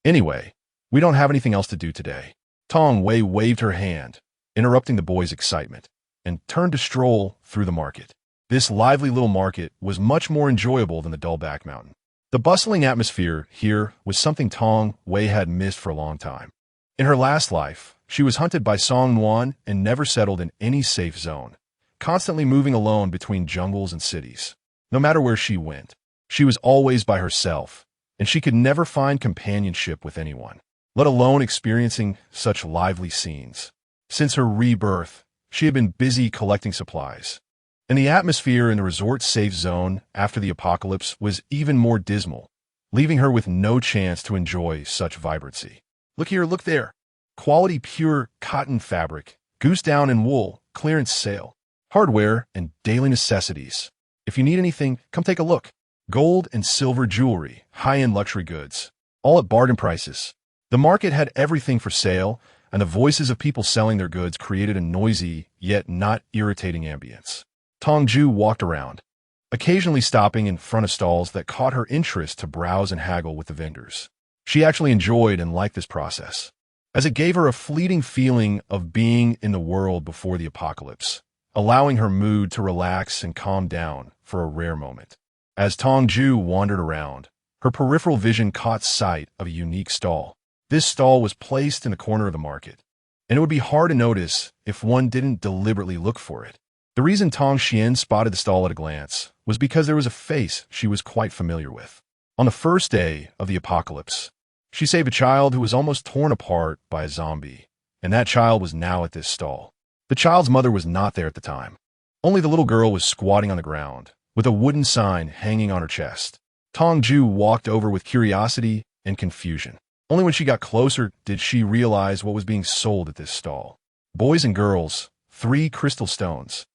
Anyway, we don't have anything else to do today." Tong Wei waved her hand, interrupting the boy's excitement, and turned to stroll through the market. This lively little market was much more enjoyable than the dull back mountain. The bustling atmosphere here was something Tong Jue had missed for a long time. In her last life, she was hunted by Song Nuan and never settled in any safe zone, constantly moving alone between jungles and cities. No matter where she went, she was always by herself, and she could never find companionship with anyone, let alone experiencing such lively scenes. Since her rebirth, she had been busy collecting supplies, and the atmosphere in the resort's safe zone after the apocalypse was even more dismal, leaving her with no chance to enjoy such vibrancy. Look here, look there. Quality pure cotton fabric, goose down and wool, clearance sale, hardware and daily necessities. If you need anything, come take a look. Gold and silver jewelry, high-end luxury goods, all at bargain prices. The market had everything for sale, and the voices of people selling their goods created a noisy, yet not irritating ambience. Tong Jue walked around, occasionally stopping in front of stalls that caught her interest to browse and haggle with the vendors. She actually enjoyed and liked this process, as it gave her a fleeting feeling of being in the world before the apocalypse, allowing her mood to relax and calm down for a rare moment. As Tong Jue wandered around, her peripheral vision caught sight of a unique stall. This stall was placed in the corner of the market, and it would be hard to notice if one didn't deliberately look for it. The reason Tong Xian spotted the stall at a glance was because there was a face she was quite familiar with. On the first day of the apocalypse, she saved a child who was almost torn apart by a zombie, and that child was now at this stall. The child's mother was not there at the time. Only the little girl was squatting on the ground, with a wooden sign hanging on her chest. Tong Jue walked over with curiosity and confusion. Only when she got closer did she realize what was being sold at this stall. Boys and girls, 3 crystal stones.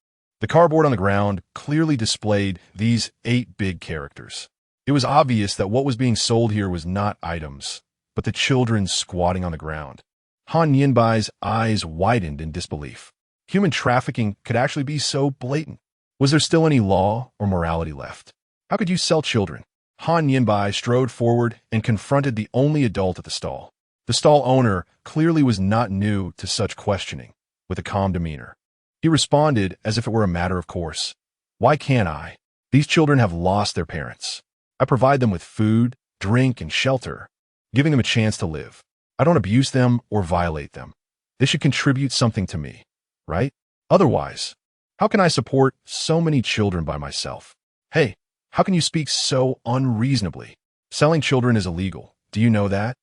The cardboard on the ground clearly displayed these 8 big characters. It was obvious that what was being sold here was not items, but the children squatting on the ground. Han Yinbai's eyes widened in disbelief. Human trafficking could actually be so blatant. Was there still any law or morality left? How could you sell children? Han Yinbai strode forward and confronted the only adult at the stall. The stall owner clearly was not new to such questioning, with a calm demeanor. He responded as if it were a matter of course. Why can't I? These children have lost their parents. I provide them with food, drink, and shelter, giving them a chance to live. I don't abuse them or violate them. They should contribute something to me, right? Otherwise, how can I support so many children by myself? Hey, how can you speak so unreasonably? Selling children is illegal. Do you know that?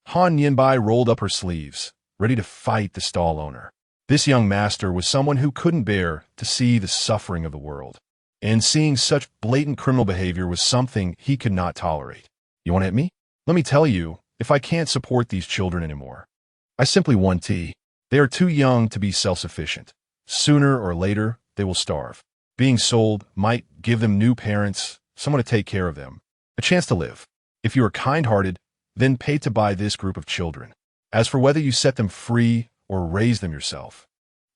Han Yinbai rolled up her sleeves, ready to fight the stall owner. This young master was someone who couldn't bear to see the suffering of the world, and seeing such blatant criminal behavior was something he could not tolerate. You want to hit me? Let me tell you, if I can't support these children anymore, I simply want tea. They are too young to be self-sufficient. Sooner or later, they will starve. Being sold might give them new parents, someone to take care of them, a chance to live. If you are kind-hearted, then pay to buy this group of children. As for whether you set them free or raise them yourself,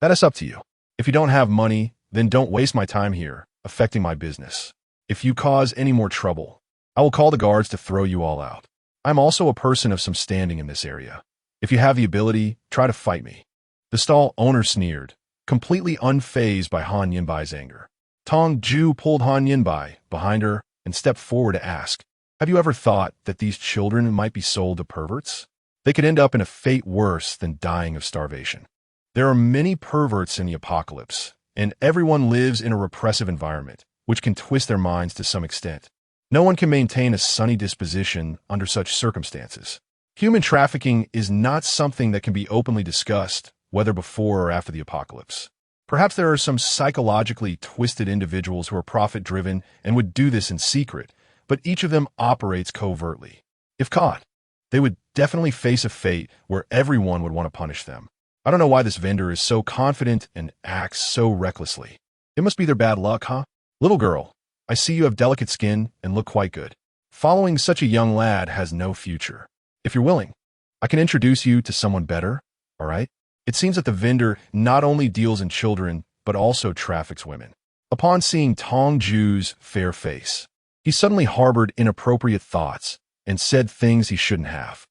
that is up to you. If you don't have money, then don't waste my time here, affecting my business. If you cause any more trouble, I will call the guards to throw you all out. I'm also a person of some standing in this area. If you have the ability, try to fight me. The stall owner sneered, completely unfazed by Han Yinbai's anger. Tong Jue pulled Han Yinbai behind her and stepped forward to ask, have you ever thought that these children might be sold to perverts? They could end up in a fate worse than dying of starvation. There are many perverts in the apocalypse, and everyone lives in a repressive environment, which can twist their minds to some extent. No one can maintain a sunny disposition under such circumstances. Human trafficking is not something that can be openly discussed, whether before or after the apocalypse. Perhaps there are some psychologically twisted individuals who are profit-driven and would do this in secret, but each of them operates covertly. If caught, they would definitely face a fate where everyone would want to punish them. I don't know why this vendor is so confident and acts so recklessly. It must be their bad luck, huh? Little girl, I see you have delicate skin and look quite good. Following such a young lad has no future. If you're willing, I can introduce you to someone better, all right? It seems that the vendor not only deals in children, but also traffics women. Upon seeing Tong Jue's fair face, he suddenly harbored inappropriate thoughts and said things he shouldn't have.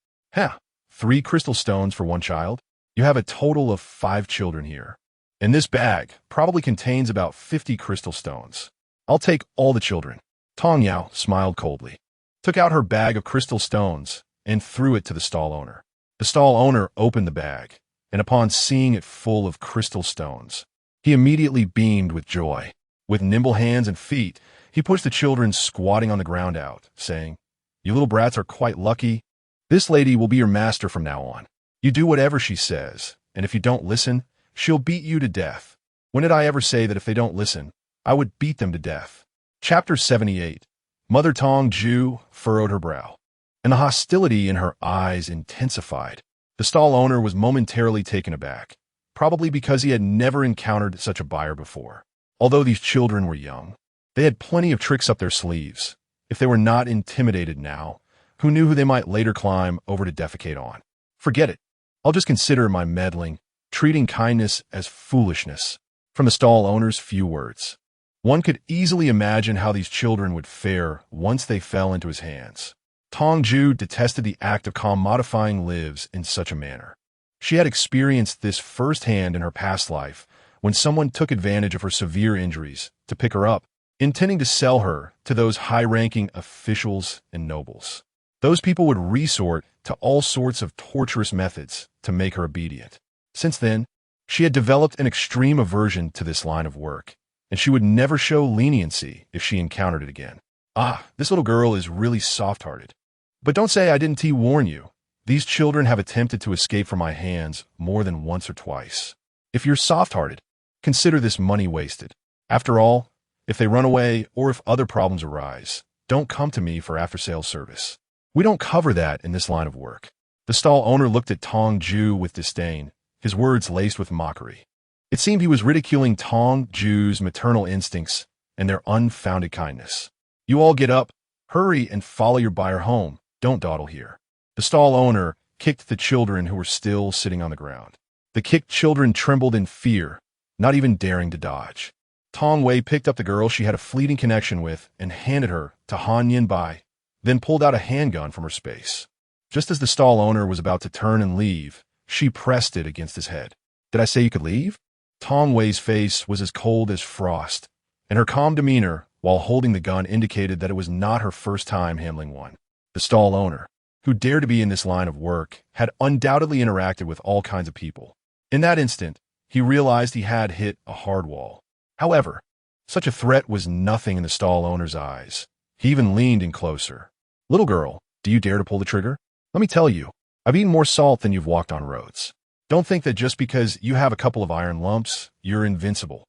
3 crystal stones for one child? You have a total of 5 children here. and this bag probably contains about 50 crystal stones. I'll take all the children. Tong Yao smiled coldly, took out her bag of crystal stones, and threw it to the stall owner. The stall owner opened the bag, and upon seeing it full of crystal stones, he immediately beamed with joy. With nimble hands and feet, he pushed the children squatting on the ground out, saying, "You little brats are quite lucky. This lady will be your master from now on. You do whatever she says, and if you don't listen, she'll beat you to death." When did I ever say that if they don't listen, I would beat them to death? Chapter 78. Mother Tong Jue furrowed her brow, and the hostility in her eyes intensified. The stall owner was momentarily taken aback, probably because he had never encountered such a buyer before. Although these children were young, they had plenty of tricks up their sleeves. If they were not intimidated now, who knew who they might later climb over to defecate on? Forget it. I'll just consider my meddling, treating kindness as foolishness. From the stall owner's few words, one could easily imagine how these children would fare once they fell into his hands. Tong Jue detested the act of commodifying lives in such a manner. She had experienced this firsthand in her past life when someone took advantage of her severe injuries to pick her up, intending to sell her to those high-ranking officials and nobles. Those people would resort to all sorts of torturous methods to make her obedient. Since then, she had developed an extreme aversion to this line of work, and she would never show leniency if she encountered it again. Ah, this little girl is really soft-hearted. But don't say I didn't warn you. These children have attempted to escape from my hands more than once or twice. If you're soft-hearted, consider this money wasted. After all, if they run away or if other problems arise, don't come to me for after-sales service. We don't cover that in this line of work. The stall owner looked at Tong Jue with disdain, his words laced with mockery. It seemed he was ridiculing Tong Jue's maternal instincts and their unfounded kindness. You all get up, hurry, and follow your buyer home. Don't dawdle here. The stall owner kicked the children who were still sitting on the ground. The kicked children trembled in fear, not even daring to dodge. Tong Wei picked up the girl she had a fleeting connection with and handed her to Han Yinbai, then pulled out a handgun from her space. Just as the stall owner was about to turn and leave, she pressed it against his head. Did I say you could leave? Tong Wei's face was as cold as frost, and her calm demeanor while holding the gun indicated that it was not her first time handling one. The stall owner, who dared to be in this line of work, had undoubtedly interacted with all kinds of people. In that instant, he realized he had hit a hard wall. However, such a threat was nothing in the stall owner's eyes. He even leaned in closer. Little girl, do you dare to pull the trigger? Let me tell you, I've eaten more salt than you've walked on roads. Don't think that just because you have a couple of iron lumps, you're invincible.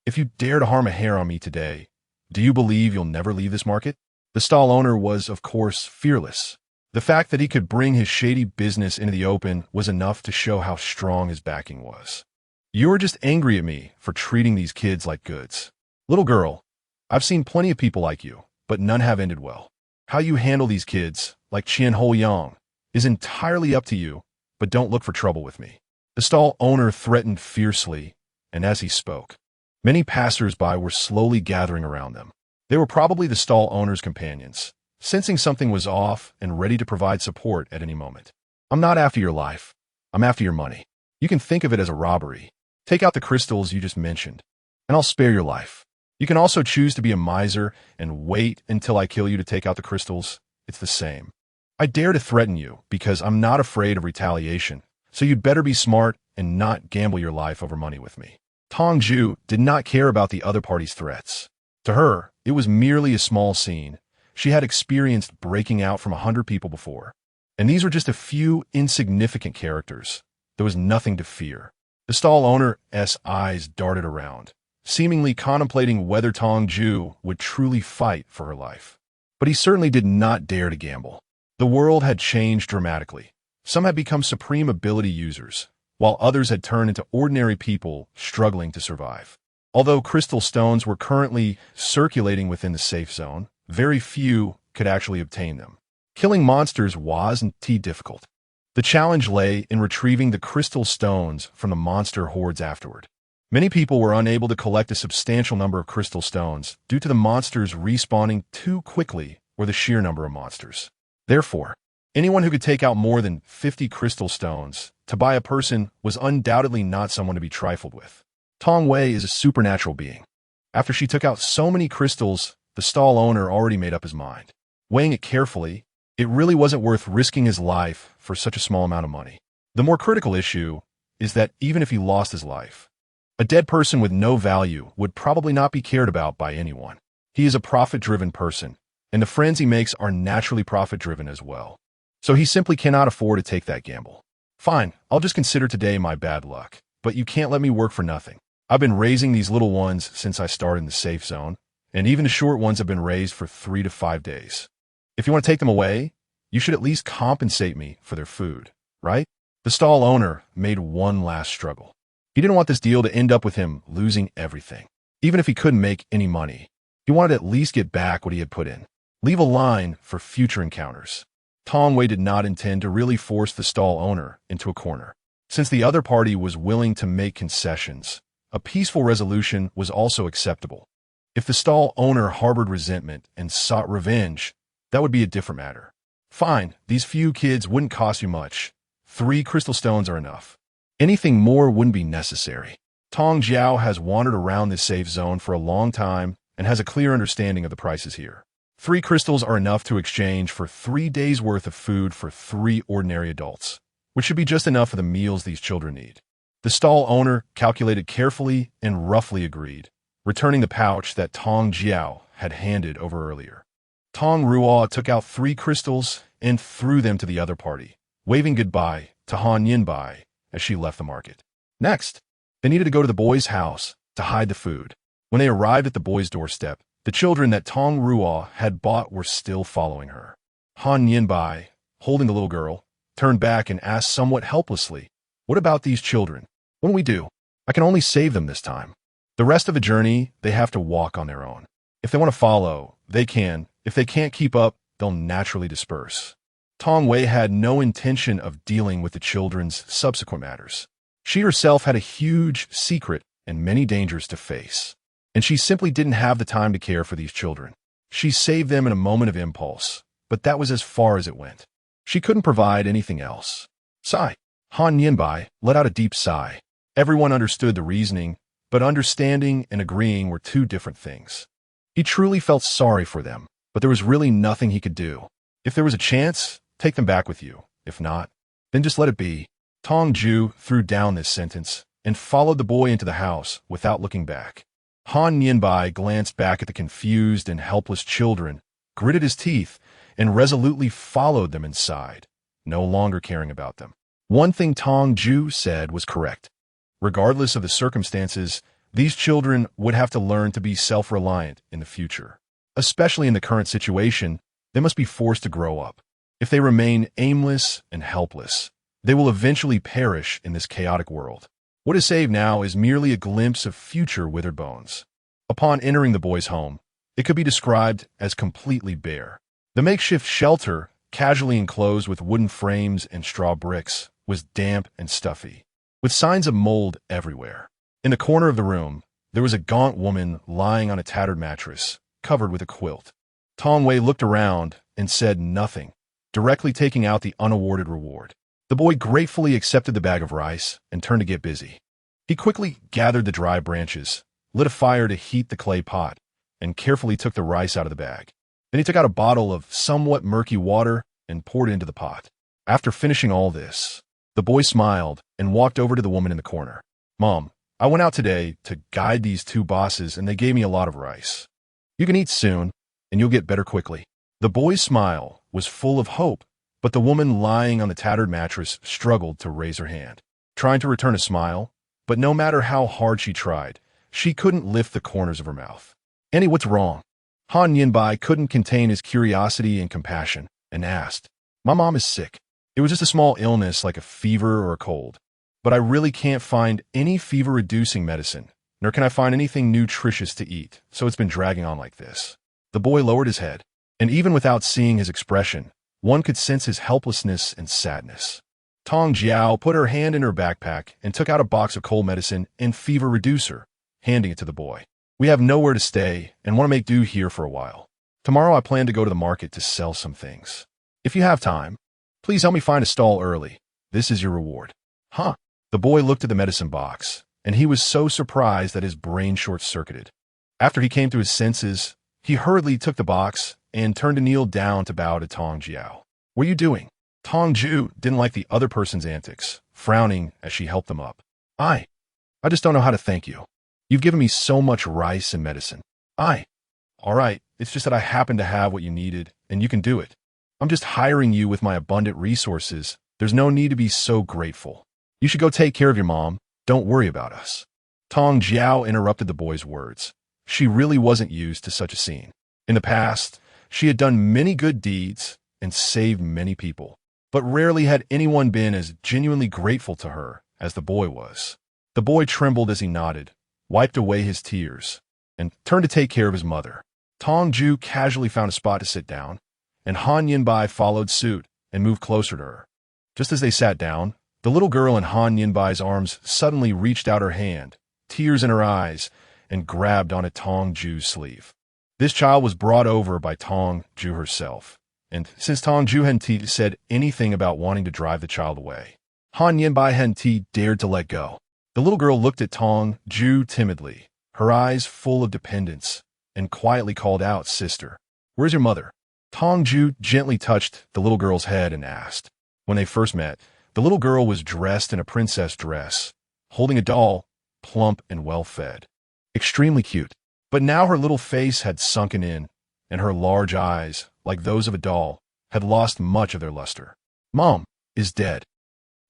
If you dare to harm a hair on me today, do you believe you'll never leave this market? The stall owner was, of course, fearless. The fact that he could bring his shady business into the open was enough to show how strong his backing was. You're just angry at me for treating these kids like goods. Little girl, I've seen plenty of people like you, but none have ended well. How you handle these kids, like Qian Ho Yang, is entirely up to you, but don't look for trouble with me. The stall owner threatened fiercely, and as he spoke, many passers-by were slowly gathering around them. They were probably the stall owner's companions, sensing something was off and ready to provide support at any moment. I'm not after your life. I'm after your money. You can think of it as a robbery. Take out the crystals you just mentioned, and I'll spare your life. You can also choose to be a miser and wait until I kill you to take out the crystals. It's the same. I dare to threaten you because I'm not afraid of retaliation, so you'd better be smart and not gamble your life over money with me. Tong Jue did not care about the other party's threats. To her, it was merely a small scene. She had experienced breaking out from 100 people before, and these were just a few insignificant characters. There was nothing to fear. The stall owner's eyes darted around, seemingly contemplating whether Tong Jue would truly fight for her life. But he certainly did not dare to gamble. The world had changed dramatically. Some had become supreme ability users, while others had turned into ordinary people struggling to survive. Although crystal stones were currently circulating within the safe zone, very few could actually obtain them. Killing monsters wasn't difficult. The challenge lay in retrieving the crystal stones from the monster hordes afterward. Many people were unable to collect a substantial number of crystal stones due to the monsters respawning too quickly or the sheer number of monsters. Therefore, anyone who could take out more than 50 crystal stones to buy a person was undoubtedly not someone to be trifled with. Tong Wei is a supernatural being. After she took out so many crystals, the stall owner already made up his mind. Weighing it carefully, it really wasn't worth risking his life for such a small amount of money. The more critical issue is that even if he lost his life, a dead person with no value would probably not be cared about by anyone. He is a profit-driven person, and the friends he makes are naturally profit-driven as well. So he simply cannot afford to take that gamble. Fine, I'll just consider today my bad luck, but you can't let me work for nothing. I've been raising these little ones since I started in the safe zone, and even the short ones have been raised for 3 to 5 days. If you want to take them away, you should at least compensate me for their food, right? The stall owner made one last struggle. He didn't want this deal to end up with him losing everything. Even if he couldn't make any money, he wanted to at least get back what he had put in. Leave a line for future encounters. Tong Wei did not intend to really force the stall owner into a corner. Since the other party was willing to make concessions, a peaceful resolution was also acceptable. If the stall owner harbored resentment and sought revenge, that would be a different matter. Fine, these few kids wouldn't cost you much. 3 crystal stones are enough. Anything more wouldn't be necessary. Tong Jue has wandered around this safe zone for a long time and has a clear understanding of the prices here. 3 crystals are enough to exchange for 3 days' worth of food for 3 ordinary adults, which should be just enough for the meals these children need. The stall owner calculated carefully and roughly agreed, returning the pouch that Tong Jue had handed over earlier. Tong Ruo took out 3 crystals and threw them to the other party, waving goodbye to Han Yinbai as she left the market. Next, they needed to go to the boy's house to hide the food. When they arrived at the boy's doorstep, the children that Tong Ruo had bought were still following her. Han Yinbai, holding the little girl, turned back and asked somewhat helplessly, "What about these children? What do we do? I can only save them this time. The rest of the journey, they have to walk on their own. If they want to follow, they can. If they can't keep up, they'll naturally disperse." Tong Wei had no intention of dealing with the children's subsequent matters. She herself had a huge secret and many dangers to face, and she simply didn't have the time to care for these children. She saved them in a moment of impulse, but that was as far as it went. She couldn't provide anything else. Sigh. Han Yinbai let out a deep sigh. Everyone understood the reasoning, but understanding and agreeing were 2 different things. He truly felt sorry for them, but there was really nothing he could do. If there was a chance, take them back with you. If not, then just let it be. Tong Jue threw down this sentence and followed the boy into the house without looking back. Han Yinbai glanced back at the confused and helpless children, gritted his teeth, and resolutely followed them inside, no longer caring about them. One thing Tong Jue said was correct. Regardless of the circumstances, these children would have to learn to be self-reliant in the future. Especially in the current situation, they must be forced to grow up. If they remain aimless and helpless, they will eventually perish in this chaotic world. What is saved now is merely a glimpse of future withered bones. Upon entering the boy's home, it could be described as completely bare. The makeshift shelter, casually enclosed with wooden frames and straw bricks, was damp and stuffy, with signs of mold everywhere. In the corner of the room, there was a gaunt woman lying on a tattered mattress, covered with a quilt. Tong Wei looked around and said nothing, directly taking out the unawarded reward. The boy gratefully accepted the bag of rice and turned to get busy. He quickly gathered the dry branches, lit a fire to heat the clay pot, and carefully took the rice out of the bag. Then he took out a bottle of somewhat murky water and poured it into the pot. After finishing all this, the boy smiled and walked over to the woman in the corner. "Mom, I went out today to guide these 2 bosses and they gave me a lot of rice. You can eat soon, and you'll get better quickly." The boy's smile was full of hope, but the woman lying on the tattered mattress struggled to raise her hand, trying to return a smile, but no matter how hard she tried, she couldn't lift the corners of her mouth. "Annie, what's wrong?" Han Yinbai couldn't contain his curiosity and compassion and asked, "My mom is sick. It was just a small illness like a fever or a cold, but I really can't find any fever-reducing medicine, nor can I find anything nutritious to eat, so it's been dragging on like this." The boy lowered his head, and even without seeing his expression, one could sense his helplessness and sadness. Tong Jue put her hand in her backpack and took out a box of cold medicine and fever reducer, handing it to the boy. "We have nowhere to stay and want to make do here for a while. Tomorrow I plan to go to the market to sell some things. If you have time, please help me find a stall early. This is your reward." "Huh?" The boy looked at the medicine box and he was so surprised that his brain short-circuited. After he came to his senses, he hurriedly took the box and turned to kneel down to bow to Tong Jue. "What are you doing?" Tong Jue didn't like the other person's antics, frowning as she helped them up. I just don't know how to thank you. You've given me so much rice and medicine. All right, it's just that I happen to have what you needed, and you can do it. I'm just hiring you with my abundant resources. There's no need to be so grateful. You should go take care of your mom. Don't worry about us." Tong Jue interrupted the boy's words. She really wasn't used to such a scene. In the past, she had done many good deeds and saved many people, but rarely had anyone been as genuinely grateful to her as the boy was. The boy trembled as he nodded, wiped away his tears, and turned to take care of his mother. Tong Jue casually found a spot to sit down, and Han Yinbai followed suit and moved closer to her. Just as they sat down, the little girl in Han Yinbai's arms suddenly reached out her hand, tears in her eyes, and grabbed onto Tong Jue's sleeve. This child was brought over by Tong Jue herself, and since Tong Jue hadn't said anything about wanting to drive the child away, Han Yinbai hadn't dared to let go. The little girl looked at Tong Jue timidly, her eyes full of dependence, and quietly called out, "Sister, where's your mother?" Tong Jue gently touched the little girl's head and asked. When they first met, the little girl was dressed in a princess dress, holding a doll, plump and well-fed. Extremely cute. But now her little face had sunken in, and her large eyes, like those of a doll, had lost much of their luster. "Mom is dead."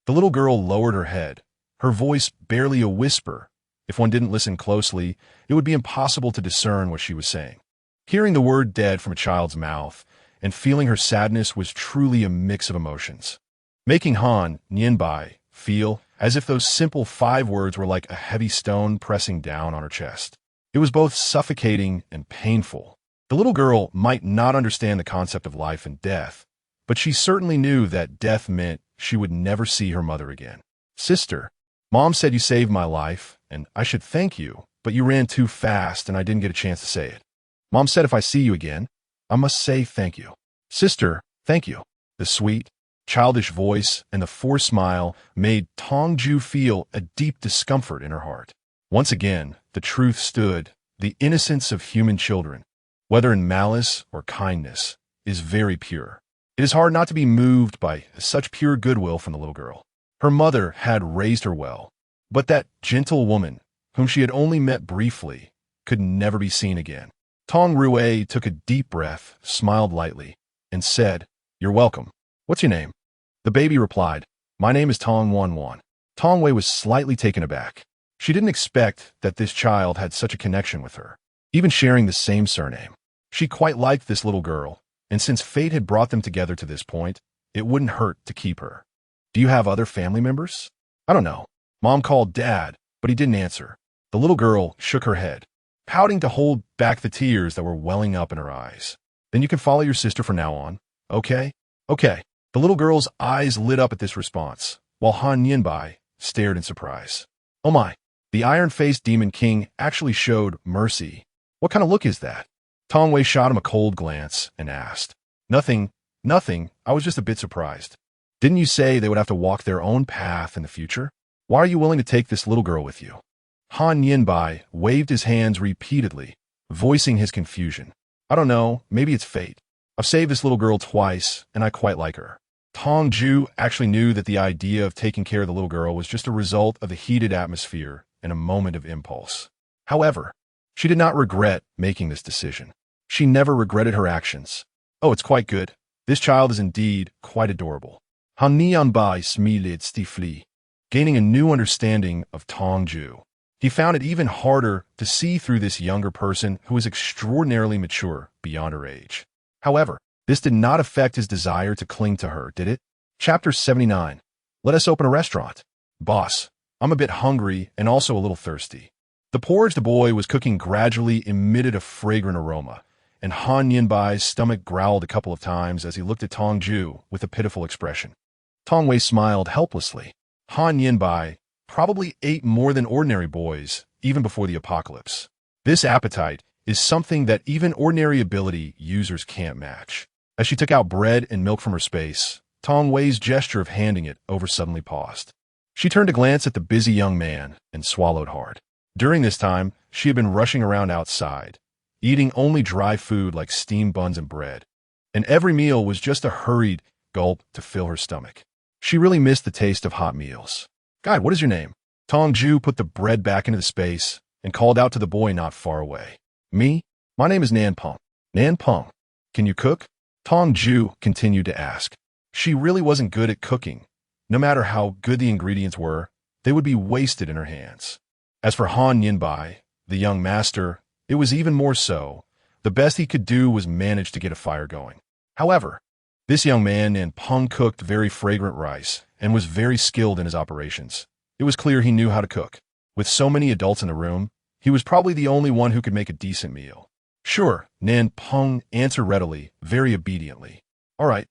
The little girl lowered her head, her voice barely a whisper. If one didn't listen closely, it would be impossible to discern what she was saying. Hearing the word dead from a child's mouth and feeling her sadness was truly a mix of emotions, making Han Yinbai feel as if those simple 5 words were like a heavy stone pressing down on her chest. It was both suffocating and painful. The little girl might not understand the concept of life and death, but she certainly knew that death meant she would never see her mother again. "Sister, Mom said you saved my life, and I should thank you, but you ran too fast and I didn't get a chance to say it. Mom said if I see you again, I must say thank you. Sister, thank you." The sweet, childish voice and the forced smile made Tong Jue feel a deep discomfort in her heart. Once again, the truth stood. The innocence of human children, whether in malice or kindness, is very pure. It is hard not to be moved by such pure goodwill from the little girl. Her mother had raised her well, but that gentle woman, whom she had only met briefly, could never be seen again. Tong Jue took a deep breath, smiled lightly, and said, "You're welcome. What's your name?" The baby replied, "My name is Tong Wanwan." Tong Jue was slightly taken aback. She didn't expect that this child had such a connection with her, even sharing the same surname. She quite liked this little girl, and since fate had brought them together to this point, it wouldn't hurt to keep her. "Do you have other family members?" "I don't know. Mom called Dad, but he didn't answer." The little girl shook her head, pouting to hold back the tears that were welling up in her eyes. "Then you can follow your sister from now on, okay?" "Okay." The little girl's eyes lit up at this response, while Han Yinbai stared in surprise. "Oh my." The iron-faced Demon King actually showed mercy. "What kind of look is that?" Tong Jue shot him a cold glance and asked. Nothing. I was just a bit surprised." "Didn't you say they would have to walk their own path in the future? Why are you willing to take this little girl with you?" Han Yinbai waved his hands repeatedly, voicing his confusion. "I don't know, maybe it's fate. I've saved this little girl twice, and I quite like her." Tong Jue actually knew that the idea of taking care of the little girl was just a result of the heated atmosphere and a moment of impulse. However, she did not regret making this decision. She never regretted her actions. "Oh, it's quite good. This child is indeed quite adorable." Han Yinbai smiled stiffly, gaining a new understanding of Tong Jue. He found it even harder to see through this younger person who was extraordinarily mature beyond her age. However, this did not affect his desire to cling to her, did it? Chapter 79. Let us open a restaurant. "Boss, I'm a bit hungry and also a little thirsty." The porridge the boy was cooking gradually emitted a fragrant aroma, and Han Yinbai's stomach growled a couple of times as he looked at Tong Jue with a pitiful expression. Tong Jue smiled helplessly. Han Yinbai probably ate more than ordinary boys, even before the apocalypse. This appetite is something that even ordinary ability users can't match. As she took out bread and milk from her space, Tong Jue's gesture of handing it over suddenly paused. She turned to glance at the busy young man and swallowed hard. During this time, she had been rushing around outside, eating only dry food like steamed buns and bread. And every meal was just a hurried gulp to fill her stomach. She really missed the taste of hot meals. "Guide, what is your name?" Tong Jue put the bread back into the space and called out to the boy not far away. "Me? My name is Nan Peng." "Nan Peng, can you cook?" Tong Jue continued to ask. She really wasn't good at cooking. No matter how good the ingredients were, they would be wasted in her hands. As for Han Yinbai, the young master, it was even more so. The best he could do was manage to get a fire going. However, this young man, Nan Peng, cooked very fragrant rice and was very skilled in his operations. It was clear he knew how to cook. With so many adults in the room, he was probably the only one who could make a decent meal. "Sure," Nan Peng answered readily, very obediently. "All right,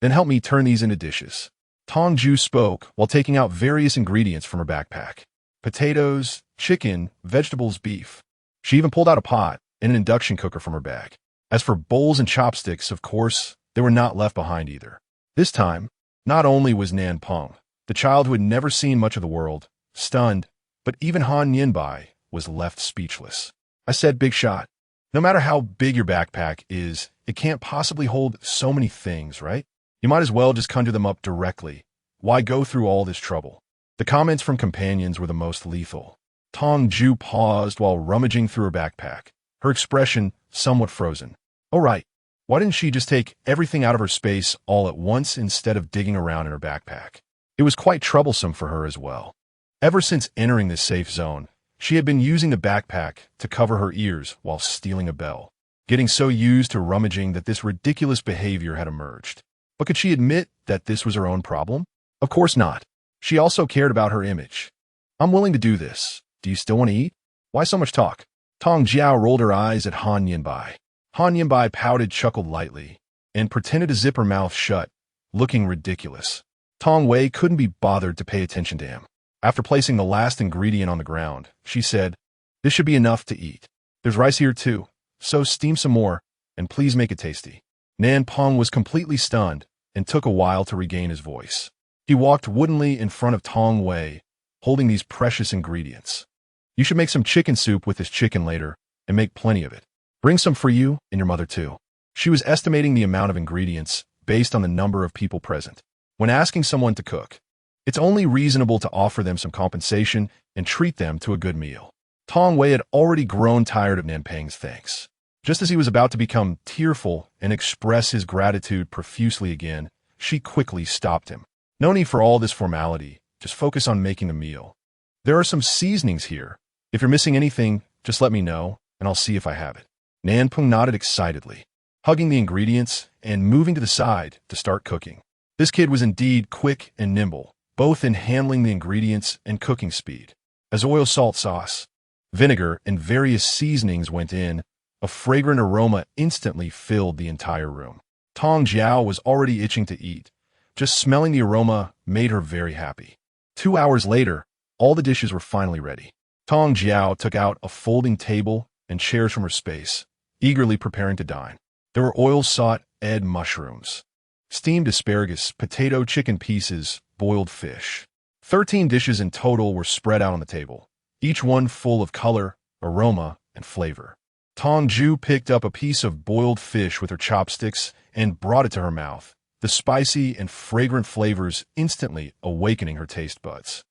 then help me turn these into dishes." Tong Jue spoke while taking out various ingredients from her backpack. Potatoes, chicken, vegetables, beef. She even pulled out a pot and an induction cooker from her bag. As for bowls and chopsticks, of course, they were not left behind either. This time, not only was Nan Peng, the child who had never seen much of the world, stunned, but even Han Yinbai was left speechless. "I said big shot. No matter how big your backpack is, it can't possibly hold so many things, right? You might as well just conjure them up directly. Why go through all this trouble?" The comments from companions were the most lethal. Tong Jue paused while rummaging through her backpack, her expression somewhat frozen. "Oh right, why didn't she just take everything out of her space all at once instead of digging around in her backpack?" It was quite troublesome for her as well. Ever since entering this safe zone, she had been using the backpack to cover her ears while stealing a bell, getting so used to rummaging that this ridiculous behavior had emerged. But could she admit that this was her own problem? Of course not. She also cared about her image. "I'm willing to do this. Do you still want to eat? Why so much talk?" Tong Jiao rolled her eyes at Han Yinbai. Han Yinbai pouted, chuckled lightly, and pretended to zip her mouth shut, looking ridiculous. Tong Wei couldn't be bothered to pay attention to him. After placing the last ingredient on the ground, she said, "This should be enough to eat. There's rice here too, so steam some more, and please make it tasty." Nan Peng was completely stunned and took a while to regain his voice. He walked woodenly in front of Tong Wei, holding these precious ingredients. "You should make some chicken soup with this chicken later, and make plenty of it. Bring some for you and your mother too." She was estimating the amount of ingredients based on the number of people present. When asking someone to cook, it's only reasonable to offer them some compensation and treat them to a good meal. Tong Wei had already grown tired of Nan Peng's thanks. Just as he was about to become tearful and express his gratitude profusely again, she quickly stopped him. "No need for all this formality. Just focus on making the meal. There are some seasonings here. If you're missing anything, just let me know, and I'll see if I have it." Nan Peng nodded excitedly, hugging the ingredients and moving to the side to start cooking. This kid was indeed quick and nimble, both in handling the ingredients and cooking speed. As oil, salt, sauce, vinegar, and various seasonings went in, a fragrant aroma instantly filled the entire room. Tong Jiao was already itching to eat. Just smelling the aroma made her very happy. 2 hours later, all the dishes were finally ready. Tong Jiao took out a folding table and chairs from her space, eagerly preparing to dine. There were oil-sought ed mushrooms, steamed asparagus, potato chicken pieces, boiled fish. 13 dishes in total were spread out on the table, each one full of color, aroma, and flavor. Tong Jue picked up a piece of boiled fish with her chopsticks and brought it to her mouth, the spicy and fragrant flavors instantly awakening her taste buds.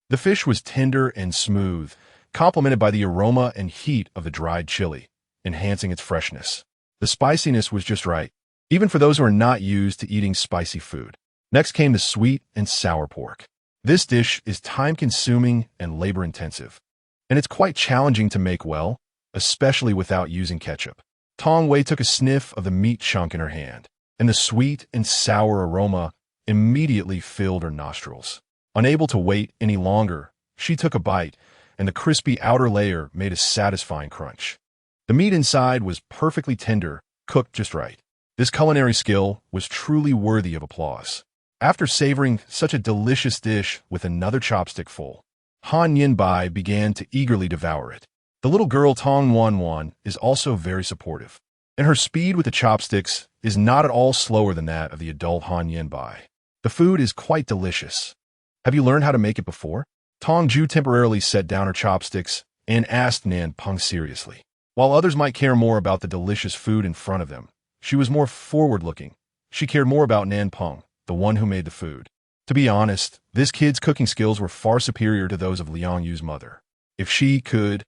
The fish was tender and smooth, complemented by the aroma and heat of the dried chili, enhancing its freshness. The spiciness was just right, even for those who are not used to eating spicy food. Next came the sweet and sour pork. This dish is time-consuming and labor-intensive, and it's quite challenging to make well, especially without using ketchup. Tong Wei took a sniff of the meat chunk in her hand, and the sweet and sour aroma immediately filled her nostrils. Unable to wait any longer, she took a bite, and the crispy outer layer made a satisfying crunch. The meat inside was perfectly tender, cooked just right. This culinary skill was truly worthy of applause. After savoring such a delicious dish with another chopstick full, Han Yinbai began to eagerly devour it. The little girl Tong Wanwan is also very supportive, and her speed with the chopsticks is not at all slower than that of the adult Han Yinbai. The food is quite delicious. Have you learned how to make it before? Tong Jue temporarily set down her chopsticks and asked Nan Peng seriously. While others might care more about the delicious food in front of them, she was more forward-looking. She cared more about Nan Peng, the one who made the food. To be honest, this kid's cooking skills were far superior to those of Liang Yu's mother. If she could,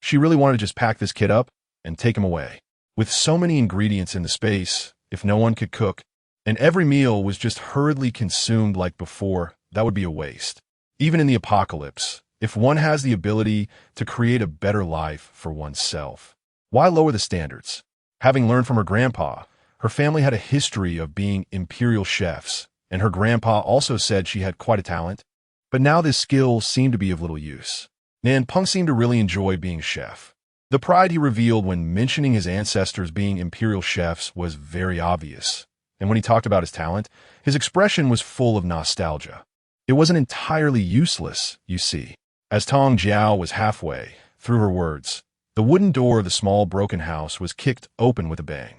she really wanted to just pack this kid up and take him away. With so many ingredients in the space, if no one could cook, and every meal was just hurriedly consumed like before, that would be a waste. Even in the apocalypse, if one has the ability to create a better life for oneself, why lower the standards? Having learned from her grandpa, her family had a history of being imperial chefs, and her grandpa also said she had quite a talent. But now this skill seemed to be of little use. Nan Peng seemed to really enjoy being a chef. The pride he revealed when mentioning his ancestors being imperial chefs was very obvious, and when he talked about his talent, his expression was full of nostalgia. It wasn't entirely useless, you see. As Tong Jue was halfway through her words, the wooden door of the small broken house was kicked open with a bang.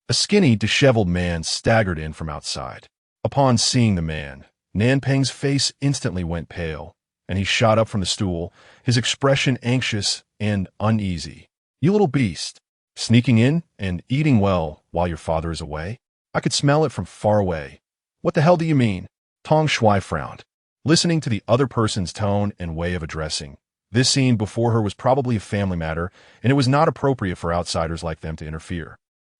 A skinny, disheveled man staggered in from outside. Upon seeing the man, Nan Peng's face instantly went pale, and he shot up from the stool, his expression anxious and uneasy. "You little beast, sneaking in and eating well while your father is away? I could smell it from far away. What the hell do you mean?" Tong Jue frowned, listening to the other person's tone and way of addressing. This scene before her was probably a family matter, and it was not appropriate for outsiders like them to interfere.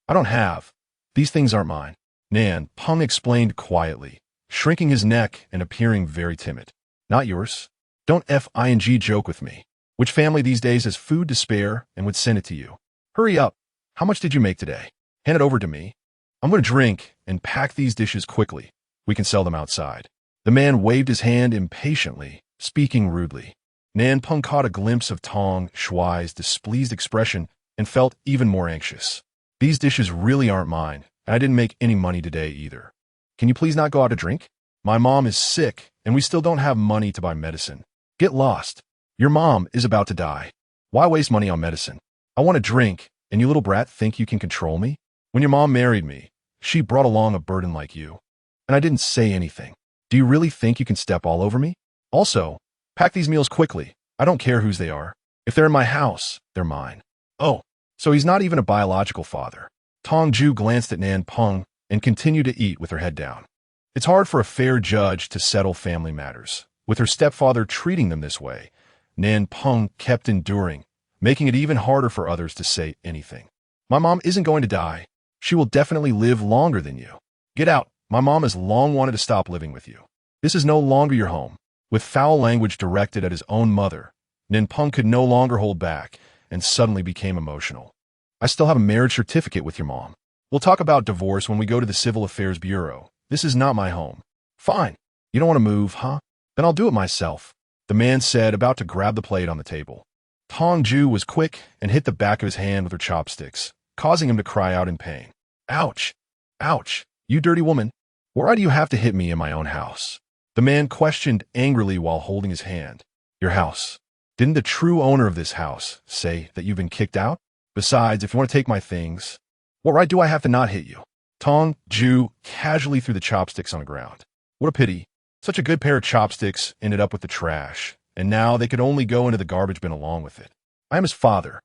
"I don't have. These things aren't mine," Nan Peng explained quietly, shrinking his neck and appearing very timid. "Not yours. Don't fing joke with me. Which family these days has food to spare and would send it to you? Hurry up. How much did you make today? Hand it over to me. I'm going to drink and pack these dishes quickly. We can sell them outside." The man waved his hand impatiently, speaking rudely. Nan Peng caught a glimpse of Tong Jue's displeased expression and felt even more anxious. "These dishes really aren't mine, and I didn't make any money today either. Can you please not go out to drink? My mom is sick, and we still don't have money to buy medicine. Get lost. Your mom is about to die. Why waste money on medicine? I want to drink, and you little brat think you can control me? When your mom married me, she brought along a burden like you, and I didn't say anything. Do you really think you can step all over me? Also, pack these meals quickly. I don't care whose they are. If they're in my house, they're mine." "Oh, so he's not even a biological father." Tong Jue glanced at Nan Peng and continued to eat with her head down. It's hard for a fair judge to settle family matters. With her stepfather treating them this way, Nan Peng kept enduring, making it even harder for others to say anything. "My mom isn't going to die. She will definitely live longer than you. Get out. My mom has long wanted to stop living with you. This is no longer your home." With foul language directed at his own mother, Nan Peng could no longer hold back and suddenly became emotional. "I still have a marriage certificate with your mom. We'll talk about divorce when we go to the Civil Affairs Bureau. This is not my home." "Fine. You don't want to move, huh? Then I'll do it myself," the man said, about to grab the plate on the table. Tong Jue was quick and hit the back of his hand with her chopsticks, causing him to cry out in pain. "Ouch! Ouch! You dirty woman! Why do you have to hit me in my own house?" The man questioned angrily while holding his hand. "Your house? Didn't the true owner of this house say that you've been kicked out? Besides, if you want to take my things, what right do I have to not hit you?" Tong Jue casually threw the chopsticks on the ground. What a pity. Such a good pair of chopsticks ended up with the trash, and now they could only go into the garbage bin along with it. "I am his father.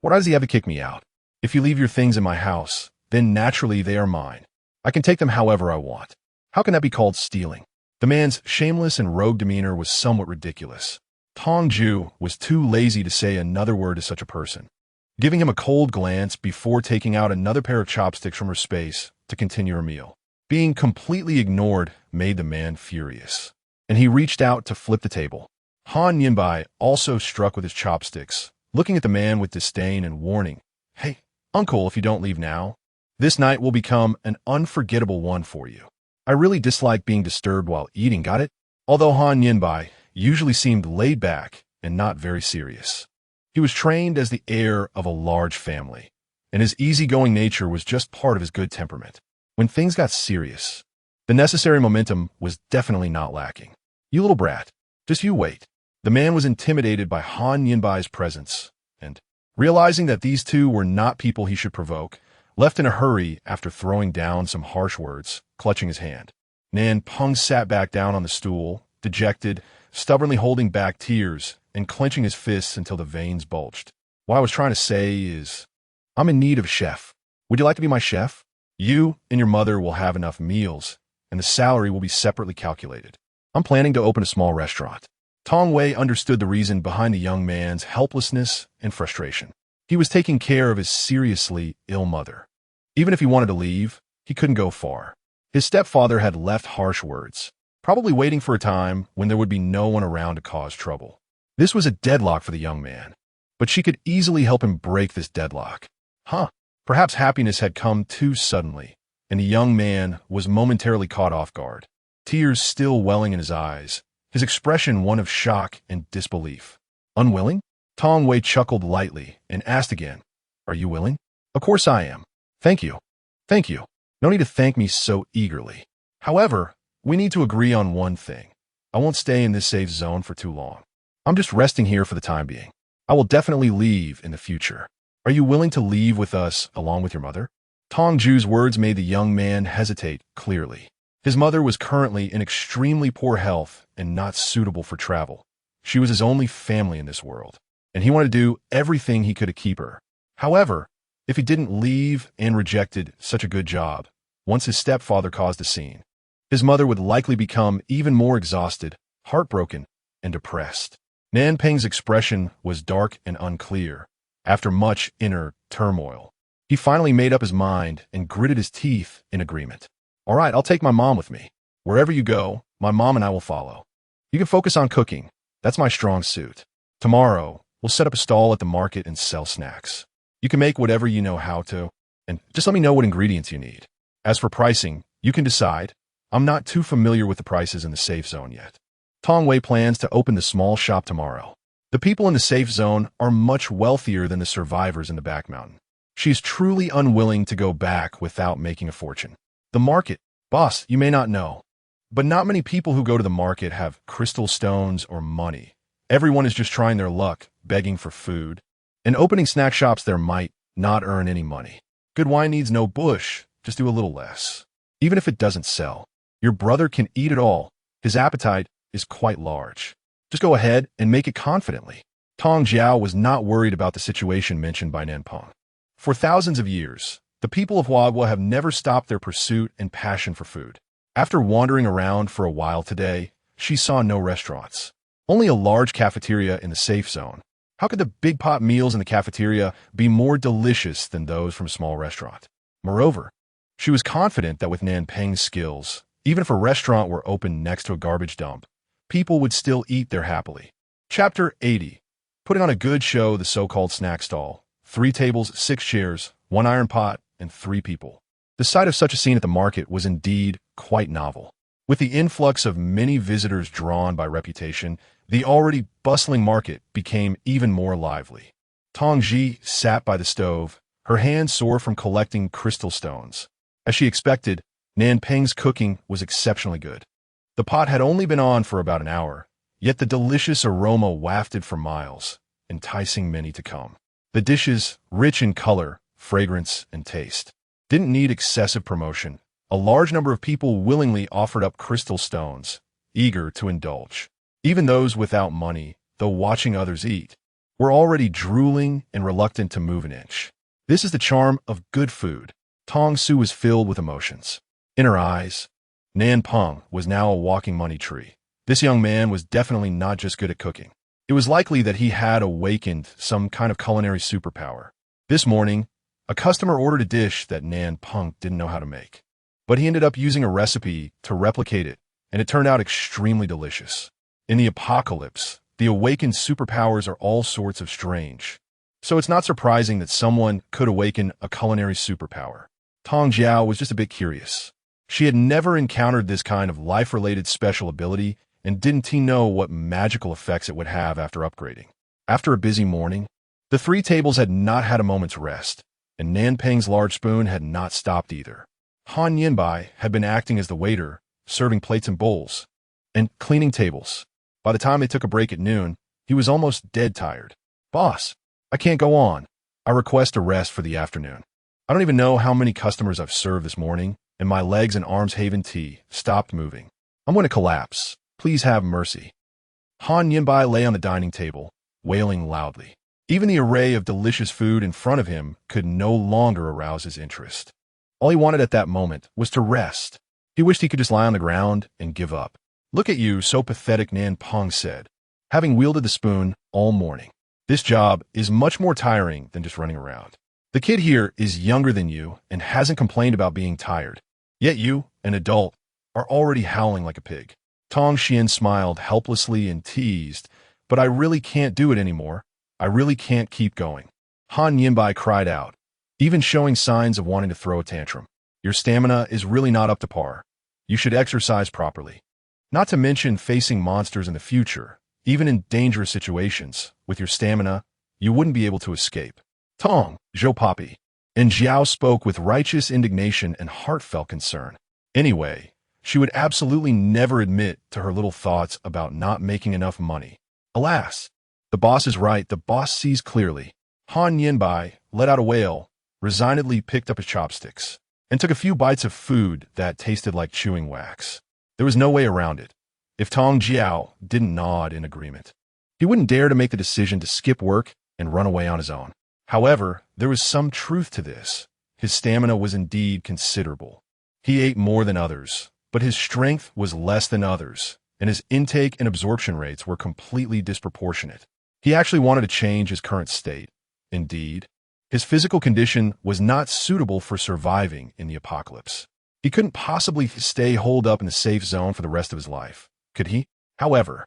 Why does he have to kick me out? If you leave your things in my house, then naturally they are mine. I can take them however I want. How can that be called stealing?" The man's shameless and rogue demeanor was somewhat ridiculous. Tong Jue was too lazy to say another word to such a person, giving him a cold glance before taking out another pair of chopsticks from her space to continue her meal. Being completely ignored made the man furious, and he reached out to flip the table. Han Yinbai also struck with his chopsticks, looking at the man with disdain and warning. "Hey, uncle, if you don't leave now, this night will become an unforgettable one for you. I really dislike being disturbed while eating, got it?" Although Han Yinbai usually seemed laid back and not very serious, he was trained as the heir of a large family, and his easygoing nature was just part of his good temperament. When things got serious, the necessary momentum was definitely not lacking. "You little brat, just you wait." The man was intimidated by Han Yinbai's presence, and, realizing that these two were not people he should provoke, left in a hurry after throwing down some harsh words, clutching his hand. Nan Peng sat back down on the stool, dejected, stubbornly holding back tears and clenching his fists until the veins bulged. What I was trying to say is, I'm in need of a chef. Would you like to be my chef? You and your mother will have enough meals, and the salary will be separately calculated. I'm planning to open a small restaurant. Tong Jue understood the reason behind the young man's helplessness and frustration. He was taking care of his seriously ill mother. Even if he wanted to leave, he couldn't go far. His stepfather had left harsh words, probably waiting for a time when there would be no one around to cause trouble. This was a deadlock for the young man, but she could easily help him break this deadlock. Perhaps happiness had come too suddenly, and the young man was momentarily caught off guard, tears still welling in his eyes, his expression one of shock and disbelief. Unwilling? Tong Jue chuckled lightly and asked again, Are you willing? Of course I am. Thank you. Thank you. No need to thank me so eagerly. However, we need to agree on one thing. I won't stay in this safe zone for too long. I'm just resting here for the time being. I will definitely leave in the future. Are you willing to leave with us along with your mother? Tong Jue's words made the young man hesitate clearly. His mother was currently in extremely poor health and not suitable for travel. She was his only family in this world, and he wanted to do everything he could to keep her. However, if he didn't leave and rejected such a good job, once his stepfather caused a scene, his mother would likely become even more exhausted, heartbroken, and depressed. Nan Peng's expression was dark and unclear. After much inner turmoil, he finally made up his mind and gritted his teeth in agreement. All right, I'll take my mom with me. Wherever you go, my mom and I will follow. You can focus on cooking. That's my strong suit. Tomorrow, we'll set up a stall at the market and sell snacks. You can make whatever you know how to, and just let me know what ingredients you need. As for pricing, you can decide. I'm not too familiar with the prices in the safe zone yet. Tong Jue plans to open the small shop tomorrow. The people in the safe zone are much wealthier than the survivors in the back mountain. She is truly unwilling to go back without making a fortune. The market. Boss, you may not know, but not many people who go to the market have crystal stones or money. Everyone is just trying their luck, begging for food. And opening snack shops there might not earn any money. Good wine needs no bush, just do a little less. Even if it doesn't sell, your brother can eat it all. His appetite is quite large. Just go ahead and make it confidently. Tong Jue was not worried about the situation mentioned by Nan Peng. For thousands of years, the people of Huagua have never stopped their pursuit and passion for food. After wandering around for a while today, she saw no restaurants. Only a large cafeteria in the safe zone. How could the big pot meals in the cafeteria be more delicious than those from a small restaurant? Moreover, she was confident that with Nan Peng's skills, even if a restaurant were open next to a garbage dump, people would still eat there happily. Chapter 80. Putting on a good show, the so-called snack stall. 3 tables, 6 chairs, 1 iron pot, and 3 people. The sight of such a scene at the market was indeed quite novel. With the influx of many visitors drawn by reputation, the already bustling market became even more lively. Tong Jue sat by the stove, her hands sore from collecting crystal stones. As she expected, Nan Peng's cooking was exceptionally good. The pot had only been on for about an hour, yet the delicious aroma wafted for miles, enticing many to come. The dishes, rich in color, fragrance, and taste, didn't need excessive promotion. A large number of people willingly offered up crystal stones, eager to indulge. Even those without money, though watching others eat, were already drooling and reluctant to move an inch. This is the charm of good food. Tong Su was filled with emotions. In her eyes, Nan Peng was now a walking money tree. This young man was definitely not just good at cooking. It was likely that he had awakened some kind of culinary superpower. This morning, a customer ordered a dish that Nan Peng didn't know how to make, but he ended up using a recipe to replicate it, and it turned out extremely delicious. In the apocalypse, the awakened superpowers are all sorts of strange. So it's not surprising that someone could awaken a culinary superpower. Tong Jue was just a bit curious. She had never encountered this kind of life-related special ability and didn't know what magical effects it would have after upgrading. After a busy morning, the 3 tables had not had a moment's rest, and Nan Peng's large spoon had not stopped either. Han Yinbai had been acting as the waiter, serving plates and bowls, and cleaning tables. By the time they took a break at noon, he was almost dead tired. Boss, I can't go on. I request a rest for the afternoon. I don't even know how many customers I've served this morning, and my legs and arms haven tea stopped moving. I'm going to collapse. Please have mercy. Han Yinbai lay on the dining table, wailing loudly. Even the array of delicious food in front of him could no longer arouse his interest. All he wanted at that moment was to rest. He wished he could just lie on the ground and give up. Look at you, so pathetic, Nan Peng said, having wielded the spoon all morning. This job is much more tiring than just running around. The kid here is younger than you and hasn't complained about being tired. Yet you, an adult, are already howling like a pig. Tong Xian smiled helplessly and teased, but I really can't do it anymore. I really can't keep going. Han Yinbai cried out, even showing signs of wanting to throw a tantrum. Your stamina is really not up to par. You should exercise properly. Not to mention facing monsters in the future. Even in dangerous situations, with your stamina, you wouldn't be able to escape. Tong Jue Papi. And Xiao spoke with righteous indignation and heartfelt concern. Anyway, she would absolutely never admit to her little thoughts about not making enough money. Alas, the boss is right, the boss sees clearly. Han Yinbai let out a wail, resignedly picked up his chopsticks, and took a few bites of food that tasted like chewing wax. There was no way around it. If Tong Jiao didn't nod in agreement, he wouldn't dare to make the decision to skip work and run away on his own. However, there was some truth to this. His stamina was indeed considerable. He ate more than others, but his strength was less than others, and his intake and absorption rates were completely disproportionate. He actually wanted to change his current state. Indeed, his physical condition was not suitable for surviving in the apocalypse. He couldn't possibly stay holed up in the safe zone for the rest of his life, could he? However,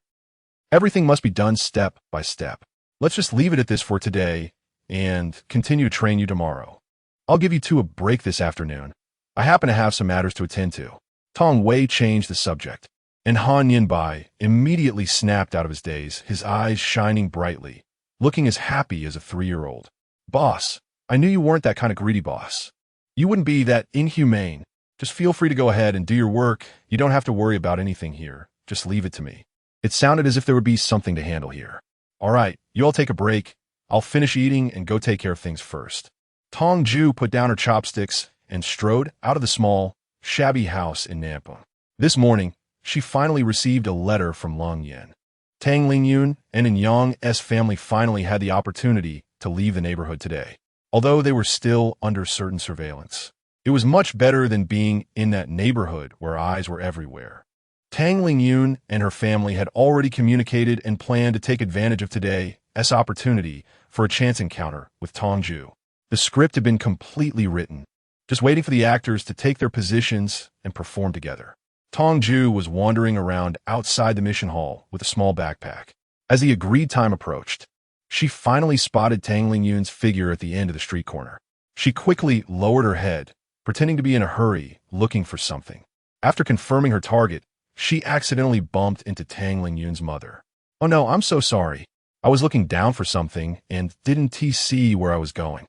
everything must be done step by step. Let's just leave it at this for today and continue to train you tomorrow. I'll give you two a break this afternoon. I happen to have some matters to attend to. Tong Wei changed the subject, and Han Yinbai immediately snapped out of his daze, his eyes shining brightly, looking as happy as a 3-year-old. Boss, I knew you weren't that kind of greedy boss. You wouldn't be that inhumane. Just feel free to go ahead and do your work. You don't have to worry about anything here. Just leave it to me. It sounded as if there would be something to handle here. All right, you all take a break. I'll finish eating and go take care of things first. Tong Jue put down her chopsticks and strode out of the small, shabby house in Nampeng. This morning, she finally received a letter from Long Yan. Tang Lingyun and In Yang's family finally had the opportunity to leave the neighborhood today, although they were still under certain surveillance. It was much better than being in that neighborhood where eyes were everywhere. Tang Lingyun and her family had already communicated and planned to take advantage of today's opportunity for a chance encounter with Tong Jue. The script had been completely written, just waiting for the actors to take their positions and perform together. Tong Jue was wandering around outside the mission hall with a small backpack. As the agreed time approached, she finally spotted Tang Lingyun's figure at the end of the street corner. She quickly lowered her head, pretending to be in a hurry, looking for something. After confirming her target, she accidentally bumped into Tang Lingyun's mother. Oh no, I'm so sorry. I was looking down for something and didn't see where I was going.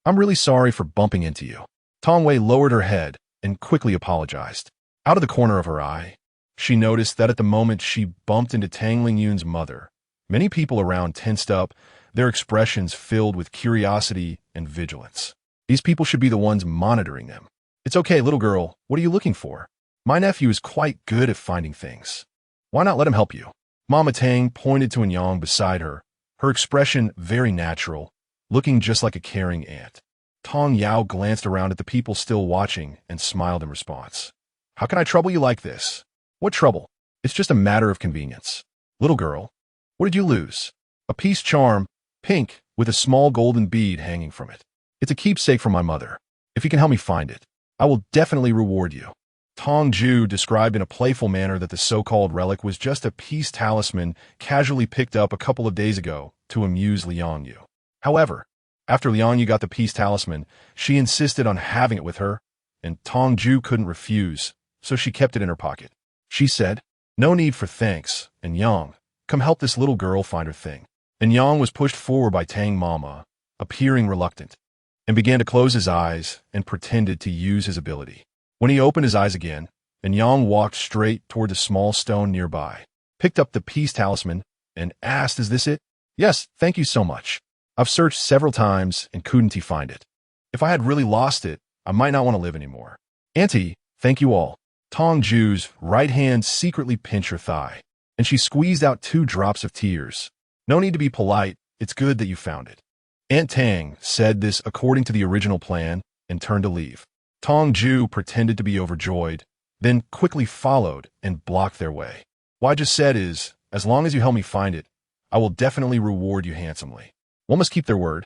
I'm really sorry for bumping into you. Tong Wei lowered her head and quickly apologized. Out of the corner of her eye, she noticed that at the moment she bumped into Tang Lingyun's mother, many people around tensed up, their expressions filled with curiosity and vigilance. These people should be the ones monitoring them. It's okay, little girl. What are you looking for? My nephew is quite good at finding things. Why not let him help you? Mama Tang pointed to Yang beside her, her expression very natural, looking just like a caring aunt. Tong Yao glanced around at the people still watching and smiled in response. How can I trouble you like this? What trouble? It's just a matter of convenience. Little girl, what did you lose? A peace charm, pink, with a small golden bead hanging from it. It's a keepsake from my mother. If you can help me find it, I will definitely reward you. Tong Jue described in a playful manner that the so-called relic was just a peace talisman casually picked up a couple of days ago to amuse Liang Yu. However, after Liang Yu got the peace talisman, she insisted on having it with her, and Tong Jue couldn't refuse, so she kept it in her pocket. She said, "No need for thanks, and Yang, come help this little girl find her thing." And Yang was pushed forward by Tang Mama, appearing reluctant, and began to close his eyes and pretended to use his ability. When he opened his eyes again, and Yang walked straight toward the small stone nearby, picked up the peace talisman, and asked, "Is this it?" "Yes, thank you so much. I've searched several times and couldn't find it. If I had really lost it, I might not want to live anymore." "Auntie, thank you all." Tong Jue's right hand secretly pinched her thigh. and she squeezed out 2 drops of tears. No need to be polite, it's good that you found it. Aunt Tang said this according to the original plan and turned to leave. Tong Jue pretended to be overjoyed, then quickly followed and blocked their way. What I just said is, as long as you help me find it, I will definitely reward you handsomely. One must keep their word,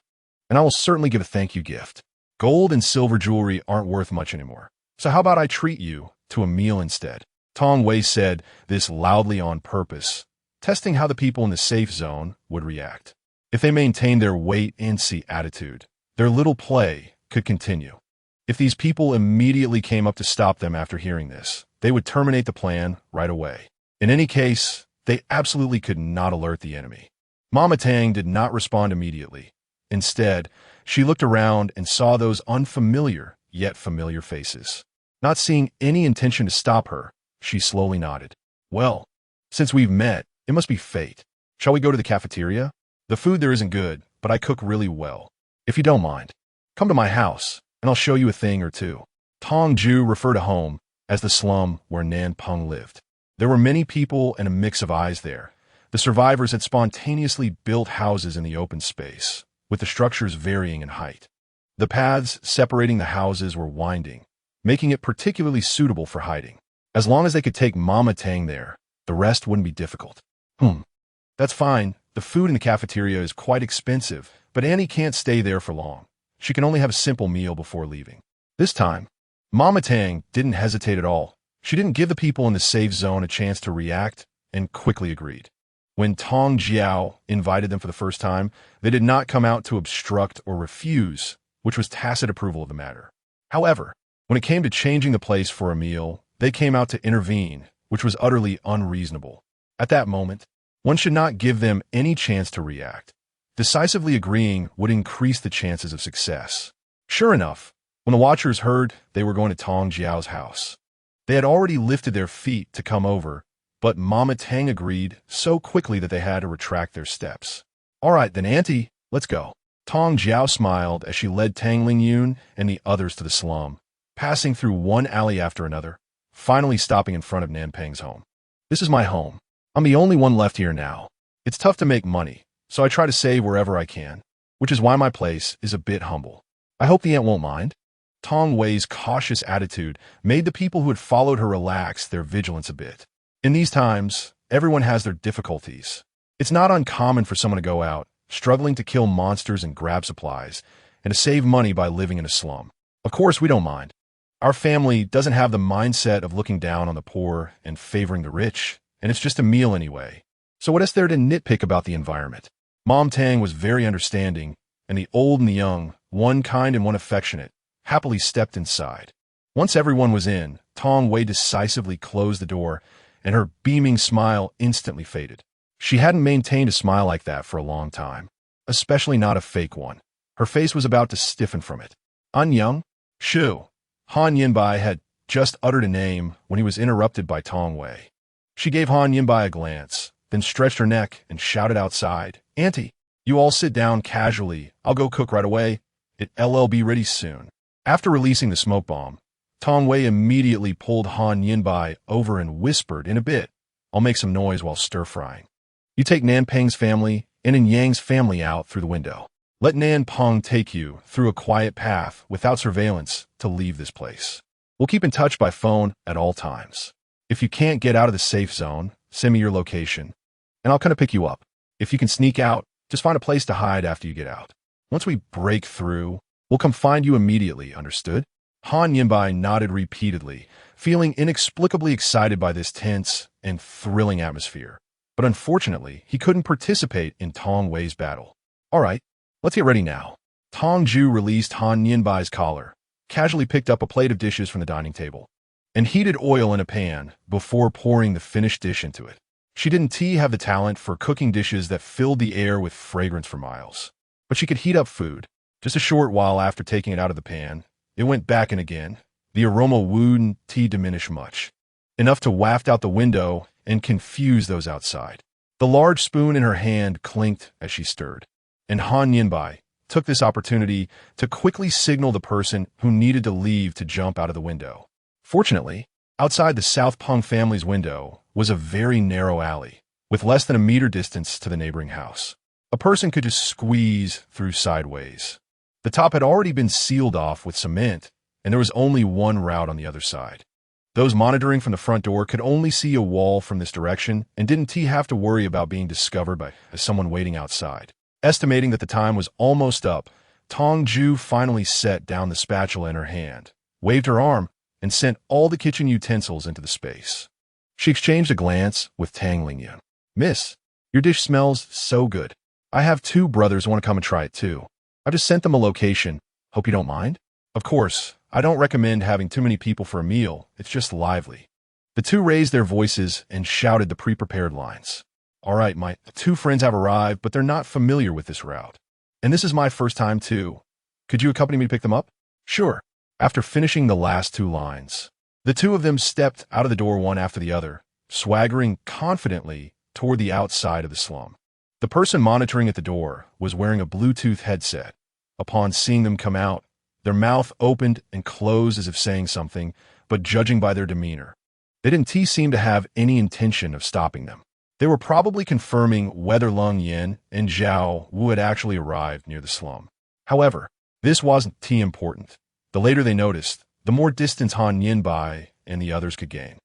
and I will certainly give a thank you gift. Gold and silver jewelry aren't worth much anymore, so how about I treat you to a meal instead? Tong Wei said this loudly on purpose, testing how the people in the safe zone would react. If they maintained their wait-and-see attitude, their little play could continue. If these people immediately came up to stop them after hearing this, they would terminate the plan right away. In any case, they absolutely could not alert the enemy. Mama Tang did not respond immediately. Instead, she looked around and saw those unfamiliar yet familiar faces. Not seeing any intention to stop her, she slowly nodded. Well, since we've met, it must be fate. Shall we go to the cafeteria? The food there isn't good, but I cook really well. If you don't mind, come to my house, and I'll show you a thing or two. Tong Jue referred to home as the slum where Nan Peng lived. There were many people and a mix of eyes there. The survivors had spontaneously built houses in the open space, with the structures varying in height. The paths separating the houses were winding, making it particularly suitable for hiding. As long as they could take Mama Tang there, the rest wouldn't be difficult. That's fine. The food in the cafeteria is quite expensive, but Annie can't stay there for long. She can only have a simple meal before leaving. This time, Mama Tang didn't hesitate at all. She didn't give the people in the safe zone a chance to react and quickly agreed. When Tong Jue invited them for the first time, they did not come out to obstruct or refuse, which was tacit approval of the matter. However, when it came to changing the place for a meal, they came out to intervene, which was utterly unreasonable. At that moment, one should not give them any chance to react. Decisively agreeing would increase the chances of success. Sure enough, when the watchers heard they were going to Tong Jue's house, they had already lifted their feet to come over, but Mama Tang agreed so quickly that they had to retract their steps. All right then, Auntie, let's go. Tong Jue smiled as she led Tang Lingyun and the others to the slum, passing through one alley after another, finally stopping in front of Nan Peng's home. This is my home. I'm the only one left here now. It's tough to make money, so I try to save wherever I can, which is why my place is a bit humble. I hope the aunt won't mind. Tong Wei's cautious attitude made the people who had followed her relax their vigilance a bit. In these times, everyone has their difficulties. It's not uncommon for someone to go out, struggling to kill monsters and grab supplies, and to save money by living in a slum. Of course, we don't mind. Our family doesn't have the mindset of looking down on the poor and favoring the rich, and it's just a meal anyway. So what is there to nitpick about the environment? Mom Tang was very understanding, and the old and the young, one kind and one affectionate, happily stepped inside. Once everyone was in, Tong Wei decisively closed the door, and her beaming smile instantly faded. She hadn't maintained a smile like that for a long time, especially not a fake one. Her face was about to stiffen from it. Anyang? Shu. Han Yinbai had just uttered a name when he was interrupted by Tong Wei. She gave Han Yinbai a glance, then stretched her neck and shouted outside, Auntie, you all sit down casually. I'll go cook right away. It'll be ready soon. After releasing the smoke bomb, Tong Wei immediately pulled Han Yinbai over and whispered in a bit, I'll make some noise while stir-frying. You take Nan Peng's family and in Yang's family out through the window. Let Nan Peng take you through a quiet path without surveillance to leave this place. We'll keep in touch by phone at all times. If you can't get out of the safe zone, send me your location, and I'll come to pick you up. If you can sneak out, just find a place to hide after you get out. Once we break through, we'll come find you immediately, understood? Han Yinbai nodded repeatedly, feeling inexplicably excited by this tense and thrilling atmosphere. But unfortunately, he couldn't participate in Tong Wei's battle. All right, let's get ready now. Tong Jue released Han Yinbai's collar, casually picked up a plate of dishes from the dining table, and heated oil in a pan before pouring the finished dish into it. She didn't have the talent for cooking dishes that filled the air with fragrance for miles, but she could heat up food. Just a short while after taking it out of the pan, it went back in again. The aroma wouldn't diminish much, enough to waft out the window and confuse those outside. The large spoon in her hand clinked as she stirred, and Han Yinbai took this opportunity to quickly signal the person who needed to leave to jump out of the window. Fortunately, Outside the South Peng family's window was a very narrow alley, with less than a meter distance to the neighboring house. A person could just squeeze through sideways. The top had already been sealed off with cement, and there was only one route on the other side. Those monitoring from the front door could only see a wall from this direction and didn't have to worry about being discovered by someone waiting outside. Estimating that the time was almost up, Tong Jue finally set down the spatula in her hand, waved her arm, and sent all the kitchen utensils into the space. She exchanged a glance with Tang Lingyun. "Miss, your dish smells so good. I have 2 brothers who want to come and try it too. I just sent them a location. Hope you don't mind?" "Of course, I don't recommend having too many people for a meal. It's just lively." The 2 raised their voices and shouted the pre-prepared lines. "All right, my 2 friends have arrived, but they're not familiar with this route. And this is my first time too. Could you accompany me to pick them up?" "Sure." After finishing the last 2 lines, the 2 of them stepped out of the door one after the other, swaggering confidently toward the outside of the slum. The person monitoring at the door was wearing a Bluetooth headset. Upon seeing them come out, their mouth opened and closed as if saying something, but judging by their demeanor, they didn't seem to have any intention of stopping them. They were probably confirming whether Lung Yin and Zhao Wu had actually arrived near the slum. However, this wasn't important. The later they noticed, the more distance Han Yinbai and the others could gain.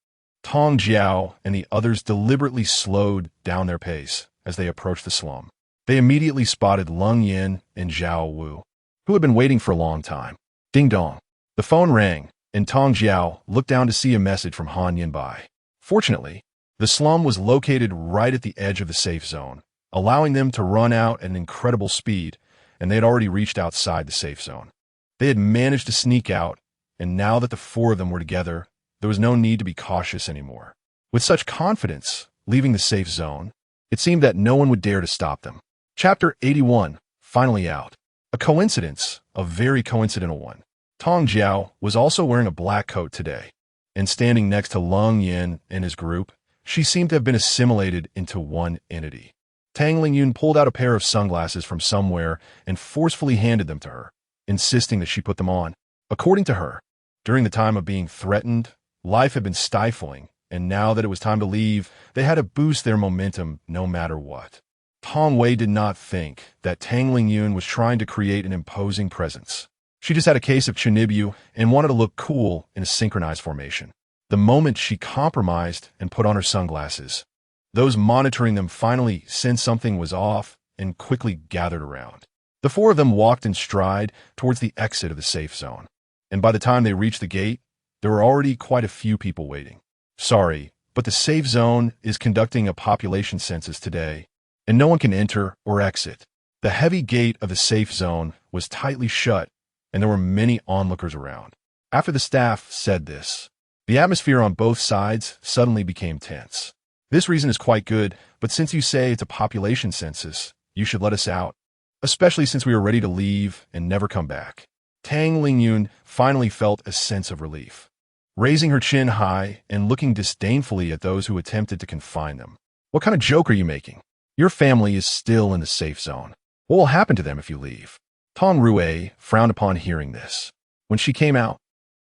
Tong Jiao and the others deliberately slowed down their pace as they approached the slum. They immediately spotted Lung Yin and Zhao Wu, who had been waiting for a long time. Ding dong. The phone rang, and Tong Jiao looked down to see a message from Han Yinbai. Fortunately, the slum was located right at the edge of the safe zone, allowing them to run out at an incredible speed, and they had already reached outside the safe zone. They had managed to sneak out, and now that the 4 of them were together, there was no need to be cautious anymore. With such confidence, leaving the safe zone, it seemed that no one would dare to stop them. Chapter 81, finally out. A coincidence, a very coincidental one. Tong Jiao was also wearing a black coat today, and standing next to Lung Yin and his group, she seemed to have been assimilated into one entity. Tang Lingyun pulled out a pair of sunglasses from somewhere and forcefully handed them to her, insisting that she put them on. According to her, during the time of being threatened, life had been stifling, and now that it was time to leave, they had to boost their momentum no matter what. Tong Wei did not think that Tang Lingyun was trying to create an imposing presence. She just had a case of Chinibu and wanted to look cool in a synchronized formation. The moment she compromised and put on her sunglasses, those monitoring them finally sensed something was off and quickly gathered around. The 4 of them walked in stride towards the exit of the safe zone, and by the time they reached the gate, there were already quite a few people waiting. "Sorry, but the safe zone is conducting a population census today, and no one can enter or exit." The heavy gate of the safe zone was tightly shut, and there were many onlookers around. After the staff said this, the atmosphere on both sides suddenly became tense. "This reason is quite good, but since you say it's a population census, you should let us out, especially since we are ready to leave and never come back." Tang Lingyun finally felt a sense of relief, raising her chin high and looking disdainfully at those who attempted to confine them. "What kind of joke are you making? Your family is still in the safe zone. What will happen to them if you leave?" Tong Rue frowned upon hearing this. When she came out,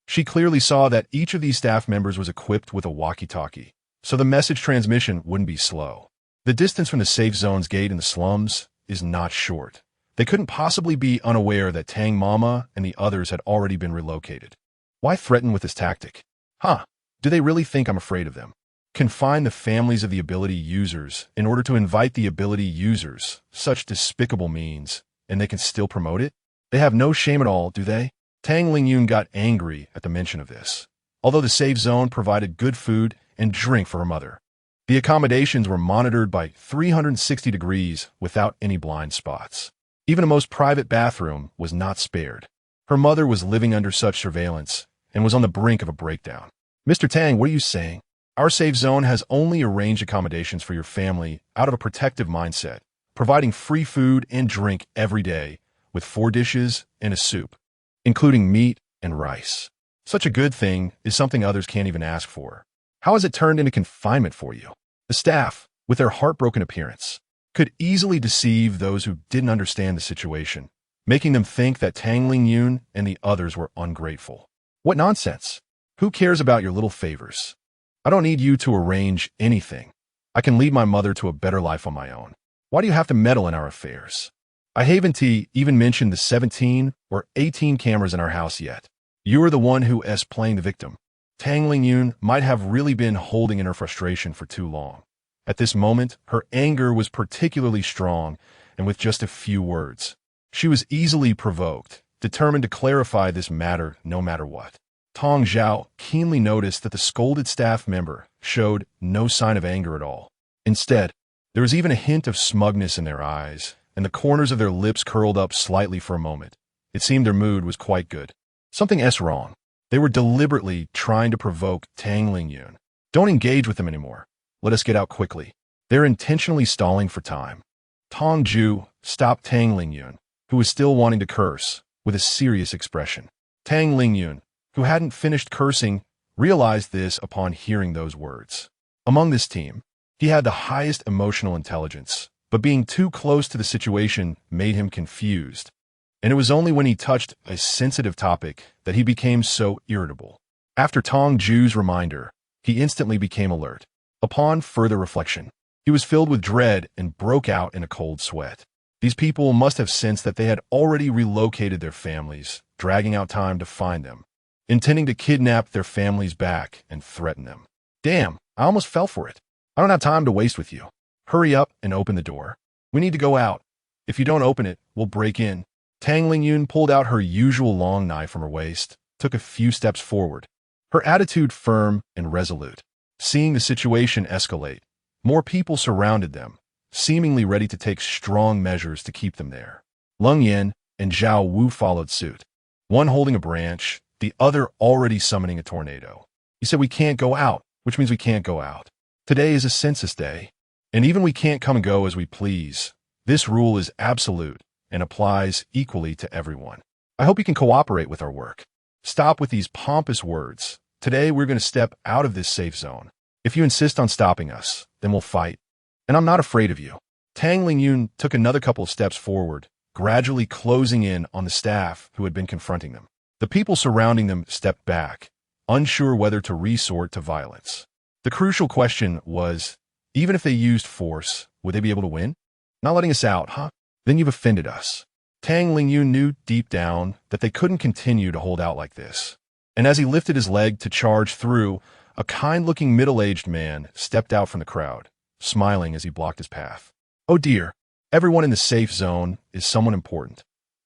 she clearly saw that each of these staff members was equipped with a walkie-talkie, so the message transmission wouldn't be slow. The distance from the safe zone's gate in the slums is not short. They couldn't possibly be unaware that Tang Mama and the others had already been relocated. Why threaten with this tactic? Do they really think I'm afraid of them? Confine the families of the ability users in order to invite the ability users, such despicable means, and they can still promote it? They have no shame at all, do they? Tang Lingyun got angry at the mention of this. Although the safe zone provided good food and drink for her mother, the accommodations were monitored by 360 degrees without any blind spots. Even a most private bathroom was not spared. Her mother was living under such surveillance and was on the brink of a breakdown. "Mr. Tang, what are you saying? Our safe zone has only arranged accommodations for your family out of a protective mindset, providing free food and drink every day, with 4 dishes and a soup, including meat and rice. Such a good thing is something others can't even ask for. How has it turned into confinement for you?" The staff, with their heartbroken appearance, could easily deceive those who didn't understand the situation, making them think that Tang Lingyun and the others were ungrateful. What nonsense! Who cares about your little favors? I don't need you to arrange anything. I can lead my mother to a better life on my own. Why do you have to meddle in our affairs? I haven't even mentioned the 17 or 18 cameras in our house yet. You are the one who is playing the victim. Tang Lingyun might have really been holding in her frustration for too long. At this moment, her anger was particularly strong, and with just a few words. She was easily provoked, determined to clarify this matter no matter what. Tong Jue keenly noticed that the scolded staff member showed no sign of anger at all. Instead, there was even a hint of smugness in their eyes, and the corners of their lips curled up slightly for a moment. It seemed their mood was quite good. Something's wrong. They were deliberately trying to provoke Tang Lingyun. Don't engage with them anymore. Let us get out quickly. They're intentionally stalling for time. Tong Jue stopped Tang Lingyun, who was still wanting to curse, with a serious expression. Tang Lingyun, who hadn't finished cursing, realized this upon hearing those words. Among this team, he had the highest emotional intelligence, but being too close to the situation made him confused. And it was only when he touched a sensitive topic that he became so irritable. After Tong Jue's reminder, he instantly became alert. Upon further reflection, he was filled with dread and broke out in a cold sweat. These people must have sensed that they had already relocated their families, dragging out time to find them, intending to kidnap their families back and threaten them. Damn, I almost fell for it. I don't have time to waste with you. Hurry up and open the door. We need to go out. If you don't open it, we'll break in. Tang Lingyun pulled out her usual long knife from her waist, took a few steps forward, her attitude firm and resolute. Seeing the situation escalate, more people surrounded them, seemingly ready to take strong measures to keep them there. Leng Yan and Zhao Wu followed suit, one holding a branch, the other already summoning a tornado. He said, "We can't go out," which means we can't go out. Today is a census day, and even we can't come and go as we please. This rule is absolute and applies equally to everyone. I hope you can cooperate with our work. Stop with these pompous words. Today we're going to step out of this safe zone. If you insist on stopping us, then we'll fight. And I'm not afraid of you. Tang Lingyun took another couple of steps forward, gradually closing in on the staff who had been confronting them. The people surrounding them stepped back, unsure whether to resort to violence. The crucial question was, even if they used force, would they be able to win? Not letting us out, huh? Then you've offended us. Tang Lingyun knew deep down that they couldn't continue to hold out like this. And as he lifted his leg to charge through, a kind-looking middle-aged man stepped out from the crowd, smiling as he blocked his path. Oh dear, everyone in the safe zone is someone important.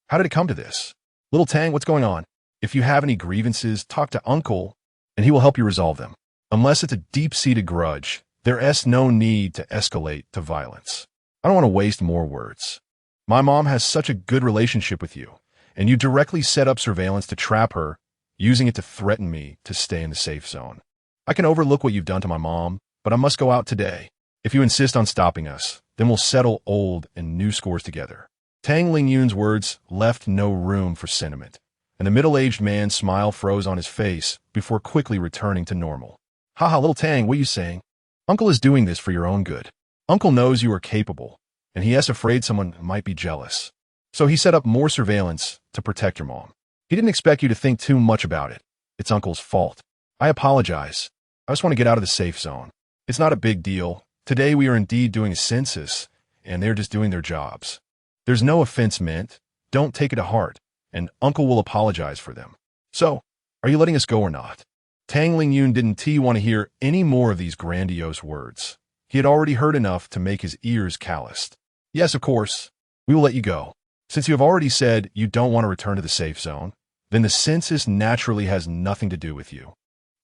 How did it come to this? Little Tang, what's going on? If you have any grievances, talk to Uncle, and he will help you resolve them. Unless it's a deep-seated grudge, there's no need to escalate to violence. I don't want to waste more words. My mom has such a good relationship with you, and you directly set up surveillance to trap her, using it to threaten me to stay in the safe zone. I can overlook what you've done to my mom, but I must go out today. If you insist on stopping us, then we'll settle old and new scores together. Tang Lingyun's words left no room for sentiment, and the middle-aged man's smile froze on his face before quickly returning to normal. Haha, little Tang, what are you saying? Uncle is doing this for your own good. Uncle knows you are capable, and he is afraid someone might be jealous. So he set up more surveillance to protect your mom. He didn't expect you to think too much about it. It's Uncle's fault. I apologize. I just want to get out of the safe zone. It's not a big deal. Today we are indeed doing a census, and they're just doing their jobs. There's no offense meant. Don't take it to heart, and Uncle will apologize for them. So, are you letting us go or not? Tang Lingyun didn't want to hear any more of these grandiose words. He had already heard enough to make his ears calloused. Yes, of course. We will let you go. Since you have already said you don't want to return to the safe zone, then the census naturally has nothing to do with you.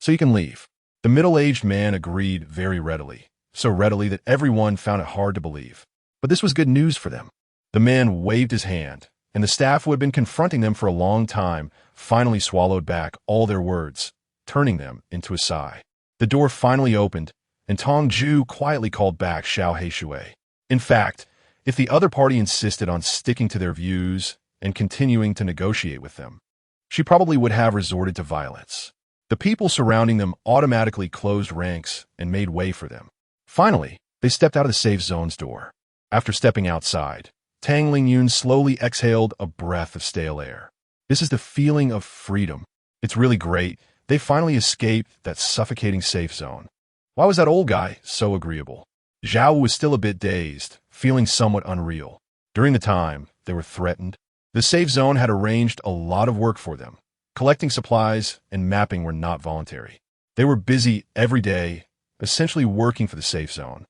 So you can leave. The middle-aged man agreed very readily, so readily that everyone found it hard to believe. But this was good news for them. The man waved his hand, and the staff who had been confronting them for a long time finally swallowed back all their words, turning them into a sigh. The door finally opened, and Tong Jue quietly called back Xiao Heishui. In fact, if the other party insisted on sticking to their views and continuing to negotiate with them, she probably would have resorted to violence. The people surrounding them automatically closed ranks and made way for them. Finally, they stepped out of the safe zone's door. After stepping outside, Tang Lingyun slowly exhaled a breath of stale air. This is the feeling of freedom. It's really great. They finally escaped that suffocating safe zone. Why was that old guy so agreeable? Zhao was still a bit dazed, feeling somewhat unreal. During the time, they were threatened. The safe zone had arranged a lot of work for them. Collecting supplies and mapping were not voluntary. They were busy every day, essentially working for the safe zone.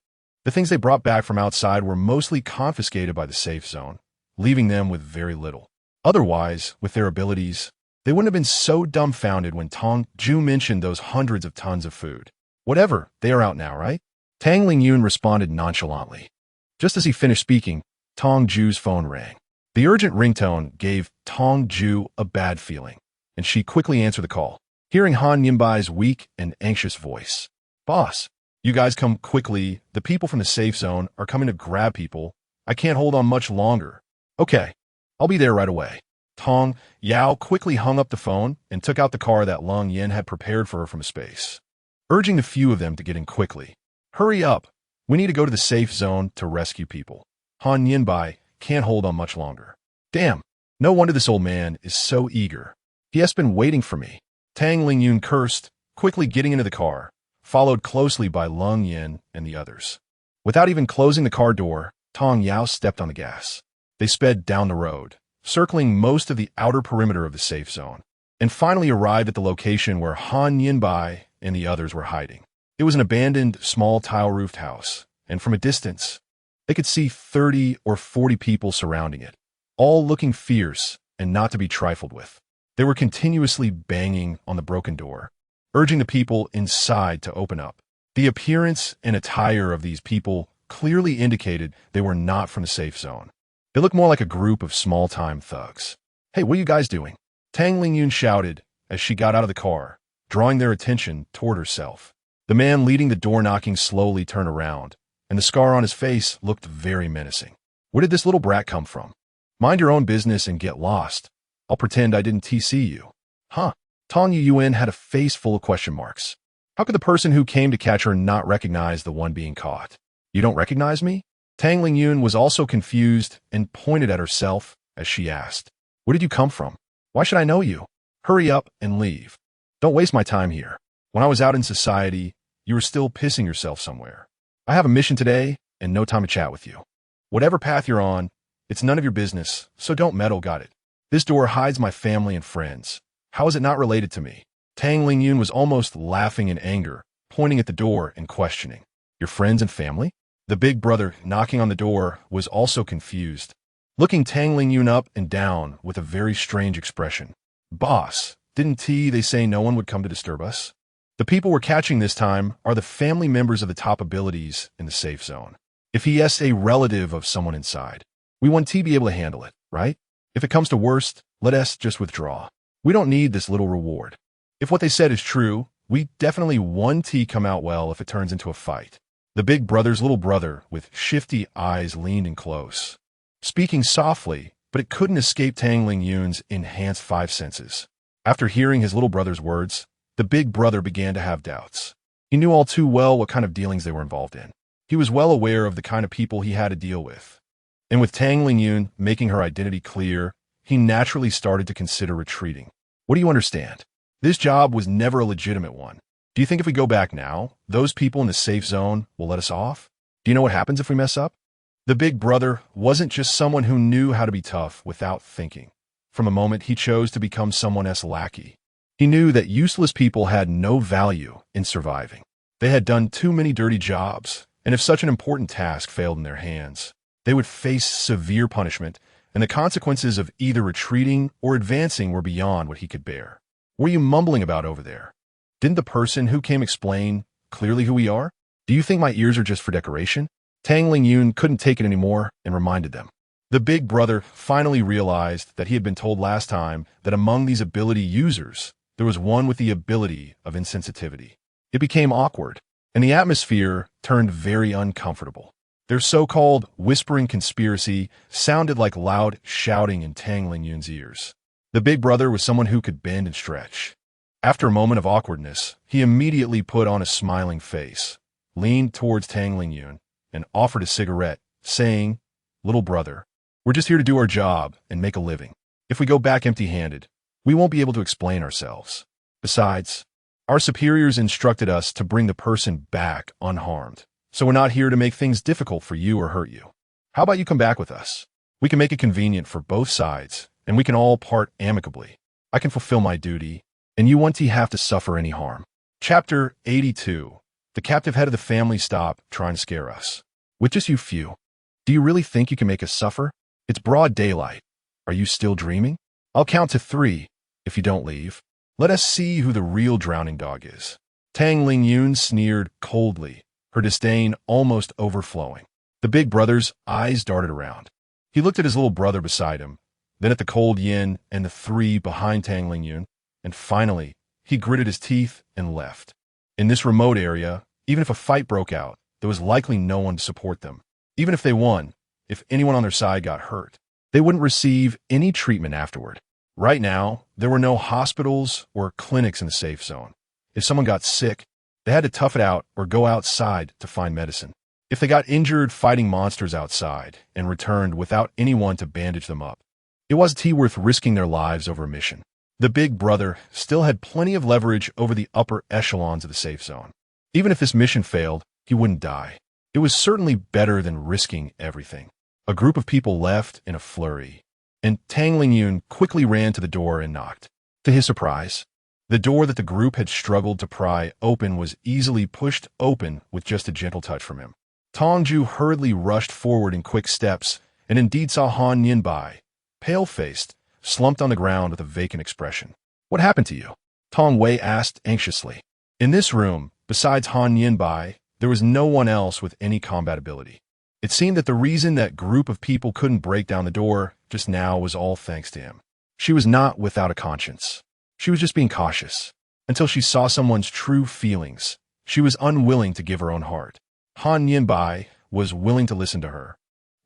The things they brought back from outside were mostly confiscated by the safe zone, leaving them with very little. Otherwise, with their abilities, they wouldn't have been so dumbfounded when Tong Jue mentioned those hundreds of tons of food. Whatever, they are out now, right? Tang Lingyun responded nonchalantly. Just as he finished speaking, Tong Jue's phone rang. The urgent ringtone gave Tong Jue a bad feeling, and she quickly answered the call, hearing Han Yinbai's weak and anxious voice. Boss, you guys come quickly. The people from the safe zone are coming to grab people. I can't hold on much longer. Okay, I'll be there right away. Tong Yao quickly hung up the phone and took out the car that Lung Yin had prepared for her from space, urging the few of them to get in quickly. Hurry up. We need to go to the safe zone to rescue people. Han Yinbai can't hold on much longer. Damn, no wonder this old man is so eager. He has been waiting for me. Tang Lingyun cursed, quickly getting into the car, followed closely by Lung Yin and the others. Without even closing the car door, Tong Yao stepped on the gas. They sped down the road, circling most of the outer perimeter of the safe zone, and finally arrived at the location where Han Yinbai and the others were hiding. It was an abandoned, small tile-roofed house, and from a distance, they could see 30 or 40 people surrounding it, all looking fierce and not to be trifled with. They were continuously banging on the broken door, urging the people inside to open up. The appearance and attire of these people clearly indicated they were not from the safe zone. They looked more like a group of small-time thugs. Hey, what are you guys doing? Tang Lingyun shouted as she got out of the car, drawing their attention toward herself. The man leading the door-knocking slowly turned around, and the scar on his face looked very menacing. Where did this little brat come from? Mind your own business and get lost. I'll pretend I didn't TC you. Huh? Tong Yuen had a face full of question marks. How could the person who came to catch her not recognize the one being caught? You don't recognize me? Tang Lingyun was also confused and pointed at herself as she asked, where did you come from? Why should I know you? Hurry up and leave. Don't waste my time here. When I was out in society, you were still pissing yourself somewhere. I have a mission today and no time to chat with you. Whatever path you're on, it's none of your business, so don't meddle, got it? This door hides my family and friends. How is it not related to me? Tang Lingyun was almost laughing in anger, pointing at the door and questioning. Your friends and family? The big brother knocking on the door was also confused, looking Tang Lingyun up and down with a very strange expression. Boss, didn't they say no one would come to disturb us? The people we're catching this time are the family members of the top abilities in the safe zone. If he is a relative of someone inside, we want to be able to handle it, right? If it comes to worst, let us just withdraw. We don't need this little reward. If what they said is true, we definitely want to come out well if it turns into a fight. The big brother's little brother with shifty eyes leaned in close, speaking softly, but it couldn't escape Tang Lingyun's enhanced five senses. After hearing his little brother's words, the big brother began to have doubts. He knew all too well what kind of dealings they were involved in. He was well aware of the kind of people he had to deal with. And with Tang Lingyun making her identity clear, he naturally started to consider retreating. What do you understand? This job was never a legitimate one. Do you think if we go back now, those people in the safe zone will let us off? Do you know what happens if we mess up? The big brother wasn't just someone who knew how to be tough without thinking. From a moment, he chose to become someone else's lackey. He knew that useless people had no value in surviving. They had done too many dirty jobs, and if such an important task failed in their hands, they would face severe punishment, and the consequences of either retreating or advancing were beyond what he could bear. What are you mumbling about over there? Didn't the person who came explain clearly who we are? Do you think my ears are just for decoration? Tang Lingyun couldn't take it anymore and reminded them. The big brother finally realized that he had been told last time that among these ability users, there was one with the ability of insensitivity. It became awkward, and the atmosphere turned very uncomfortable. Their so-called whispering conspiracy sounded like loud shouting in Tang Lingyun's ears. The big brother was someone who could bend and stretch. After a moment of awkwardness, he immediately put on a smiling face, leaned towards Tang Lingyun, and offered a cigarette, saying, "Little brother, we're just here to do our job and make a living. If we go back empty-handed, we won't be able to explain ourselves. Besides, Our superiors instructed us to bring the person back unharmed. So we're not here to make things difficult for you or hurt you. How about you come back with us? We can make it convenient for both sides, and we can all part amicably. I can fulfill my duty, and you won't have to suffer any harm. Chapter 82. The captive head of the family stopped trying to scare us. With just you few. Do you really think you can make us suffer? It's broad daylight. Are you still dreaming? I'll count to 3 if you don't leave. Let us see who the real drowning dog is. Tang Lingyun sneered coldly, her disdain almost overflowing. The big brother's eyes darted around. He looked at his little brother beside him, then at the cold yin and the 3 behind Tang Lingyun, and finally, he gritted his teeth and left. In this remote area, even if a fight broke out, there was likely no one to support them. Even if they won, if anyone on their side got hurt, they wouldn't receive any treatment afterward. Right now, there were no hospitals or clinics in the safe zone. If someone got sick, they had to tough it out or go outside to find medicine. If they got injured fighting monsters outside and returned without anyone to bandage them up, it wasn't worth risking their lives over a mission. The big brother still had plenty of leverage over the upper echelons of the safe zone. Even if this mission failed, he wouldn't die. It was certainly better than risking everything. A group of people left in a flurry, and Tang Lingyun quickly ran to the door and knocked. To his surprise, the door that the group had struggled to pry open was easily pushed open with just a gentle touch from him. Tong Jue hurriedly rushed forward in quick steps and indeed saw Han Yinbai, pale-faced, slumped on the ground with a vacant expression. What happened to you? Tong Wei asked anxiously. In this room, besides Han Yinbai, there was no one else with any combat ability. It seemed that the reason that group of people couldn't break down the door just now was all thanks to him. She was not without a conscience. She was just being cautious. Until she saw someone's true feelings, she was unwilling to give her own heart. Han Yinbai was willing to listen to her,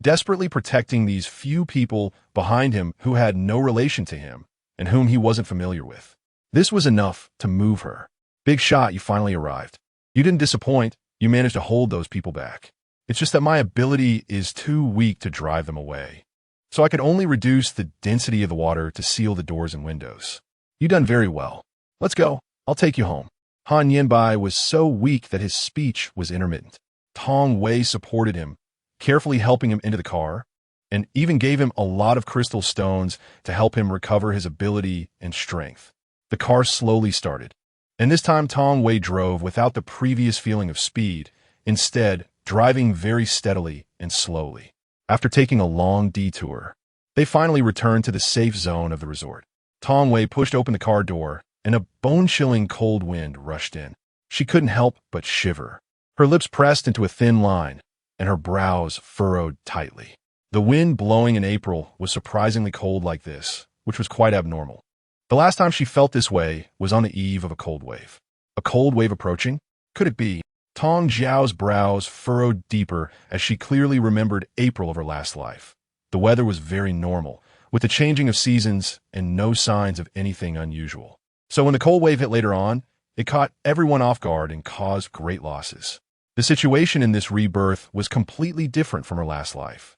desperately protecting these few people behind him who had no relation to him and whom he wasn't familiar with. This was enough to move her. Big shot, you finally arrived. You didn't disappoint. You managed to hold those people back. It's just that my ability is too weak to drive them away. So I could only reduce the density of the water to seal the doors and windows. You done very well. Let's go. I'll take you home. Han Yinbai was so weak that his speech was intermittent. Tong Wei supported him, carefully helping him into the car, and even gave him a lot of crystal stones to help him recover his ability and strength. The car slowly started, and this time Tong Wei drove without the previous feeling of speed, instead driving very steadily and slowly. After taking a long detour, they finally returned to the safe zone of the resort. Tong Wei pushed open the car door, and a bone-chilling cold wind rushed in. She couldn't help but shiver. Her lips pressed into a thin line, and her brows furrowed tightly. The wind blowing in April was surprisingly cold like this, which was quite abnormal. The last time she felt this way was on the eve of a cold wave. A cold wave approaching? Could it be? Tong Jiao's brows furrowed deeper as she clearly remembered April of her last life. The weather was very normal, with the changing of seasons and no signs of anything unusual. So when the cold wave hit later on, it caught everyone off guard and caused great losses. The situation in this rebirth was completely different from her last life.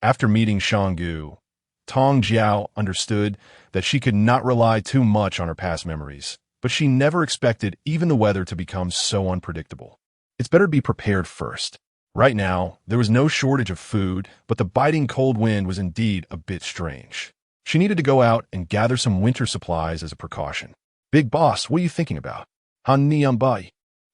After meeting Shanggu, Tong Jiao understood that she could not rely too much on her past memories, but she never expected even the weather to become so unpredictable. It's better to be prepared first. Right now, there was no shortage of food, but the biting cold wind was indeed a bit strange. She needed to go out and gather some winter supplies as a precaution. Big boss, what are you thinking about? Han Nianbai.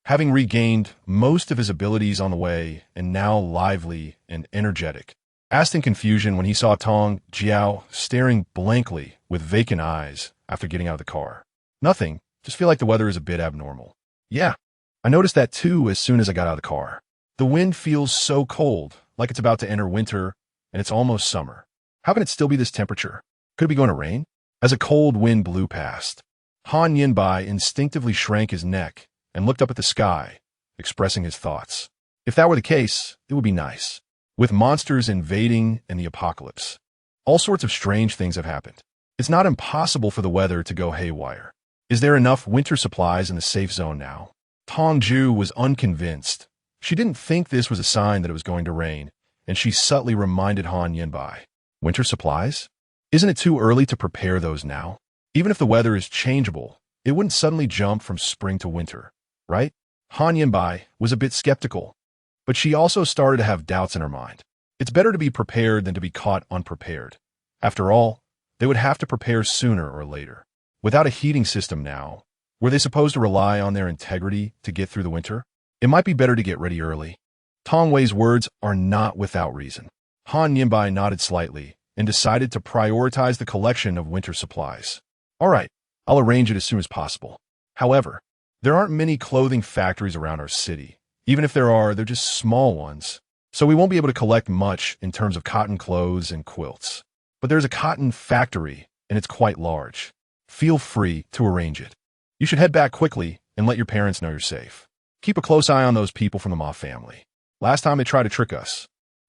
Having regained most of his abilities on the way and now lively and energetic, asked in confusion when he saw Tong Jiao staring blankly with vacant eyes after getting out of the car. Nothing, just feel like the weather is a bit abnormal. Yeah, I noticed that too as soon as I got out of the car. The wind feels so cold, like it's about to enter winter, and it's almost summer. How can it still be this temperature? Could it be going to rain? As a cold wind blew past, Han Yinbai instinctively shrank his neck and looked up at the sky, expressing his thoughts. If that were the case, it would be nice. With monsters invading and the apocalypse, all sorts of strange things have happened. It's not impossible for the weather to go haywire. Is there enough winter supplies in the safe zone now? Tong Jue was unconvinced. She didn't think this was a sign that it was going to rain, and she subtly reminded Han Yinbai. Winter supplies? Isn't it too early to prepare those now? Even if the weather is changeable, It wouldn't suddenly jump from spring to winter, right? Han Yinbai was a bit skeptical, but she also started to have doubts in her mind. It's better to be prepared than to be caught unprepared. After all, they would have to prepare sooner or later. Without a heating system now, were they supposed to rely on their integrity to get through the winter? It might be better to get ready early. Tong Wei's words are not without reason. Han Yinbai nodded slightly and decided to prioritize the collection of winter supplies. All right, I'll arrange it as soon as possible. However, there aren't many clothing factories around our city. Even if there are, they're just small ones. So we won't be able to collect much in terms of cotton clothes and quilts. But there's a cotton factory, and it's quite large. Feel free to arrange it. You should head back quickly and let your parents know you're safe. Keep a close eye on those people from the Ma family. Last time they tried to trick us,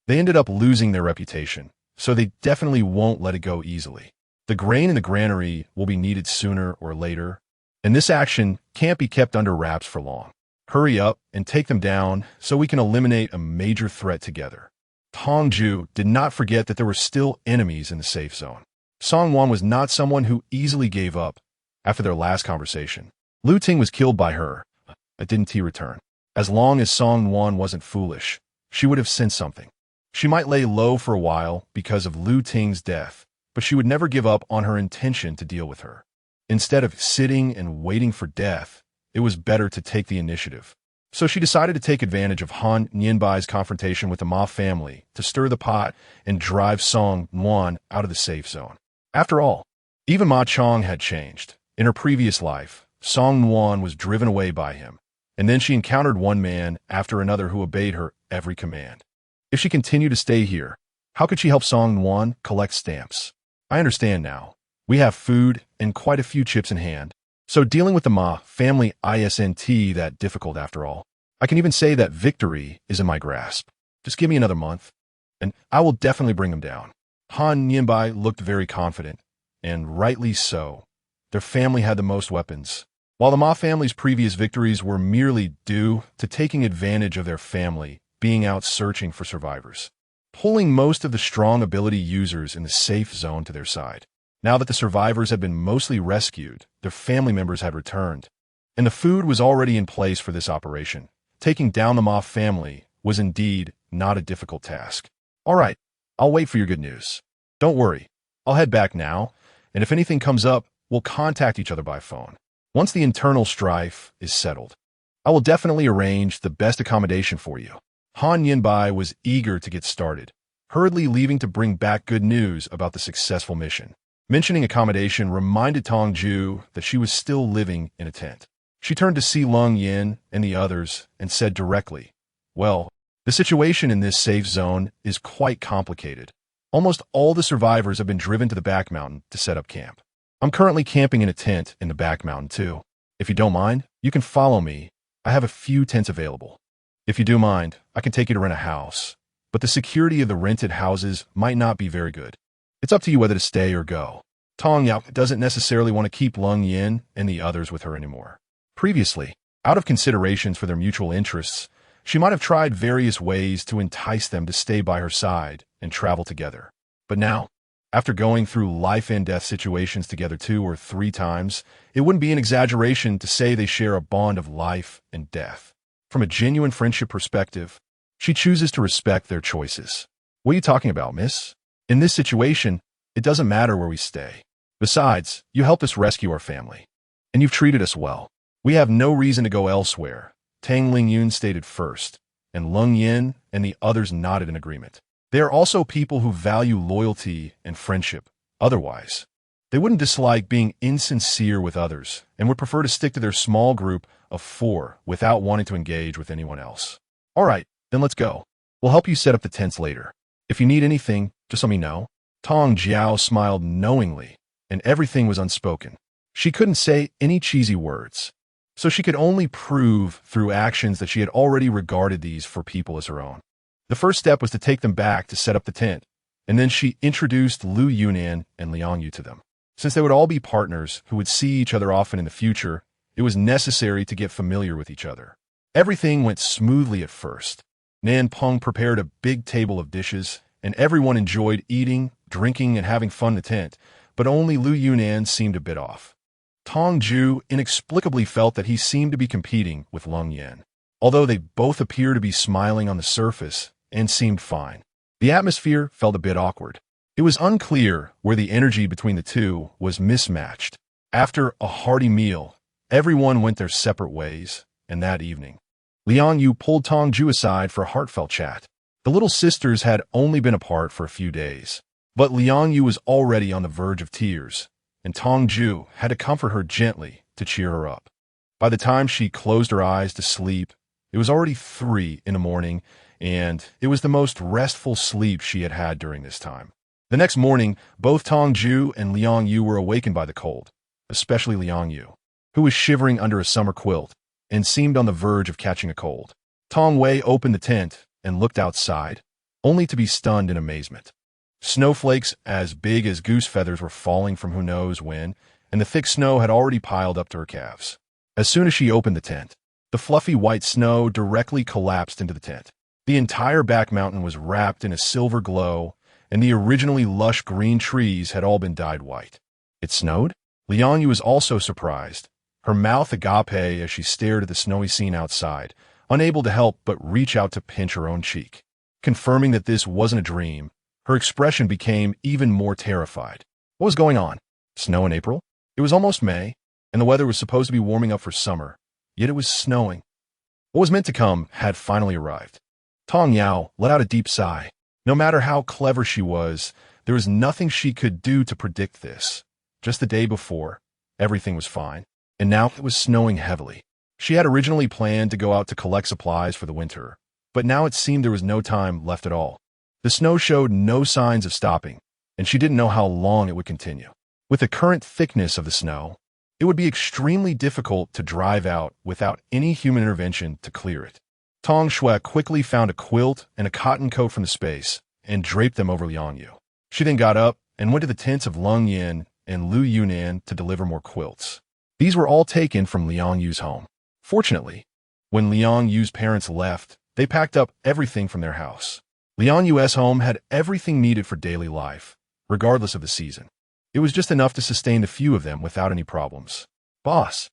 they ended up losing their reputation, so they definitely won't let it go easily. The grain in the granary will be needed sooner or later, and this action can't be kept under wraps for long. Hurry up and take them down so we can eliminate a major threat together. Tong Jue did not forget that there were still enemies in the safe zone. Song Wan was not someone who easily gave up after their last conversation. Lu Ting was killed by her, but didn't he return? As long as Song Wan wasn't foolish, she would have sensed something. She might lay low for a while because of Lu Ting's death, but she would never give up on her intention to deal with her. Instead of sitting and waiting for death, it was better to take the initiative. So she decided to take advantage of Han Nianbai's confrontation with the Ma family to stir the pot and drive Song Wan out of the safe zone. After all, even Ma Chong had changed. In her previous life, Song Wan was driven away by him, and then she encountered one man after another who obeyed her every command. If she continued to stay here, how could she help Song Wan collect stamps? I understand now. We have food and quite a few chips in hand. So dealing with the Ma family isn't that difficult after all. I can even say that victory is in my grasp. Just give me another month, and I will definitely bring them down. Han Nianbai looked very confident, and rightly so. Their family had the most weapons, while the Ma family's previous victories were merely due to taking advantage of their family being out searching for survivors, pulling most of the strong ability users in the safe zone to their side. Now that the survivors had been mostly rescued, their family members had returned, and the food was already in place for this operation. Taking down the Ma family was indeed not a difficult task. All right, I'll wait for your good news. Don't worry, I'll head back now, and if anything comes up, we'll contact each other by phone. Once the internal strife is settled, I will definitely arrange the best accommodation for you. Han Yinbai was eager to get started, hurriedly leaving to bring back good news about the successful mission. Mentioning accommodation reminded Tong Jue that she was still living in a tent. She turned to Si Lung Yin and the others and said directly, "Well, the situation in this safe zone is quite complicated. Almost all the survivors have been driven to the back mountain to set up camp. I'm currently camping in a tent in the back mountain too. If you don't mind, you can follow me. I have a few tents available. If you do mind, I can take you to rent a house, but the security of the rented houses might not be very good. It's up to you whether to stay or go." Tong Yao doesn't necessarily want to keep Lung Yin and the others with her anymore. Previously, out of considerations for their mutual interests, she might have tried various ways to entice them to stay by her side and travel together. But now, after going through life and death situations together 2 or 3 times, it wouldn't be an exaggeration to say they share a bond of life and death. From a genuine friendship perspective, she chooses to respect their choices. "What are you talking about, miss? In this situation, it doesn't matter where we stay. Besides, you helped us rescue our family, and you've treated us well. We have no reason to go elsewhere," Tang Lingyun stated first, and Lung Yin and the others nodded in agreement. They are also people who value loyalty and friendship. Otherwise, they wouldn't dislike being insincere with others and would prefer to stick to their small group of 4 without wanting to engage with anyone else. "All right, then let's go. We'll help you set up the tents later. If you need anything, just let me know." Tong Jiao smiled knowingly, and everything was unspoken. She couldn't say any cheesy words, so she could only prove through actions that she had already regarded these for people as her own. The first step was to take them back to set up the tent, and then she introduced Lu Yunan and Liang Yu to them. Since they would all be partners who would see each other often in the future, it was necessary to get familiar with each other. Everything went smoothly at first. Nan Peng prepared a big table of dishes, and everyone enjoyed eating, drinking, and having fun in the tent, but only Lu Yunan seemed a bit off. Tong Jue inexplicably felt that he seemed to be competing with Lung Yin, although they both appeared to be smiling on the surface and seemed fine. The atmosphere felt a bit awkward. It was unclear where the energy between the two was mismatched. After a hearty meal, everyone went their separate ways, and that evening, Liang Yu pulled Tong Jue aside for a heartfelt chat. The little sisters had only been apart for a few days, but Liang Yu was already on the verge of tears, and Tong Jue had to comfort her gently to cheer her up. By the time she closed her eyes to sleep, it was already 3 in the morning, and it was the most restful sleep she had had during this time. The next morning, both Tong Jue and Liang Yu were awakened by the cold, especially Liang Yu, who was shivering under a summer quilt and seemed on the verge of catching a cold. Tong Wei opened the tent and looked outside, only to be stunned in amazement. Snowflakes as big as goose feathers were falling from who knows when, and the thick snow had already piled up to her calves. As soon as she opened the tent, the fluffy white snow directly collapsed into the tent. The entire back mountain was wrapped in a silver glow, and the originally lush green trees had all been dyed white. It snowed? Liang Yu was also surprised, her mouth agape as she stared at the snowy scene outside, unable to help but reach out to pinch her own cheek. Confirming that this wasn't a dream, her expression became even more terrified. What was going on? Snow in April? It was almost May, and the weather was supposed to be warming up for summer, yet it was snowing. What was meant to come had finally arrived. Tong Yao let out a deep sigh. No matter how clever she was, there was nothing she could do to predict this. Just the day before, everything was fine, and now it was snowing heavily. She had originally planned to go out to collect supplies for the winter, but now it seemed there was no time left at all. The snow showed no signs of stopping, and she didn't know how long it would continue. With the current thickness of the snow, it would be extremely difficult to drive out without any human intervention to clear it. Tong Jue quickly found a quilt and a cotton coat from the space and draped them over Liang Yu. She then got up and went to the tents of Lung Yin and Lu Yunan to deliver more quilts. These were all taken from Liang Yu's home. Fortunately, when Liang Yu's parents left, they packed up everything from their house. Liang Yu's home had everything needed for daily life, regardless of the season. It was just enough to sustain the few of them without any problems. Boss!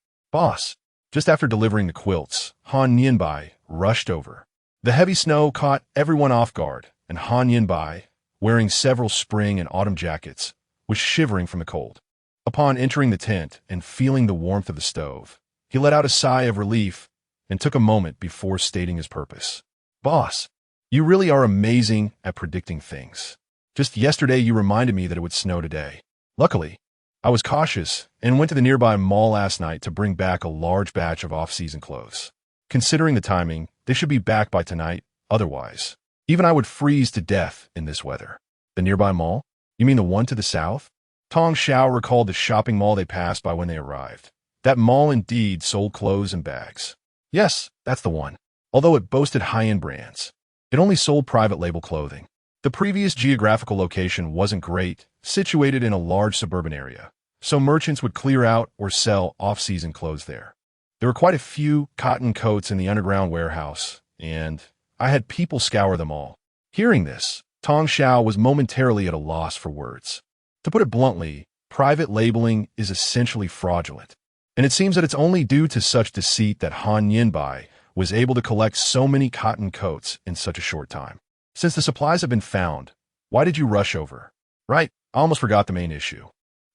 Just after delivering the quilts, Han Yinbai rushed over. The heavy snow caught everyone off guard, and Han Yinbai, wearing several spring and autumn jackets, was shivering from the cold. Upon entering the tent and feeling the warmth of the stove, he let out a sigh of relief and took a moment before stating his purpose. Boss, you really are amazing at predicting things. Just yesterday you reminded me that it would snow today. Luckily, I was cautious and went to the nearby mall last night to bring back a large batch of off-season clothes. Considering the timing, they should be back by tonight, otherwise, even I would freeze to death in this weather. The nearby mall? You mean the one to the south? Tong Xiao recalled the shopping mall they passed by when they arrived. That mall indeed sold clothes and bags. Yes, that's the one. Although it boasted high-end brands, it only sold private label clothing. The previous geographical location wasn't great, situated in a large suburban area, so merchants would clear out or sell off-season clothes there. There were quite a few cotton coats in the underground warehouse, and I had people scour them all. Hearing this, Tong Xiao was momentarily at a loss for words. To put it bluntly, private labeling is essentially fraudulent, and it seems that it's only due to such deceit that Han Yinbai was able to collect so many cotton coats in such a short time. Since the supplies have been found, why did you rush over? Right, I almost forgot the main issue.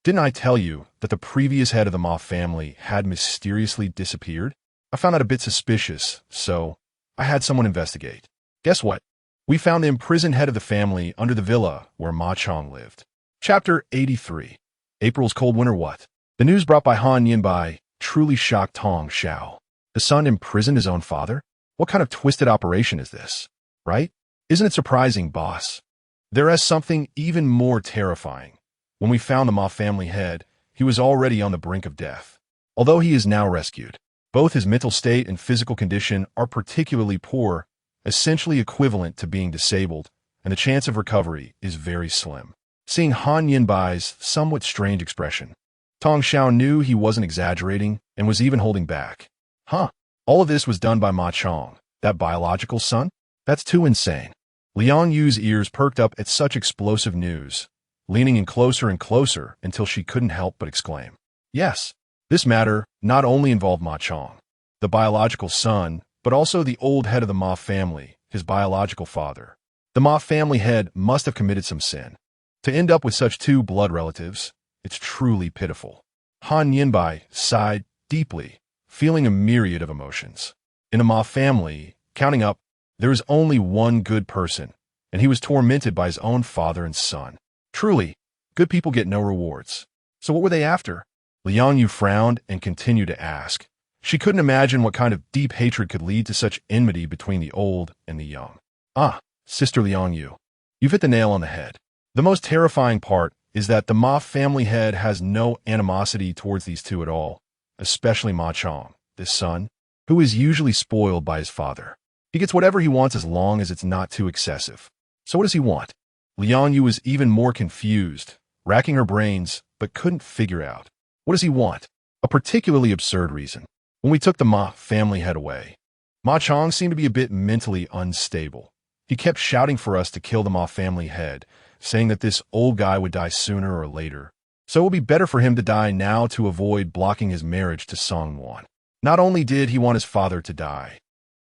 Didn't I tell you that the previous head of the Ma family had mysteriously disappeared? I found that a bit suspicious, so I had someone investigate. Guess what? We found the imprisoned head of the family under the villa where Ma Chong lived. Chapter 83. April's Cold Winter What? The news brought by Han Yinbai truly shocked Tong Xiao. The son imprisoned his own father? What kind of twisted operation is this? Right? Isn't it surprising, boss? There is something even more terrifying. When we found the Ma family head, he was already on the brink of death. Although he is now rescued, both his mental state and physical condition are particularly poor, essentially equivalent to being disabled, and the chance of recovery is very slim. Seeing Han Yinbai's somewhat strange expression, Tong Xiao knew he wasn't exaggerating and was even holding back. Huh, all of this was done by Ma Chong, that biological son? That's too insane. Liang Yu's ears perked up at such explosive news, leaning in closer and closer until she couldn't help but exclaim. Yes, This matter not only involved Ma Chong, the biological son, but also the old head of the Ma family, his biological father. The Ma family head must have committed some sin. To end up with such two blood relatives, it's truly pitiful. Han Yinbai sighed deeply, feeling a myriad of emotions. In the Ma family, counting up, there is only one good person, and he was tormented by his own father and son. Truly, good people get no rewards. So what were they after? Liang Yu frowned and continued to ask. She couldn't imagine what kind of deep hatred could lead to such enmity between the old and the young. Ah, Sister Liang Yu, you've hit the nail on the head. The most terrifying part is that the Ma family head has no animosity towards these two at all, especially Ma Chong, this son, who is usually spoiled by his father. He gets whatever he wants as long as it's not too excessive. So what does he want? Liang Yu was even more confused, racking her brains, but couldn't figure out. What does he want? A particularly absurd reason. When we took the Ma family head away, Ma Chong seemed to be a bit mentally unstable. He kept shouting for us to kill the Ma family head, saying that this old guy would die sooner or later. So it would be better for him to die now to avoid blocking his marriage to Song Wan. Not only did he want his father to die,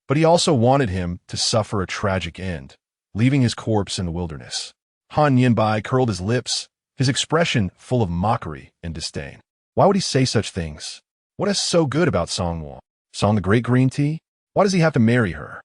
but he also wanted him to suffer a tragic end, leaving his corpse in the wilderness. Han Yinbai curled his lips, his expression full of mockery and disdain. Why would he say such things? What is so good about Song Wan? Song the Great Green Tea? Why does he have to marry her?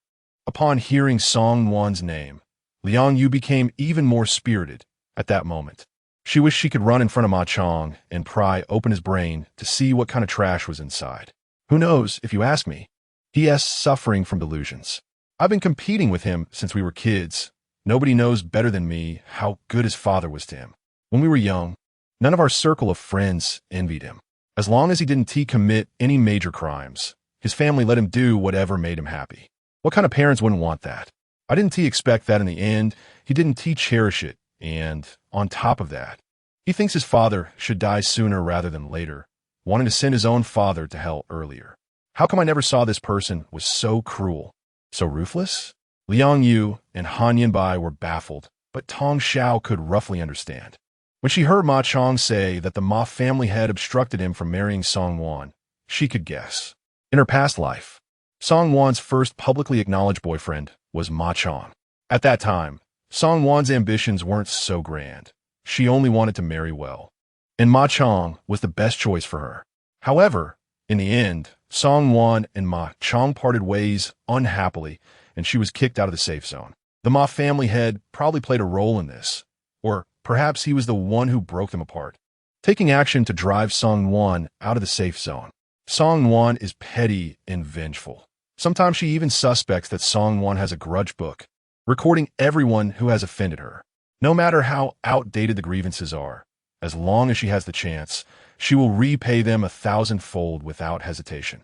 Upon hearing Song Wan's name, Liang Yu became even more spirited at that moment. She wished she could run in front of Ma Chong and pry open his brain to see what kind of trash was inside. Who knows, if you ask me? He is suffering from delusions. I've been competing with him since we were kids. Nobody knows better than me how good his father was to him. When we were young, none of our circle of friends envied him. As long as he didn't commit any major crimes, his family let him do whatever made him happy. What kind of parents wouldn't want that? I didn't expect that in the end. He didn't cherish it, and on top of that, he thinks his father should die sooner rather than later, wanting to send his own father to hell earlier. How come I never saw this person was so cruel, so ruthless? Liang Yu and Han Yinbai were baffled, but Tong Xiao could roughly understand. When she heard Ma Chong say that the Ma family head obstructed him from marrying Song Wan, she could guess. In her past life, Song Wan's first publicly acknowledged boyfriend was Ma Chong. At that time, Song Wan's ambitions weren't so grand. She only wanted to marry well, and Ma Chong was the best choice for her. However, in the end, Song Wan and Ma Chong parted ways unhappily, and she was kicked out of the safe zone. The Ma family head probably played a role in this, or perhaps he was the one who broke them apart, taking action to drive Song Wan out of the safe zone. Song Wan is petty and vengeful. Sometimes she even suspects that Song Wan has a grudge book, recording everyone who has offended her. No matter how outdated the grievances are, as long as she has the chance, she will repay them 1,000-fold without hesitation.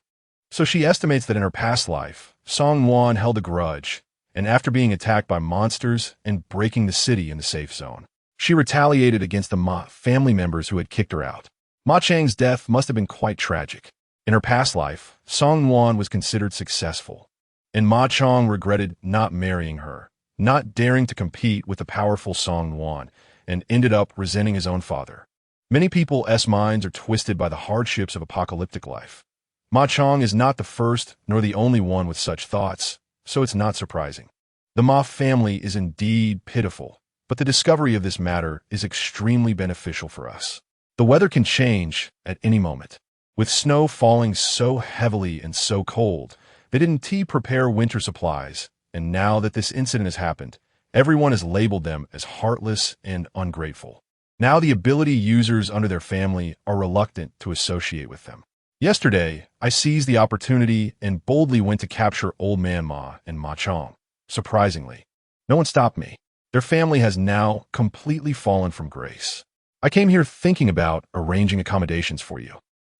So she estimates that in her past life, Song Wan held a grudge, and after being attacked by monsters and breaking the city in the safe zone, she retaliated against the Ma family members who had kicked her out. Ma Chang's death must have been quite tragic. In her past life, Song Wan was considered successful, and Ma Chong regretted not marrying her, not daring to compete with the powerful Song Wan, and ended up resenting his own father. Many people's minds are twisted by the hardships of apocalyptic life. Ma Chong is not the first nor the only one with such thoughts, so it's not surprising. The Ma family is indeed pitiful, but the discovery of this matter is extremely beneficial for us. The weather can change at any moment. With snow falling so heavily and so cold, they didn't prepare winter supplies, and now that this incident has happened, everyone has labeled them as heartless and ungrateful. Now the ability users under their family are reluctant to associate with them. Yesterday, I seized the opportunity and boldly went to capture Old Man Ma and Ma Chong. Surprisingly, no one stopped me. Their family has now completely fallen from grace. I came here thinking about arranging accommodations for you.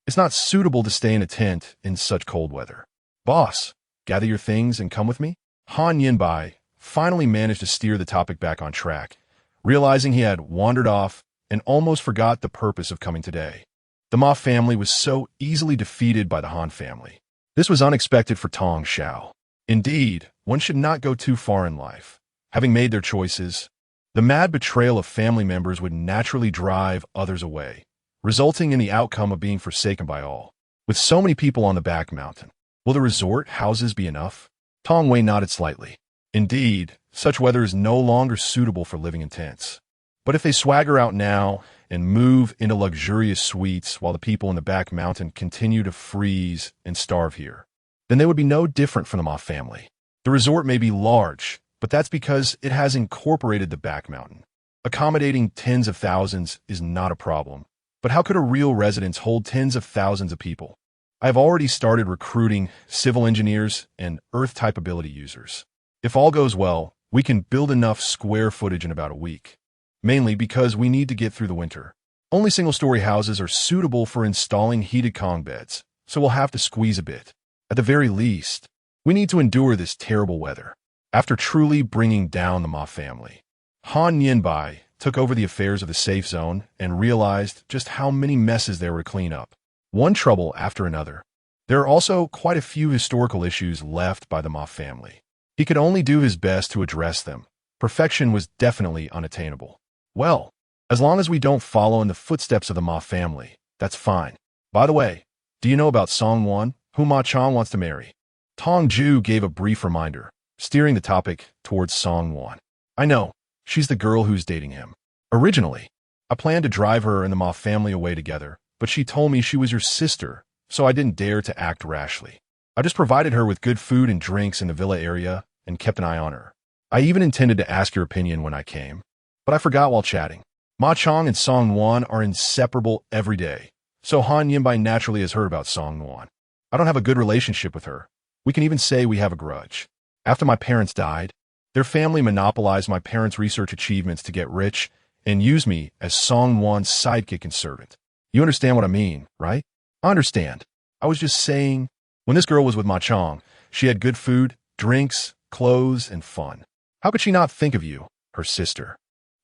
It's not suitable to stay in a tent in such cold weather. Boss, gather your things and come with me? Han Yinbai finally managed to steer the topic back on track, realizing he had wandered off and almost forgot the purpose of coming today. The Ma family was so easily defeated by the Han family. This was unexpected for Tong Xiao. Indeed, one should not go too far in life. Having made their choices, the mad betrayal of family members would naturally drive others away, resulting in the outcome of being forsaken by all. With so many people on the back mountain, will the resort houses be enough? Tong Wei nodded slightly. Indeed, such weather is no longer suitable for living in tents. But if they swagger out now and move into luxurious suites while the people in the back mountain continue to freeze and starve here, then they would be no different from the Ma family. The resort may be large, but that's because it has incorporated the back mountain. Accommodating tens of thousands is not a problem. But how could a real residence hold tens of thousands of people? I have already started recruiting civil engineers and Earth-type ability users. If all goes well, we can build enough square footage in about a week. Mainly because we need to get through the winter. Only single-story houses are suitable for installing heated Kong beds, so we'll have to squeeze a bit. At the very least, we need to endure this terrible weather. After truly bringing down the Ma family, Han Yinbai took over the affairs of the safe zone and realized just how many messes there were to clean up. One trouble after another. There are also quite a few historical issues left by the Ma family. He could only do his best to address them. Perfection was definitely unattainable. Well, as long as we don't follow in the footsteps of the Ma family, that's fine. By the way, do you know about Song Wan, whom Ma Chong wants to marry? Tong Jue gave a brief reminder, steering the topic towards Song Wan. I know, she's the girl who's dating him. Originally, I planned to drive her and the Ma family away together, but she told me she was your sister, so I didn't dare to act rashly. I just provided her with good food and drinks in the villa area and kept an eye on her. I even intended to ask your opinion when I came, but I forgot while chatting. Ma Chong and Song Wan are inseparable every day, so Han Yinbai naturally has heard about Song Wan. I don't have a good relationship with her. We can even say we have a grudge. After my parents died, their family monopolized my parents' research achievements to get rich and use me as Song Wan's sidekick and servant. You understand what I mean, right? I understand. I was just saying, when this girl was with Ma Chong, she had good food, drinks, clothes, and fun. How could she not think of you, her sister?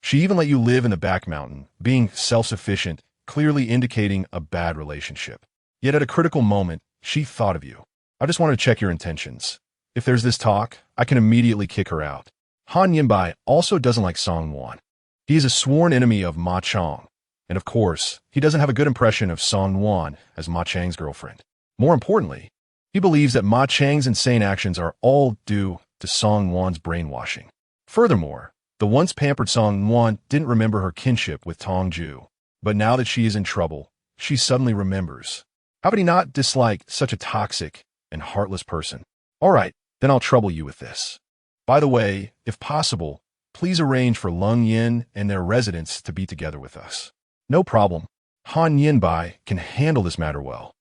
She even let you live in the back mountain, being self-sufficient, clearly indicating a bad relationship. Yet at a critical moment, she thought of you. I just wanted to check your intentions. If there's this talk, I can immediately kick her out. Han Yinbai also doesn't like Song Wan. He is a sworn enemy of Ma Chong. And of course, he doesn't have a good impression of Song Wan as Ma Chang's girlfriend. More importantly, he believes that Ma Chang's insane actions are all due to Song Wan's brainwashing. Furthermore, the once pampered Song Wan didn't remember her kinship with Tong Jue, but now that she is in trouble, she suddenly remembers. How could he not dislike such a toxic and heartless person? All right, then I'll trouble you with this. By the way, if possible, please arrange for Lung Yin and their residents to be together with us. No problem. Han Yinbai can handle this matter well.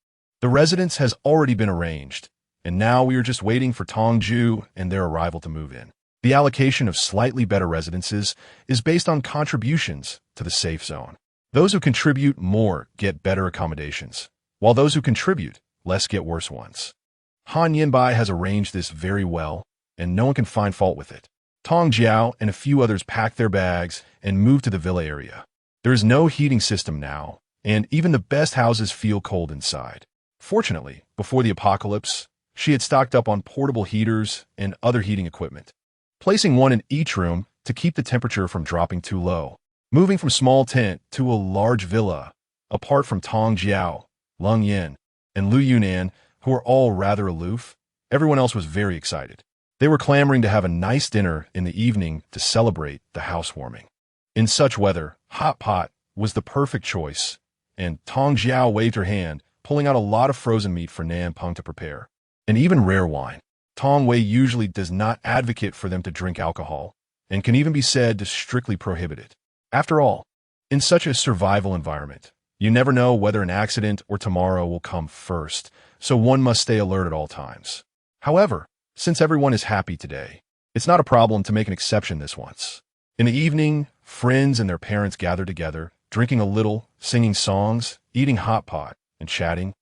The residence has already been arranged, and now we are just waiting for Tong Jue and their arrival to move in. The allocation of slightly better residences is based on contributions to the safe zone. Those who contribute more get better accommodations, while those who contribute less get worse ones. Han Yinbai has arranged this very well, and no one can find fault with it. Tong Jiao and a few others packed their bags and moved to the villa area. There is no heating system now, and even the best houses feel cold inside. Fortunately, before the apocalypse, she had stocked up on portable heaters and other heating equipment, placing one in each room to keep the temperature from dropping too low. Moving from small tent to a large villa, apart from Tong Jiao, Lung Yin, and Lu Yunan, who were all rather aloof, everyone else was very excited. They were clamoring to have a nice dinner in the evening to celebrate the housewarming. In such weather, hot pot was the perfect choice, and Tong Jiao waved her hand, pulling out a lot of frozen meat for Nan Peng to prepare, and even rare wine. Tong Wei usually does not advocate for them to drink alcohol, and can even be said to strictly prohibit it. After all, in such a survival environment, you never know whether an accident or tomorrow will come first, so one must stay alert at all times. However, since everyone is happy today, it's not a problem to make an exception this once. In the evening, friends and their parents gather together, drinking a little, singing songs, eating hot pot, and chatting,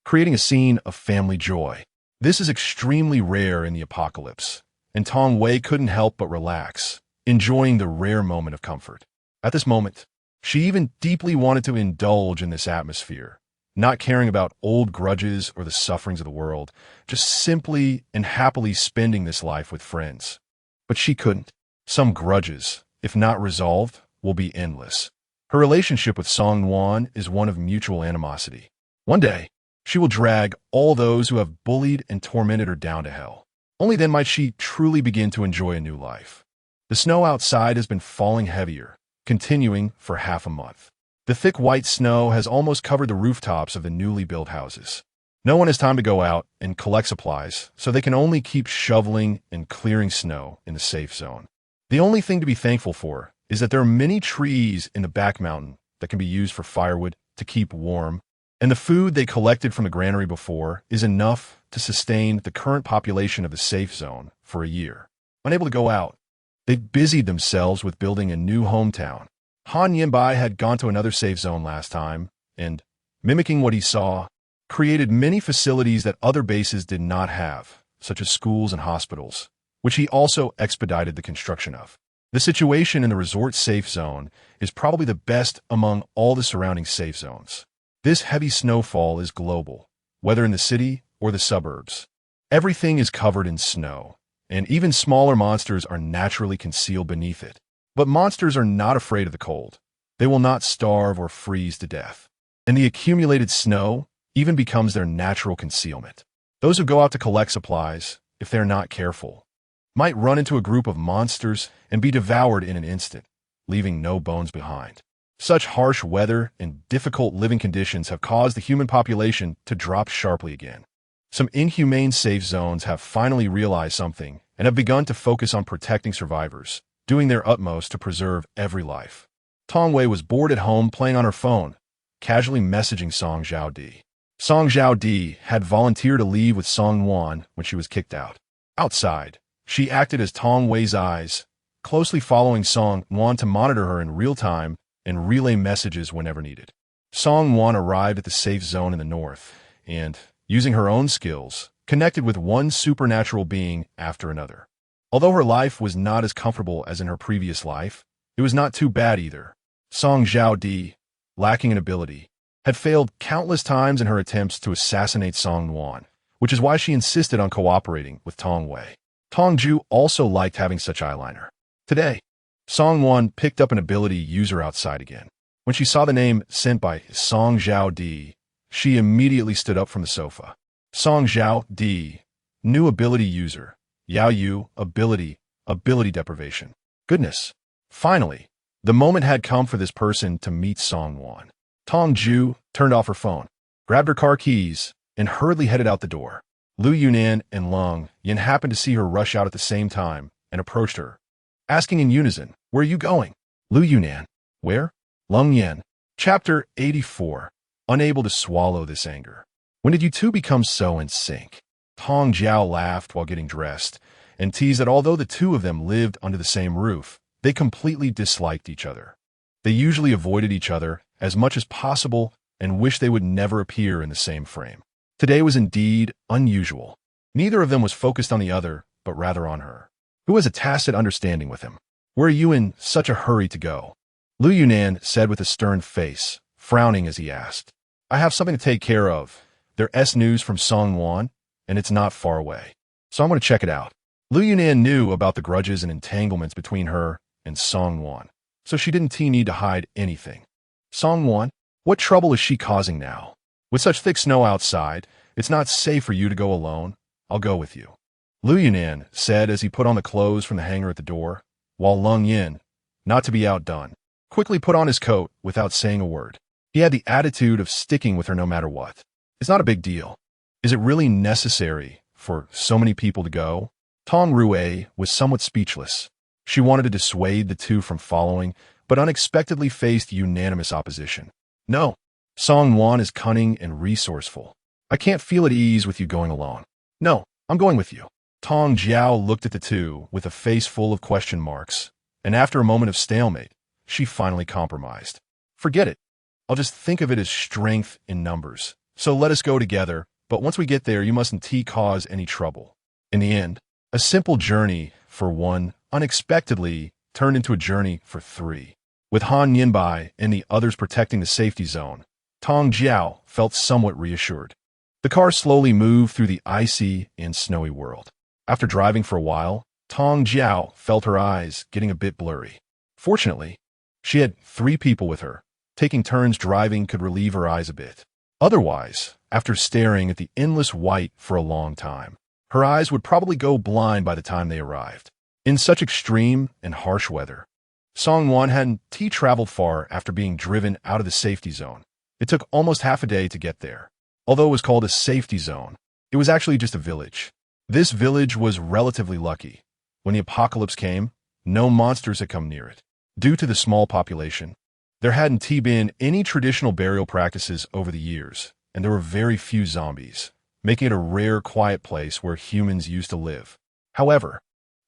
creating a scene of family joy. This is extremely rare in the apocalypse, and Tong Wei couldn't help but relax, enjoying the rare moment of comfort. At this moment, she even deeply wanted to indulge in this atmosphere, not caring about old grudges or the sufferings of the world, just simply and happily spending this life with friends. But she couldn't. Some grudges, if not resolved, will be endless. Her relationship with Song Yuan is one of mutual animosity. One day, she will drag all those who have bullied and tormented her down to hell. Only then might she truly begin to enjoy a new life. The snow outside has been falling heavier, continuing for half a month. The thick white snow has almost covered the rooftops of the newly built houses. No one has time to go out and collect supplies, so they can only keep shoveling and clearing snow in the safe zone. The only thing to be thankful for is that there are many trees in the back mountain that can be used for firewood to keep warm, and the food they collected from the granary before is enough to sustain the current population of the safe zone for a year. Unable to go out, they've busied themselves with building a new hometown. Han Yinbai had gone to another safe zone last time, and, mimicking what he saw, created many facilities that other bases did not have, such as schools and hospitals, which he also expedited the construction of. The situation in the resort safe zone is probably the best among all the surrounding safe zones. This heavy snowfall is global, whether in the city or the suburbs. Everything is covered in snow, and even smaller monsters are naturally concealed beneath it. But monsters are not afraid of the cold. They will not starve or freeze to death. And the accumulated snow even becomes their natural concealment. Those who go out to collect supplies, if they are not careful, might run into a group of monsters and be devoured in an instant, leaving no bones behind. Such harsh weather and difficult living conditions have caused the human population to drop sharply again. Some inhumane safe zones have finally realized something and have begun to focus on protecting survivors, doing their utmost to preserve every life. Tong Wei was bored at home playing on her phone, casually messaging Song Xiaodi. Song Xiaodi had volunteered to leave with Song Yuan when she was kicked out. Outside, she acted as Tong Wei's eyes, closely following Song Yuan to monitor her in real time and relay messages whenever needed. Song Yuan arrived at the safe zone in the north and, using her own skills, connected with one supernatural being after another. Although her life was not as comfortable as in her previous life, it was not too bad either. Song Xiaodi, lacking in ability, had failed countless times in her attempts to assassinate Song Yuan, which is why she insisted on cooperating with Tong Wei. Tong Jue also liked having such eyeliner. Today, Song Yuan picked up an ability user outside again. When she saw the name sent by Song Xiaodi, she immediately stood up from the sofa. Song Xiaodi, new ability user. Yao Yu, ability deprivation. Goodness. Finally, the moment had come for this person to meet Song Yuan. Tong Jue turned off her phone, grabbed her car keys, and hurriedly headed out the door. Lu Yunan and Lung Yin happened to see her rush out at the same time and approached her, asking in unison, "Where are you going?" Lu Yunan, "Where?" Lung Yin. Chapter 84. Unable to swallow this anger. When did you two become so in sync? Tong Jiao laughed while getting dressed and teased that although the two of them lived under the same roof, they completely disliked each other. They usually avoided each other as much as possible and wished they would never appear in the same frame. Today was indeed unusual. Neither of them was focused on the other, but rather on her, who has a tacit understanding with him. "Where are you in such a hurry to go?" Lu Yunan said with a stern face, frowning as he asked. "I have something to take care of. There's news from Song Yuan, and it's not far away. So I'm going to check it out." Lu Yunan knew about the grudges and entanglements between her and Song Yuan, so she didn't need to hide anything. "Song Yuan, what trouble is she causing now? With such thick snow outside, it's not safe for you to go alone. I'll go with you," Lu Yunan said as he put on the clothes from the hanger at the door, while Lung Yin, not to be outdone, quickly put on his coat without saying a word. He had the attitude of sticking with her no matter what. "It's not a big deal. Is it really necessary for so many people to go?" Tong Rue was somewhat speechless. She wanted to dissuade the two from following, but unexpectedly faced unanimous opposition. "No, Song Yuan is cunning and resourceful. I can't feel at ease with you going alone. No, I'm going with you." Tong Jiao looked at the two with a face full of question marks, and after a moment of stalemate, she finally compromised. "Forget it. I'll just think of it as strength in numbers. So let us go together, but once we get there, you mustn't cause any trouble." In the end, a simple journey for one unexpectedly turned into a journey for three. With Han Yinbai and the others protecting the safety zone, Tong Jiao felt somewhat reassured. The car slowly moved through the icy and snowy world. After driving for a while, Tong Jiao felt her eyes getting a bit blurry. Fortunately, She had 3 people with her. Taking turns driving could relieve her eyes a bit. Otherwise, after staring at the endless white for a long time, her eyes would probably go blind by the time they arrived. In such extreme and harsh weather, Song-won hadn't traveled far after being driven out of the safety zone. It took almost half a day to get there. Although it was called a safety zone, it was actually just a village. This village was relatively lucky. When the apocalypse came, no monsters had come near it. Due to the small population, there hadn't been any traditional burial practices over the years, and there were very few zombies, making it a rare, quiet place where humans used to live. However,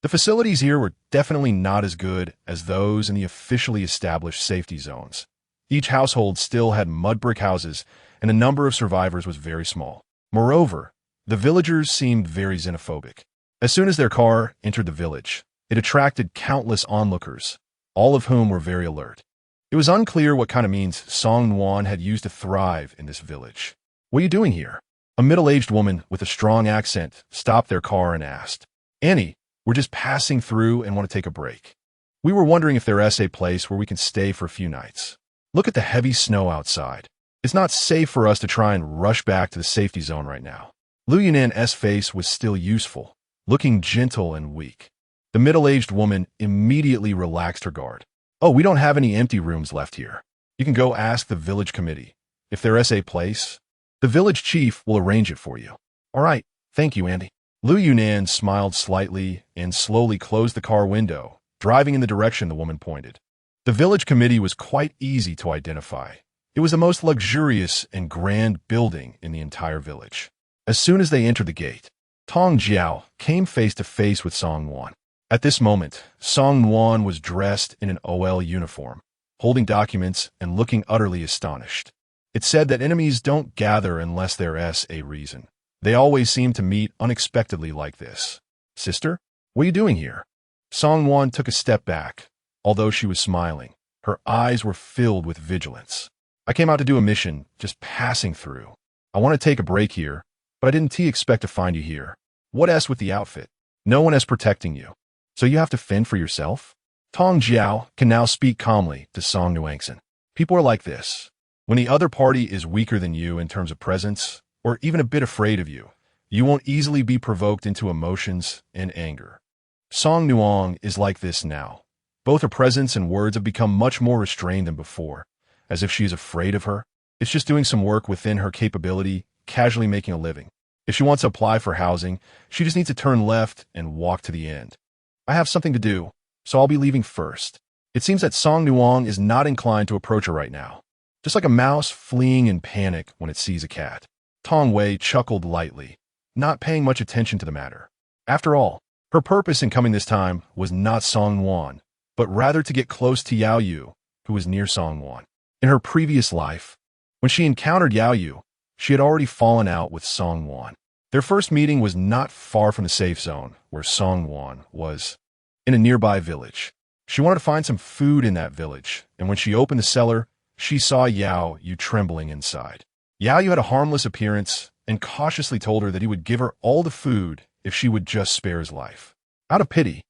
the facilities here were definitely not as good as those in the officially established safety zones. Each household still had mud brick houses, and the number of survivors was very small. Moreover, the villagers seemed very xenophobic. As soon as their car entered the village, it attracted countless onlookers, all of whom were very alert. It was unclear what kind of means Song-won had used to thrive in this village. "What are you doing here?" A middle-aged woman with a strong accent stopped their car and asked. "Annie, we're just passing through and want to take a break. We were wondering if there's a place where we can stay for a few nights. Look at the heavy snow outside. It's not safe for us to try and rush back to the safety zone right now." Liu Yunan's face was still useful, looking gentle and weak. The middle-aged woman immediately relaxed her guard. "Oh, we don't have any empty rooms left here. You can go ask the village committee. If there's a place, the village chief will arrange it for you." "All right, thank you, Andy." Liu Yunan smiled slightly and slowly closed the car window, driving in the direction the woman pointed. The village committee was quite easy to identify. It was the most luxurious and grand building in the entire village. As soon as they entered the gate, Tong Jue came face to face with Song-won. At this moment, Song-won was dressed in an OL uniform, holding documents and looking utterly astonished. It said that enemies don't gather unless there's a reason. They always seem to meet unexpectedly like this. "Sister, what are you doing here?" Song-won took a step back. Although she was smiling, her eyes were filled with vigilance. "I came out to do a mission, just passing through. I want to take a break here, but I didn't expect to find you here. What with the outfit? No one is protecting you, so you have to fend for yourself?" Tong Jue can now speak calmly to Song Nuangsan. "People are like this. When the other party is weaker than you in terms of presence, or even a bit afraid of you, you won't easily be provoked into emotions and anger. Song Nuang is like this now. Both her presence and words have become much more restrained than before, as if she is afraid of her. It's just doing some work within her capability, casually making a living. If she wants to apply for housing, she just needs to turn left and walk to the end. I have something to do, so I'll be leaving first." It seems that Song Nuang is not inclined to approach her right now, just like a mouse fleeing in panic when it sees a cat. Tong Wei chuckled lightly, not paying much attention to the matter. After all, her purpose in coming this time was not Song-won, but rather to get close to Yao Yu, who was near Song-won. In her previous life, when she encountered Yao Yu, she had already fallen out with Song-won. Their first meeting was not far from the safe zone, where Song-won was, in a nearby village. She wanted to find some food in that village, and when she opened the cellar, she saw Yao Yu trembling inside. Yao Yu had a harmless appearance and cautiously told her that he would give her all the food if she would just spare his life. Out of pity,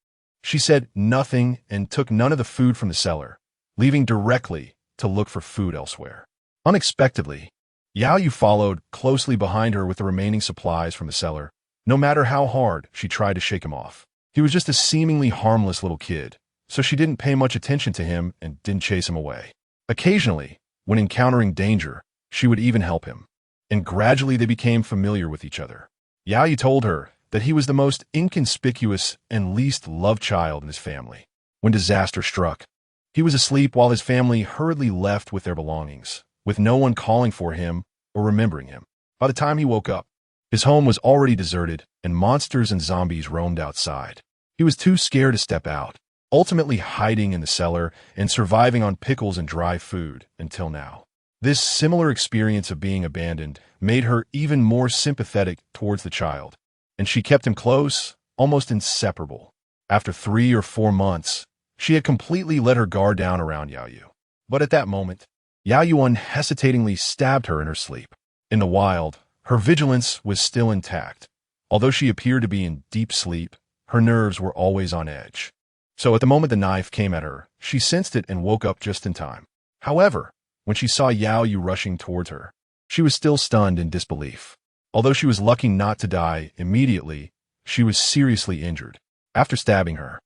she said nothing and took none of the food from the cellar, leaving directly to look for food elsewhere. Unexpectedly, Yao Yu followed closely behind her with the remaining supplies from the cellar, no matter how hard she tried to shake him off. He was just a seemingly harmless little kid, so she didn't pay much attention to him and didn't chase him away. Occasionally, when encountering danger, she would even help him, and gradually they became familiar with each other. Yao Yu told her that he was the most inconspicuous and least loved child in his family. When disaster struck, he was asleep while his family hurriedly left with their belongings, with no one calling for him or remembering him. By the time he woke up, his home was already deserted and monsters and zombies roamed outside. He was too scared to step out, ultimately hiding in the cellar and surviving on pickles and dry food until now. This similar experience of being abandoned made her even more sympathetic towards the child, and she kept him close, almost inseparable. After 3 or 4 months, she had completely let her guard down around Yao Yu. But at that moment, Yao Yu unhesitatingly stabbed her in her sleep. In the wild, her vigilance was still intact. Although she appeared to be in deep sleep, her nerves were always on edge. So at the moment the knife came at her, she sensed it and woke up just in time. However, when she saw Yao Yu rushing towards her, she was still stunned in disbelief. Although she was lucky not to die immediately, she was seriously injured. After stabbing her,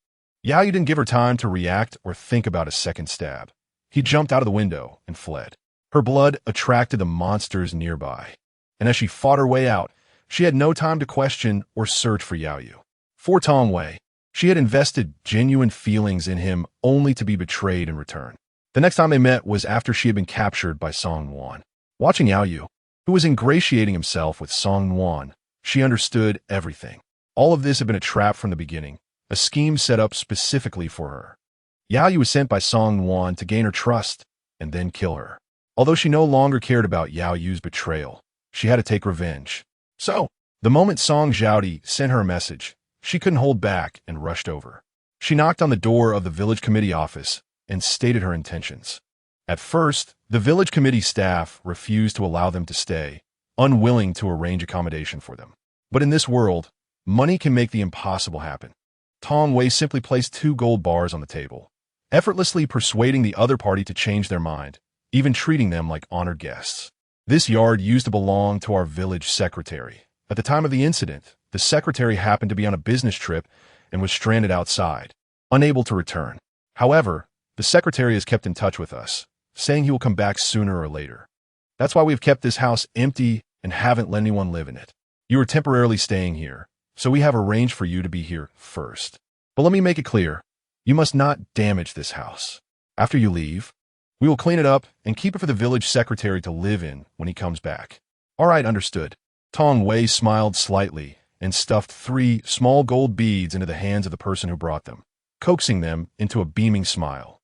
Yao Yu didn't give her time to react or think about a second stab. He jumped out of the window and fled. Her blood attracted the monsters nearby, and as she fought her way out, she had no time to question or search for Yao Yu. For Tong Jue, she had invested genuine feelings in him only to be betrayed in return. The next time they met was after she had been captured by Song Nuan. Watching Yao Yu, who was ingratiating himself with Song Nuan, she understood everything. All of this had been a trap from the beginning, a scheme set up specifically for her. Yao Yu was sent by Song Nuan to gain her trust and then kill her. Although she no longer cared about Yao Yu's betrayal, she had to take revenge. So, the moment Song Zhaodi sent her a message, she couldn't hold back and rushed over. She knocked on the door of the village committee office and stated her intentions. At first, the village committee staff refused to allow them to stay, unwilling to arrange accommodation for them. But in this world, money can make the impossible happen. Tong Jue simply placed 2 gold bars on the table, effortlessly persuading the other party to change their mind, even treating them like honored guests. This yard used to belong to our village secretary. At the time of the incident, the secretary happened to be on a business trip and was stranded outside, unable to return. However, the secretary has kept in touch with us, saying he will come back sooner or later. That's why we've kept this house empty and haven't let anyone live in it. You are temporarily staying here, so we have arranged for you to be here first. But let me make it clear, you must not damage this house. After you leave, we will clean it up and keep it for the village secretary to live in when he comes back. All right, understood. Tong Jue smiled slightly and stuffed 3 small gold beads into the hands of the person who brought them, coaxing them into a beaming smile,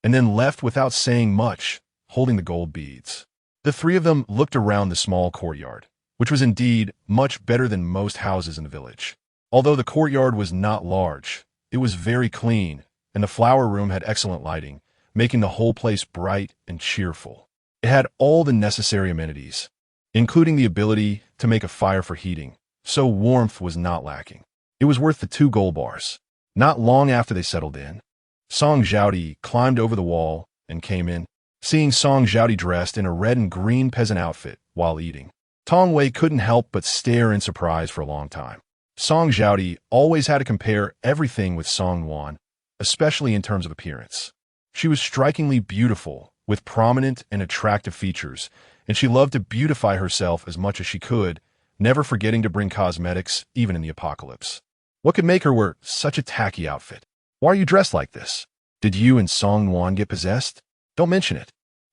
and then left without saying much, holding the gold beads. The 3 of them looked around the small courtyard, which was indeed much better than most houses in the village. Although the courtyard was not large, it was very clean, and the flower room had excellent lighting, making the whole place bright and cheerful. It had all the necessary amenities, including the ability to make a fire for heating, so warmth was not lacking. It was worth the 2 gold bars. Not long after they settled in, Song Zhaodi climbed over the wall and came in, seeing Song Zhaodi dressed in a red and green peasant outfit while eating. Tong Jue couldn't help but stare in surprise for a long time. Song Zhaodi always had to compare everything with Song Nuan, especially in terms of appearance. She was strikingly beautiful, with prominent and attractive features, and she loved to beautify herself as much as she could, never forgetting to bring cosmetics even in the apocalypse. What could make her wear such a tacky outfit? Why are you dressed like this? Did you and Song Nuan get possessed? Don't mention it.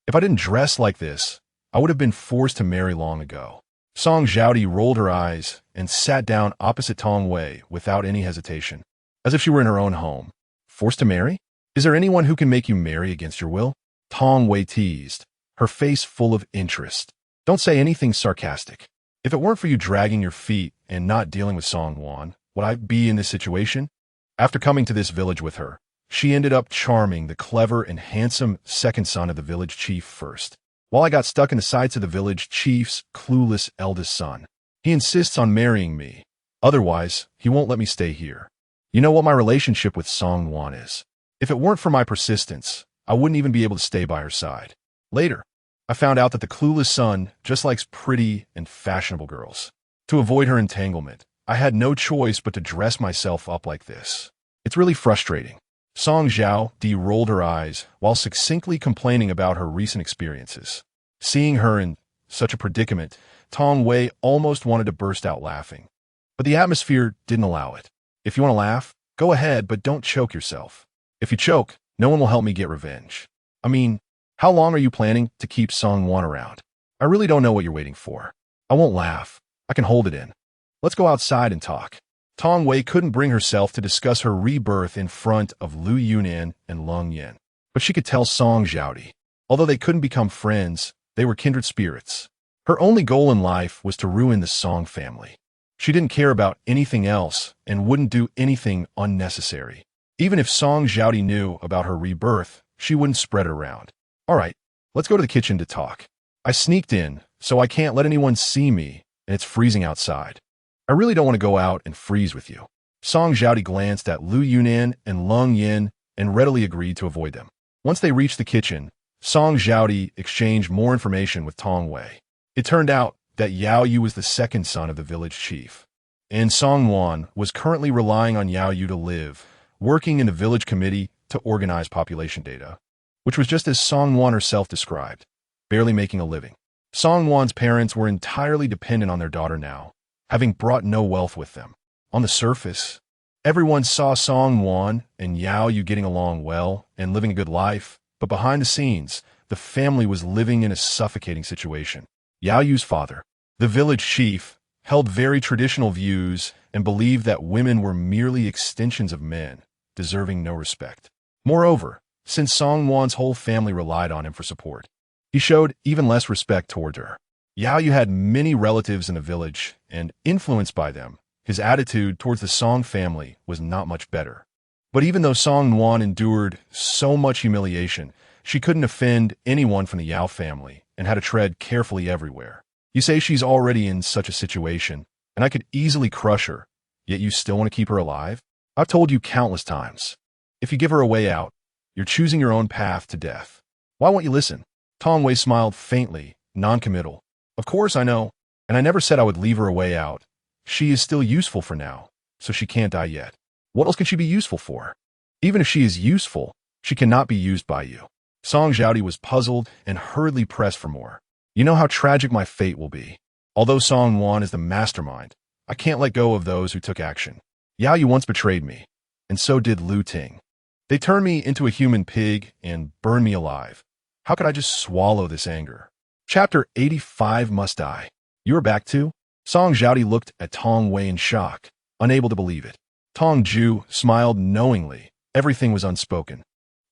If I didn't dress like this, I would have been forced to marry long ago. Song Zhaodi rolled her eyes and sat down opposite Tong Jue without any hesitation, as if she were in her own home. Forced to marry? Is there anyone who can make you marry against your will? Tong Jue teased, her face full of interest. Don't say anything sarcastic. If it weren't for you dragging your feet and not dealing with Song Nuan, would I be in this situation? After coming to this village with her, she ended up charming the clever and handsome second son of the village chief first, while I got stuck in the sights of the village chief's clueless eldest son. He insists on marrying me. Otherwise, he won't let me stay here. You know what my relationship with Song Nuan is. If it weren't for my persistence, I wouldn't even be able to stay by her side. Later, I found out that the clueless son just likes pretty and fashionable girls. To avoid her entanglement, I had no choice but to dress myself up like this. It's really frustrating. Song Zhaodi rolled her eyes while succinctly complaining about her recent experiences. Seeing her in such a predicament, Tong Jue almost wanted to burst out laughing. But the atmosphere didn't allow it. If you want to laugh, go ahead, but don't choke yourself. If you choke, no one will help me get revenge. I mean, how long are you planning to keep Song Nuan around? I really don't know what you're waiting for. I won't laugh. I can hold it in. Let's go outside and talk. Tong Jue couldn't bring herself to discuss her rebirth in front of Lu Yunan and Lung Yin, but she could tell Song Zhaodi. Although they couldn't become friends, they were kindred spirits. Her only goal in life was to ruin the Song family. She didn't care about anything else and wouldn't do anything unnecessary. Even if Song Zhaodi knew about her rebirth, she wouldn't spread it around. All right, let's go to the kitchen to talk. I sneaked in, so I can't let anyone see me, and it's freezing outside. I really don't want to go out and freeze with you. Song Jiao glanced at Lu Yunan and Lung Yin and readily agreed to avoid them. Once they reached the kitchen, Song Jiao exchanged more information with Tong Wei. It turned out that Yao Yu was the second son of the village chief, and Song Wan was currently relying on Yao Yu to live, working in the village committee to organize population data, which was just as Song Wan herself described, barely making a living. Song Wan's parents were entirely dependent on their daughter now, having brought no wealth with them. On the surface, everyone saw Song Wan and Yao Yu getting along well and living a good life, but behind the scenes, the family was living in a suffocating situation. Yao Yu's father, the village chief, held very traditional views and believed that women were merely extensions of men, deserving no respect. Moreover, since Song Wan's whole family relied on him for support, he showed even less respect toward her. Yao Yu had many relatives in the village, and influenced by them, his attitude towards the Song family was not much better. But even though Song Wan endured so much humiliation, she couldn't offend anyone from the Yao family and had to tread carefully everywhere. You say she's already in such a situation, and I could easily crush her, yet you still want to keep her alive? I've told you countless times. If you give her a way out, you're choosing your own path to death. Why won't you listen? Tong Wei smiled faintly, non-committal. Of course I know, and I never said I would leave her a way out. She is still useful for now, so she can't die yet. What else can she be useful for? Even if she is useful, she cannot be used by you. Song Jiao was puzzled and hurriedly pressed for more. You know how tragic my fate will be. Although Song Wan is the mastermind, I can't let go of those who took action. Yao Yu once betrayed me, and so did Lu Ting. They turned me into a human pig and burned me alive. How could I just swallow this anger? Chapter 85 Must Die. You are back too? Song Jiao looked at Tong Wei in shock, unable to believe it. Tong Jue smiled knowingly. Everything was unspoken.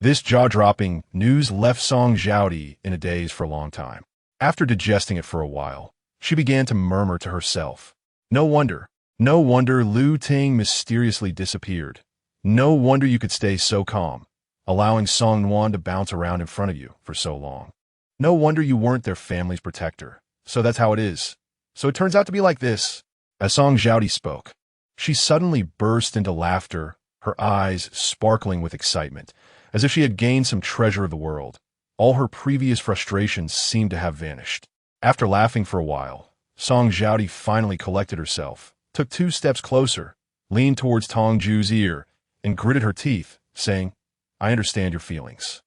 This jaw-dropping news left Song Jiao in a daze for a long time. After digesting it for a while, she began to murmur to herself. No wonder Lu Ting mysteriously disappeared. No wonder you could stay so calm, allowing Song Wan to bounce around in front of you for so long. No wonder you weren't their family's protector. So that's how it is. So it turns out to be like this. As Song Jiao spoke, she suddenly burst into laughter, her eyes sparkling with excitement, as if she had gained some treasure of the world. All her previous frustrations seemed to have vanished. After laughing for a while, Song Jiao finally collected herself, took 2 steps closer, leaned towards Tong Jue's ear, and gritted her teeth, saying, I understand your feelings.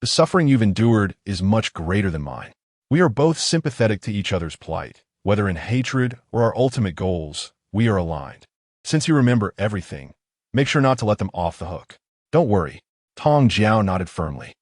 The suffering you've endured is much greater than mine. We are both sympathetic to each other's plight. Whether in hatred or our ultimate goals, we are aligned. Since you remember everything, make sure not to let them off the hook. Don't worry. Tong Jiao nodded firmly.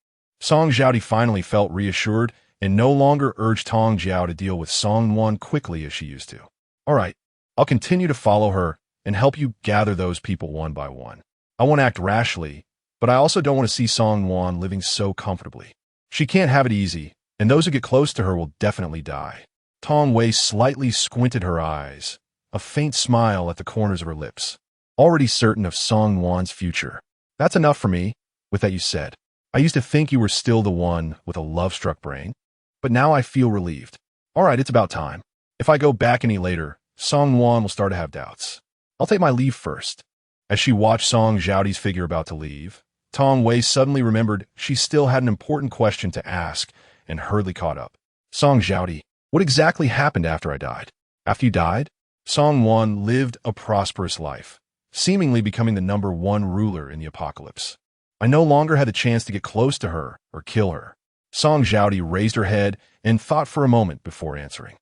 Song Jiao finally felt reassured and no longer urged Tong Jiao to deal with Song Wan quickly as she used to. All right, I'll continue to follow her and help you gather those people one by one. I won't act rashly, but I also don't want to see Song Wan living so comfortably. She can't have it easy, and those who get close to her will definitely die. Tong Wei slightly squinted her eyes, a faint smile at the corners of her lips. Already certain of Song Wan's future. That's enough for me. With that you said, I used to think you were still the one with a love-struck brain, but now I feel relieved. All right, it's about time. If I go back any later, Song Wan will start to have doubts. I'll take my leave first. As she watched Song Jiao's figure about to leave, Tong Wei suddenly remembered she still had an important question to ask and hurriedly caught up. Song Jiao, what exactly happened after I died? After you died? Song Wan lived a prosperous life, seemingly becoming the #1 ruler in the apocalypse. I no longer had the chance to get close to her or kill her. Song Jiao raised her head and thought for a moment before answering.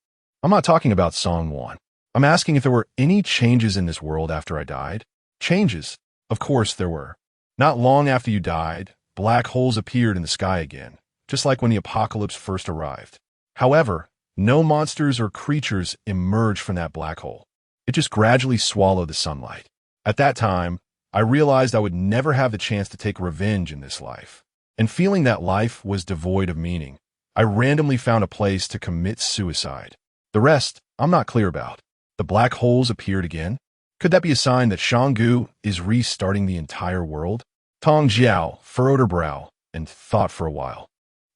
I'm not talking about Song Wan. I'm asking if there were any changes in this world after I died. Changes? Of course there were. Not long after you died, black holes appeared in the sky again, just like when the apocalypse first arrived. However, no monsters or creatures emerged from that black hole. It just gradually swallowed the sunlight. At that time, I realized I would never have the chance to take revenge in this life. And feeling that life was devoid of meaning, I randomly found a place to commit suicide. The rest, I'm not clear about. The black holes appeared again. Could that be a sign that Shanggu is restarting the entire world? Tong Jiao furrowed her brow and thought for a while,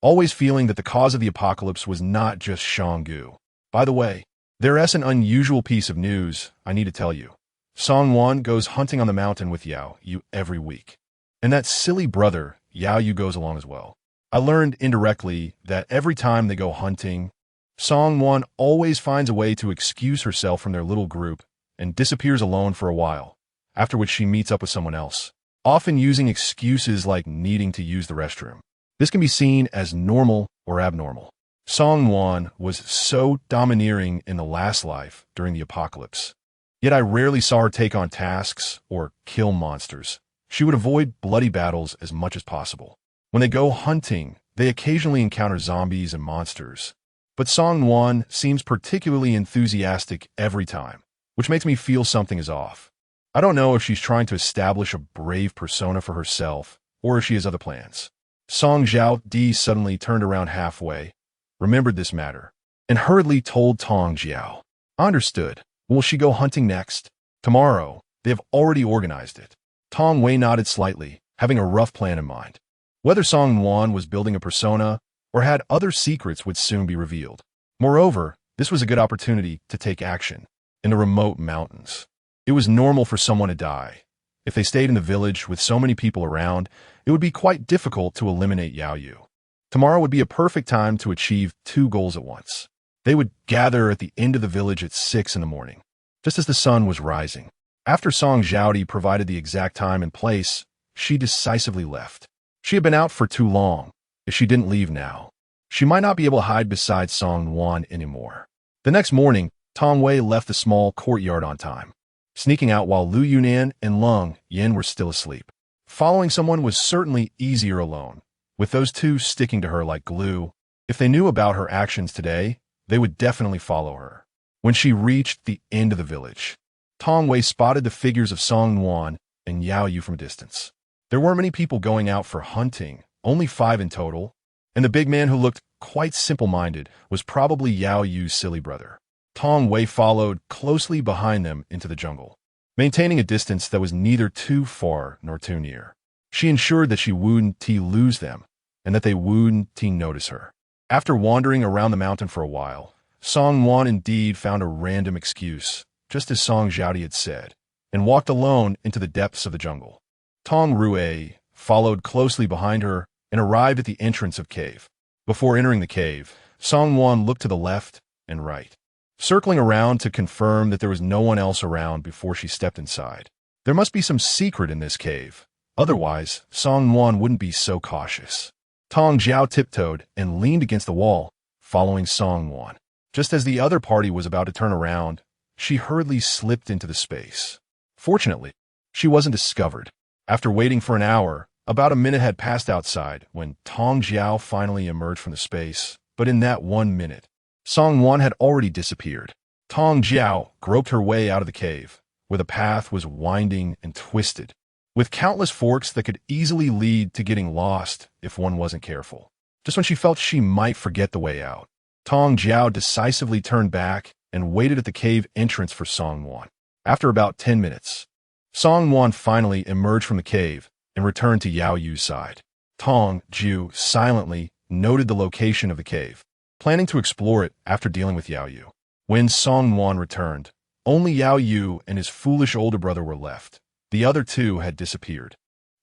always feeling that the cause of the apocalypse was not just Shanggu. By the way, there is an unusual piece of news I need to tell you. Song Wan goes hunting on the mountain with Yao Yu every week. And that silly brother, Yao Yu, goes along as well. I learned indirectly that every time they go hunting, Song Wan always finds a way to excuse herself from their little group and disappears alone for a while, after which she meets up with someone else, often using excuses like needing to use the restroom. This can be seen as normal or abnormal. Song Wan was so domineering in the last life during the apocalypse. Yet I rarely saw her take on tasks or kill monsters. She would avoid bloody battles as much as possible. When they go hunting, they occasionally encounter zombies and monsters. But Song Wan seems particularly enthusiastic every time, which makes me feel something is off. I don't know if she's trying to establish a brave persona for herself or if she has other plans. Song Jiao suddenly turned around halfway, remembered this matter, and hurriedly told Tong Jue. Understood. Will she go hunting next? Tomorrow. They have already organized it. Tong Wei nodded slightly, having a rough plan in mind. Whether Song Wan was building a persona or had other secrets would soon be revealed. Moreover, this was a good opportunity to take action. In the remote mountains, it was normal for someone to die. If they stayed in the village with so many people around, it would be quite difficult to eliminate Yao Yu. Tomorrow would be a perfect time to achieve two goals at once. They would gather at the end of the village at 6 in the morning, just as the sun was rising. After Song Jiao provided the exact time and place, she decisively left. She had been out for too long. If she didn't leave now, she might not be able to hide beside Song Wan anymore. The next morning, Tong Wei left the small courtyard on time, sneaking out while Lu Yunan and Lung Yin were still asleep. Following someone was certainly easier alone, with those two sticking to her like glue. If they knew about her actions today, they would definitely follow her. When she reached the end of the village, Tong Wei spotted the figures of Song Wan and Yao Yu from a distance. There weren't many people going out for hunting, only 5 in total, and the big man who looked quite simple-minded was probably Yao Yu's silly brother. Tong Wei followed closely behind them into the jungle, maintaining a distance that was neither too far nor too near. She ensured that she wouldn't lose them, and that they wouldn't notice her. After wandering around the mountain for a while, Song Wan indeed found a random excuse, just as Song Jiao had said, and walked alone into the depths of the jungle. Tong Rue followed closely behind her and arrived at the entrance of cave. Before entering the cave, Song Wan looked to the left and right, circling around to confirm that there was no one else around before she stepped inside. There must be some secret in this cave. Otherwise, Song Wan wouldn't be so cautious. Tong Jiao tiptoed and leaned against the wall, following Song Wan. Just as the other party was about to turn around, she hurriedly slipped into the space. Fortunately, she wasn't discovered. After waiting for an hour, about a minute had passed outside when Tong Jiao finally emerged from the space, but in that 1 minute, Song Wan had already disappeared. Tong Jiao groped her way out of the cave, where the path was winding and twisted, with countless forks that could easily lead to getting lost if one wasn't careful. Just when she felt she might forget the way out, Tong Jiao decisively turned back and waited at the cave entrance for Song Wan. After about 10 minutes, Song Wan finally emerged from the cave and returned to Yao Yu's side. Tong Jue silently noted the location of the cave, planning to explore it after dealing with Yao Yu. When Song Wan returned, only Yao Yu and his foolish older brother were left. The other two had disappeared.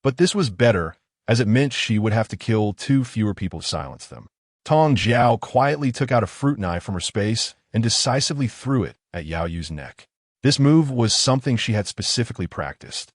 But this was better, as it meant she would have to kill 2 fewer people to silence them. Tong Jiao quietly took out a fruit knife from her space and decisively threw it at Yao Yu's neck. This move was something she had specifically practiced.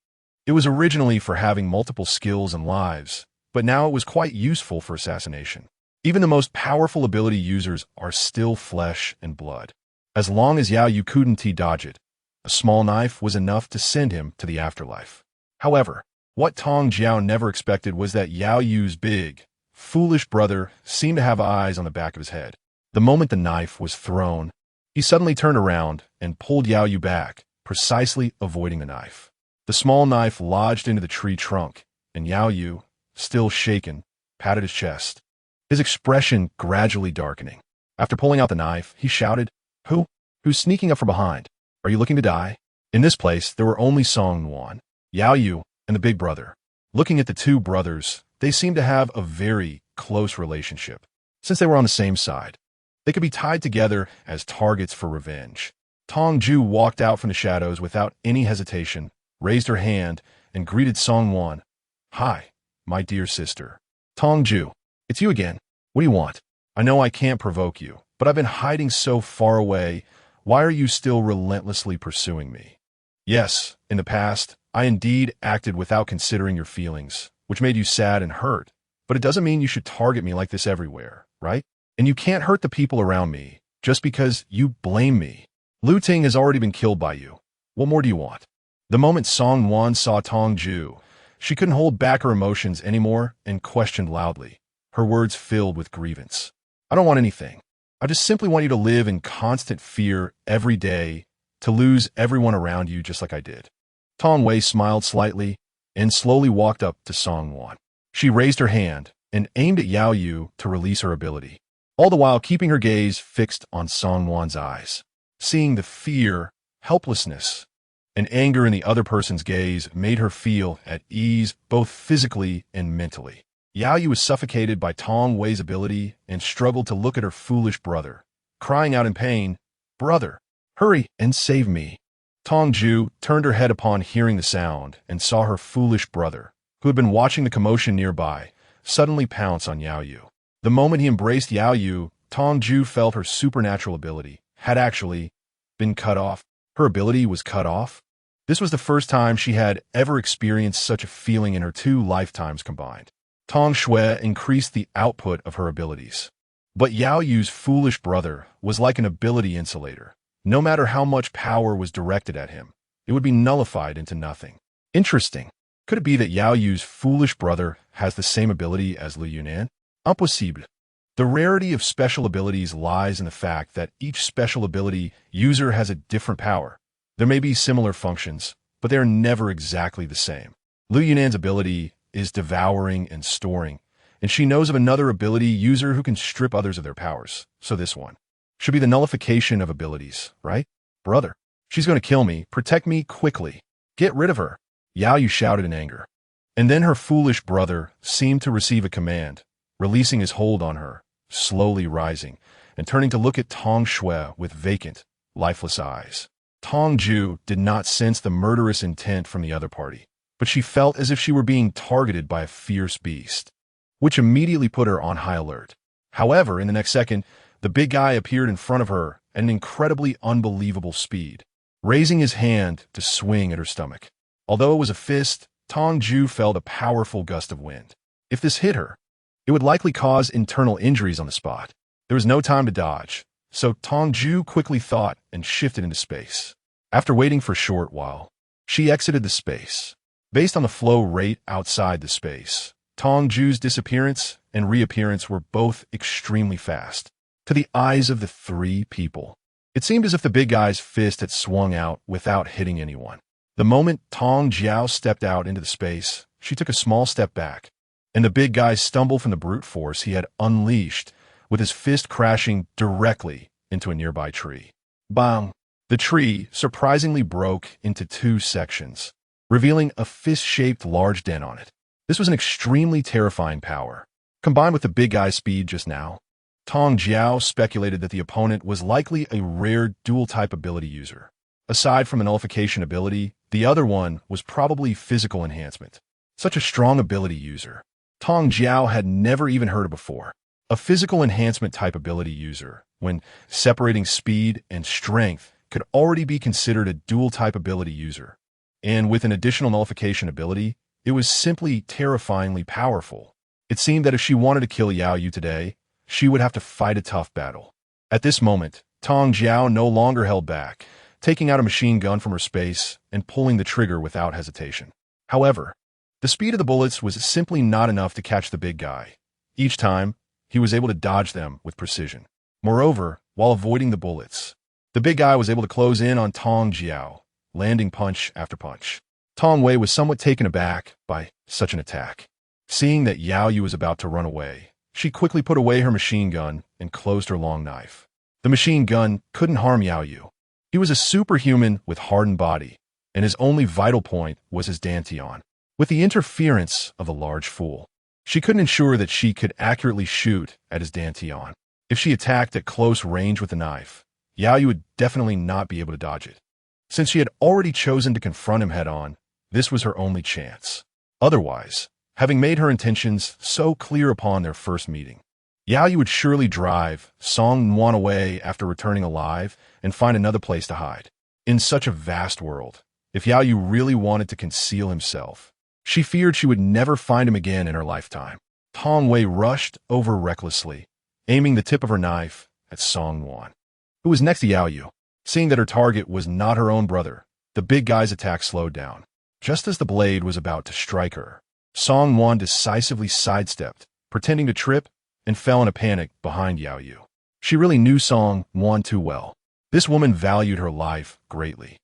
It was originally for having multiple skills and lives, but now it was quite useful for assassination. Even the most powerful ability users are still flesh and blood. As long as Yao Yu couldn't dodge it, a small knife was enough to send him to the afterlife. However, what Tong Jiao never expected was that Yao Yu's big, foolish brother seemed to have eyes on the back of his head. The moment the knife was thrown, he suddenly turned around and pulled Yao Yu back, precisely avoiding the knife. The small knife lodged into the tree trunk, and Yao Yu, still shaken, patted his chest, his expression gradually darkening. After pulling out the knife, he shouted, Who's sneaking up from behind? Are you looking to die?" In this place, there were only Song Wan, Yao Yu, and the big brother. Looking at the 2 brothers, they seemed to have a very close relationship. Since they were on the same side, they could be tied together as targets for revenge. Tong Jue walked out from the shadows without any hesitation, raised her hand, and greeted Song Wan. "Hi, my dear sister." "Tong Jue, it's you again. What do you want? I know I can't provoke you, but I've been hiding so far away. Why are you still relentlessly pursuing me?" "Yes, in the past, I indeed acted without considering your feelings, which made you sad and hurt. But it doesn't mean you should target me like this everywhere, right? And you can't hurt the people around me just because you blame me. Lu Ting has already been killed by you. What more do you want?" The moment Song Wan saw Tong Jue, she couldn't hold back her emotions anymore and questioned loudly, her words filled with grievance. "I don't want anything. I just simply want you to live in constant fear every day, to lose everyone around you just like I did." Tong Wei smiled slightly and slowly walked up to Song Wan. She raised her hand and aimed at Yao Yu to release her ability, all the while keeping her gaze fixed on Song Wan's eyes. Seeing the fear, helplessness, and anger in the other person's gaze made her feel at ease both physically and mentally. Yao Yu was suffocated by Tong Wei's ability and struggled to look at her foolish brother, crying out in pain, "Brother, hurry and save me." Tong Jue turned her head upon hearing the sound and saw her foolish brother, who had been watching the commotion nearby, suddenly pounce on Yao Yu. The moment he embraced Yao Yu, Tong Jue felt her supernatural ability had actually been cut off. Her ability was cut off? This was the first time she had ever experienced such a feeling in her 2 lifetimes combined. Tong Jue increased the output of her abilities. But Yao Yu's foolish brother was like an ability insulator. No matter how much power was directed at him, it would be nullified into nothing. Interesting. Could it be that Yao Yu's foolish brother has the same ability as Lu Yunan? Impossible. The rarity of special abilities lies in the fact that each special ability user has a different power. There may be similar functions, but they are never exactly the same. Lu Yunan's ability is devouring and storing, and she knows of another ability user who can strip others of their powers, so this one should be the nullification of abilities, right? "Brother, she's going to kill me. Protect me quickly. Get rid of her." Yao Yu shouted in anger. And then her foolish brother seemed to receive a command, releasing his hold on her, slowly rising, and turning to look at Tong Jue with vacant, lifeless eyes. Tong Jue did not sense the murderous intent from the other party, but she felt as if she were being targeted by a fierce beast, which immediately put her on high alert. However, in the next second, the big guy appeared in front of her at an incredibly unbelievable speed, raising his hand to swing at her stomach. Although it was a fist, Tong Jue felt a powerful gust of wind. If this hit her, it would likely cause internal injuries on the spot. There was no time to dodge, so Tong Jue quickly thought and shifted into space. After waiting for a short while, she exited the space. Based on the flow rate outside the space, Tong Jue's disappearance and reappearance were both extremely fast. To the eyes of the 3 people, it seemed as if the big guy's fist had swung out without hitting anyone. The moment Tong Jiao stepped out into the space, she took a small step back, and the big guy stumbled from the brute force he had unleashed, with his fist crashing directly into a nearby tree. Bang! The tree surprisingly broke into 2 sections, revealing a fist-shaped large dent on it. This was an extremely terrifying power. Combined with the big guy's speed just now, Tong Jiao speculated that the opponent was likely a rare dual-type ability user. Aside from a nullification ability, the other one was probably physical enhancement. Such a strong ability user, Tong Jiao had never even heard of before. A physical enhancement type ability user, when separating speed and strength, could already be considered a dual-type ability user. And with an additional nullification ability, it was simply terrifyingly powerful. It seemed that if she wanted to kill Yao Yu today, she would have to fight a tough battle. At this moment, Tong Jiao no longer held back, taking out a machine gun from her space and pulling the trigger without hesitation. However, the speed of the bullets was simply not enough to catch the big guy. Each time, he was able to dodge them with precision. Moreover, while avoiding the bullets, the big guy was able to close in on Tong Jiao, landing punch after punch. Tong Wei was somewhat taken aback by such an attack. Seeing that Yao Yu was about to run away, she quickly put away her machine gun and closed her long knife. The machine gun couldn't harm Yao Yu. He was a superhuman with hardened body, and his only vital point was his dantian. With the interference of a large fool, she couldn't ensure that she could accurately shoot at his dantian. If she attacked at close range with the knife, Yao Yu would definitely not be able to dodge it. Since she had already chosen to confront him head-on, this was her only chance. Otherwise, having made her intentions so clear upon their first meeting, Yao Yu would surely drive Song Nuan away after returning alive and find another place to hide. In such a vast world, if Yao Yu really wanted to conceal himself, she feared she would never find him again in her lifetime. Tong Wei rushed over recklessly, aiming the tip of her knife at Song Nuan, who was next to Yao Yu. Seeing that her target was not her own brother, the big guy's attack slowed down. Just as the blade was about to strike her, Song Nuan decisively sidestepped, pretending to trip, and fell in a panic behind Yao Yu. She really knew Song Nuan too well. This woman valued her life greatly.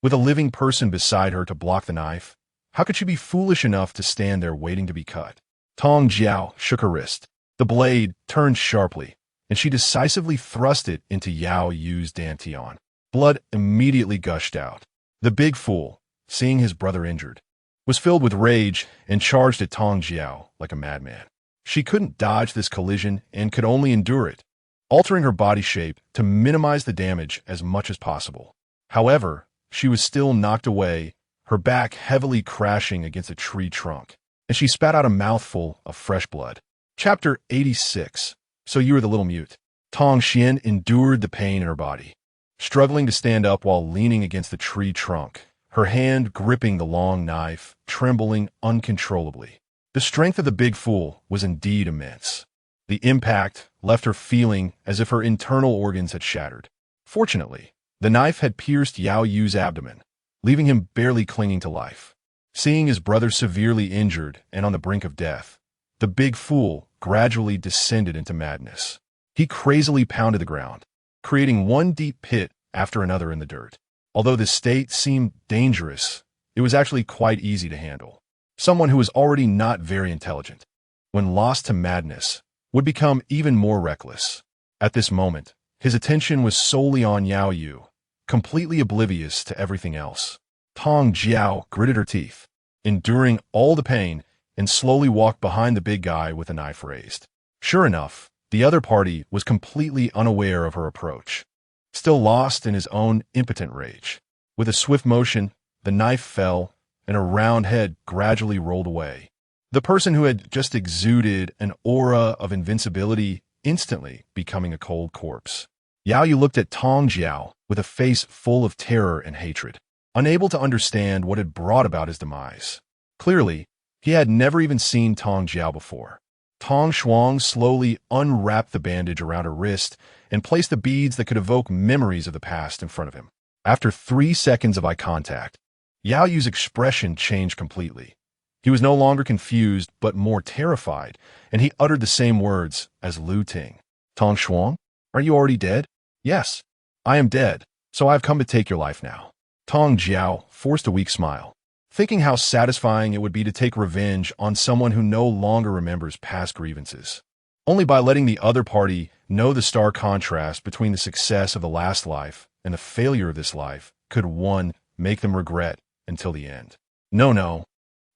With a living person beside her to block the knife, how could she be foolish enough to stand there waiting to be cut? Tong Jue shook her wrist. The blade turned sharply, and she decisively thrust it into Yao Yu's dantian. Blood immediately gushed out. The big fool, seeing his brother injured, was filled with rage and charged at Tong Jue like a madman. She couldn't dodge this collision and could only endure it, altering her body shape to minimize the damage as much as possible. However, she was still knocked away, her back heavily crashing against a tree trunk, and she spat out a mouthful of fresh blood. Chapter 86. So you were the little mute. Tong Xian endured the pain in her body, struggling to stand up while leaning against the tree trunk, her hand gripping the long knife, trembling uncontrollably. The strength of the big fool was indeed immense. The impact left her feeling as if her internal organs had shattered. Fortunately, the knife had pierced Yao Yu's abdomen, leaving him barely clinging to life. Seeing his brother severely injured and on the brink of death, the big fool gradually descended into madness. He crazily pounded the ground, creating one deep pit after another in the dirt. Although this state seemed dangerous, it was actually quite easy to handle. Someone who was already not very intelligent, when lost to madness, would become even more reckless. At this moment, his attention was solely on Yao Yu, completely oblivious to everything else. Tong Jue gritted her teeth, enduring all the pain, and slowly walked behind the big guy with a knife raised. Sure enough, the other party was completely unaware of her approach, still lost in his own impotent rage. With a swift motion, the knife fell, and a round head gradually rolled away. The person who had just exuded an aura of invincibility instantly becoming a cold corpse. Yao Yu looked at Tong Jue with a face full of terror and hatred, unable to understand what had brought about his demise. Clearly, he had never even seen Tong Jue before. Tong Shuang slowly unwrapped the bandage around her wrist and placed the beads that could evoke memories of the past in front of him. After 3 seconds of eye contact, Yao Yu's expression changed completely. He was no longer confused, but more terrified, and he uttered the same words as Lu Ting. Tong Shuang, are you already dead? Yes, I am dead, so I have come to take your life now. Tong Jue forced a weak smile, thinking how satisfying it would be to take revenge on someone who no longer remembers past grievances. Only by letting the other party know the stark contrast between the success of the last life and the failure of this life could one make them regret until the end. No.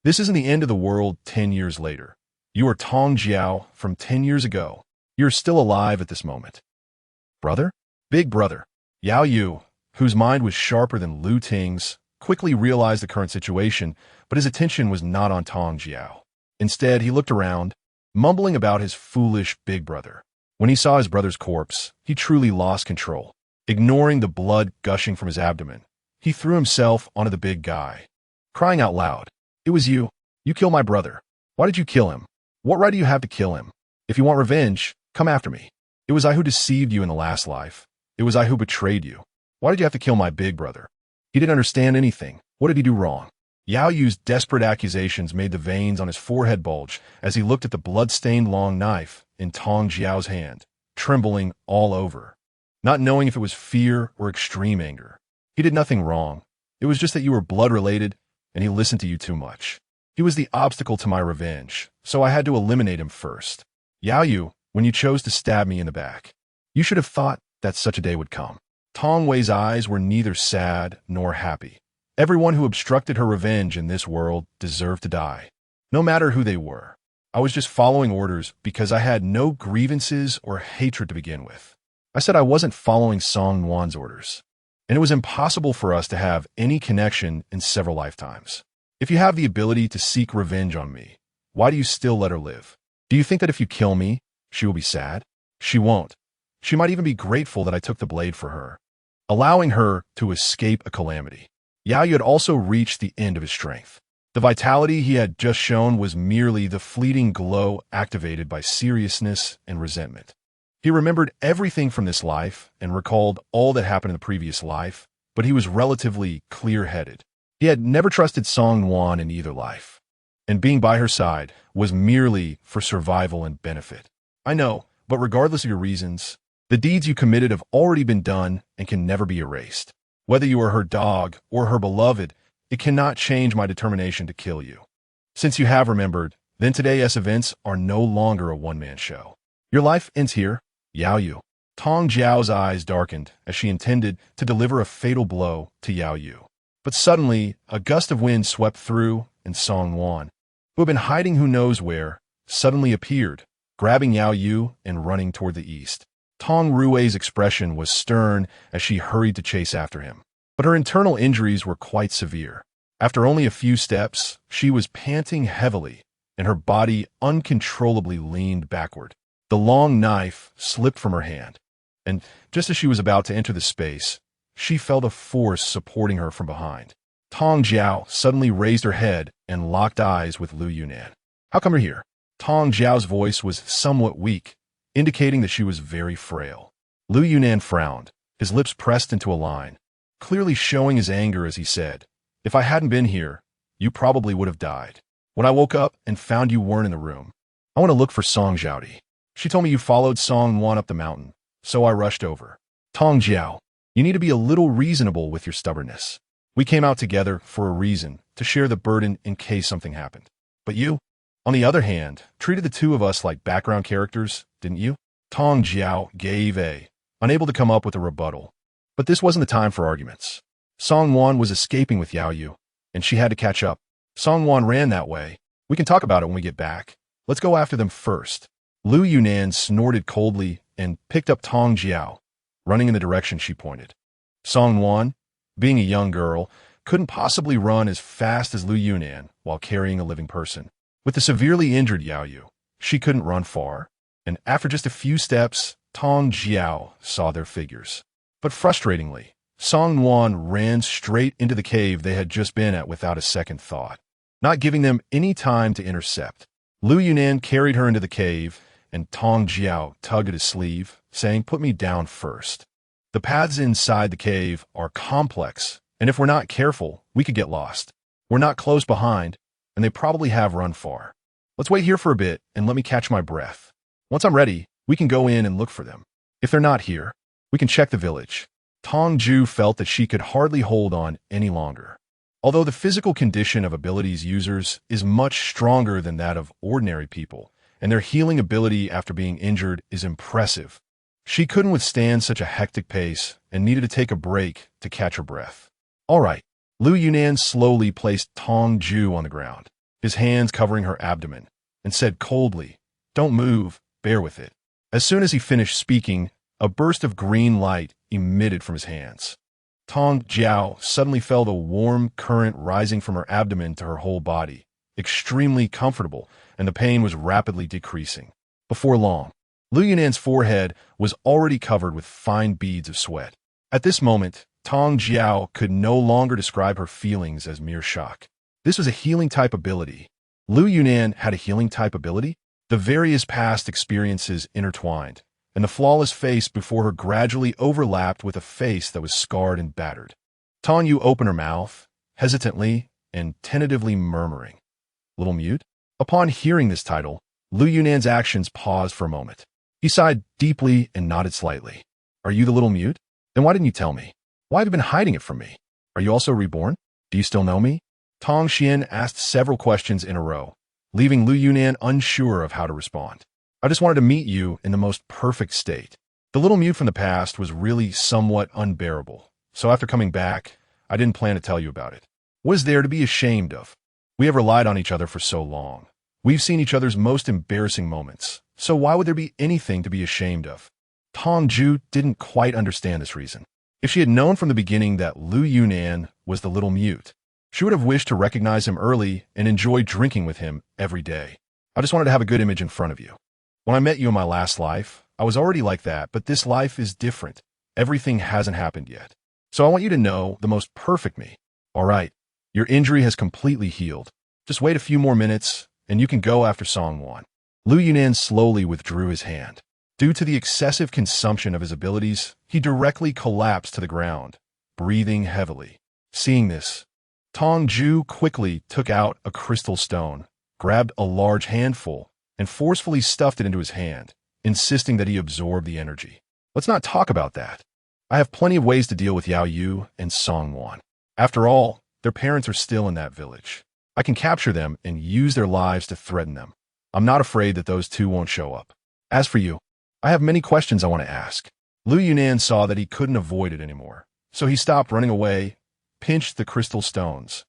This isn't the end of the world 10 years later. You are Tong Jue from 10 years ago. You're still alive at this moment. Brother? Big brother. Yao Yu, whose mind was sharper than Lu Ting's, quickly realized the current situation, but his attention was not on Tong Jue. Instead, he looked around, mumbling about his foolish big brother. When he saw his brother's corpse, he truly lost control. Ignoring the blood gushing from his abdomen, he threw himself onto the big guy, crying out loud, "It was you. You killed my brother. Why did you kill him? What right do you have to kill him? If you want revenge, come after me. It was I who deceived you in the last life. It was I who betrayed you. Why did you have to kill my big brother? He didn't understand anything. What did he do wrong?" Yao Yu's desperate accusations made the veins on his forehead bulge as he looked at the blood-stained long knife in Tong Jue's hand, trembling all over. Not knowing if it was fear or extreme anger. He did nothing wrong. It was just that you were blood-related, and he listened to you too much. He was the obstacle to my revenge, so I had to eliminate him first. Yao Yu, when you chose to stab me in the back, you should have thought that such a day would come. Tong Wei's eyes were neither sad nor happy. Everyone who obstructed her revenge in this world deserved to die, no matter who they were. I was just following orders because I had no grievances or hatred to begin with. I said I wasn't following Song Wan's orders, and it was impossible for us to have any connection in several lifetimes. If you have the ability to seek revenge on me, why do you still let her live? Do you think that if you kill me, she will be sad? She won't. She might even be grateful that I took the blade for her, allowing her to escape a calamity. Yao Yu had also reached the end of his strength. The vitality he had just shown was merely the fleeting glow activated by seriousness and resentment. He remembered everything from this life and recalled all that happened in the previous life, but he was relatively clear-headed. He had never trusted Song Wan in either life, and being by her side was merely for survival and benefit. I know, but regardless of your reasons, the deeds you committed have already been done and can never be erased. Whether you are her dog or her beloved, it cannot change my determination to kill you. Since you have remembered, then today's events are no longer a one-man show. Your life ends here, Yao Yu. Tong Jue's eyes darkened as she intended to deliver a fatal blow to Yao Yu. But suddenly, a gust of wind swept through, and Song Wan, who had been hiding who knows where, suddenly appeared, grabbing Yao Yu and running toward the east. Tong Rui's expression was stern as she hurried to chase after him. But her internal injuries were quite severe. After only a few steps, she was panting heavily, and her body uncontrollably leaned backward. The long knife slipped from her hand, and just as she was about to enter the space, she felt a force supporting her from behind. Tong Jue suddenly raised her head and locked eyes with Lu Yunan. "How come you're here?" Tong Jue's voice was somewhat weak, indicating that she was very frail. Lu Yunan frowned, his lips pressed into a line, clearly showing his anger as he said, "If I hadn't been here, you probably would have died. When I woke up and found you weren't in the room, I want to look for Song Zhaodi. She told me you followed Song Wan up the mountain, so I rushed over. Tong Jue, you need to be a little reasonable with your stubbornness. We came out together for a reason, to share the burden in case something happened. But you, on the other hand, treated the two of us like background characters, didn't you?" Tong Jue gave unable to come up with a rebuttal. But this wasn't the time for arguments. Song Wan was escaping with Yao Yu, and she had to catch up. Song Wan ran that way. We can talk about it when we get back. Let's go after them first. Lu Yunan snorted coldly and picked up Tong Jue, running in the direction she pointed. Song Wan, being a young girl, couldn't possibly run as fast as Lu Yunan while carrying a living person. With the severely injured Yao Yu, she couldn't run far, and after just a few steps, Tong Jue saw their figures. But frustratingly, Song Wan ran straight into the cave they had just been at without a second thought, not giving them any time to intercept. Lu Yunan carried her into the cave, and Tong Jue tugged at his sleeve, saying, "Put me down first. The paths inside the cave are complex, and if we're not careful, we could get lost. We're not close behind, and they probably have run far. Let's wait here for a bit and let me catch my breath. Once I'm ready, we can go in and look for them. If they're not here, we can check the village." Tong Jue felt that she could hardly hold on any longer. Although the physical condition of abilities users is much stronger than that of ordinary people, and their healing ability after being injured is impressive, she couldn't withstand such a hectic pace and needed to take a break to catch her breath. "All right." Lu Yunan slowly placed Tong Jue on the ground, his hands covering her abdomen, and said coldly, "Don't move, bear with it." As soon as he finished speaking, a burst of green light emitted from his hands. Tong Jue suddenly felt a warm current rising from her abdomen to her whole body, extremely comfortable, and the pain was rapidly decreasing. Before long, Lu Yunan's forehead was already covered with fine beads of sweat. At this moment, Tong Jue could no longer describe her feelings as mere shock. This was a healing type ability. Lu Yunan had a healing type ability? The various past experiences intertwined, and the flawless face before her gradually overlapped with a face that was scarred and battered. Tong Yu opened her mouth, hesitantly and tentatively murmuring, "Little mute?" Upon hearing this title, Lu Yunan's actions paused for a moment. He sighed deeply and nodded slightly. "Are you the little mute? Then why didn't you tell me? Why have you been hiding it from me? Are you also reborn? Do you still know me?" Tong Xian asked several questions in a row, leaving Lu Yunan unsure of how to respond. "I just wanted to meet you in the most perfect state. The little mute from the past was really somewhat unbearable, so after coming back, I didn't plan to tell you about it. What is there to be ashamed of? We have relied on each other for so long. We've seen each other's most embarrassing moments, so why would there be anything to be ashamed of?" Tong Jue didn't quite understand this reason. If she had known from the beginning that Lu Yunnan was the little mute, she would have wished to recognize him early and enjoy drinking with him every day. I just wanted to have a good image in front of you. When I met you in my last life, I was already like that, but this life is different. Everything hasn't happened yet. So I want you to know the most perfect me. All right, your injury has completely healed. Just wait a few more minutes, and you can go after Song Wan. Lu Yunnan slowly withdrew his hand. Due to the excessive consumption of his abilities, he directly collapsed to the ground, breathing heavily. Seeing this, Tong Jue quickly took out a crystal stone, grabbed a large handful, and forcefully stuffed it into his hand, insisting that he absorb the energy. Let's not talk about that. I have plenty of ways to deal with Yao Yu and Song Wan. After all, their parents are still in that village. I can capture them and use their lives to threaten them. I'm not afraid that those two won't show up. As for you, I have many questions I want to ask. Lu Yunnan saw that he couldn't avoid it anymore, so he stopped running away, pinched the crystal stones,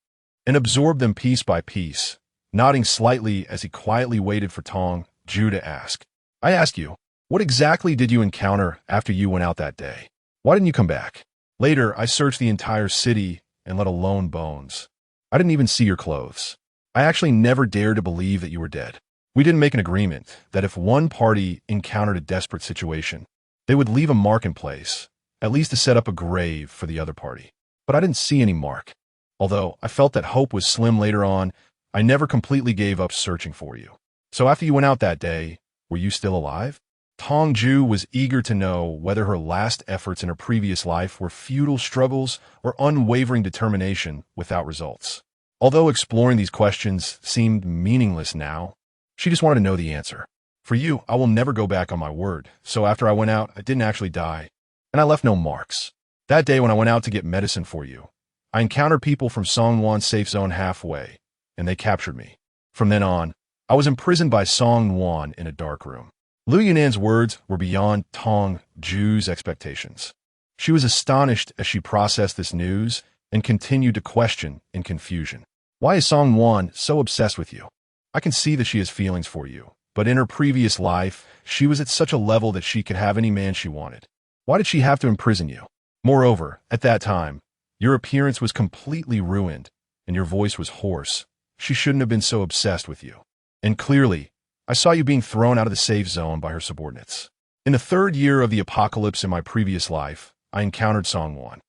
and absorbed them piece by piece, nodding slightly as he quietly waited for Tong Jue to ask. I ask you, what exactly did you encounter after you went out that day? Why didn't you come back? Later, I searched the entire city and let alone bones. I didn't even see your clothes. I actually never dared to believe that you were dead. We didn't make an agreement that if one party encountered a desperate situation, they would leave a mark in place, at least to set up a grave for the other party. But I didn't see any mark. Although I felt that hope was slim later on, I never completely gave up searching for you. So after you went out that day, were you still alive? Tong Jue was eager to know whether her last efforts in her previous life were futile struggles or unwavering determination without results. Although exploring these questions seemed meaningless now, she just wanted to know the answer. For you, I will never go back on my word, so after I went out, I didn't actually die, and I left no marks. That day when I went out to get medicine for you, I encountered people from Song Wan's safe zone halfway, and they captured me. From then on, I was imprisoned by Song Wan in a dark room. Lu Yunnan's words were beyond Tong Jue's expectations. She was astonished as she processed this news and continued to question in confusion. Why is Song Wan so obsessed with you? I can see that she has feelings for you, but in her previous life, she was at such a level that she could have any man she wanted. Why did she have to imprison you? Moreover, at that time, your appearance was completely ruined, and your voice was hoarse. She shouldn't have been so obsessed with you. And clearly, I saw you being thrown out of the safe zone by her subordinates. In the third year of the apocalypse in my previous life, I encountered Song Wan.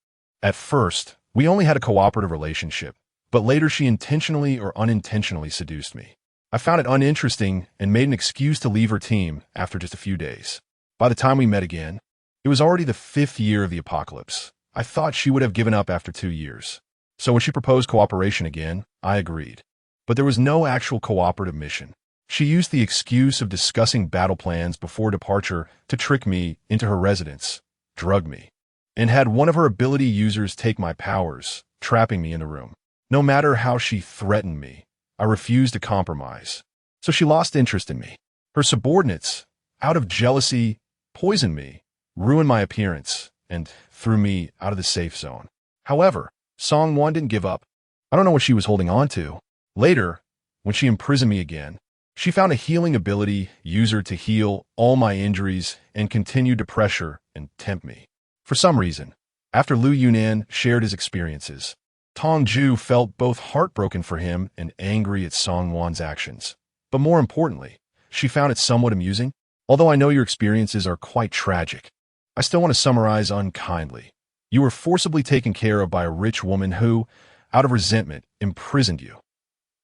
At first, we only had a cooperative relationship, but later she intentionally or unintentionally seduced me. I found it uninteresting and made an excuse to leave her team after just a few days. By the time we met again, it was already the 5th year of the apocalypse. I thought she would have given up after 2 years. So when she proposed cooperation again, I agreed. But there was no actual cooperative mission. She used the excuse of discussing battle plans before departure to trick me into her residence, drug me, and had one of her ability users take my powers, trapping me in the room. No matter how she threatened me, I refused to compromise. So she lost interest in me. Her subordinates, out of jealousy, poisoned me, ruined my appearance, and threw me out of the safe zone. However, Song Wan didn't give up. I don't know what she was holding on to. Later, when she imprisoned me again, she found a healing ability user to heal all my injuries and continued to pressure and tempt me. For some reason, after Lu Yunnan shared his experiences, Tong Jue felt both heartbroken for him and angry at Song Wan's actions. But more importantly, she found it somewhat amusing. Although I know your experiences are quite tragic, I still want to summarize unkindly. You were forcibly taken care of by a rich woman who, out of resentment, imprisoned you.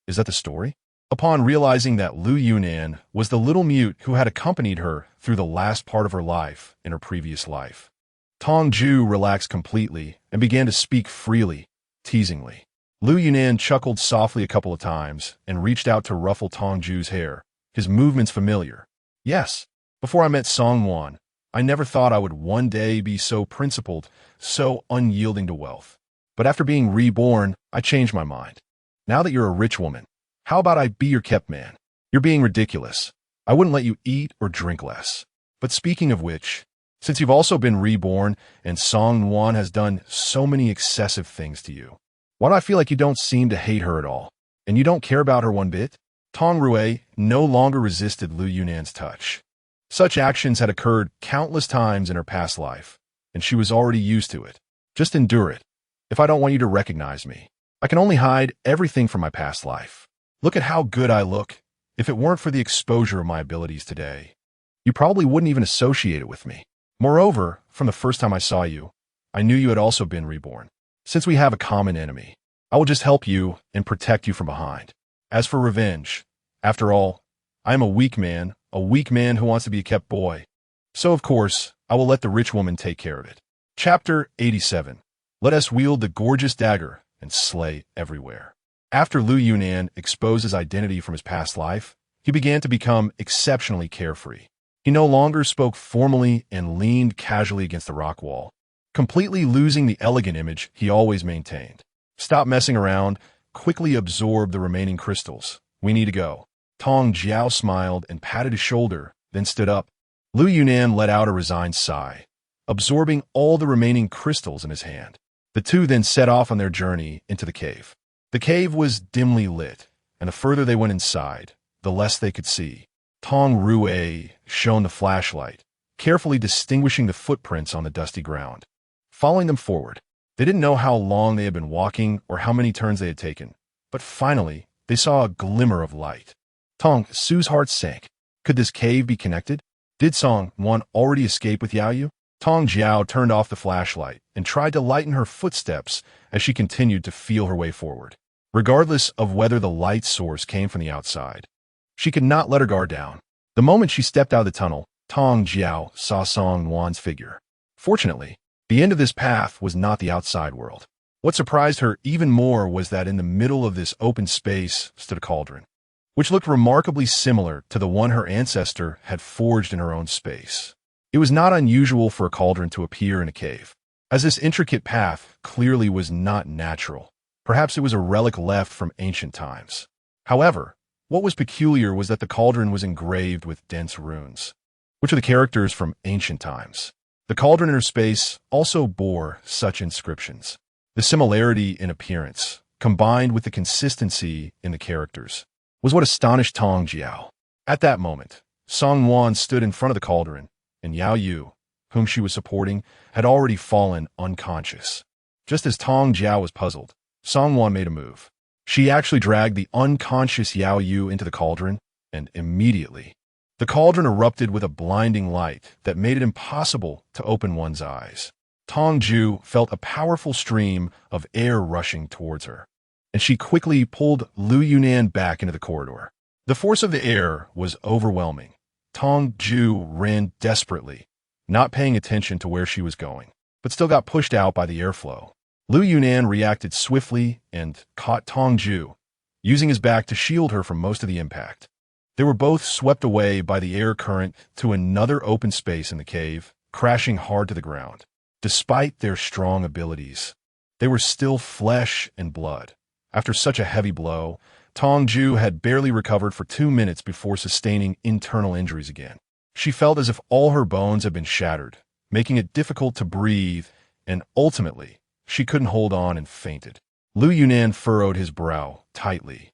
Is that the story? Upon realizing that Lu Yunnan was the little mute who had accompanied her through the last part of her life in her previous life, Tong Jue relaxed completely and began to speak freely, teasingly. Lu Yunnan chuckled softly a couple of times and reached out to ruffle Tong Jue's hair, his movements familiar. Yes, before I met Song Wan, I never thought I would one day be so principled, so unyielding to wealth. But after being reborn, I changed my mind. Now that you're a rich woman, how about I be your kept man? You're being ridiculous. I wouldn't let you eat or drink less. But speaking of which, since you've also been reborn and Song Wan has done so many excessive things to you, why do I feel like you don't seem to hate her at all? And you don't care about her one bit? Tong Jue no longer resisted Lu Yunnan's touch. Such actions had occurred countless times in her past life, and she was already used to it. Just endure it. If I don't want you to recognize me, I can only hide everything from my past life. Look at how good I look. If it weren't for the exposure of my abilities today, you probably wouldn't even associate it with me. Moreover, from the first time I saw you, I knew you had also been reborn. Since we have a common enemy, I will just help you and protect you from behind. As for revenge, after all, I am a weak man who wants to be a kept boy. So of course, I will let the rich woman take care of it. Chapter 87. Let us wield the gorgeous dagger and slay everywhere. After Liu Yunan exposed his identity from his past life, he began to become exceptionally carefree. He no longer spoke formally and leaned casually against the rock wall, completely losing the elegant image he always maintained. Stop messing around, quickly absorb the remaining crystals. We need to go. Tong Jue smiled and patted his shoulder, then stood up. Liu Yunan let out a resigned sigh, absorbing all the remaining crystals in his hand. The two then set off on their journey into the cave. The cave was dimly lit, and the further they went inside, the less they could see. Tong Jue shone the flashlight, carefully distinguishing the footprints on the dusty ground. Following them forward, they didn't know how long they had been walking or how many turns they had taken, but finally, they saw a glimmer of light. Tong Su's heart sank. Could this cave be connected? Did Song Wan already escape with Yao Yu? Tong Jue turned off the flashlight and tried to lighten her footsteps as she continued to feel her way forward. Regardless of whether the light source came from the outside, she could not let her guard down. The moment she stepped out of the tunnel, Tong Jue saw Song Wan's figure. Fortunately, the end of this path was not the outside world. What surprised her even more was that in the middle of this open space stood a cauldron, which looked remarkably similar to the one her ancestor had forged in her own space. It was not unusual for a cauldron to appear in a cave, as this intricate path clearly was not natural. Perhaps it was a relic left from ancient times. However, what was peculiar was that the cauldron was engraved with dense runes, which are the characters from ancient times. The cauldron in her space also bore such inscriptions. The similarity in appearance, combined with the consistency in the characters, was what astonished Tong Jue. At that moment, Song Wan stood in front of the cauldron, and Yao Yu, whom she was supporting, had already fallen unconscious. Just as Tong Jue was puzzled, Song Wan made a move. She actually dragged the unconscious Yao Yu into the cauldron, and immediately, the cauldron erupted with a blinding light that made it impossible to open one's eyes. Tong Jue felt a powerful stream of air rushing towards her, and she quickly pulled Liu Yunan back into the corridor. The force of the air was overwhelming. Tong Jue ran desperately, not paying attention to where she was going, but still got pushed out by the airflow. Liu Yunan reacted swiftly and caught Tong Jue, using his back to shield her from most of the impact. They were both swept away by the air current to another open space in the cave, crashing hard to the ground. Despite their strong abilities, they were still flesh and blood. After such a heavy blow, Tong Jue had barely recovered for 2 minutes before sustaining internal injuries again. She felt as if all her bones had been shattered, making it difficult to breathe, and ultimately, she couldn't hold on and fainted. Liu Yunan furrowed his brow tightly,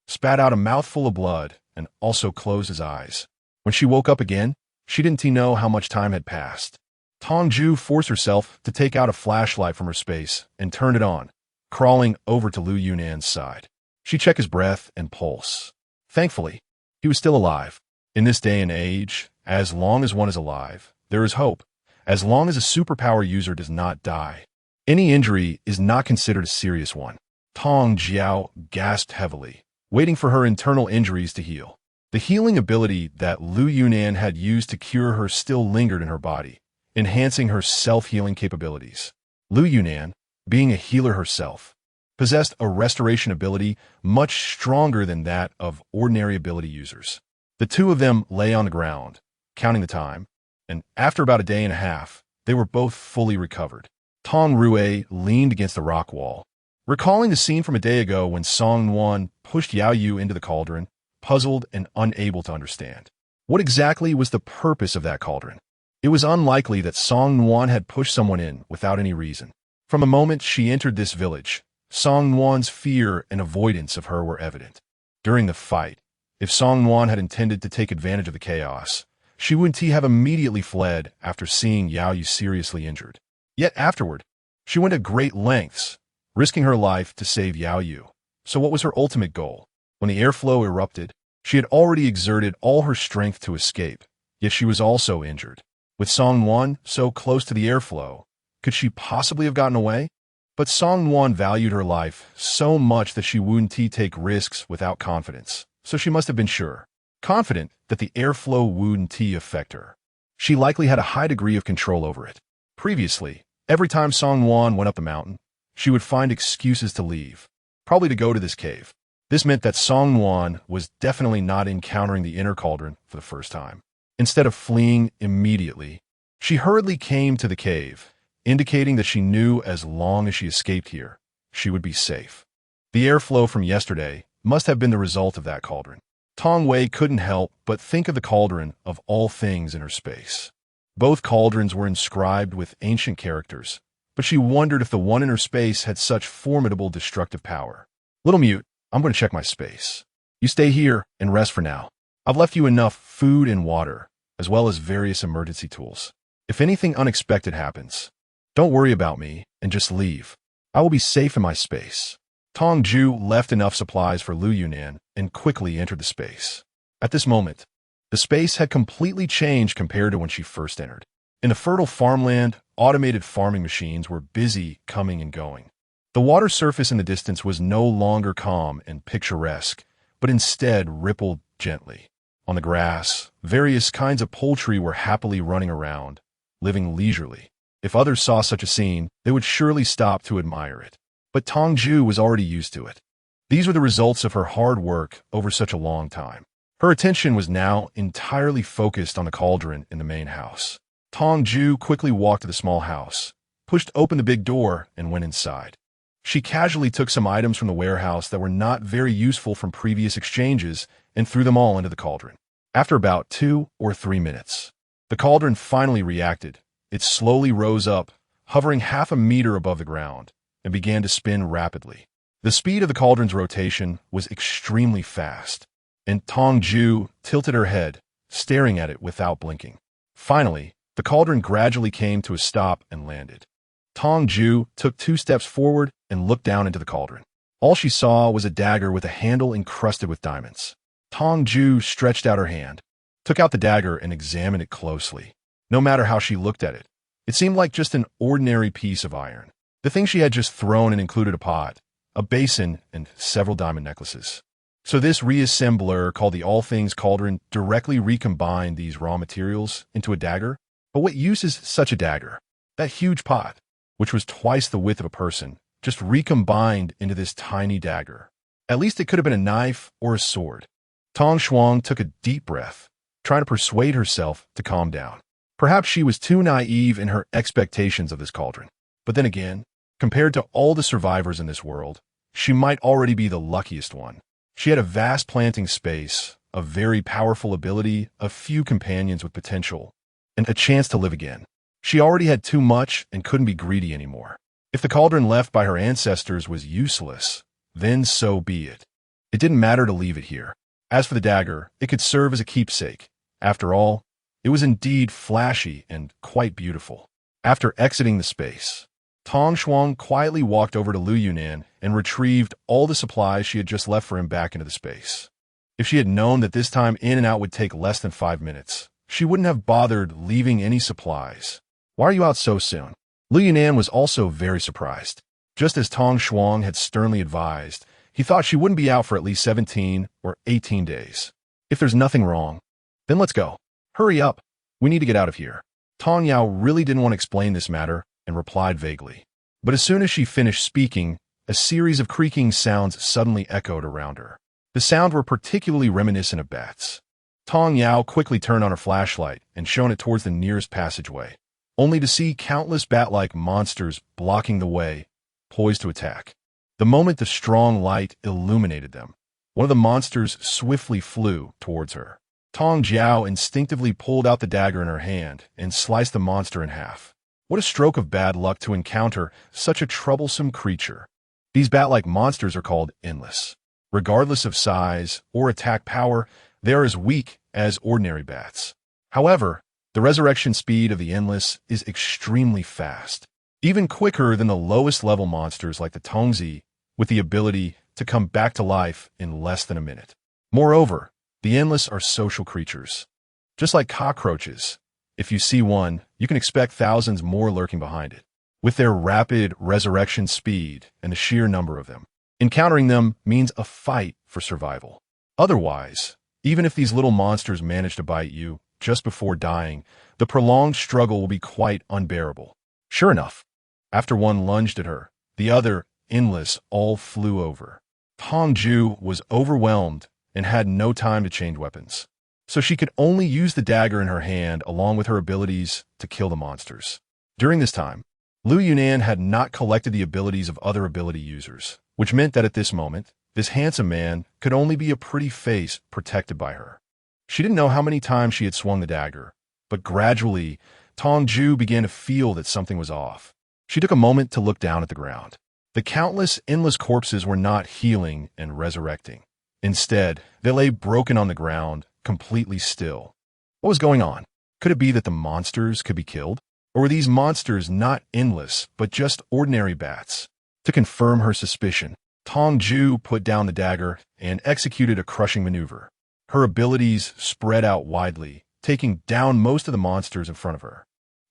spat out a mouthful of blood, and also closed his eyes. When she woke up again, she didn't know how much time had passed. Tong Jue forced herself to take out a flashlight from her space and turned it on, crawling over to Liu Yunan's side. She checked his breath and pulse. Thankfully, he was still alive. In this day and age, as long as one is alive, there is hope, as long as a superpower user does not die. Any injury is not considered a serious one. Tong Jue gasped heavily, waiting for her internal injuries to heal. The healing ability that Liu Yunan had used to cure her still lingered in her body, enhancing her self-healing capabilities. Liu Yunan, being a healer herself, possessed a restoration ability much stronger than that of ordinary ability users. The two of them lay on the ground, counting the time, and after about a day and a half, they were both fully recovered. Tong Jue leaned against the rock wall, recalling the scene from a day ago when Song Wan pushed Yao Yu into the cauldron, puzzled and unable to understand. What exactly was the purpose of that cauldron? It was unlikely that Song Wan had pushed someone in without any reason. From the moment she entered this village, Song Wan's fear and avoidance of her were evident. During the fight, if Song Wan had intended to take advantage of the chaos, she wouldn't have immediately fled after seeing Yao Yu seriously injured. Yet afterward, she went to great lengths, risking her life to save Yao Yu. So what was her ultimate goal? When the airflow erupted, she had already exerted all her strength to escape, yet she was also injured. With Song so close to the airflow, could she possibly have gotten away? But Song valued her life so much that she wouldn't take risks without confidence, so she must have been sure, confident that the airflow wouldn't affect her. She likely had a high degree of control over it. Previously, every time Song went up the mountain, she would find excuses to leave, probably to go to this cave. This meant that Song was definitely not encountering the inner cauldron for the first time. Instead of fleeing immediately, she hurriedly came to the cave, indicating that she knew as long as she escaped here, she would be safe. The airflow from yesterday must have been the result of that cauldron. Tong Jue couldn't help but think of the cauldron of all things in her space. Both cauldrons were inscribed with ancient characters, but she wondered if the one in her space had such formidable destructive power. Little Mute, I'm going to check my space. You stay here and rest for now. I've left you enough food and water, as well as various emergency tools. If anything unexpected happens, don't worry about me and just leave. I will be safe in my space. Tong Jue left enough supplies for Lu Yunan and quickly entered the space. At this moment, the space had completely changed compared to when she first entered. In the fertile farmland, automated farming machines were busy coming and going. The water surface in the distance was no longer calm and picturesque, but instead rippled gently. On the grass, various kinds of poultry were happily running around, living leisurely. If others saw such a scene, they would surely stop to admire it. But Tong Jue was already used to it. These were the results of her hard work over such a long time. Her attention was now entirely focused on the cauldron in the main house. Tong Jue quickly walked to the small house, pushed open the big door, and went inside. She casually took some items from the warehouse that were not very useful from previous exchanges and threw them all into the cauldron. After about 2 or 3 minutes, the cauldron finally reacted. It slowly rose up, hovering half a meter above the ground, and began to spin rapidly. The speed of the cauldron's rotation was extremely fast, and Tong Jue tilted her head, staring at it without blinking. Finally, the cauldron gradually came to a stop and landed. Tong Jue took 2 steps forward and looked down into the cauldron. All she saw was a dagger with a handle encrusted with diamonds. Tong Jue stretched out her hand, took out the dagger and examined it closely. No matter how she looked at it, it seemed like just an ordinary piece of iron. The thing she had just thrown in included a pot, a basin, and several diamond necklaces. So this reassembler called the All Things Cauldron directly recombined these raw materials into a dagger? But what use is such a dagger? That huge pot, which was twice the width of a person, just recombined into this tiny dagger. At least it could have been a knife or a sword. Tong Shuang took a deep breath, trying to persuade herself to calm down. Perhaps she was too naive in her expectations of this cauldron. But then again, compared to all the survivors in this world, she might already be the luckiest one. She had a vast planting space, a very powerful ability, a few companions with potential, and a chance to live again. She already had too much and couldn't be greedy anymore. If the cauldron left by her ancestors was useless, then so be it. It didn't matter to leave it here. As for the dagger, it could serve as a keepsake. After all, it was indeed flashy and quite beautiful. After exiting the space, Tong Shuang quietly walked over to Lu Yunan and retrieved all the supplies she had just left for him back into the space. If she had known that this time in and out would take less than 5 minutes, she wouldn't have bothered leaving any supplies. Why are you out so soon? Lu Yunan was also very surprised. Just as Tong Shuang had sternly advised, he thought she wouldn't be out for at least 17 or 18 days. If there's nothing wrong, then let's go. Hurry up. We need to get out of here. Tong Yao really didn't want to explain this matter and replied vaguely. But as soon as she finished speaking, a series of creaking sounds suddenly echoed around her. The sounds were particularly reminiscent of bats. Tong Yao quickly turned on her flashlight and shone it towards the nearest passageway, only to see countless bat-like monsters blocking the way, poised to attack. The moment the strong light illuminated them, one of the monsters swiftly flew towards her. Tong Jue instinctively pulled out the dagger in her hand and sliced the monster in half. What a stroke of bad luck to encounter such a troublesome creature. These bat-like monsters are called endless. Regardless of size or attack power, they are as weak as ordinary bats. However, the resurrection speed of the endless is extremely fast, even quicker than the lowest level monsters like the Tong Jue, with the ability to come back to life in less than a minute. Moreover, the endless are social creatures. Just like cockroaches, if you see one, you can expect thousands more lurking behind it. With their rapid resurrection speed and the sheer number of them, encountering them means a fight for survival. Otherwise, even if these little monsters manage to bite you just before dying, the prolonged struggle will be quite unbearable. Sure enough, after one lunged at her, the other, endless, all flew over. Tong Jue was overwhelmed and had no time to change weapons, so she could only use the dagger in her hand along with her abilities to kill the monsters. During this time, Liu Yunan had not collected the abilities of other ability users, which meant that at this moment, this handsome man could only be a pretty face protected by her. She didn't know how many times she had swung the dagger, but gradually, Tong Jue began to feel that something was off. She took a moment to look down at the ground. The countless, endless corpses were not healing and resurrecting. Instead, they lay broken on the ground, completely still. What was going on? Could it be that the monsters could be killed? Or were these monsters not endless, but just ordinary bats? To confirm her suspicion, Tong Jue put down the dagger and executed a crushing maneuver. Her abilities spread out widely, taking down most of the monsters in front of her.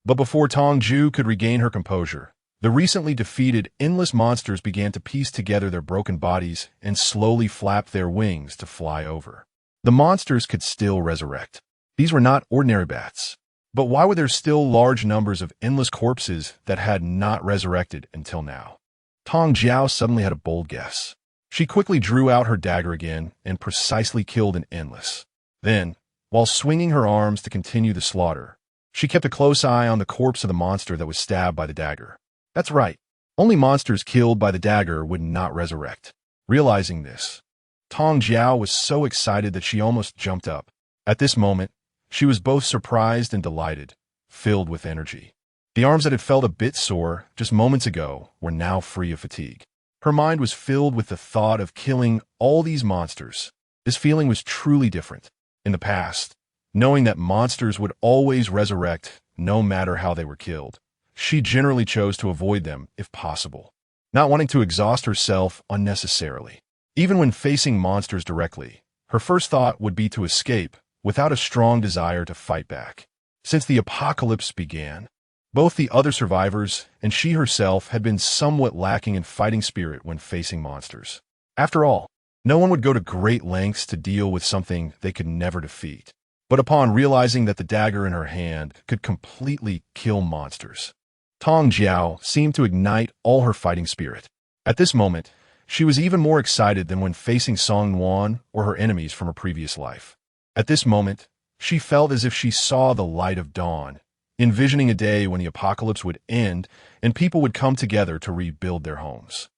But before Tong Jue could regain her composure, the recently defeated endless monsters began to piece together their broken bodies and slowly flap their wings to fly over. The monsters could still resurrect. These were not ordinary bats. But why were there still large numbers of endless corpses that had not resurrected until now? Tong Jue suddenly had a bold guess. She quickly drew out her dagger again and precisely killed an endless. Then, while swinging her arms to continue the slaughter, she kept a close eye on the corpse of the monster that was stabbed by the dagger. That's right, only monsters killed by the dagger would not resurrect. Realizing this, Tong Jue was so excited that she almost jumped up. At this moment, she was both surprised and delighted, filled with energy. The arms that had felt a bit sore just moments ago were now free of fatigue. Her mind was filled with the thought of killing all these monsters. This feeling was truly different. In the past, knowing that monsters would always resurrect no matter how they were killed, she generally chose to avoid them if possible, not wanting to exhaust herself unnecessarily. Even when facing monsters directly, her first thought would be to escape without a strong desire to fight back. Since the apocalypse began, both the other survivors and she herself had been somewhat lacking in fighting spirit when facing monsters. After all, no one would go to great lengths to deal with something they could never defeat. But upon realizing that the dagger in her hand could completely kill monsters, Tong Jue seemed to ignite all her fighting spirit. At this moment, she was even more excited than when facing Song Nuan or her enemies from a previous life. At this moment, she felt as if she saw the light of dawn, envisioning a day when the apocalypse would end and people would come together to rebuild their homes.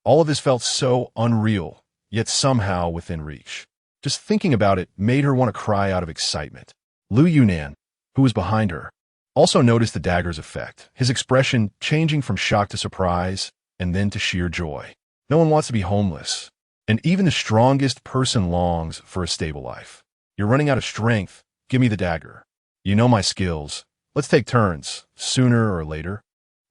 All of this felt so unreal, yet somehow within reach. Just thinking about it made her want to cry out of excitement. Liu Yunan, who was behind her, also noticed the dagger's effect, his expression changing from shock to surprise and then to sheer joy. No one wants to be homeless, and even the strongest person longs for a stable life. You're running out of strength. Give me the dagger. You know my skills. Let's take turns. Sooner or later,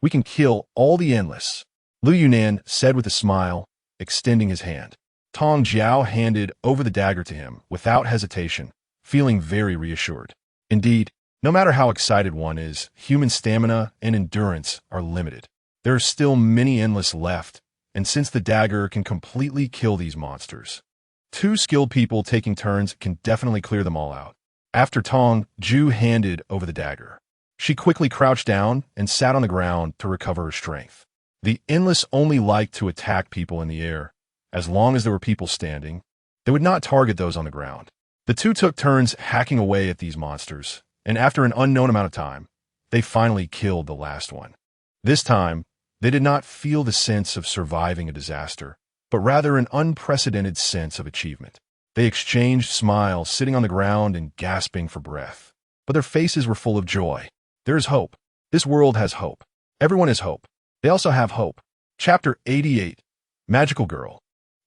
we can kill all the endless. Liu Yunan said with a smile, extending his hand. Tong Jue handed over the dagger to him without hesitation, feeling very reassured. Indeed, no matter how excited one is, human stamina and endurance are limited. There are still many endless left, and since the dagger can completely kill these monsters, two skilled people taking turns can definitely clear them all out. After Tong Jue handed over the dagger, she quickly crouched down and sat on the ground to recover her strength. The endless only liked to attack people in the air. As long as there were people standing, they would not target those on the ground. The two took turns hacking away at these monsters, and after an unknown amount of time, they finally killed the last one. This time, they did not feel the sense of surviving a disaster, but rather an unprecedented sense of achievement. They exchanged smiles, sitting on the ground and gasping for breath. But their faces were full of joy. There is hope. This world has hope. Everyone has hope. They also have hope. Chapter 88. Magical Girl.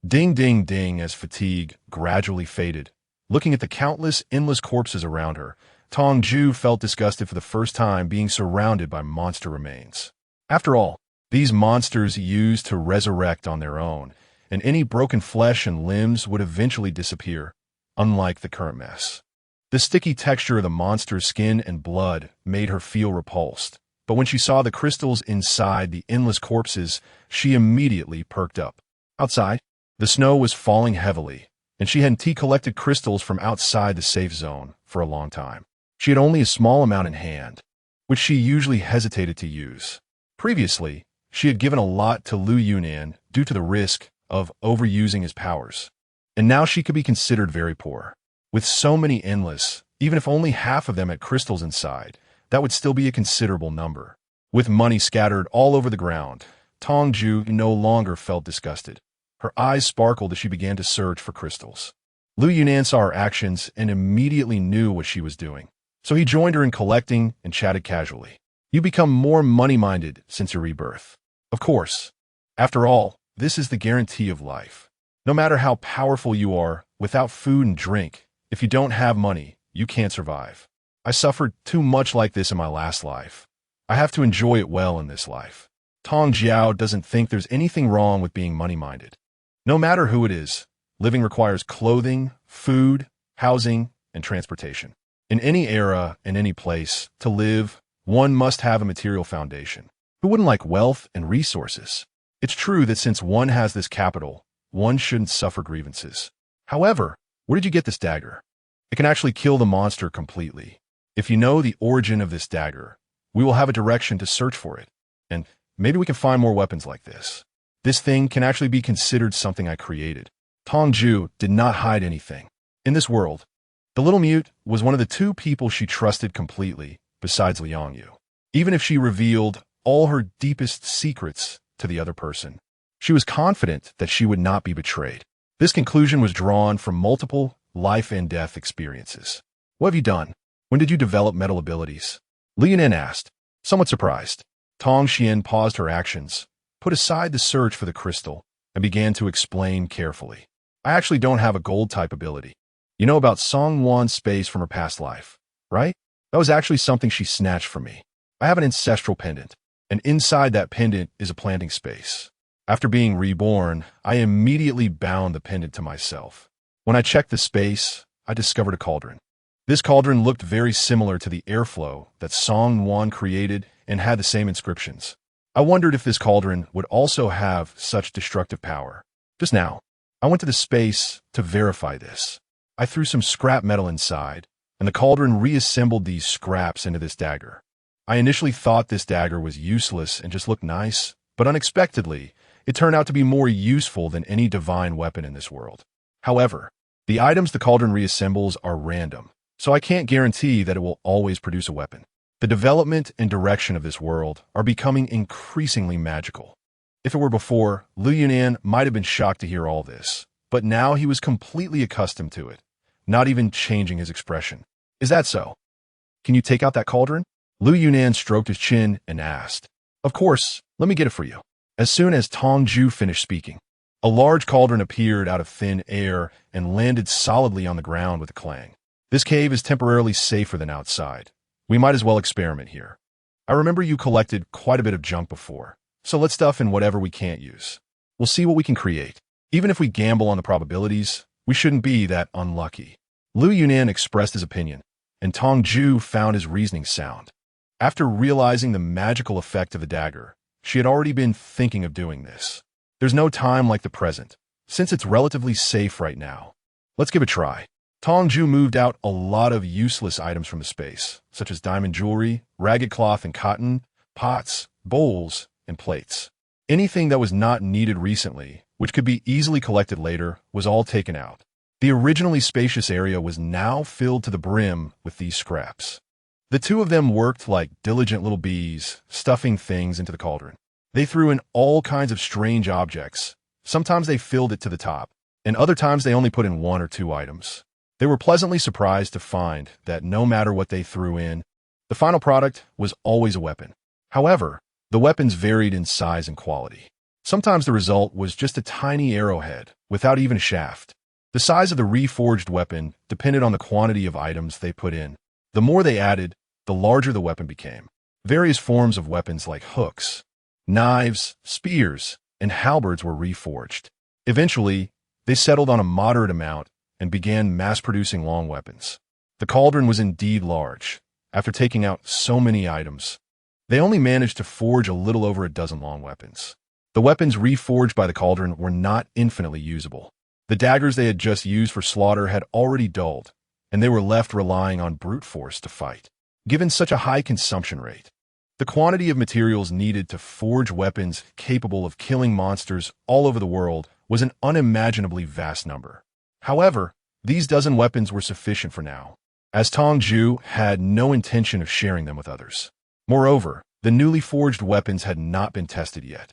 Ding, ding, ding as fatigue gradually faded. Looking at the countless, endless corpses around her, Tong Jue felt disgusted for the first time being surrounded by monster remains. After all, these monsters used to resurrect on their own, and any broken flesh and limbs would eventually disappear, unlike the current mess. The sticky texture of the monster's skin and blood made her feel repulsed, but when she saw the crystals inside the endless corpses, she immediately perked up. Outside, the snow was falling heavily, and she hadn't collected crystals from outside the safe zone for a long time. She had only a small amount in hand, which she usually hesitated to use. Previously, she had given a lot to Lu Yunnan due to the risk of overusing his powers, and now she could be considered very poor. With so many endless, even if only half of them had crystals inside, that would still be a considerable number. With money scattered all over the ground, Tong Jue no longer felt disgusted. Her eyes sparkled as she began to search for crystals. Lu Yunnan saw her actions and immediately knew what she was doing, so he joined her in collecting and chatted casually. You become more money-minded since your rebirth. Of course. After all, this is the guarantee of life. No matter how powerful you are, without food and drink, if you don't have money, you can't survive. I suffered too much like this in my last life. I have to enjoy it well in this life. Tong Jue doesn't think there's anything wrong with being money-minded. No matter who it is, living requires clothing, food, housing, and transportation. In any era and any place, to live, one must have a material foundation. Who wouldn't like wealth and resources? It's true that since one has this capital, one shouldn't suffer grievances. However, where did you get this dagger? It can actually kill the monster completely. If you know the origin of this dagger, we will have a direction to search for it, and maybe we can find more weapons like this. This thing can actually be considered something I created. Tong Jue did not hide anything. In this world, the little mute was one of the two people she trusted completely, besides Liang Yu. Even if she revealed all her deepest secrets to the other person, she was confident that she would not be betrayed. This conclusion was drawn from multiple life and death experiences. What have you done? When did you develop mental abilities? Li Yunan asked, somewhat surprised. Tong Xian paused her actions, put aside the search for the crystal, and began to explain carefully. I actually don't have a gold-type ability. You know about Songwan's space from her past life, right? That was actually something she snatched from me. I have an ancestral pendant, and inside that pendant is a planting space. After being reborn, I immediately bound the pendant to myself. When I checked the space, I discovered a cauldron. This cauldron looked very similar to the airflow that Songwan created and had the same inscriptions. I wondered if this cauldron would also have such destructive power. Just now, I went to the space to verify this. I threw some scrap metal inside, and the cauldron reassembled these scraps into this dagger. I initially thought this dagger was useless and just looked nice, but unexpectedly, it turned out to be more useful than any divine weapon in this world. However, the items the cauldron reassembles are random, so I can't guarantee that it will always produce a weapon. The development and direction of this world are becoming increasingly magical. If it were before, Lu Yunnan might have been shocked to hear all this, but now he was completely accustomed to it, not even changing his expression. Is that so? Can you take out that cauldron? Lu Yunnan stroked his chin and asked. Of course, let me get it for you. As soon as Tong Jue finished speaking, a large cauldron appeared out of thin air and landed solidly on the ground with a clang. This cave is temporarily safer than outside. We might as well experiment here. I remember you collected quite a bit of junk before, so let's stuff in whatever we can't use. We'll see what we can create. Even if we gamble on the probabilities, we shouldn't be that unlucky. Lu Yunnan expressed his opinion, and Tong Jue found his reasoning sound. After realizing the magical effect of the dagger, she had already been thinking of doing this. There's no time like the present, since it's relatively safe right now. Let's give it a try. Tong Jue moved out a lot of useless items from the space, such as diamond jewelry, ragged cloth and cotton, pots, bowls, and plates. Anything that was not needed recently, which could be easily collected later, was all taken out. The originally spacious area was now filled to the brim with these scraps. The two of them worked like diligent little bees, stuffing things into the cauldron. They threw in all kinds of strange objects. Sometimes they filled it to the top, and other times they only put in 1 or 2 items. They were pleasantly surprised to find that no matter what they threw in, the final product was always a weapon. However, the weapons varied in size and quality. Sometimes the result was just a tiny arrowhead, without even a shaft. The size of the reforged weapon depended on the quantity of items they put in. The more they added, the larger the weapon became. Various forms of weapons like hooks, knives, spears, and halberds were reforged. Eventually, they settled on a moderate amount and began mass-producing long weapons. The cauldron was indeed large. After taking out so many items, they only managed to forge a little over a dozen long weapons. The weapons reforged by the cauldron were not infinitely usable. The daggers they had just used for slaughter had already dulled, and they were left relying on brute force to fight. Given such a high consumption rate, the quantity of materials needed to forge weapons capable of killing monsters all over the world was an unimaginably vast number. However, these dozen weapons were sufficient for now, as Tong Jue had no intention of sharing them with others. Moreover, the newly forged weapons had not been tested yet.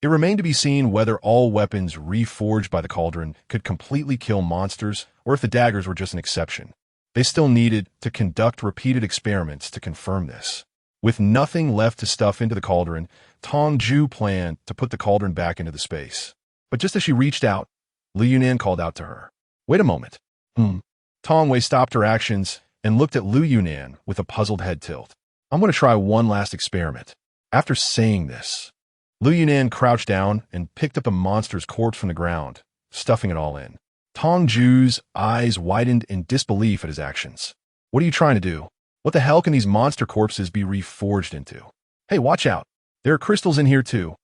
It remained to be seen whether all weapons reforged by the cauldron could completely kill monsters or if the daggers were just an exception. They still needed to conduct repeated experiments to confirm this. With nothing left to stuff into the cauldron, Tong Jue planned to put the cauldron back into the space. But just as she reached out, Lu Yunan called out to her. "Wait a moment." Tong Wei stopped her actions and looked at Lu Yunan with a puzzled head tilt. "I'm going to try one last experiment." After saying this, Lu Yunan crouched down and picked up the monster's corpse from the ground, stuffing it all in. Tong Jue's eyes widened in disbelief at his actions. "What are you trying to do? What the hell can these monster corpses be reforged into? Hey, watch out. There are crystals in here too.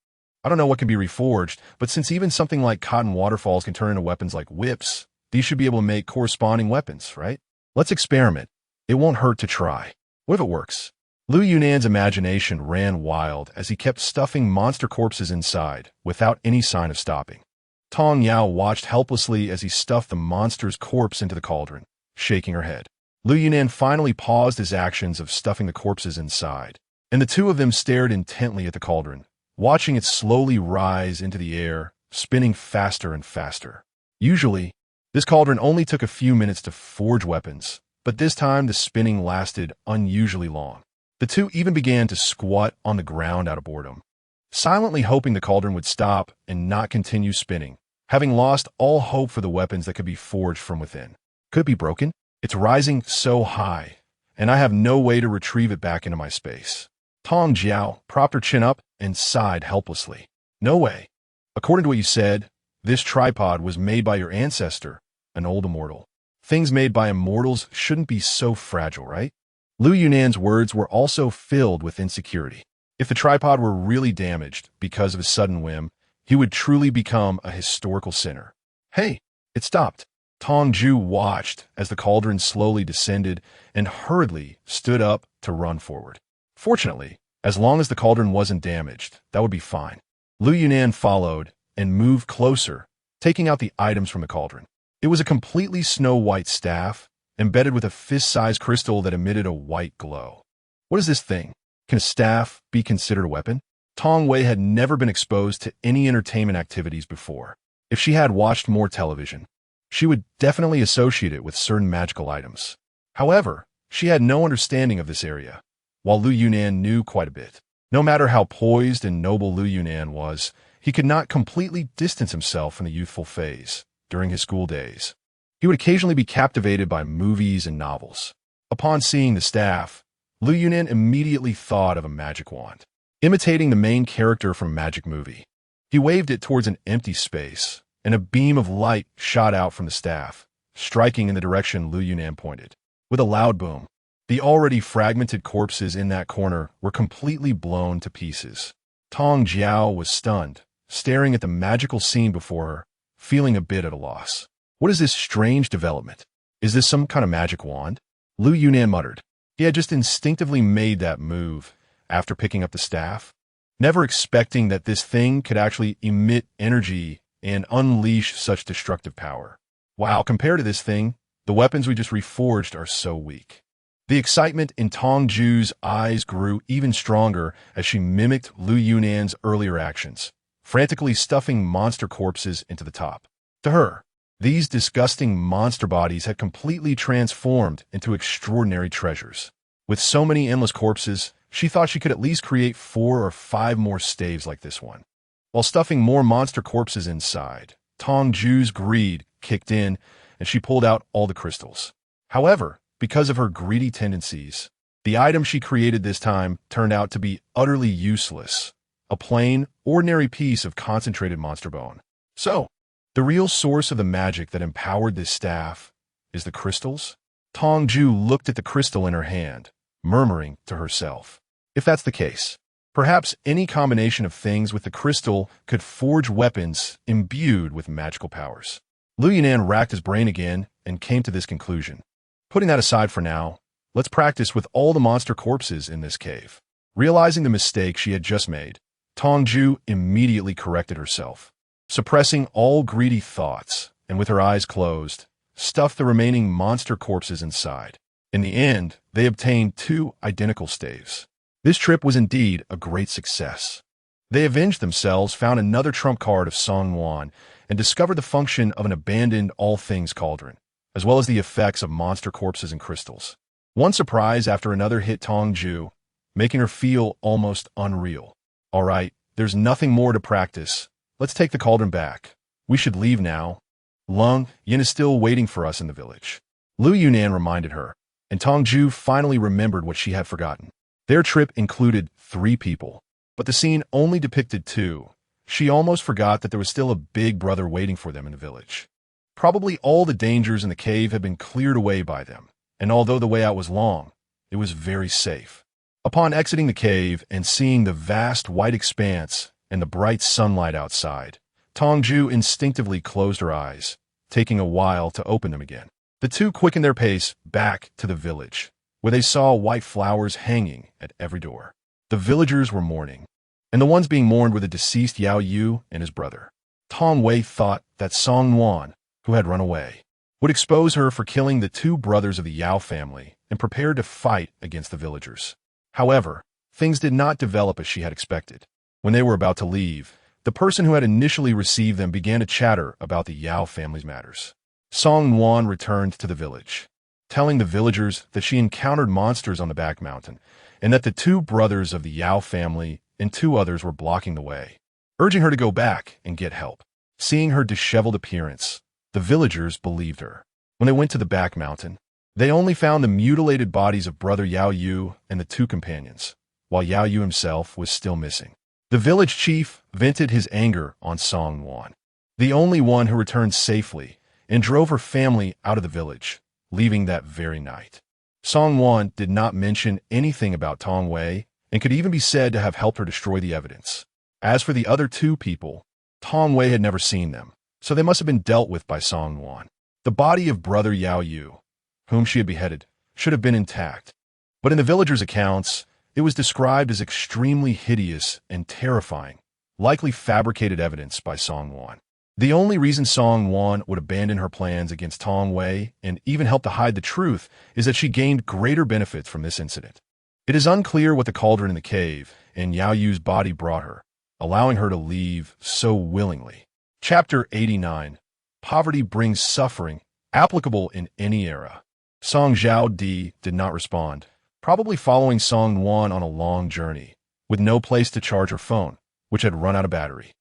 I don't know what can be reforged, but since even something like cotton waterfalls can turn into weapons like whips, these should be able to make corresponding weapons, right? Let's experiment. It won't hurt to try. What if it works?" Lu Yunan's imagination ran wild as he kept stuffing monster corpses inside, without any sign of stopping. Tong Yao watched helplessly as he stuffed the monster's corpse into the cauldron, shaking her head. Lu Yunan finally paused his actions of stuffing the corpses inside, and the two of them stared intently at the cauldron, watching it slowly rise into the air, spinning faster and faster. Usually, this cauldron only took a few minutes to forge weapons, but this time the spinning lasted unusually long. The two even began to squat on the ground out of boredom, silently hoping the cauldron would stop and not continue spinning, having lost all hope for the weapons that could be forged from within. Could it be broken? It's rising so high, and I have no way to retrieve it back into my space. Tong Jiao propped her chin up and sighed helplessly. No way. According to what you said, this tripod was made by your ancestor, an old immortal. Things made by immortals shouldn't be so fragile, right? Lu Yunan's words were also filled with insecurity. If the tripod were really damaged because of his sudden whim, he would truly become a historical sinner. Hey, it stopped. Tong Jue watched as the cauldron slowly descended and hurriedly stood up to run forward. Fortunately, as long as the cauldron wasn't damaged, that would be fine. Lu Yunan followed and moved closer, taking out the items from the cauldron. It was a completely snow-white staff, embedded with a fist-sized crystal that emitted a white glow. What is this thing? Can a staff be considered a weapon? Tong Wei had never been exposed to any entertainment activities before. If she had watched more television, she would definitely associate it with certain magical items. However, she had no understanding of this area, while Lu Yunan knew quite a bit. No matter how poised and noble Lu Yunan was, he could not completely distance himself from the youthful phase during his school days. He would occasionally be captivated by movies and novels. Upon seeing the staff, Lu Yunan immediately thought of a magic wand, imitating the main character from a magic movie. He waved it towards an empty space, and a beam of light shot out from the staff, striking in the direction Lu Yunan pointed. With a loud boom, the already fragmented corpses in that corner were completely blown to pieces. Tong Jiao was stunned, staring at the magical scene before her, feeling a bit at a loss. What is this strange development? Is this some kind of magic wand? Lu Yunan muttered. He had just instinctively made that move after picking up the staff, never expecting that this thing could actually emit energy and unleash such destructive power. Wow, compared to this thing, the weapons we just reforged are so weak. The excitement in Tong Jue's eyes grew even stronger as she mimicked Lu Yunan's earlier actions, frantically stuffing monster corpses into the top. To her, these disgusting monster bodies had completely transformed into extraordinary treasures. With so many endless corpses, she thought she could at least create 4 or 5 more staves like this one. While stuffing more monster corpses inside, Tong Jue's greed kicked in and she pulled out all the crystals. However, because of her greedy tendencies. The item she created this time turned out to be utterly useless, a plain, ordinary piece of concentrated monster bone. So, the real source of the magic that empowered this staff is the crystals? Tong Jue looked at the crystal in her hand, murmuring to herself. If that's the case, perhaps any combination of things with the crystal could forge weapons imbued with magical powers. Lu Yunan racked his brain again and came to this conclusion. Putting that aside for now, let's practice with all the monster corpses in this cave. Realizing the mistake she had just made, Tong Jue immediately corrected herself. Suppressing all greedy thoughts, and with her eyes closed, stuffed the remaining monster corpses inside. In the end, they obtained 2 identical staves. This trip was indeed a great success. They avenged themselves, found another trump card of Song Wan, and discovered the function of an abandoned all-things cauldron, as well as the effects of monster corpses and crystals. One surprise after another hit Tong Jue, making her feel almost unreal. All right, there's nothing more to practice. Let's take the cauldron back. We should leave now. Lung Yin is still waiting for us in the village. Lu Yunan reminded her, and Tong Jue finally remembered what she had forgotten. Their trip included 3 people, but the scene only depicted 2. She almost forgot that there was still a big brother waiting for them in the village. Probably all the dangers in the cave had been cleared away by them, and although the way out was long, it was very safe. Upon exiting the cave and seeing the vast white expanse and the bright sunlight outside, Tong Jue instinctively closed her eyes, taking a while to open them again. The 2 quickened their pace back to the village, where they saw white flowers hanging at every door. The villagers were mourning, and the ones being mourned were the deceased Yao Yu and his brother. Tong Wei thought that Song Wan, who had run away, would expose her for killing the 2 brothers of the Yao family and prepared to fight against the villagers. However, things did not develop as she had expected. When they were about to leave, the person who had initially received them began to chatter about the Yao family's matters. Song Wan returned to the village, telling the villagers that she encountered monsters on the back mountain and that the 2 brothers of the Yao family and 2 others were blocking the way, urging her to go back and get help. Seeing her disheveled appearance, the villagers believed her. When they went to the back mountain, they only found the mutilated bodies of brother Yao Yu and the 2 companions, while Yao Yu himself was still missing. The village chief vented his anger on Song Wan, the only one who returned safely, and drove her family out of the village, leaving that very night. Song Wan did not mention anything about Tong Wei and could even be said to have helped her destroy the evidence. As for the other 2 people, Tong Wei had never seen them, so they must have been dealt with by Song Wan. The body of brother Yao Yu, whom she had beheaded, should have been intact, but in the villagers' accounts, it was described as extremely hideous and terrifying, likely fabricated evidence by Song Wan. The only reason Song Wan would abandon her plans against Tong Wei and even help to hide the truth is that she gained greater benefits from this incident. It is unclear what the cauldron in the cave and Yao Yu's body brought her, allowing her to leave so willingly. Chapter 89. Poverty brings suffering, applicable in any era. Song Zhao Di did not respond, probably following Song Wan on a long journey, with no place to charge her phone, which had run out of battery.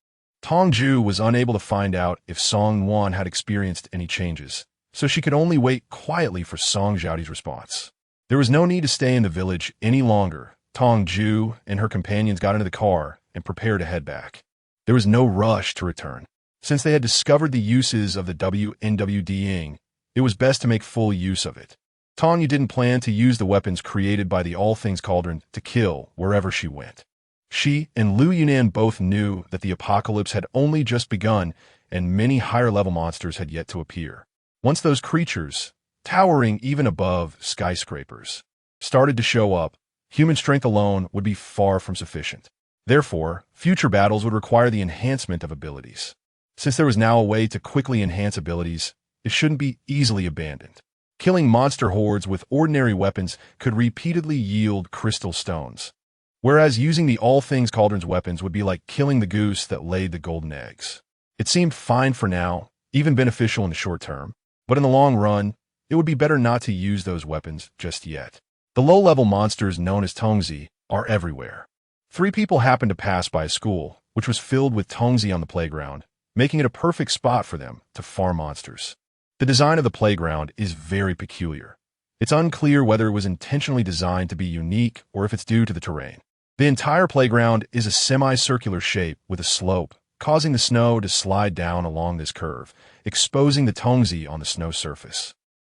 Tong Jue was unable to find out if Song Wan had experienced any changes, so she could only wait quietly for Song Zhaodi's response. There was no need to stay in the village any longer. Tong Jue and her companions got into the car and prepared to head back. There was no rush to return. Since they had discovered the uses of the WNWDing, it was best to make full use of it. Tong Yu didn't plan to use the weapons created by the All Things Cauldron to kill wherever she went. She and Lu Yunan both knew that the apocalypse had only just begun and many higher-level monsters had yet to appear. Once those creatures, towering even above skyscrapers, started to show up, human strength alone would be far from sufficient. Therefore, future battles would require the enhancement of abilities. Since there was now a way to quickly enhance abilities, it shouldn't be easily abandoned. Killing monster hordes with ordinary weapons could repeatedly yield crystal stones, whereas using the All Things Cauldron's weapons would be like killing the goose that laid the golden eggs. It seemed fine for now, even beneficial in the short term, but in the long run, it would be better not to use those weapons just yet. The low-level monsters known as Tongzi are everywhere. 3 people happened to pass by a school, which was filled with Tongzi on the playground, making it a perfect spot for them to farm monsters. The design of the playground is very peculiar. It's unclear whether it was intentionally designed to be unique or if it's due to the terrain. The entire playground is a semicircular shape with a slope, causing the snow to slide down along this curve, exposing the Tong Jue on the snow surface,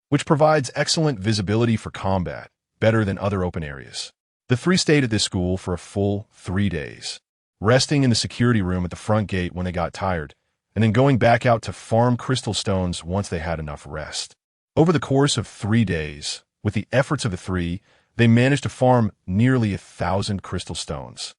which provides excellent visibility for combat, better than other open areas. The three stayed at this school for a full 3 days, resting in the security room at the front gate when they got tired, and then going back out to farm crystal stones once they had enough rest. Over the course of 3 days, with the efforts of the three, they managed to farm nearly 1,000 crystal stones.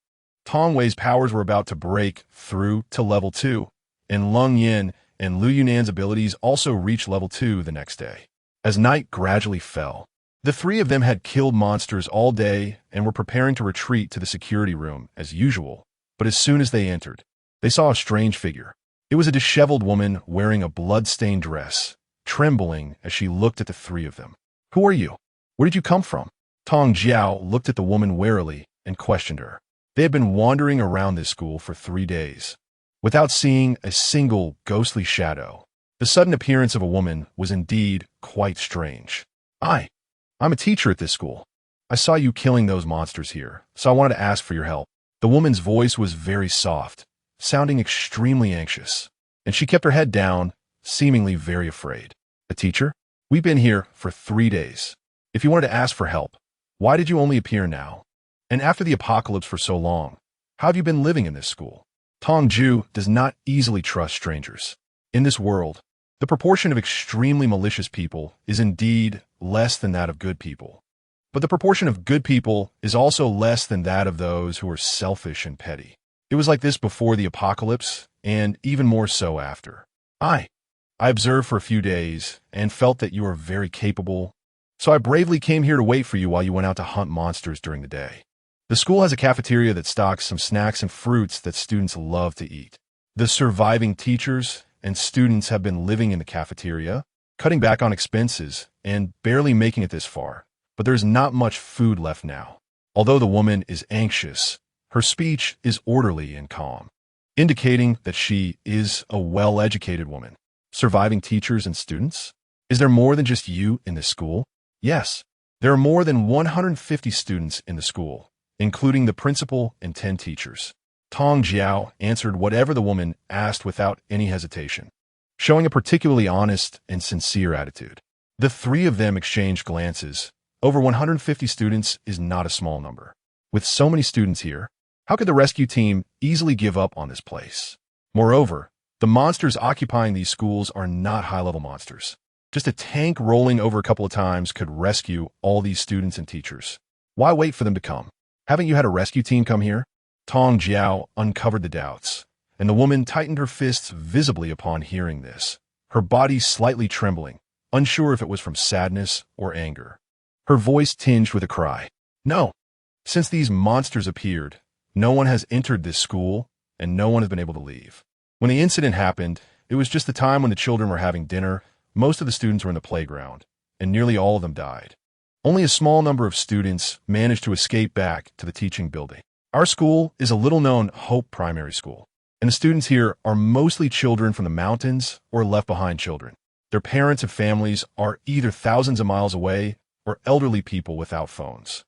Tong Jue's powers were about to break through to level 2, and Lung Yin and Lu Yunan's abilities also reached level 2 the next day. As night gradually fell, the three of them had killed monsters all day and were preparing to retreat to the security room as usual, but as soon as they entered, they saw a strange figure. It was a disheveled woman wearing a blood-stained dress, trembling as she looked at the three of them. "Who are you? Where did you come from?" Tong Jue looked at the woman warily and questioned her. They had been wandering around this school for 3 days, without seeing a single ghostly shadow. The sudden appearance of a woman was indeed quite strange. I'm a teacher at this school. I saw you killing those monsters here, so I wanted to ask for your help." The woman's voice was very soft, sounding extremely anxious, and she kept her head down, seemingly very afraid. "A teacher? We've been here for 3 days. If you wanted to ask for help, why did you only appear now? And after the apocalypse for so long, how have you been living in this school?" Tong Jue does not easily trust strangers. In this world, the proportion of extremely malicious people is indeed less than that of good people. But the proportion of good people is also less than that of those who are selfish and petty. It was like this before the apocalypse, and even more so after. I observed for a few days and felt that you were very capable, so I bravely came here to wait for you while you went out to hunt monsters during the day. The school has a cafeteria that stocks some snacks and fruits that students love to eat. The surviving teachers and students have been living in the cafeteria, cutting back on expenses, and barely making it this far. But there's not much food left now. Although the woman is anxious, her speech is orderly and calm, indicating that she is a well-educated woman. Surviving teachers and students? Is there more than just you in this school? Yes, there are more than 150 students in the school, including the principal and 10 teachers. Tong Jue answered whatever the woman asked without any hesitation, showing a particularly honest and sincere attitude. The three of them exchanged glances. Over 150 students is not a small number. With so many students here, how could the rescue team easily give up on this place? Moreover, the monsters occupying these schools are not high-level monsters. Just a tank rolling over a couple of times could rescue all these students and teachers. Why wait for them to come? Haven't you had a rescue team come here? Tong Jue uncovered the doubts, and the woman tightened her fists visibly upon hearing this, her body slightly trembling, unsure if it was from sadness or anger. Her voice tinged with a cry. "No. Since these monsters appeared, no one has entered this school, and no one has been able to leave. When the incident happened, it was just the time when the children were having dinner. Most of the students were in the playground, and nearly all of them died. Only a small number of students managed to escape back to the teaching building. Our school is a little-known Hope Primary School, and the students here are mostly children from the mountains or left-behind children. Their parents and families are either thousands of miles away or elderly people without phones.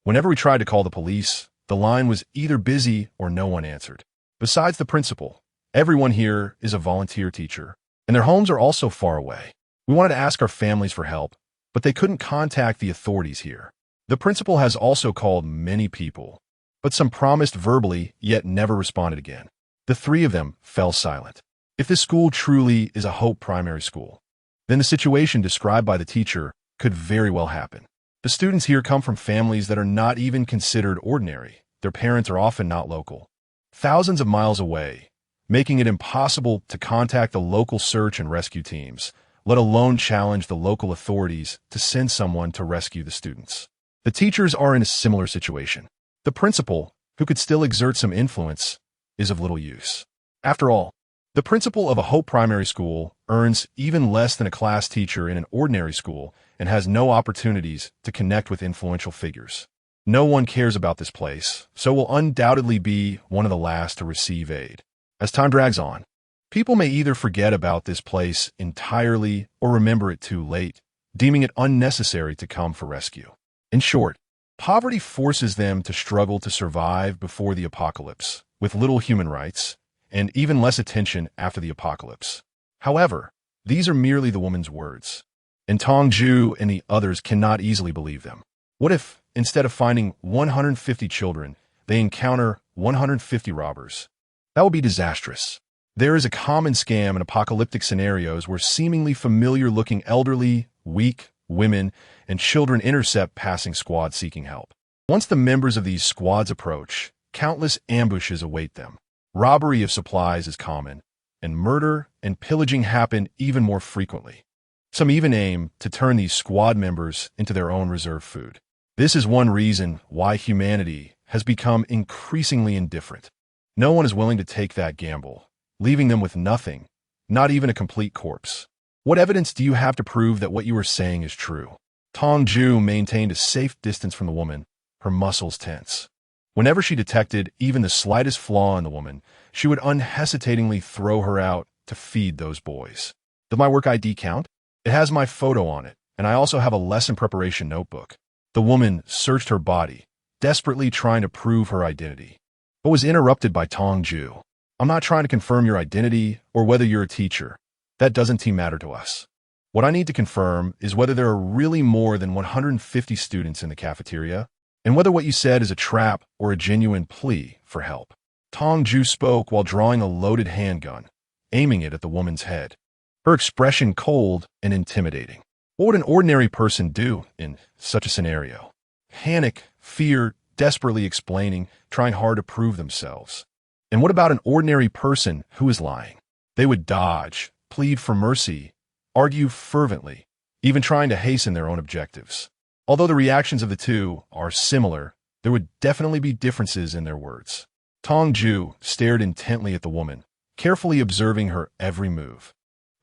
Whenever we tried to call the police, the line was either busy or no one answered. Besides the principal, everyone here is a volunteer teacher, and their homes are also far away. We wanted to ask our families for help, but they couldn't contact the authorities here. The principal has also called many people, but some promised verbally, yet never responded again. The three of them fell silent. If this school truly is a Hope Primary School, then the situation described by the teacher could very well happen. The students here come from families that are not even considered ordinary. Their parents are often not local, thousands of miles away, making it impossible to contact the local search and rescue teams, let alone challenge the local authorities to send someone to rescue the students. The teachers are in a similar situation. The principal, who could still exert some influence, is of little use. After all, the principal of a Hope Primary School earns even less than a class teacher in an ordinary school and has no opportunities to connect with influential figures. No one cares about this place, so will undoubtedly be one of the last to receive aid. As time drags on, people may either forget about this place entirely or remember it too late, deeming it unnecessary to come for rescue. In short, poverty forces them to struggle to survive before the apocalypse, with little human rights, and even less attention after the apocalypse. However, these are merely the woman's words, and Tong Jue and the others cannot easily believe them. What if, instead of finding 150 children, they encounter 150 robbers? That would be disastrous. There is a common scam in apocalyptic scenarios where seemingly familiar-looking elderly, weak women and children intercept passing squads seeking help. Once the members of these squads approach, countless ambushes await them. Robbery of supplies is common, and murder and pillaging happen even more frequently. Some even aim to turn these squad members into their own reserve food. This is one reason why humanity has become increasingly indifferent. No one is willing to take that gamble, leaving them with nothing, not even a complete corpse. What evidence do you have to prove that what you are saying is true? Tong Jue maintained a safe distance from the woman, her muscles tense. Whenever she detected even the slightest flaw in the woman, she would unhesitatingly throw her out to feed those boys. Does my work ID count? It has my photo on it, and I also have a lesson preparation notebook. The woman searched her body, desperately trying to prove her identity, but was interrupted by Tong Jue. I'm not trying to confirm your identity or whether you're a teacher. That doesn't matter to us. What I need to confirm is whether there are really more than 150 students in the cafeteria, and whether what you said is a trap or a genuine plea for help. Tong Jue spoke while drawing a loaded handgun, aiming it at the woman's head, her expression cold and intimidating. What would an ordinary person do in such a scenario? Panic, fear, desperately explaining, trying hard to prove themselves. And what about an ordinary person who is lying? They would dodge, plead for mercy, argue fervently, even trying to hasten their own objectives. Although the reactions of the two are similar, there would definitely be differences in their words. Tong Jue stared intently at the woman, carefully observing her every move.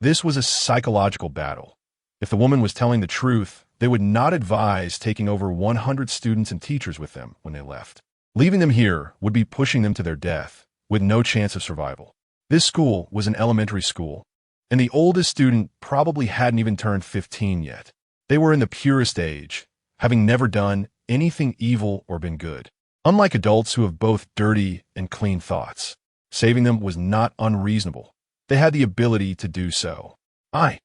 This was a psychological battle. If the woman was telling the truth, they would not advise taking over 100 students and teachers with them when they left. Leaving them here would be pushing them to their death, with no chance of survival. This school was an elementary school, and the oldest student probably hadn't even turned 15 yet. They were in the purest age, having never done anything evil or been good. Unlike adults who have both dirty and clean thoughts, saving them was not unreasonable. They had the ability to do so. I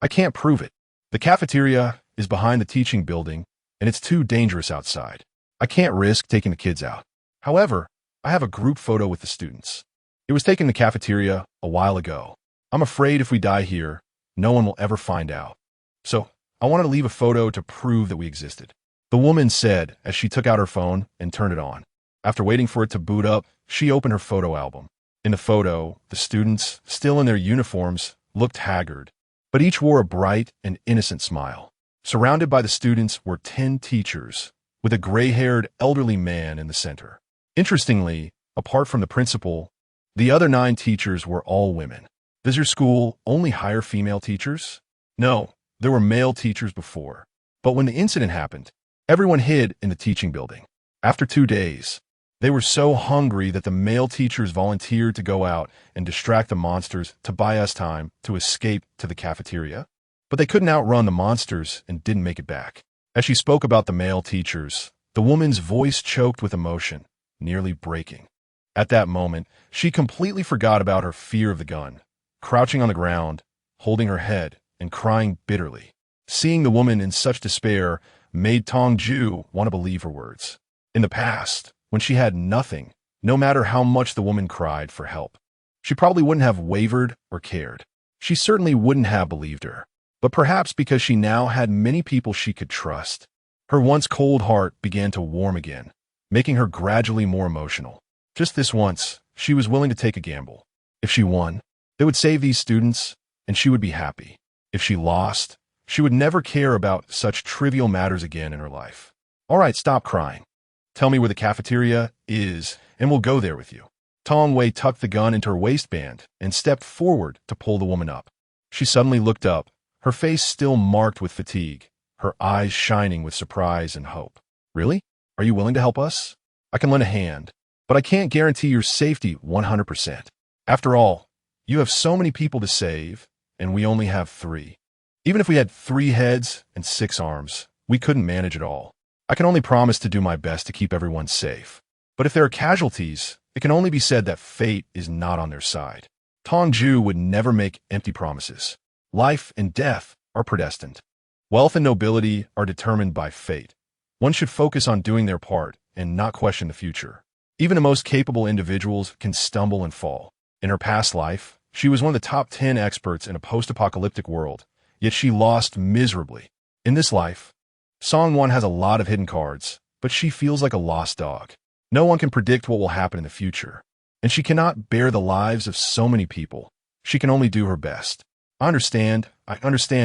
can't prove it. The cafeteria is behind the teaching building, and it's too dangerous outside. I can't risk taking the kids out. However, I have a group photo with the students. It was taken in the cafeteria a while ago. I'm afraid if we die here, no one will ever find out. So, I wanted to leave a photo to prove that we existed. The woman said as she took out her phone and turned it on. After waiting for it to boot up, she opened her photo album. In the photo, the students, still in their uniforms, looked haggard, but each wore a bright and innocent smile. Surrounded by the students were 10 teachers, with a gray-haired elderly man in the center. Interestingly, apart from the principal, the other 9 teachers were all women. Does your school only hire female teachers? No, there were male teachers before. But when the incident happened, everyone hid in the teaching building. After 2 days, they were so hungry that the male teachers volunteered to go out and distract the monsters to buy us time to escape to the cafeteria. But they couldn't outrun the monsters and didn't make it back. As she spoke about the male teachers, the woman's voice choked with emotion, nearly breaking. At that moment, she completely forgot about her fear of the gun, crouching on the ground, holding her head, and crying bitterly. Seeing the woman in such despair made Tong Jue want to believe her words. In the past, when she had nothing, no matter how much the woman cried for help, she probably wouldn't have wavered or cared. She certainly wouldn't have believed her. But perhaps because she now had many people she could trust, her once cold heart began to warm again, making her gradually more emotional. Just this once, she was willing to take a gamble. If she won, they would save these students, and she would be happy. If she lost, she would never care about such trivial matters again in her life. All right, stop crying. Tell me where the cafeteria is, and we'll go there with you. Tong Jue tucked the gun into her waistband and stepped forward to pull the woman up. She suddenly looked up, her face still marked with fatigue, her eyes shining with surprise and hope. Really? Are you willing to help us? I can lend a hand, but I can't guarantee your safety 100%. After all, you have so many people to save, and we only have 3. Even if we had 3 heads and 6 arms, we couldn't manage it all. I can only promise to do my best to keep everyone safe. But if there are casualties, it can only be said that fate is not on their side. Tong Jue would never make empty promises. Life and death are predestined. Wealth and nobility are determined by fate. One should focus on doing their part and not question the future. Even the most capable individuals can stumble and fall. In her past life, she was one of the top 10 experts in a post-apocalyptic world, yet she lost miserably. In this life, Song-won has a lot of hidden cards, but she feels like a lost dog. No one can predict what will happen in the future, and she cannot bear the lives of so many people. She can only do her best. I understand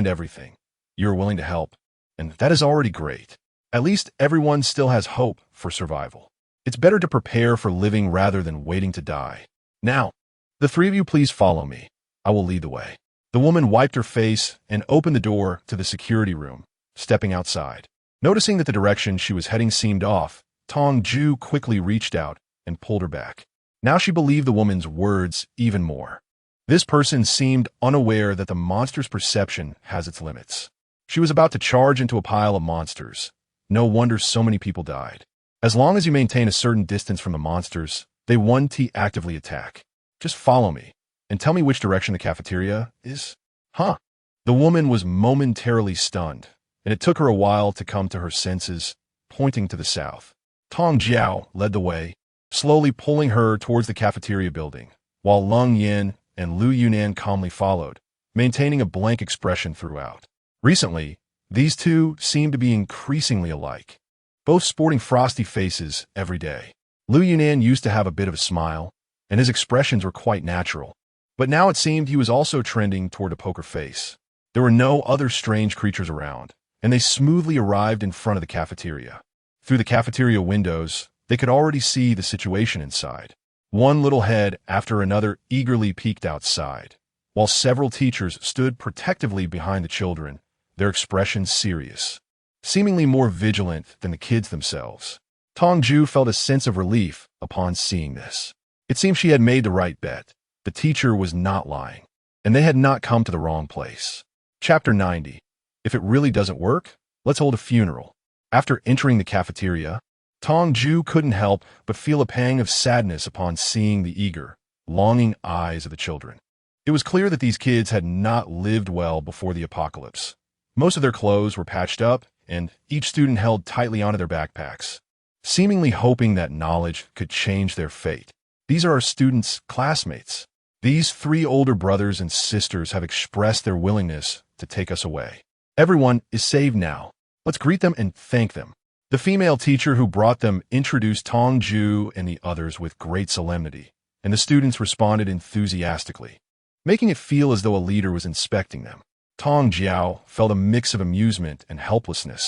everything. You're willing to help, and that is already great. At least everyone still has hope for survival. It's better to prepare for living rather than waiting to die. Now, the 3 of you please follow me. I will lead the way. The woman wiped her face and opened the door to the security room, stepping outside. Noticing that the direction she was heading seemed off, Tong Jue quickly reached out and pulled her back. Now she believed the woman's words even more. This person seemed unaware that the monster's perception has its limits. She was about to charge into a pile of monsters. No wonder so many people died. As long as you maintain a certain distance from the monsters, they won't actively attack. Just follow me, and tell me which direction the cafeteria is. Huh? The woman was momentarily stunned, and it took her a while to come to her senses, pointing to the south. Tong Jue led the way, slowly pulling her towards the cafeteria building, while Lung Yin and Lu Yunan calmly followed, maintaining a blank expression throughout. Recently, these two seemed to be increasingly alike, both sporting frosty faces every day. Lu Yunan used to have a bit of a smile, and his expressions were quite natural, but now it seemed he was also trending toward a poker face. There were no other strange creatures around, and they smoothly arrived in front of the cafeteria. Through the cafeteria windows, they could already see the situation inside. One little head after another eagerly peeked outside, while several teachers stood protectively behind the children, their expressions serious, seemingly more vigilant than the kids themselves. Tong Jue felt a sense of relief upon seeing this. It seemed she had made the right bet. The teacher was not lying, and they had not come to the wrong place. Chapter 90. If it really doesn't work, let's hold a funeral. After entering the cafeteria, Tong Jue couldn't help but feel a pang of sadness upon seeing the eager, longing eyes of the children. It was clear that these kids had not lived well before the apocalypse. Most of their clothes were patched up, and each student held tightly onto their backpacks, seemingly hoping that knowledge could change their fate. These are our students' classmates. These 3 older brothers and sisters have expressed their willingness to take us away. Everyone is saved now. Let's greet them and thank them. The female teacher who brought them introduced Tong Jue and the others with great solemnity, and the students responded enthusiastically, making it feel as though a leader was inspecting them. Tong Jue felt a mix of amusement and helplessness.